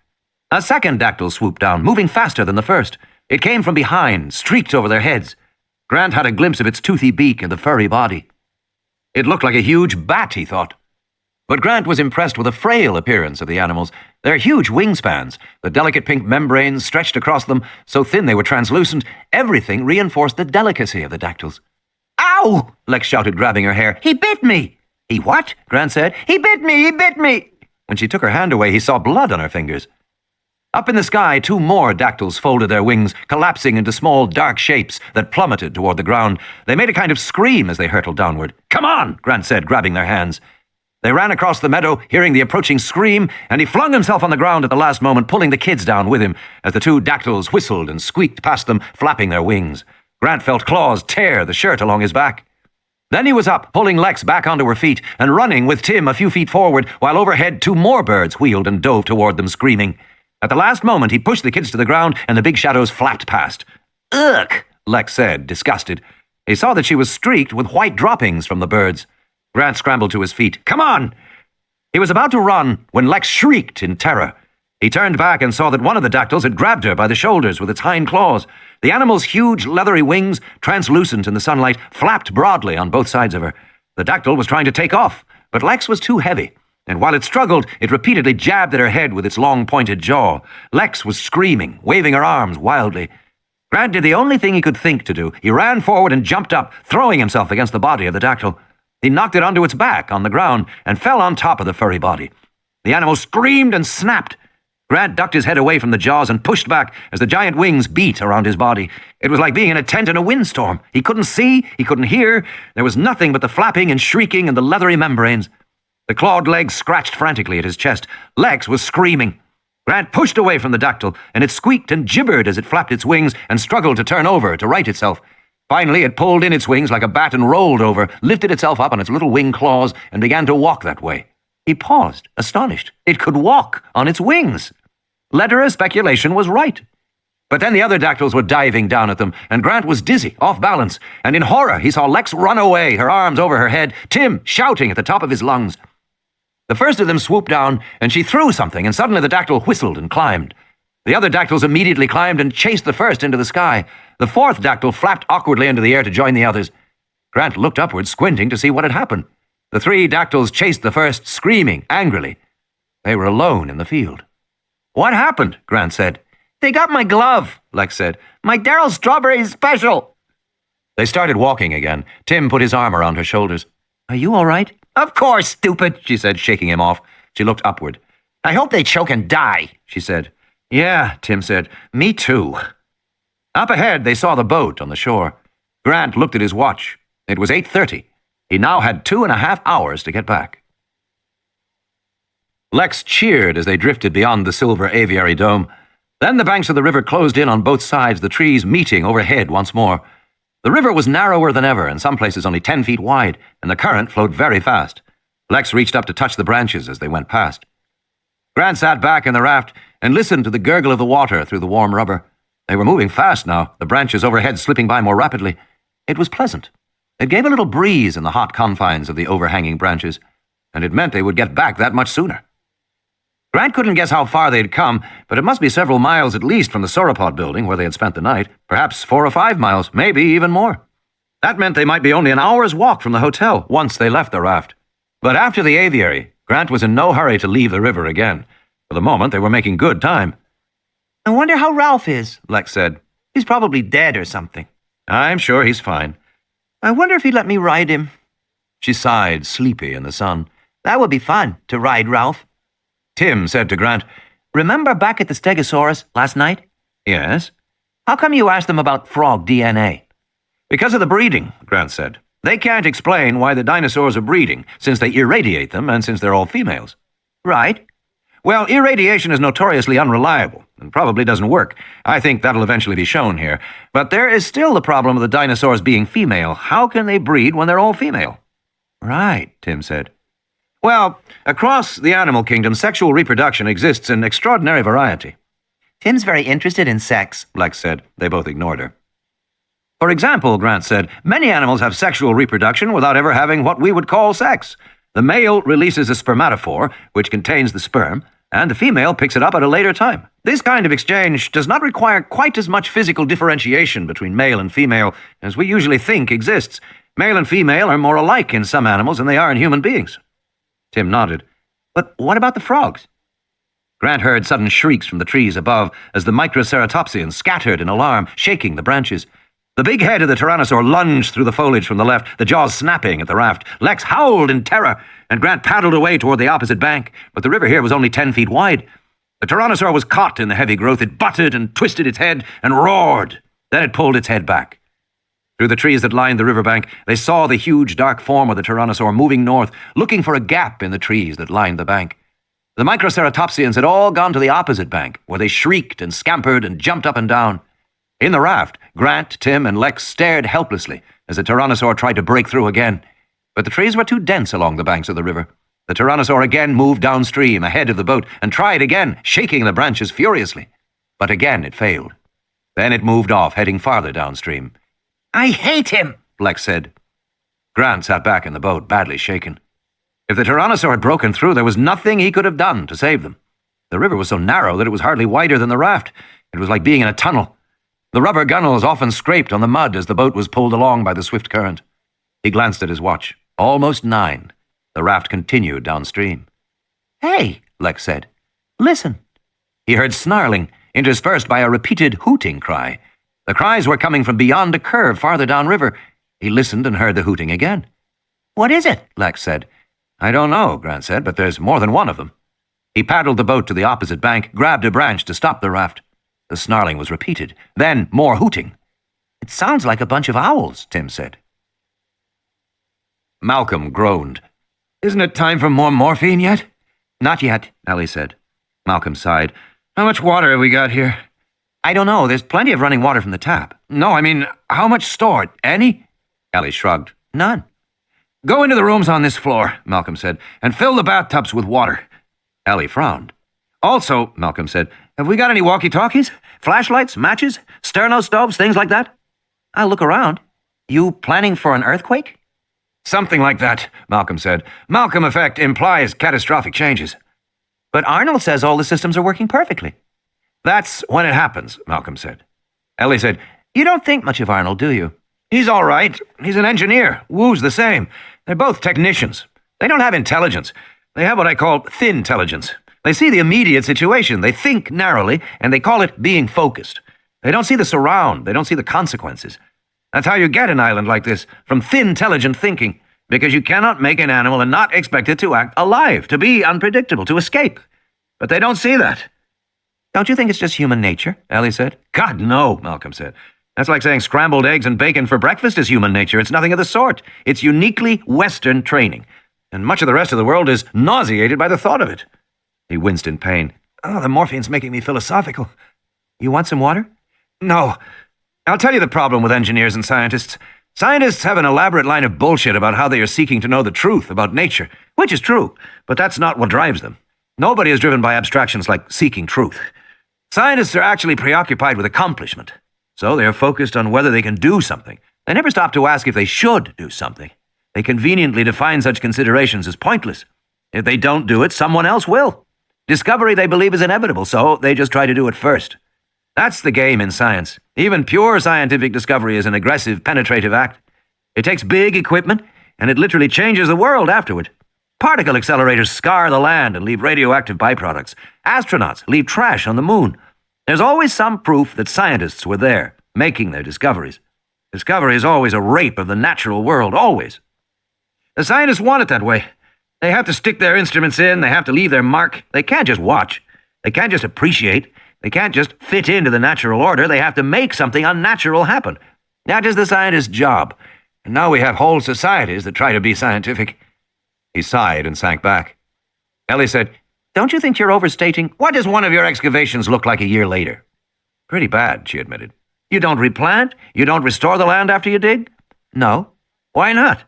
Speaker 3: A second dactyl swooped down, moving faster than the first. It came from behind, streaked over their heads. Grant had a glimpse of its toothy beak and the furry body. It looked like a huge bat, he thought. But Grant was impressed with the frail appearance of the animals. Their huge wingspans, the delicate pink membranes stretched across them, so thin they were translucent, everything reinforced the delicacy of the dactyls.
Speaker 5: Ow!
Speaker 3: Lex shouted, grabbing her hair.
Speaker 5: He bit me!
Speaker 3: He what? Grant said.
Speaker 5: He bit me! He bit me!
Speaker 3: When she took her hand away, he saw blood on her fingers. Up in the sky, 2 more dactyls folded their wings, collapsing into small, dark shapes that plummeted toward the ground. They made a kind of scream as they hurtled downward. Come on, Grant said, grabbing their hands. They ran across the meadow, hearing the approaching scream, and he flung himself on the ground at the last moment, pulling the kids down with him as the 2 dactyls whistled and squeaked past them, flapping their wings. Grant felt claws tear the shirt along his back. Then he was up, pulling Lex back onto her feet and running with Tim a few feet forward, while overhead 2 more birds wheeled and dove toward them, screaming. At the last moment, he pushed the kids to the ground, and the big shadows flapped past.
Speaker 5: Ugh,
Speaker 3: Lex said, disgusted. He saw that she was streaked with white droppings from the birds. Grant scrambled to his feet. Come on! He was about to run when Lex shrieked in terror. He turned back and saw that one of the dactyls had grabbed her by the shoulders with its hind claws. The animal's huge, leathery wings, translucent in the sunlight, flapped broadly on both sides of her. The dactyl was trying to take off, but Lex was too heavy, and while it struggled, it repeatedly jabbed at her head with its long, pointed jaw. Lex was screaming, waving her arms wildly. Grant did the only thing he could think to do. He ran forward and jumped up, throwing himself against the body of the dactyl.
Speaker 2: He knocked it onto its back on the ground and fell on top of the furry body. The animal screamed and snapped. Grant ducked his head away from the jaws and pushed back as the giant wings beat around his body. It was like being in a tent in a windstorm. He couldn't see, he couldn't hear. There was nothing but the flapping and shrieking and the leathery membranes. The clawed legs scratched frantically at his chest. Lex was screaming. Grant pushed away from the dactyl, and it squeaked and gibbered as it flapped its wings and struggled to turn over to right itself. Finally, it pulled in its wings like a bat and rolled over, lifted itself up on its little wing claws, and began to walk that way. He paused, astonished. It could walk on its wings. Lederer's speculation was right. But then the other dactyls were diving down at them, and Grant was dizzy, off balance, and in horror he saw Lex run away, her arms over her head, Tim shouting at the top of his lungs. The first of them swooped down, and she threw something, and suddenly the dactyl whistled and climbed. The other dactyls immediately climbed and chased the first into the sky. The fourth dactyl flapped awkwardly into the air to join the others. Grant looked upward, squinting to see what had happened. The three dactyls chased the first, screaming angrily. They were alone in the field. "What happened?" Grant said.
Speaker 5: They got my glove, Lex said. My Daryl Strawberry special.
Speaker 1: They started walking again. Tim put his arm around her shoulders.
Speaker 5: Are you all right?
Speaker 1: Of course, stupid, she said, shaking him off. She looked upward.
Speaker 5: I hope they choke and die, she said.
Speaker 2: Yeah, Tim said. Me too. Up ahead, they saw the boat on the shore. Grant looked at his watch. It was 8:30. He now had 2.5 hours to get back. Lex cheered as they drifted beyond the silver aviary dome. Then the banks of the river closed in on both sides, the trees meeting overhead once more. The river was narrower than ever, in some places only 10 feet wide, and the current flowed very fast. Lex reached up to touch the branches as they went past. Grant sat back in the raft and listened to the gurgle of the water through the warm rubber. They were moving fast now, the branches overhead slipping by more rapidly. It was pleasant. It gave a little breeze in the hot confines of the overhanging branches, and it meant they would get back that much sooner. Grant couldn't guess how far they'd come, but it must be several miles at least from the sauropod building where they had spent the night, perhaps 4 or 5 miles, maybe even more. That meant they might be only an hour's walk from the hotel once they left the raft. But after the aviary, Grant was in no hurry to leave the river again. For the moment, they were making good time.
Speaker 5: I wonder how Ralph is, Lex said. He's probably dead or something.
Speaker 2: I'm sure he's fine.
Speaker 5: I wonder if he'd let me ride him.
Speaker 1: She sighed, sleepy in the sun.
Speaker 5: That would be fun, to ride Ralph.
Speaker 1: Tim said to Grant,
Speaker 5: Remember back at the Stegosaurus last night?
Speaker 2: Yes?
Speaker 5: How come you asked them about frog DNA?
Speaker 2: Because of the breeding, Grant said. They can't explain why the dinosaurs are breeding, since they irradiate them and since they're all females.
Speaker 5: Right.
Speaker 2: Well, irradiation is notoriously unreliable and probably doesn't work. I think that'll eventually be shown here. But there is still the problem of the dinosaurs being female. How can they breed when they're all female?
Speaker 5: Right, Tim said.
Speaker 2: Well, across the animal kingdom, sexual reproduction exists in extraordinary variety.
Speaker 5: Tim's very interested in sex,
Speaker 2: Lex said. They both ignored her. For example, Grant said, many animals have sexual reproduction without ever having what we would call sex. The male releases a spermatophore, which contains the sperm, and the female picks it up at a later time. This kind of exchange does not require quite as much physical differentiation between male and female as we usually think exists. Male and female are more alike in some animals than they are in human beings. Tim nodded.
Speaker 5: But what about the frogs?
Speaker 2: Grant heard sudden shrieks from the trees above as the Microceratopsians scattered in alarm, shaking the branches. The big head of the Tyrannosaur lunged through the foliage from the left, the jaws snapping at the raft. Lex howled in terror, and Grant paddled away toward the opposite bank, but the river here was only 10 feet wide. The Tyrannosaur was caught in the heavy growth. It butted and twisted its head and roared. Then it pulled its head back. Through the trees that lined the riverbank, they saw the huge dark form of the Tyrannosaur moving north, looking for a gap in the trees that lined the bank. The Microceratopsians had all gone to the opposite bank, where they shrieked and scampered and jumped up and down. In the raft, Grant, Tim, and Lex stared helplessly as the Tyrannosaur tried to break through again. But the trees were too dense along the banks of the river. The Tyrannosaur again moved downstream ahead of the boat and tried again, shaking the branches furiously. But again it failed. Then it moved off, heading farther downstream.
Speaker 5: I hate him,
Speaker 2: Lex said. Grant sat back in the boat, badly shaken. If the Tyrannosaur had broken through, there was nothing he could have done to save them. The river was so narrow that it was hardly wider than the raft. It was like being in a tunnel. The rubber gunnels often scraped on the mud as the boat was pulled along by the swift current. He glanced at his watch. Almost 9. The raft continued downstream.
Speaker 5: Hey, Lex said. Listen.
Speaker 2: He heard snarling, interspersed by a repeated hooting cry. The cries were coming from beyond a curve farther downriver. He listened and heard the hooting again.
Speaker 5: What is it?
Speaker 3: Lex said. I don't know, Grant said, but there's more than one of them. He paddled the boat to the opposite bank, grabbed a branch to stop the raft. The snarling was repeated, then more hooting.
Speaker 5: It sounds like a bunch of owls,
Speaker 3: Tim said. Malcolm groaned. Isn't it time for more morphine yet?
Speaker 5: Not yet,
Speaker 3: Ellie said. Malcolm sighed. How much water have we got here?
Speaker 5: I don't know. There's plenty of running water from the tap.
Speaker 3: No, I mean, how much stored? Any? Ellie shrugged.
Speaker 5: None.
Speaker 3: Go into the rooms on this floor, Malcolm said, and fill the bathtubs with water. Ellie frowned. Also, Malcolm said, have we got any walkie-talkies? Flashlights, matches, sterno stoves, things like that?
Speaker 5: I'll look around. You planning for an earthquake?
Speaker 3: Something like that, Malcolm said. Malcolm effect implies catastrophic changes.
Speaker 5: But Arnold says all the systems are working perfectly.
Speaker 3: That's when it happens, Malcolm said. Ellie said,
Speaker 5: You don't think much of Arnold, do you?
Speaker 3: He's all right. He's an engineer. Wu's the same. They're both technicians. They don't have intelligence. They have what I call thin intelligence. They see the immediate situation. They think narrowly, and they call it being focused. They don't see the surround. They don't see the consequences. That's how you get an island like this, from thin intelligent thinking, because you cannot make an animal and not expect it to act alive, to be unpredictable, to escape. But they don't see that.
Speaker 5: Don't you think it's just human nature?
Speaker 3: Ellie said. God, no, Malcolm said. That's like saying scrambled eggs and bacon for breakfast is human nature. It's nothing of the sort. It's uniquely Western training. And much of the rest of the world is nauseated by the thought of it. He winced in pain. Oh, the morphine's making me philosophical.
Speaker 5: You want some water?
Speaker 3: No. I'll tell you the problem with engineers and scientists. Scientists have an elaborate line of bullshit about how they are seeking to know the truth about nature, which is true, but that's not what drives them. Nobody is driven by abstractions like seeking truth. Scientists are actually preoccupied with accomplishment, so they are focused on whether they can do something. They never stop to ask if they should do something. They conveniently define such considerations as pointless. If they don't do it, someone else will. Discovery, they believe, is inevitable, so they just try to do it first. That's the game in science. Even pure scientific discovery is an aggressive, penetrative act. It takes big equipment, and it literally changes the world afterward. Particle accelerators scar the land and leave radioactive byproducts. Astronauts leave trash on the moon. There's always some proof that scientists were there, making their discoveries. Discovery is always a rape of the natural world, always. The scientists want it that way. They have to stick their instruments in, they have to leave their mark. They can't just watch. They can't just appreciate. They can't just fit into the natural order. They have to make something unnatural happen. That is the scientist's job. And now we have whole societies that try to be scientific. He sighed and sank back. Ellie said, Don't you think you're overstating? What does one of your excavations look like a year later? Pretty bad, she admitted. You don't replant? You don't restore the land after you dig?
Speaker 5: No.
Speaker 3: Why not?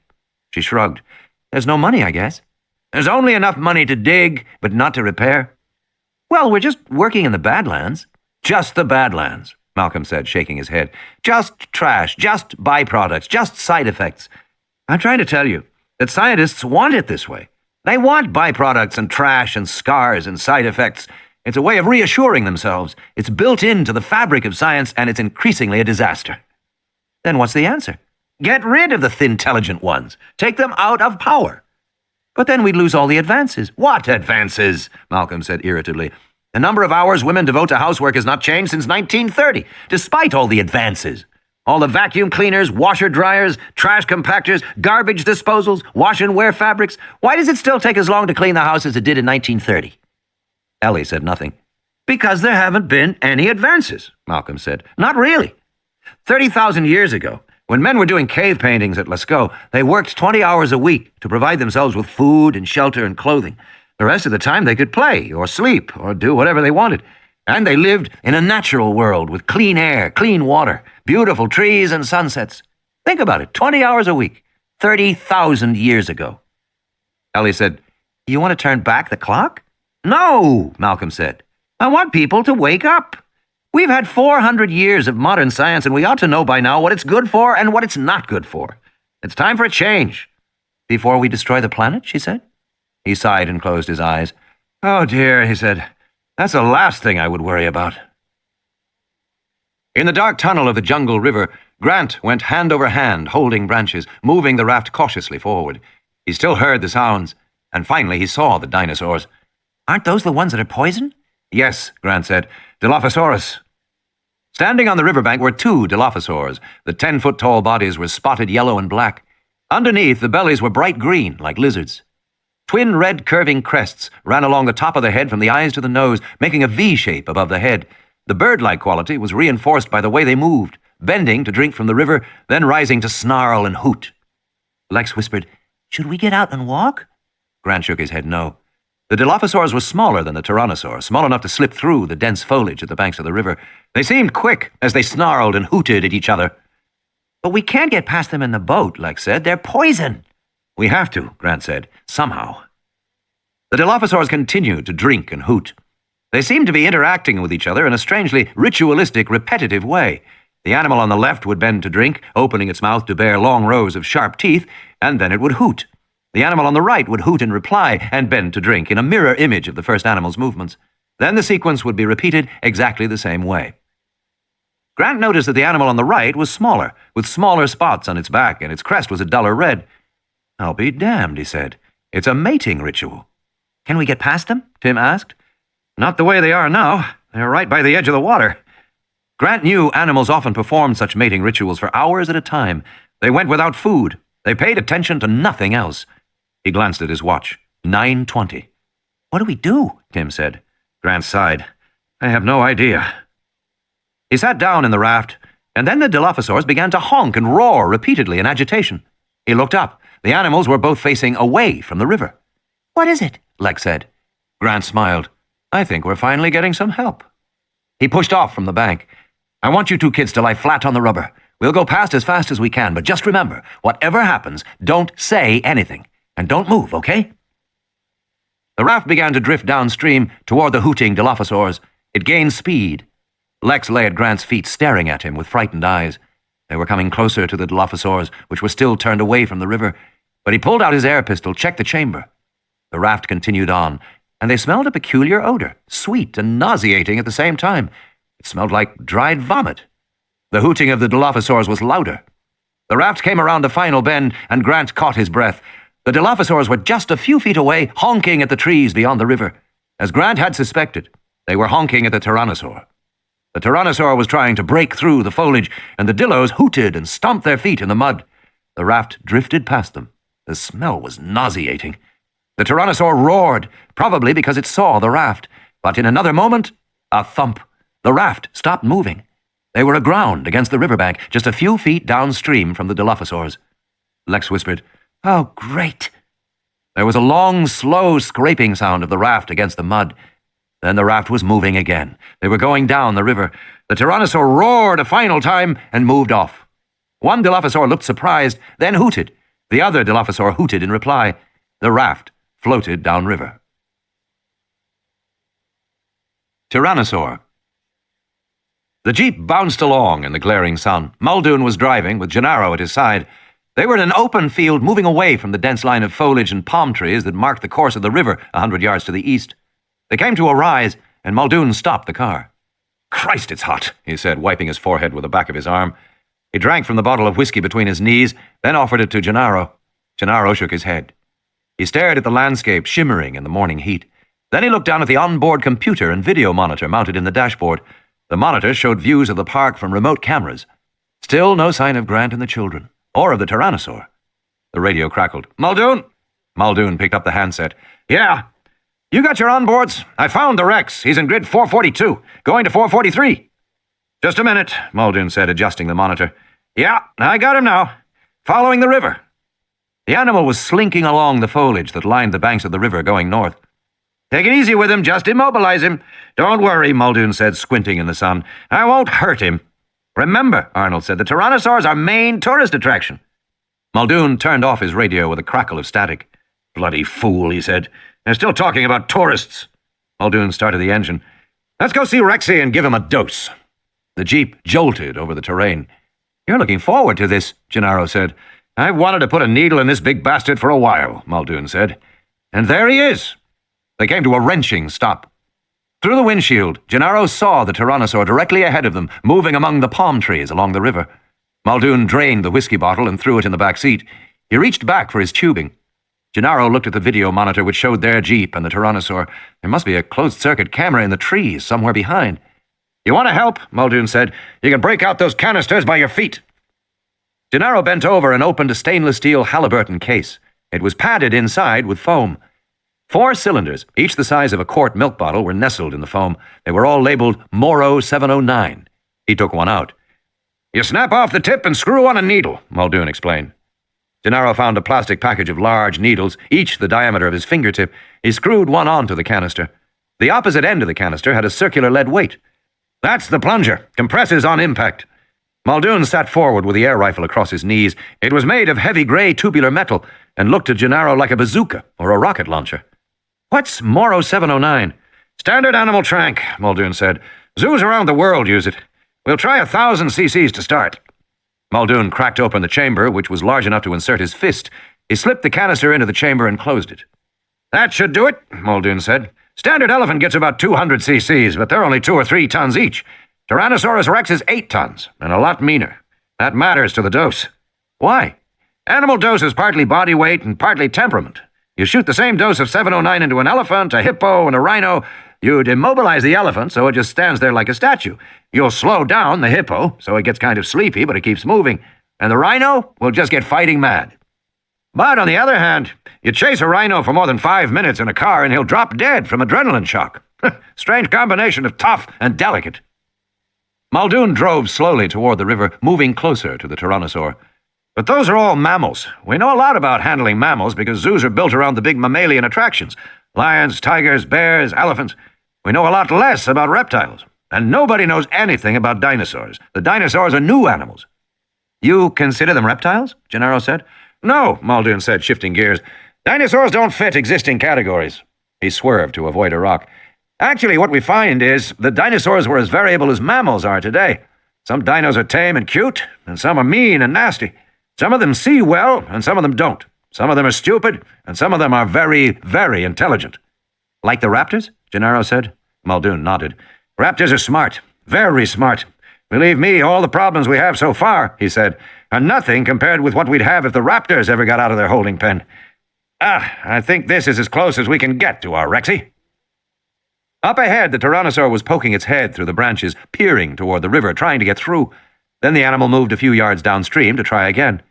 Speaker 5: She shrugged. There's no money, I guess.
Speaker 3: There's only enough money to dig, but not to repair.
Speaker 5: Well, we're just working in the Badlands.
Speaker 3: Just the Badlands, Malcolm said, shaking his head. Just trash, just byproducts, just side effects. I'm trying to tell you that scientists want it this way. They want byproducts and trash and scars and side effects. It's a way of reassuring themselves. It's built into the fabric of science, and it's increasingly a disaster.
Speaker 5: Then what's the answer?
Speaker 3: Get rid of the thin-intelligent ones. Take them out of power.
Speaker 5: But then we'd lose all the advances.
Speaker 3: What advances? Malcolm said irritably. The number of hours women devote to housework has not changed since 1930, despite all the advances. All the vacuum cleaners, washer dryers, trash compactors, garbage disposals, wash and wear fabrics. Why does it still take as long to clean the house as it did in 1930?
Speaker 5: Ellie said nothing.
Speaker 3: Because there haven't been any advances, Malcolm said. Not really. 30,000 years ago, when men were doing cave paintings at Lascaux, they worked 20 hours a week to provide themselves with food and shelter and clothing. The rest of the time they could play or sleep or do whatever they wanted. And they lived in a natural world with clean air, clean water, beautiful trees and sunsets. Think about it, 20 hours a week, 30,000 years ago.
Speaker 5: Ellie said, You want to turn back the clock?
Speaker 3: No, Malcolm said. I want people to wake up. We've had 400 years of modern science, and we ought to know by now what it's good for and what it's not good for. It's time for a change.
Speaker 5: Before we destroy the planet, she said.
Speaker 3: He sighed and closed his eyes. Oh, dear, he said. That's the last thing I would worry about. In the dark tunnel of the jungle river, Grant went hand over hand, holding branches, moving the raft cautiously forward. He still heard the sounds, and finally he saw the dinosaurs.
Speaker 5: Aren't those the ones that are poison?
Speaker 3: Yes, Grant said. Dilophosaurus. Standing on the riverbank were two Dilophosaurs. The 10-foot-tall bodies were spotted yellow and black. Underneath, the bellies were bright green, like lizards. Twin red curving crests ran along the top of the head from the eyes to the nose, making a V shape above the head. The bird-like quality was reinforced by the way they moved, bending to drink from the river, then rising to snarl and hoot. Lex whispered, "Should we get out and walk?" Grant shook his head no. The Dilophosaurs were smaller than the Tyrannosaur, small enough to slip through the dense foliage at the banks of the river. They seemed quick as they snarled and hooted at each other.
Speaker 5: But we can't get past them in the boat, Lex said. They're poison.
Speaker 3: "We have to," Grant said, "somehow." The Dilophosaurs continued to drink and hoot. They seemed to be interacting with each other in a strangely ritualistic, repetitive way. The animal on the left would bend to drink, opening its mouth to bear long rows of sharp teeth, and then it would hoot. The animal on the right would hoot in reply and bend to drink in a mirror image of the first animal's movements. Then the sequence would be repeated exactly the same way. Grant noticed that the animal on the right was smaller, with smaller spots on its back, and its crest was a duller red. "I'll be damned," he said. "It's a mating ritual."
Speaker 5: Can we get past them?
Speaker 3: Tim asked.
Speaker 2: Not the way they are now. They're right by the edge of the water.
Speaker 3: Grant knew animals often performed such mating rituals for hours at a time. They went without food. They paid attention to nothing else. He glanced at his watch. 9:20.
Speaker 5: What do we do?
Speaker 3: Tim said.
Speaker 2: Grant sighed. I have no idea.
Speaker 3: He sat down in the raft, and then the Dilophosaurs began to honk and roar repeatedly in agitation. He looked up. The animals were both facing away from the river.
Speaker 5: What is it?
Speaker 3: Lex said. Grant smiled. I think we're finally getting some help. He pushed off from the bank. I want you two kids to lie flat on the rubber. We'll go past as fast as we can, but just remember, whatever happens, don't say anything. And don't move, okay? The raft began to drift downstream toward the hooting Dilophosaurs. It gained speed. Lex lay at Grant's feet, staring at him with frightened eyes. They were coming closer to the Dilophosaurs, which were still turned away from the river. But he pulled out his air pistol, checked the chamber. The raft continued on, and they smelled a peculiar odor, sweet and nauseating at the same time. It smelled like dried vomit. The hooting of the Dilophosaurs was louder. The raft came around a final bend, and Grant caught his breath. The Dilophosaurs were just a few feet away, honking at the trees beyond the river. As Grant had suspected, they were honking at the Tyrannosaur. The Tyrannosaur was trying to break through the foliage, and the Dillos hooted and stomped their feet in the mud. The raft drifted past them. The smell was nauseating. The Tyrannosaur roared, probably because it saw the raft. But in another moment, a thump. The raft stopped moving. They were aground against the riverbank, just a few feet downstream from the Dilophosaurs. Lex whispered, "Oh, great." There was a long, slow scraping sound of the raft against the mud. Then the raft was moving again. They were going down the river. The Tyrannosaur roared a final time and moved off. One Dilophosaur looked surprised, then hooted. The other Dilophosaur hooted in reply. The raft floated downriver. Tyrannosaur. The jeep bounced along in the glaring sun. Muldoon was driving, with Gennaro at his side. They were in an open field moving away from the dense line of foliage and palm trees that marked the course of the river 100 yards to the east. They came to a rise, and Muldoon stopped the car. "Christ, it's hot," he said, wiping his forehead with the back of his arm. He drank from the bottle of whiskey between his knees, then offered it to Gennaro. Gennaro shook his head. He stared at the landscape shimmering in the morning heat. Then he looked down at the onboard computer and video monitor mounted in the dashboard. The monitor showed views of the park from remote cameras. Still no sign of Grant and the children, or of the Tyrannosaur. The radio crackled. "Muldoon?" Muldoon picked up the handset. "Yeah. You got your onboards? I found the Rex. He's in grid 442, going to 443. "Just a minute," Muldoon said, adjusting the monitor. "Yeah, I got him now. Following the river." The animal was slinking along the foliage that lined the banks of the river going north. "Take it easy with him, just immobilize him." "Don't worry," Muldoon said, squinting in the sun. "I won't hurt him." "Remember," Arnold said, "the Tyrannosaur's our main tourist attraction." Muldoon turned off his radio with a crackle of static. "Bloody fool," he said. "They're still talking about tourists." Muldoon started the engine. "Let's go see Rexy and give him a dose." The jeep jolted over the terrain. "You're looking forward to this," Gennaro said. "I've wanted to put a needle in this big bastard for a while," Muldoon said. "And there he is." They came to a wrenching stop. Through the windshield, Gennaro saw the Tyrannosaur directly ahead of them, moving among the palm trees along the river. Muldoon drained the whiskey bottle and threw it in the back seat. He reached back for his tubing. Gennaro looked at the video monitor which showed their jeep and the Tyrannosaur. There must be a closed-circuit camera in the trees somewhere behind. "You want to help?" Muldoon said. "You can break out those canisters by your feet." Gennaro bent over and opened a stainless steel Halliburton case. It was padded inside with foam. 4 cylinders, each the size of a quart milk bottle, were nestled in the foam. They were all labeled Moro 709. He took one out.
Speaker 2: You snap off the tip and screw on a needle, Muldoon explained.
Speaker 3: Gennaro found a plastic package of large needles, each the diameter of his fingertip. He screwed one onto the canister. The opposite end of the canister had a circular lead weight.
Speaker 2: That's the plunger. Compresses on impact.
Speaker 3: Muldoon sat forward with the air rifle across his knees. It was made of heavy gray tubular metal and looked to Gennaro like a bazooka or a rocket launcher. What's Moro 709?
Speaker 2: Standard animal trank, Muldoon said. Zoos around the world use it. We'll try 1,000 cc's to start.
Speaker 3: Muldoon cracked open the chamber, which was large enough to insert his fist. He slipped the canister into the chamber and closed it.
Speaker 2: That should do it, Muldoon said. Standard elephant gets about 200 cc's, but they're only 2 or 3 tons each. Tyrannosaurus rex is 8 tons, and a lot meaner. That matters to the dose.
Speaker 3: Why?
Speaker 2: Animal dose is partly body weight and partly temperament. You shoot the same dose of 709 into an elephant, a hippo, and a rhino, you'd immobilize the elephant so it just stands there like a statue. You'll slow down the hippo so it gets kind of sleepy, but it keeps moving. And the rhino will just get fighting mad. But on the other hand, you chase a rhino for more than 5 minutes in a car and he'll drop dead from adrenaline shock. Strange combination of tough and delicate.
Speaker 3: Muldoon drove slowly toward the river, moving closer to the tyrannosaur.
Speaker 2: But those are all mammals. We know a lot about handling mammals because zoos are built around the big mammalian attractions. Lions, tigers, bears, elephants. We know a lot less about reptiles. And nobody knows anything about dinosaurs. The dinosaurs are new animals.
Speaker 3: You consider them reptiles? Gennaro said.
Speaker 2: No, Muldoon said, shifting gears. Dinosaurs don't fit existing categories.
Speaker 3: He swerved to avoid a rock.
Speaker 2: Actually, what we find is that dinosaurs were as variable as mammals are today. Some dinos are tame and cute, and some are mean and nasty. Some of them see well, and some of them don't. Some of them are stupid, and some of them are very, very intelligent.
Speaker 3: Like the raptors? Gennaro said. Muldoon nodded.
Speaker 2: Raptors are smart, very smart. Believe me, all the problems we have so far, he said, are nothing compared with what we'd have if the raptors ever got out of their holding pen. I think this is as close as we can get to our Rexy.
Speaker 3: Up ahead, the tyrannosaur was poking its head through the branches, peering toward the river, trying to get through. Then the animal moved a few yards downstream to try again.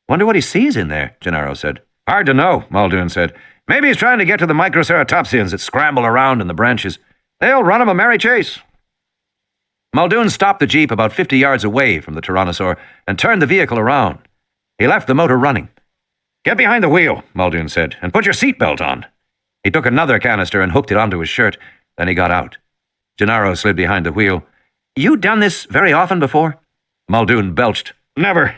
Speaker 3: Wonder what he sees in there, Gennaro said.
Speaker 2: Hard to know, Muldoon said. Maybe he's trying to get to the microceratopsians that scramble around in the branches. They'll run him a merry chase.
Speaker 3: Muldoon stopped the jeep about 50 yards away from the tyrannosaur and turned the vehicle around. He left the motor running.
Speaker 2: Get behind the wheel, Muldoon said, and put your seatbelt on.
Speaker 3: He took another canister and hooked it onto his shirt. Then he got out. Gennaro slid behind the wheel. You done this very often before?
Speaker 2: Muldoon belched. Never.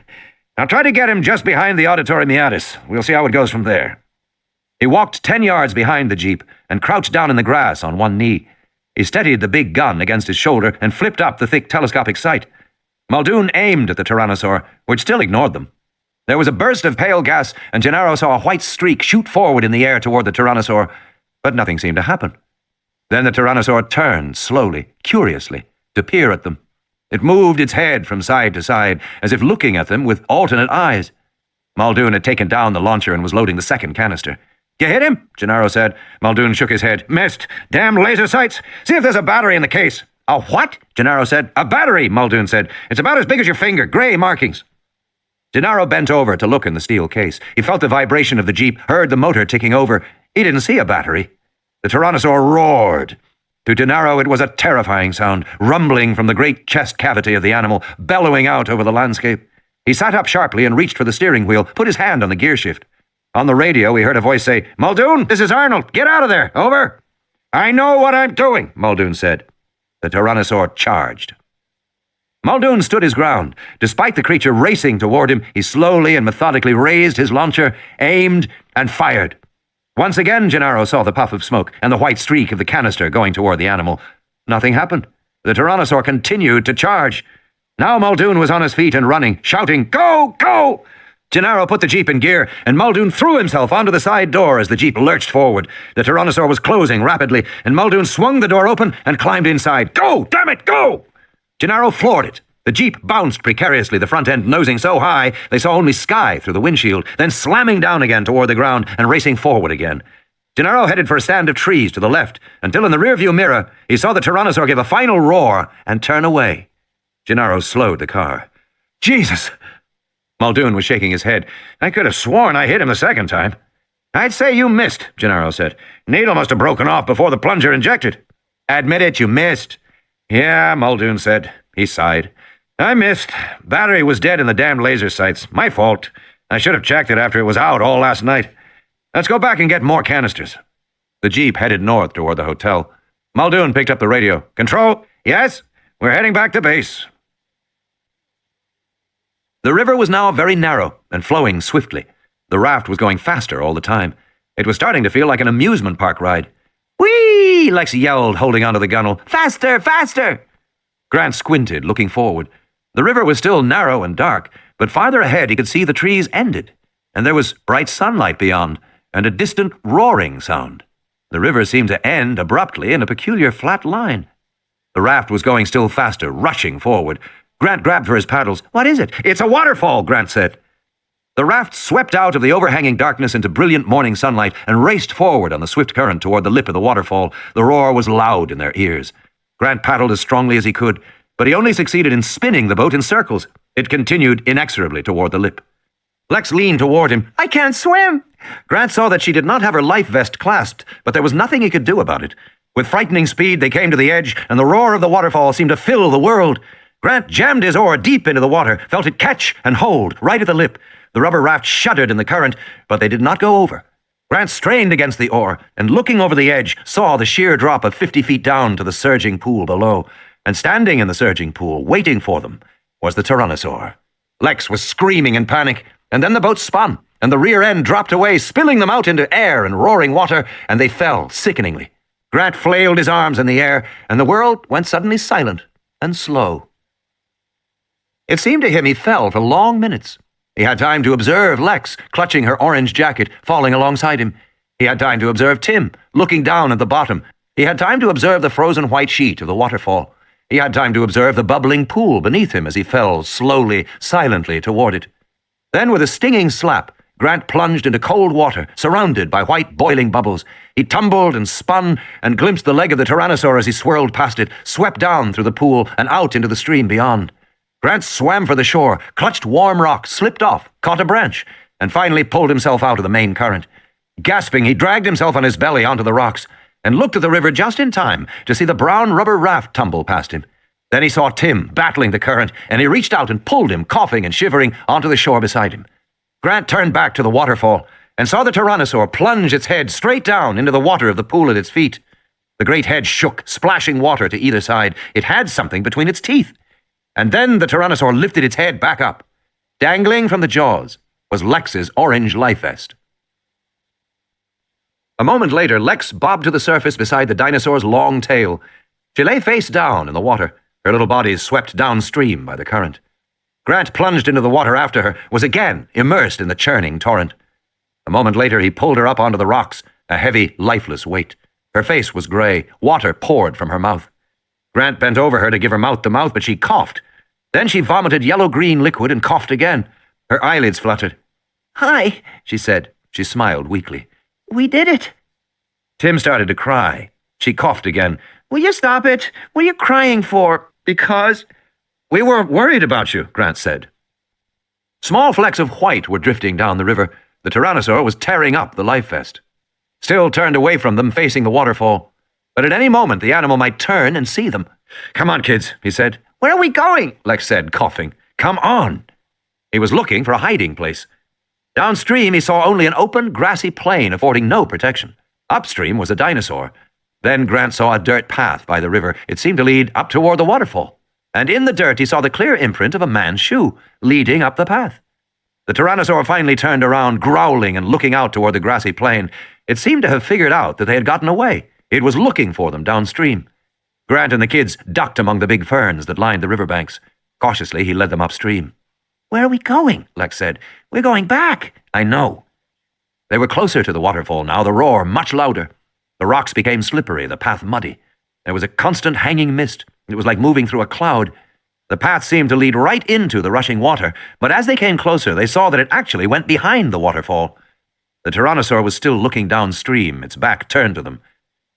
Speaker 2: I'll try to get him just behind the auditory meatus. We'll see how it goes from there.
Speaker 3: He walked 10 yards behind the jeep and crouched down in the grass on one knee. He steadied the big gun against his shoulder and flipped up the thick telescopic sight. Muldoon aimed at the tyrannosaur, which still ignored them. There was a burst of pale gas, and Gennaro saw a white streak shoot forward in the air toward the tyrannosaur, but nothing seemed to happen. Then the tyrannosaur turned slowly, curiously, to peer at them. It moved its head from side to side, as if looking at them with alternate eyes. Muldoon had taken down the launcher and was loading the second canister.
Speaker 2: You hit him? Gennaro said. Muldoon shook his head. Missed. Damn laser sights. See if there's a battery in the case.
Speaker 3: A what? Gennaro said.
Speaker 2: A battery, Muldoon said. It's about as big as your finger, gray markings.
Speaker 3: Gennaro bent over to look in the steel case. He felt the vibration of the jeep, heard the motor ticking over. He didn't see a battery. The tyrannosaur roared. To Gennaro, it was a terrifying sound, rumbling from the great chest cavity of the animal, bellowing out over the landscape. He sat up sharply and reached for the steering wheel, put his hand on the gear shift. On the radio, he heard a voice say, Muldoon, this is Arnold. Get out of there. Over. I know what I'm doing, Muldoon said. The tyrannosaur charged. Muldoon stood his ground. Despite the creature racing toward him, he slowly and methodically raised his launcher, aimed, and fired. Once again, Gennaro saw the puff of smoke and the white streak of the canister going toward the animal. Nothing happened. The tyrannosaur continued to charge. Now Muldoon was on his feet and running, shouting, Go! Go! Gennaro put the jeep in gear, and Muldoon threw himself onto the side door as the jeep lurched forward. The tyrannosaur was closing rapidly, and Muldoon swung the door open and climbed inside. Go! Damn it, go! Gennaro floored it. The jeep bounced precariously, the front end nosing so high they saw only sky through the windshield, then slamming down again toward the ground and racing forward again. Gennaro headed for a stand of trees to the left, until in the rearview mirror he saw the tyrannosaur give a final roar and turn away. Gennaro slowed the car. Jesus!
Speaker 2: Muldoon was shaking his head. I could have sworn I hit him the second time. I'd say you missed, Gennaro said. Needle must have broken off before the plunger injected. Admit it, you missed. Yeah, Muldoon said. He sighed. I missed. Battery was dead in the damned laser sights. My fault. I should have checked it after it was out all last night. Let's go back and get more canisters. The jeep headed north toward the hotel. Muldoon picked up the radio. Control? Yes? We're heading back to base.
Speaker 3: The river was now very narrow and flowing swiftly. The raft was going faster all the time. It was starting to feel like an amusement park ride. Whee! Lex yelled, holding onto the gunwale. Faster, faster! Grant squinted, looking forward. The river was still narrow and dark, but farther ahead he could see the trees ended, and there was bright sunlight beyond, and a distant roaring sound. The river seemed to end abruptly in a peculiar flat line. The raft was going still faster, rushing forward. Grant grabbed for his paddles. What is it? It's a waterfall, Grant said. The raft swept out of the overhanging darkness into brilliant morning sunlight and raced forward on the swift current toward the lip of the waterfall. The roar was loud in their ears. Grant paddled as strongly as he could, but he only succeeded in spinning the boat in circles. It continued inexorably toward the lip. Lex leaned toward him. I can't swim! Grant saw that she did not have her life vest clasped, but there was nothing he could do about it. With frightening speed, they came to the edge, and the roar of the waterfall seemed to fill the world. Grant jammed his oar deep into the water, felt it catch and hold right at the lip. The rubber raft shuddered in the current, but they did not go over. Grant strained against the oar, and looking over the edge, saw the sheer drop of 50 feet down to the surging pool below. And standing in the surging pool, waiting for them, was the Tyrannosaur. Lex was screaming in panic, and then the boat spun, and the rear end dropped away, spilling them out into air and roaring water, and they fell sickeningly. Grant flailed his arms in the air, and the world went suddenly silent and slow. It seemed to him he fell for long minutes. He had time to observe Lex, clutching her orange jacket, falling alongside him. He had time to observe Tim, looking down at the bottom. He had time to observe the frozen white sheet of the waterfall. He had time to observe the bubbling pool beneath him as he fell slowly, silently toward it. Then, with a stinging slap, Grant plunged into cold water, surrounded by white boiling bubbles. He tumbled and spun and glimpsed the leg of the Tyrannosaur as he swirled past it, swept down through the pool and out into the stream beyond. Grant swam for the shore, clutched warm rock, slipped off, caught a branch, and finally pulled himself out of the main current. Gasping, he dragged himself on his belly onto the rocks and looked at the river just in time to see the brown rubber raft tumble past him. Then he saw Tim battling the current, and he reached out and pulled him, coughing and shivering, onto the shore beside him. Grant turned back to the waterfall and saw the Tyrannosaur plunge its head straight down into the water of the pool at its feet. The great head shook, splashing water to either side. It had something between its teeth. And then the Tyrannosaur lifted its head back up. Dangling from the jaws was Lex's orange life vest. A moment later, Lex bobbed to the surface beside the dinosaur's long tail. She lay face down in the water, her little body swept downstream by the current. Grant plunged into the water after her, was again immersed in the churning torrent. A moment later, he pulled her up onto the rocks, a heavy, lifeless weight. Her face was gray. Water poured from her mouth. Grant bent over her to give her mouth to mouth, but she coughed. Then she vomited yellow-green liquid and coughed again. Her eyelids fluttered. "Hi," she said. She smiled weakly. "We did it." Tim started to cry. She coughed again. "Will you stop it? What are you crying for?" "Because—" "We were worried about you," Grant said. Small flecks of white were drifting down the river. The Tyrannosaur was tearing up the life vest. Still turned away from them, facing the waterfall. But at any moment the animal might turn and see them. "Come on, kids," he said. "Where are we going?" Lex said, coughing. "Come on." He was looking for a hiding place. Downstream he saw only an open, grassy plain affording no protection. Upstream was a dinosaur. Then Grant saw a dirt path by the river. It seemed to lead up toward the waterfall. And in the dirt he saw the clear imprint of a man's shoe, leading up the path. The Tyrannosaur finally turned around, growling and looking out toward the grassy plain. It seemed to have figured out that they had gotten away. It was looking for them downstream. Grant and the kids ducked among the big ferns that lined the riverbanks. Cautiously, he led them upstream. "Where are we going?" Lex said. "We're going back." "I know." They were closer to the waterfall now, the roar much louder. The rocks became slippery, the path muddy. There was a constant hanging mist. It was like moving through a cloud. The path seemed to lead right into the rushing water, but as they came closer, they saw that it actually went behind the waterfall. The Tyrannosaur was still looking downstream, its back turned to them.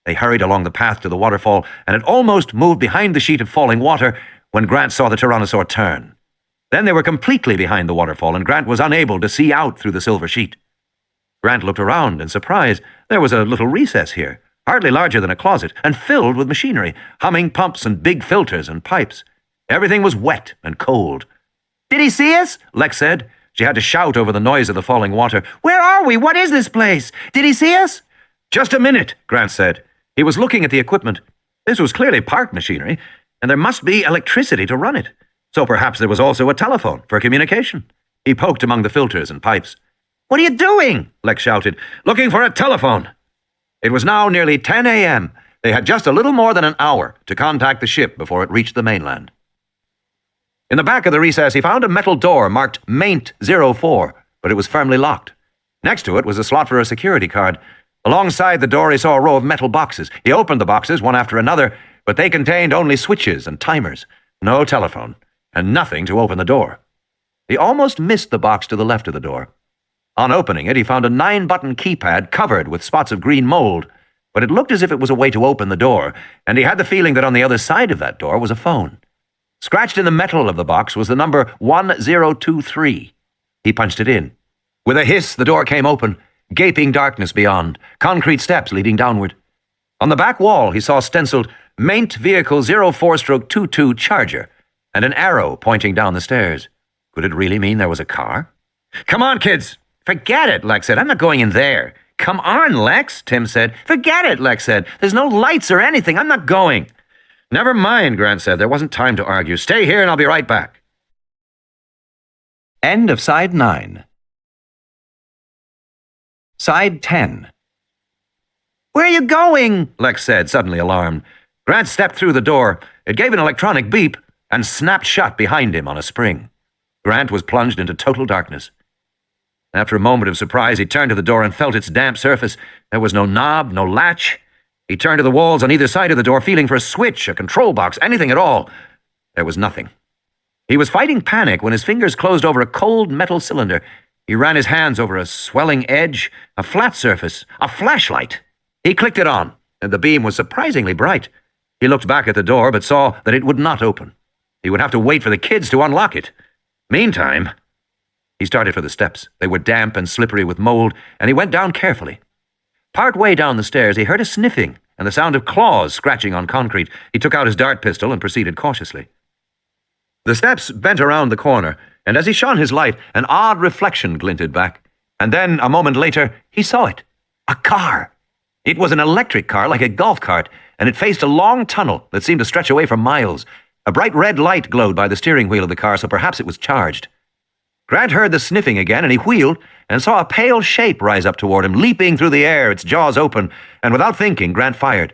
Speaker 3: They hurried along the path to the waterfall, and had almost moved behind the sheet of falling water when Grant saw the Tyrannosaur turn. Then they were completely behind the waterfall, and Grant was unable to see out through the silver sheet. Grant looked around in surprise. There was a little recess here, hardly larger than a closet, and filled with machinery, humming pumps and big filters and pipes. Everything was wet and cold.
Speaker 5: Did he see us?
Speaker 3: Lex said. She had to shout over the noise of the falling water.
Speaker 5: Where are we? What is this place? Did he see us?
Speaker 3: Just a minute, Grant said. He was looking at the equipment. This was clearly parked machinery, and there must be electricity to run it. So perhaps there was also a telephone for communication. He poked among the filters and pipes.
Speaker 5: What are you doing?
Speaker 3: Lex shouted. Looking for a telephone. It was now nearly 10 a.m. They had just a little more than an hour to contact the ship before it reached the mainland. In the back of the recess, he found a metal door marked Maint 04, but it was firmly locked. Next to it was a slot for a security card. Alongside the door, he saw a row of metal boxes. He opened the boxes one after another, but they contained only switches and timers, no telephone, and nothing to open the door. He almost missed the box to the left of the door. On opening it, he found a 9-button keypad covered with spots of green mold, but it looked as if it was a way to open the door, and he had the feeling that on the other side of that door was a phone. Scratched in the metal of the box was the number 1023. He punched it in. With a hiss, the door came open, gaping darkness beyond, concrete steps leading downward. On the back wall, he saw stenciled Maint Vehicle 04-22 Charger, and an arrow pointing down the stairs. Could it really mean there was a car?
Speaker 4: Come on, kids. Forget it, Lex said. I'm not going in there.
Speaker 5: Come on, Lex, Tim said.
Speaker 4: Forget it, Lex said. There's no lights or anything. I'm not going.
Speaker 3: Never mind, Grant said. There wasn't time to argue. Stay here and I'll be right back.
Speaker 1: End of Side 9. Side 10.
Speaker 5: Where are you going?
Speaker 3: Lex said, suddenly alarmed. Grant stepped through the door. It gave an electronic beep and snapped shut behind him on a spring. Grant was plunged into total darkness. After a moment of surprise, he turned to the door and felt its damp surface. There was no knob, no latch. He turned to the walls on either side of the door, feeling for a switch, a control box, anything at all. There was nothing. He was fighting panic when his fingers closed over a cold metal cylinder. He ran his hands over a swelling edge, a flat surface, a flashlight. He clicked it on, and the beam was surprisingly bright. He looked back at the door, but saw that it would not open. He would have to wait for the kids to unlock it. Meantime, he started for the steps. They were damp and slippery with mold, and he went down carefully. Part way down the stairs, he heard a sniffing and the sound of claws scratching on concrete. He took out his dart pistol and proceeded cautiously. The steps bent around the corner, and as he shone his light, an odd reflection glinted back. And then, a moment later, he saw it. A car. It was an electric car like a golf cart, and it faced a long tunnel that seemed to stretch away for miles. A bright red light glowed by the steering wheel of the car, so perhaps it was charged. Grant heard the sniffing again, and he wheeled and saw a pale shape rise up toward him, leaping through the air, its jaws open, and without thinking, Grant fired.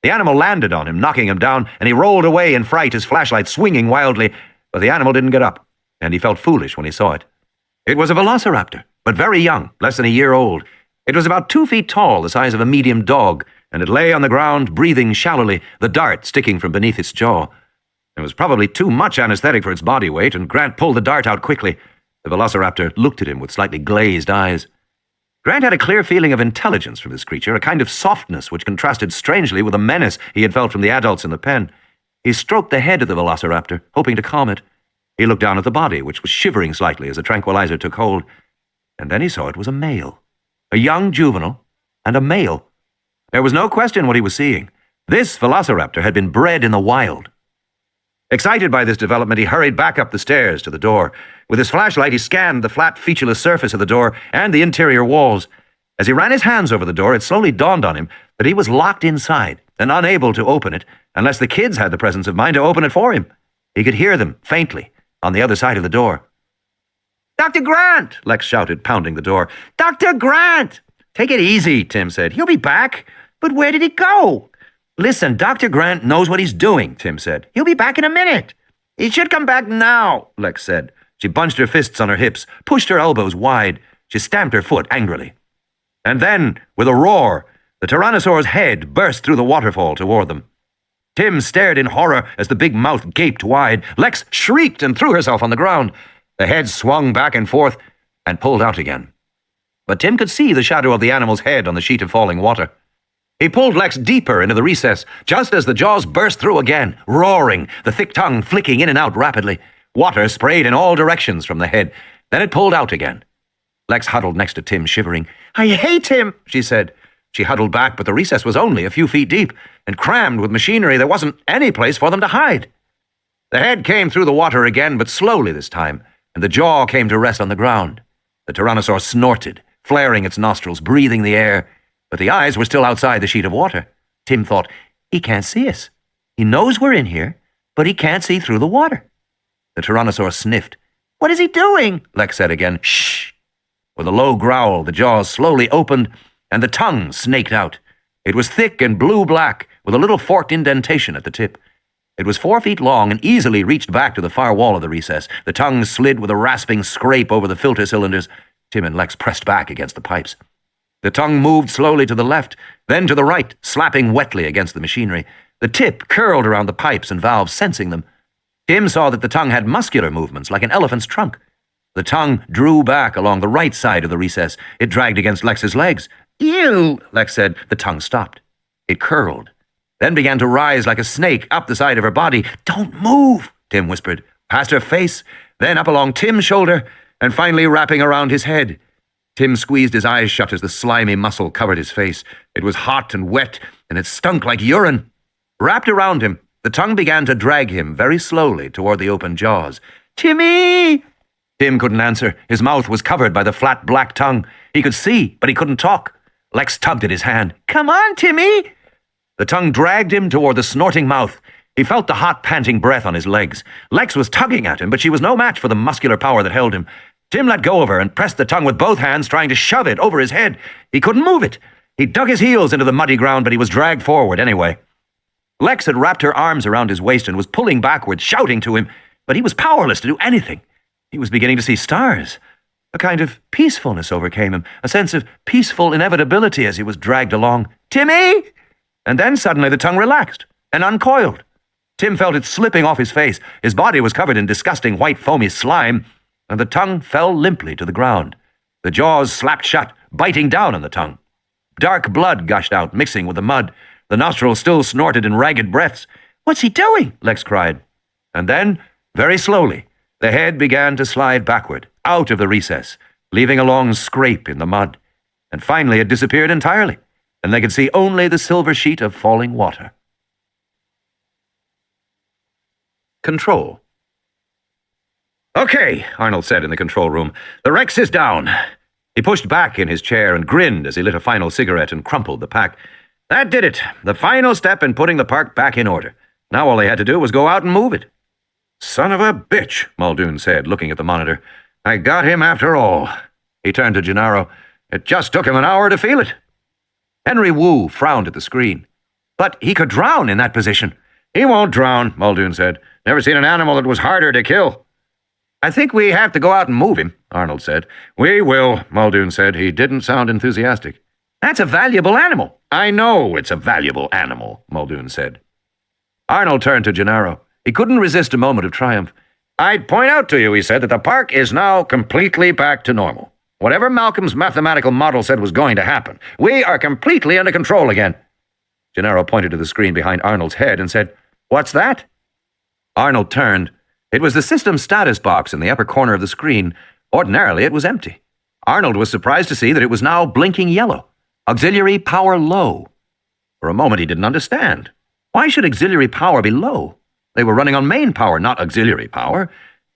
Speaker 3: The animal landed on him, knocking him down, and he rolled away in fright, his flashlight swinging wildly, but the animal didn't get up, and he felt foolish when he saw it. It was a velociraptor, but very young, less than a year old. It was about 2 feet tall, the size of a medium dog, and it lay on the ground, breathing shallowly, the dart sticking from beneath its jaw. It was probably too much anesthetic for its body weight, and Grant pulled the dart out quickly. The velociraptor looked at him with slightly glazed eyes. Grant had a clear feeling of intelligence from this creature, a kind of softness which contrasted strangely with the menace he had felt from the adults in the pen. He stroked the head of the velociraptor, hoping to calm it. He looked down at the body, which was shivering slightly as a tranquilizer took hold. And then he saw it was a male. A young juvenile, and a male. There was no question what he was seeing. This velociraptor had been bred in the wild. Excited by this development, he hurried back up the stairs to the door. With his flashlight, he scanned the flat, featureless surface of the door and the interior walls. As he ran his hands over the door, it slowly dawned on him that he was locked inside and unable to open it unless the kids had the presence of mind to open it for him. He could hear them, faintly, on the other side of the door.
Speaker 5: Dr. Grant!
Speaker 3: Lex shouted, pounding the door.
Speaker 5: Dr. Grant!
Speaker 3: Take it easy, Tim said. He'll be back.
Speaker 5: But where did he go?
Speaker 3: Listen, Dr. Grant knows what he's doing, Tim said.
Speaker 5: He'll be back in a minute. He should come back now,
Speaker 3: Lex said. She bunched her fists on her hips, pushed her elbows wide. She stamped her foot angrily. And then, with a roar, the Tyrannosaur's head burst through the waterfall toward them. Tim stared in horror as the big mouth gaped wide. Lex shrieked and threw herself on the ground. The head swung back and forth and pulled out again. But Tim could see the shadow of the animal's head on the sheet of falling water. He pulled Lex deeper into the recess, just as the jaws burst through again, roaring, the thick tongue flicking in and out rapidly. Water sprayed in all directions from the head. Then it pulled out again. Lex huddled next to Tim, shivering. "I hate him," she said. She huddled back, but the recess was only a few feet deep, and crammed with machinery. There wasn't any place for them to hide. The head came through the water again, but slowly this time, and the jaw came to rest on the ground. The Tyrannosaur snorted, flaring its nostrils, breathing the air, but the eyes were still outside the sheet of water. Tim thought, he can't see us. He knows we're in here, but he can't see through the water. The Tyrannosaur sniffed. "What is he doing?" Lex said again. "Shh." With a low growl, the jaws slowly opened, and the tongue snaked out. It was thick and blue-black, with a little forked indentation at the tip. It was 4 feet long and easily reached back to the far wall of the recess. The tongue slid with a rasping scrape over the filter cylinders. Tim and Lex pressed back against the pipes. The tongue moved slowly to the left, then to the right, slapping wetly against the machinery. The tip curled around the pipes and valves, sensing them. Tim saw that the tongue had muscular movements, like an elephant's trunk. The tongue drew back along the right side of the recess. It dragged against Lex's legs. "Ew," Lex said. The tongue stopped. It curled, then began to rise like a snake up the side of her body. "Don't move," Tim whispered, past her face, then up along Tim's shoulder, and finally wrapping around his head. Tim squeezed his eyes shut as the slimy muscle covered his face. It was hot and wet, and it stunk like urine. Wrapped around him, the tongue began to drag him very slowly toward the open jaws. "Timmy!" Tim couldn't answer. His mouth was covered by the flat black tongue. He could see, but he couldn't talk. Lex tugged at his hand. "Come on, Timmy!" The tongue dragged him toward the snorting mouth. He felt the hot, panting breath on his legs. Lex was tugging at him, but she was no match for the muscular power that held him. Tim let go of her and pressed the tongue with both hands, trying to shove it over his head. He couldn't move it. He dug his heels into the muddy ground, but he was dragged forward anyway. Lex had wrapped her arms around his waist and was pulling backwards, shouting to him, but he was powerless to do anything. He was beginning to see stars. A kind of peacefulness overcame him, a sense of peaceful inevitability as he was dragged along. "Timmy!" And then suddenly the tongue relaxed and uncoiled. Tim felt it slipping off his face. His body was covered in disgusting white foamy slime, and the tongue fell limply to the ground. The jaws slapped shut, biting down on the tongue. Dark blood gushed out, mixing with the mud. The nostrils still snorted in ragged breaths. "What's he doing?" Lex cried. And then, very slowly, the head began to slide backward, out of the recess, leaving a long scrape in the mud. And finally it disappeared entirely, and they could see only the silver sheet of falling water. Control. "Okay," Arnold said in the control room. "The Rex is down." He pushed back in his chair and grinned as he lit a final cigarette and crumpled the pack. That did it. The final step in putting the park back in order. Now all they had to do was go out and move it. "Son of a bitch," Muldoon said, looking at the monitor. "I got him after all." He turned to Gennaro. "It just took him an hour to feel it." Henry Wu frowned at the screen. "But he could drown in that position." "He won't drown," Muldoon said. "Never seen an animal that was harder to kill." "I think we have to go out and move him," Arnold said. "We will," Muldoon said. He didn't sound enthusiastic. "That's a valuable animal." "I know it's a valuable animal," Muldoon said. Arnold turned to Gennaro. He couldn't resist a moment of triumph. "I'd point out to you," he said, "that the park is now completely back to normal. Whatever Malcolm's mathematical model said was going to happen, we are completely under control again." Gennaro pointed to the screen behind Arnold's head and said, "What's that?" Arnold turned. It was the system status box in the upper corner of the screen. Ordinarily, it was empty. Arnold was surprised to see that it was now blinking yellow. Auxiliary power low. For a moment, he didn't understand. Why should auxiliary power be low? They were running on main power, not auxiliary power.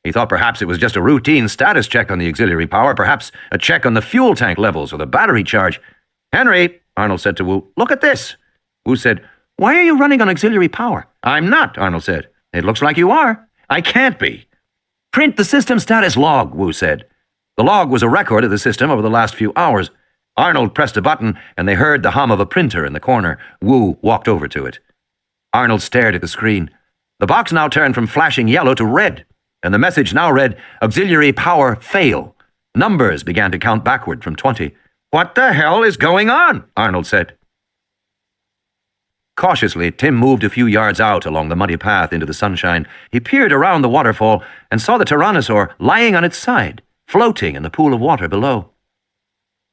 Speaker 3: He thought perhaps it was just a routine status check on the auxiliary power, perhaps a check on the fuel tank levels or the battery charge. "Henry," Arnold said to Wu, "look at this." Wu said, "Why are you running on auxiliary power?" "I'm not," Arnold said. "It looks like you are." "I can't be." "Print the system status log," Wu said. The log was a record of the system over the last few hours. Arnold pressed a button, and they heard the hum of a printer in the corner. Wu walked over to it. Arnold stared at the screen. The box now turned from flashing yellow to red, and the message now read, "Auxiliary power fail." Numbers began to count backward from 20. "What the hell is going on?" Arnold said. Cautiously, Tim moved a few yards out along the muddy path into the sunshine. He peered around the waterfall and saw the Tyrannosaur lying on its side, floating in the pool of water below.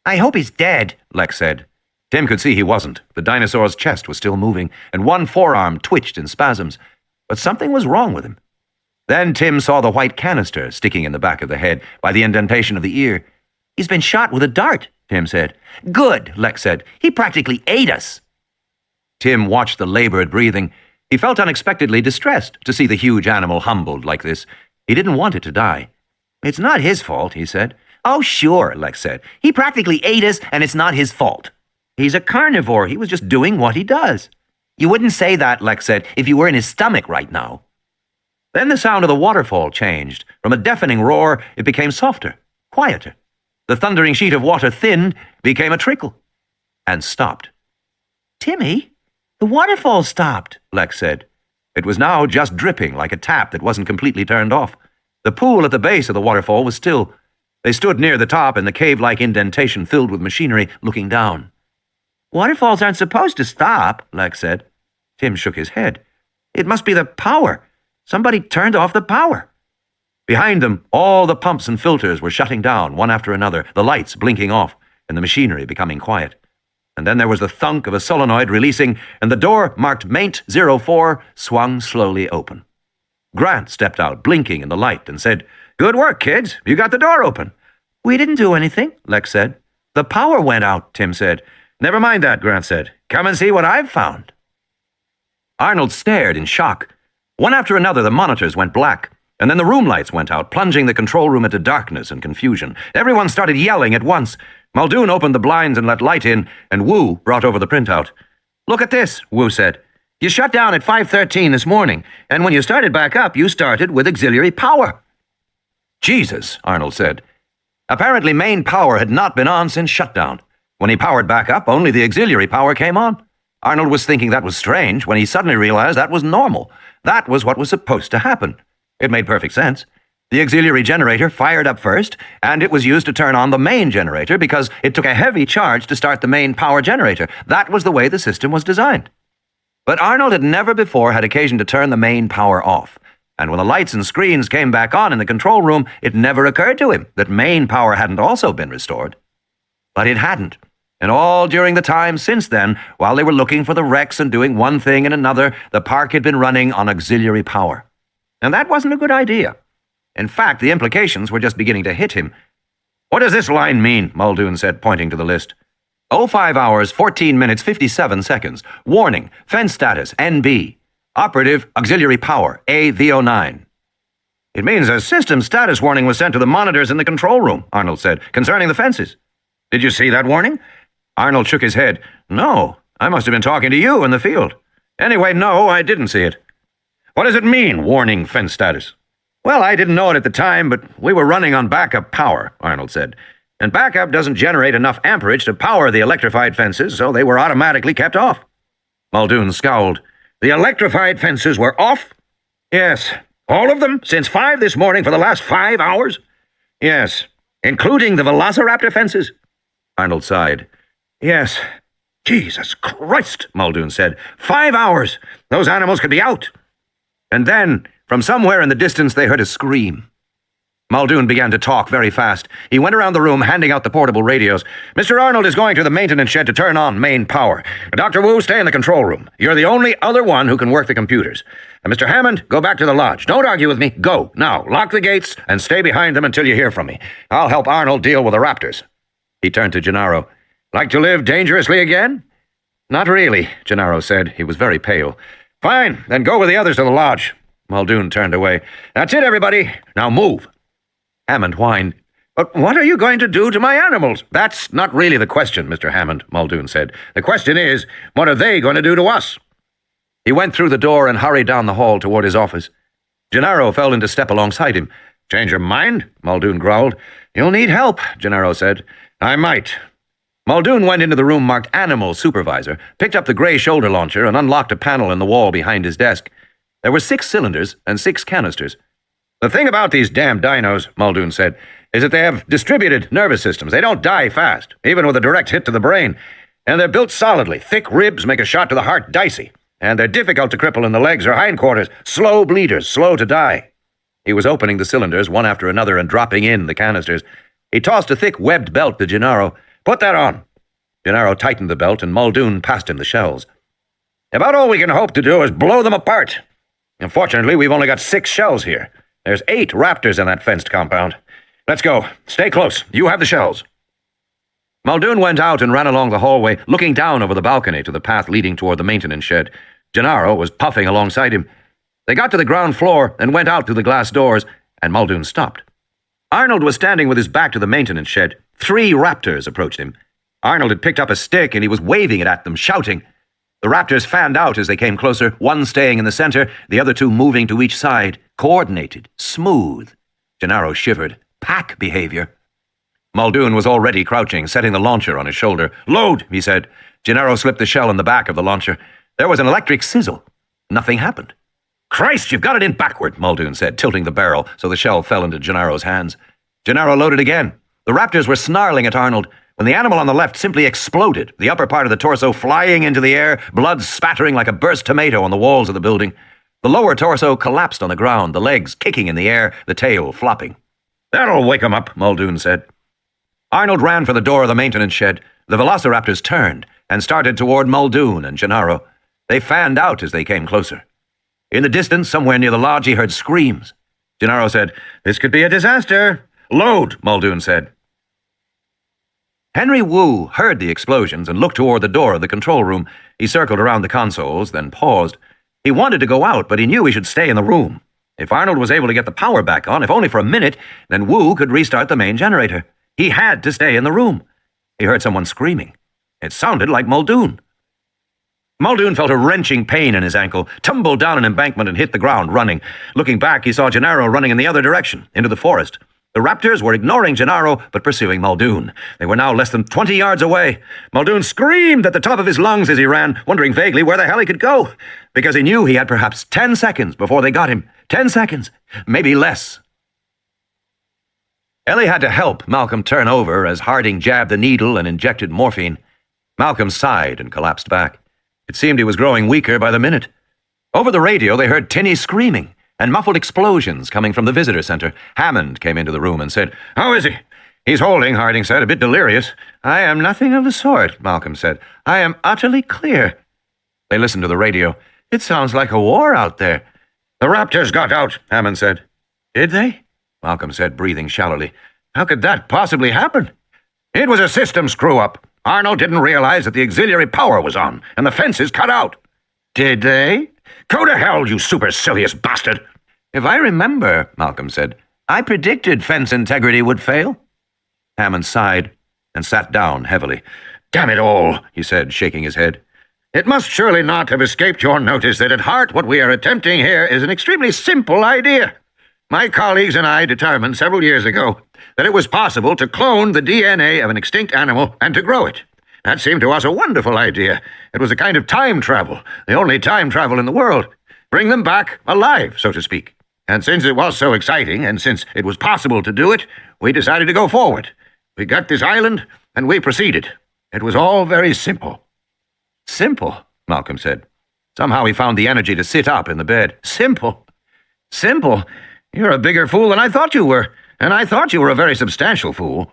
Speaker 3: "I hope he's dead," Lex said. Tim could see he wasn't. The dinosaur's chest was still moving, and one forearm twitched in spasms. But something was wrong with him. Then Tim saw the white canister sticking in the back of the head by the indentation of the ear.
Speaker 5: He's been shot with a dart, Tim said.
Speaker 4: Good, Lex said. He practically ate us.
Speaker 3: Tim watched the labored breathing. He felt unexpectedly distressed to see the huge animal humbled like this. He didn't want it to die.
Speaker 5: It's not his fault, he said.
Speaker 4: Oh, sure, Lex said. He practically ate us, and it's not his fault.
Speaker 5: He's a carnivore. He was just doing what he does.
Speaker 4: You wouldn't say that, Lex said, if you were in his stomach right now.
Speaker 3: Then the sound of the waterfall changed. From a deafening roar, it became softer, quieter. The thundering sheet of water thinned, became a trickle, and stopped.
Speaker 5: Timmy, the waterfall stopped,
Speaker 3: Lex said. It was now just dripping like a tap that wasn't completely turned off. The pool at the base of the waterfall was still. They stood near the top in the cave-like indentation filled with machinery, looking down.
Speaker 5: Waterfalls aren't supposed to stop,
Speaker 3: Lex said. Tim shook his head. It must be the power. Somebody turned off the power. Behind them, all the pumps and filters were shutting down, one after another, the lights blinking off, and the machinery becoming quiet. And then there was the thunk of a solenoid releasing, and the door marked Maint 04 swung slowly open. Grant stepped out, blinking in the light, and said, "Good work, kids. You got the door open."
Speaker 5: "We didn't do anything," Lex said.
Speaker 3: "The power went out," Tim said. "Never mind that," Grant said. "Come and see what I've found." Arnold stared in shock. One after another, the monitors went black, and then the room lights went out, plunging the control room into darkness and confusion. Everyone started yelling at once. Muldoon opened the blinds and let light in, and Wu brought over the printout. "Look at this," Wu said. "You shut down at 5:13 this morning, and when you started back up, you started with auxiliary power." "Jesus," Arnold said. Apparently main power had not been on since shutdown. When he powered back up, only the auxiliary power came on. Arnold was thinking that was strange when he suddenly realized that was normal. That was what was supposed to happen. It made perfect sense. The auxiliary generator fired up first, and it was used to turn on the main generator because it took a heavy charge to start the main power generator. That was the way the system was designed. But Arnold had never before had occasion to turn the main power off. And when the lights and screens came back on in the control room, it never occurred to him that main power hadn't also been restored. But it hadn't. And all during the time since then, while they were looking for the wrecks and doing one thing and another, the park had been running on auxiliary power. And that wasn't a good idea. In fact, the implications were just beginning to hit him. "What does this line mean?" Muldoon said, pointing to the list. 05 hours, 14 minutes, 57 seconds. Warning, fence status, NB. Operative, auxiliary power, AV09. "It means a system status warning was sent to the monitors in the control room," Arnold said, "concerning the fences. Did you see that warning?" Arnold shook his head. "No, I must have been talking to you in the field. Anyway, no, I didn't see it." "What does it mean, warning fence status?" "Well, I didn't know it at the time, but we were running on backup power," Arnold said. "And backup doesn't generate enough amperage to power the electrified fences, so they were automatically kept off." Muldoon scowled. "The electrified fences were off?" "Yes. All of them, since 5 this morning for the last 5 hours?" "Yes. Including the velociraptor fences?" Arnold sighed. "Yes." "Jesus Christ," Muldoon said. 5 hours! Those animals could be out." And then, from somewhere in the distance, they heard a scream. Muldoon began to talk very fast. He went around the room, handing out the portable radios. "Mr. Arnold is going to the maintenance shed to turn on main power. Dr. Wu, stay in the control room. You're the only other one who can work the computers. And Mr. Hammond, go back to the lodge. Don't argue with me. Go. Now, lock the gates and stay behind them until you hear from me. I'll help Arnold deal with the raptors." He turned to Gennaro. "Like to live dangerously again?" "Not really," Gennaro said. He was very pale. "Fine, then go with the others to the lodge." Muldoon turned away. "That's it, everybody. Now move." Hammond whined. "But what are you going to do to my animals?" "That's not really the question, Mr. Hammond," Muldoon said. "The question is, what are they going to do to us?" He went through the door and hurried down the hall toward his office. Gennaro fell into step alongside him. "Change your mind?" Muldoon growled. "You'll need help," Gennaro said. "I might." Muldoon went into the room marked Animal Supervisor, picked up the gray shoulder launcher, and unlocked a panel in the wall behind his desk. There were 6 cylinders and 6 canisters. "The thing about these damn dinos," Muldoon said, "is that they have distributed nervous systems. They don't die fast, even with a direct hit to the brain. And they're built solidly. Thick ribs make a shot to the heart dicey. And they're difficult to cripple in the legs or hindquarters. Slow bleeders, slow to die." He was opening the cylinders one after another and dropping in the canisters. He tossed a thick webbed belt to Gennaro. "Put that on." Gennaro tightened the belt, and Muldoon passed him the shells. "About all we can hope to do is blow them apart. Unfortunately, we've only got 6 shells here.
Speaker 2: There's 8 raptors in that fenced compound. Let's go. Stay close. You have the shells.
Speaker 3: Muldoon went out and ran along the hallway, looking down over the balcony to the path leading toward the maintenance shed. Gennaro was puffing alongside him. They got to the ground floor and went out through the glass doors, and Muldoon stopped. Arnold was standing with his back to the maintenance shed. 3 raptors approached him. Arnold had picked up a stick and he was waving it at them, shouting. The raptors fanned out as they came closer, one staying in the center, the other 2 moving to each side, coordinated, smooth. Gennaro shivered. Pack behavior. Muldoon was already crouching, setting the launcher on his shoulder. "Load," he said. Gennaro slipped the shell in the back of the launcher. There was an electric sizzle. Nothing happened. "Christ, you've got it in backward," Muldoon said, tilting the barrel so the shell fell into Gennaro's hands. Gennaro loaded again. The raptors were snarling at Arnold when the animal on the left simply exploded, the upper part of the torso flying into the air, blood spattering like a burst tomato on the walls of the building. The lower torso collapsed on the ground, the legs kicking in the air, the tail flopping. "That'll wake 'em up," Muldoon said. Arnold ran for the door of the maintenance shed. The velociraptors turned and started toward Muldoon and Gennaro. They fanned out as they came closer. In the distance, somewhere near the lodge, he heard screams. Gennaro said, "This could be a disaster." "Load," Muldoon said. Henry Wu heard the explosions and looked toward the door of the control room. He circled around the consoles, then paused. He wanted to go out, but he knew he should stay in the room. If Arnold was able to get the power back on, if only for a minute, then Wu could restart the main generator. He had to stay in the room. He heard someone screaming. It sounded like Muldoon. Muldoon felt a wrenching pain in his ankle, tumbled down an embankment and hit the ground, running. Looking back, he saw Gennaro running in the other direction, into the forest. The raptors were ignoring Gennaro, but pursuing Muldoon. They were now less than 20 yards away. Muldoon screamed at the top of his lungs as he ran, wondering vaguely where the hell he could go, because he knew he had perhaps 10 seconds before they got him. 10 seconds, maybe less. Ellie had to help Malcolm turn over as Harding jabbed the needle and injected morphine. Malcolm sighed and collapsed back. It seemed he was growing weaker by the minute. Over the radio, they heard tinny screaming and muffled explosions coming from the visitor center. Hammond came into the room and said, "How is he?" "He's holding," Harding said, "a bit delirious." "I am nothing of the sort," Malcolm said. "I am utterly clear." They listened to the radio. "It sounds like a war out there." "The raptors got out," Hammond said. "Did they?" Malcolm said, breathing shallowly. "How could that possibly happen?" "It was a system screw-up. Arnold didn't realize that the auxiliary power was on, and the fences cut out." "Did they?" "Go to hell, you supercilious bastard!" "If I remember," Malcolm said, "I predicted fence integrity would fail." Hammond sighed and sat down heavily. "Damn it all," he said, shaking his head. "It must surely not have escaped your notice that at heart what we are attempting here is an extremely simple idea. My colleagues and I determined several years ago that it was possible to clone the DNA of an extinct animal and to grow it. That seemed to us a wonderful idea. It was a kind of time travel, the only time travel in the world. Bring them back alive, so to speak. And since it was so exciting, and since it was possible to do it, we decided to go forward. We got this island, and we proceeded. It was all very simple." "Simple," Malcolm said. Somehow he found the energy to sit up in the bed. "Simple? Simple? You're a bigger fool than I thought you were, and I thought you were a very substantial fool."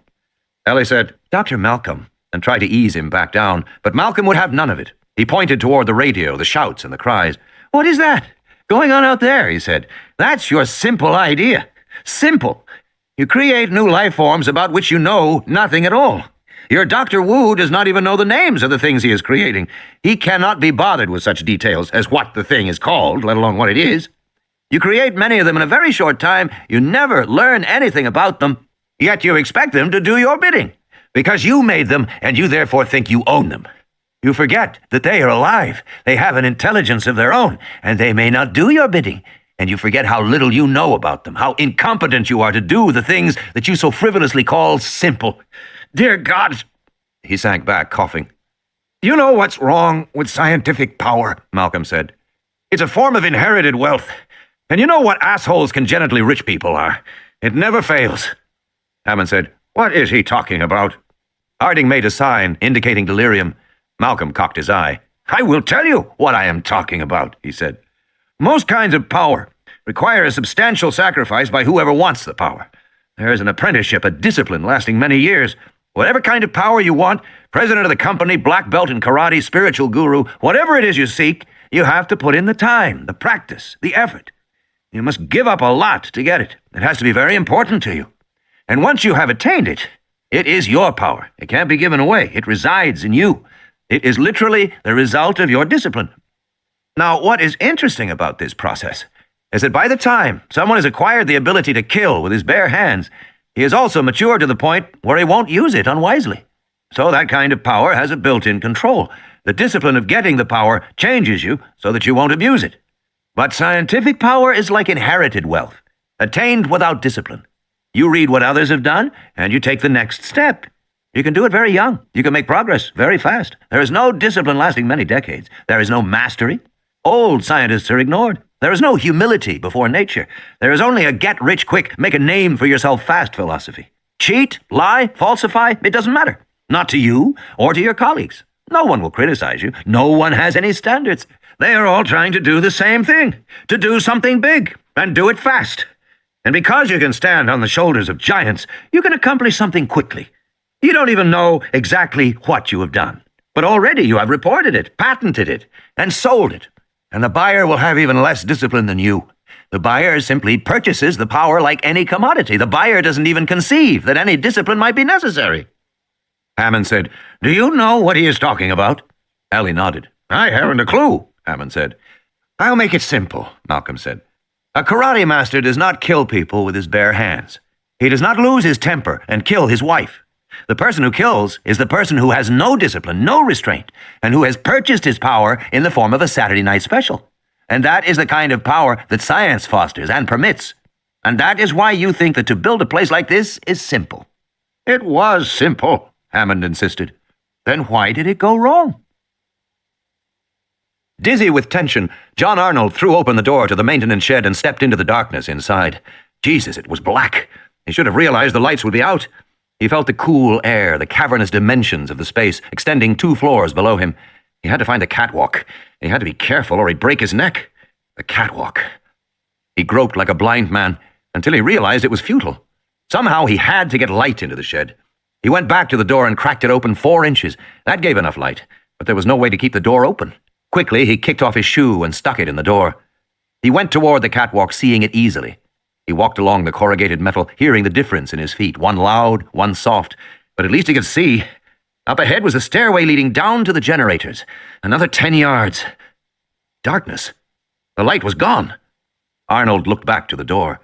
Speaker 3: Ellie said, "Dr. Malcolm," and tried to ease him back down, but Malcolm would have none of it. He pointed toward the radio, the shouts and the cries. "What is that going on out there?" he said. "That's your simple idea. Simple. You create new life forms about which you know nothing at all. Your Dr. Wu does not even know the names of the things he is creating. He cannot be bothered with such details as what the thing is called, let alone what it is. You create many of them in a very short time. You never learn anything about them, yet you expect them to do your bidding, because you made them and you therefore think you own them. You forget that they are alive. They have an intelligence of their own, and they may not do your bidding. And you forget how little you know about them, how incompetent you are to do the things that you so frivolously call simple. Dear God," he sank back, coughing. "You know what's wrong with scientific power," Malcolm said. "It's a form of inherited wealth. And you know what assholes congenitally rich people are. It never fails." Hammond said, "What is he talking about?" Harding made a sign, indicating delirium. Malcolm cocked his eye. "I will tell you what I am talking about," he said. "Most kinds of power require a substantial sacrifice by whoever wants the power. There is an apprenticeship, a discipline lasting many years. Whatever kind of power you want, president of the company, black belt in karate, spiritual guru, whatever it is you seek, you have to put in the time, the practice, the effort.
Speaker 2: You must give up a lot to get it. It has to be very important to you. And once you have attained it, it is your power. It can't be given away. It resides in you. It is literally the result of your discipline.
Speaker 3: Now, what is interesting about this process is that by the time someone has acquired the ability to kill with his bare hands, he has also matured to the point where he won't use it unwisely. So that kind of power has a built-in control. The discipline of getting the power changes you so that you won't abuse it. But scientific power is like inherited wealth, attained without discipline. You read what others have done, and you take the next step. You can do it very young. You can make progress very fast. There is no discipline lasting many decades. There is no mastery. Old scientists are ignored. There is no humility before nature. There is only a get-rich-quick, make-a-name-for-yourself-fast philosophy. Cheat, lie, falsify, it doesn't matter. Not to you or to your colleagues. No one will criticize you. No one has any standards. They are all trying to do the same thing, to do something big, and do it fast. And because you can stand on the shoulders of giants, you can accomplish something quickly. You don't even know exactly what you have done. But already you have reported it, patented it, and sold it. And the buyer will have even less discipline than you. The buyer simply purchases the power like any commodity. The buyer doesn't even conceive that any discipline might be necessary.
Speaker 2: Hannan said, "Do you know what he is talking about?"
Speaker 3: Ellie nodded.
Speaker 2: "I haven't a clue,"
Speaker 3: Hannan said.
Speaker 5: I'll make it simple,
Speaker 3: Malcolm said.
Speaker 5: A karate master does not kill people with his bare hands. He does not lose his temper and kill his wife. The person who kills is the person who has no discipline, no restraint, and who has purchased his power in the form of a Saturday night special. And that is the kind of power that science fosters and permits. And that is why you think that to build a place like this is simple.
Speaker 2: "It was simple,"
Speaker 3: Hammond insisted.
Speaker 5: Then why did it go wrong?
Speaker 3: Dizzy with tension, John Arnold threw open the door to the maintenance shed and stepped into the darkness inside. Jesus, it was black. He should have realized the lights would be out. He felt the cool air, the cavernous dimensions of the space, extending 2 floors below him. He had to find the catwalk. He had to be careful or he'd break his neck. The catwalk. He groped like a blind man until he realized it was futile. Somehow he had to get light into the shed. He went back to the door and cracked it open 4 inches. That gave enough light, but there was no way to keep the door open. Quickly, he kicked off his shoe and stuck it in the door. He went toward the catwalk, seeing it easily. He walked along the corrugated metal, hearing the difference in his feet, one loud, one soft, but at least he could see. Up ahead was a stairway leading down to the generators. Another 10 yards. Darkness. The light was gone. Arnold looked back to the door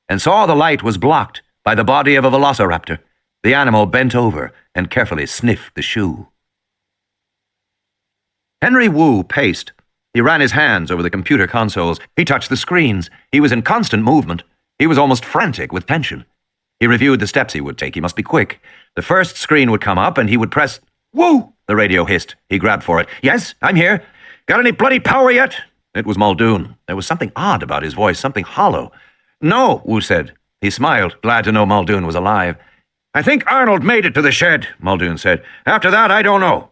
Speaker 3: and saw the light was blocked by the body of a velociraptor. The animal bent over and carefully sniffed the shoe. Henry Wu paced. He ran his hands over the computer consoles. He touched the screens. He was in constant movement. He was almost frantic with tension. He reviewed the steps he would take. He must be quick. The first screen would come up and he would press... "Woo!" the radio hissed. He grabbed for it. "Yes, I'm here. Got any bloody power yet?" It was Muldoon. There was something odd about his voice, something hollow. "No," Wu said. He smiled, glad to know Muldoon was alive. "I think Arnold made it to the shed," Muldoon said. "After that, I don't know."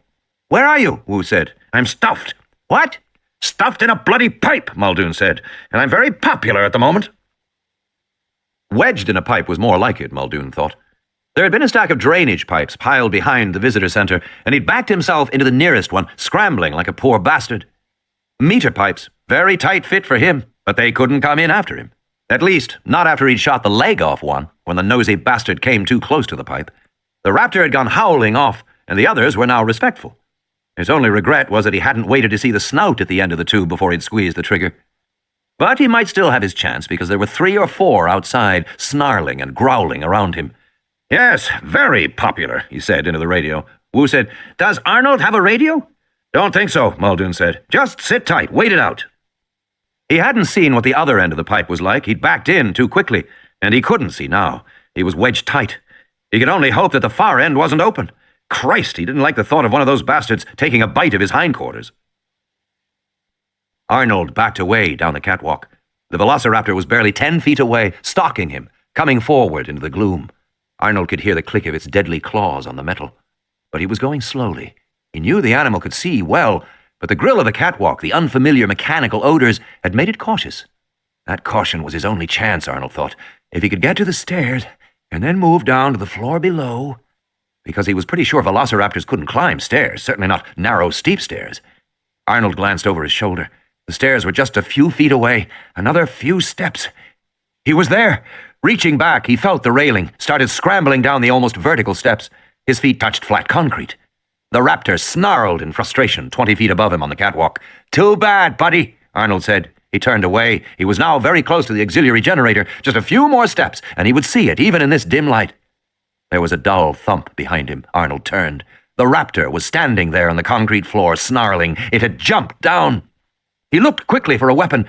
Speaker 3: "Where are you?" Wu said. "I'm stuffed." "What?" "Stuffed in a bloody pipe," Muldoon said. "And I'm very popular at the moment." Wedged in a pipe was more like it, Muldoon thought. There had been a stack of drainage pipes piled behind the visitor center, and he'd backed himself into the nearest one, scrambling like a poor bastard. Meter pipes, very tight fit for him, but they couldn't come in after him. At least, not after he'd shot the leg off one, when the nosy bastard came too close to the pipe. The raptor had gone howling off, and the others were now respectful. His only regret was that he hadn't waited to see the snout at the end of the tube before he'd squeezed the trigger. But he might still have his chance, because there were 3 or 4 outside, snarling and growling around him. "Yes, very popular," he said into the radio. Wu said, "Does Arnold have a radio?" "Don't think so," Muldoon said. "Just sit tight, wait it out." He hadn't seen what the other end of the pipe was like. He'd backed in too quickly, and he couldn't see now. He was wedged tight. He could only hope that the far end wasn't open. Christ, he didn't like the thought of one of those bastards taking a bite of his hindquarters. Arnold backed away down the catwalk. The velociraptor was barely 10 feet away, stalking him, coming forward into the gloom. Arnold could hear the click of its deadly claws on the metal. But he was going slowly. He knew the animal could see well, but the grill of the catwalk, the unfamiliar mechanical odors, had made it cautious. That caution was his only chance, Arnold thought. If he could get to the stairs and then move down to the floor below... Because he was pretty sure velociraptors couldn't climb stairs, certainly not narrow, steep stairs. Arnold glanced over his shoulder.
Speaker 5: The stairs were just a few feet away. Another few steps. He was there. Reaching back, he felt the railing, started scrambling down the almost vertical steps. His feet touched flat concrete. The raptor snarled in frustration 20 feet above him on the catwalk. "Too bad, buddy," Arnold said. He turned away. He was now very close to the auxiliary generator. Just a few more steps, and he would see it, even in this dim light. There was a dull thump behind him. Arnold turned. The raptor was standing there on the concrete floor, snarling. It had jumped down. He looked quickly for a weapon,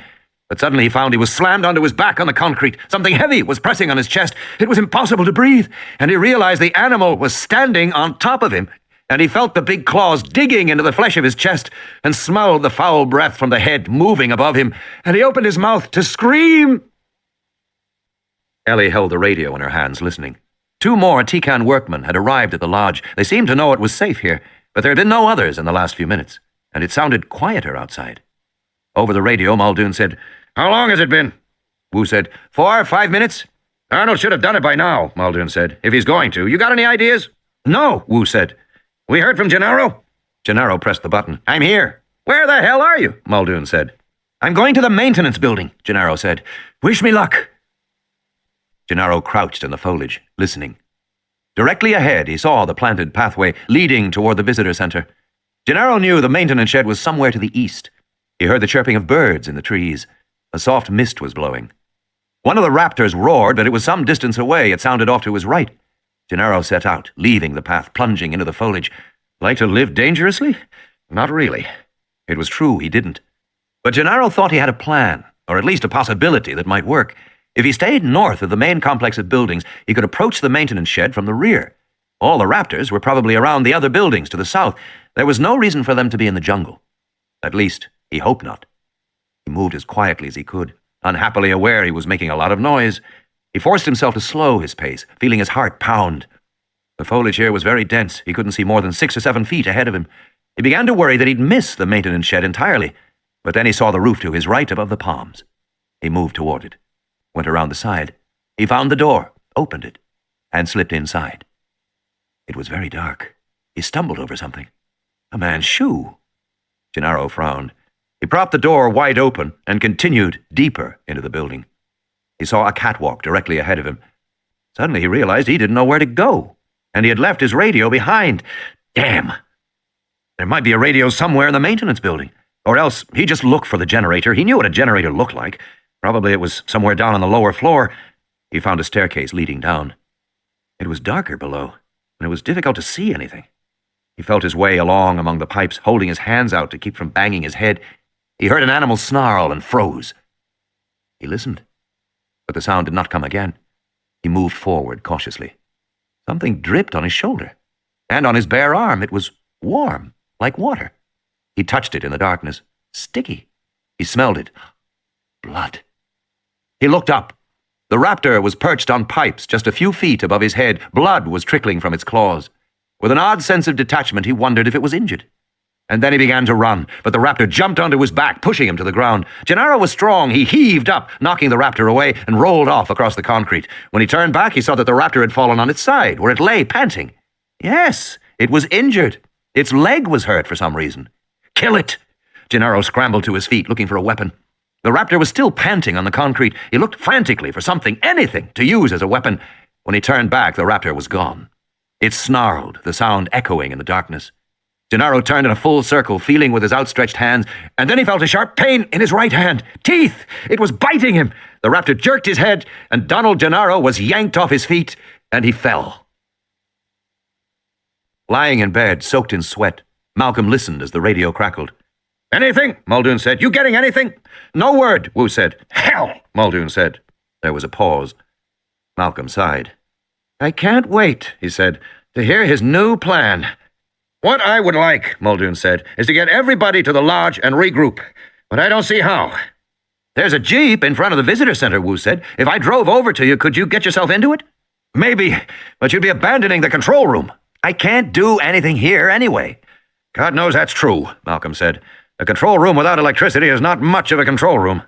Speaker 5: but suddenly he found he was slammed onto his back on the concrete. Something heavy was pressing on his chest. It was impossible to breathe, and he realized the animal was standing on top of him, and he felt the big claws digging into the flesh of his chest and smelled the foul breath from the head moving above him, and he opened his mouth to scream. Ellie held the radio in her hands, listening. 2 more Tican workmen had arrived at the lodge. They seemed to know it was safe here, but there had been no others in the last few minutes, and it sounded quieter outside. Over the radio, Muldoon said, "How long has it been?" Wu said, 4 or 5 minutes. "Arnold should have done it by now," Muldoon said, "if he's going to. You got any ideas?" "No," Wu said. "We heard from Gennaro?" Gennaro pressed the button. "I'm here." "Where the hell are you?" Muldoon said. "I'm going to the maintenance building," Gennaro said. "Wish me luck." Gennaro crouched in the foliage, listening. Directly ahead, he saw the planted pathway leading toward the visitor center. Gennaro knew the maintenance shed was somewhere to the east. He heard the chirping of birds in the trees. A soft mist was blowing. One of the raptors roared, but it was some distance away. It sounded off to his right. Gennaro set out, leaving the path, plunging into the foliage. Like to live dangerously? Not really. It was true, he didn't. But Gennaro thought he had a plan, or at least a possibility that might work. If he stayed north of the main complex of buildings, he could approach the maintenance shed from the rear. All the raptors were probably around the other buildings to the south. There was no reason for them to be in the jungle. At least, he hoped not. He moved as quietly as he could, unhappily aware he was making a lot of noise. He forced himself to slow his pace, feeling his heart pound. The foliage here was very dense. He couldn't see more than 6 or 7 feet ahead of him. He began to worry that he'd miss the maintenance shed entirely, but then he saw the roof to his right above the palms. He moved toward it, went around the side. He found the door, opened it, and slipped inside. It was very dark. He stumbled over something. A man's shoe. Gennaro frowned. He propped the door wide open and continued deeper into the building. He saw a catwalk directly ahead of him. Suddenly he realized he didn't know where to go, and he had left his radio behind. Damn! There might be a radio somewhere in the maintenance building, or else he just looked for the generator. He knew what a generator looked like. Probably it was somewhere down on the lower floor. He found a staircase leading down. It was darker below, and it was difficult to see anything. He felt his way along among the pipes, holding his hands out to keep from banging his head. He heard an animal snarl and froze. He listened, but the sound did not come again. He moved forward cautiously. Something dripped on his shoulder, and on his bare arm. It was warm, like water. He touched it in the darkness. Sticky. He smelled it. Blood. He looked up. The raptor was perched on pipes just a few feet above his head. Blood was trickling from its claws. With an odd sense of detachment, he wondered if it was injured. And then he began to run, but the raptor jumped onto his back, pushing him to the ground. Gennaro was strong. He heaved up, knocking the raptor away, and rolled off across the concrete. When he turned back, he saw that the raptor had fallen on its side, where it lay, panting. Yes, it was injured. Its leg was hurt for some reason. Kill it! Gennaro scrambled to his feet, looking for a weapon. The raptor was still panting on the concrete. He looked frantically for something, anything, to use as a weapon. When he turned back, the raptor was gone. It snarled, the sound echoing in the darkness. Gennaro turned in a full circle, feeling with his outstretched hands, and then he felt a sharp pain in his right hand. Teeth! It was biting him! The raptor jerked his head, and Donald Gennaro was yanked off his feet, and he fell. Lying in bed, soaked in sweat, Malcolm listened as the radio crackled. "Anything?" Muldoon said. "You getting anything?" "No word," Wu said. "Hell!" Muldoon said. There was a pause. Malcolm sighed. "I can't wait," he said, "to hear his new plan." "What I would like," Muldoon said, "is to get everybody to the lodge and regroup. But I don't see how." "There's a jeep in front of the visitor center," Wu said. "If I drove over to you, could you get yourself into it?" "Maybe, but you'd be abandoning the control room." "I can't do anything here anyway." "God knows that's true," Malcolm said. "A control room without electricity is not much of a control room."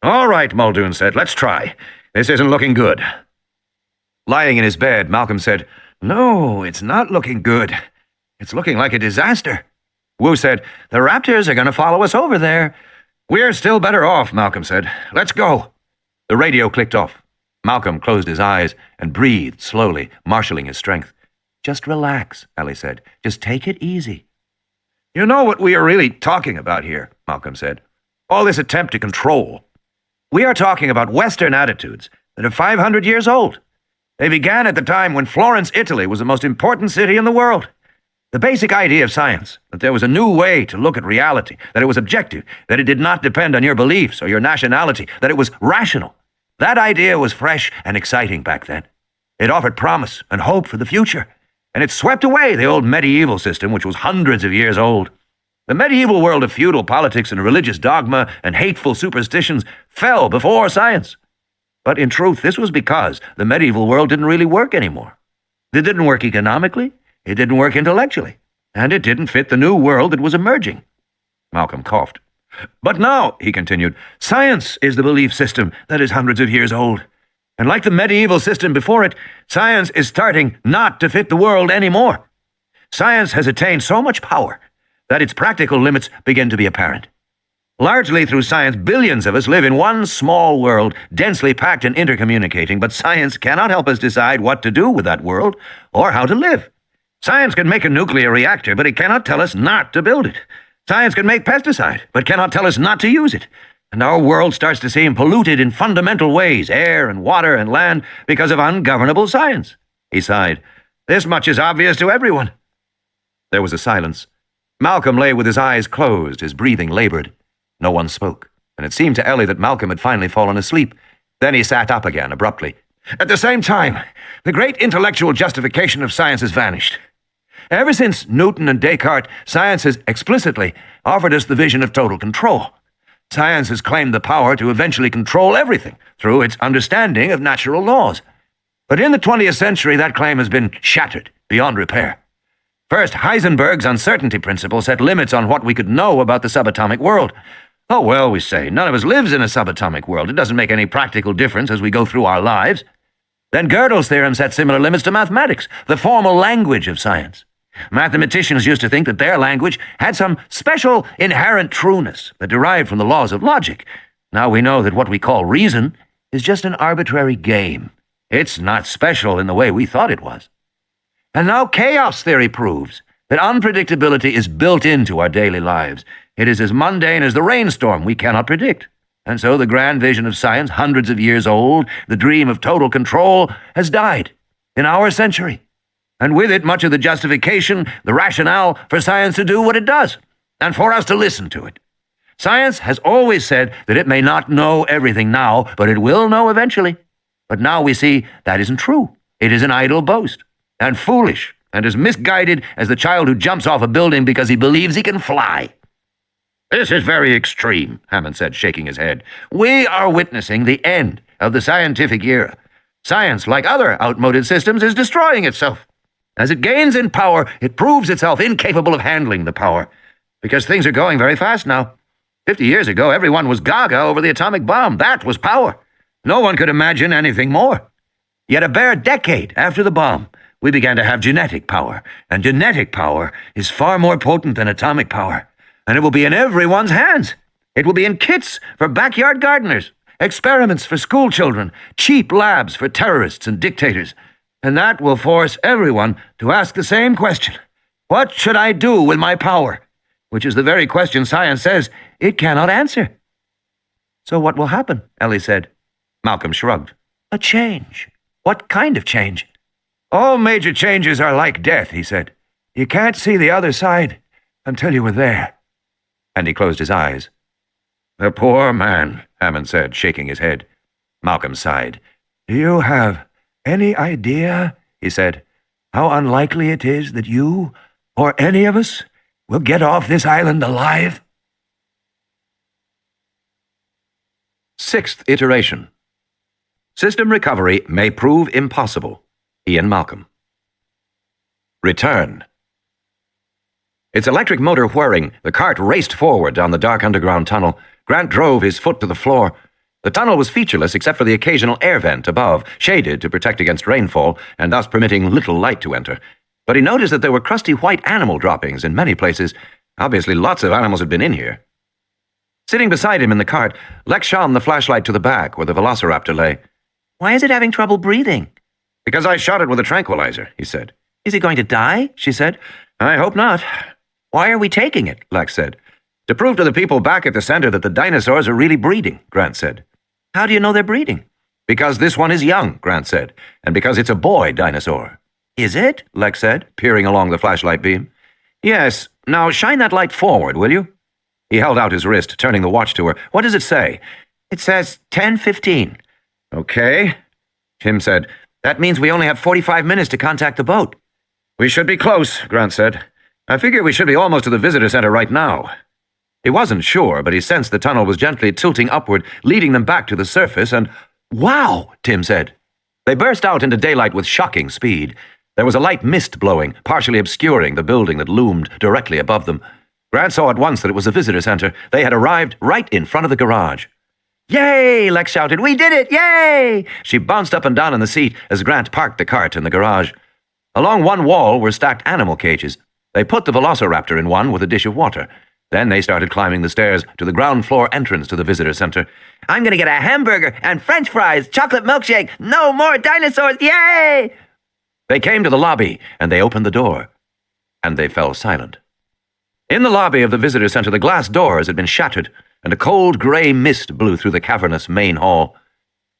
Speaker 5: "All right," Muldoon said. "Let's try. This isn't looking good." Lying in his bed, Malcolm said, "No, it's not looking good. It's looking like a disaster." Wu said, "The raptors are going to follow us over there.
Speaker 2: We're still better off, Malcolm said. Let's go.
Speaker 3: The radio clicked off. Malcolm closed his eyes and breathed slowly, marshalling his strength. Just relax, Ellie said. Just take it easy.
Speaker 2: You know what we are really talking about here, Malcolm said. All this attempt to control. We are talking about Western attitudes that are 500 years old. They began at the time when Florence, Italy was the most important city in the world. The basic idea of science, that there was a new way to look at reality, that it was objective, that it did not depend on your beliefs or your nationality, that it was rational. That idea was fresh and exciting back then. It offered promise and hope for the future, and it swept away the old medieval system, which was hundreds of years old. The medieval world of feudal politics and religious dogma and hateful superstitions fell before science. But in truth, this was because the medieval world didn't really work anymore. It didn't work economically, it didn't work intellectually, and it didn't fit the new world that was emerging. Malcolm coughed. But now, he continued, science is the belief system that is hundreds of years old. And like the medieval system before it, science is starting not to fit the world anymore. Science has attained so much power that its practical limits begin to be apparent. Largely through science, billions of us live in one small world, densely packed and intercommunicating, but science cannot help us decide what to do with that world or how to live. Science can make a nuclear reactor, but it cannot tell us not to build it. Science can make pesticide, but cannot tell us not to use it. And our world starts to seem polluted in fundamental ways, air and water and land, because of ungovernable science. He sighed. This much is obvious to everyone. There was a silence. Malcolm lay with his eyes closed, his breathing labored. No one spoke, and it seemed to Ellie that Malcolm had finally fallen asleep. Then he sat up again, abruptly. At the same time, the great intellectual justification of science has vanished. Ever since Newton and Descartes, science has explicitly offered us the vision of total control. Science has claimed the power to eventually control everything through its understanding of natural laws. But in the 20th century, that claim has been shattered beyond repair. First, Heisenberg's uncertainty principle set limits on what we could know about the subatomic world. Oh, well, we say, none of us lives in a subatomic world. It doesn't make any practical difference as we go through our lives. Then Gödel's theorem set similar limits to mathematics, the formal language of science. Mathematicians used to think that their language had some special inherent trueness that derived from the laws of logic. Now we know that what we call reason is just an arbitrary game. It's not special in the way we thought it was. And now chaos theory proves that unpredictability is built into our daily lives. It is as mundane as the rainstorm we cannot predict. And so the grand vision of science, hundreds of years old, the dream of total control, has died in our century. And with it, much of the justification, the rationale for science to do what it does, and for us to listen to it. Science has always said that it may not know everything now, but it will know eventually. But now we see that isn't true. It is an idle boast, and foolish, and as misguided as the child who jumps off a building because he believes he can fly. This is very extreme, Hannan said, shaking his head. We are witnessing the end of the scientific era. Science, like other outmoded systems, is destroying itself. As it gains in power, it proves itself incapable of handling the power, because things are going very fast now. 50 years ago, everyone was gaga over the atomic bomb. That was power. No one could imagine anything more. Yet a bare decade after the bomb, we began to have genetic power, and genetic power is far more potent than atomic power, and it will be in everyone's hands. It will be in kits for backyard gardeners, experiments for school children, cheap labs for terrorists and dictators. And that will force everyone to ask the same question. What should I do with my power? Which is the very question science says it cannot answer. So what will happen? Ellie said. Malcolm shrugged. A change. What kind of change? All major changes are like death, he said. You can't see the other side until you were there. And he closed his eyes. The poor man, Hannan said, shaking his head. Malcolm sighed. Do you have any idea, he said, how unlikely it is that you, or any of us, will get off this island alive?
Speaker 1: Sixth iteration. System recovery may prove impossible. Ian Malcolm. Return. Its electric motor whirring, the cart raced forward down the dark underground tunnel. Grant drove his foot to the floor. The tunnel was featureless except for the occasional air vent above, shaded to protect against rainfall, and thus permitting little light to enter. But he noticed that there were crusty white animal droppings in many places. Obviously, lots of animals had been in here.
Speaker 3: Sitting beside him in the cart, Lex shone the flashlight to the back where the velociraptor lay.
Speaker 4: Why is it having trouble breathing?
Speaker 2: Because I shot it with a tranquilizer, he said.
Speaker 4: Is it going to die? She said.
Speaker 2: I hope not.
Speaker 4: Why are we taking it?
Speaker 3: Lex said.
Speaker 2: To prove to the people back at the center that the dinosaurs are really breeding, Grant said.
Speaker 4: How do you know they're breeding?
Speaker 3: Because this one is young, Grant said, and because it's a boy dinosaur.
Speaker 4: Is it?
Speaker 3: Lex said, peering along the flashlight beam. Yes. Now shine that light forward, will you? He held out his wrist, turning the watch to her. What does it say?
Speaker 4: It says 10:15.
Speaker 3: Okay. Tim said, that means we only have 45 minutes to contact the boat.
Speaker 2: We should be close, Grant said. I figure we should be almost to the visitor center right now.
Speaker 3: He wasn't sure, but he sensed the tunnel was gently tilting upward, leading them back to the surface, and wow, Tim said. They burst out into daylight with shocking speed. There was a light mist blowing, partially obscuring the building that loomed directly above them. Grant saw at once that it was the visitor center. They had arrived right in front of the garage.
Speaker 4: Yay! Lex shouted. We did it! Yay!
Speaker 3: She bounced up and down in the seat as Grant parked the cart in the garage. Along one wall were stacked animal cages. They put the velociraptor in one with a dish of water. Then they started climbing the stairs to the ground floor entrance to the visitor center.
Speaker 4: I'm going to get a hamburger and French fries, chocolate milkshake. No more dinosaurs. Yay!
Speaker 3: They came to the lobby, and they opened the door. And they fell silent. In the lobby of the visitor center, the glass doors had been shattered, and a cold gray mist blew through the cavernous main hall.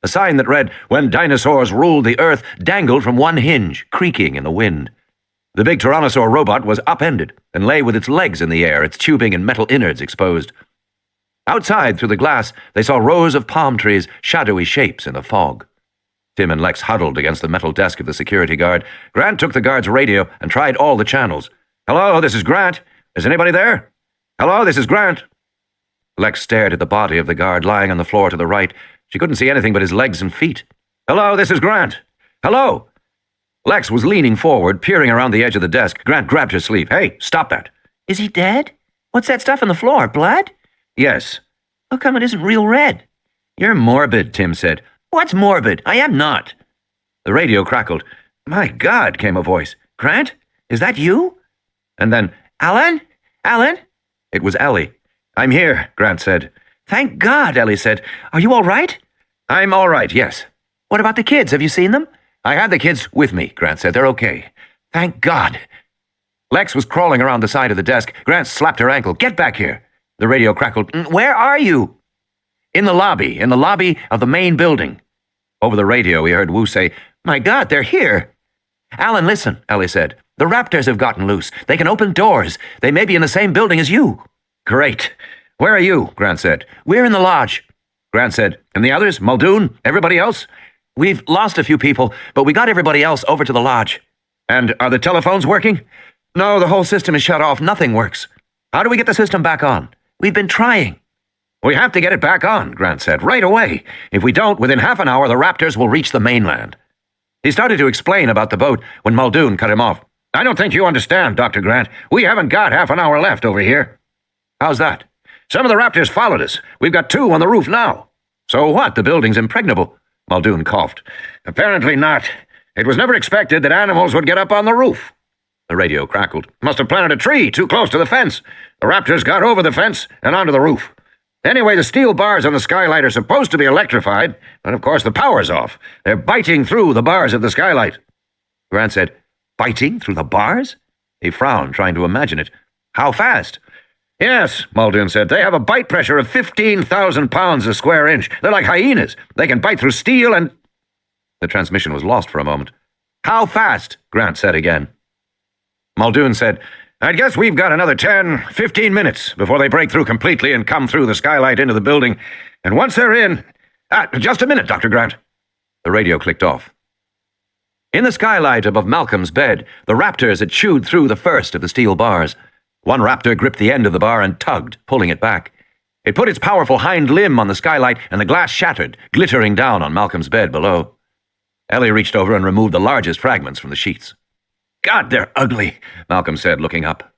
Speaker 3: A sign that read, "When dinosaurs ruled the earth," dangled from one hinge, creaking in the wind. The big Tyrannosaur robot was upended and lay with its legs in the air, its tubing and metal innards exposed. Outside, through the glass, they saw rows of palm trees, shadowy shapes in the fog. Tim and Lex huddled against the metal desk of the security guard. Grant took the guard's radio and tried all the channels. "Hello, this is Grant. Is anybody there? Hello, this is Grant." Lex stared at the body of the guard lying on the floor to the right. She couldn't see anything but his legs and feet. "Hello, this is Grant. Hello." Lex was leaning forward, peering around the edge of the desk. Grant grabbed her sleeve. "Hey, stop that."
Speaker 4: Is he dead? What's that stuff on the floor? Blood?
Speaker 3: "Yes."
Speaker 4: How come it isn't real red?
Speaker 3: "You're morbid," Tim said.
Speaker 4: What's morbid? I am not.
Speaker 3: The radio crackled. "My God," came a voice. "Grant, is that you?" And then,
Speaker 4: Alan? Alan?
Speaker 3: it was Ellie. "I'm here," Grant said.
Speaker 4: Thank God, Ellie said. Are you all right?
Speaker 3: "I'm all right, yes."
Speaker 4: What about the kids? Have you seen them?
Speaker 3: "I had the kids with me," Grant said. "They're okay." "Thank God." Lex was crawling around the side of the desk. Grant slapped her ankle. "Get back here." The radio crackled.
Speaker 4: Where are you?"
Speaker 3: In the lobby of the main building." Over the radio, he heard Wu say, "My God, they're here."
Speaker 4: Alan, listen, Ellie said.
Speaker 3: "The raptors have gotten loose. They can open doors. They may be in the same building as you." "Great. Where are you?" Grant said.
Speaker 4: We're in the lodge.
Speaker 3: Grant said, "And the others? Muldoon? Everybody else?"
Speaker 4: We've lost a few people, but we got everybody else over to the lodge.
Speaker 3: "And are the telephones working?"
Speaker 4: No, the whole system is shut off. Nothing works.
Speaker 3: "How do we get the system back on?"
Speaker 4: We've been trying.
Speaker 3: "We have to get it back on," Grant said, "right away. If we don't, within half an hour, the raptors will reach the mainland." He started to explain about the boat when Muldoon cut him off. "I don't think you understand, Dr. Grant. We haven't got half an hour left over here."
Speaker 4: How's that?
Speaker 3: "Some of the raptors followed us. We've got 2 on the roof now." "So what? The building's impregnable." Muldoon coughed. "Apparently not. It was never expected that animals would get up on the roof." The radio crackled. "Must have planted a tree too close to the fence. The raptors got over the fence and onto the roof. Anyway, the steel bars on the skylight are supposed to be electrified, but of course the power's off. They're biting through the bars of the skylight." Grant said, "Biting through the bars?" He frowned, trying to imagine it. "How fast?" "Yes," Muldoon said. "They have a bite pressure of 15,000 pounds a square inch. They're like hyenas. They can bite through steel and—" The transmission was lost for a moment. "How fast?" Grant said again. Muldoon said, "I'd guess we've got another 10, 15 minutes before they break through completely and come through the skylight into the building. And once they're in— just a minute, Dr. Grant." The radio clicked off. In the skylight above Malcolm's bed, the raptors had chewed through the first of the steel bars. One raptor gripped the end of the bar and tugged, pulling it back. It put its powerful hind limb on the skylight, and the glass shattered, glittering down on Malcolm's bed below. Ellie reached over and removed the largest fragments from the sheets. "God, they're ugly," Malcolm said, looking up.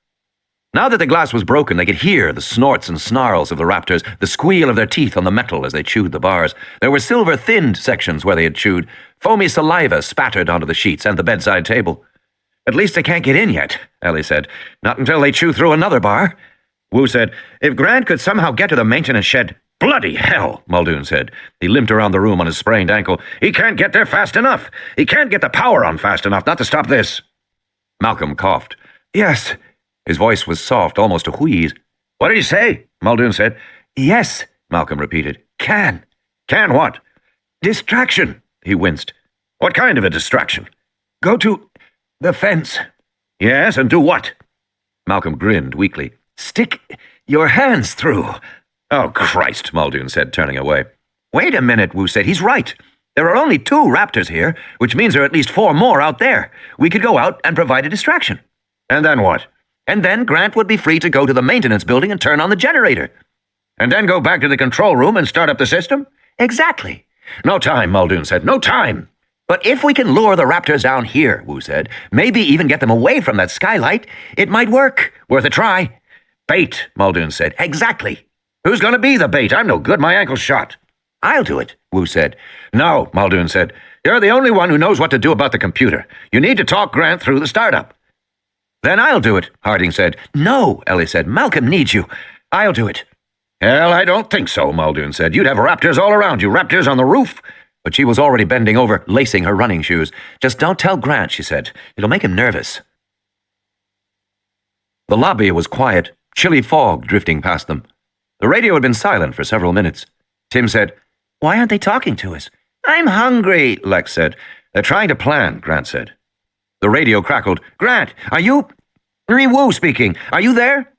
Speaker 3: Now that the glass was broken, they could hear the snorts and snarls of the raptors, the squeal of their teeth on the metal as they chewed the bars. There were silver-thinned sections where they had chewed. Foamy saliva spattered onto the sheets and the bedside table. "At least they can't get in yet," Ellie said. "Not until they chew through another bar."
Speaker 5: Wu said, "If Grant could somehow get to the maintenance shed—" "Bloody hell," Muldoon said. He limped around the room on his sprained ankle. "He can't get there fast enough. He can't get the power on fast enough not to stop this."
Speaker 3: Malcolm coughed. "Yes." His voice was soft, almost a wheeze.
Speaker 5: "What did he say?" Muldoon said.
Speaker 3: "Yes," Malcolm repeated. "Can."
Speaker 5: "Can what?"
Speaker 3: "Distraction." He winced.
Speaker 5: "What kind of a distraction?"
Speaker 3: "Go to the fence."
Speaker 5: "Yes, and do what?"
Speaker 3: Malcolm grinned weakly. "Stick your hands through."
Speaker 5: "Oh, Christ," Muldoon said, turning away.
Speaker 3: "Wait a minute," Wu said. "He's right. There are only 2 raptors here, which means there are at least 4 more out there. We could go out and provide a distraction."
Speaker 5: "And then what?"
Speaker 3: "And then Grant would be free to go to the maintenance building and turn on the generator."
Speaker 5: "And then go back to the control room and start up the system?"
Speaker 3: "Exactly."
Speaker 5: "No time," Muldoon said. "No time."
Speaker 3: "But if we can lure the raptors down here," Wu said, "maybe even get them away from that skylight, it might work. Worth a try."
Speaker 5: "Bait," Muldoon said.
Speaker 3: "Exactly."
Speaker 5: "Who's going to be the bait? I'm no good. My ankle's shot."
Speaker 3: "I'll do it," Wu said.
Speaker 5: "No," Muldoon said. "You're the only one who knows what to do about the computer. You need to talk Grant through the startup."
Speaker 3: "Then I'll do it," Harding said. "No," Ellie said. "Malcolm needs you. I'll do it."
Speaker 5: "Hell, I don't think so," Muldoon said. "You'd have raptors all around you, raptors on the roof."
Speaker 3: But she was already bending over, lacing her running shoes. "Just don't tell Grant," she said. "It'll make him nervous." The lobby was quiet, chilly fog drifting past them. The radio had been silent for several minutes. Tim said, "Why aren't they talking to us?" "I'm hungry," Lex said.
Speaker 5: "They're trying to plan," Grant said.
Speaker 3: The radio crackled. "Grant, are you—" "Wu speaking. Are you there?"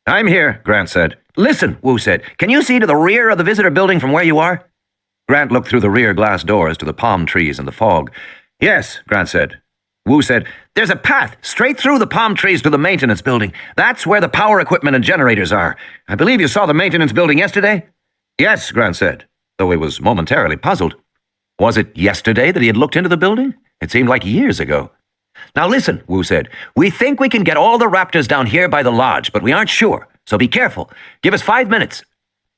Speaker 5: "I'm here," Grant said.
Speaker 3: "Listen," Wu said. "Can you see to the rear of the visitor building from where you are?" Grant looked through the rear glass doors to the palm trees and the fog.
Speaker 5: "Yes," Grant said.
Speaker 3: Wu said, "There's a path straight through the palm trees to the maintenance building. That's where the power equipment and generators are. I believe you saw the maintenance building yesterday?"
Speaker 5: "Yes," Grant said,
Speaker 3: though he was momentarily puzzled. Was it yesterday that he had looked into the building? It seemed like years ago. "Now listen," Wu said. "We think we can get all the raptors down here by the lodge, but we aren't sure, so be careful. Give us 5 minutes."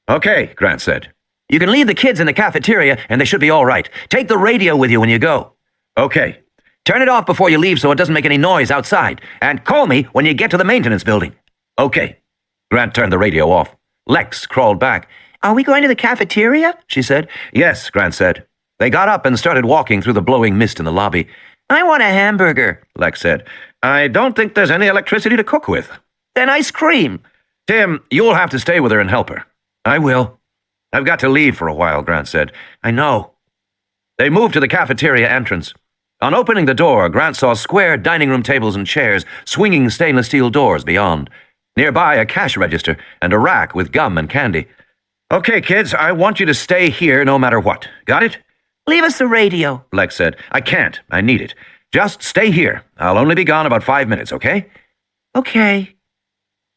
Speaker 5: "Okay," Grant said.
Speaker 3: "You can leave the kids in the cafeteria, and they should be all right. Take the radio with you when you go."
Speaker 5: "Okay."
Speaker 3: "Turn it off before you leave so it doesn't make any noise outside, and call me when you get to the maintenance building."
Speaker 5: "Okay."
Speaker 3: Grant turned the radio off. Lex crawled back. "Are we going to the cafeteria?" she said.
Speaker 5: "Yes," Grant said.
Speaker 3: They got up and started walking through the blowing mist in the lobby. "I want a hamburger," Lex said.
Speaker 5: "I don't think there's any electricity to cook with."
Speaker 3: "Then ice cream."
Speaker 5: "Tim, you'll have to stay with her and help her."
Speaker 3: "I will."
Speaker 5: "I've got to leave for a while," Grant said.
Speaker 3: "I know."
Speaker 5: They moved to the cafeteria entrance.
Speaker 3: On opening the door, Grant saw square dining room tables and chairs, swinging stainless steel doors beyond. Nearby, a cash register and a rack with gum and candy.
Speaker 5: "Okay, kids, I want you to stay here no matter what. Got it?"
Speaker 3: "Leave us the radio,"
Speaker 5: Lex said. "I can't. I need it. Just stay here. I'll only be gone about 5 minutes, okay?"
Speaker 3: "Okay."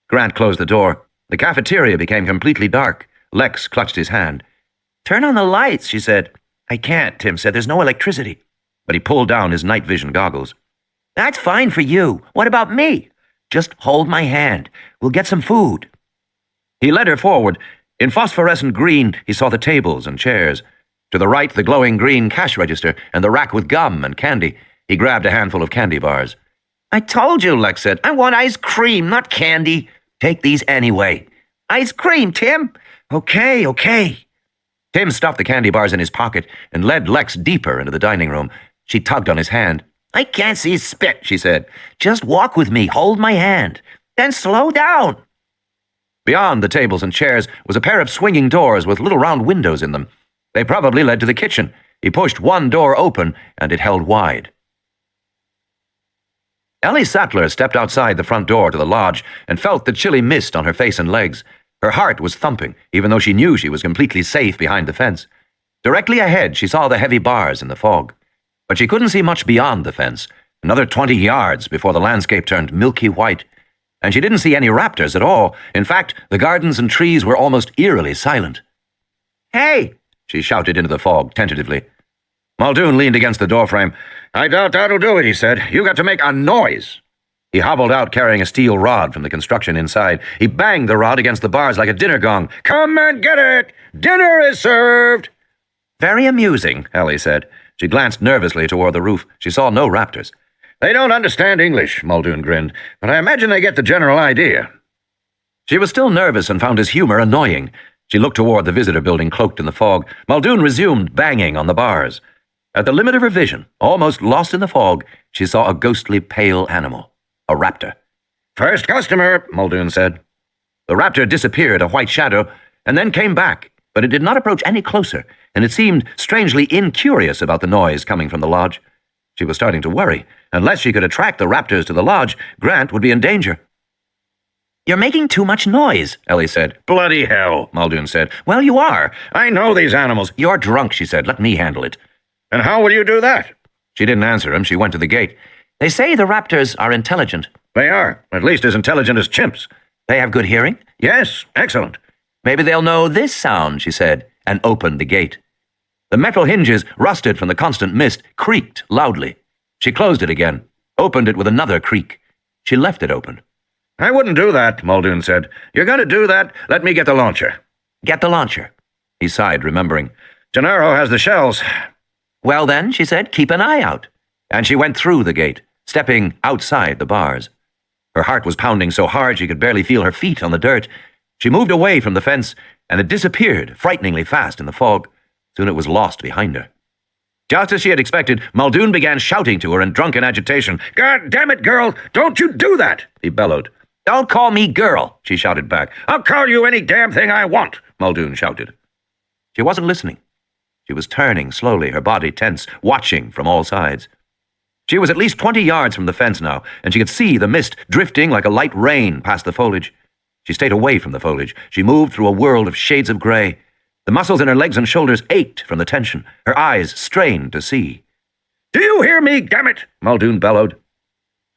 Speaker 5: Grant closed the door. The cafeteria became completely dark. Lex clutched his hand.
Speaker 3: "Turn on the lights," she said. "I can't," Tim said. "There's no electricity."
Speaker 5: But he pulled down his night vision goggles.
Speaker 3: "That's fine for you. What about me?" "Just hold my hand. We'll get some food."
Speaker 5: He led her forward. In phosphorescent green, he saw the tables and chairs. To the right, the glowing green cash register and the rack with gum and candy. He grabbed a handful of candy bars.
Speaker 3: "I told you," Lex said. "I want ice cream, not candy." "Take these anyway." "Ice cream, Tim." Okay.
Speaker 5: Tim stuffed the candy bars in his pocket and led Lex deeper into the dining room. She tugged on his hand.
Speaker 3: "I can't see spit," she said. "Just walk with me. Hold my hand. Then slow down."
Speaker 5: Beyond the tables and chairs was a pair of swinging doors with little round windows in them. They probably led to the kitchen. He pushed one door open, and it held wide. Ellie Sattler stepped outside the front door to the lodge and felt the chilly mist on her face and legs. Her heart was thumping, even though she knew she was completely safe behind the fence. Directly ahead, she saw the heavy bars in the fog. But she couldn't see much beyond the fence, another 20 yards before the landscape turned milky white. And she didn't see any raptors at all. In fact, the gardens and trees were almost eerily silent.
Speaker 3: "Hey!"
Speaker 5: she shouted into the fog tentatively. Muldoon leaned against the doorframe. "I doubt that'll do it," he said. "You got to make a noise." He hobbled out carrying a steel rod from the construction inside. He banged the rod against the bars like a dinner gong. "Come and get it! Dinner is served!"
Speaker 3: "Very amusing,"
Speaker 5: Ellie said. She glanced nervously toward the roof. She saw no raptors. "They don't understand English," Muldoon grinned, "but I imagine they get the general idea."
Speaker 3: She was still nervous and found his humor annoying. She looked toward the visitor building cloaked in the fog. Muldoon resumed banging on the bars. At the limit of her vision, almost lost in the fog, she saw a ghostly pale animal. A raptor.
Speaker 2: "First customer," Muldoon said.
Speaker 3: The raptor disappeared, a white shadow, and then came back, but it did not approach any closer, and it seemed strangely incurious about the noise coming from the lodge. She was starting to worry. Unless she could attract the raptors to the lodge, Grant would be in danger. "You're making too much noise," Ellie said.
Speaker 2: "Bloody hell," Muldoon said.
Speaker 3: "Well, you are."
Speaker 2: "I know these animals."
Speaker 3: "You're drunk," she said. "Let me handle it."
Speaker 2: "And how will you do that?"
Speaker 3: She didn't answer him. She went to the gate. "They say the raptors are intelligent."
Speaker 2: "They are. At least as intelligent as chimps."
Speaker 3: "They have good hearing?"
Speaker 2: "Yes, excellent."
Speaker 3: "Maybe they'll know this sound," she said, and opened the gate. The metal hinges, rusted from the constant mist, creaked loudly. She closed it again, opened it with another creak. She left it open.
Speaker 2: "I wouldn't do that," Muldoon said. "You're going to do that? Let me get the launcher."
Speaker 3: "Get the launcher." He sighed, remembering.
Speaker 2: "Gennaro has the shells."
Speaker 3: "Well then," she said, "keep an eye out." And she went through the gate, stepping outside the bars. Her heart was pounding so hard she could barely feel her feet on the dirt. She moved away from the fence, and it disappeared frighteningly fast in the fog. Soon it was lost behind her. Just as she had expected, Muldoon began shouting to her in drunken agitation.
Speaker 2: "God damn it, girl! Don't you do that!" he bellowed.
Speaker 3: "Don't call me girl," she shouted back.
Speaker 2: "I'll call you any damn thing I want," Muldoon shouted.
Speaker 3: She wasn't listening. She was turning slowly, her body tense, watching from all sides. She was at least 20 yards from the fence now, and she could see the mist drifting like a light rain past the foliage. She stayed away from the foliage. She moved through a world of shades of gray. The muscles in her legs and shoulders ached from the tension. Her eyes strained to see.
Speaker 2: "Do you hear me, damn it?" Muldoon bellowed.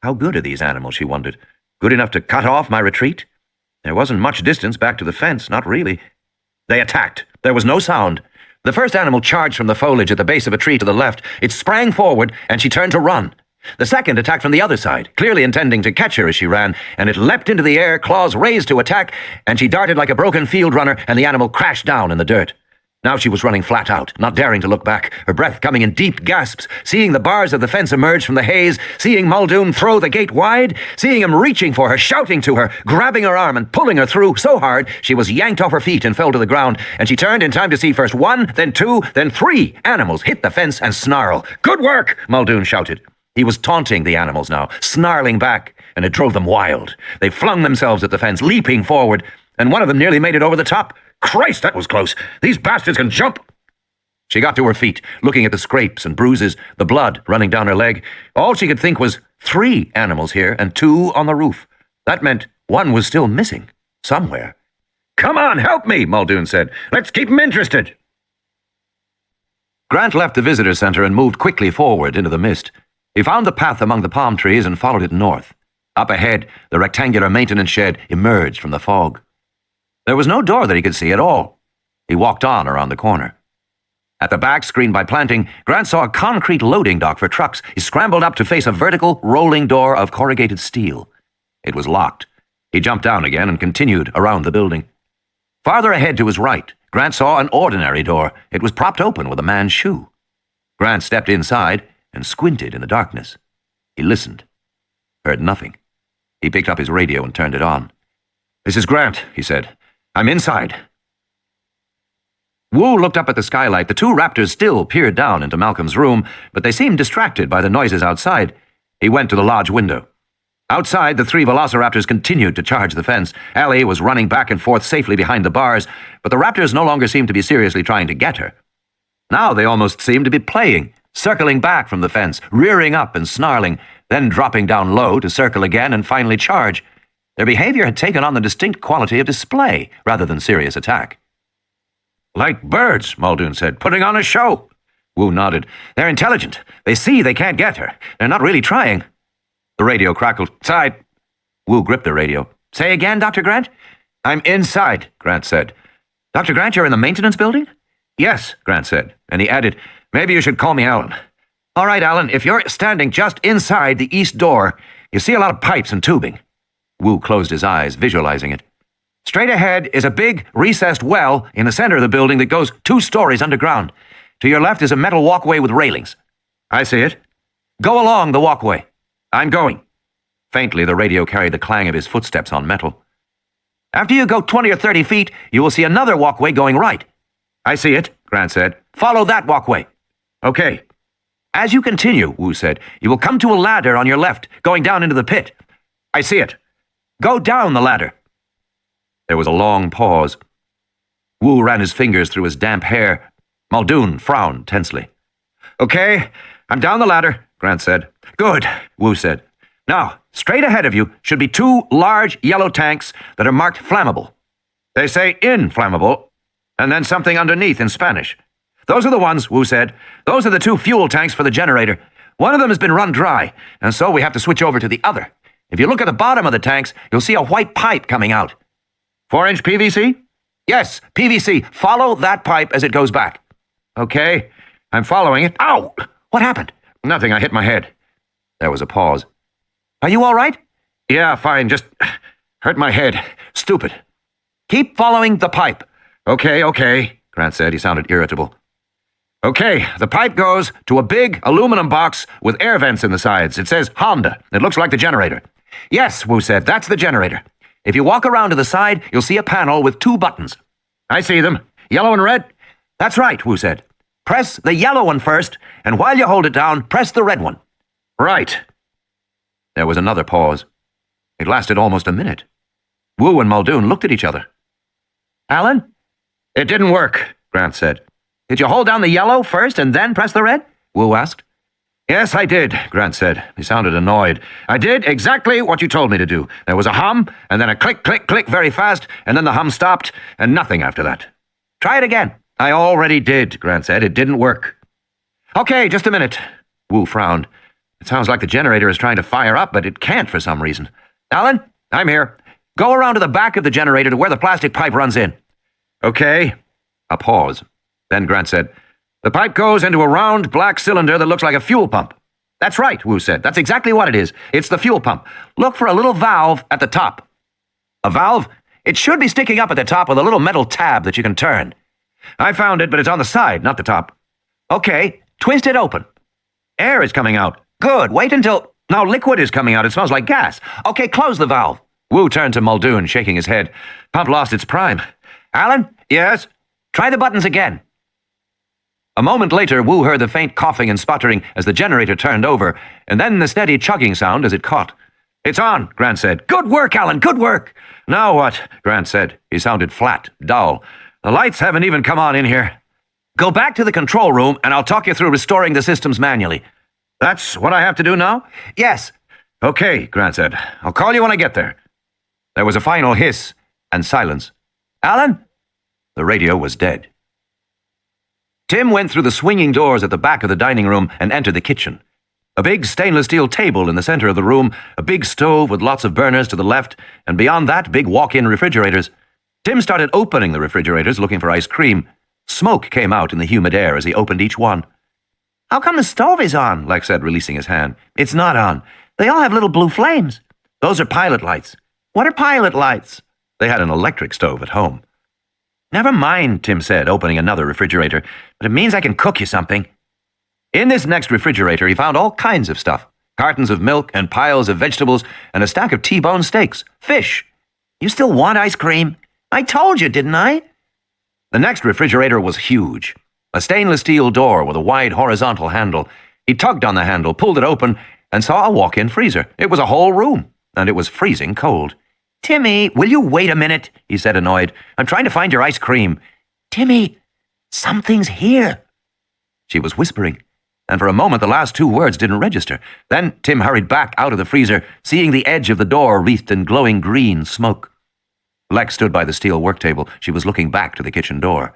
Speaker 3: How good are these animals, she wondered. Good enough to cut off my retreat? There wasn't much distance back to the fence, not really. They attacked. There was no sound. The first animal charged from the foliage at the base of a tree to the left. It sprang forward, and she turned to run. The second attacked from the other side, clearly intending to catch her as she ran, and it leapt into the air, claws raised to attack, and she darted like a broken field runner, and the animal crashed down in the dirt. Now she was running flat out, not daring to look back, her breath coming in deep gasps, seeing the bars of the fence emerge from the haze, seeing Muldoon throw the gate wide, seeing him reaching for her, shouting to her, grabbing her arm and pulling her through so hard she was yanked off her feet and fell to the ground, and she turned in time to see first one, then two, then three animals hit the fence and snarl. "Good work!" Muldoon shouted. He was taunting the animals now, snarling back, and it drove them wild. They flung themselves at the fence, leaping forward, and one of them nearly made it over the top. "Christ, that was close! These bastards can jump!" She got to her feet, looking at the scrapes and bruises, the blood running down her leg. All she could think was 3 animals here and 2 on the roof. That meant one was still missing, somewhere. "Come on, help me," Muldoon said. "Let's keep them interested." Grant left the visitor center and moved quickly forward into the mist. He found the path among the palm trees and followed it north. Up ahead, the rectangular maintenance shed emerged from the fog. There was no door that he could see at all. He walked on around the corner. At the back, screened by planting, Grant saw a concrete loading dock for trucks. He scrambled up to face a vertical, rolling door of corrugated steel. It was locked. He jumped down again and continued around the building. Farther ahead to his right, Grant saw an ordinary door. It was propped open with a man's shoe. Grant stepped inside and squinted in the darkness. He listened. Heard nothing. He picked up his radio and turned it on. "This is Grant," he said. "I'm inside." Wu looked up at the skylight. The 2 raptors still peered down into Malcolm's room, but they seemed distracted by the noises outside. He went to the lodge window. Outside, the 3 velociraptors continued to charge the fence. Ellie was running back and forth safely behind the bars, but the raptors no longer seemed to be seriously trying to get her. Now they almost seemed to be playing, circling back from the fence, rearing up and snarling, then dropping down low to circle again and finally charge. Their behavior had taken on the distinct quality of display rather than serious attack. "Like birds," Muldoon said, "putting on a show." Wu nodded. "They're intelligent. They see they can't get her. They're not really trying." The radio crackled. "Side." Wu gripped the radio. "Say again, Dr. Grant?" "I'm inside," Grant said. "Dr. Grant, you're in the maintenance building?" "Yes," Grant said, and he added, "Maybe you should call me Alan." "All right, Alan, if you're standing just inside the east door, you see a lot of pipes and tubing." Wu closed his eyes, visualizing it. "Straight ahead is a big, recessed well in the center of the building that goes 2 stories underground. To your left is a metal walkway with railings." "I see it." "Go along the walkway." "I'm going." Faintly, the radio carried the clang of his footsteps on metal. After you go 20 or 30 feet, you will see another walkway going right.
Speaker 2: I see it, Grant said.
Speaker 3: Follow that walkway.
Speaker 2: Okay.
Speaker 3: As you continue, Wu said, you will come to a ladder on your left, going down into the pit.
Speaker 2: I see it.
Speaker 3: Go down the ladder. There was a long pause. Wu ran his fingers through his damp hair. Muldoon frowned tensely.
Speaker 2: Okay, I'm down the ladder, Grant said.
Speaker 3: Good, Wu said.
Speaker 2: Now, straight ahead of you should be 2 large yellow tanks that are marked flammable. They say inflammable, and then something underneath in Spanish. Those are the ones, Wu said. Those are the 2 fuel tanks for the generator. One of them has been run dry, and so we have to switch over to the other. If you look at the bottom of the tanks, you'll see a white pipe coming out. 4-inch PVC?
Speaker 3: Yes, PVC. Follow that pipe as it goes back.
Speaker 2: Okay, I'm following it.
Speaker 3: Ow! What happened?
Speaker 2: Nothing, I hit my head.
Speaker 3: There was a pause. Are you all right?
Speaker 2: Yeah, fine, just hurt my head. Stupid.
Speaker 3: Keep following the pipe.
Speaker 2: Okay, Grant said. He sounded irritable. Okay, the pipe goes to a big aluminum box with air vents in the sides. It says Honda. It looks like the generator.
Speaker 3: Yes, Wu said, that's the generator. If you walk around to the side, you'll see a panel with 2 buttons.
Speaker 2: I see them. Yellow and red?
Speaker 3: That's right, Wu said. Press the yellow one first, and while you hold it down, press the red one.
Speaker 2: Right.
Speaker 3: There was another pause. It lasted almost a minute. Wu and Muldoon looked at each other. Alan?
Speaker 2: It didn't work, Grant said.
Speaker 3: Did you hold down the yellow first and then press the red? Wu asked.
Speaker 2: Yes, I did, Grant said. He sounded annoyed. I did exactly what you told me to do. There was a hum, and then a click, click, click very fast, and then the hum stopped, and nothing after that.
Speaker 3: Try it again.
Speaker 2: I already did, Grant said. It didn't work.
Speaker 3: Okay, just a minute. Wu frowned. It sounds like the generator is trying to fire up, but it can't for some reason. Alan,
Speaker 2: I'm here.
Speaker 3: Go around to the back of the generator to where the plastic pipe runs in.
Speaker 2: Okay.
Speaker 3: A pause.
Speaker 2: Then Grant said, the pipe goes into a round black cylinder that looks like a fuel pump.
Speaker 3: That's right, Wu said. That's exactly what it is. It's the fuel pump. Look for a little valve at the top. A valve? It should be sticking up at the top with a little metal tab that you can turn.
Speaker 2: I found it, but it's on the side, not the top.
Speaker 3: Okay, twist it open.
Speaker 2: Air is coming out.
Speaker 3: Good, wait until...
Speaker 2: Now liquid is coming out. It smells like gas.
Speaker 3: Okay, close the valve. Wu turned to Muldoon, shaking his head.
Speaker 2: Pump lost its prime.
Speaker 3: Alan?
Speaker 2: Yes?
Speaker 3: Try the buttons again. A moment later, Wu heard the faint coughing and sputtering as the generator turned over, and then the steady chugging sound as it caught.
Speaker 2: It's on, Grant said.
Speaker 3: Good work, Alan, good work.
Speaker 2: Now what? Grant said. He sounded flat, dull. The lights haven't even come on in here.
Speaker 3: Go back to the control room, and I'll talk you through restoring the systems manually.
Speaker 2: That's what I have to do now?
Speaker 3: Yes.
Speaker 2: Okay, Grant said. I'll call you when I get there.
Speaker 3: There was a final hiss and silence. Alan? The radio was dead. Tim went through the swinging doors at the back of the dining room and entered the kitchen. A big stainless steel table in the center of the room, a big stove with lots of burners to the left, and beyond that, big walk-in refrigerators. Tim started opening the refrigerators, looking for ice cream. Smoke came out in the humid air as he opened each one.
Speaker 4: How come the stove is on?
Speaker 3: Lex said, releasing his hand.
Speaker 4: It's not on. They all have little blue flames.
Speaker 3: Those are pilot lights.
Speaker 4: What are pilot lights?
Speaker 3: They had an electric stove at home.
Speaker 4: Never mind, Tim said, opening another refrigerator, but it means I can cook you something.
Speaker 3: In this next refrigerator, he found all kinds of stuff. Cartons of milk and piles of vegetables and a stack of T-bone steaks. Fish.
Speaker 4: You still want ice cream? I told you, didn't I?
Speaker 3: The next refrigerator was huge. A stainless steel door with a wide horizontal handle. He tugged on the handle, pulled it open, and saw a walk-in freezer. It was a whole room, and it was freezing cold.
Speaker 4: Timmy, will you wait a minute? He said, annoyed. I'm trying to find your ice cream. Timmy, something's here.
Speaker 3: She was whispering, and for a moment the last 2 words didn't register. Then Tim hurried back out of the freezer, seeing the edge of the door wreathed in glowing green smoke. Lex stood by the steel work table. She was looking back to the kitchen door.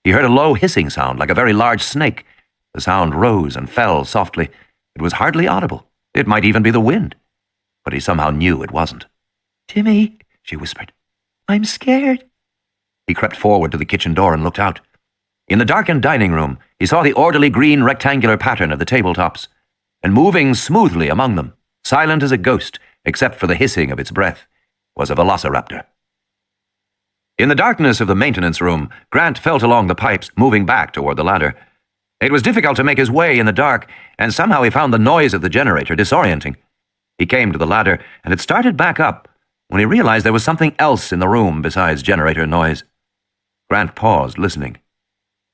Speaker 3: He heard a low hissing sound like a very large snake. The sound rose and fell softly. It was hardly audible. It might even be the wind. But he somehow knew it wasn't.
Speaker 4: Timmy, she whispered, I'm scared.
Speaker 3: He crept forward to the kitchen door and looked out. In the darkened dining room, he saw the orderly green rectangular pattern of the tabletops, and moving smoothly among them, silent as a ghost, except for the hissing of its breath, was a velociraptor. In the darkness of the maintenance room, Grant felt along the pipes, moving back toward the ladder. It was difficult to make his way in the dark, and somehow he found the noise of the generator disorienting. He came to the ladder, and it started back up, when he realized there was something else in the room besides generator noise. Grant paused, listening.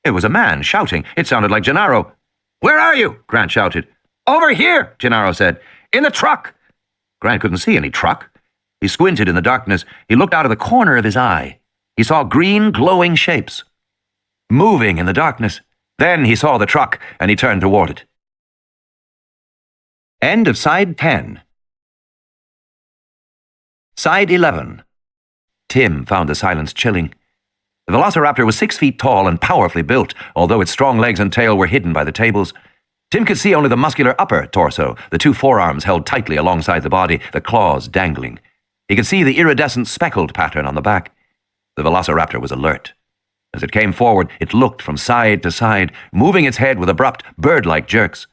Speaker 3: It was a man shouting. It sounded like Gennaro. "Where are you?" Grant shouted. "Over here," Gennaro said. "In the truck." Grant couldn't see any truck. He squinted in the darkness. He looked out of the corner of his eye. He saw green, glowing shapes moving in the darkness. Then he saw the truck, and he turned toward it.
Speaker 1: End of Side 10.
Speaker 3: Side 11. Tim found the silence chilling. The velociraptor was 6 feet tall and powerfully built, although its strong legs and tail were hidden by the tables. Tim could see only the muscular upper torso, the 2 forearms held tightly alongside the body, the claws dangling. He could see the iridescent speckled pattern on the back. The velociraptor was alert. As it came forward, it looked from side to side, moving its head with abrupt, bird-like jerks.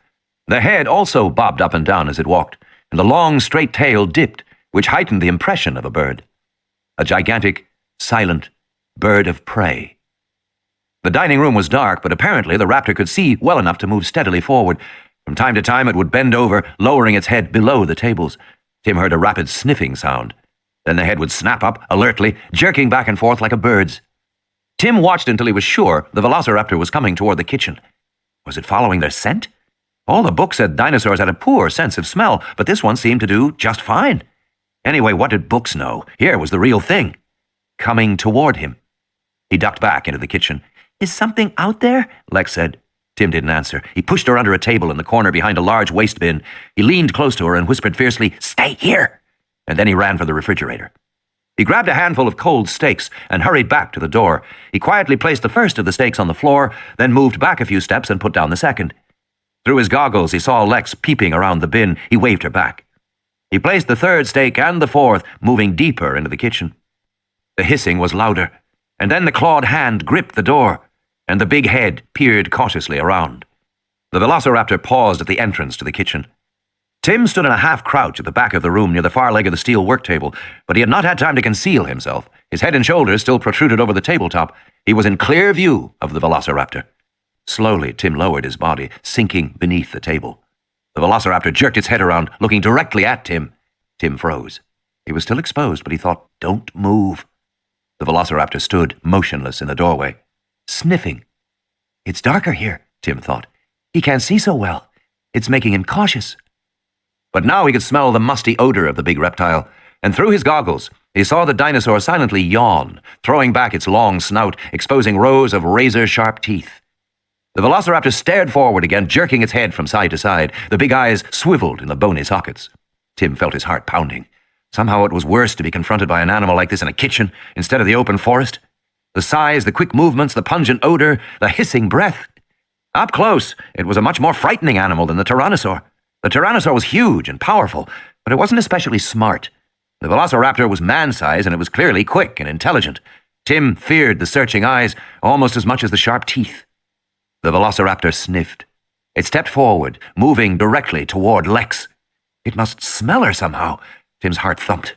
Speaker 3: The head also bobbed up and down as it walked, and the long, straight tail dipped, which heightened the impression of a bird. A gigantic, silent bird of prey. The dining room was dark, but apparently the raptor could see well enough to move steadily forward. From time to time it would bend over, lowering its head below the tables. Tim heard a rapid sniffing sound. Then the head would snap up, alertly, jerking back and forth like a bird's. Tim watched until he was sure the velociraptor was coming toward the kitchen. Was it following their scent? All the books said dinosaurs had a poor sense of smell, but this one seemed to do just fine. Anyway, what did books know? Here was the real thing. Coming toward him. He ducked back into the kitchen. "Is something out there?" Lex said. Tim didn't answer. He pushed her under a table in the corner behind a large waste bin. He leaned close to her and whispered fiercely, "Stay here!" And then he ran for the refrigerator. He grabbed a handful of cold steaks and hurried back to the door. He quietly placed the first of the steaks on the floor, then moved back a few steps and put down the second. Through his goggles, he saw Lex peeping around the bin. He waved her back. He placed the third steak and the fourth, moving deeper into the kitchen. The hissing was louder, and then the clawed hand gripped the door, and the big head peered cautiously around. The velociraptor paused at the entrance to the kitchen. Tim stood in a half-crouch at the back of the room near the far leg of the steel work table, but he had not had time to conceal himself. His head and shoulders still protruded over the tabletop. He was in clear view of the velociraptor. Slowly, Tim lowered his body, sinking beneath the table. The velociraptor jerked its head around, looking directly at Tim. Tim froze. He was still exposed, but he thought, "Don't move." The velociraptor stood motionless in the doorway, sniffing. "It's darker here," Tim thought. "He can't see so well. It's making him cautious." But now he could smell the musty odor of the big reptile, and through his goggles, he saw the dinosaur silently yawn, throwing back its long snout, exposing rows of razor-sharp teeth. The velociraptor stared forward again, jerking its head from side to side. The big eyes swiveled in the bony sockets. Tim felt his heart pounding. Somehow it was worse to be confronted by an animal like this in a kitchen instead of the open forest. The size, the quick movements, the pungent odor, the hissing breath. Up close, it was a much more frightening animal than the tyrannosaur. The tyrannosaur was huge and powerful, but it wasn't especially smart. The velociraptor was man-sized, and it was clearly quick and intelligent. Tim feared the searching eyes almost as much as the sharp teeth. The velociraptor sniffed. It stepped forward, moving directly toward Lex. It must smell her somehow. Tim's heart thumped.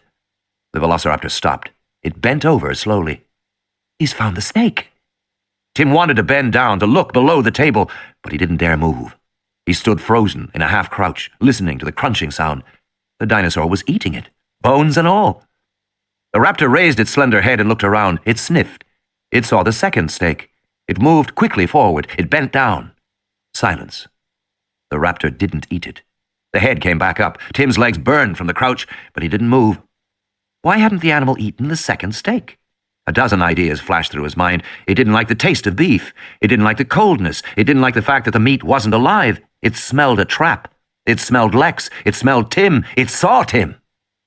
Speaker 3: The velociraptor stopped. It bent over slowly. "He's found the snake." Tim wanted to bend down to look below the table, but he didn't dare move. He stood frozen in a half-crouch, listening to the crunching sound. The dinosaur was eating it, bones and all. The raptor raised its slender head and looked around. It sniffed. It saw the second steak. It moved quickly forward. It bent down. Silence. The raptor didn't eat it. The head came back up. Tim's legs burned from the crouch, but he didn't move. Why hadn't the animal eaten the second steak? A dozen ideas flashed through his mind. It didn't like the taste of beef. It didn't like the coldness. It didn't like the fact that the meat wasn't alive. It smelled a trap. It smelled Lex. It smelled Tim. It saw Tim.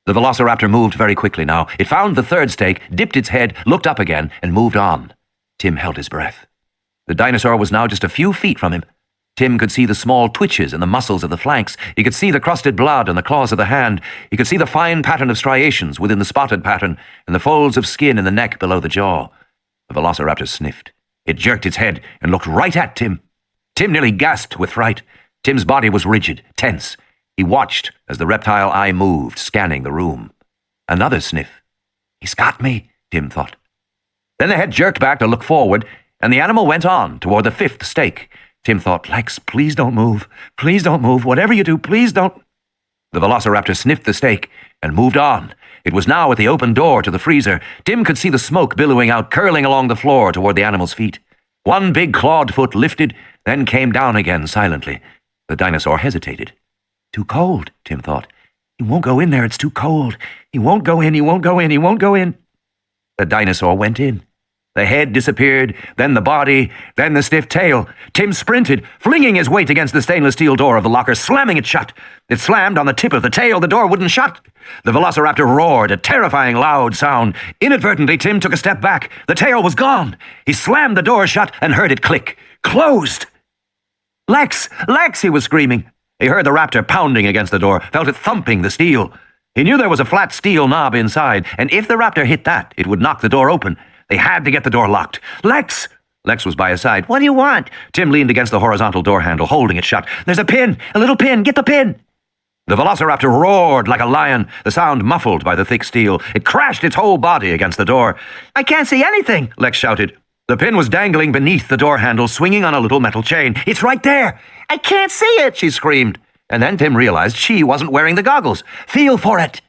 Speaker 3: The velociraptor moved very quickly now. It found the third steak, dipped its head, looked up again, and moved on. Tim held his breath. The dinosaur was now just a few feet from him. Tim could see the small twitches in the muscles of the flanks. He could see the crusted blood on the claws of the hand. He could see the fine pattern of striations within the spotted pattern and the folds of skin in the neck below the jaw. The velociraptor sniffed. It jerked its head and looked right at Tim. Tim nearly gasped with fright. Tim's body was rigid, tense. He watched as the reptile eye moved, scanning the room. Another sniff. "He's got me," Tim thought. Then the head jerked back to look forward, and the animal went on toward the fifth steak. Tim thought, "Lex, please don't move. Please don't move. Whatever you do, please don't." The velociraptor sniffed the steak and moved on. It was now at the open door to the freezer. Tim could see the smoke billowing out, curling along the floor toward the animal's feet. One big clawed foot lifted, then came down again silently. The dinosaur hesitated. Too cold, Tim thought. He won't go in there, it's too cold. He won't go in, he won't go in, he won't go in. The dinosaur went in. The head disappeared, then the body, then the stiff tail. Tim sprinted, flinging his weight against the stainless steel door of the locker, slamming it shut. It slammed on the tip of the tail, the door wouldn't shut. The velociraptor roared, a terrifying loud sound. Inadvertently, Tim took a step back. The tail was gone. He slammed the door shut and heard it click. Closed! Lex! Lex! He was screaming. He heard the raptor pounding against the door, felt it thumping the steel. He knew there was a flat steel knob inside, and if the raptor hit that, it would knock the door open. They had to get the door locked. Lex! Lex was by his side. What do you want? Tim leaned against the horizontal door handle, holding it shut. There's a pin! A little pin! Get the pin! The velociraptor roared like a lion, the sound muffled by the thick steel. It crashed its whole body against the door. I can't see anything, Lex shouted. The pin was dangling beneath the door handle, swinging on a little metal chain. It's right there! I can't see it, she screamed. And then Tim realized she wasn't wearing the goggles. Feel for it!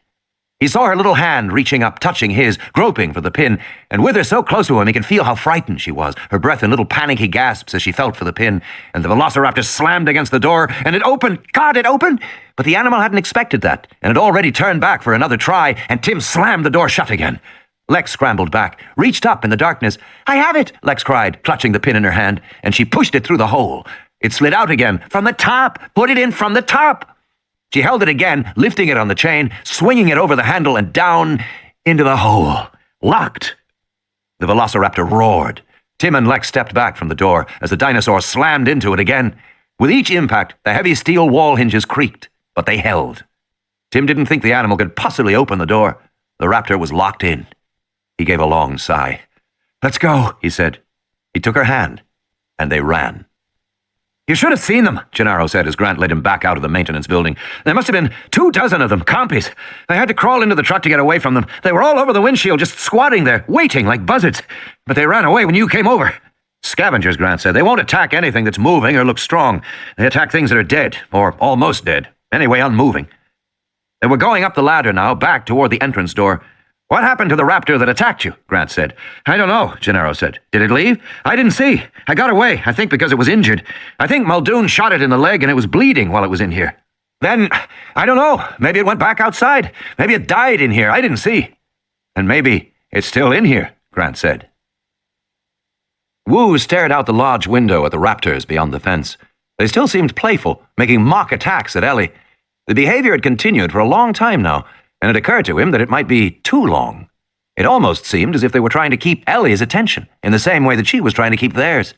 Speaker 3: He saw her little hand reaching up, touching his, groping for the pin, and with her so close to him he could feel how frightened she was, her breath in little panicky gasps as she felt for the pin, and the velociraptor slammed against the door, and it opened. God, it opened! But the animal hadn't expected that, and had already turned back for another try, and Tim slammed the door shut again. Lex scrambled back, reached up in the darkness. I have it, Lex cried, clutching the pin in her hand, and she pushed it through the hole. It slid out again. From the top! Put it in from the top! She held it again, lifting it on the chain, swinging it over the handle and down into the hole. Locked! The velociraptor roared. Tim and Lex stepped back from the door as the dinosaur slammed into it again. With each impact, the heavy steel wall hinges creaked, but they held. Tim didn't think the animal could possibly open the door. The raptor was locked in. He gave a long sigh. Let's go, he said. He took her hand, and they ran. You should have seen them, Gennaro said as Grant led him back out of the maintenance building. There must have been 24 of them, compies. I had to crawl into the truck to get away from them. They were all over the windshield, just squatting there, waiting like buzzards. But they ran away when you came over. Scavengers, Grant said. They won't attack anything that's moving or looks strong. They attack things that are dead, or almost dead. Anyway, unmoving. They were going up the ladder now, back toward the entrance door. What happened to the raptor that attacked you? Grant said. I don't know, Gennaro said. Did it leave? I didn't see. I got away, I think because it was injured. I think Muldoon shot it in the leg and it was bleeding while it was in here. Then, I don't know, maybe it went back outside. Maybe it died in here, I didn't see. And maybe it's still in here, Grant said. Wu stared out the lodge window at the raptors beyond the fence. They still seemed playful, making mock attacks at Ellie. The behavior had continued for a long time now, and it occurred to him that it might be too long. It almost seemed as if they were trying to keep Ellie's attention, in the same way that she was trying to keep theirs.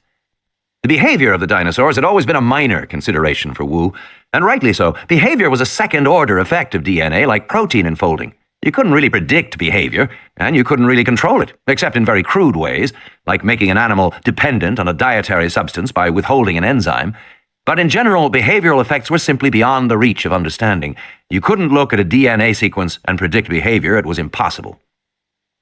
Speaker 3: The behavior of the dinosaurs had always been a minor consideration for Wu, and rightly so. Behavior was a second-order effect of DNA, like protein enfolding. You couldn't really predict behavior, and you couldn't really control it, except in very crude ways, like making an animal dependent on a dietary substance by withholding an enzyme. But in general, behavioral effects were simply beyond the reach of understanding. You couldn't look at a DNA sequence and predict behavior. It was impossible.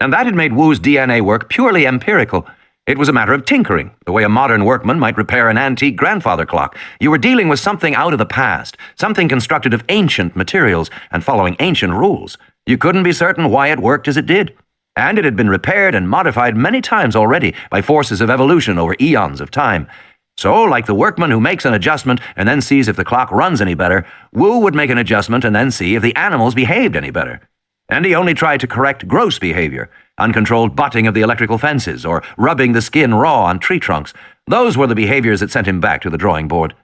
Speaker 3: And that had made Wu's DNA work purely empirical. It was a matter of tinkering, the way a modern workman might repair an antique grandfather clock. You were dealing with something out of the past, something constructed of ancient materials and following ancient rules. You couldn't be certain why it worked as it did. And it had been repaired and modified many times already by forces of evolution over eons of time. So, like the workman who makes an adjustment and then sees if the clock runs any better, Wu would make an adjustment and then see if the animals behaved any better. And he only tried to correct gross behavior, uncontrolled butting of the electrical fences or rubbing the skin raw on tree trunks. Those were the behaviors that sent him back to the drawing board.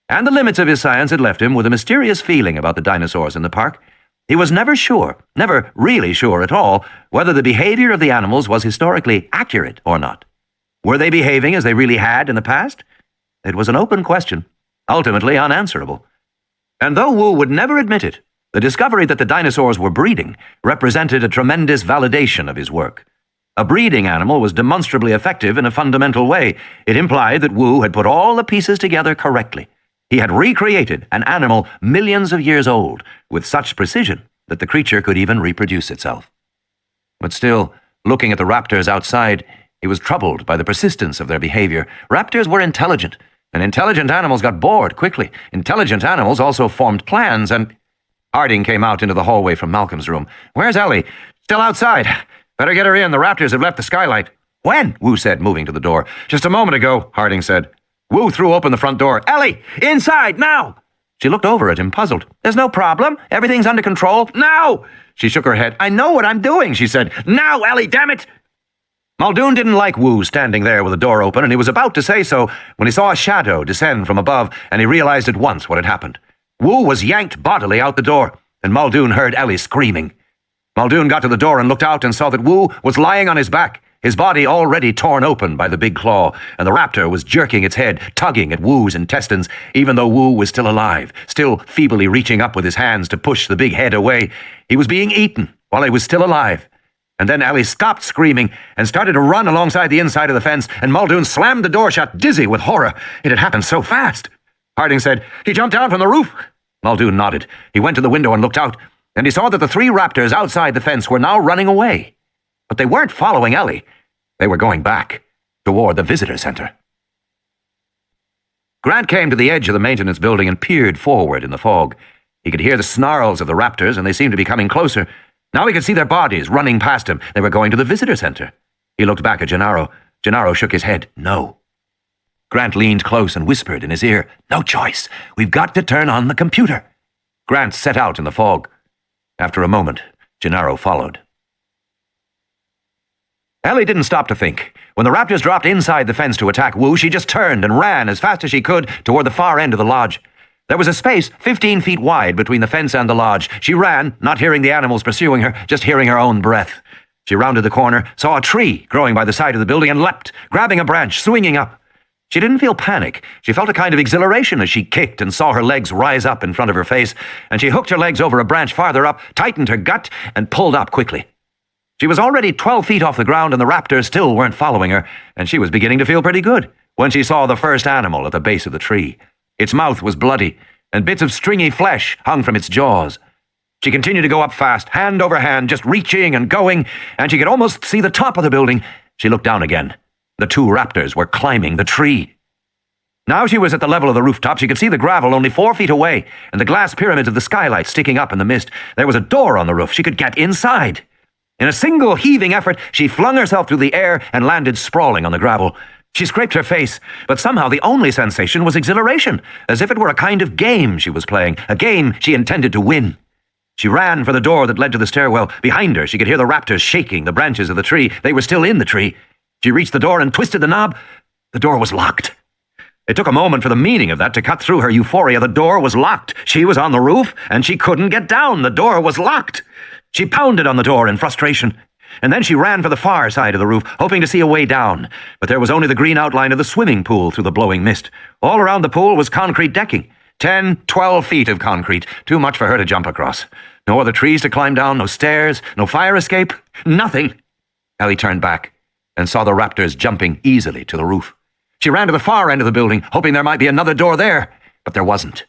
Speaker 3: And the limits of his science had left him with a mysterious feeling about the dinosaurs in the park. He was never sure, never really sure at all, whether the behavior of the animals was historically accurate or not. Were they behaving as they really had in the past? It was an open question, ultimately unanswerable. And though Wu would never admit it, the discovery that the dinosaurs were breeding represented a tremendous validation of his work. A breeding animal was demonstrably effective in a fundamental way. It implied that Wu had put all the pieces together correctly. He had recreated an animal millions of years old with such precision that the creature could even reproduce itself. But still, looking at the raptors outside, he was troubled by the persistence of their behavior. Raptors were intelligent, and intelligent animals got bored quickly. Intelligent animals also formed plans, and...
Speaker 2: Harding came out into the hallway from Malcolm's room. "Where's Ellie?" "Still outside. Better get her in. The raptors have left the skylight." "When?" Wu said, moving to the door. "Just a moment ago," Harding said. Wu threw open the front door. "Ellie, inside, now!" She looked over at him, puzzled. "There's no problem. Everything's under control. Now!" She shook her head. "I know what I'm doing," she said. "Now, Ellie, damn it!" Muldoon didn't like Wu standing there with the door open, and he was about to say so when he saw a shadow descend from above, and he realized at once what had happened. Wu was yanked bodily out the door, and Muldoon heard Ellie screaming. Muldoon got to the door and looked out and saw that Wu was lying on his back, his body already torn open by the big claw, and the raptor was jerking its head, tugging at Wu's intestines, even though Wu was still alive, still feebly reaching up with his hands to push the big head away. He was being eaten while he was still alive. And then Ellie stopped screaming and started to run alongside the inside of the fence, and Muldoon slammed the door shut, dizzy with horror. It had happened so fast. Harding said, "He jumped down from the roof." Muldoon nodded. He went to the window and looked out, and he saw that the 3 raptors outside the fence were now running away. But they weren't following Ellie. They were going back, toward the visitor center. Grant came to the edge of the maintenance building and peered forward in the fog. He could hear the snarls of the raptors, and they seemed to be coming closer. Now he could see their bodies running past him. They were going to the visitor center. He looked back at Gennaro. Gennaro shook his head. No. Grant leaned close and whispered in his ear, "No choice. We've got to turn on the computer." Grant set out in the fog. After a moment, Gennaro followed. Ellie didn't stop to think. When the raptors dropped inside the fence to attack Wu, she just turned and ran as fast as she could toward the far end of the lodge. There was a space 15 feet wide between the fence and the lodge. She ran, not hearing the animals pursuing her, just hearing her own breath. She rounded the corner, saw a tree growing by the side of the building, and leapt, grabbing a branch, swinging up. She didn't feel panic. She felt a kind of exhilaration as she kicked and saw her legs rise up in front of her face, and she hooked her legs over a branch farther up, tightened her gut, and pulled up quickly. She was already 12 feet off the ground, and the raptors still weren't following her, and she was beginning to feel pretty good when she saw the first animal at the base of the tree. Its mouth was bloody, and bits of stringy flesh hung from its jaws. She continued to go up fast, hand over hand, just reaching and going, and she could almost see the top of the building. She looked down again. The 2 raptors were climbing the tree. Now she was at the level of the rooftop. She could see the gravel only 4 feet away, and the glass pyramids of the skylight sticking up in the mist. There was a door on the roof. She could get inside. In a single heaving effort, she flung herself through the air and landed sprawling on the gravel. She scraped her face, but somehow the only sensation was exhilaration, as if it were a kind of game she was playing, a game she intended to win. She ran for the door that led to the stairwell. Behind her, she could hear the raptors shaking the branches of the tree. They were still in the tree. She reached the door and twisted the knob. The door was locked. It took a moment for the meaning of that to cut through her euphoria. The door was locked. She was on the roof, and she couldn't get down. The door was locked. She pounded on the door in frustration, and then she ran for the far side of the roof, hoping to see a way down. But there was only the green outline of the swimming pool through the blowing mist. All around the pool was concrete decking. 10, 12 feet of concrete, too much for her to jump across. No other trees to climb down, no stairs, no fire escape, nothing. Ellie turned back and saw the raptors jumping easily to the roof. She ran to the far end of the building, hoping there might be another door there, but there wasn't.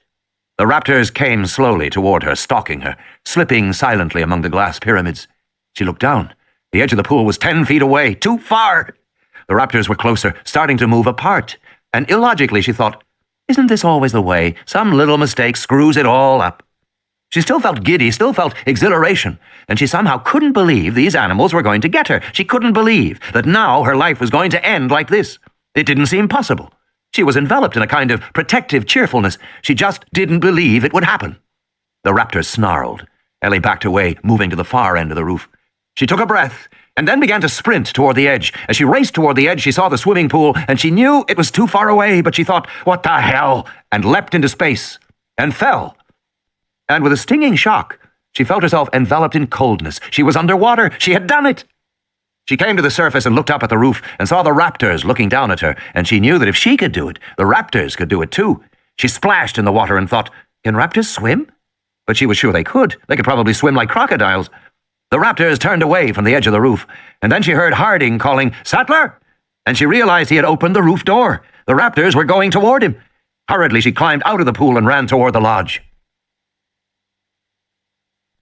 Speaker 2: The raptors came slowly toward her, stalking her, slipping silently among the glass pyramids. She looked down. The edge of the pool was 10 feet away, too far. The raptors were closer, starting to move apart, and illogically she thought, isn't this always the way? Some little mistake screws it all up. She still felt giddy, still felt exhilaration, and she somehow couldn't believe these animals were going to get her. She couldn't believe that now her life was going to end like this. It didn't seem possible. She was enveloped in a kind of protective cheerfulness. She just didn't believe it would happen. The raptors snarled. Ellie backed away, moving to the far end of the roof. She took a breath and then began to sprint toward the edge. As she raced toward the edge, she saw the swimming pool, and she knew it was too far away, but she thought, what the hell? And leapt into space and fell. And with a stinging shock, she felt herself enveloped in coldness. She was underwater. She had done it. She came to the surface and looked up at the roof and saw the raptors looking down at her, and she knew that if she could do it, the raptors could do it too. She splashed in the water and thought, can raptors swim? But she was sure they could. They could probably swim like crocodiles. The raptors turned away from the edge of the roof, and then she heard Harding calling, Sattler! And she realized he had opened the roof door. The raptors were going toward him. Hurriedly, she climbed out of the pool and ran toward the lodge.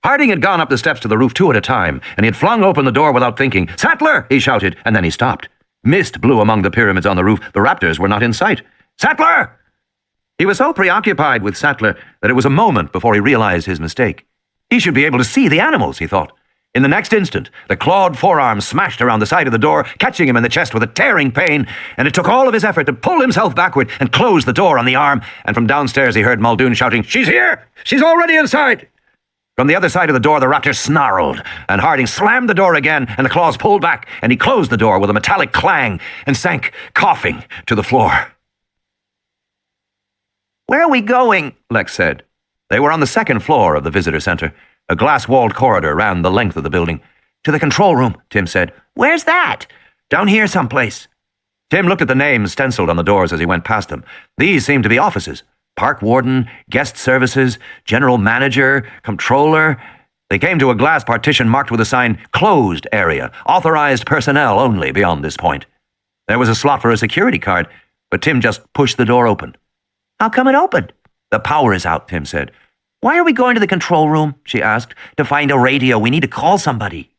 Speaker 2: Harding had gone up the steps to the roof 2 at a time, and he had flung open the door without thinking. Sattler! He shouted, and then he stopped. Mist blew among the pyramids on the roof. The raptors were not in sight. Sattler! He was so preoccupied with Sattler that it was a moment before he realized his mistake.
Speaker 5: He should be able to see the animals, he thought. In the next instant, the clawed forearm smashed around the side of the door, catching him in the chest with a tearing pain, and it took all of his effort to pull himself backward and close the door on the arm, and from downstairs he heard Muldoon shouting, "She's here! She's already inside!" From the other side of the door, the raptor snarled, and Harding slammed the door again, and the claws pulled back, and he closed the door with a metallic clang and sank, coughing, to the floor.
Speaker 4: Where are we going?
Speaker 5: Lex said. They were on the second floor of the visitor center. A glass-walled corridor ran the length of the building.
Speaker 4: To the control room, Tim said. Where's that? Down here someplace.
Speaker 5: Tim looked at the names stenciled on the doors as he went past them. These seemed to be offices. Park warden, guest services, general manager, controller. They came to a glass partition marked with a sign, "Closed area, authorized personnel only beyond this point." There was a slot for a security card, but Tim just pushed the door open.
Speaker 4: How come it opened?
Speaker 5: "The power is out," Tim said.
Speaker 4: Why are we going to the control room? She asked. To find a radio. We need to call somebody.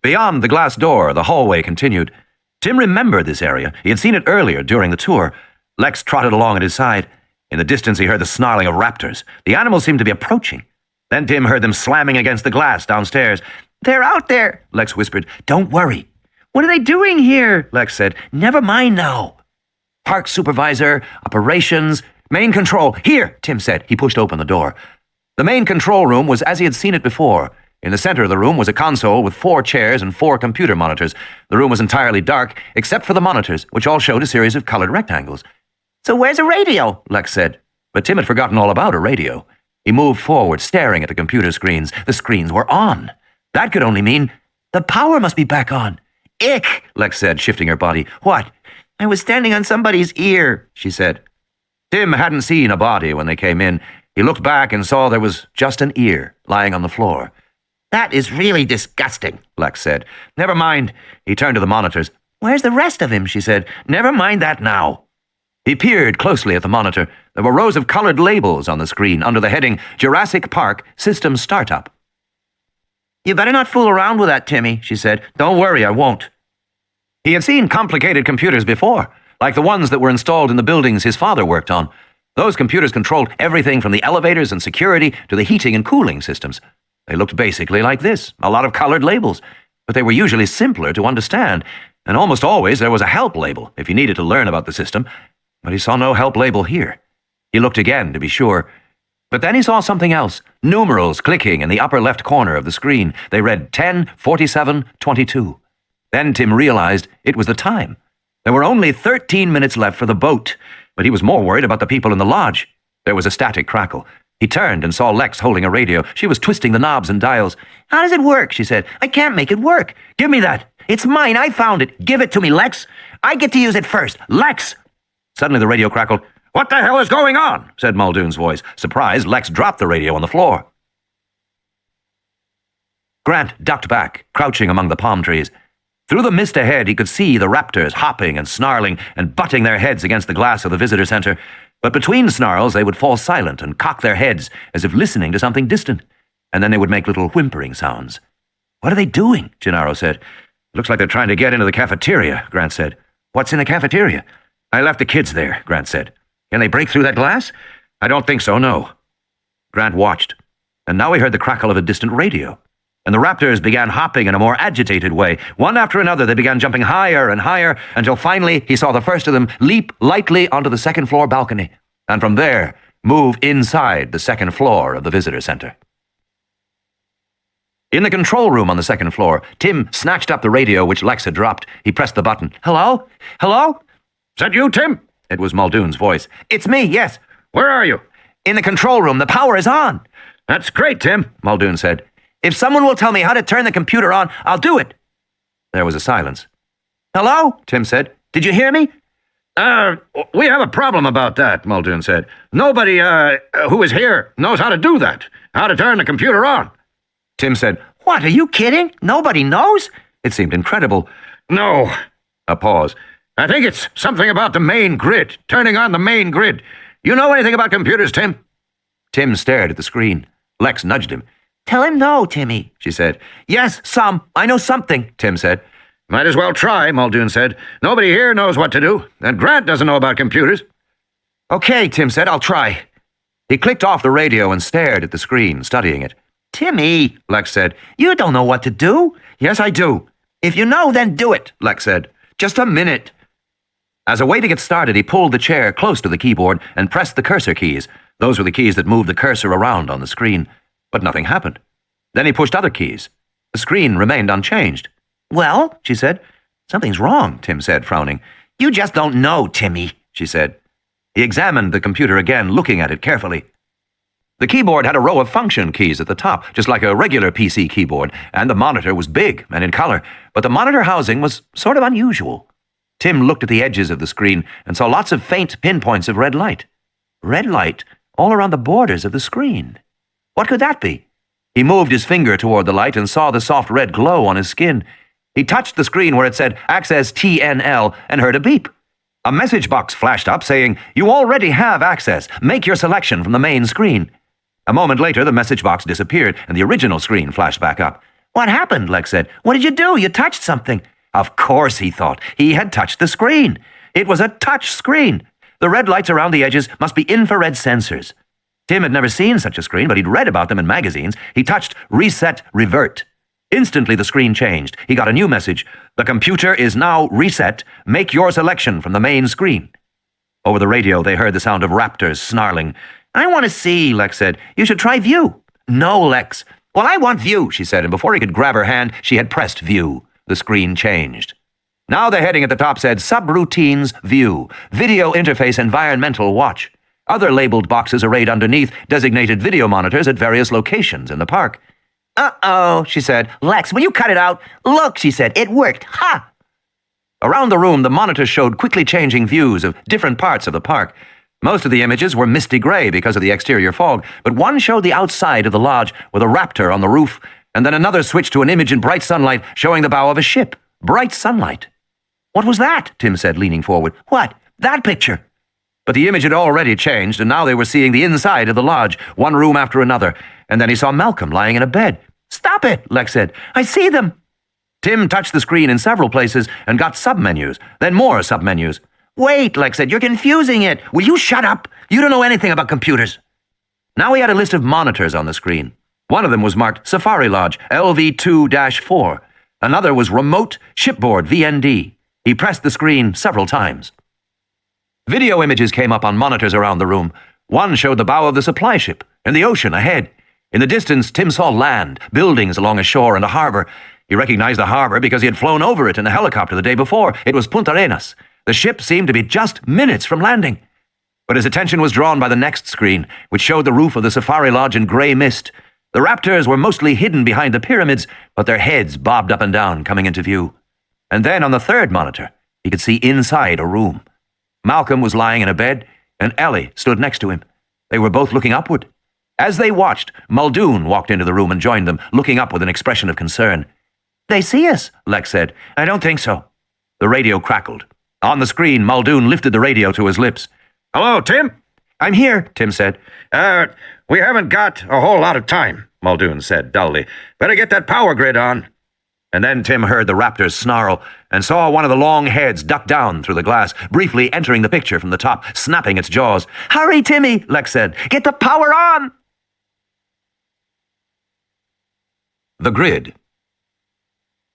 Speaker 5: Beyond the glass door, the hallway continued. Tim remembered this area. He had seen it earlier during the tour. Lex trotted along at his side. In the distance, he heard the snarling of raptors. The animals seemed to be approaching. Then Tim heard them slamming against the glass downstairs.
Speaker 4: They're out there, Lex whispered. Don't worry. What are they doing here? Lex said. Never mind now. Park supervisor, operations, main control. Here, Tim said. He pushed open the door.
Speaker 5: The main control room was as he had seen it before. In the center of the room was a console with 4 chairs and 4 computer monitors. The room was entirely dark, except for the monitors, which all showed a series of colored rectangles.
Speaker 4: So where's a radio? Lex said.
Speaker 5: But Tim had forgotten all about a radio. He moved forward, staring at the computer screens. The screens were on. That could only mean the power must be back on.
Speaker 4: Ick,
Speaker 5: Lex said, shifting her body. What?
Speaker 4: I was standing on somebody's ear, she said.
Speaker 5: Tim hadn't seen a body when they came in. He looked back and saw there was just an ear lying on the floor.
Speaker 4: That is really disgusting,
Speaker 5: Lex said. Never mind. He turned to the monitors.
Speaker 4: Where's the rest of him? She said. Never mind that now.
Speaker 5: He peered closely at the monitor. There were rows of colored labels on the screen under the heading Jurassic Park System Startup.
Speaker 4: You better not fool around with that, Timmy, she said.
Speaker 5: Don't worry, I won't. He had seen complicated computers before, like the ones that were installed in the buildings his father worked on. Those computers controlled everything from the elevators and security to the heating and cooling systems. They looked basically like this, a lot of colored labels, but they were usually simpler to understand, and almost always there was a help label if you needed to learn about the system, but he saw no help label here. He looked again to be sure, but then he saw something else, numerals clicking in the upper left corner of the screen. They read 10:47:22. Then Tim realized it was the time. There were only 13 minutes left for the boat, but he was more worried about the people in the lodge. There was a static crackle. He turned and saw Lex holding a radio. She was twisting the knobs and dials.
Speaker 4: How does it work? She said. I can't make it work.
Speaker 5: Give me that.
Speaker 4: It's mine. I found it. Give it to me, Lex. I get to use it first. Lex!
Speaker 5: Suddenly the radio crackled.
Speaker 2: What the hell is going on?
Speaker 5: Said Muldoon's voice. Surprised, Lex dropped the radio on the floor. Grant ducked back, crouching among the palm trees. Through the mist ahead, he could see the raptors hopping and snarling and butting their heads against the glass of the visitor center. But between snarls, they would fall silent and cock their heads as if listening to something distant. And then they would make little whimpering sounds.
Speaker 4: What are they doing?
Speaker 5: Gennaro said. Looks like they're trying to get into the cafeteria, Grant said.
Speaker 4: What's in the cafeteria?
Speaker 5: I left the kids there, Grant said. Can they break through that glass? I don't think so, no. Grant watched, and now he heard the crackle of a distant radio. And the raptors began hopping in a more agitated way. One after another, they began jumping higher and higher, until finally he saw the first of them leap lightly onto the second-floor balcony, and from there move inside the second floor of the visitor center. In the control room on the second floor, Tim snatched up the radio which Lex had dropped. He pressed the button. Hello? Hello?
Speaker 2: Is that you, Tim?
Speaker 5: It was Muldoon's voice.
Speaker 4: It's me, yes.
Speaker 2: Where are you?
Speaker 4: In the control room. The power is on.
Speaker 2: That's great, Tim,
Speaker 5: Muldoon said.
Speaker 4: If someone will tell me how to turn the computer on, I'll do it.
Speaker 5: There was a silence.
Speaker 4: Hello?
Speaker 5: Tim said.
Speaker 4: Did you hear me?
Speaker 2: We have a problem about that, Muldoon said. Nobody, who is here knows how to do that, how to turn the computer on.
Speaker 5: Tim said,
Speaker 4: What, are you kidding? Nobody knows?
Speaker 5: It seemed incredible.
Speaker 2: No.
Speaker 5: A pause.
Speaker 2: I think it's something about the main grid, turning on the main grid. You know anything about computers, Tim?
Speaker 5: Tim stared at the screen. Lex nudged him.
Speaker 4: Tell him no, Timmy, she said. Yes, some. I know something, Tim said.
Speaker 2: Might as well try, Muldoon said. Nobody here knows what to do, and Grant doesn't know about computers.
Speaker 4: Okay, Tim said. I'll try.
Speaker 5: He clicked off the radio and stared at the screen, studying it.
Speaker 4: Timmy, Lex said, you don't know what to do.
Speaker 3: Yes, I do.
Speaker 4: If you know, then do it,
Speaker 3: Lex said. Just a minute. As a way to get started, he pulled the chair close to the keyboard and pressed the cursor keys. Those were the keys that moved the cursor around on the screen. But nothing happened. Then he pushed other keys. The screen remained unchanged.
Speaker 4: Well,
Speaker 3: she said. Something's wrong, Tim said, frowning.
Speaker 4: You just don't know, Timmy,
Speaker 3: she said. He examined the computer again, looking at it carefully. The keyboard had a row of function keys at the top, just like a regular PC keyboard, and the monitor was big and in color, but the monitor housing was sort of unusual. Tim looked at the edges of the screen and saw lots of faint pinpoints of red light. Red light all around the borders of the screen. What could that be? He moved his finger toward the light and saw the soft red glow on his skin. He touched the screen where it said Access TNL and heard a beep. A message box flashed up saying, "You already have access. Make your selection from the main screen." A moment later, the message box disappeared and the original screen flashed back up.
Speaker 4: What happened? Lex said. What did you do? You touched something.
Speaker 3: Of course, he thought. He had touched the screen. It was a touch screen. The red lights around the edges must be infrared sensors. Tim had never seen such a screen, but he'd read about them in magazines. He touched Reset Revert. Instantly, the screen changed. He got a new message. "The computer is now reset. Make your selection from the main screen." Over the radio, they heard the sound of raptors snarling.
Speaker 4: I want to see, Lex said. You should try view.
Speaker 3: No, Lex. Well, I want view, she said, and before he could grab her hand, she had pressed view. The screen changed. Now the heading at the top said Subroutines View, Video Interface Environmental Watch. Other labeled boxes arrayed underneath designated video monitors at various locations in the park.
Speaker 4: Uh-oh, she said. Lex, will you cut it out? Look, she said, it worked. Ha!
Speaker 3: Around the room, the monitors showed quickly changing views of different parts of the park. Most of the images were misty gray because of the exterior fog, but one showed the outside of the lodge with a raptor on the roof, and then another switched to an image in bright sunlight showing the bow of a ship. Bright sunlight.
Speaker 4: What was that? Tim said, leaning forward. What? That picture?
Speaker 3: But the image had already changed, and now they were seeing the inside of the lodge, one room after another, and then he saw Malcolm lying in a bed.
Speaker 4: Stop it, Lex said. I see them.
Speaker 3: Tim touched the screen in several places and got submenus, then more submenus.
Speaker 4: Wait, Lex said, you're confusing it. Will you shut up? You don't know anything about computers.
Speaker 3: Now he had a list of monitors on the screen. One of them was marked Safari Lodge, LV2-4. Another was Remote Shipboard, VND. He pressed the screen several times. Video images came up on monitors around the room. One showed the bow of the supply ship and the ocean ahead. In the distance, Tim saw land, buildings along a shore and a harbor. He recognized the harbor because he had flown over it in a helicopter the day before. It was Punta Arenas. The ship seemed to be just minutes from landing. But his attention was drawn by the next screen, which showed the roof of the Safari Lodge in gray mist. The raptors were mostly hidden behind the pyramids, but their heads bobbed up and down, coming into view. And then on the third monitor, he could see inside a room. Malcolm was lying in a bed, and Ellie stood next to him. They were both looking upward. As they watched, Muldoon walked into the room and joined them, looking up with an expression of concern.
Speaker 4: They see us,
Speaker 3: Lex said. I don't think so. The radio crackled. On the screen, Muldoon lifted the radio to his lips.
Speaker 2: Hello, Tim?
Speaker 3: I'm here, Tim said.
Speaker 2: We haven't got a whole lot of time, Muldoon said dully. Better get that power grid on.
Speaker 3: And then Tim heard the raptors snarl and saw one of the long heads duck down through the glass, briefly entering the picture from the top, snapping its jaws.
Speaker 4: Hurry, Timmy, Lex said. Get the power on!
Speaker 3: The grid.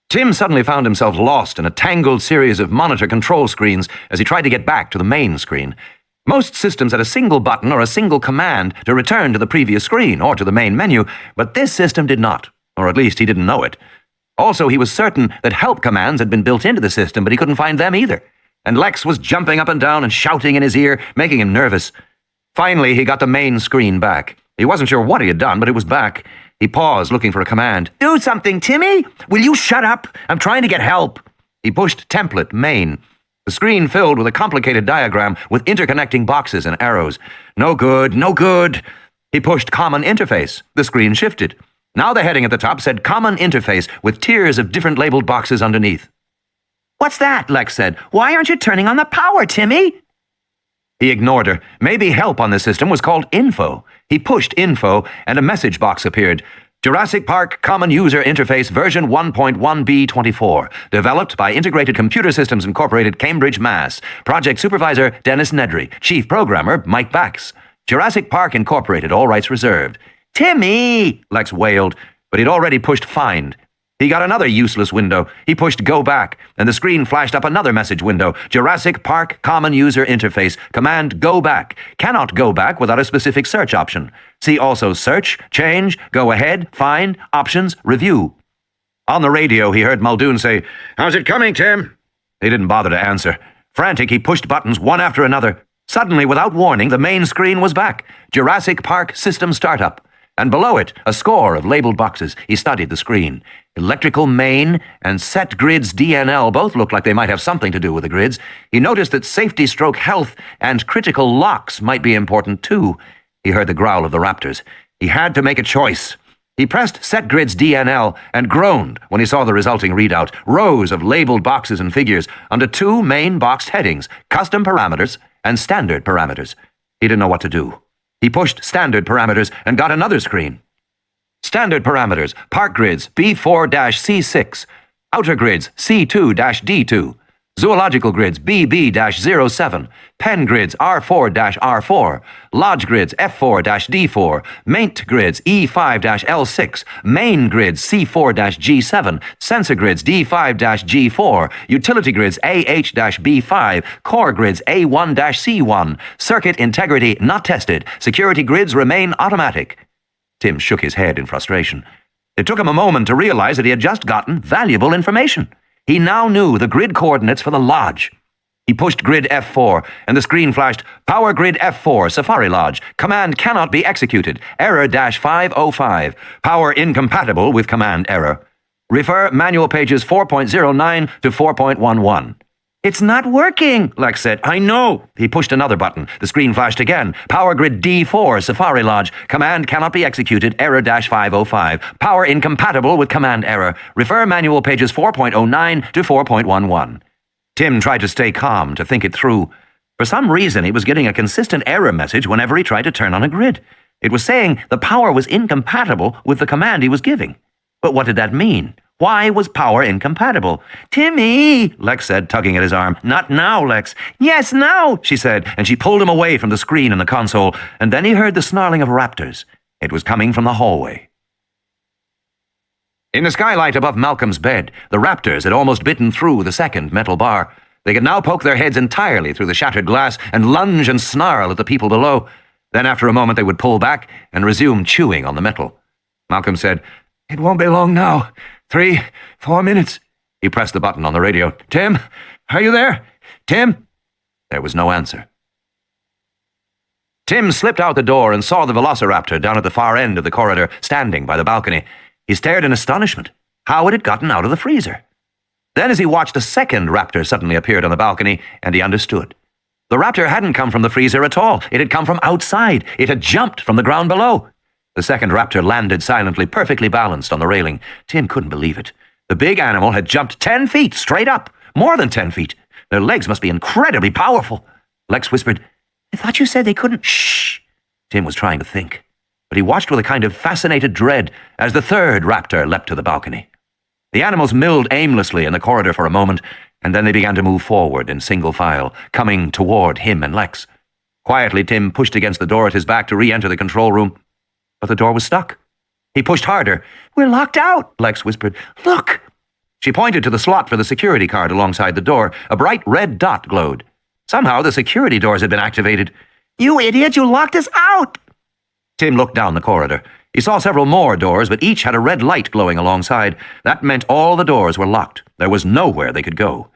Speaker 3: Tim suddenly found himself lost in a tangled series of monitor control screens as he tried to get back to the main screen. Most systems had a single button or a single command to return to the previous screen or to the main menu, but this system did not, or at least he didn't know it. Also, he was certain that help commands had been built into the system, but he couldn't find them either. And Lex was jumping up and down and shouting in his ear, making him nervous. Finally, he got the main screen back. He wasn't sure what he had done, but it was back. He paused, looking for a command.
Speaker 4: Do something, Timmy! Will you shut up? I'm trying to get help.
Speaker 3: He pushed Template Main. The screen filled with a complicated diagram with interconnecting boxes and arrows. No good, no good. He pushed Common Interface. The screen shifted. Now the heading at the top said Common Interface with tiers of different labeled boxes underneath.
Speaker 4: What's that? Lex said. Why aren't you turning on the power, Timmy?
Speaker 3: He ignored her. Maybe help on the system was called Info. He pushed Info, and a message box appeared. Jurassic Park Common User Interface version 1.1b24. Developed by Integrated Computer Systems Incorporated, Cambridge, Mass. Project Supervisor Dennis Nedry. Chief Programmer Mike Bax. Jurassic Park Incorporated, all rights reserved. Timmy! Lex wailed, but he'd already pushed find. He got another useless window. He pushed go back, and the screen flashed up another message window. Jurassic Park Common User Interface. Command go back. Cannot go back without a specific search option. See also search, change, go ahead, find, options, review. On the radio, he heard Muldoon say,
Speaker 2: "How's it coming, Tim?"
Speaker 3: He didn't bother to answer. Frantic, he pushed buttons one after another. Suddenly, without warning, the main screen was back. Jurassic Park System Startup. And below it, a score of labeled boxes. He studied the screen. Electrical main and set grids DNL both looked like they might have something to do with the grids. He noticed that safety stroke health and critical locks might be important too. He heard the growl of the raptors. He had to make a choice. He pressed set grids DNL and groaned when he saw the resulting readout. Rows of labeled boxes and figures under two main boxed headings, custom parameters and standard parameters. He didn't know what to do. He pushed standard parameters and got another screen. Standard parameters, park grids B4-C6, outer grids C2-D2, zoological grids BB-07, pen grids R4-R4, lodge grids F4-D4, maint grids E5-L6, main grids C4-G7, sensor grids D5-G4, utility grids AH-B5, core grids A1-C1, circuit integrity not tested, security grids remain automatic. Tim shook his head in frustration. It took him a moment to realize that he had just gotten valuable information. He now knew the grid coordinates for the lodge. He pushed grid F4, and the screen flashed, Power Grid F4, Safari Lodge. Command cannot be executed. Error-505. Power incompatible with command error. Refer manual pages 4.09 to 4.11. It's not working, Lex said. I know. He pushed another button. The screen flashed again. Power Grid D4, Safari Lodge. Command cannot be executed. Error-505. Power incompatible with command error. Refer manual pages 4.09 to 4.11. Tim tried to stay calm, to think it through. For some reason, he was getting a consistent error message whenever he tried to turn on a grid. It was saying the power was incompatible with the command he was giving. But what did that mean? Why was power incompatible? Timmy, Lex said, tugging at his arm. Not now, Lex. Yes, now, she said, and she pulled him away from the screen in the console, and then he heard the snarling of raptors. It was coming from the hallway. In the skylight above Malcolm's bed, the raptors had almost bitten through the second metal bar. They could now poke their heads entirely through the shattered glass and lunge and snarl at the people below. Then after a moment they would pull back and resume chewing on the metal. Malcolm said, "It won't be long now. 3, 4 minutes." He pressed the button on the radio. "Tim, are you there? Tim?" There was no answer. Tim slipped out the door and saw the velociraptor down at the far end of the corridor, standing by the balcony. He stared in astonishment. How had it gotten out of the freezer? Then as he watched, a second raptor suddenly appeared on the balcony, and he understood. The raptor hadn't come from the freezer at all. It had come from outside. It had jumped from the ground below. The second raptor landed silently, perfectly balanced on the railing. Tim couldn't believe it. The big animal had jumped 10 feet straight up, more than 10 feet. Their legs must be incredibly powerful. Lex whispered, "I thought you said they couldn't—" Shh! Tim was trying to think, but he watched with a kind of fascinated dread as the third raptor leapt to the balcony. The animals milled aimlessly in the corridor for a moment, and then they began to move forward in single file, coming toward him and Lex. Quietly, Tim pushed against the door at his back to re-enter the control room. But the door was stuck. He pushed harder. "We're locked out," Lex whispered. "Look!" She pointed to the slot for the security card alongside the door. A bright red dot glowed. Somehow the security doors had been activated. "You idiot, you locked us out!" Tim looked down the corridor. He saw several more doors, but each had a red light glowing alongside. That meant all the doors were locked. There was nowhere they could go.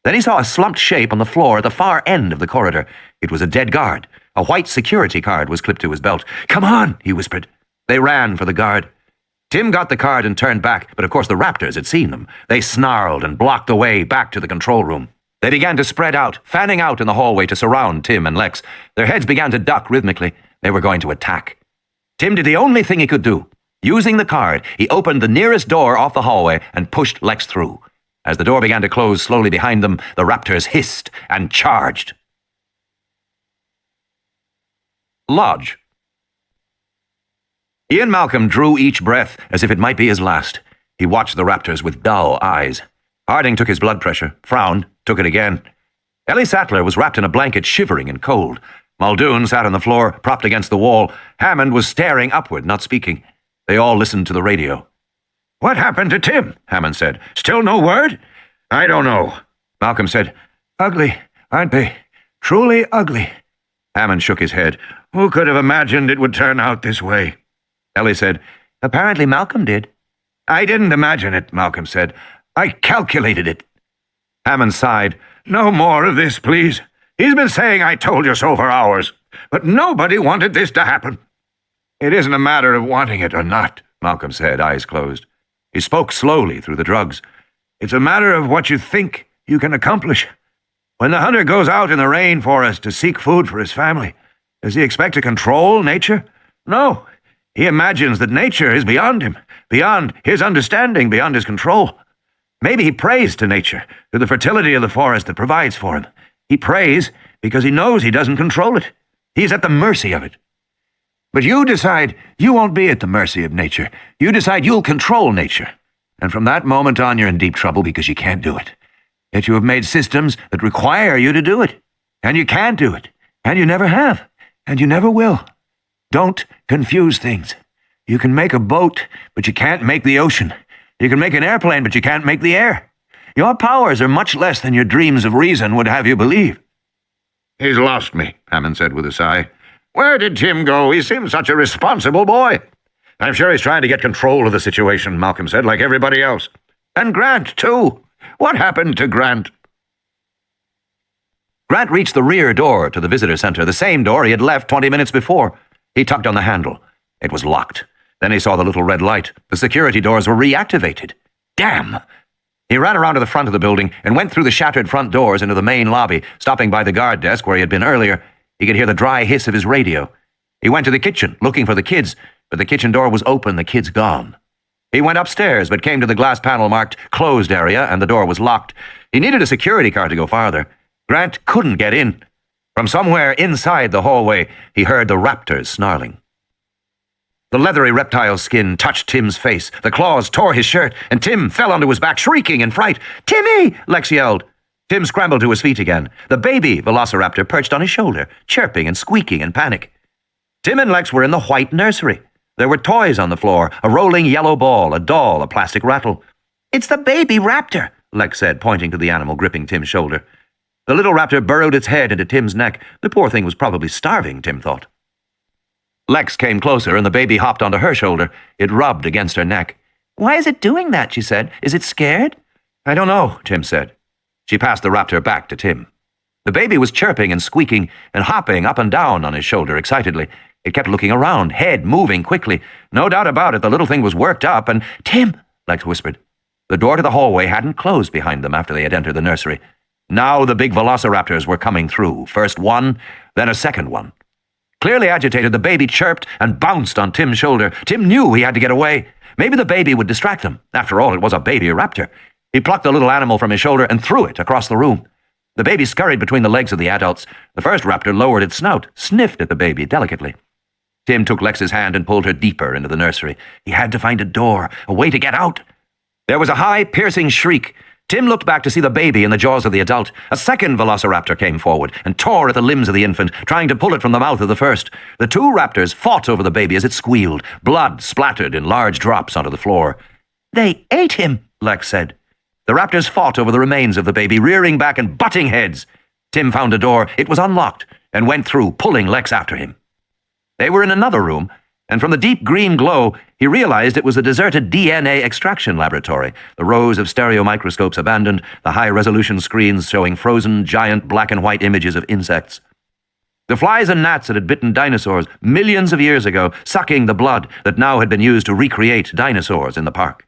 Speaker 3: Then he saw a slumped shape on the floor at the far end of the corridor. It was a dead guard. A white security card was clipped to his belt. "Come on," he whispered. They ran for the guard. Tim got the card and turned back, but of course the raptors had seen them. They snarled and blocked the way back to the control room. They began to spread out, fanning out in the hallway to surround Tim and Lex. Their heads began to duck rhythmically. They were going to attack. Tim did the only thing he could do. Using the card, he opened the nearest door off the hallway and pushed Lex through. As the door began to close slowly behind them, the raptors hissed and charged. Lodge. Ian Malcolm drew each breath as if it might be his last. He watched the raptors with dull eyes. Harding took his blood pressure, frowned, took it again. Ellie Sattler was wrapped in a blanket, shivering and cold. Muldoon sat on the floor, propped against the wall. Hammond was staring upward, not speaking. They all listened to the radio.
Speaker 2: "What happened to Tim?" Hammond said. "Still no word?" "I don't know."
Speaker 3: Malcolm said,
Speaker 2: "Ugly, aren't they? Truly ugly."
Speaker 3: Hammond shook his head.
Speaker 2: "Who could have imagined it would turn out this way?"
Speaker 3: Ellie said, "Apparently Malcolm did."
Speaker 2: "I didn't imagine it," Malcolm said. "I calculated it."
Speaker 3: Hammond sighed.
Speaker 2: "No more of this, please. He's been saying I told you so for hours, but nobody wanted this to happen." "It isn't a matter of wanting it or not," Malcolm said, eyes closed. He spoke slowly through the drugs. "It's a matter of what you think you can accomplish. When the hunter goes out in the rainforest to seek food for his family, does he expect to control nature? No. He imagines that nature is beyond him, beyond his understanding, beyond his control. Maybe he prays to nature, to the fertility of the forest that provides for him. He prays because he knows he doesn't control it. He's at the mercy of it. But you decide you won't be at the mercy of nature. You decide you'll control nature. And from that moment on, you're in deep trouble because you can't do it. Yet you have made systems that require you to do it. And you can't do it. And you never have. And you never will. Don't confuse things. You can make a boat, but you can't make the ocean. You can make an airplane, but you can't make the air. Your powers are much less than your dreams of reason would have you believe." "He's lost me," Hammond said with a sigh. "Where did Tim go? He seems such a responsible boy." "I'm sure he's trying to get control of the situation," Malcolm said, "like everybody else. And Grant, too. What happened to Grant?" Grant reached the rear door to the visitor center, the same door he had left 20 minutes before. He tugged on the handle. It was locked. Then he saw the little red light. The security doors were reactivated. Damn! He ran around to the front of the building and went through the shattered front doors into the main lobby, stopping by the guard desk where he had been earlier. He could hear the dry hiss of his radio. He went to the kitchen, looking for the kids, but the kitchen door was open, the kids gone. He went upstairs, but came to the glass panel marked closed area, and the door was locked. He needed a security card to go farther. Grant couldn't get in. From somewhere inside the hallway, he heard the raptors snarling. The leathery reptile skin touched Tim's face. The claws tore his shirt, and Tim fell onto his back, shrieking in fright. "Timmy!" Lex yelled. Tim scrambled to his feet again. The baby velociraptor perched on his shoulder, chirping and squeaking in panic. Tim and Lex were in the white nursery. There were toys on the floor, a rolling yellow ball, a doll, a plastic rattle. "It's the baby raptor," Lex said, pointing to the animal gripping Tim's shoulder. The little raptor burrowed its head into Tim's neck. The poor thing was probably starving, Tim thought. Lex came closer, and the baby hopped onto her shoulder. It rubbed against her neck. "Why is it doing that?" she said. "Is it scared?" "I don't know," Tim said. She passed the raptor back to Tim. The baby was chirping and squeaking and hopping up and down on his shoulder excitedly. It kept looking around, head moving quickly. No doubt about it, the little thing was worked up, and "Tim," Lex whispered. The door to the hallway hadn't closed behind them after they had entered the nursery. Now the big velociraptors were coming through, first one, then a second one. Clearly agitated, the baby chirped and bounced on Tim's shoulder. Tim knew he had to get away. Maybe the baby would distract him. After all, it was a baby raptor. He plucked the little animal from his shoulder and threw it across the room. The baby scurried between the legs of the adults. The first raptor lowered its snout, sniffed at the baby delicately. Tim took Lex's hand and pulled her deeper into the nursery. He had to find a door, a way to get out. There was a high, piercing shriek. Tim looked back to see the baby in the jaws of the adult. A second velociraptor came forward and tore at the limbs of the infant, trying to pull it from the mouth of the first. The two raptors fought over the baby as it squealed. Blood splattered in large drops onto the floor. "They ate him," Lex said. The raptors fought over the remains of the baby, rearing back and butting heads. Tim found a door. It was unlocked, and went through, pulling Lex after him. They were in another room, and from the deep green glow, he realized it was a deserted DNA extraction laboratory, the rows of stereo microscopes abandoned, the high-resolution screens showing frozen, giant black and white images of insects. The flies and gnats that had bitten dinosaurs millions of years ago, sucking the blood that now had been used to recreate dinosaurs in the park.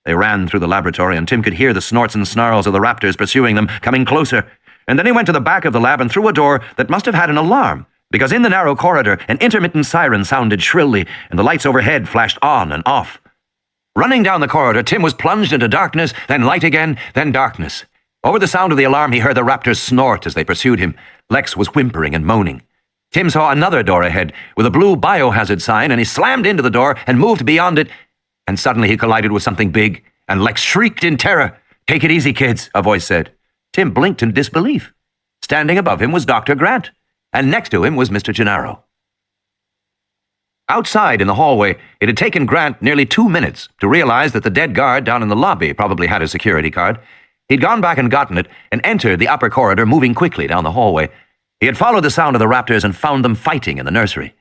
Speaker 2: They ran through the laboratory, and Tim could hear the snorts and snarls of the raptors pursuing them, coming closer. And then he went to the back of the lab and through a door that must have had an alarm, because in the narrow corridor, an intermittent siren sounded shrilly, and the lights overhead flashed on and off. Running down the corridor, Tim was plunged into darkness, then light again, then darkness. Over the sound of the alarm, he heard the raptors snort as they pursued him. Lex was whimpering and moaning. Tim saw another door ahead, with a blue biohazard sign, and he slammed into the door and moved beyond it, and suddenly he collided with something big, and Lex shrieked in terror. "Take it easy, kids," a voice said. Tim blinked in disbelief. Standing above him was Dr. Grant.
Speaker 3: and next to him was Mr. Gennaro. Outside in the hallway, it had taken Grant nearly 2 minutes to realize that the dead guard down in the lobby probably had a security card. He'd gone back and gotten it and entered the upper corridor, moving quickly down the hallway. He had followed the sound of the raptors and found them fighting in the nursery.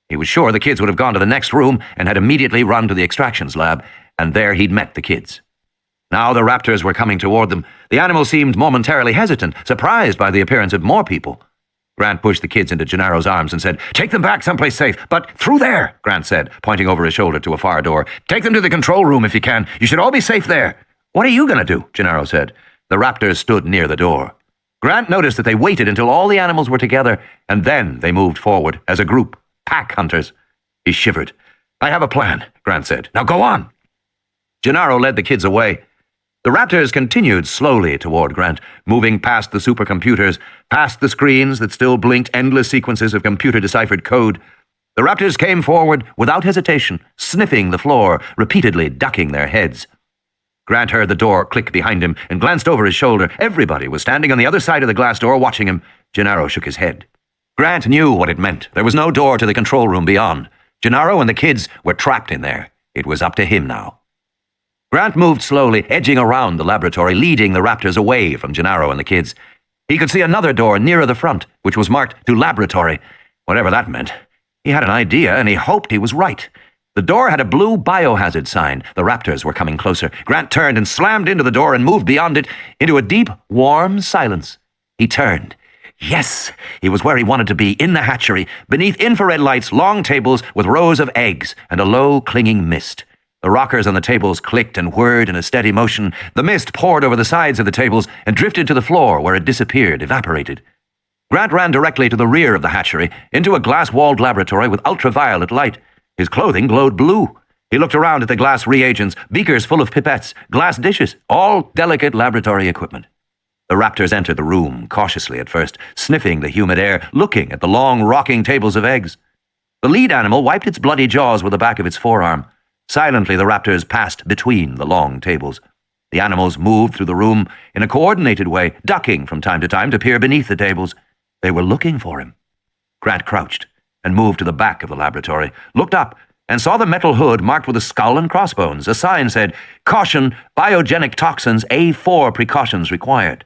Speaker 3: He was sure the kids would have gone to the next room and had immediately run to the extractions lab, and there he'd met the kids. Now the raptors were coming toward them. The animals seemed momentarily hesitant, surprised by the appearance of more people. Grant pushed the kids into Gennaro's arms and said, "Take them back someplace safe, but through there," Grant said, pointing over his shoulder to a far door. "Take them to the control room if you can. You should all be safe there." "What are you going to do?" Gennaro said. The raptors stood near the door. Grant noticed that they waited until all the animals were together, and then they moved forward as a group, pack hunters. He shivered. "I have a plan," Grant said. "Now go on." Gennaro led the kids away. The raptors continued slowly toward Grant, moving past the supercomputers, past the screens that still blinked endless sequences of computer-deciphered code. The raptors came forward without hesitation, sniffing the floor, repeatedly ducking their heads. Grant heard the door click behind him and glanced over his shoulder. Everybody was standing on the other side of the glass door watching him. Gennaro shook his head. Grant knew what it meant. There was no door to the control room beyond. Gennaro and the kids were trapped in there. It was up to him now. Grant moved slowly, edging around the laboratory, leading the raptors away from Gennaro and the kids. He could see another door nearer the front, which was marked to laboratory. Whatever that meant. He had an idea, and he hoped he was right. The door had a blue biohazard sign. The raptors were coming closer. Grant turned and slammed into the door and moved beyond it into a deep, warm silence. He turned. Yes, he was where he wanted to be, in the hatchery, beneath infrared lights, long tables with rows of eggs, and a low, clinging mist. The rockers on the tables clicked and whirred in a steady motion. The mist poured over the sides of the tables and drifted to the floor, where it disappeared, evaporated. Grant ran directly to the rear of the hatchery, into a glass-walled laboratory with ultraviolet light. His clothing glowed blue. He looked around at the glass reagents, beakers full of pipettes, glass dishes, all delicate laboratory equipment. The raptors entered the room, cautiously at first, sniffing the humid air, looking at the long, rocking tables of eggs. The lead animal wiped its bloody jaws with the back of its forearm. Silently, the raptors passed between the long tables. The animals moved through the room in a coordinated way, ducking from time to peer beneath the tables. They were looking for him. Grant crouched and moved to the back of the laboratory, looked up, and saw the metal hood marked with a skull and crossbones. A sign said, "Caution, biogenic toxins, A4 precautions required."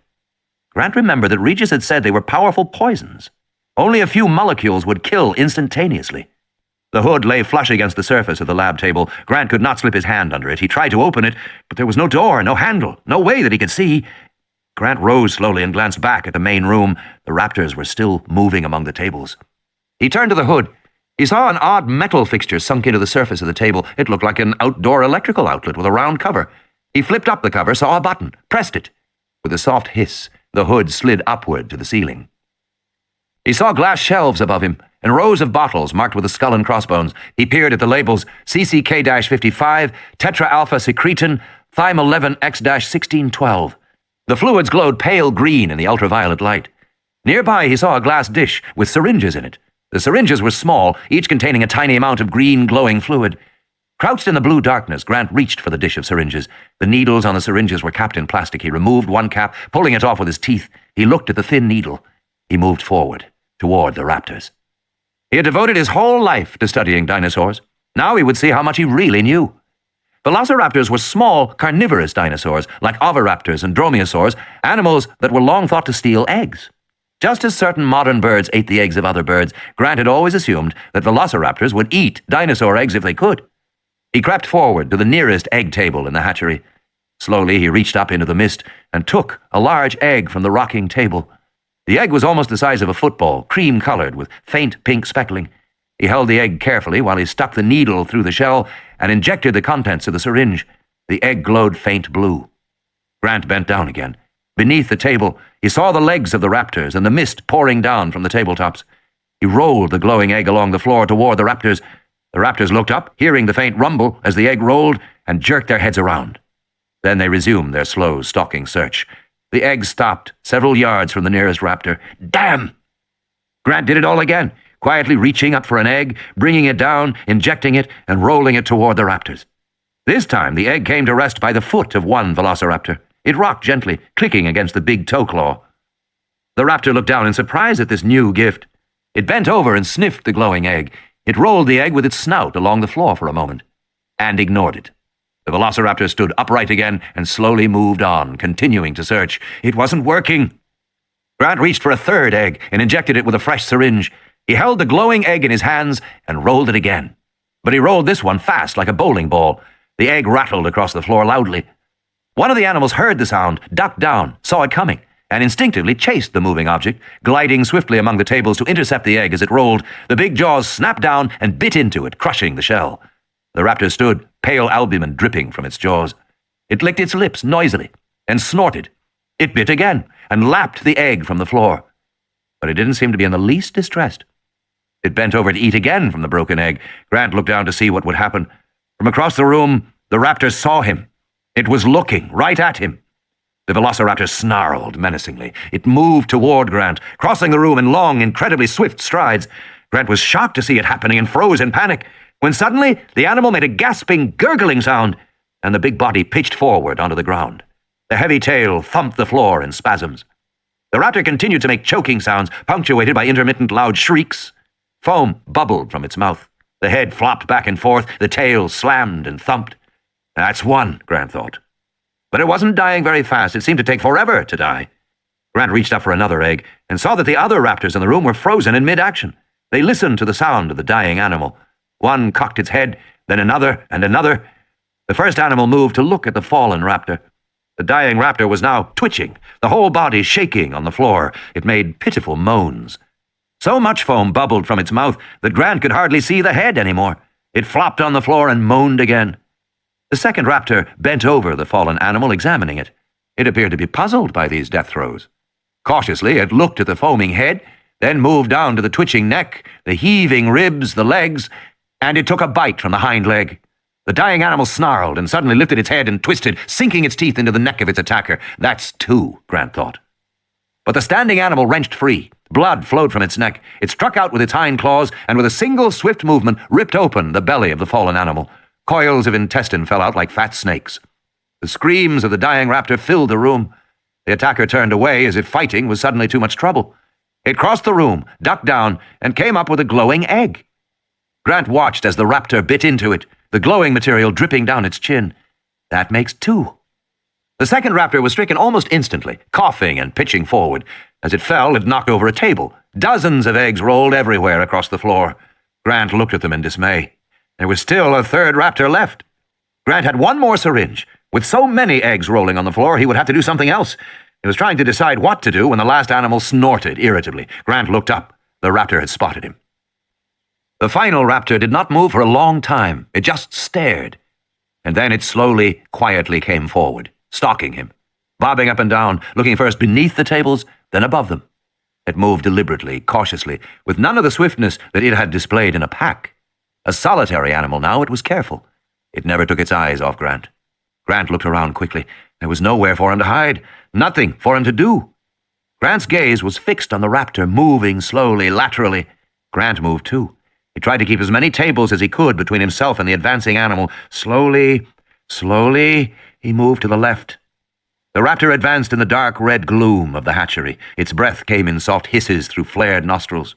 Speaker 3: Grant remembered that Regis had said they were powerful poisons. Only a few molecules would kill instantaneously. The hood lay flush against the surface of the lab table. Grant could not slip his hand under it. He tried to open it, but there was no door, no handle, no way that he could see. Grant rose slowly and glanced back at the main room. The raptors were still moving among the tables. He turned to the hood. He saw an odd metal fixture sunk into the surface of the table. It looked like an outdoor electrical outlet with a round cover. He flipped up the cover, saw a button, pressed it. With a soft hiss, the hood slid upward to the ceiling. He saw glass shelves above him and rows of bottles marked with a skull and crossbones. He peered at the labels CCK-55, Tetra-alpha secretin, Thym11X-1612. The fluids glowed pale green in the ultraviolet light. Nearby, he saw a glass dish with syringes in it. The syringes were small, each containing a tiny amount of green glowing fluid. Crouched in the blue darkness, Grant reached for the dish of syringes. The needles on the syringes were capped in plastic. He removed one cap, pulling it off with his teeth. He looked at the thin needle. He moved forward, toward the raptors. He had devoted his whole life to studying dinosaurs. Now he would see how much he really knew. Velociraptors were small, carnivorous dinosaurs, like oviraptors and dromaeosaurs, animals that were long thought to steal eggs. Just as certain modern birds ate the eggs of other birds, Grant had always assumed that velociraptors would eat dinosaur eggs if they could. He crept forward to the nearest egg table in the hatchery. Slowly, he reached up into the mist and took a large egg from the rocking table. The egg was almost the size of a football, cream-colored with faint pink speckling. He held the egg carefully while he stuck the needle through the shell and injected the contents of the syringe. The egg glowed faint blue. Grant bent down again. Beneath the table, he saw the legs of the raptors and the mist pouring down from the tabletops. He rolled the glowing egg along the floor toward the raptors. The raptors looked up, hearing the faint rumble as the egg rolled, and jerked their heads around. Then they resumed their slow, stalking search. The egg stopped several yards from the nearest raptor. Damn! Grant did it all again, quietly reaching up for an egg, bringing it down, injecting it, and rolling it toward the raptors. This time, the egg came to rest by the foot of one velociraptor. It rocked gently, clicking against the big toe claw. The raptor looked down in surprise at this new gift. It bent over and sniffed the glowing egg. It rolled the egg with its snout along the floor for a moment, and ignored it. The velociraptor stood upright again and slowly moved on, continuing to search. It wasn't working. Grant reached for a third egg and injected it with a fresh syringe. He held the glowing egg in his hands and rolled it again. But he rolled this one fast, like a bowling ball. The egg rattled across the floor loudly. One of the animals heard the sound, ducked down, saw it coming, and instinctively chased the moving object, gliding swiftly among the tables to intercept the egg as it rolled. The big jaws snapped down and bit into it, crushing the shell. The raptor stood, pale albumin dripping from its jaws. It licked its lips noisily and snorted. It bit again and lapped the egg from the floor. But it didn't seem to be in the least distressed. It bent over to eat again from the broken egg. Grant looked down to see what would happen. From across the room, the raptor saw him. It was looking right at him. The velociraptor snarled menacingly. It moved toward Grant, crossing the room in long, incredibly swift strides. Grant was shocked to see it happening and froze in panic, when suddenly the animal made a gasping, gurgling sound, and the big body pitched forward onto the ground. The heavy tail thumped the floor in spasms. The raptor continued to make choking sounds, punctuated by intermittent loud shrieks. Foam bubbled from its mouth. The head flopped back and forth. The tail slammed and thumped. That's one, Grant thought. But it wasn't dying very fast. It seemed to take forever to die. Grant reached up for another egg and saw that the other raptors in the room were frozen in mid-action. They listened to the sound of the dying animal. One cocked its head, then another and another. The first animal moved to look at the fallen raptor. The dying raptor was now twitching, the whole body shaking on the floor. It made pitiful moans. So much foam bubbled from its mouth that Grant could hardly see the head anymore. It flopped on the floor and moaned again. The second raptor bent over the fallen animal, examining it. It appeared to be puzzled by these death throes. Cautiously, it looked at the foaming head, then moved down to the twitching neck, the heaving ribs, the legs, and it took a bite from the hind leg. The dying animal snarled and suddenly lifted its head and twisted, sinking its teeth into the neck of its attacker. That's two, Grant thought. But the standing animal wrenched free. Blood flowed from its neck. It struck out with its hind claws and with a single swift movement ripped open the belly of the fallen animal. Coils of intestine fell out like fat snakes. The screams of the dying raptor filled the room. The attacker turned away as if fighting was suddenly too much trouble. It crossed the room, ducked down, and came up with a glowing egg. Grant watched as the raptor bit into it, the glowing material dripping down its chin. That makes two. The second raptor was stricken almost instantly, coughing and pitching forward. As it fell, it knocked over a table. Dozens of eggs rolled everywhere across the floor. Grant looked at them in dismay. There was still a third raptor left. Grant had one more syringe. With so many eggs rolling on the floor, he would have to do something else. He was trying to decide what to do when the last animal snorted irritably. Grant looked up. The raptor had spotted him. The final raptor did not move for a long time. It just stared. And then it slowly, quietly came forward, stalking him, bobbing up and down, looking first beneath the tables, then above them. It moved deliberately, cautiously, with none of the swiftness that it had displayed in a pack. A solitary animal now, it was careful. It never took its eyes off Grant. Grant looked around quickly. There was nowhere for him to hide, nothing for him to do. Grant's gaze was fixed on the raptor, moving slowly, laterally. Grant moved too. He tried to keep as many tables as he could between himself and the advancing animal. Slowly, he moved to the left. The raptor advanced in the dark red gloom of the hatchery. Its breath came in soft hisses through flared nostrils.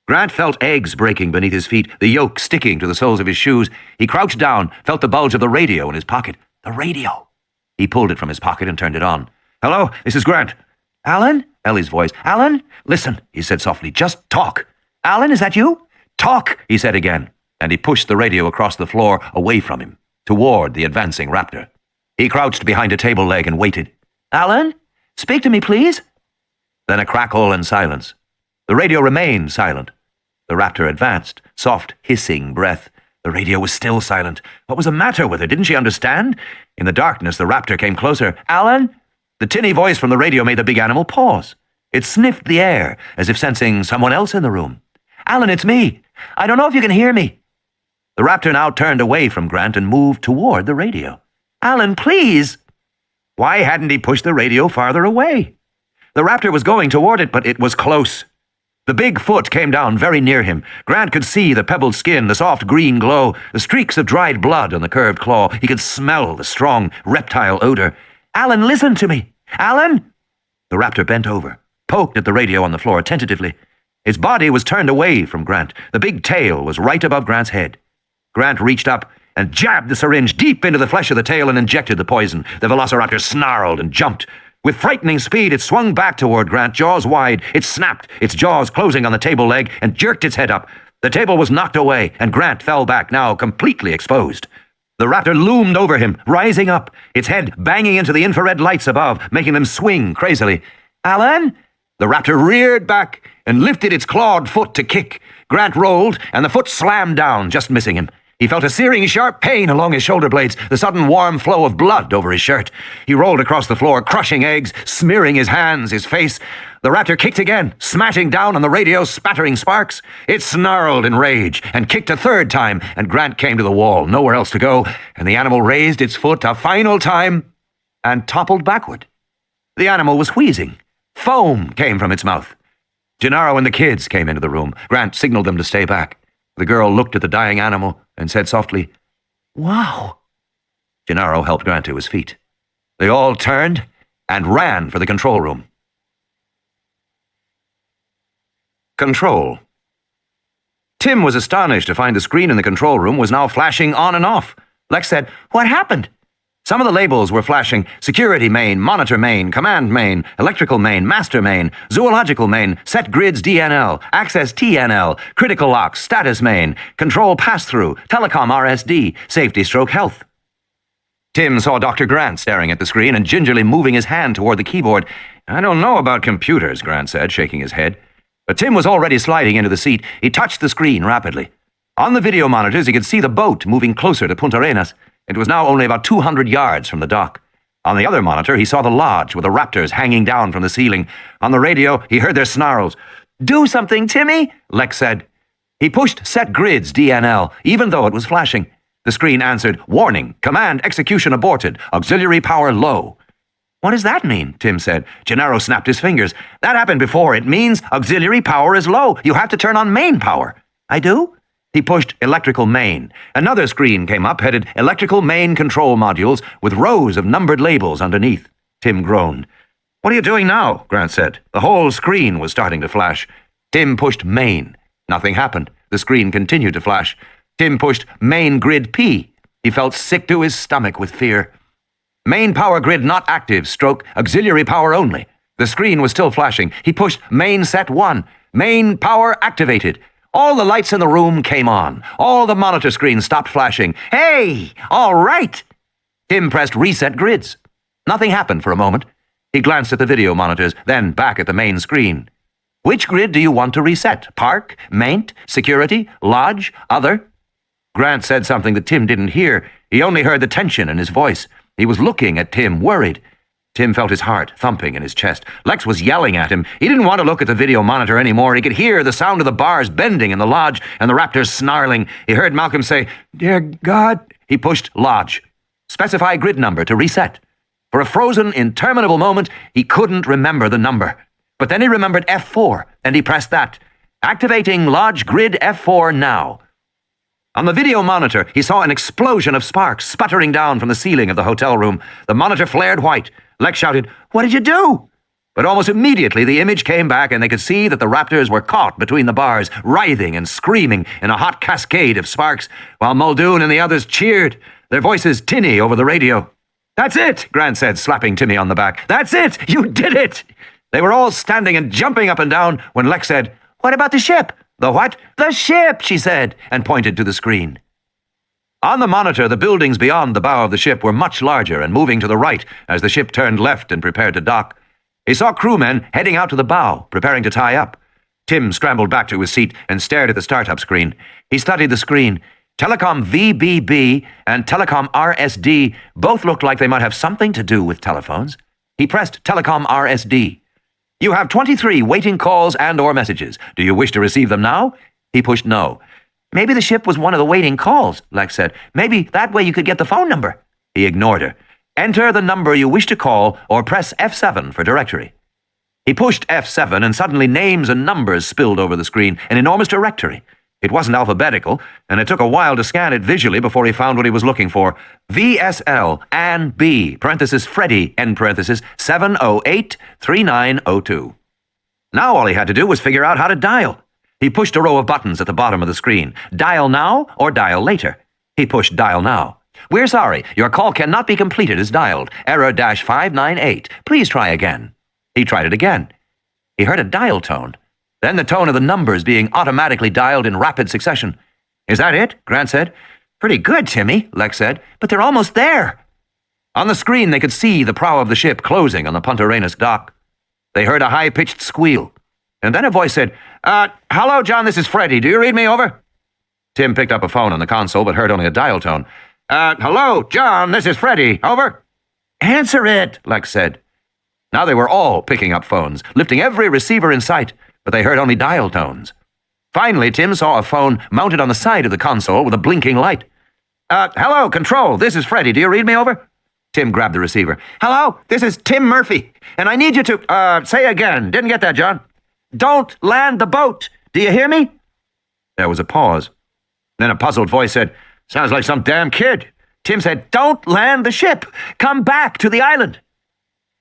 Speaker 3: Grant felt eggs breaking beneath his feet, the yolk sticking to the soles of his shoes. He crouched down, felt the bulge of the radio in his pocket. The radio! He pulled it from his pocket and turned it on. "Hello, this is Grant." "Alan?" Ellie's voice. "Alan?" "Listen," he said softly, "just talk." "Alan, is that you?" "Talk," he said again, and he pushed the radio across the floor away from him, toward the advancing raptor. He crouched behind a table leg and waited. "Alan? Speak to me, please." Then a crackle and silence. The radio remained silent. The raptor advanced, soft, hissing breath. The radio was still silent. What was the matter with her? Didn't she understand? In the darkness, the raptor came closer. "Alan?" The tinny voice from the radio made the big animal pause. It sniffed the air, as if sensing someone else in the room. "Alan, it's me. I don't know if you can hear me." The raptor now turned away from Grant and moved toward the radio. "Alan, please." Why hadn't he pushed the radio farther away? The raptor was going toward it, but it was close. The big foot came down very near him. Grant could see the pebbled skin, the soft green glow, the streaks of dried blood on the curved claw. He could smell the strong reptile odor. "Alan, listen to me. Alan!" The raptor bent over, poked at the radio on the floor tentatively.
Speaker 5: Its body was turned away from Grant. The big tail was right above Grant's head. Grant reached up and jabbed the syringe deep into the flesh of the tail and injected the poison. The velociraptor snarled and jumped. With frightening speed, it swung back toward Grant, jaws wide. It snapped, its jaws closing on the table leg, and jerked its head up. The table was knocked away, and Grant fell back, now completely exposed. The raptor loomed over him, rising up, its head banging into the infrared lights above, making them swing crazily. "Alan?" The raptor reared back and lifted its clawed foot to kick. Grant rolled, and the foot slammed down, just missing him. He felt a searing, sharp pain along his shoulder blades, the sudden warm flow of blood over his shirt. He rolled across the floor, crushing eggs, smearing his hands, his face. The raptor kicked again, smashing down on the radio, spattering sparks. It snarled in rage and kicked a third time, and Grant came to the wall, nowhere else to go, and the animal raised its foot a final time and toppled backward. The animal was wheezing. Foam came from its mouth. Gennaro and the kids came into the room. Grant signaled them to stay back. The girl looked at the dying animal and said softly, "Wow." Gennaro helped Grant to his feet. They all turned and ran for the control room. Control. Tim was astonished to find the screen in the control room was now flashing on and off. Lex said, "What happened?" Some of the labels were flashing: security main, monitor main, command main, electrical main, master main, zoological main, set grids DNL, access TNL, critical locks, status main, control pass-through, telecom RSD, safety stroke health. Tim saw Dr. Grant staring at the screen and gingerly moving his hand toward the keyboard. "I don't know about computers," Grant said, shaking his head. But Tim was already sliding into the seat. He touched the screen rapidly. On the video monitors, he could see the boat moving closer to Punta Arenas. It was now only about 200 yards from the dock. On the other monitor, he saw the lodge with the raptors hanging down from the ceiling. On the radio, he heard their snarls. "Do something, Timmy," Lex said. He pushed Set Grids DNL, even though it was flashing. The screen answered, "Warning, command execution aborted, auxiliary power low." "What does that mean?" Tim said. Gennaro snapped his fingers. "That happened before. It means auxiliary power is low. You have to turn on main power." "I do?" He pushed electrical main. Another screen came up, headed electrical main control modules with rows of numbered labels underneath. Tim groaned. "What are you doing now?" Grant said. The whole screen was starting to flash. Tim pushed main. Nothing happened. The screen continued to flash. Tim pushed main grid P. He felt sick to his stomach with fear. Main power grid not active, stroke, auxiliary power only. The screen was still flashing. He pushed main set 1. Main power activated. All the lights in the room came on. All the monitor screens stopped flashing. "Hey, all right!" Tim pressed reset grids. Nothing happened for a moment. He glanced at the video monitors, then back at the main screen. "Which grid do you want to reset? Park, maint, security, lodge, other?" Grant said something that Tim didn't hear. He only heard the tension in his voice. He was looking at Tim, worried. Tim felt his heart thumping in his chest. Lex was yelling at him. He didn't want to look at the video monitor anymore. He could hear the sound of the bars bending in the lodge and the raptors snarling. He heard Malcolm say, "Dear God." He pushed lodge. Specify grid number to reset. For a frozen, interminable moment, he couldn't remember the number. But then he remembered F4, and he pressed that. Activating lodge grid F4 now. On the video monitor, he saw an explosion of sparks sputtering down from the ceiling of the hotel room. The monitor flared white. Lex shouted, "What did you do?" But almost immediately the image came back and they could see that the raptors were caught between the bars, writhing and screaming in a hot cascade of sparks, while Muldoon and the others cheered, their voices tinny over the radio. "That's it," Grant said, slapping Timmy on the back. "That's it! You did it!" They were all standing and jumping up and down when Lex said, "What about the ship?" "The what?" "The ship," she said, and pointed to the screen. On the monitor, the buildings beyond the bow of the ship were much larger and moving to the right as the ship turned left and prepared to dock. He saw crewmen heading out to the bow, preparing to tie up. Tim scrambled back to his seat and stared at the startup screen. He studied the screen. Telecom VBB and Telecom RSD both looked like they might have something to do with telephones. He pressed Telecom RSD. "You have 23 waiting calls and/or messages. Do you wish to receive them now?" He pushed no. "Maybe the ship was one of the waiting calls," Lex said. "Maybe that way you could get the phone number." He ignored her. "Enter the number you wish to call or press F7 for directory." He pushed F7 and suddenly names and numbers spilled over the screen, an enormous directory. It wasn't alphabetical, and it took a while to scan it visually before he found what he was looking for. VSL Ann B, parenthesis Freddy, end parenthesis, 708-3902.
Speaker 3: Now all he had to do was figure out how to dial. He pushed a row of buttons at the bottom of the screen. Dial now or dial later. He pushed dial now. We're sorry, your call cannot be completed as dialed. Error -598. Please try again. He tried it again. He heard a dial tone. Then the tone of the numbers being automatically dialed in rapid succession. Is that it? Grant said. Pretty good, Timmy, Lex said, but they're almost there. On the screen they could see the prow of the ship closing on the Punta Arenas dock. They heard a high-pitched squeal. And then a voice said, hello, John, this is Freddie. Do you read me over? Tim picked up a phone on the console but heard only a dial tone. Hello, John, this is Freddie. Over? Answer it, Lex said. Now they were all picking up phones, lifting every receiver in sight, but they heard only dial tones. Finally, Tim saw a phone mounted on the side of the console with a blinking light. Hello, Control, this is Freddie. Do you read me over? Tim grabbed the receiver. Hello, this is Tim Murphy, and I need you to, say again. Didn't get that, John. Don't land the boat. Do you hear me? There was a pause. Then a puzzled voice said, sounds like some damn kid. Tim said, don't land the ship. Come back to the island.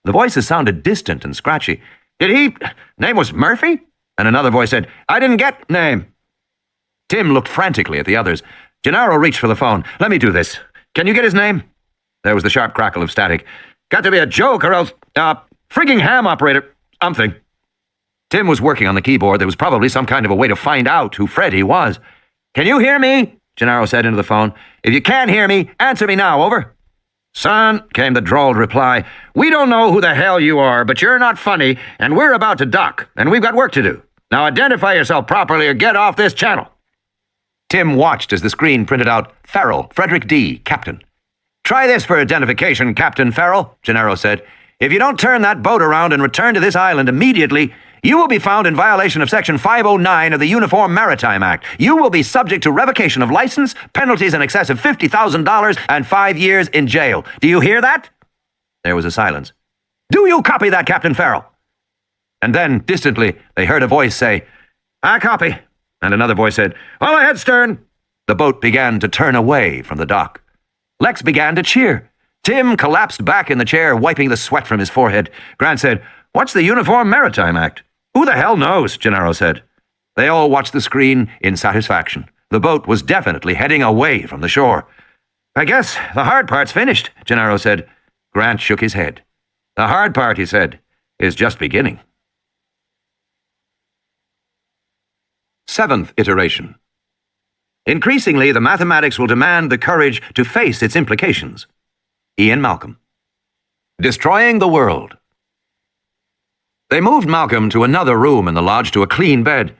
Speaker 3: The voices sounded distant and scratchy. Did he? Name was Murphy? And another voice said, I didn't get name. Tim looked frantically at the others. Gennaro reached for the phone. Let me do this. Can you get his name? There was the sharp crackle of static. Got to be a joke or else, frigging ham operator, something. Tim was working on the keyboard. There was probably some kind of a way to find out who Freddie was. Can you hear me? Gennaro said into the phone. If you can't hear me, answer me now, over. Son, came the drawled reply, we don't know who the hell you are, but you're not funny, and we're about to dock, and we've got work to do. Now identify yourself properly or get off this channel. Tim watched as the screen printed out, Farrell, Frederick D., Captain. Try this for identification, Captain Farrell, Gennaro said. If you don't turn that boat around and return to this island immediately, you will be found in violation of Section 509 of the Uniform Maritime Act. You will be subject to revocation of license, penalties in excess of $50,000, and 5 years in jail. Do you hear that? There was a silence. Do you copy that, Captain Farrell? And then, distantly, they heard a voice say, I copy. And another voice said, all ahead, stern. The boat began to turn away from the dock. Lex began to cheer. Tim collapsed back in the chair, wiping the sweat from his forehead. Grant said, what's the Uniform Maritime Act? Who the hell knows, Gennaro said. They all watched the screen in satisfaction. The boat was definitely heading away from the shore. I guess the hard part's finished, Gennaro said. Grant shook his head. The hard part, he said, is just beginning. 7th iteration. Increasingly, the mathematics will demand the courage to face its implications. Ian Malcolm. Destroying the World. They moved Malcolm to another room in the lodge to a clean bed.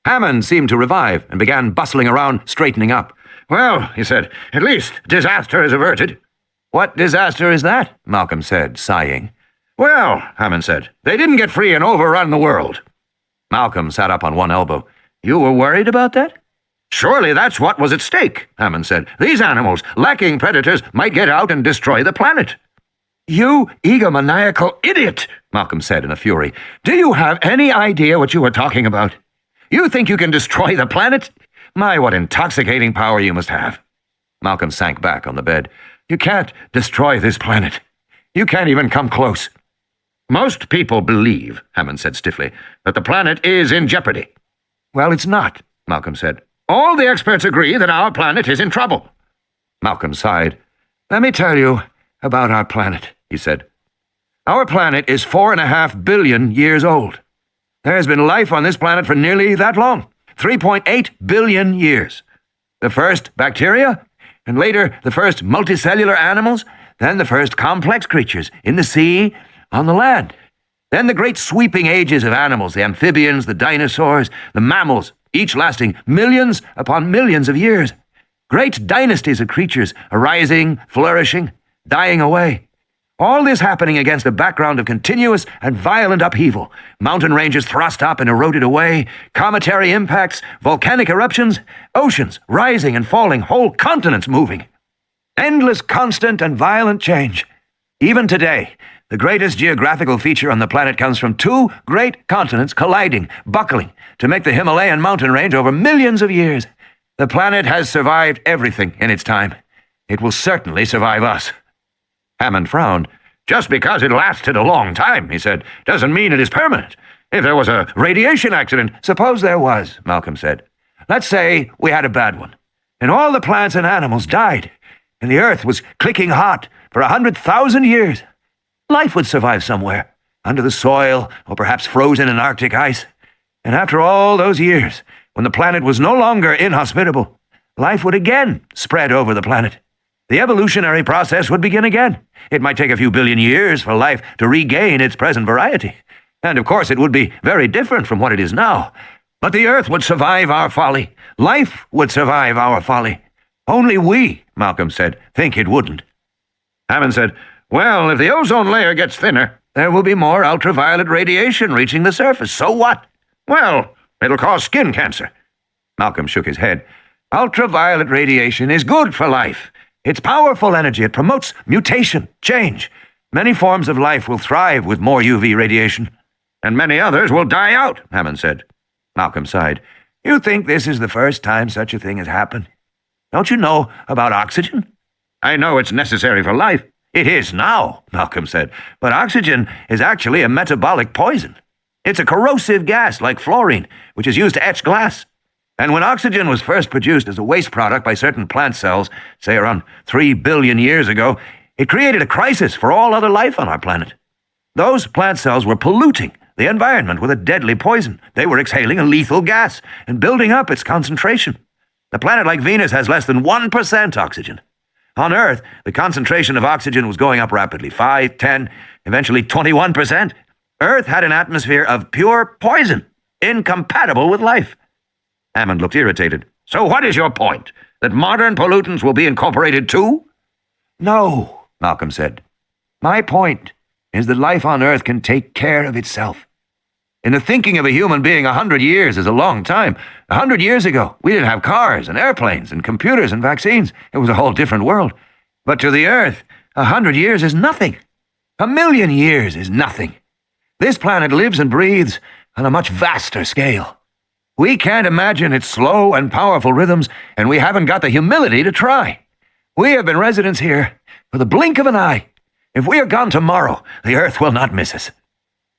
Speaker 3: Hannan seemed to revive and began bustling around, straightening up. Well, he said, at least disaster is averted. What disaster is that? Malcolm said, sighing. Well, Hannan said, they didn't get free and overrun the world. Malcolm sat up on one elbow. You were worried about that? Surely that's what was at stake, Hannan said. These animals, lacking predators, might get out and destroy the planet. You egomaniacal idiot, Malcolm said in a fury. Do you have any idea what you are talking about? You think you can destroy the planet? My, what intoxicating power you must have. Malcolm sank back on the bed. You can't destroy this planet. You can't even come close. Most people believe, Hannan said stiffly, that the planet is in jeopardy. Well, it's not, Malcolm said. All the experts agree that our planet is in trouble. Malcolm sighed. Let me tell you about our planet, he said. Our planet is 4.5 billion years old. There has been life on this planet for nearly that long, 3.8 billion years. The first bacteria, and later the first multicellular animals, then the first complex creatures in the sea, on the land. Then the great sweeping ages of animals, the amphibians, the dinosaurs, the mammals, each lasting millions upon millions of years. Great dynasties of creatures arising, flourishing, dying away. All this happening against a background of continuous and violent upheaval. Mountain ranges thrust up and eroded away, cometary impacts, volcanic eruptions, oceans rising and falling, whole continents moving. Endless, constant, and violent change. Even today, the greatest geographical feature on the planet comes from two great continents colliding, buckling, to make the Himalayan mountain range over millions of years. The planet has survived everything in its time. It will certainly survive us. Hannan frowned. Just because it lasted a long time, he said, doesn't mean it is permanent.
Speaker 2: If there was a radiation accident,
Speaker 5: Suppose there was, Malcolm said. Let's say we had a bad one, and all the plants and animals died, and the earth was clicking hot for 100,000 years. Life would survive somewhere, under the soil, or perhaps frozen in Arctic ice. And after all those years, when the planet was no longer inhospitable, life would again spread over the planet. The evolutionary process would begin again. It might take a few billion years for life to regain its present variety. And of course it would be very different from what it is now. But the Earth would survive our folly. Life would survive our folly. Only we, Malcolm said, think it wouldn't.
Speaker 2: Hannan said, well, if the ozone layer gets thinner,
Speaker 5: There will be more ultraviolet radiation reaching the surface. So what?
Speaker 2: well, it'll cause skin cancer.
Speaker 5: Malcolm shook his head. Ultraviolet radiation is good for life. It's powerful energy. It promotes mutation, change. Many forms of life will thrive with more UV radiation.
Speaker 2: And many others will die out,
Speaker 5: Hannan said. Malcolm sighed. You think this is the first time such a thing has happened? Don't you know about oxygen?
Speaker 2: I know it's necessary for life.
Speaker 5: It is now, Malcolm said, but oxygen is actually a metabolic poison. It's a corrosive gas like fluorine, which is used to etch glass. And when oxygen was first produced as a waste product by certain plant cells, say around 3 billion years ago, it created a crisis for all other life on our planet. Those plant cells were polluting the environment with a deadly poison. They were exhaling a lethal gas and building up its concentration. A planet like Venus has less than 1% oxygen. On Earth, the concentration of oxygen was going up rapidly, 5, 10, eventually 21%. Earth had an atmosphere of pure poison, incompatible with life.
Speaker 3: Hammond looked irritated.
Speaker 2: So what is your point? That modern pollutants will be incorporated too?
Speaker 5: No, Malcolm said. My point is that life on Earth can take care of itself. In the thinking of a human being, 100 years is a long time. 100 years ago, we didn't have cars and airplanes and computers and vaccines. It was a whole different world. But to the Earth, 100 years is nothing. 1,000,000 years is nothing. This planet lives and breathes on a much vaster scale. We can't imagine its slow and powerful rhythms, and we haven't got the humility to try. We have been residents here for the blink of an eye. If we are gone tomorrow, the Earth will not miss us.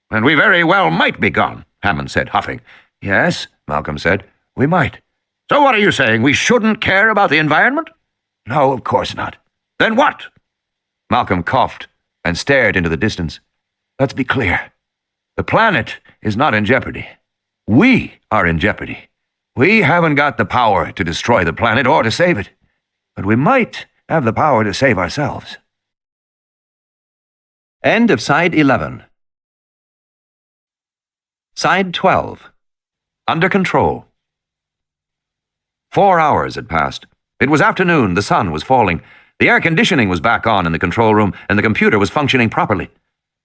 Speaker 2: And we very well might be gone, Hammond said, huffing.
Speaker 5: Yes, Malcolm said, we might.
Speaker 2: So what are you saying, we shouldn't care about the environment?
Speaker 5: No, of course not.
Speaker 2: Then what?
Speaker 5: Malcolm coughed and stared into the distance. Let's be clear. The planet is not in jeopardy. We are in jeopardy. We haven't got the power to destroy the planet or to save it. But we might have the power to save ourselves.
Speaker 1: End of Side 11. Side 12. Under control.
Speaker 3: 4 hours had passed. It was afternoon, the sun was falling. The air conditioning was back on in the control room, and the computer was functioning properly.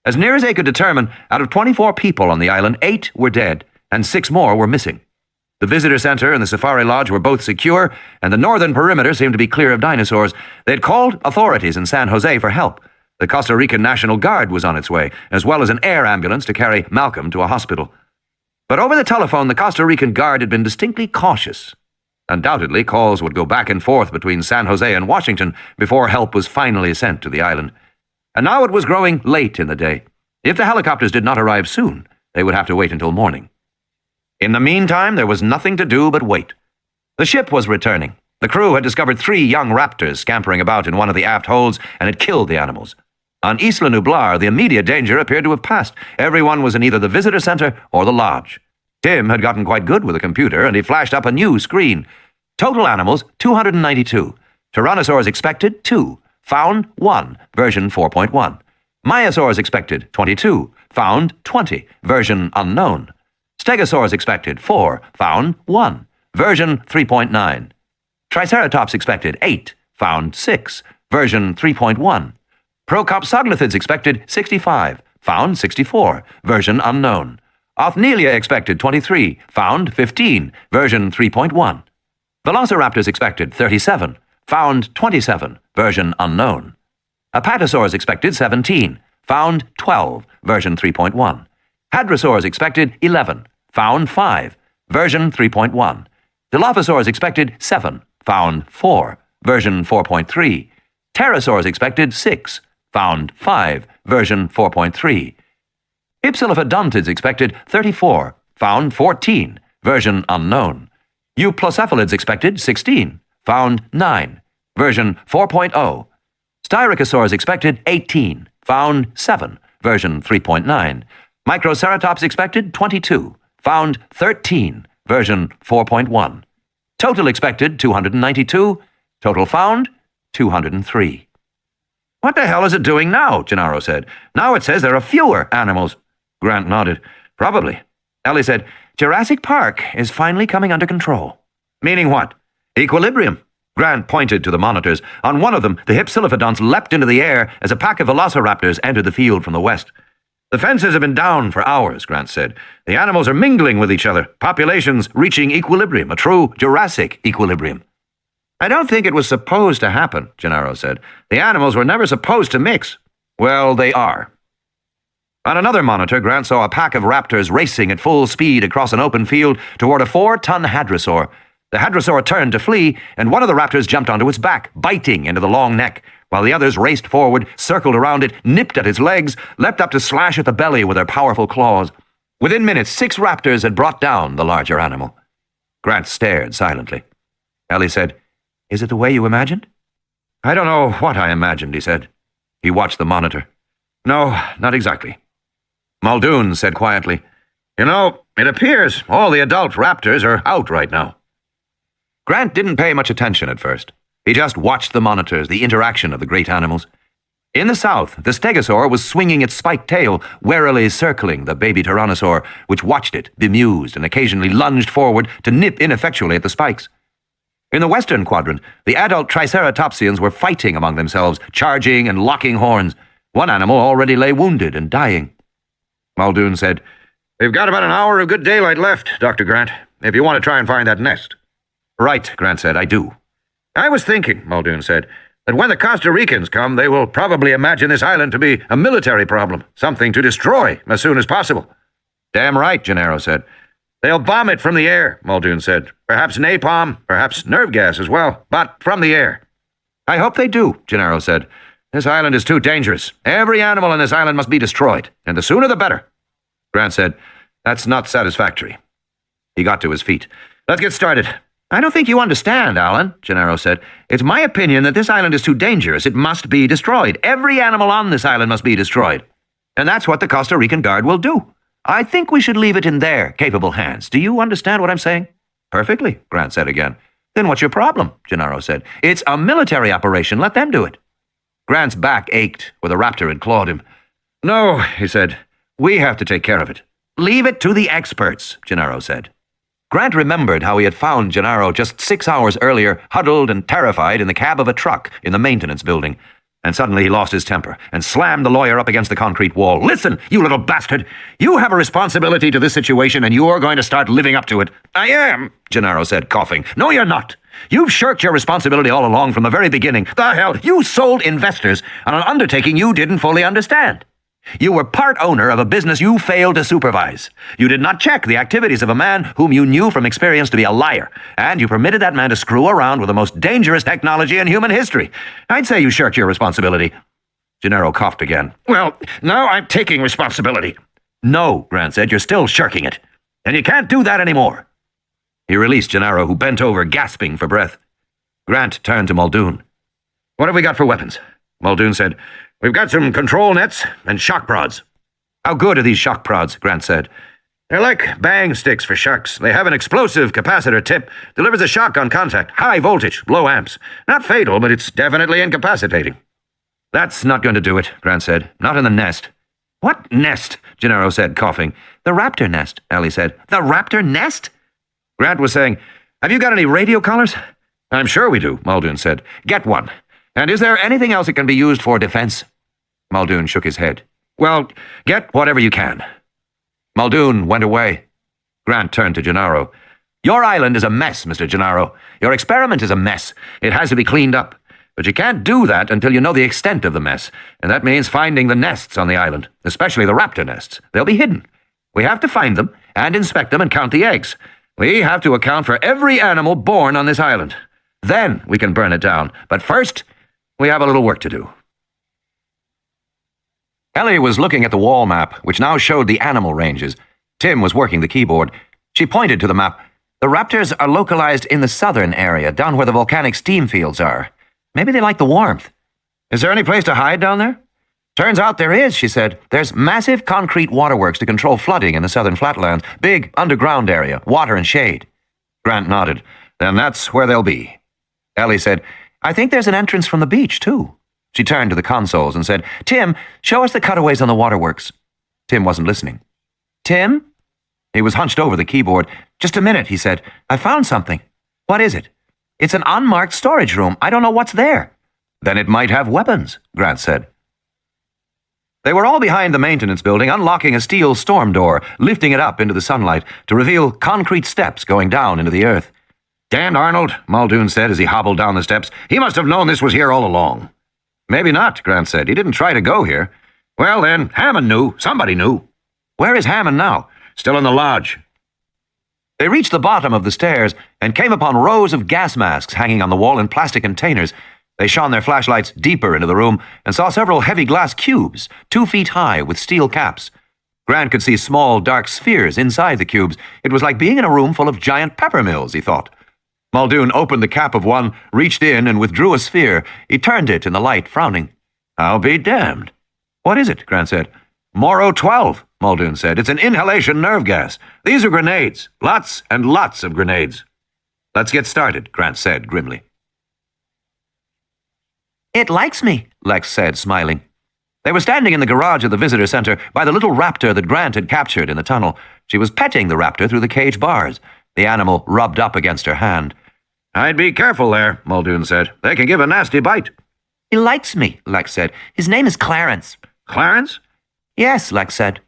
Speaker 3: As near as they could determine, out of 24 people on the island, 8 were dead, and 6 more were missing. The visitor center and the safari lodge were both secure, and the northern perimeter seemed to be clear of dinosaurs. They had called authorities in San Jose for help. The Costa Rican National Guard was on its way, as well as an air ambulance to carry Malcolm to a hospital. But over the telephone, the Costa Rican Guard had been distinctly cautious. Undoubtedly, calls would go back and forth between San Jose and Washington before help was finally sent to the island. And now it was growing late in the day. If the helicopters did not arrive soon, they would have to wait until morning. In the meantime, there was nothing to do but wait. The ship was returning. The crew had discovered 3 young raptors scampering about in one of the aft holds and had killed the animals. On Isla Nublar, the immediate danger appeared to have passed. Everyone was in either the visitor center or the lodge. Tim had gotten quite good with a computer, and he flashed up a new screen. Total animals, 292. Tyrannosaurs expected, 2. Found, 1, version 4.1. Myosaurs expected, 22. Found, 20, version unknown. Stegosaurs expected, 4. Found, 1, version 3.9. Triceratops expected, 8. Found, 6, version 3.1. Procopsognathids expected, 65. Found, 64, version unknown. Othnielia expected, 23. Found, 15, version 3.1. Velociraptors expected, 37. Found, 27, version unknown. Apatosaurs expected, 17. Found, 12, version 3.1. Hadrosaurs expected, 11. Found, 5, version 3.1. Dilophosaurs expected, 7. Found, 4, version 4.3. Pterosaurs expected, 6. Found, 5, version 4.3. Hypsilophodontids expected 34, found 14, version unknown. Euplocephalids expected 16, found 9, version 4.0. Styracosaurs expected 18, found 7, version 3.9. Microceratops expected 22, found 13, version 4.1. Total expected 292, total found 203.
Speaker 2: What the hell is it doing now? Gennaro said. Now it says there are fewer animals. Grant nodded. Probably.
Speaker 3: Ellie said, Jurassic Park is finally coming under control.
Speaker 2: Meaning what? Equilibrium. Grant pointed to the monitors. On one of them, the Hypsilophodonts leapt into the air as a pack of velociraptors entered the field from the west. The fences have been down for hours, Grant said. The animals are mingling with each other, populations reaching equilibrium, a true Jurassic equilibrium.
Speaker 1: I don't think it was supposed to happen, Gennaro said. The animals were never supposed to mix.
Speaker 2: Well, they are. On another monitor, Grant saw a pack of raptors racing at full speed across an open field toward a 4-ton hadrosaur. The hadrosaur turned to flee, and one of the raptors jumped onto its back, biting into the long neck, while the others raced forward, circled around it, nipped at its legs, leapt up to slash at the belly with their powerful claws. Within minutes, 6 raptors had brought down the larger animal. Grant stared silently. Ellie said, Is it the way you imagined? I don't know what I imagined, he said. He watched the monitor. No, not exactly. Muldoon said quietly, You know, it appears all the adult raptors are out right now. Grant didn't pay much attention at first. He just watched the monitors, the interaction of the great animals. In the south, the stegosaur was swinging its spiked tail, warily circling the baby tyrannosaur, which watched it, bemused, and occasionally lunged forward to nip ineffectually at the spikes. In the western quadrant, the adult triceratopsians were fighting among themselves, charging and locking horns. One animal already lay wounded and dying. Muldoon said, We've got about an hour of good daylight left, Dr. Grant, if you want to try and find that nest. Right, Grant said, I do. I was thinking, Muldoon said, that when the Costa Ricans come, they will probably imagine this island to be a military problem, something to destroy as soon as possible. Damn right, Gennaro said. They'll bomb it from the air, Muldoon said. Perhaps napalm, perhaps nerve gas as well, but from the air. I hope they do, Gennaro said. This island is too dangerous. Every animal on this island must be destroyed, and the sooner the better. Grant said, That's not satisfactory. He got to his feet. Let's get started. I don't think you understand, Alan, Gennaro said. It's my opinion that this island is too dangerous. It must be destroyed. Every animal on this island must be destroyed. And that's what the Costa Rican Guard will do. I think we should leave it in their capable hands. Do you understand what I'm saying? Perfectly, Grant said again. Then what's your problem? Gennaro said. It's a military operation. Let them do it. Grant's back ached where the raptor had clawed him. No, he said. We have to take care of it. Leave it to the experts, Gennaro said. Grant remembered how he had found Gennaro just 6 hours earlier, huddled and terrified in the cab of a truck in the maintenance building. And suddenly he lost his temper and slammed the lawyer up against the concrete wall. Listen, you little bastard! You have a responsibility to this situation and you're going to start living up to it. I am, Gennaro said, coughing. No, you're not. You've shirked your responsibility all along from the very beginning. The hell, you sold investors on an undertaking you didn't fully understand. You were part owner of a business you failed to supervise. You did not check the activities of a man whom you knew from experience to be a liar, and you permitted that man to screw around with the most dangerous technology in human history. I'd say you shirked your responsibility. Gennaro coughed again. Well, now I'm taking responsibility. No, Grant said, you're still shirking it. And you can't do that anymore. He released Gennaro, who bent over, gasping for breath. Grant turned to Muldoon. What have we got for weapons? Muldoon said, We've got some control nets and shock prods. How good are these shock prods? Grant said. They're like bang sticks for sharks. They have an explosive capacitor tip, delivers a shock on contact, high voltage, low amps. Not fatal, but it's definitely incapacitating. That's not going to do it, Grant said. Not in the nest. What nest? Gennaro said, coughing. The raptor nest, Ellie said. The raptor nest? Grant was saying, Have you got any radio collars? I'm sure we do, Muldoon said. Get one. And is there anything else it can be used for defense? Muldoon shook his head. Well, get whatever you can. Muldoon went away. Grant turned to Gennaro. Your island is a mess, Mr. Gennaro. Your experiment is a mess. It has to be cleaned up. But you can't do that until you know the extent of the mess. And that means finding the nests on the island, especially the raptor nests. They'll be hidden. We have to find them and inspect them and count the eggs. We have to account for every animal born on this island. Then we can burn it down. But first, we have a little work to do.
Speaker 1: Ellie was looking at the wall map, which now showed the animal ranges. Tim was working the keyboard. She pointed to the map. The raptors are localized in the southern area, down where the volcanic steam fields are. Maybe they like the warmth. Is there any place to hide down there? Turns out there is, she said. There's massive concrete waterworks to control flooding in the southern flatlands. Big underground area, water and shade. Grant nodded. Then that's where they'll be. Ellie said, I think there's an entrance from the beach, too. She turned to the consoles and said, Tim, show us the cutaways on the waterworks. Tim wasn't listening. Tim? He was hunched over the keyboard. Just a minute, he said. I found something. What is it? It's an unmarked storage room. I don't know what's there. Then it might have weapons, Grant said. They were all behind the maintenance building, unlocking a steel storm door, lifting it up into the sunlight to reveal concrete steps going down into the earth.
Speaker 2: Dan Arnold, Muldoon said as he hobbled down the steps. He must have known this was here all along.
Speaker 1: Maybe not, Grant said. He didn't try to go here.
Speaker 2: Well, then, Hannan knew. Somebody knew.
Speaker 1: Where is Hannan now?
Speaker 2: Still in the lodge.
Speaker 1: They reached the bottom of the stairs and came upon rows of gas masks hanging on the wall in plastic containers. They shone their flashlights deeper into the room and saw several heavy glass cubes, 2 feet high with steel caps. Grant could see small, dark spheres inside the cubes. It was like being in a room full of giant pepper mills, he thought. Muldoon opened the cap of one, reached in, and withdrew a sphere. He turned it in the light, frowning.
Speaker 2: I'll be damned.
Speaker 1: What is it? Grant said.
Speaker 2: Moro 12, Muldoon said. It's an inhalation nerve gas. These are grenades. Lots and lots of grenades.
Speaker 1: Let's get started, Grant said grimly.
Speaker 3: It likes me,
Speaker 1: Lex said, smiling. They were standing in the garage of the visitor center by the little raptor that Grant had captured in the tunnel. She was petting the raptor through the cage bars. The animal rubbed up against her hand.
Speaker 2: I'd be careful there, Muldoon said. They can give a nasty bite.
Speaker 3: He likes me, Lex said. His name is Clarence.
Speaker 2: Clarence?
Speaker 3: Yes, Lex said.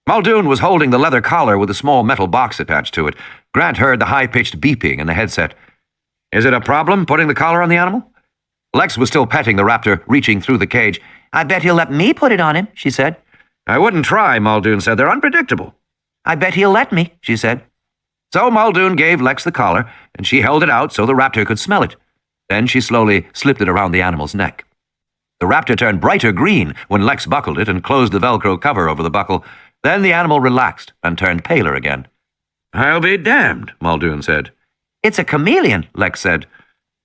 Speaker 1: Muldoon was holding the leather collar with a small metal box attached to it. Grant heard the high-pitched beeping in the headset.
Speaker 2: Is it a problem putting the collar on the animal?
Speaker 1: Lex was still petting the raptor, reaching through the cage.
Speaker 3: I bet he'll let me put it on him, she said.
Speaker 2: I wouldn't try, Muldoon said. They're unpredictable.
Speaker 3: I bet he'll let me, she said.
Speaker 1: So Muldoon gave Lex the collar, and she held it out so the raptor could smell it. Then she slowly slipped it around the animal's neck. The raptor turned brighter green when Lex buckled it and closed the Velcro cover over the buckle. Then the animal relaxed and turned paler again.
Speaker 2: I'll be damned, Muldoon said.
Speaker 3: It's a chameleon, Lex said.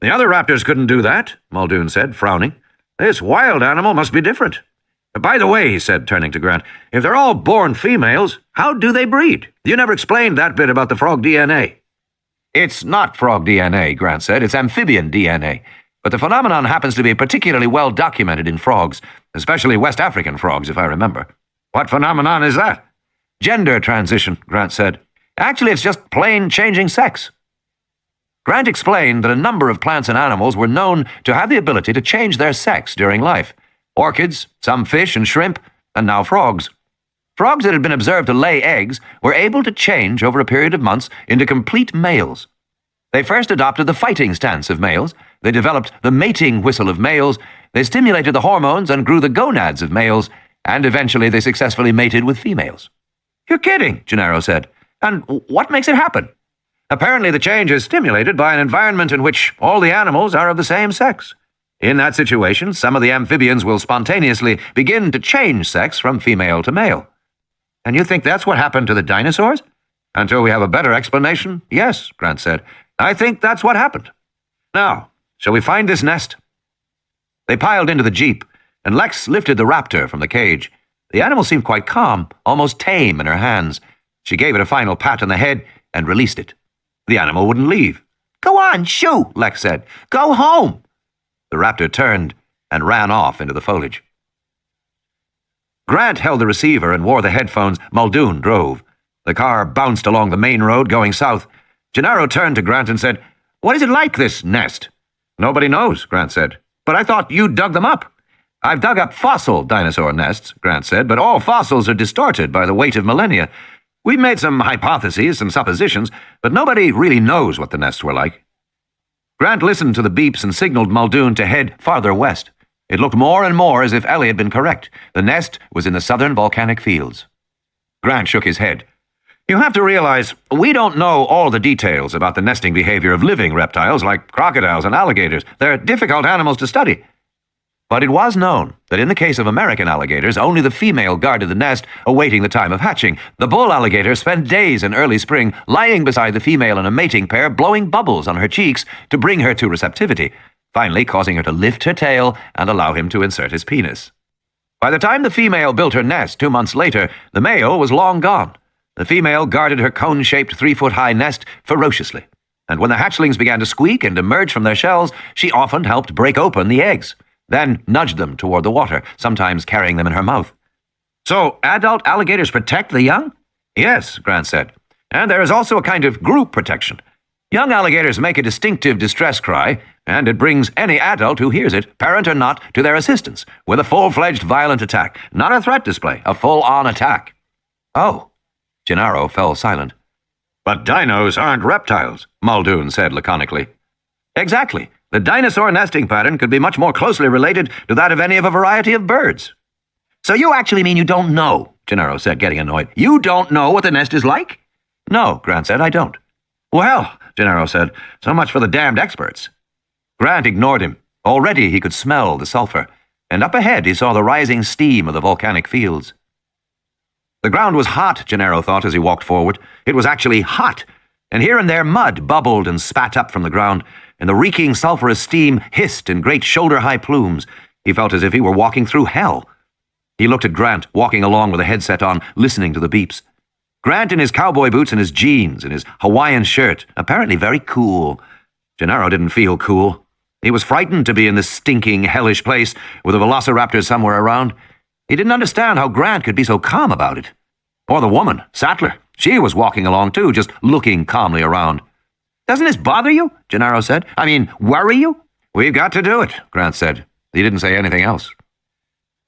Speaker 2: The other raptors couldn't do that, Muldoon said, frowning. This wild animal must be different. By the way, he said, turning to Grant, if they're all born females, how do they breed? You never explained that bit about the frog DNA.
Speaker 1: It's not frog DNA, Grant said. It's amphibian DNA. But the phenomenon happens to be particularly well documented in frogs, especially West African frogs, if I remember.
Speaker 2: What phenomenon is that?
Speaker 1: Gender transition, Grant said. Actually, it's just plain changing sex. Grant explained that a number of plants and animals were known to have the ability to change their sex during life. Orchids, some fish and shrimp, and now frogs. Frogs that had been observed to lay eggs were able to change over a period of months into complete males. They first adopted the fighting stance of males, they developed the mating whistle of males, they stimulated the hormones and grew the gonads of males, and eventually they successfully mated with females.
Speaker 2: You're kidding, Gennaro said. And what makes it happen? Apparently the change is stimulated by an environment in which all the animals are of the same sex. In that situation, some of the amphibians will spontaneously begin to change sex from female to male.
Speaker 1: And you think that's what happened to the dinosaurs?
Speaker 2: Until we have a better explanation, yes, Grant said. I think that's what happened. Now, shall we find this nest?
Speaker 1: They piled into the jeep, and Lex lifted the raptor from the cage. The animal seemed quite calm, almost tame in her hands. She gave it a final pat on the head and released it. The animal wouldn't leave.
Speaker 3: Go on, shoo, Lex said. Go home.
Speaker 1: The raptor turned and ran off into the foliage. Grant held the receiver and wore the headphones. Muldoon drove. The car bounced along the main road going south. Gennaro turned to Grant and said, "What is it like, this nest?"
Speaker 2: "Nobody knows," Grant said.
Speaker 1: "But I thought you dug them up." "I've dug up fossil dinosaur nests," Grant said, "but all fossils are distorted by the weight of millennia. We've made some hypotheses, some suppositions, but nobody really knows what the nests were like." Grant listened to the beeps and signaled Muldoon to head farther west. It looked more and more as if Ellie had been correct. The nest was in the southern volcanic fields. Grant shook his head. "You have to realize, we don't know all the details about the nesting behavior of living reptiles like crocodiles and alligators. They're difficult animals to study."
Speaker 3: But it was known that in the case of American alligators, only the female guarded the nest, awaiting the time of hatching. The bull alligator spent days in early spring lying beside the female in a mating pair, blowing bubbles on her cheeks to bring her to receptivity, finally causing her to lift her tail and allow him to insert his penis. By the time the female built her nest 2 months later, the male was long gone. The female guarded her cone-shaped 3-foot-high nest ferociously, and when the hatchlings began to squeak and emerge from their shells, she often helped break open the eggs, then nudged them toward the water, sometimes carrying them in her mouth.
Speaker 2: So, adult alligators protect the young?
Speaker 3: Yes, Grant said, and there is also a kind of group protection. Young alligators make a distinctive distress cry, and it brings any adult who hears it, parent or not, to their assistance, with a full-fledged violent attack. Not a threat display, a full-on attack. Oh. Gennaro fell silent.
Speaker 2: But dinos aren't reptiles, Muldoon said laconically.
Speaker 3: Exactly. The dinosaur nesting pattern could be much more closely related to that of any of a variety of birds.
Speaker 2: So you actually mean you don't know, Gennaro said, getting annoyed. You don't know what the nest is like?
Speaker 3: No, Grant said, I don't.
Speaker 2: Well, Gennaro said, so much for the damned experts.
Speaker 3: Grant ignored him. Already he could smell the sulfur, and up ahead he saw the rising steam of the volcanic fields. The ground was hot, Gennaro thought as he walked forward. It was actually hot, and here and there mud bubbled and spat up from the ground, and the reeking sulphurous steam hissed in great shoulder-high plumes. He felt as if he were walking through hell. He looked at Grant, walking along with a headset on, listening to the beeps. Grant in his cowboy boots and his jeans and his Hawaiian shirt, apparently very cool. Gennaro didn't feel cool. He was frightened to be in this stinking, hellish place with a velociraptor somewhere around. He didn't understand how Grant could be so calm about it. Or the woman, Sattler. She was walking along too, just looking calmly around.
Speaker 2: Doesn't this bother you? Gennaro said. I mean, worry you?
Speaker 3: We've got to do it, Grant said. He didn't say anything else.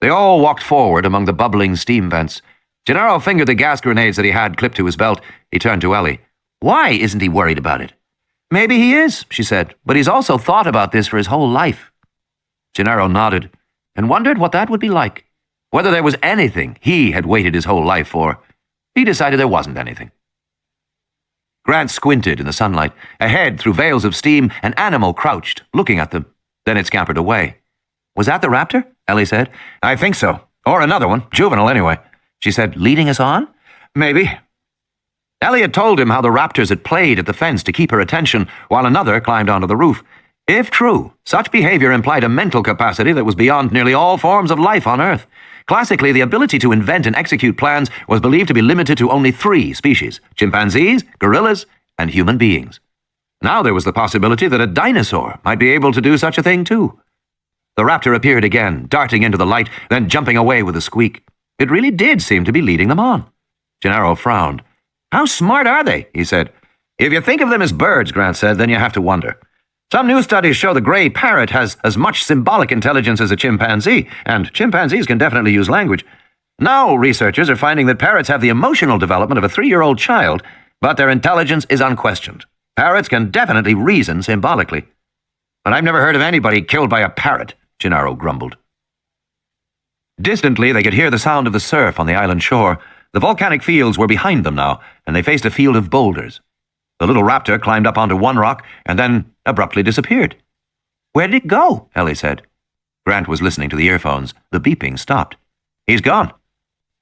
Speaker 3: They all walked forward among the bubbling steam vents. Gennaro fingered the gas grenades that he had clipped to his belt. He turned to Ellie.
Speaker 2: Why isn't he worried about it?
Speaker 3: Maybe he is, she said, but he's also thought about this for his whole life. Gennaro nodded and wondered what that would be like. Whether there was anything he had waited his whole life for. He decided there wasn't anything. Grant squinted in the sunlight. Ahead, through veils of steam, an animal crouched, looking at them. Then it scampered away. Was that the raptor? Ellie said.
Speaker 2: I think so. Or another one. Juvenile, anyway.
Speaker 3: She said, leading us on?
Speaker 2: Maybe.
Speaker 3: Ellie had told him how the raptors had played at the fence to keep her attention, while another climbed onto the roof. If true, such behavior implied a mental capacity that was beyond nearly all forms of life on Earth. Classically, the ability to invent and execute plans was believed to be limited to only 3 species: chimpanzees, gorillas, and human beings. Now there was the possibility that a dinosaur might be able to do such a thing too. The raptor appeared again, darting into the light, then jumping away with a squeak. It really did seem to be leading them on. Gennaro frowned.
Speaker 2: How smart are they? He said. If you think of them as birds, Grant said, then you have to wonder. Some new studies show the gray parrot has as much symbolic intelligence as a chimpanzee, and chimpanzees can definitely use language. Now researchers are finding that parrots have the emotional development of a 3-year-old child, but their intelligence is unquestioned. Parrots can definitely reason symbolically. But I've never heard of anybody killed by a parrot, Gennaro grumbled.
Speaker 3: Distantly, they could hear the sound of the surf on the island shore. The volcanic fields were behind them now, and they faced a field of boulders. The little raptor climbed up onto one rock and then abruptly disappeared.
Speaker 2: Where did it go?
Speaker 3: Ellie said. Grant was listening to the earphones. The beeping stopped. He's gone.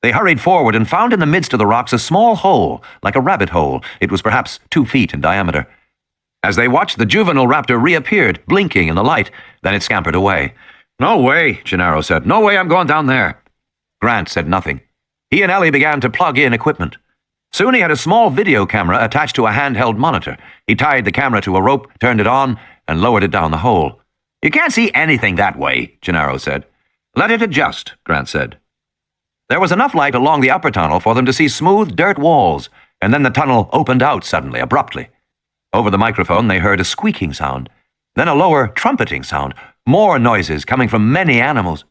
Speaker 3: They hurried forward and found in the midst of the rocks a small hole, like a rabbit hole. It was perhaps 2 feet in diameter. As they watched, the juvenile raptor reappeared, blinking in the light. Then it scampered away.
Speaker 2: No way, Gennaro said. No way I'm going down there.
Speaker 3: Grant said nothing. He and Ellie began to plug in equipment. Soon he had a small video camera attached to a handheld monitor. He tied the camera to a rope, turned it on, and lowered it down the hole.
Speaker 2: You can't see anything that way, Gennaro said.
Speaker 3: Let it adjust, Grant said. There was enough light along the upper tunnel for them to see smooth dirt walls, and then the tunnel opened out suddenly, abruptly. Over the microphone they heard a squeaking sound, then a lower trumpeting sound, more noises coming from many animals.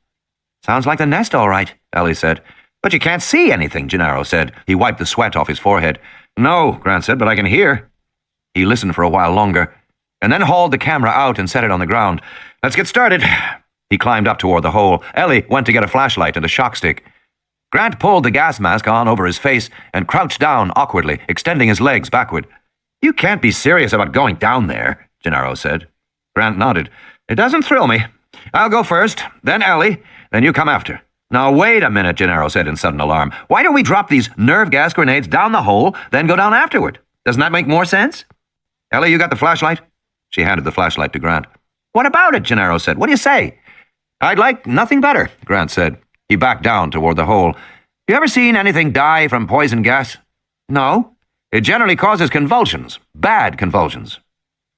Speaker 2: Sounds like the nest all right, Ellie said. But you can't see anything, Gennaro said. He wiped the sweat off his forehead. No, Grant said, but I can hear.
Speaker 3: He listened for a while longer, and then hauled the camera out and set it on the ground.
Speaker 2: Let's get started.
Speaker 3: He climbed up toward the hole. Ellie went to get a flashlight and a shock stick. Grant pulled the gas mask on over his face and crouched down awkwardly, extending his legs backward.
Speaker 2: You can't be serious about going down there, Gennaro said. Grant nodded. It doesn't thrill me. I'll go first, then Ellie, then you come after.
Speaker 3: Now, wait a minute, Gennaro said in sudden alarm. Why don't we drop these nerve gas grenades down the hole, then go down afterward? Doesn't that make more sense?
Speaker 2: Ellie, you got the flashlight? She handed the flashlight to Grant.
Speaker 3: What about it? Gennaro said. What do you say?
Speaker 1: I'd like nothing better, Grant said. He backed down toward the hole. You ever seen anything die from poison gas?
Speaker 3: No.
Speaker 1: It generally causes convulsions, bad convulsions.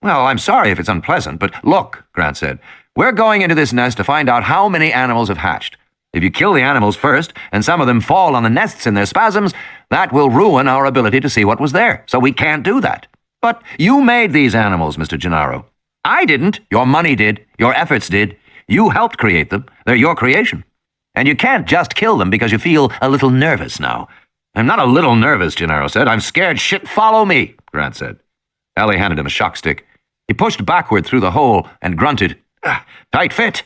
Speaker 1: Well, I'm sorry if it's unpleasant, but look, Grant said. We're going into this nest to find out how many animals have hatched. If you kill the animals first, and some of them fall on the nests in their spasms, that will ruin our ability to see what was there, so we can't do that. But you made these animals, Mr. Gennaro. I didn't. Your money did. Your efforts did. You helped create them. They're your creation. And you can't just kill them because you feel a little nervous now.
Speaker 2: I'm not a little nervous, Gennaro said. I'm scared shit.
Speaker 1: Follow me, Grant said. Ellie handed him a shock stick. He pushed backward through the hole and grunted. Tight fit.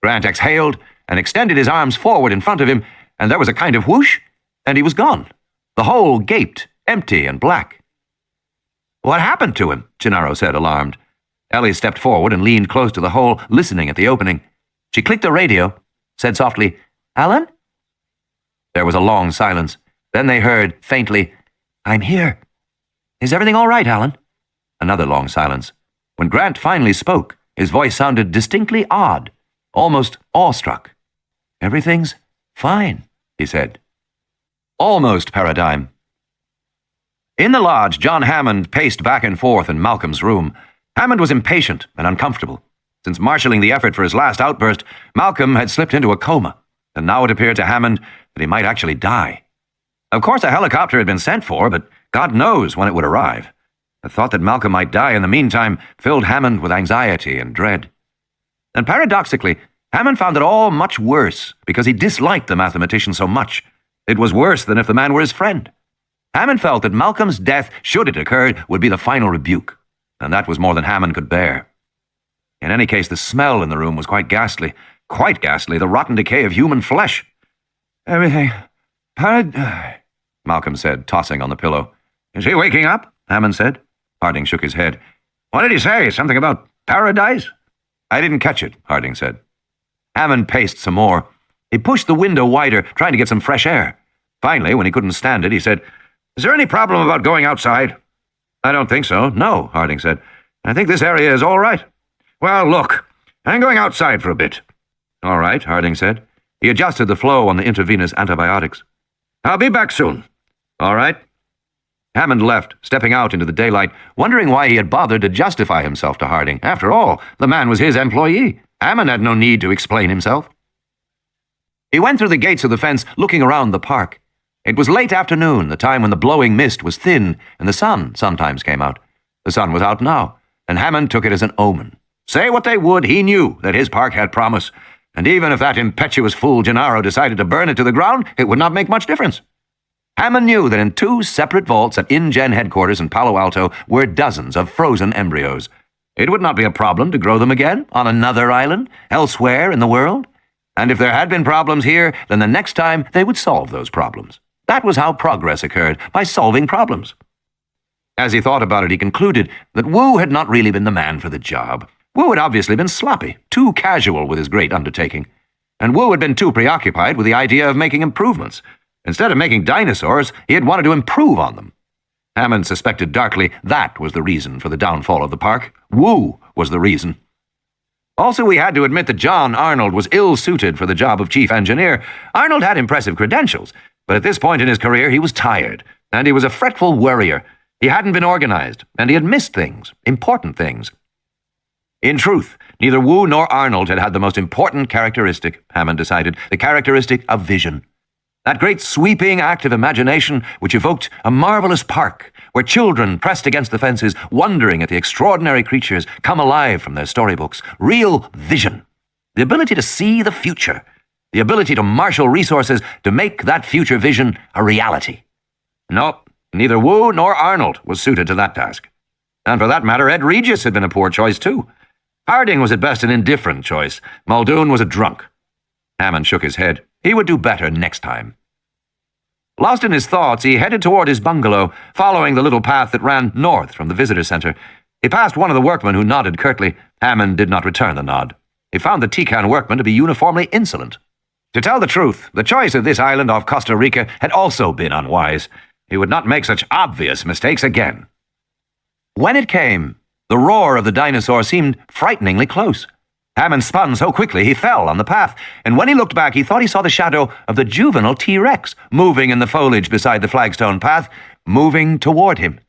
Speaker 1: Grant exhaled and extended his arms forward in front of him, and there was a kind of whoosh, and he was gone. The hole gaped, empty and black.
Speaker 3: What happened to him? Gennaro said, alarmed.
Speaker 1: Ellie stepped forward and leaned close to the hole, listening at the opening. She clicked the radio, said softly, Alan? There was a long silence. Then they heard, faintly, I'm here. Is everything all right, Alan? Another long silence. When Grant finally spoke, his voice sounded distinctly odd, almost awestruck. Everything's fine, he said. Almost paradigm. In the lodge, John Hammond paced back and forth in Malcolm's room. Hammond was impatient and uncomfortable. Since marshalling the effort for his last outburst, Malcolm had slipped into a coma, and now it appeared to Hammond that he might actually die. Of course, a helicopter had been sent for, but God knows when it would arrive. The thought that Malcolm might die in the meantime filled Hammond with anxiety and dread. And paradoxically, Hammond found it all much worse because he disliked the mathematician so much. It was worse than if the man were his friend. Hammond felt that Malcolm's death, should it occur, would be the final rebuke, and that was more than Hammond could bear. In any case, the smell in the room was quite ghastly, the rotten decay of human flesh. Everything. Malcolm said, tossing on the pillow.
Speaker 2: Is he waking up? Hammond said.
Speaker 1: Harding shook his head.
Speaker 2: What did he say? Something about paradise?
Speaker 1: I didn't catch it, Harding said. Hammond paced some more. He pushed the window wider, trying to get some fresh air. Finally, when he couldn't stand it, he said,
Speaker 2: Is there any problem about going outside?
Speaker 1: I don't think so, no, Harding said.
Speaker 2: I think this area is all right. Well, look, I'm going outside for a bit.
Speaker 1: All right, Harding said. He adjusted the flow on the intravenous antibiotics.
Speaker 2: I'll be back soon.
Speaker 1: All right. Hammond left, stepping out into the daylight, wondering why he had bothered to justify himself to Harding. After all, the man was his employee. Hammond had no need to explain himself. He went through the gates of the fence, looking around the park. It was late afternoon, the time when the blowing mist was thin, and the sun sometimes came out. The sun was out now, and Hammond took it as an omen. Say what they would, he knew that his park had promise, and even if that impetuous fool Gennaro decided to burn it to the ground, it would not make much difference. Hammond knew that in 2 separate vaults at InGen headquarters in Palo Alto were dozens of frozen embryos. It would not be a problem to grow them again on another island, elsewhere in the world. And if there had been problems here, then the next time they would solve those problems. That was how progress occurred, by solving problems. As he thought about it, he concluded that Wu had not really been the man for the job. Wu had obviously been sloppy, too casual with his great undertaking. And Wu had been too preoccupied with the idea of making improvements. Instead of making dinosaurs, he had wanted to improve on them. Hammond suspected darkly that was the reason for the downfall of the park. Wu was the reason. Also, we had to admit that John Arnold was ill-suited for the job of chief engineer. Arnold had impressive credentials, but at this point in his career he was tired, and he was a fretful worrier. He hadn't been organized, and he had missed things, important things. In truth, neither Wu nor Arnold had the most important characteristic, Hammond decided, the characteristic of vision. That great sweeping act of imagination which evoked a marvelous park, where children pressed against the fences, wondering at the extraordinary creatures come alive from their storybooks. Real vision. The ability to see the future. The ability to marshal resources to make that future vision a reality. No, neither Wu nor Arnold was suited to that task. And for that matter, Ed Regis had been a poor choice too. Harding was at best an indifferent choice. Muldoon was a drunk. Hammond shook his head. He would do better next time. Lost in his thoughts, he headed toward his bungalow, following the little path that ran north from the visitor center. He passed one of the workmen who nodded curtly. Hammond did not return the nod.
Speaker 2: he found the Tican workman to be uniformly insolent. To tell the truth, the choice of this island off Costa Rica had also been unwise. He would not make such obvious mistakes again. When it came, the roar of the dinosaur seemed frighteningly close. Hannan spun so quickly he fell on the path, and when he looked back he thought he saw the shadow of the juvenile T-Rex moving in the foliage beside the flagstone path, moving toward him.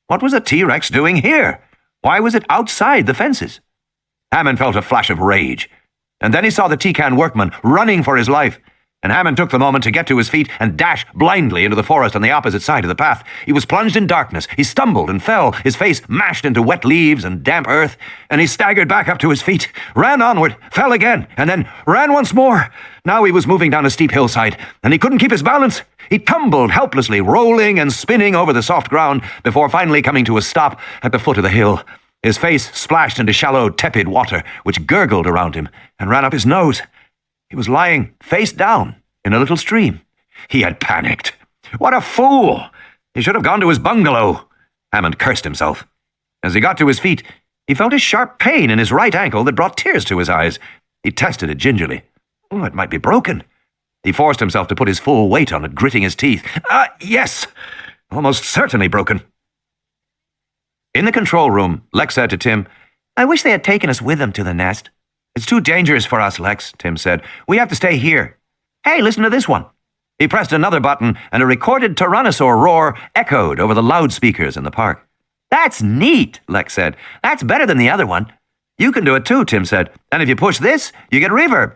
Speaker 2: What was a T-Rex doing here? Why was it outside the fences? Hannan felt a flash of rage, and then he saw the Tican workman running for his life, and Hannan took the moment to get to his feet and dash blindly into the forest on the opposite side of the path. He was plunged in darkness. He stumbled and fell, his face mashed into wet leaves and damp earth, and he staggered back up to his feet, ran onward, fell again, and then ran once more. Now he was moving down a steep hillside, and he couldn't keep his balance. He tumbled helplessly, rolling and spinning over the soft ground, before finally coming to a stop at the foot of the hill. His face splashed into shallow, tepid water, which gurgled around him and ran up his nose. He was lying face down in a little stream. He had panicked. What a fool! He should have gone to his bungalow. Hammond cursed himself. As he got to his feet, he felt a sharp pain in his right ankle that brought tears to his eyes. He tested it gingerly. Oh, it might be broken. He forced himself to put his full weight on it, gritting his teeth. Yes! Almost certainly broken. In the control room, Lex said to Tim, "I wish they had taken us with them to the nest." "It's too dangerous for us, Lex," Tim said. "We have to stay here." "Hey, listen to this one." He pressed another button, and a recorded tyrannosaur roar echoed over the loudspeakers in the park. "That's neat," Lex said. "That's better than the other one." "You can do it too," Tim said. "And if you push this, you get reverb."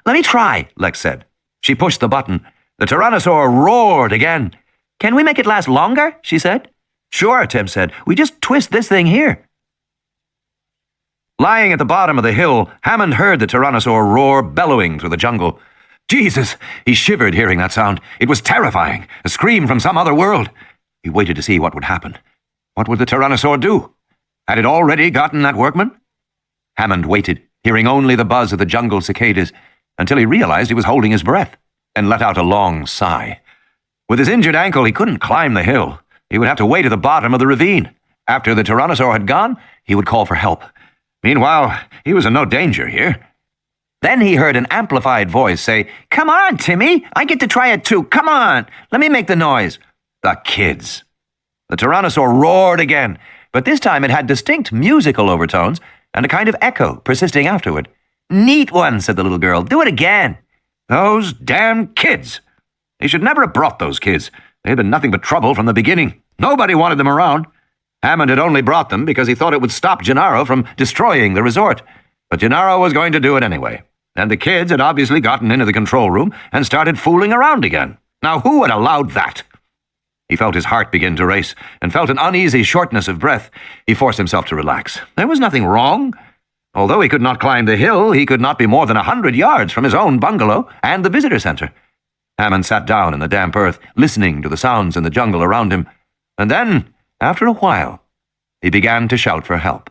Speaker 2: "Let me try," Lex said. She pushed the button. The tyrannosaur roared again. "Can we make it last longer?" she said. "Sure," Tim said. "We just twist this thing here." Lying at the bottom of the hill, Hammond heard the tyrannosaur roar bellowing through the jungle. Jesus! He shivered hearing that sound. It was terrifying, a scream from some other world. He waited to see what would happen. What would the tyrannosaur do? Had it already gotten that workman? Hammond waited, hearing only the buzz of the jungle cicadas, until he realized he was holding his breath, and let out a long sigh. With his injured ankle, he couldn't climb the hill. He would have to wait at the bottom of the ravine. After the tyrannosaur had gone, he would call for help. Meanwhile, he was in no danger here. Then he heard an amplified voice say, "Come on, Timmy! I get to try it too! Come on! Let me make the noise!" The kids. The tyrannosaur roared again, but this time it had distinct musical overtones and a kind of echo persisting afterward. "Neat one," said the little girl. "Do it again." Those damn kids! He should never have brought those kids. They had been nothing but trouble from the beginning. Nobody wanted them around. Hammond had only brought them because he thought it would stop Gennaro from destroying the resort. But Gennaro was going to do it anyway. And the kids had obviously gotten into the control room and started fooling around again. Now who had allowed that? He felt his heart begin to race and felt an uneasy shortness of breath. He forced himself to relax. There was nothing wrong. Although he could not climb the hill, he could not be more than 100 yards from his own bungalow and the visitor center. Hammond sat down in the damp earth, listening to the sounds in the jungle around him. And then, after a while, he began to shout for help.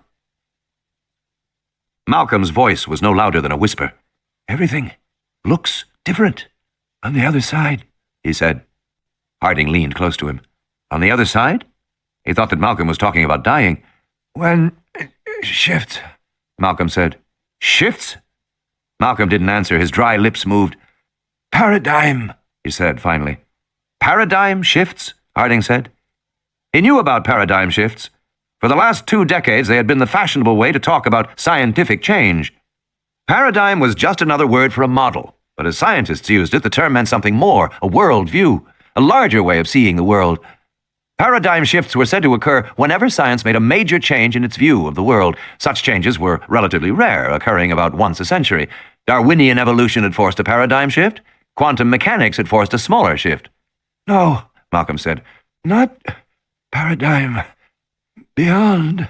Speaker 2: Malcolm's voice was no louder than a whisper. "Everything looks different on the other side," he said. Harding leaned close to him. "On the other side?" He thought that Malcolm was talking about dying. "When it shifts," Malcolm said. "Shifts?" Malcolm didn't answer. His dry lips moved. "Paradigm," he said finally. "Paradigm shifts?" Harding said. He knew about paradigm shifts. For the last 2 decades, they had been the fashionable way to talk about scientific change. Paradigm was just another word for a model, but as scientists used it, the term meant something more, a world view, a larger way of seeing the world. Paradigm shifts were said to occur whenever science made a major change in its view of the world. Such changes were relatively rare, occurring about once a century. Darwinian evolution had forced a paradigm shift. Quantum mechanics had forced a smaller shift. "No," Malcolm said. "Not paradigm. Beyond."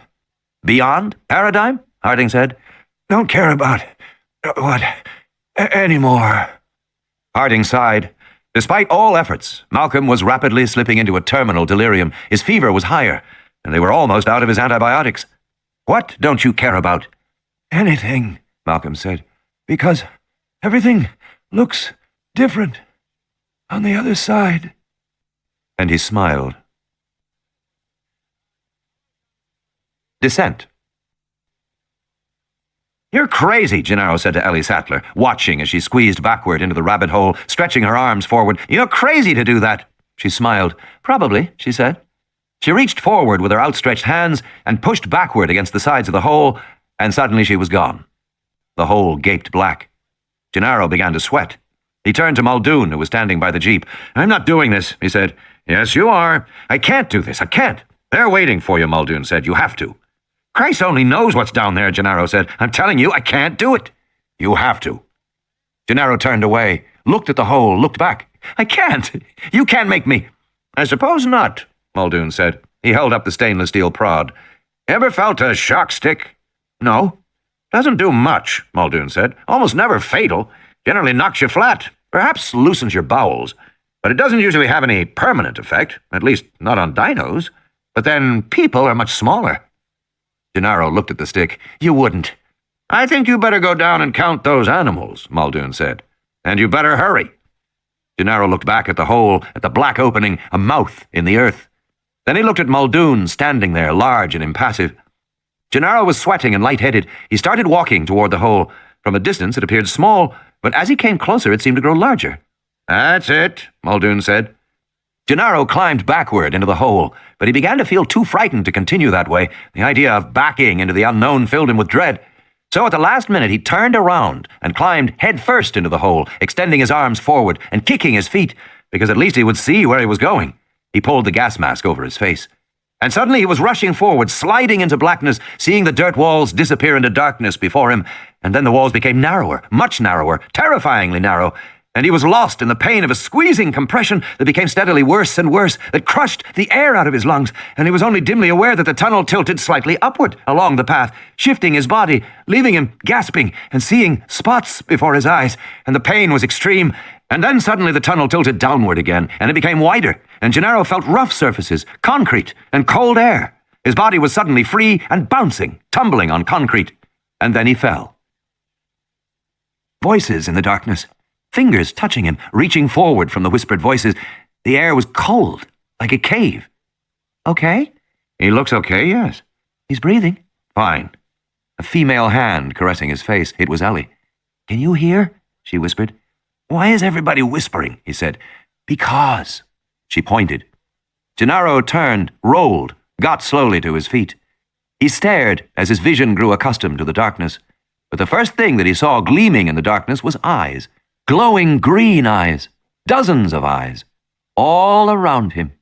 Speaker 2: "Beyond paradigm?" Harding said. "Don't care about what anymore." Harding sighed. Despite all efforts, Malcolm was rapidly slipping into a terminal delirium. His fever was higher, and they were almost out of his antibiotics. "What don't you care about?" "Anything," Malcolm said, "because everything looks different on the other side." And he smiled. Descent.
Speaker 3: "You're crazy," Gennaro said to Ellie Sattler, watching as she squeezed backward into the rabbit hole, stretching her arms forward. "You're crazy to do that." She smiled. "Probably," she said. She reached forward with her outstretched hands and pushed backward against the sides of the hole, and suddenly she was gone. The hole gaped black. Gennaro began to sweat. He turned to Muldoon, who was standing by the jeep. "I'm not doing this," he said. "Yes, you are. I can't do this. I can't." "They're waiting for you," Muldoon said. "You have to." "Christ only knows what's down there," Gennaro said. "I'm telling you, I can't do it." "You have to." Gennaro turned away, looked at the hole, looked back. "I can't. You can't make me." "I suppose not," Muldoon said. He held up the stainless steel prod. "Ever felt a shock stick?" "No." "Doesn't do much," Muldoon said. "Almost never fatal. Generally knocks you flat. Perhaps loosens your bowels. But it doesn't usually have any permanent effect, at least not on dinos. But then people are much smaller." Gennaro looked at the stick. "You wouldn't." "I think you better go down and count those animals," Muldoon said. "And you better hurry." Gennaro looked back at the hole, at the black opening, a mouth in the earth. Then he looked at Muldoon, standing there, large and impassive. Gennaro was sweating and light-headed. He started walking toward the hole. From a distance it appeared small, but as he came closer it seemed to grow larger. "That's it," Muldoon said. Gennaro climbed backward into the hole, but he began to feel too frightened to continue that way. The idea of backing into the unknown filled him with dread. So at the last minute he turned around and climbed head-first into the hole, extending his arms forward and kicking his feet, because at least he would see where he was going. He pulled the gas mask over his face. And suddenly he was rushing forward, sliding into blackness, seeing the dirt walls disappear into darkness before him, and then the walls became narrower, much narrower, terrifyingly narrow, and he was lost in the pain of a squeezing compression that became steadily worse and worse, that crushed the air out of his lungs, and he was only dimly aware that the tunnel tilted slightly upward along the path, shifting his body, leaving him gasping and seeing spots before his eyes, and the pain was extreme. And then suddenly the tunnel tilted downward again, and it became wider, and Gennaro felt rough surfaces, concrete, and cold air. His body was suddenly free and bouncing, tumbling on concrete, and then he fell. Voices in the darkness. Fingers touching him, reaching forward from the whispered voices. The air was cold, like a cave. "Okay?" "He looks okay, yes." "He's breathing?" "Fine." A female hand caressing his face. It was Ellie. "Can you hear?" she whispered. "Why is everybody whispering?" he said. "Because." She pointed. Gennaro turned, rolled, got slowly to his feet. He stared as his vision grew accustomed to the darkness. But the first thing that he saw gleaming in the darkness was eyes. Glowing green eyes, dozens of eyes, all around him.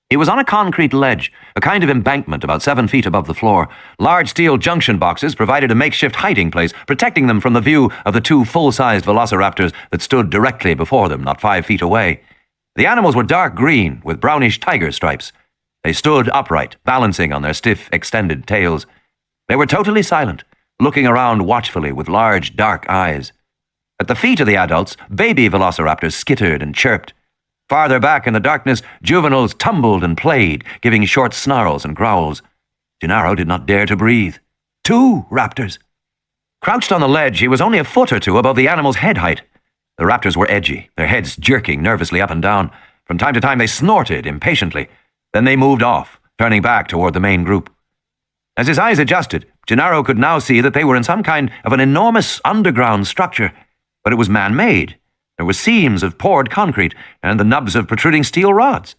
Speaker 3: He was on a concrete ledge, a kind of embankment about 7 feet above the floor. Large steel junction boxes provided a makeshift hiding place, protecting them from the view of the 2 full-sized velociraptors that stood directly before them, not 5 feet away. The animals were dark green, with brownish tiger stripes. They stood upright, balancing on their stiff, extended tails. They were totally silent, looking around watchfully with large, dark eyes. At the feet of the adults, baby velociraptors skittered and chirped. Farther back in the darkness, juveniles tumbled and played, giving short snarls and growls. Gennaro did not dare to breathe. 2 raptors. Crouched on the ledge, he was only a foot or 2 above the animal's head height. The raptors were edgy, their heads jerking nervously up and down. From time to time they snorted impatiently. Then they moved off, turning back toward the main group. As his eyes adjusted, Gennaro could now see that they were in some kind of an enormous underground structure. But it was man-made. There were seams of poured concrete and the nubs of protruding steel rods.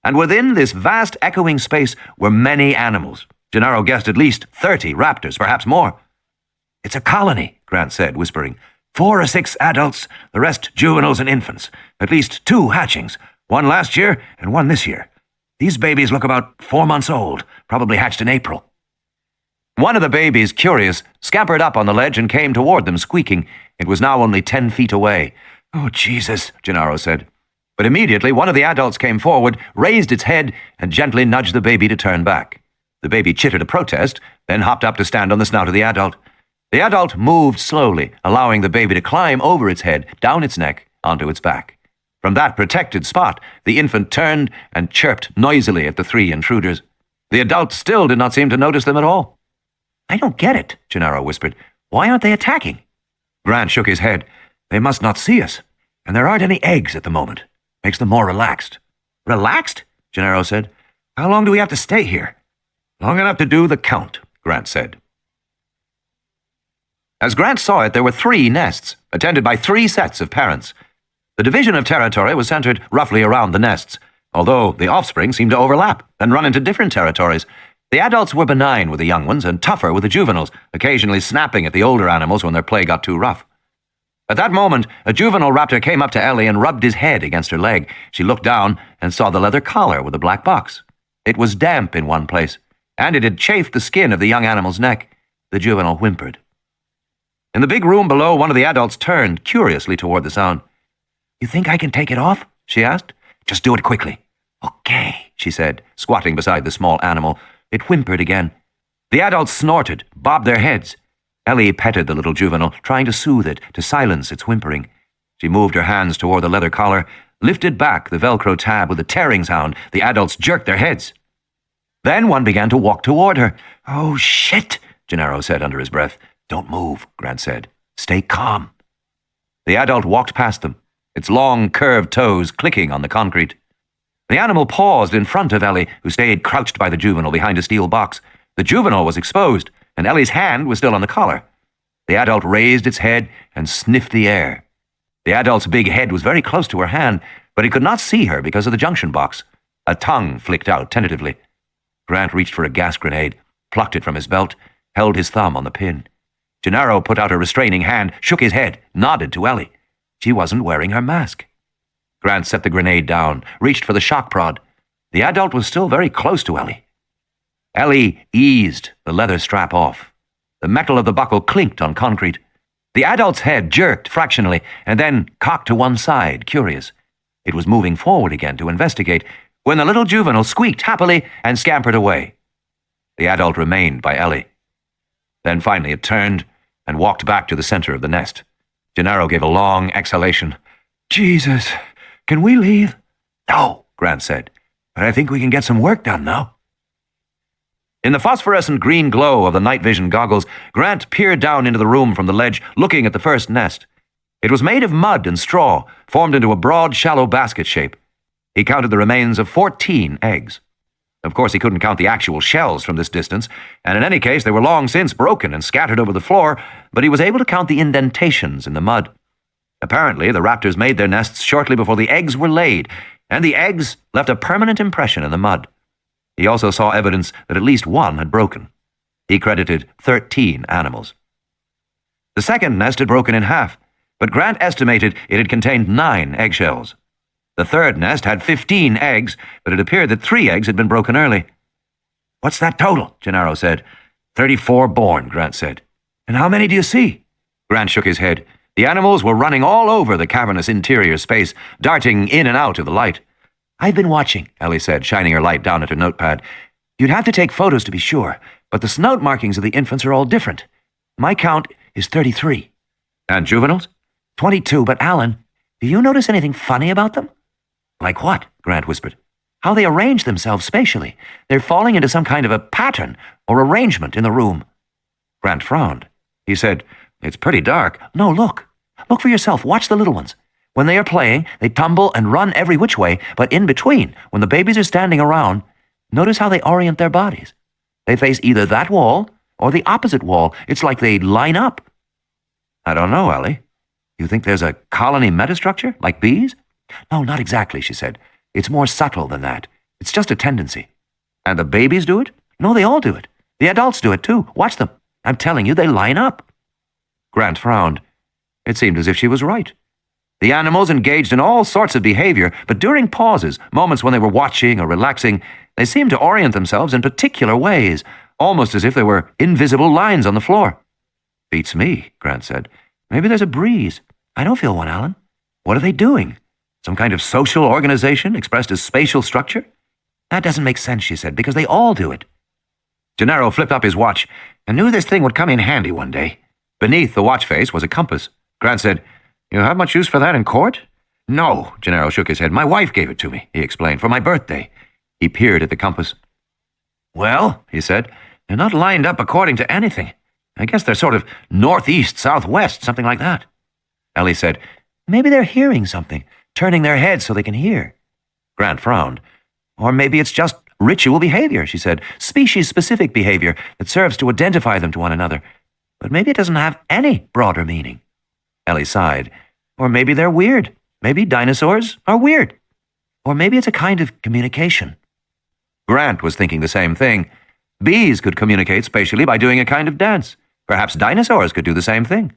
Speaker 3: And within this vast echoing space were many animals. Gennaro guessed at least 30 raptors, perhaps more. "It's a colony," Grant said, whispering. 4 or 6 adults, the rest juveniles and infants. At least 2 hatchings, 1 last year and 1 this year. These babies look about 4 months old, probably hatched in April. One of the babies, curious, scampered up on the ledge and came toward them, squeaking. It was now only 10 feet away. "Oh, Jesus," Gennaro said. But immediately one of the adults came forward, raised its head, and gently nudged the baby to turn back. The baby chittered a protest, then hopped up to stand on the snout of the adult. The adult moved slowly, allowing the baby to climb over its head, down its neck, onto its back. From that protected spot, the infant turned and chirped noisily at the 3 intruders. The adult still did not seem to notice them at all. "I don't get it," Gennaro whispered. "Why aren't they attacking?" Grant shook his head. "They must not see us, and there aren't any eggs at the moment. Makes them more relaxed." "Relaxed?" Gennaro said. "How long do we have to stay here?" "Long enough to do the count," Grant said.
Speaker 1: As Grant saw it, there were 3 nests, attended by 3 sets of parents. The division of territory was centered roughly around the nests, although the offspring seemed to overlap and run into different territories. The adults were benign with the young ones and tougher with the juveniles, occasionally snapping at the older animals when their play got too rough. At that moment, a juvenile raptor came up to Ellie and rubbed his head against her leg. She looked down and saw the leather collar with the black box. It was damp in one place, and it had chafed the skin of the young animal's neck. The juvenile whimpered. In the big room below, one of the adults turned curiously toward the sound. "You think I can take it off?" she asked. "Just do it quickly." "Okay," she said, squatting beside the small animal. It whimpered again. The adults snorted, bobbed their heads. Ellie petted the little juvenile, trying to soothe it, to silence its whimpering. She moved her hands toward the leather collar, lifted back the Velcro tab with a tearing sound. The adults jerked their heads. Then one began to walk toward her. "Oh, shit," Gennaro said under his breath. "Don't move," Grant said. "Stay calm." The adult walked past them, its long, curved toes clicking on the concrete. The animal paused in front of Ellie, who stayed crouched by the juvenile behind a steel box. The juvenile was exposed, and Ellie's hand was still on the collar. The adult raised its head and sniffed the air. The adult's big head was very close to her hand, but he could not see her because of the junction box. A tongue flicked out tentatively. Grant reached for a gas grenade, plucked it from his belt, held his thumb on the pin. Gennaro put out a restraining hand, shook his head, nodded to Ellie. She wasn't wearing her mask. Grant set the grenade down, reached for the shock prod. The adult was still very close to Ellie. Ellie eased the leather strap off. The metal of the buckle clinked on concrete. The adult's head jerked fractionally and then cocked to one side, curious. It was moving forward again to investigate when the little juvenile squeaked happily and scampered away. The adult remained by Ellie. Then finally it turned and walked back to the center of the nest. Gennaro gave a long exhalation. "Jesus, can we leave?" "No," Grant said, "but I think we can get some work done now." In the phosphorescent green glow of the night vision goggles, Grant peered down into the room from the ledge, looking at the first nest. It was made of mud and straw, formed into a broad, shallow basket shape. He counted the remains of 14 eggs. Of course, he couldn't count the actual shells from this distance, and in any case, they were long since broken and scattered over the floor, but he was able to count the indentations in the mud. Apparently, the raptors made their nests shortly before the eggs were laid, and the eggs left a permanent impression in the mud. He also saw evidence that at least one had broken. He credited 13 animals. The second nest had broken in half, but Grant estimated it had contained 9 eggshells. The third nest had 15 eggs, but it appeared that 3 eggs had been broken early. "What's that total?" Gennaro said. 34 born, Grant said. "And how many do you see?" Grant shook his head. The animals were running all over the cavernous interior space, darting in and out of the light. "I've been watching," Ellie said, shining her light down at her notepad. "You'd have to take photos to be sure, but the snout markings of the infants are all different. My count is 33.
Speaker 2: "And juveniles?"
Speaker 1: 22, but Alan, do you notice anything funny about them?"
Speaker 3: "Like what?" Grant whispered.
Speaker 1: "How they arrange themselves spatially. They're falling into some kind of a pattern or arrangement in the room."
Speaker 3: Grant frowned. He said, "It's pretty dark."
Speaker 1: "No, look. Look for yourself. Watch the little ones. When they are playing, they tumble and run every which way, but in between, when the babies are standing around, notice how they orient their bodies. They face either that wall or the opposite wall. It's like they line up."
Speaker 3: "I don't know, Ellie. You think there's a colony metastructure, like bees?"
Speaker 1: "No, not exactly," she said. "It's more subtle than that. It's just a tendency."
Speaker 3: "And the babies do it?"
Speaker 1: "No, they all do it. The adults do it too. Watch them. I'm telling you, they line up."
Speaker 3: Grant frowned. It seemed as if she was right. The animals engaged in all sorts of behavior, but during pauses, moments when they were watching or relaxing, they seemed to orient themselves in particular ways, almost as if there were invisible lines on the floor. "Beats me," Grant said. "Maybe there's a breeze."
Speaker 1: "I don't feel one, Alan."
Speaker 3: "What are they doing? Some kind of social organization expressed as spatial structure?"
Speaker 1: "That doesn't make sense," she said, "because they all do it."
Speaker 3: Gennaro flipped up his watch. "I knew this thing would come in handy one day." Beneath the watch face was a compass. Grant said, "You have much use for that in court?" "No," Gennaro shook his head. "My wife gave it to me," he explained, "for my birthday." He peered at the compass. "Well," he said, "they're not lined up according to anything. I guess they're sort of northeast, southwest, something like that." Ellie said,
Speaker 1: "Maybe they're hearing something, turning their heads so they can hear."
Speaker 3: Grant frowned. "Or maybe it's just ritual behavior," she said, "species-specific behavior that serves to identify them to one another. But maybe it doesn't have any broader meaning. Ellie sighed. Or maybe they're weird. Maybe dinosaurs are weird. Or maybe it's a kind of communication. Grant was thinking the same thing. Bees could communicate spatially by doing a kind of dance. Perhaps dinosaurs could do the same thing.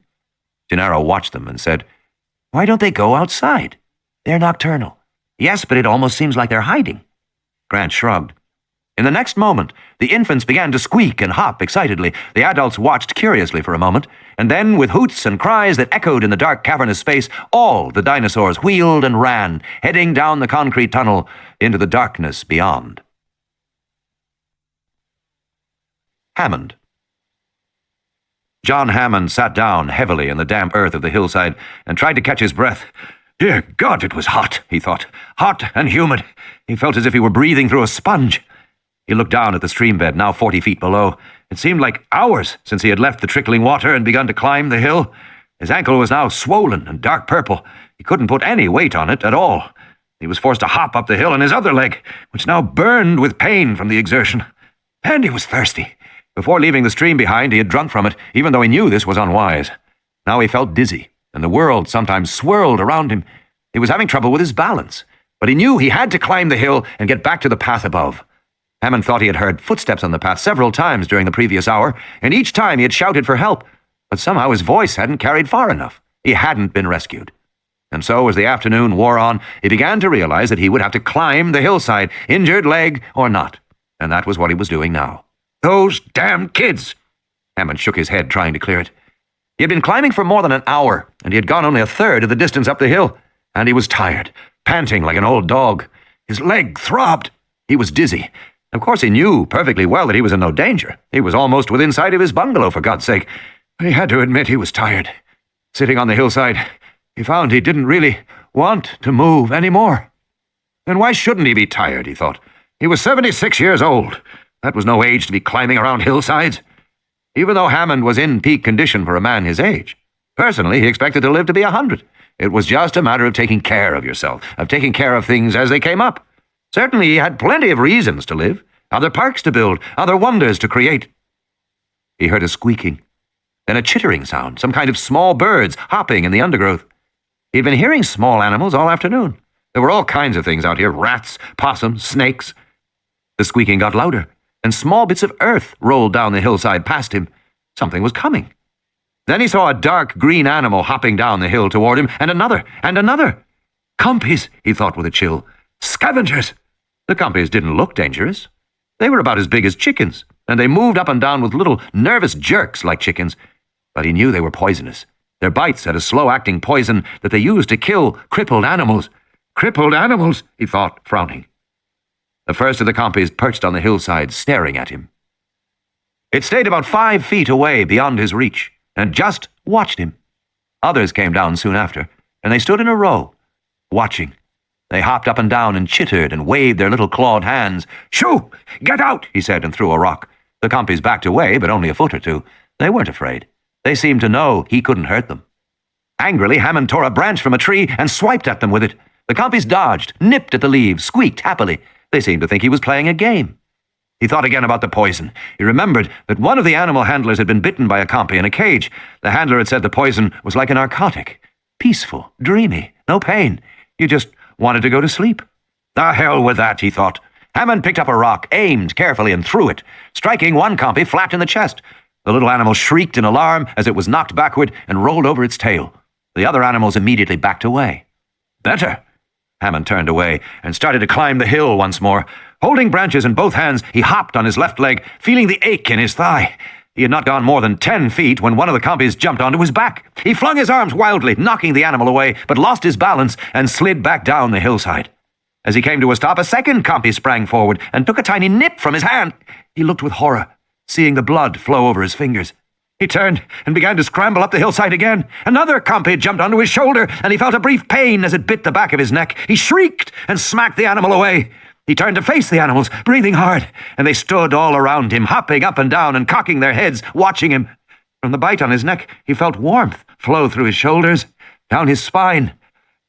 Speaker 3: Gennaro watched them and said, "Why don't they go outside? They're nocturnal." "Yes, but it almost seems like they're hiding." Grant shrugged. In the next moment, the infants began to squeak and hop excitedly. The adults watched curiously for a moment, and then, with hoots and cries that echoed in the dark cavernous space, all the dinosaurs wheeled and ran, heading down the concrete tunnel into the darkness beyond. Hammond. John Hammond sat down heavily in the damp earth of the hillside and tried to catch his breath. Dear God, it was hot, he thought. Hot and humid. He felt as if he were breathing through a sponge. He looked down at the stream bed, now 40 feet below. It seemed like hours since he had left the trickling water and begun to climb the hill. His ankle was now swollen and dark purple. He couldn't put any weight on it at all. He was forced to hop up the hill on his other leg, which now burned with pain from the exertion. And he was thirsty. Before leaving the stream behind, he had drunk from it, even though he knew this was unwise. Now he felt dizzy, and the world sometimes swirled around him. He was having trouble with his balance, but he knew he had to climb the hill and get back to the path above. Hammond thought he had heard footsteps on the path several times during the previous hour, and each time he had shouted for help, but somehow his voice hadn't carried far enough. He hadn't been rescued. And so, as the afternoon wore on, he began to realize that he would have to climb the hillside, injured leg or not, and that was what he was doing now. Those damn kids! Hammond shook his head, trying to clear it. He had been climbing for more than an hour, and he had gone only a third of the distance up the hill, and he was tired, panting like an old dog. His leg throbbed. He was dizzy. Of course, he knew perfectly well that he was in no danger. He was almost within sight of his bungalow, for God's sake. But he had to admit he was tired. Sitting on the hillside, he found he didn't really want to move any more. Then why shouldn't he be tired, he thought. He was 76 years old. That was no age to be climbing around hillsides. Even though Hammond was in peak condition for a man his age, personally, he expected to live to be 100. It was just a matter of taking care of yourself, of taking care of things as they came up. Certainly, he had plenty of reasons to live, other parks to build, other wonders to create. He heard a squeaking, then a chittering sound, some kind of small birds hopping in the undergrowth. He had been hearing small animals all afternoon. There were all kinds of things out here, rats, possums, snakes. The squeaking got louder, and small bits of earth rolled down the hillside past him. Something was coming. Then he saw a dark green animal hopping down the hill toward him, and another, and another. Compies, he thought with a chill. Scavengers! The compies didn't look dangerous. They were about as big as chickens, and they moved up and down with little nervous jerks like chickens. But he knew they were poisonous. Their bites had a slow-acting poison that they used to kill crippled animals. Crippled animals, he thought, frowning. The first of the compies perched on the hillside, staring at him. It stayed about 5 feet away beyond his reach, and just watched him. Others came down soon after, and they stood in a row, watching. They hopped up and down and chittered and waved their little clawed hands. "Shoo! Get out!" he said, and threw a rock. The compies backed away, but only a foot or two. They weren't afraid. They seemed to know he couldn't hurt them. Angrily, Hammond tore a branch from a tree and swiped at them with it. The compies dodged, nipped at the leaves, squeaked happily. They seemed to think he was playing a game. He thought again about the poison. He remembered that one of the animal handlers had been bitten by a compy in a cage. The handler had said the poison was like a narcotic. Peaceful, dreamy, no pain. You just wanted to go to sleep. The hell with that, he thought. Hammond picked up a rock, aimed carefully, and threw it, striking one compy flat in the chest. The little animal shrieked in alarm as it was knocked backward and rolled over its tail. The other animals immediately backed away. Better. Hammond turned away and started to climb the hill once more. Holding branches in both hands, he hopped on his left leg, feeling the ache in his thigh. He had not gone more than 10 feet when one of the compies jumped onto his back. He flung his arms wildly, knocking the animal away, but lost his balance and slid back down the hillside. As he came to a stop, a second compy sprang forward and took a tiny nip from his hand. He looked with horror, seeing the blood flow over his fingers. He turned and began to scramble up the hillside again. Another compy jumped onto his shoulder, and he felt a brief pain as it bit the back of his neck. He shrieked and smacked the animal away. He turned to face the animals, breathing hard, and they stood all around him, hopping up and down and cocking their heads, watching him. From the bite on his neck, he felt warmth flow through his shoulders, down his spine.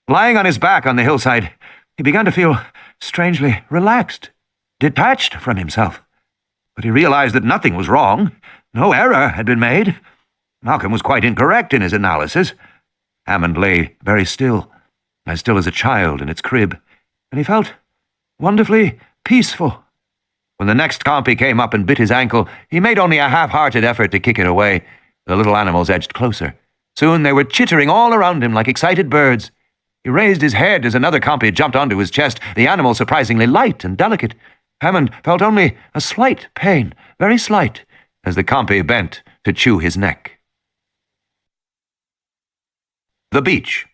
Speaker 3: Lying on his back on the hillside, he began to feel strangely relaxed, detached from himself. But he realized that nothing was wrong. No error had been made.
Speaker 2: Malcolm was quite incorrect in his analysis. Hammond lay very still as a child in its crib, and he felt wonderfully peaceful. When the next compy came up and bit his ankle, he made only a half-hearted effort to kick it away. The little animals edged closer. Soon they were chittering all around him like excited birds. He raised his head as another compy jumped onto his chest, the animal surprisingly light and delicate. Hammond felt only a slight pain, very slight, as the compy bent to chew his neck. The beach.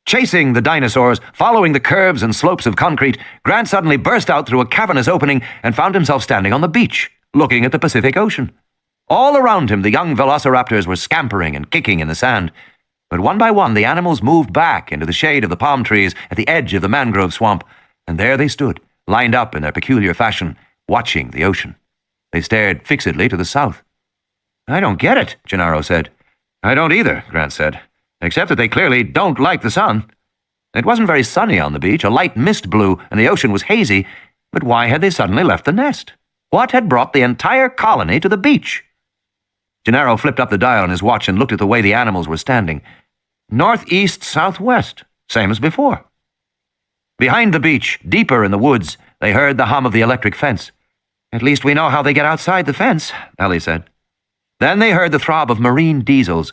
Speaker 2: Chasing the dinosaurs, following the curves and slopes of concrete, Grant suddenly burst out through a cavernous opening and found himself standing on the beach, looking at the Pacific Ocean. All around him, the young velociraptors were scampering and kicking in the sand. But one by one, the animals moved back into the shade of the palm trees at the edge of the mangrove swamp, and there they stood, lined up in their peculiar fashion, watching the ocean. They stared fixedly to the south. "I don't get it," Gennaro said. "I don't either," Grant said, "except that they clearly don't like the sun." It wasn't very sunny on the beach. A light mist blew, and the ocean was hazy. But why had they suddenly left the nest? What had brought the entire colony to the beach? Gennaro flipped up the dial on his watch and looked at the way the animals were standing. Northeast-southwest, same as before. Behind the beach, deeper in the woods, they heard the hum of the electric fence. "At least we know how they get outside the fence," Ellie said. Then they heard the throb of marine diesels,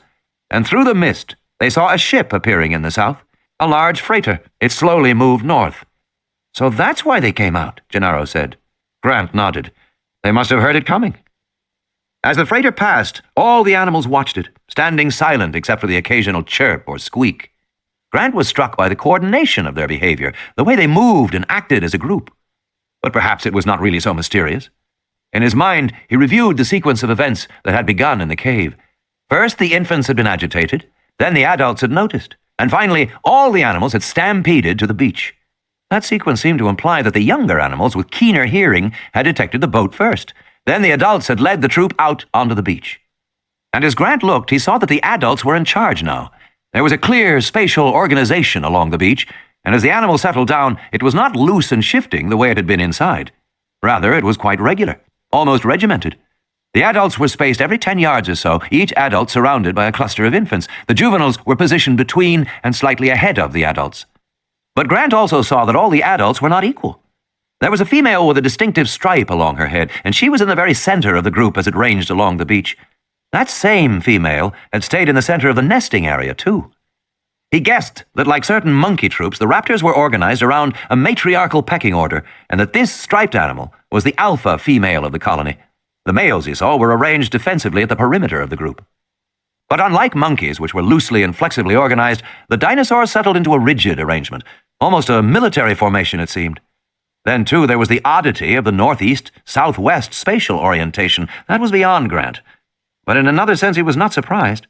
Speaker 2: and through the mist they saw a ship appearing in the south, a large freighter. It slowly moved north. "So that's why they came out," Gennaro said. Grant nodded. "They must have heard it coming." As the freighter passed, all the animals watched it, standing silent except for the occasional chirp or squeak. Grant was struck by the coordination of their behavior, the way they moved and acted as a group. But perhaps it was not really so mysterious. In his mind, he reviewed the sequence of events that had begun in the cave. First, the infants had been agitated, then the adults had noticed, and finally, all the animals had stampeded to the beach. That sequence seemed to imply that the younger animals with keener hearing had detected the boat first. Then the adults had led the troop out onto the beach. And as Grant looked, he saw that the adults were in charge now. There was a clear spatial organization along the beach, and as the animals settled down, it was not loose and shifting the way it had been inside. Rather, it was quite regular, almost regimented. The adults were spaced every 10 yards or so, each adult surrounded by a cluster of infants. The juveniles were positioned between and slightly ahead of the adults. But Grant also saw that all the adults were not equal. There was a female with a distinctive stripe along her head, and she was in the very center of the group as it ranged along the beach. That same female had stayed in the center of the nesting area, too. He guessed that, like certain monkey troops, the raptors were organized around a matriarchal pecking order, and that this striped animal was the alpha female of the colony. The males, he saw, were arranged defensively at the perimeter of the group. But unlike monkeys, which were loosely and flexibly organized, the dinosaurs settled into a rigid arrangement, almost a military formation, it seemed. Then, too, there was the oddity of the northeast-southwest spatial orientation. That was beyond Grant. But in another sense, he was not surprised.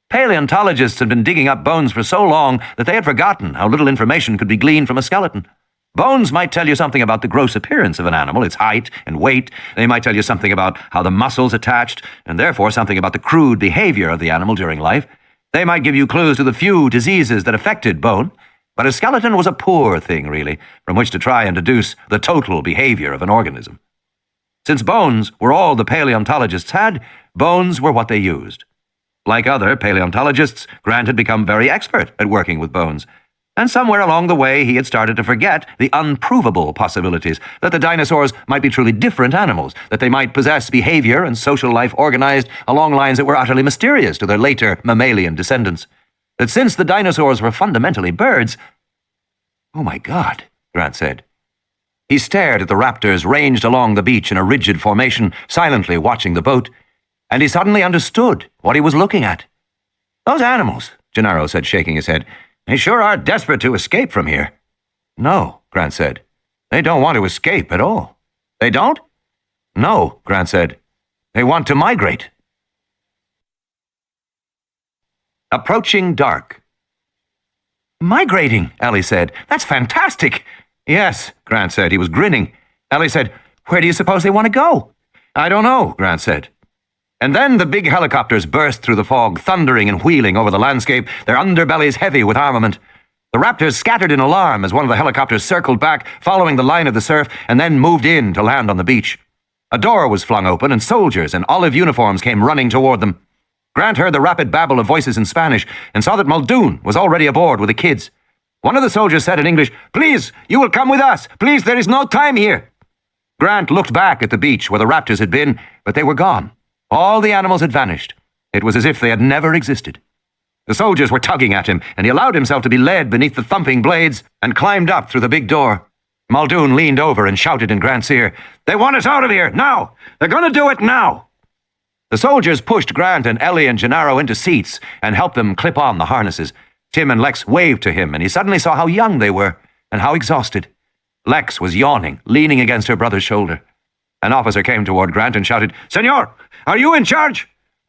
Speaker 2: Paleontologists had been digging up bones for so long that they had forgotten how little information could be gleaned from a skeleton. Bones might tell you something about the gross appearance of an animal, its height and weight. They might tell you something about how the muscles attached, and therefore something about the crude behavior of the animal during life. They might give you clues to the few diseases that affected bone. But a skeleton was a poor thing, really, from which to try and deduce the total behavior of an organism. Since bones were all the paleontologists had, bones were what they used. Like other paleontologists, Grant had become very expert at working with bones, and somewhere along the way he had started to forget the unprovable possibilities, that the dinosaurs might be truly different animals, that they might possess behavior and social life organized along lines that were utterly mysterious to their later mammalian descendants. That since the dinosaurs were fundamentally birds— "Oh my God," Grant said. He stared at the raptors ranged along the beach in a rigid formation, silently watching the boat, and he suddenly understood what he was looking at. "Those animals," Gennaro said, shaking his head, "they sure are desperate to escape from here." "No," Grant said. "They don't want to escape at all." "They don't?" "No," Grant said. "They want to migrate." Approaching dark. "Migrating," Ellie said. "That's fantastic." "Yes," Grant said. He was grinning. Ellie said, "Where do you suppose they want to go?" "I don't know," Grant said. And then the big helicopters burst through the fog, thundering and wheeling over the landscape, their underbellies heavy with armament. The raptors scattered in alarm as one of the helicopters circled back, following the line of the surf, and then moved in to land on the beach.
Speaker 1: A door was flung open, and soldiers in olive uniforms came running toward them. Grant heard the rapid babble of voices in Spanish and saw that Muldoon was already aboard with the kids. One of the soldiers said in English, "Please, you will come with us. Please, there is no time here." Grant looked back at the beach where the raptors had been, but they were gone. All the animals had vanished. It was as if they had never existed. The soldiers were tugging at him, and he allowed himself to be led beneath the thumping blades and climbed up through the big door. Muldoon leaned over and shouted in Grant's ear, "They want us out of here, now! They're going to do it now!" The soldiers pushed Grant and Ellie and Gennaro into seats and helped them clip on the harnesses. Tim and Lex waved to him, and he suddenly saw how young they were and how exhausted. Lex was yawning, leaning against her brother's shoulder. An officer came toward Grant and shouted, "Senor, are you in charge?"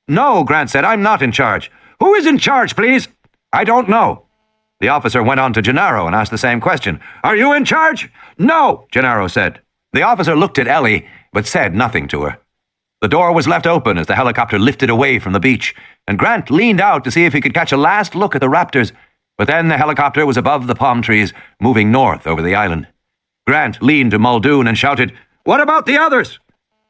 Speaker 1: "No," Grant said, "I'm not in charge." "Who is in charge, please?" "I don't know." The officer went on to Gennaro and asked the same question. "Are you in charge?" "No," Gennaro said. The officer looked at Ellie, but said nothing to her. The door was left open as the helicopter lifted away from the beach, and Grant leaned out to see if he could catch a last look at the raptors, but then the helicopter was above the palm trees, moving north over the island. Grant leaned to Muldoon and shouted, "What about the others?"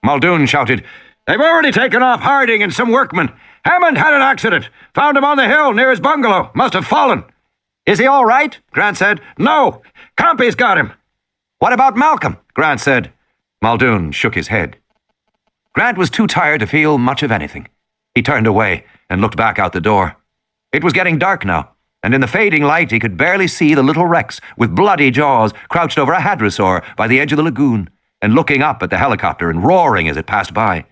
Speaker 1: Muldoon shouted, "They've already taken off Harding and some workmen. Hammond had an accident. Found him on the hill near his bungalow. Must have fallen." "Is he all right?" Grant said. "No. Compy's got him." "What about Malcolm?" Grant said. Muldoon shook his head. Grant was too tired to feel much of anything. He turned away and looked back out the door. It was getting dark now, and in the fading light he could barely see the little Rex with bloody jaws crouched over a hadrosaur by the edge of the lagoon and looking up at the helicopter and roaring as it passed by.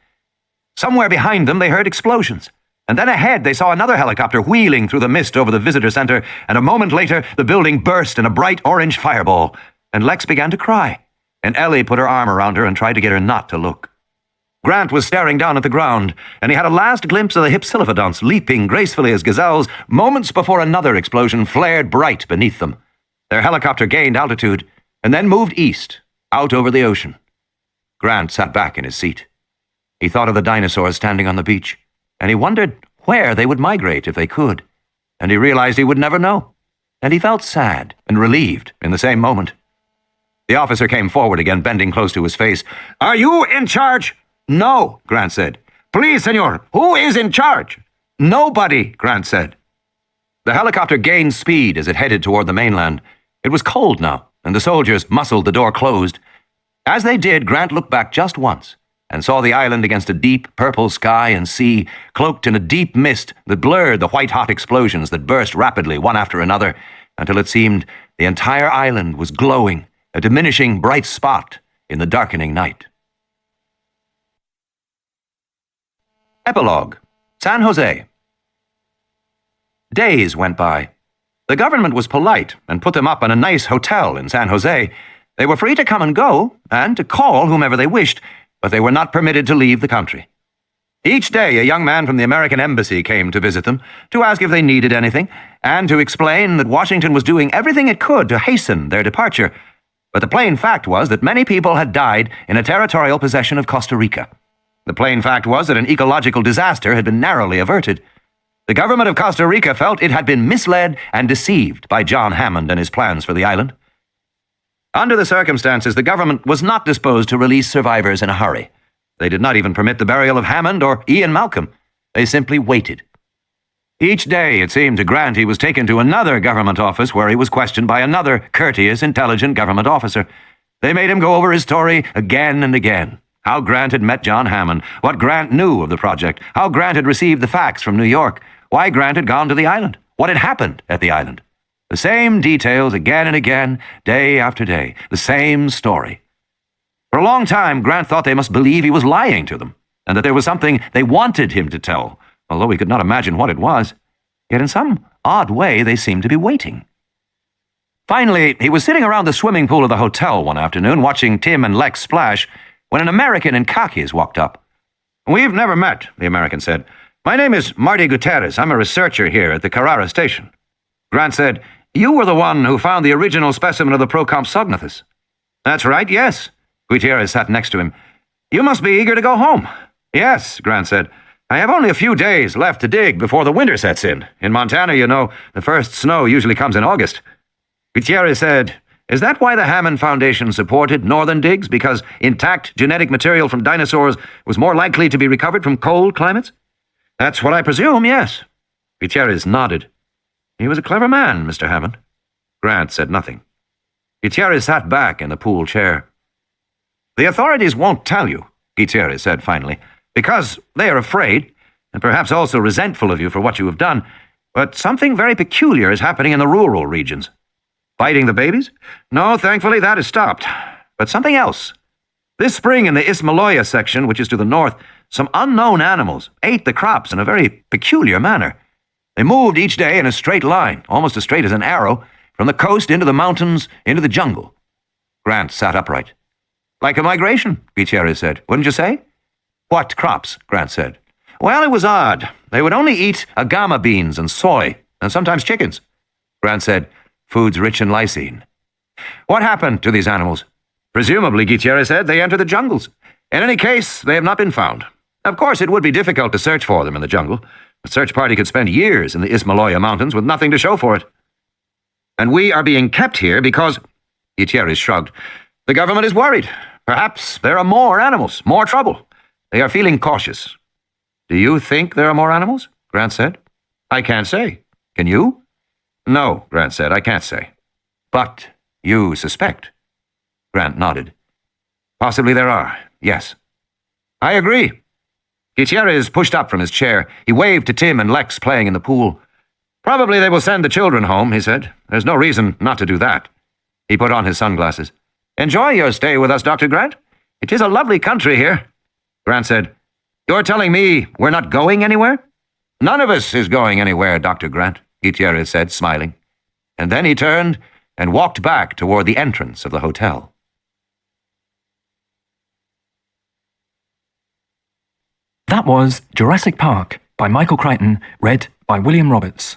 Speaker 1: Somewhere behind them they heard explosions, and then ahead they saw another helicopter wheeling through the mist over the visitor center, and a moment later the building burst in a bright orange fireball, and Lex began to cry, and Ellie put her arm around her and tried to get her not to look. Grant was staring down at the ground, and he had a last glimpse of the hypsilophodonts leaping gracefully as gazelles moments before another explosion flared bright beneath them. Their helicopter gained altitude, and then moved east, out over the ocean. Grant sat back in his seat. He thought of the dinosaurs standing on the beach, and he wondered where they would migrate if they could, and he realized he would never know, and he felt sad and relieved in the same moment. The officer came forward again, bending close to his face. "Are you in charge?" "No," Grant said. "Please, senor, who is in charge?" "Nobody," Grant said. The helicopter gained speed as it headed toward the mainland. It was cold now, and the soldiers muscled the door closed. As they did, Grant looked back just once and saw the island against a deep purple sky and sea, cloaked in a deep mist that blurred the white-hot explosions that burst rapidly one after another until it seemed the entire island was glowing, a diminishing bright spot in the darkening night. Epilogue. San Jose. Days went by. The government was polite and put them up in a nice hotel in San Jose. They were free to come and go, and to call whomever they wished, but they were not permitted to leave the country. Each day a young man from the American embassy came to visit them, to ask if they needed anything, and to explain that Washington was doing everything it could to hasten their departure. But the plain fact was that many people had died in a territorial possession of Costa Rica. The plain fact was that an ecological disaster had been narrowly averted. The government of Costa Rica felt it had been misled and deceived by John Hammond and his plans for the island. Under the circumstances, the government was not disposed to release survivors in a hurry. They did not even permit the burial of Hammond or Ian Malcolm. They simply waited. Each day, it seemed to Grant, he was taken to another government office where he was questioned by another courteous, intelligent government officer. They made him go over his story again and again. How Grant had met John Hammond, what Grant knew of the project, how Grant had received the facts from New York, why Grant had gone to the island, what had happened at the island. The same details again and again, day after day, the same story. For a long time, Grant thought they must believe he was lying to them, and that there was something they wanted him to tell, although he could not imagine what it was. Yet in some odd way, they seemed to be waiting. Finally, he was sitting around the swimming pool of the hotel one afternoon, watching Tim and Lex splash, when an American in khakis walked up. "We've never met," the American said. "My name is Marty Gutierrez. I'm a researcher here at the Carrara station." Grant said, "You were the one who found the original specimen of the Procompsognathus." "That's right, yes." Gutierrez sat next to him. "You must be eager to go home." "Yes," Grant said. "I have only a few days left to dig before the winter sets in. In Montana, you know, the first snow usually comes in August." Gutierrez said,
Speaker 2: Is that why the Hannan Foundation supported northern digs? Because intact genetic material from dinosaurs was more likely to be recovered from cold climates? That's what I presume, yes. Gutierrez nodded. He was a clever man, Mr. Hammond. Grant said nothing. Gutierrez sat back in the pool chair. The authorities won't tell you, Gutierrez said finally, because they are afraid, and perhaps also resentful of you for what you have done, but something very peculiar is happening in the rural regions. Biting the babies? No, thankfully that has stopped. But something else. This spring in the Ismaloya section, which is to the north, some unknown animals ate the crops in a very peculiar manner. They moved each day in a straight line, almost as straight as an arrow, from the coast into the mountains, into the jungle. Grant sat upright. Like a migration, Gutierrez said. Wouldn't you say? What crops? Grant said. Well, it was odd. They would only eat agama beans and soy, and sometimes chickens. Grant said, foods rich in lysine. What happened to these animals? Presumably, Gutierrez said, they entered the jungles. In any case, they have not been found. Of course, it would be difficult to search for them in the jungle. A search party could spend years in the Ismaloya Mountains with nothing to show for it. And we are being kept here because... Gutierrez shrugged. The government is worried. Perhaps there are more animals, more trouble. They are feeling cautious. Do you think there are more animals? Grant said. I can't say. Can you? No, Grant said, I can't say. But you suspect? Grant nodded. Possibly there are, yes. I agree. Gutierrez pushed up from his chair. He waved to Tim and Lex playing in the pool. Probably they will send the children home, he said. There's no reason not to do that. He put on his sunglasses. Enjoy your stay with us, Dr. Grant. It is a lovely country here. Grant said, You're telling me we're not going anywhere? None of us is going anywhere, Dr. Grant, Gutierrez said, smiling. And then he turned and walked back toward the entrance of the hotel.
Speaker 6: That was Jurassic Park by Michael Crichton, read by William Roberts.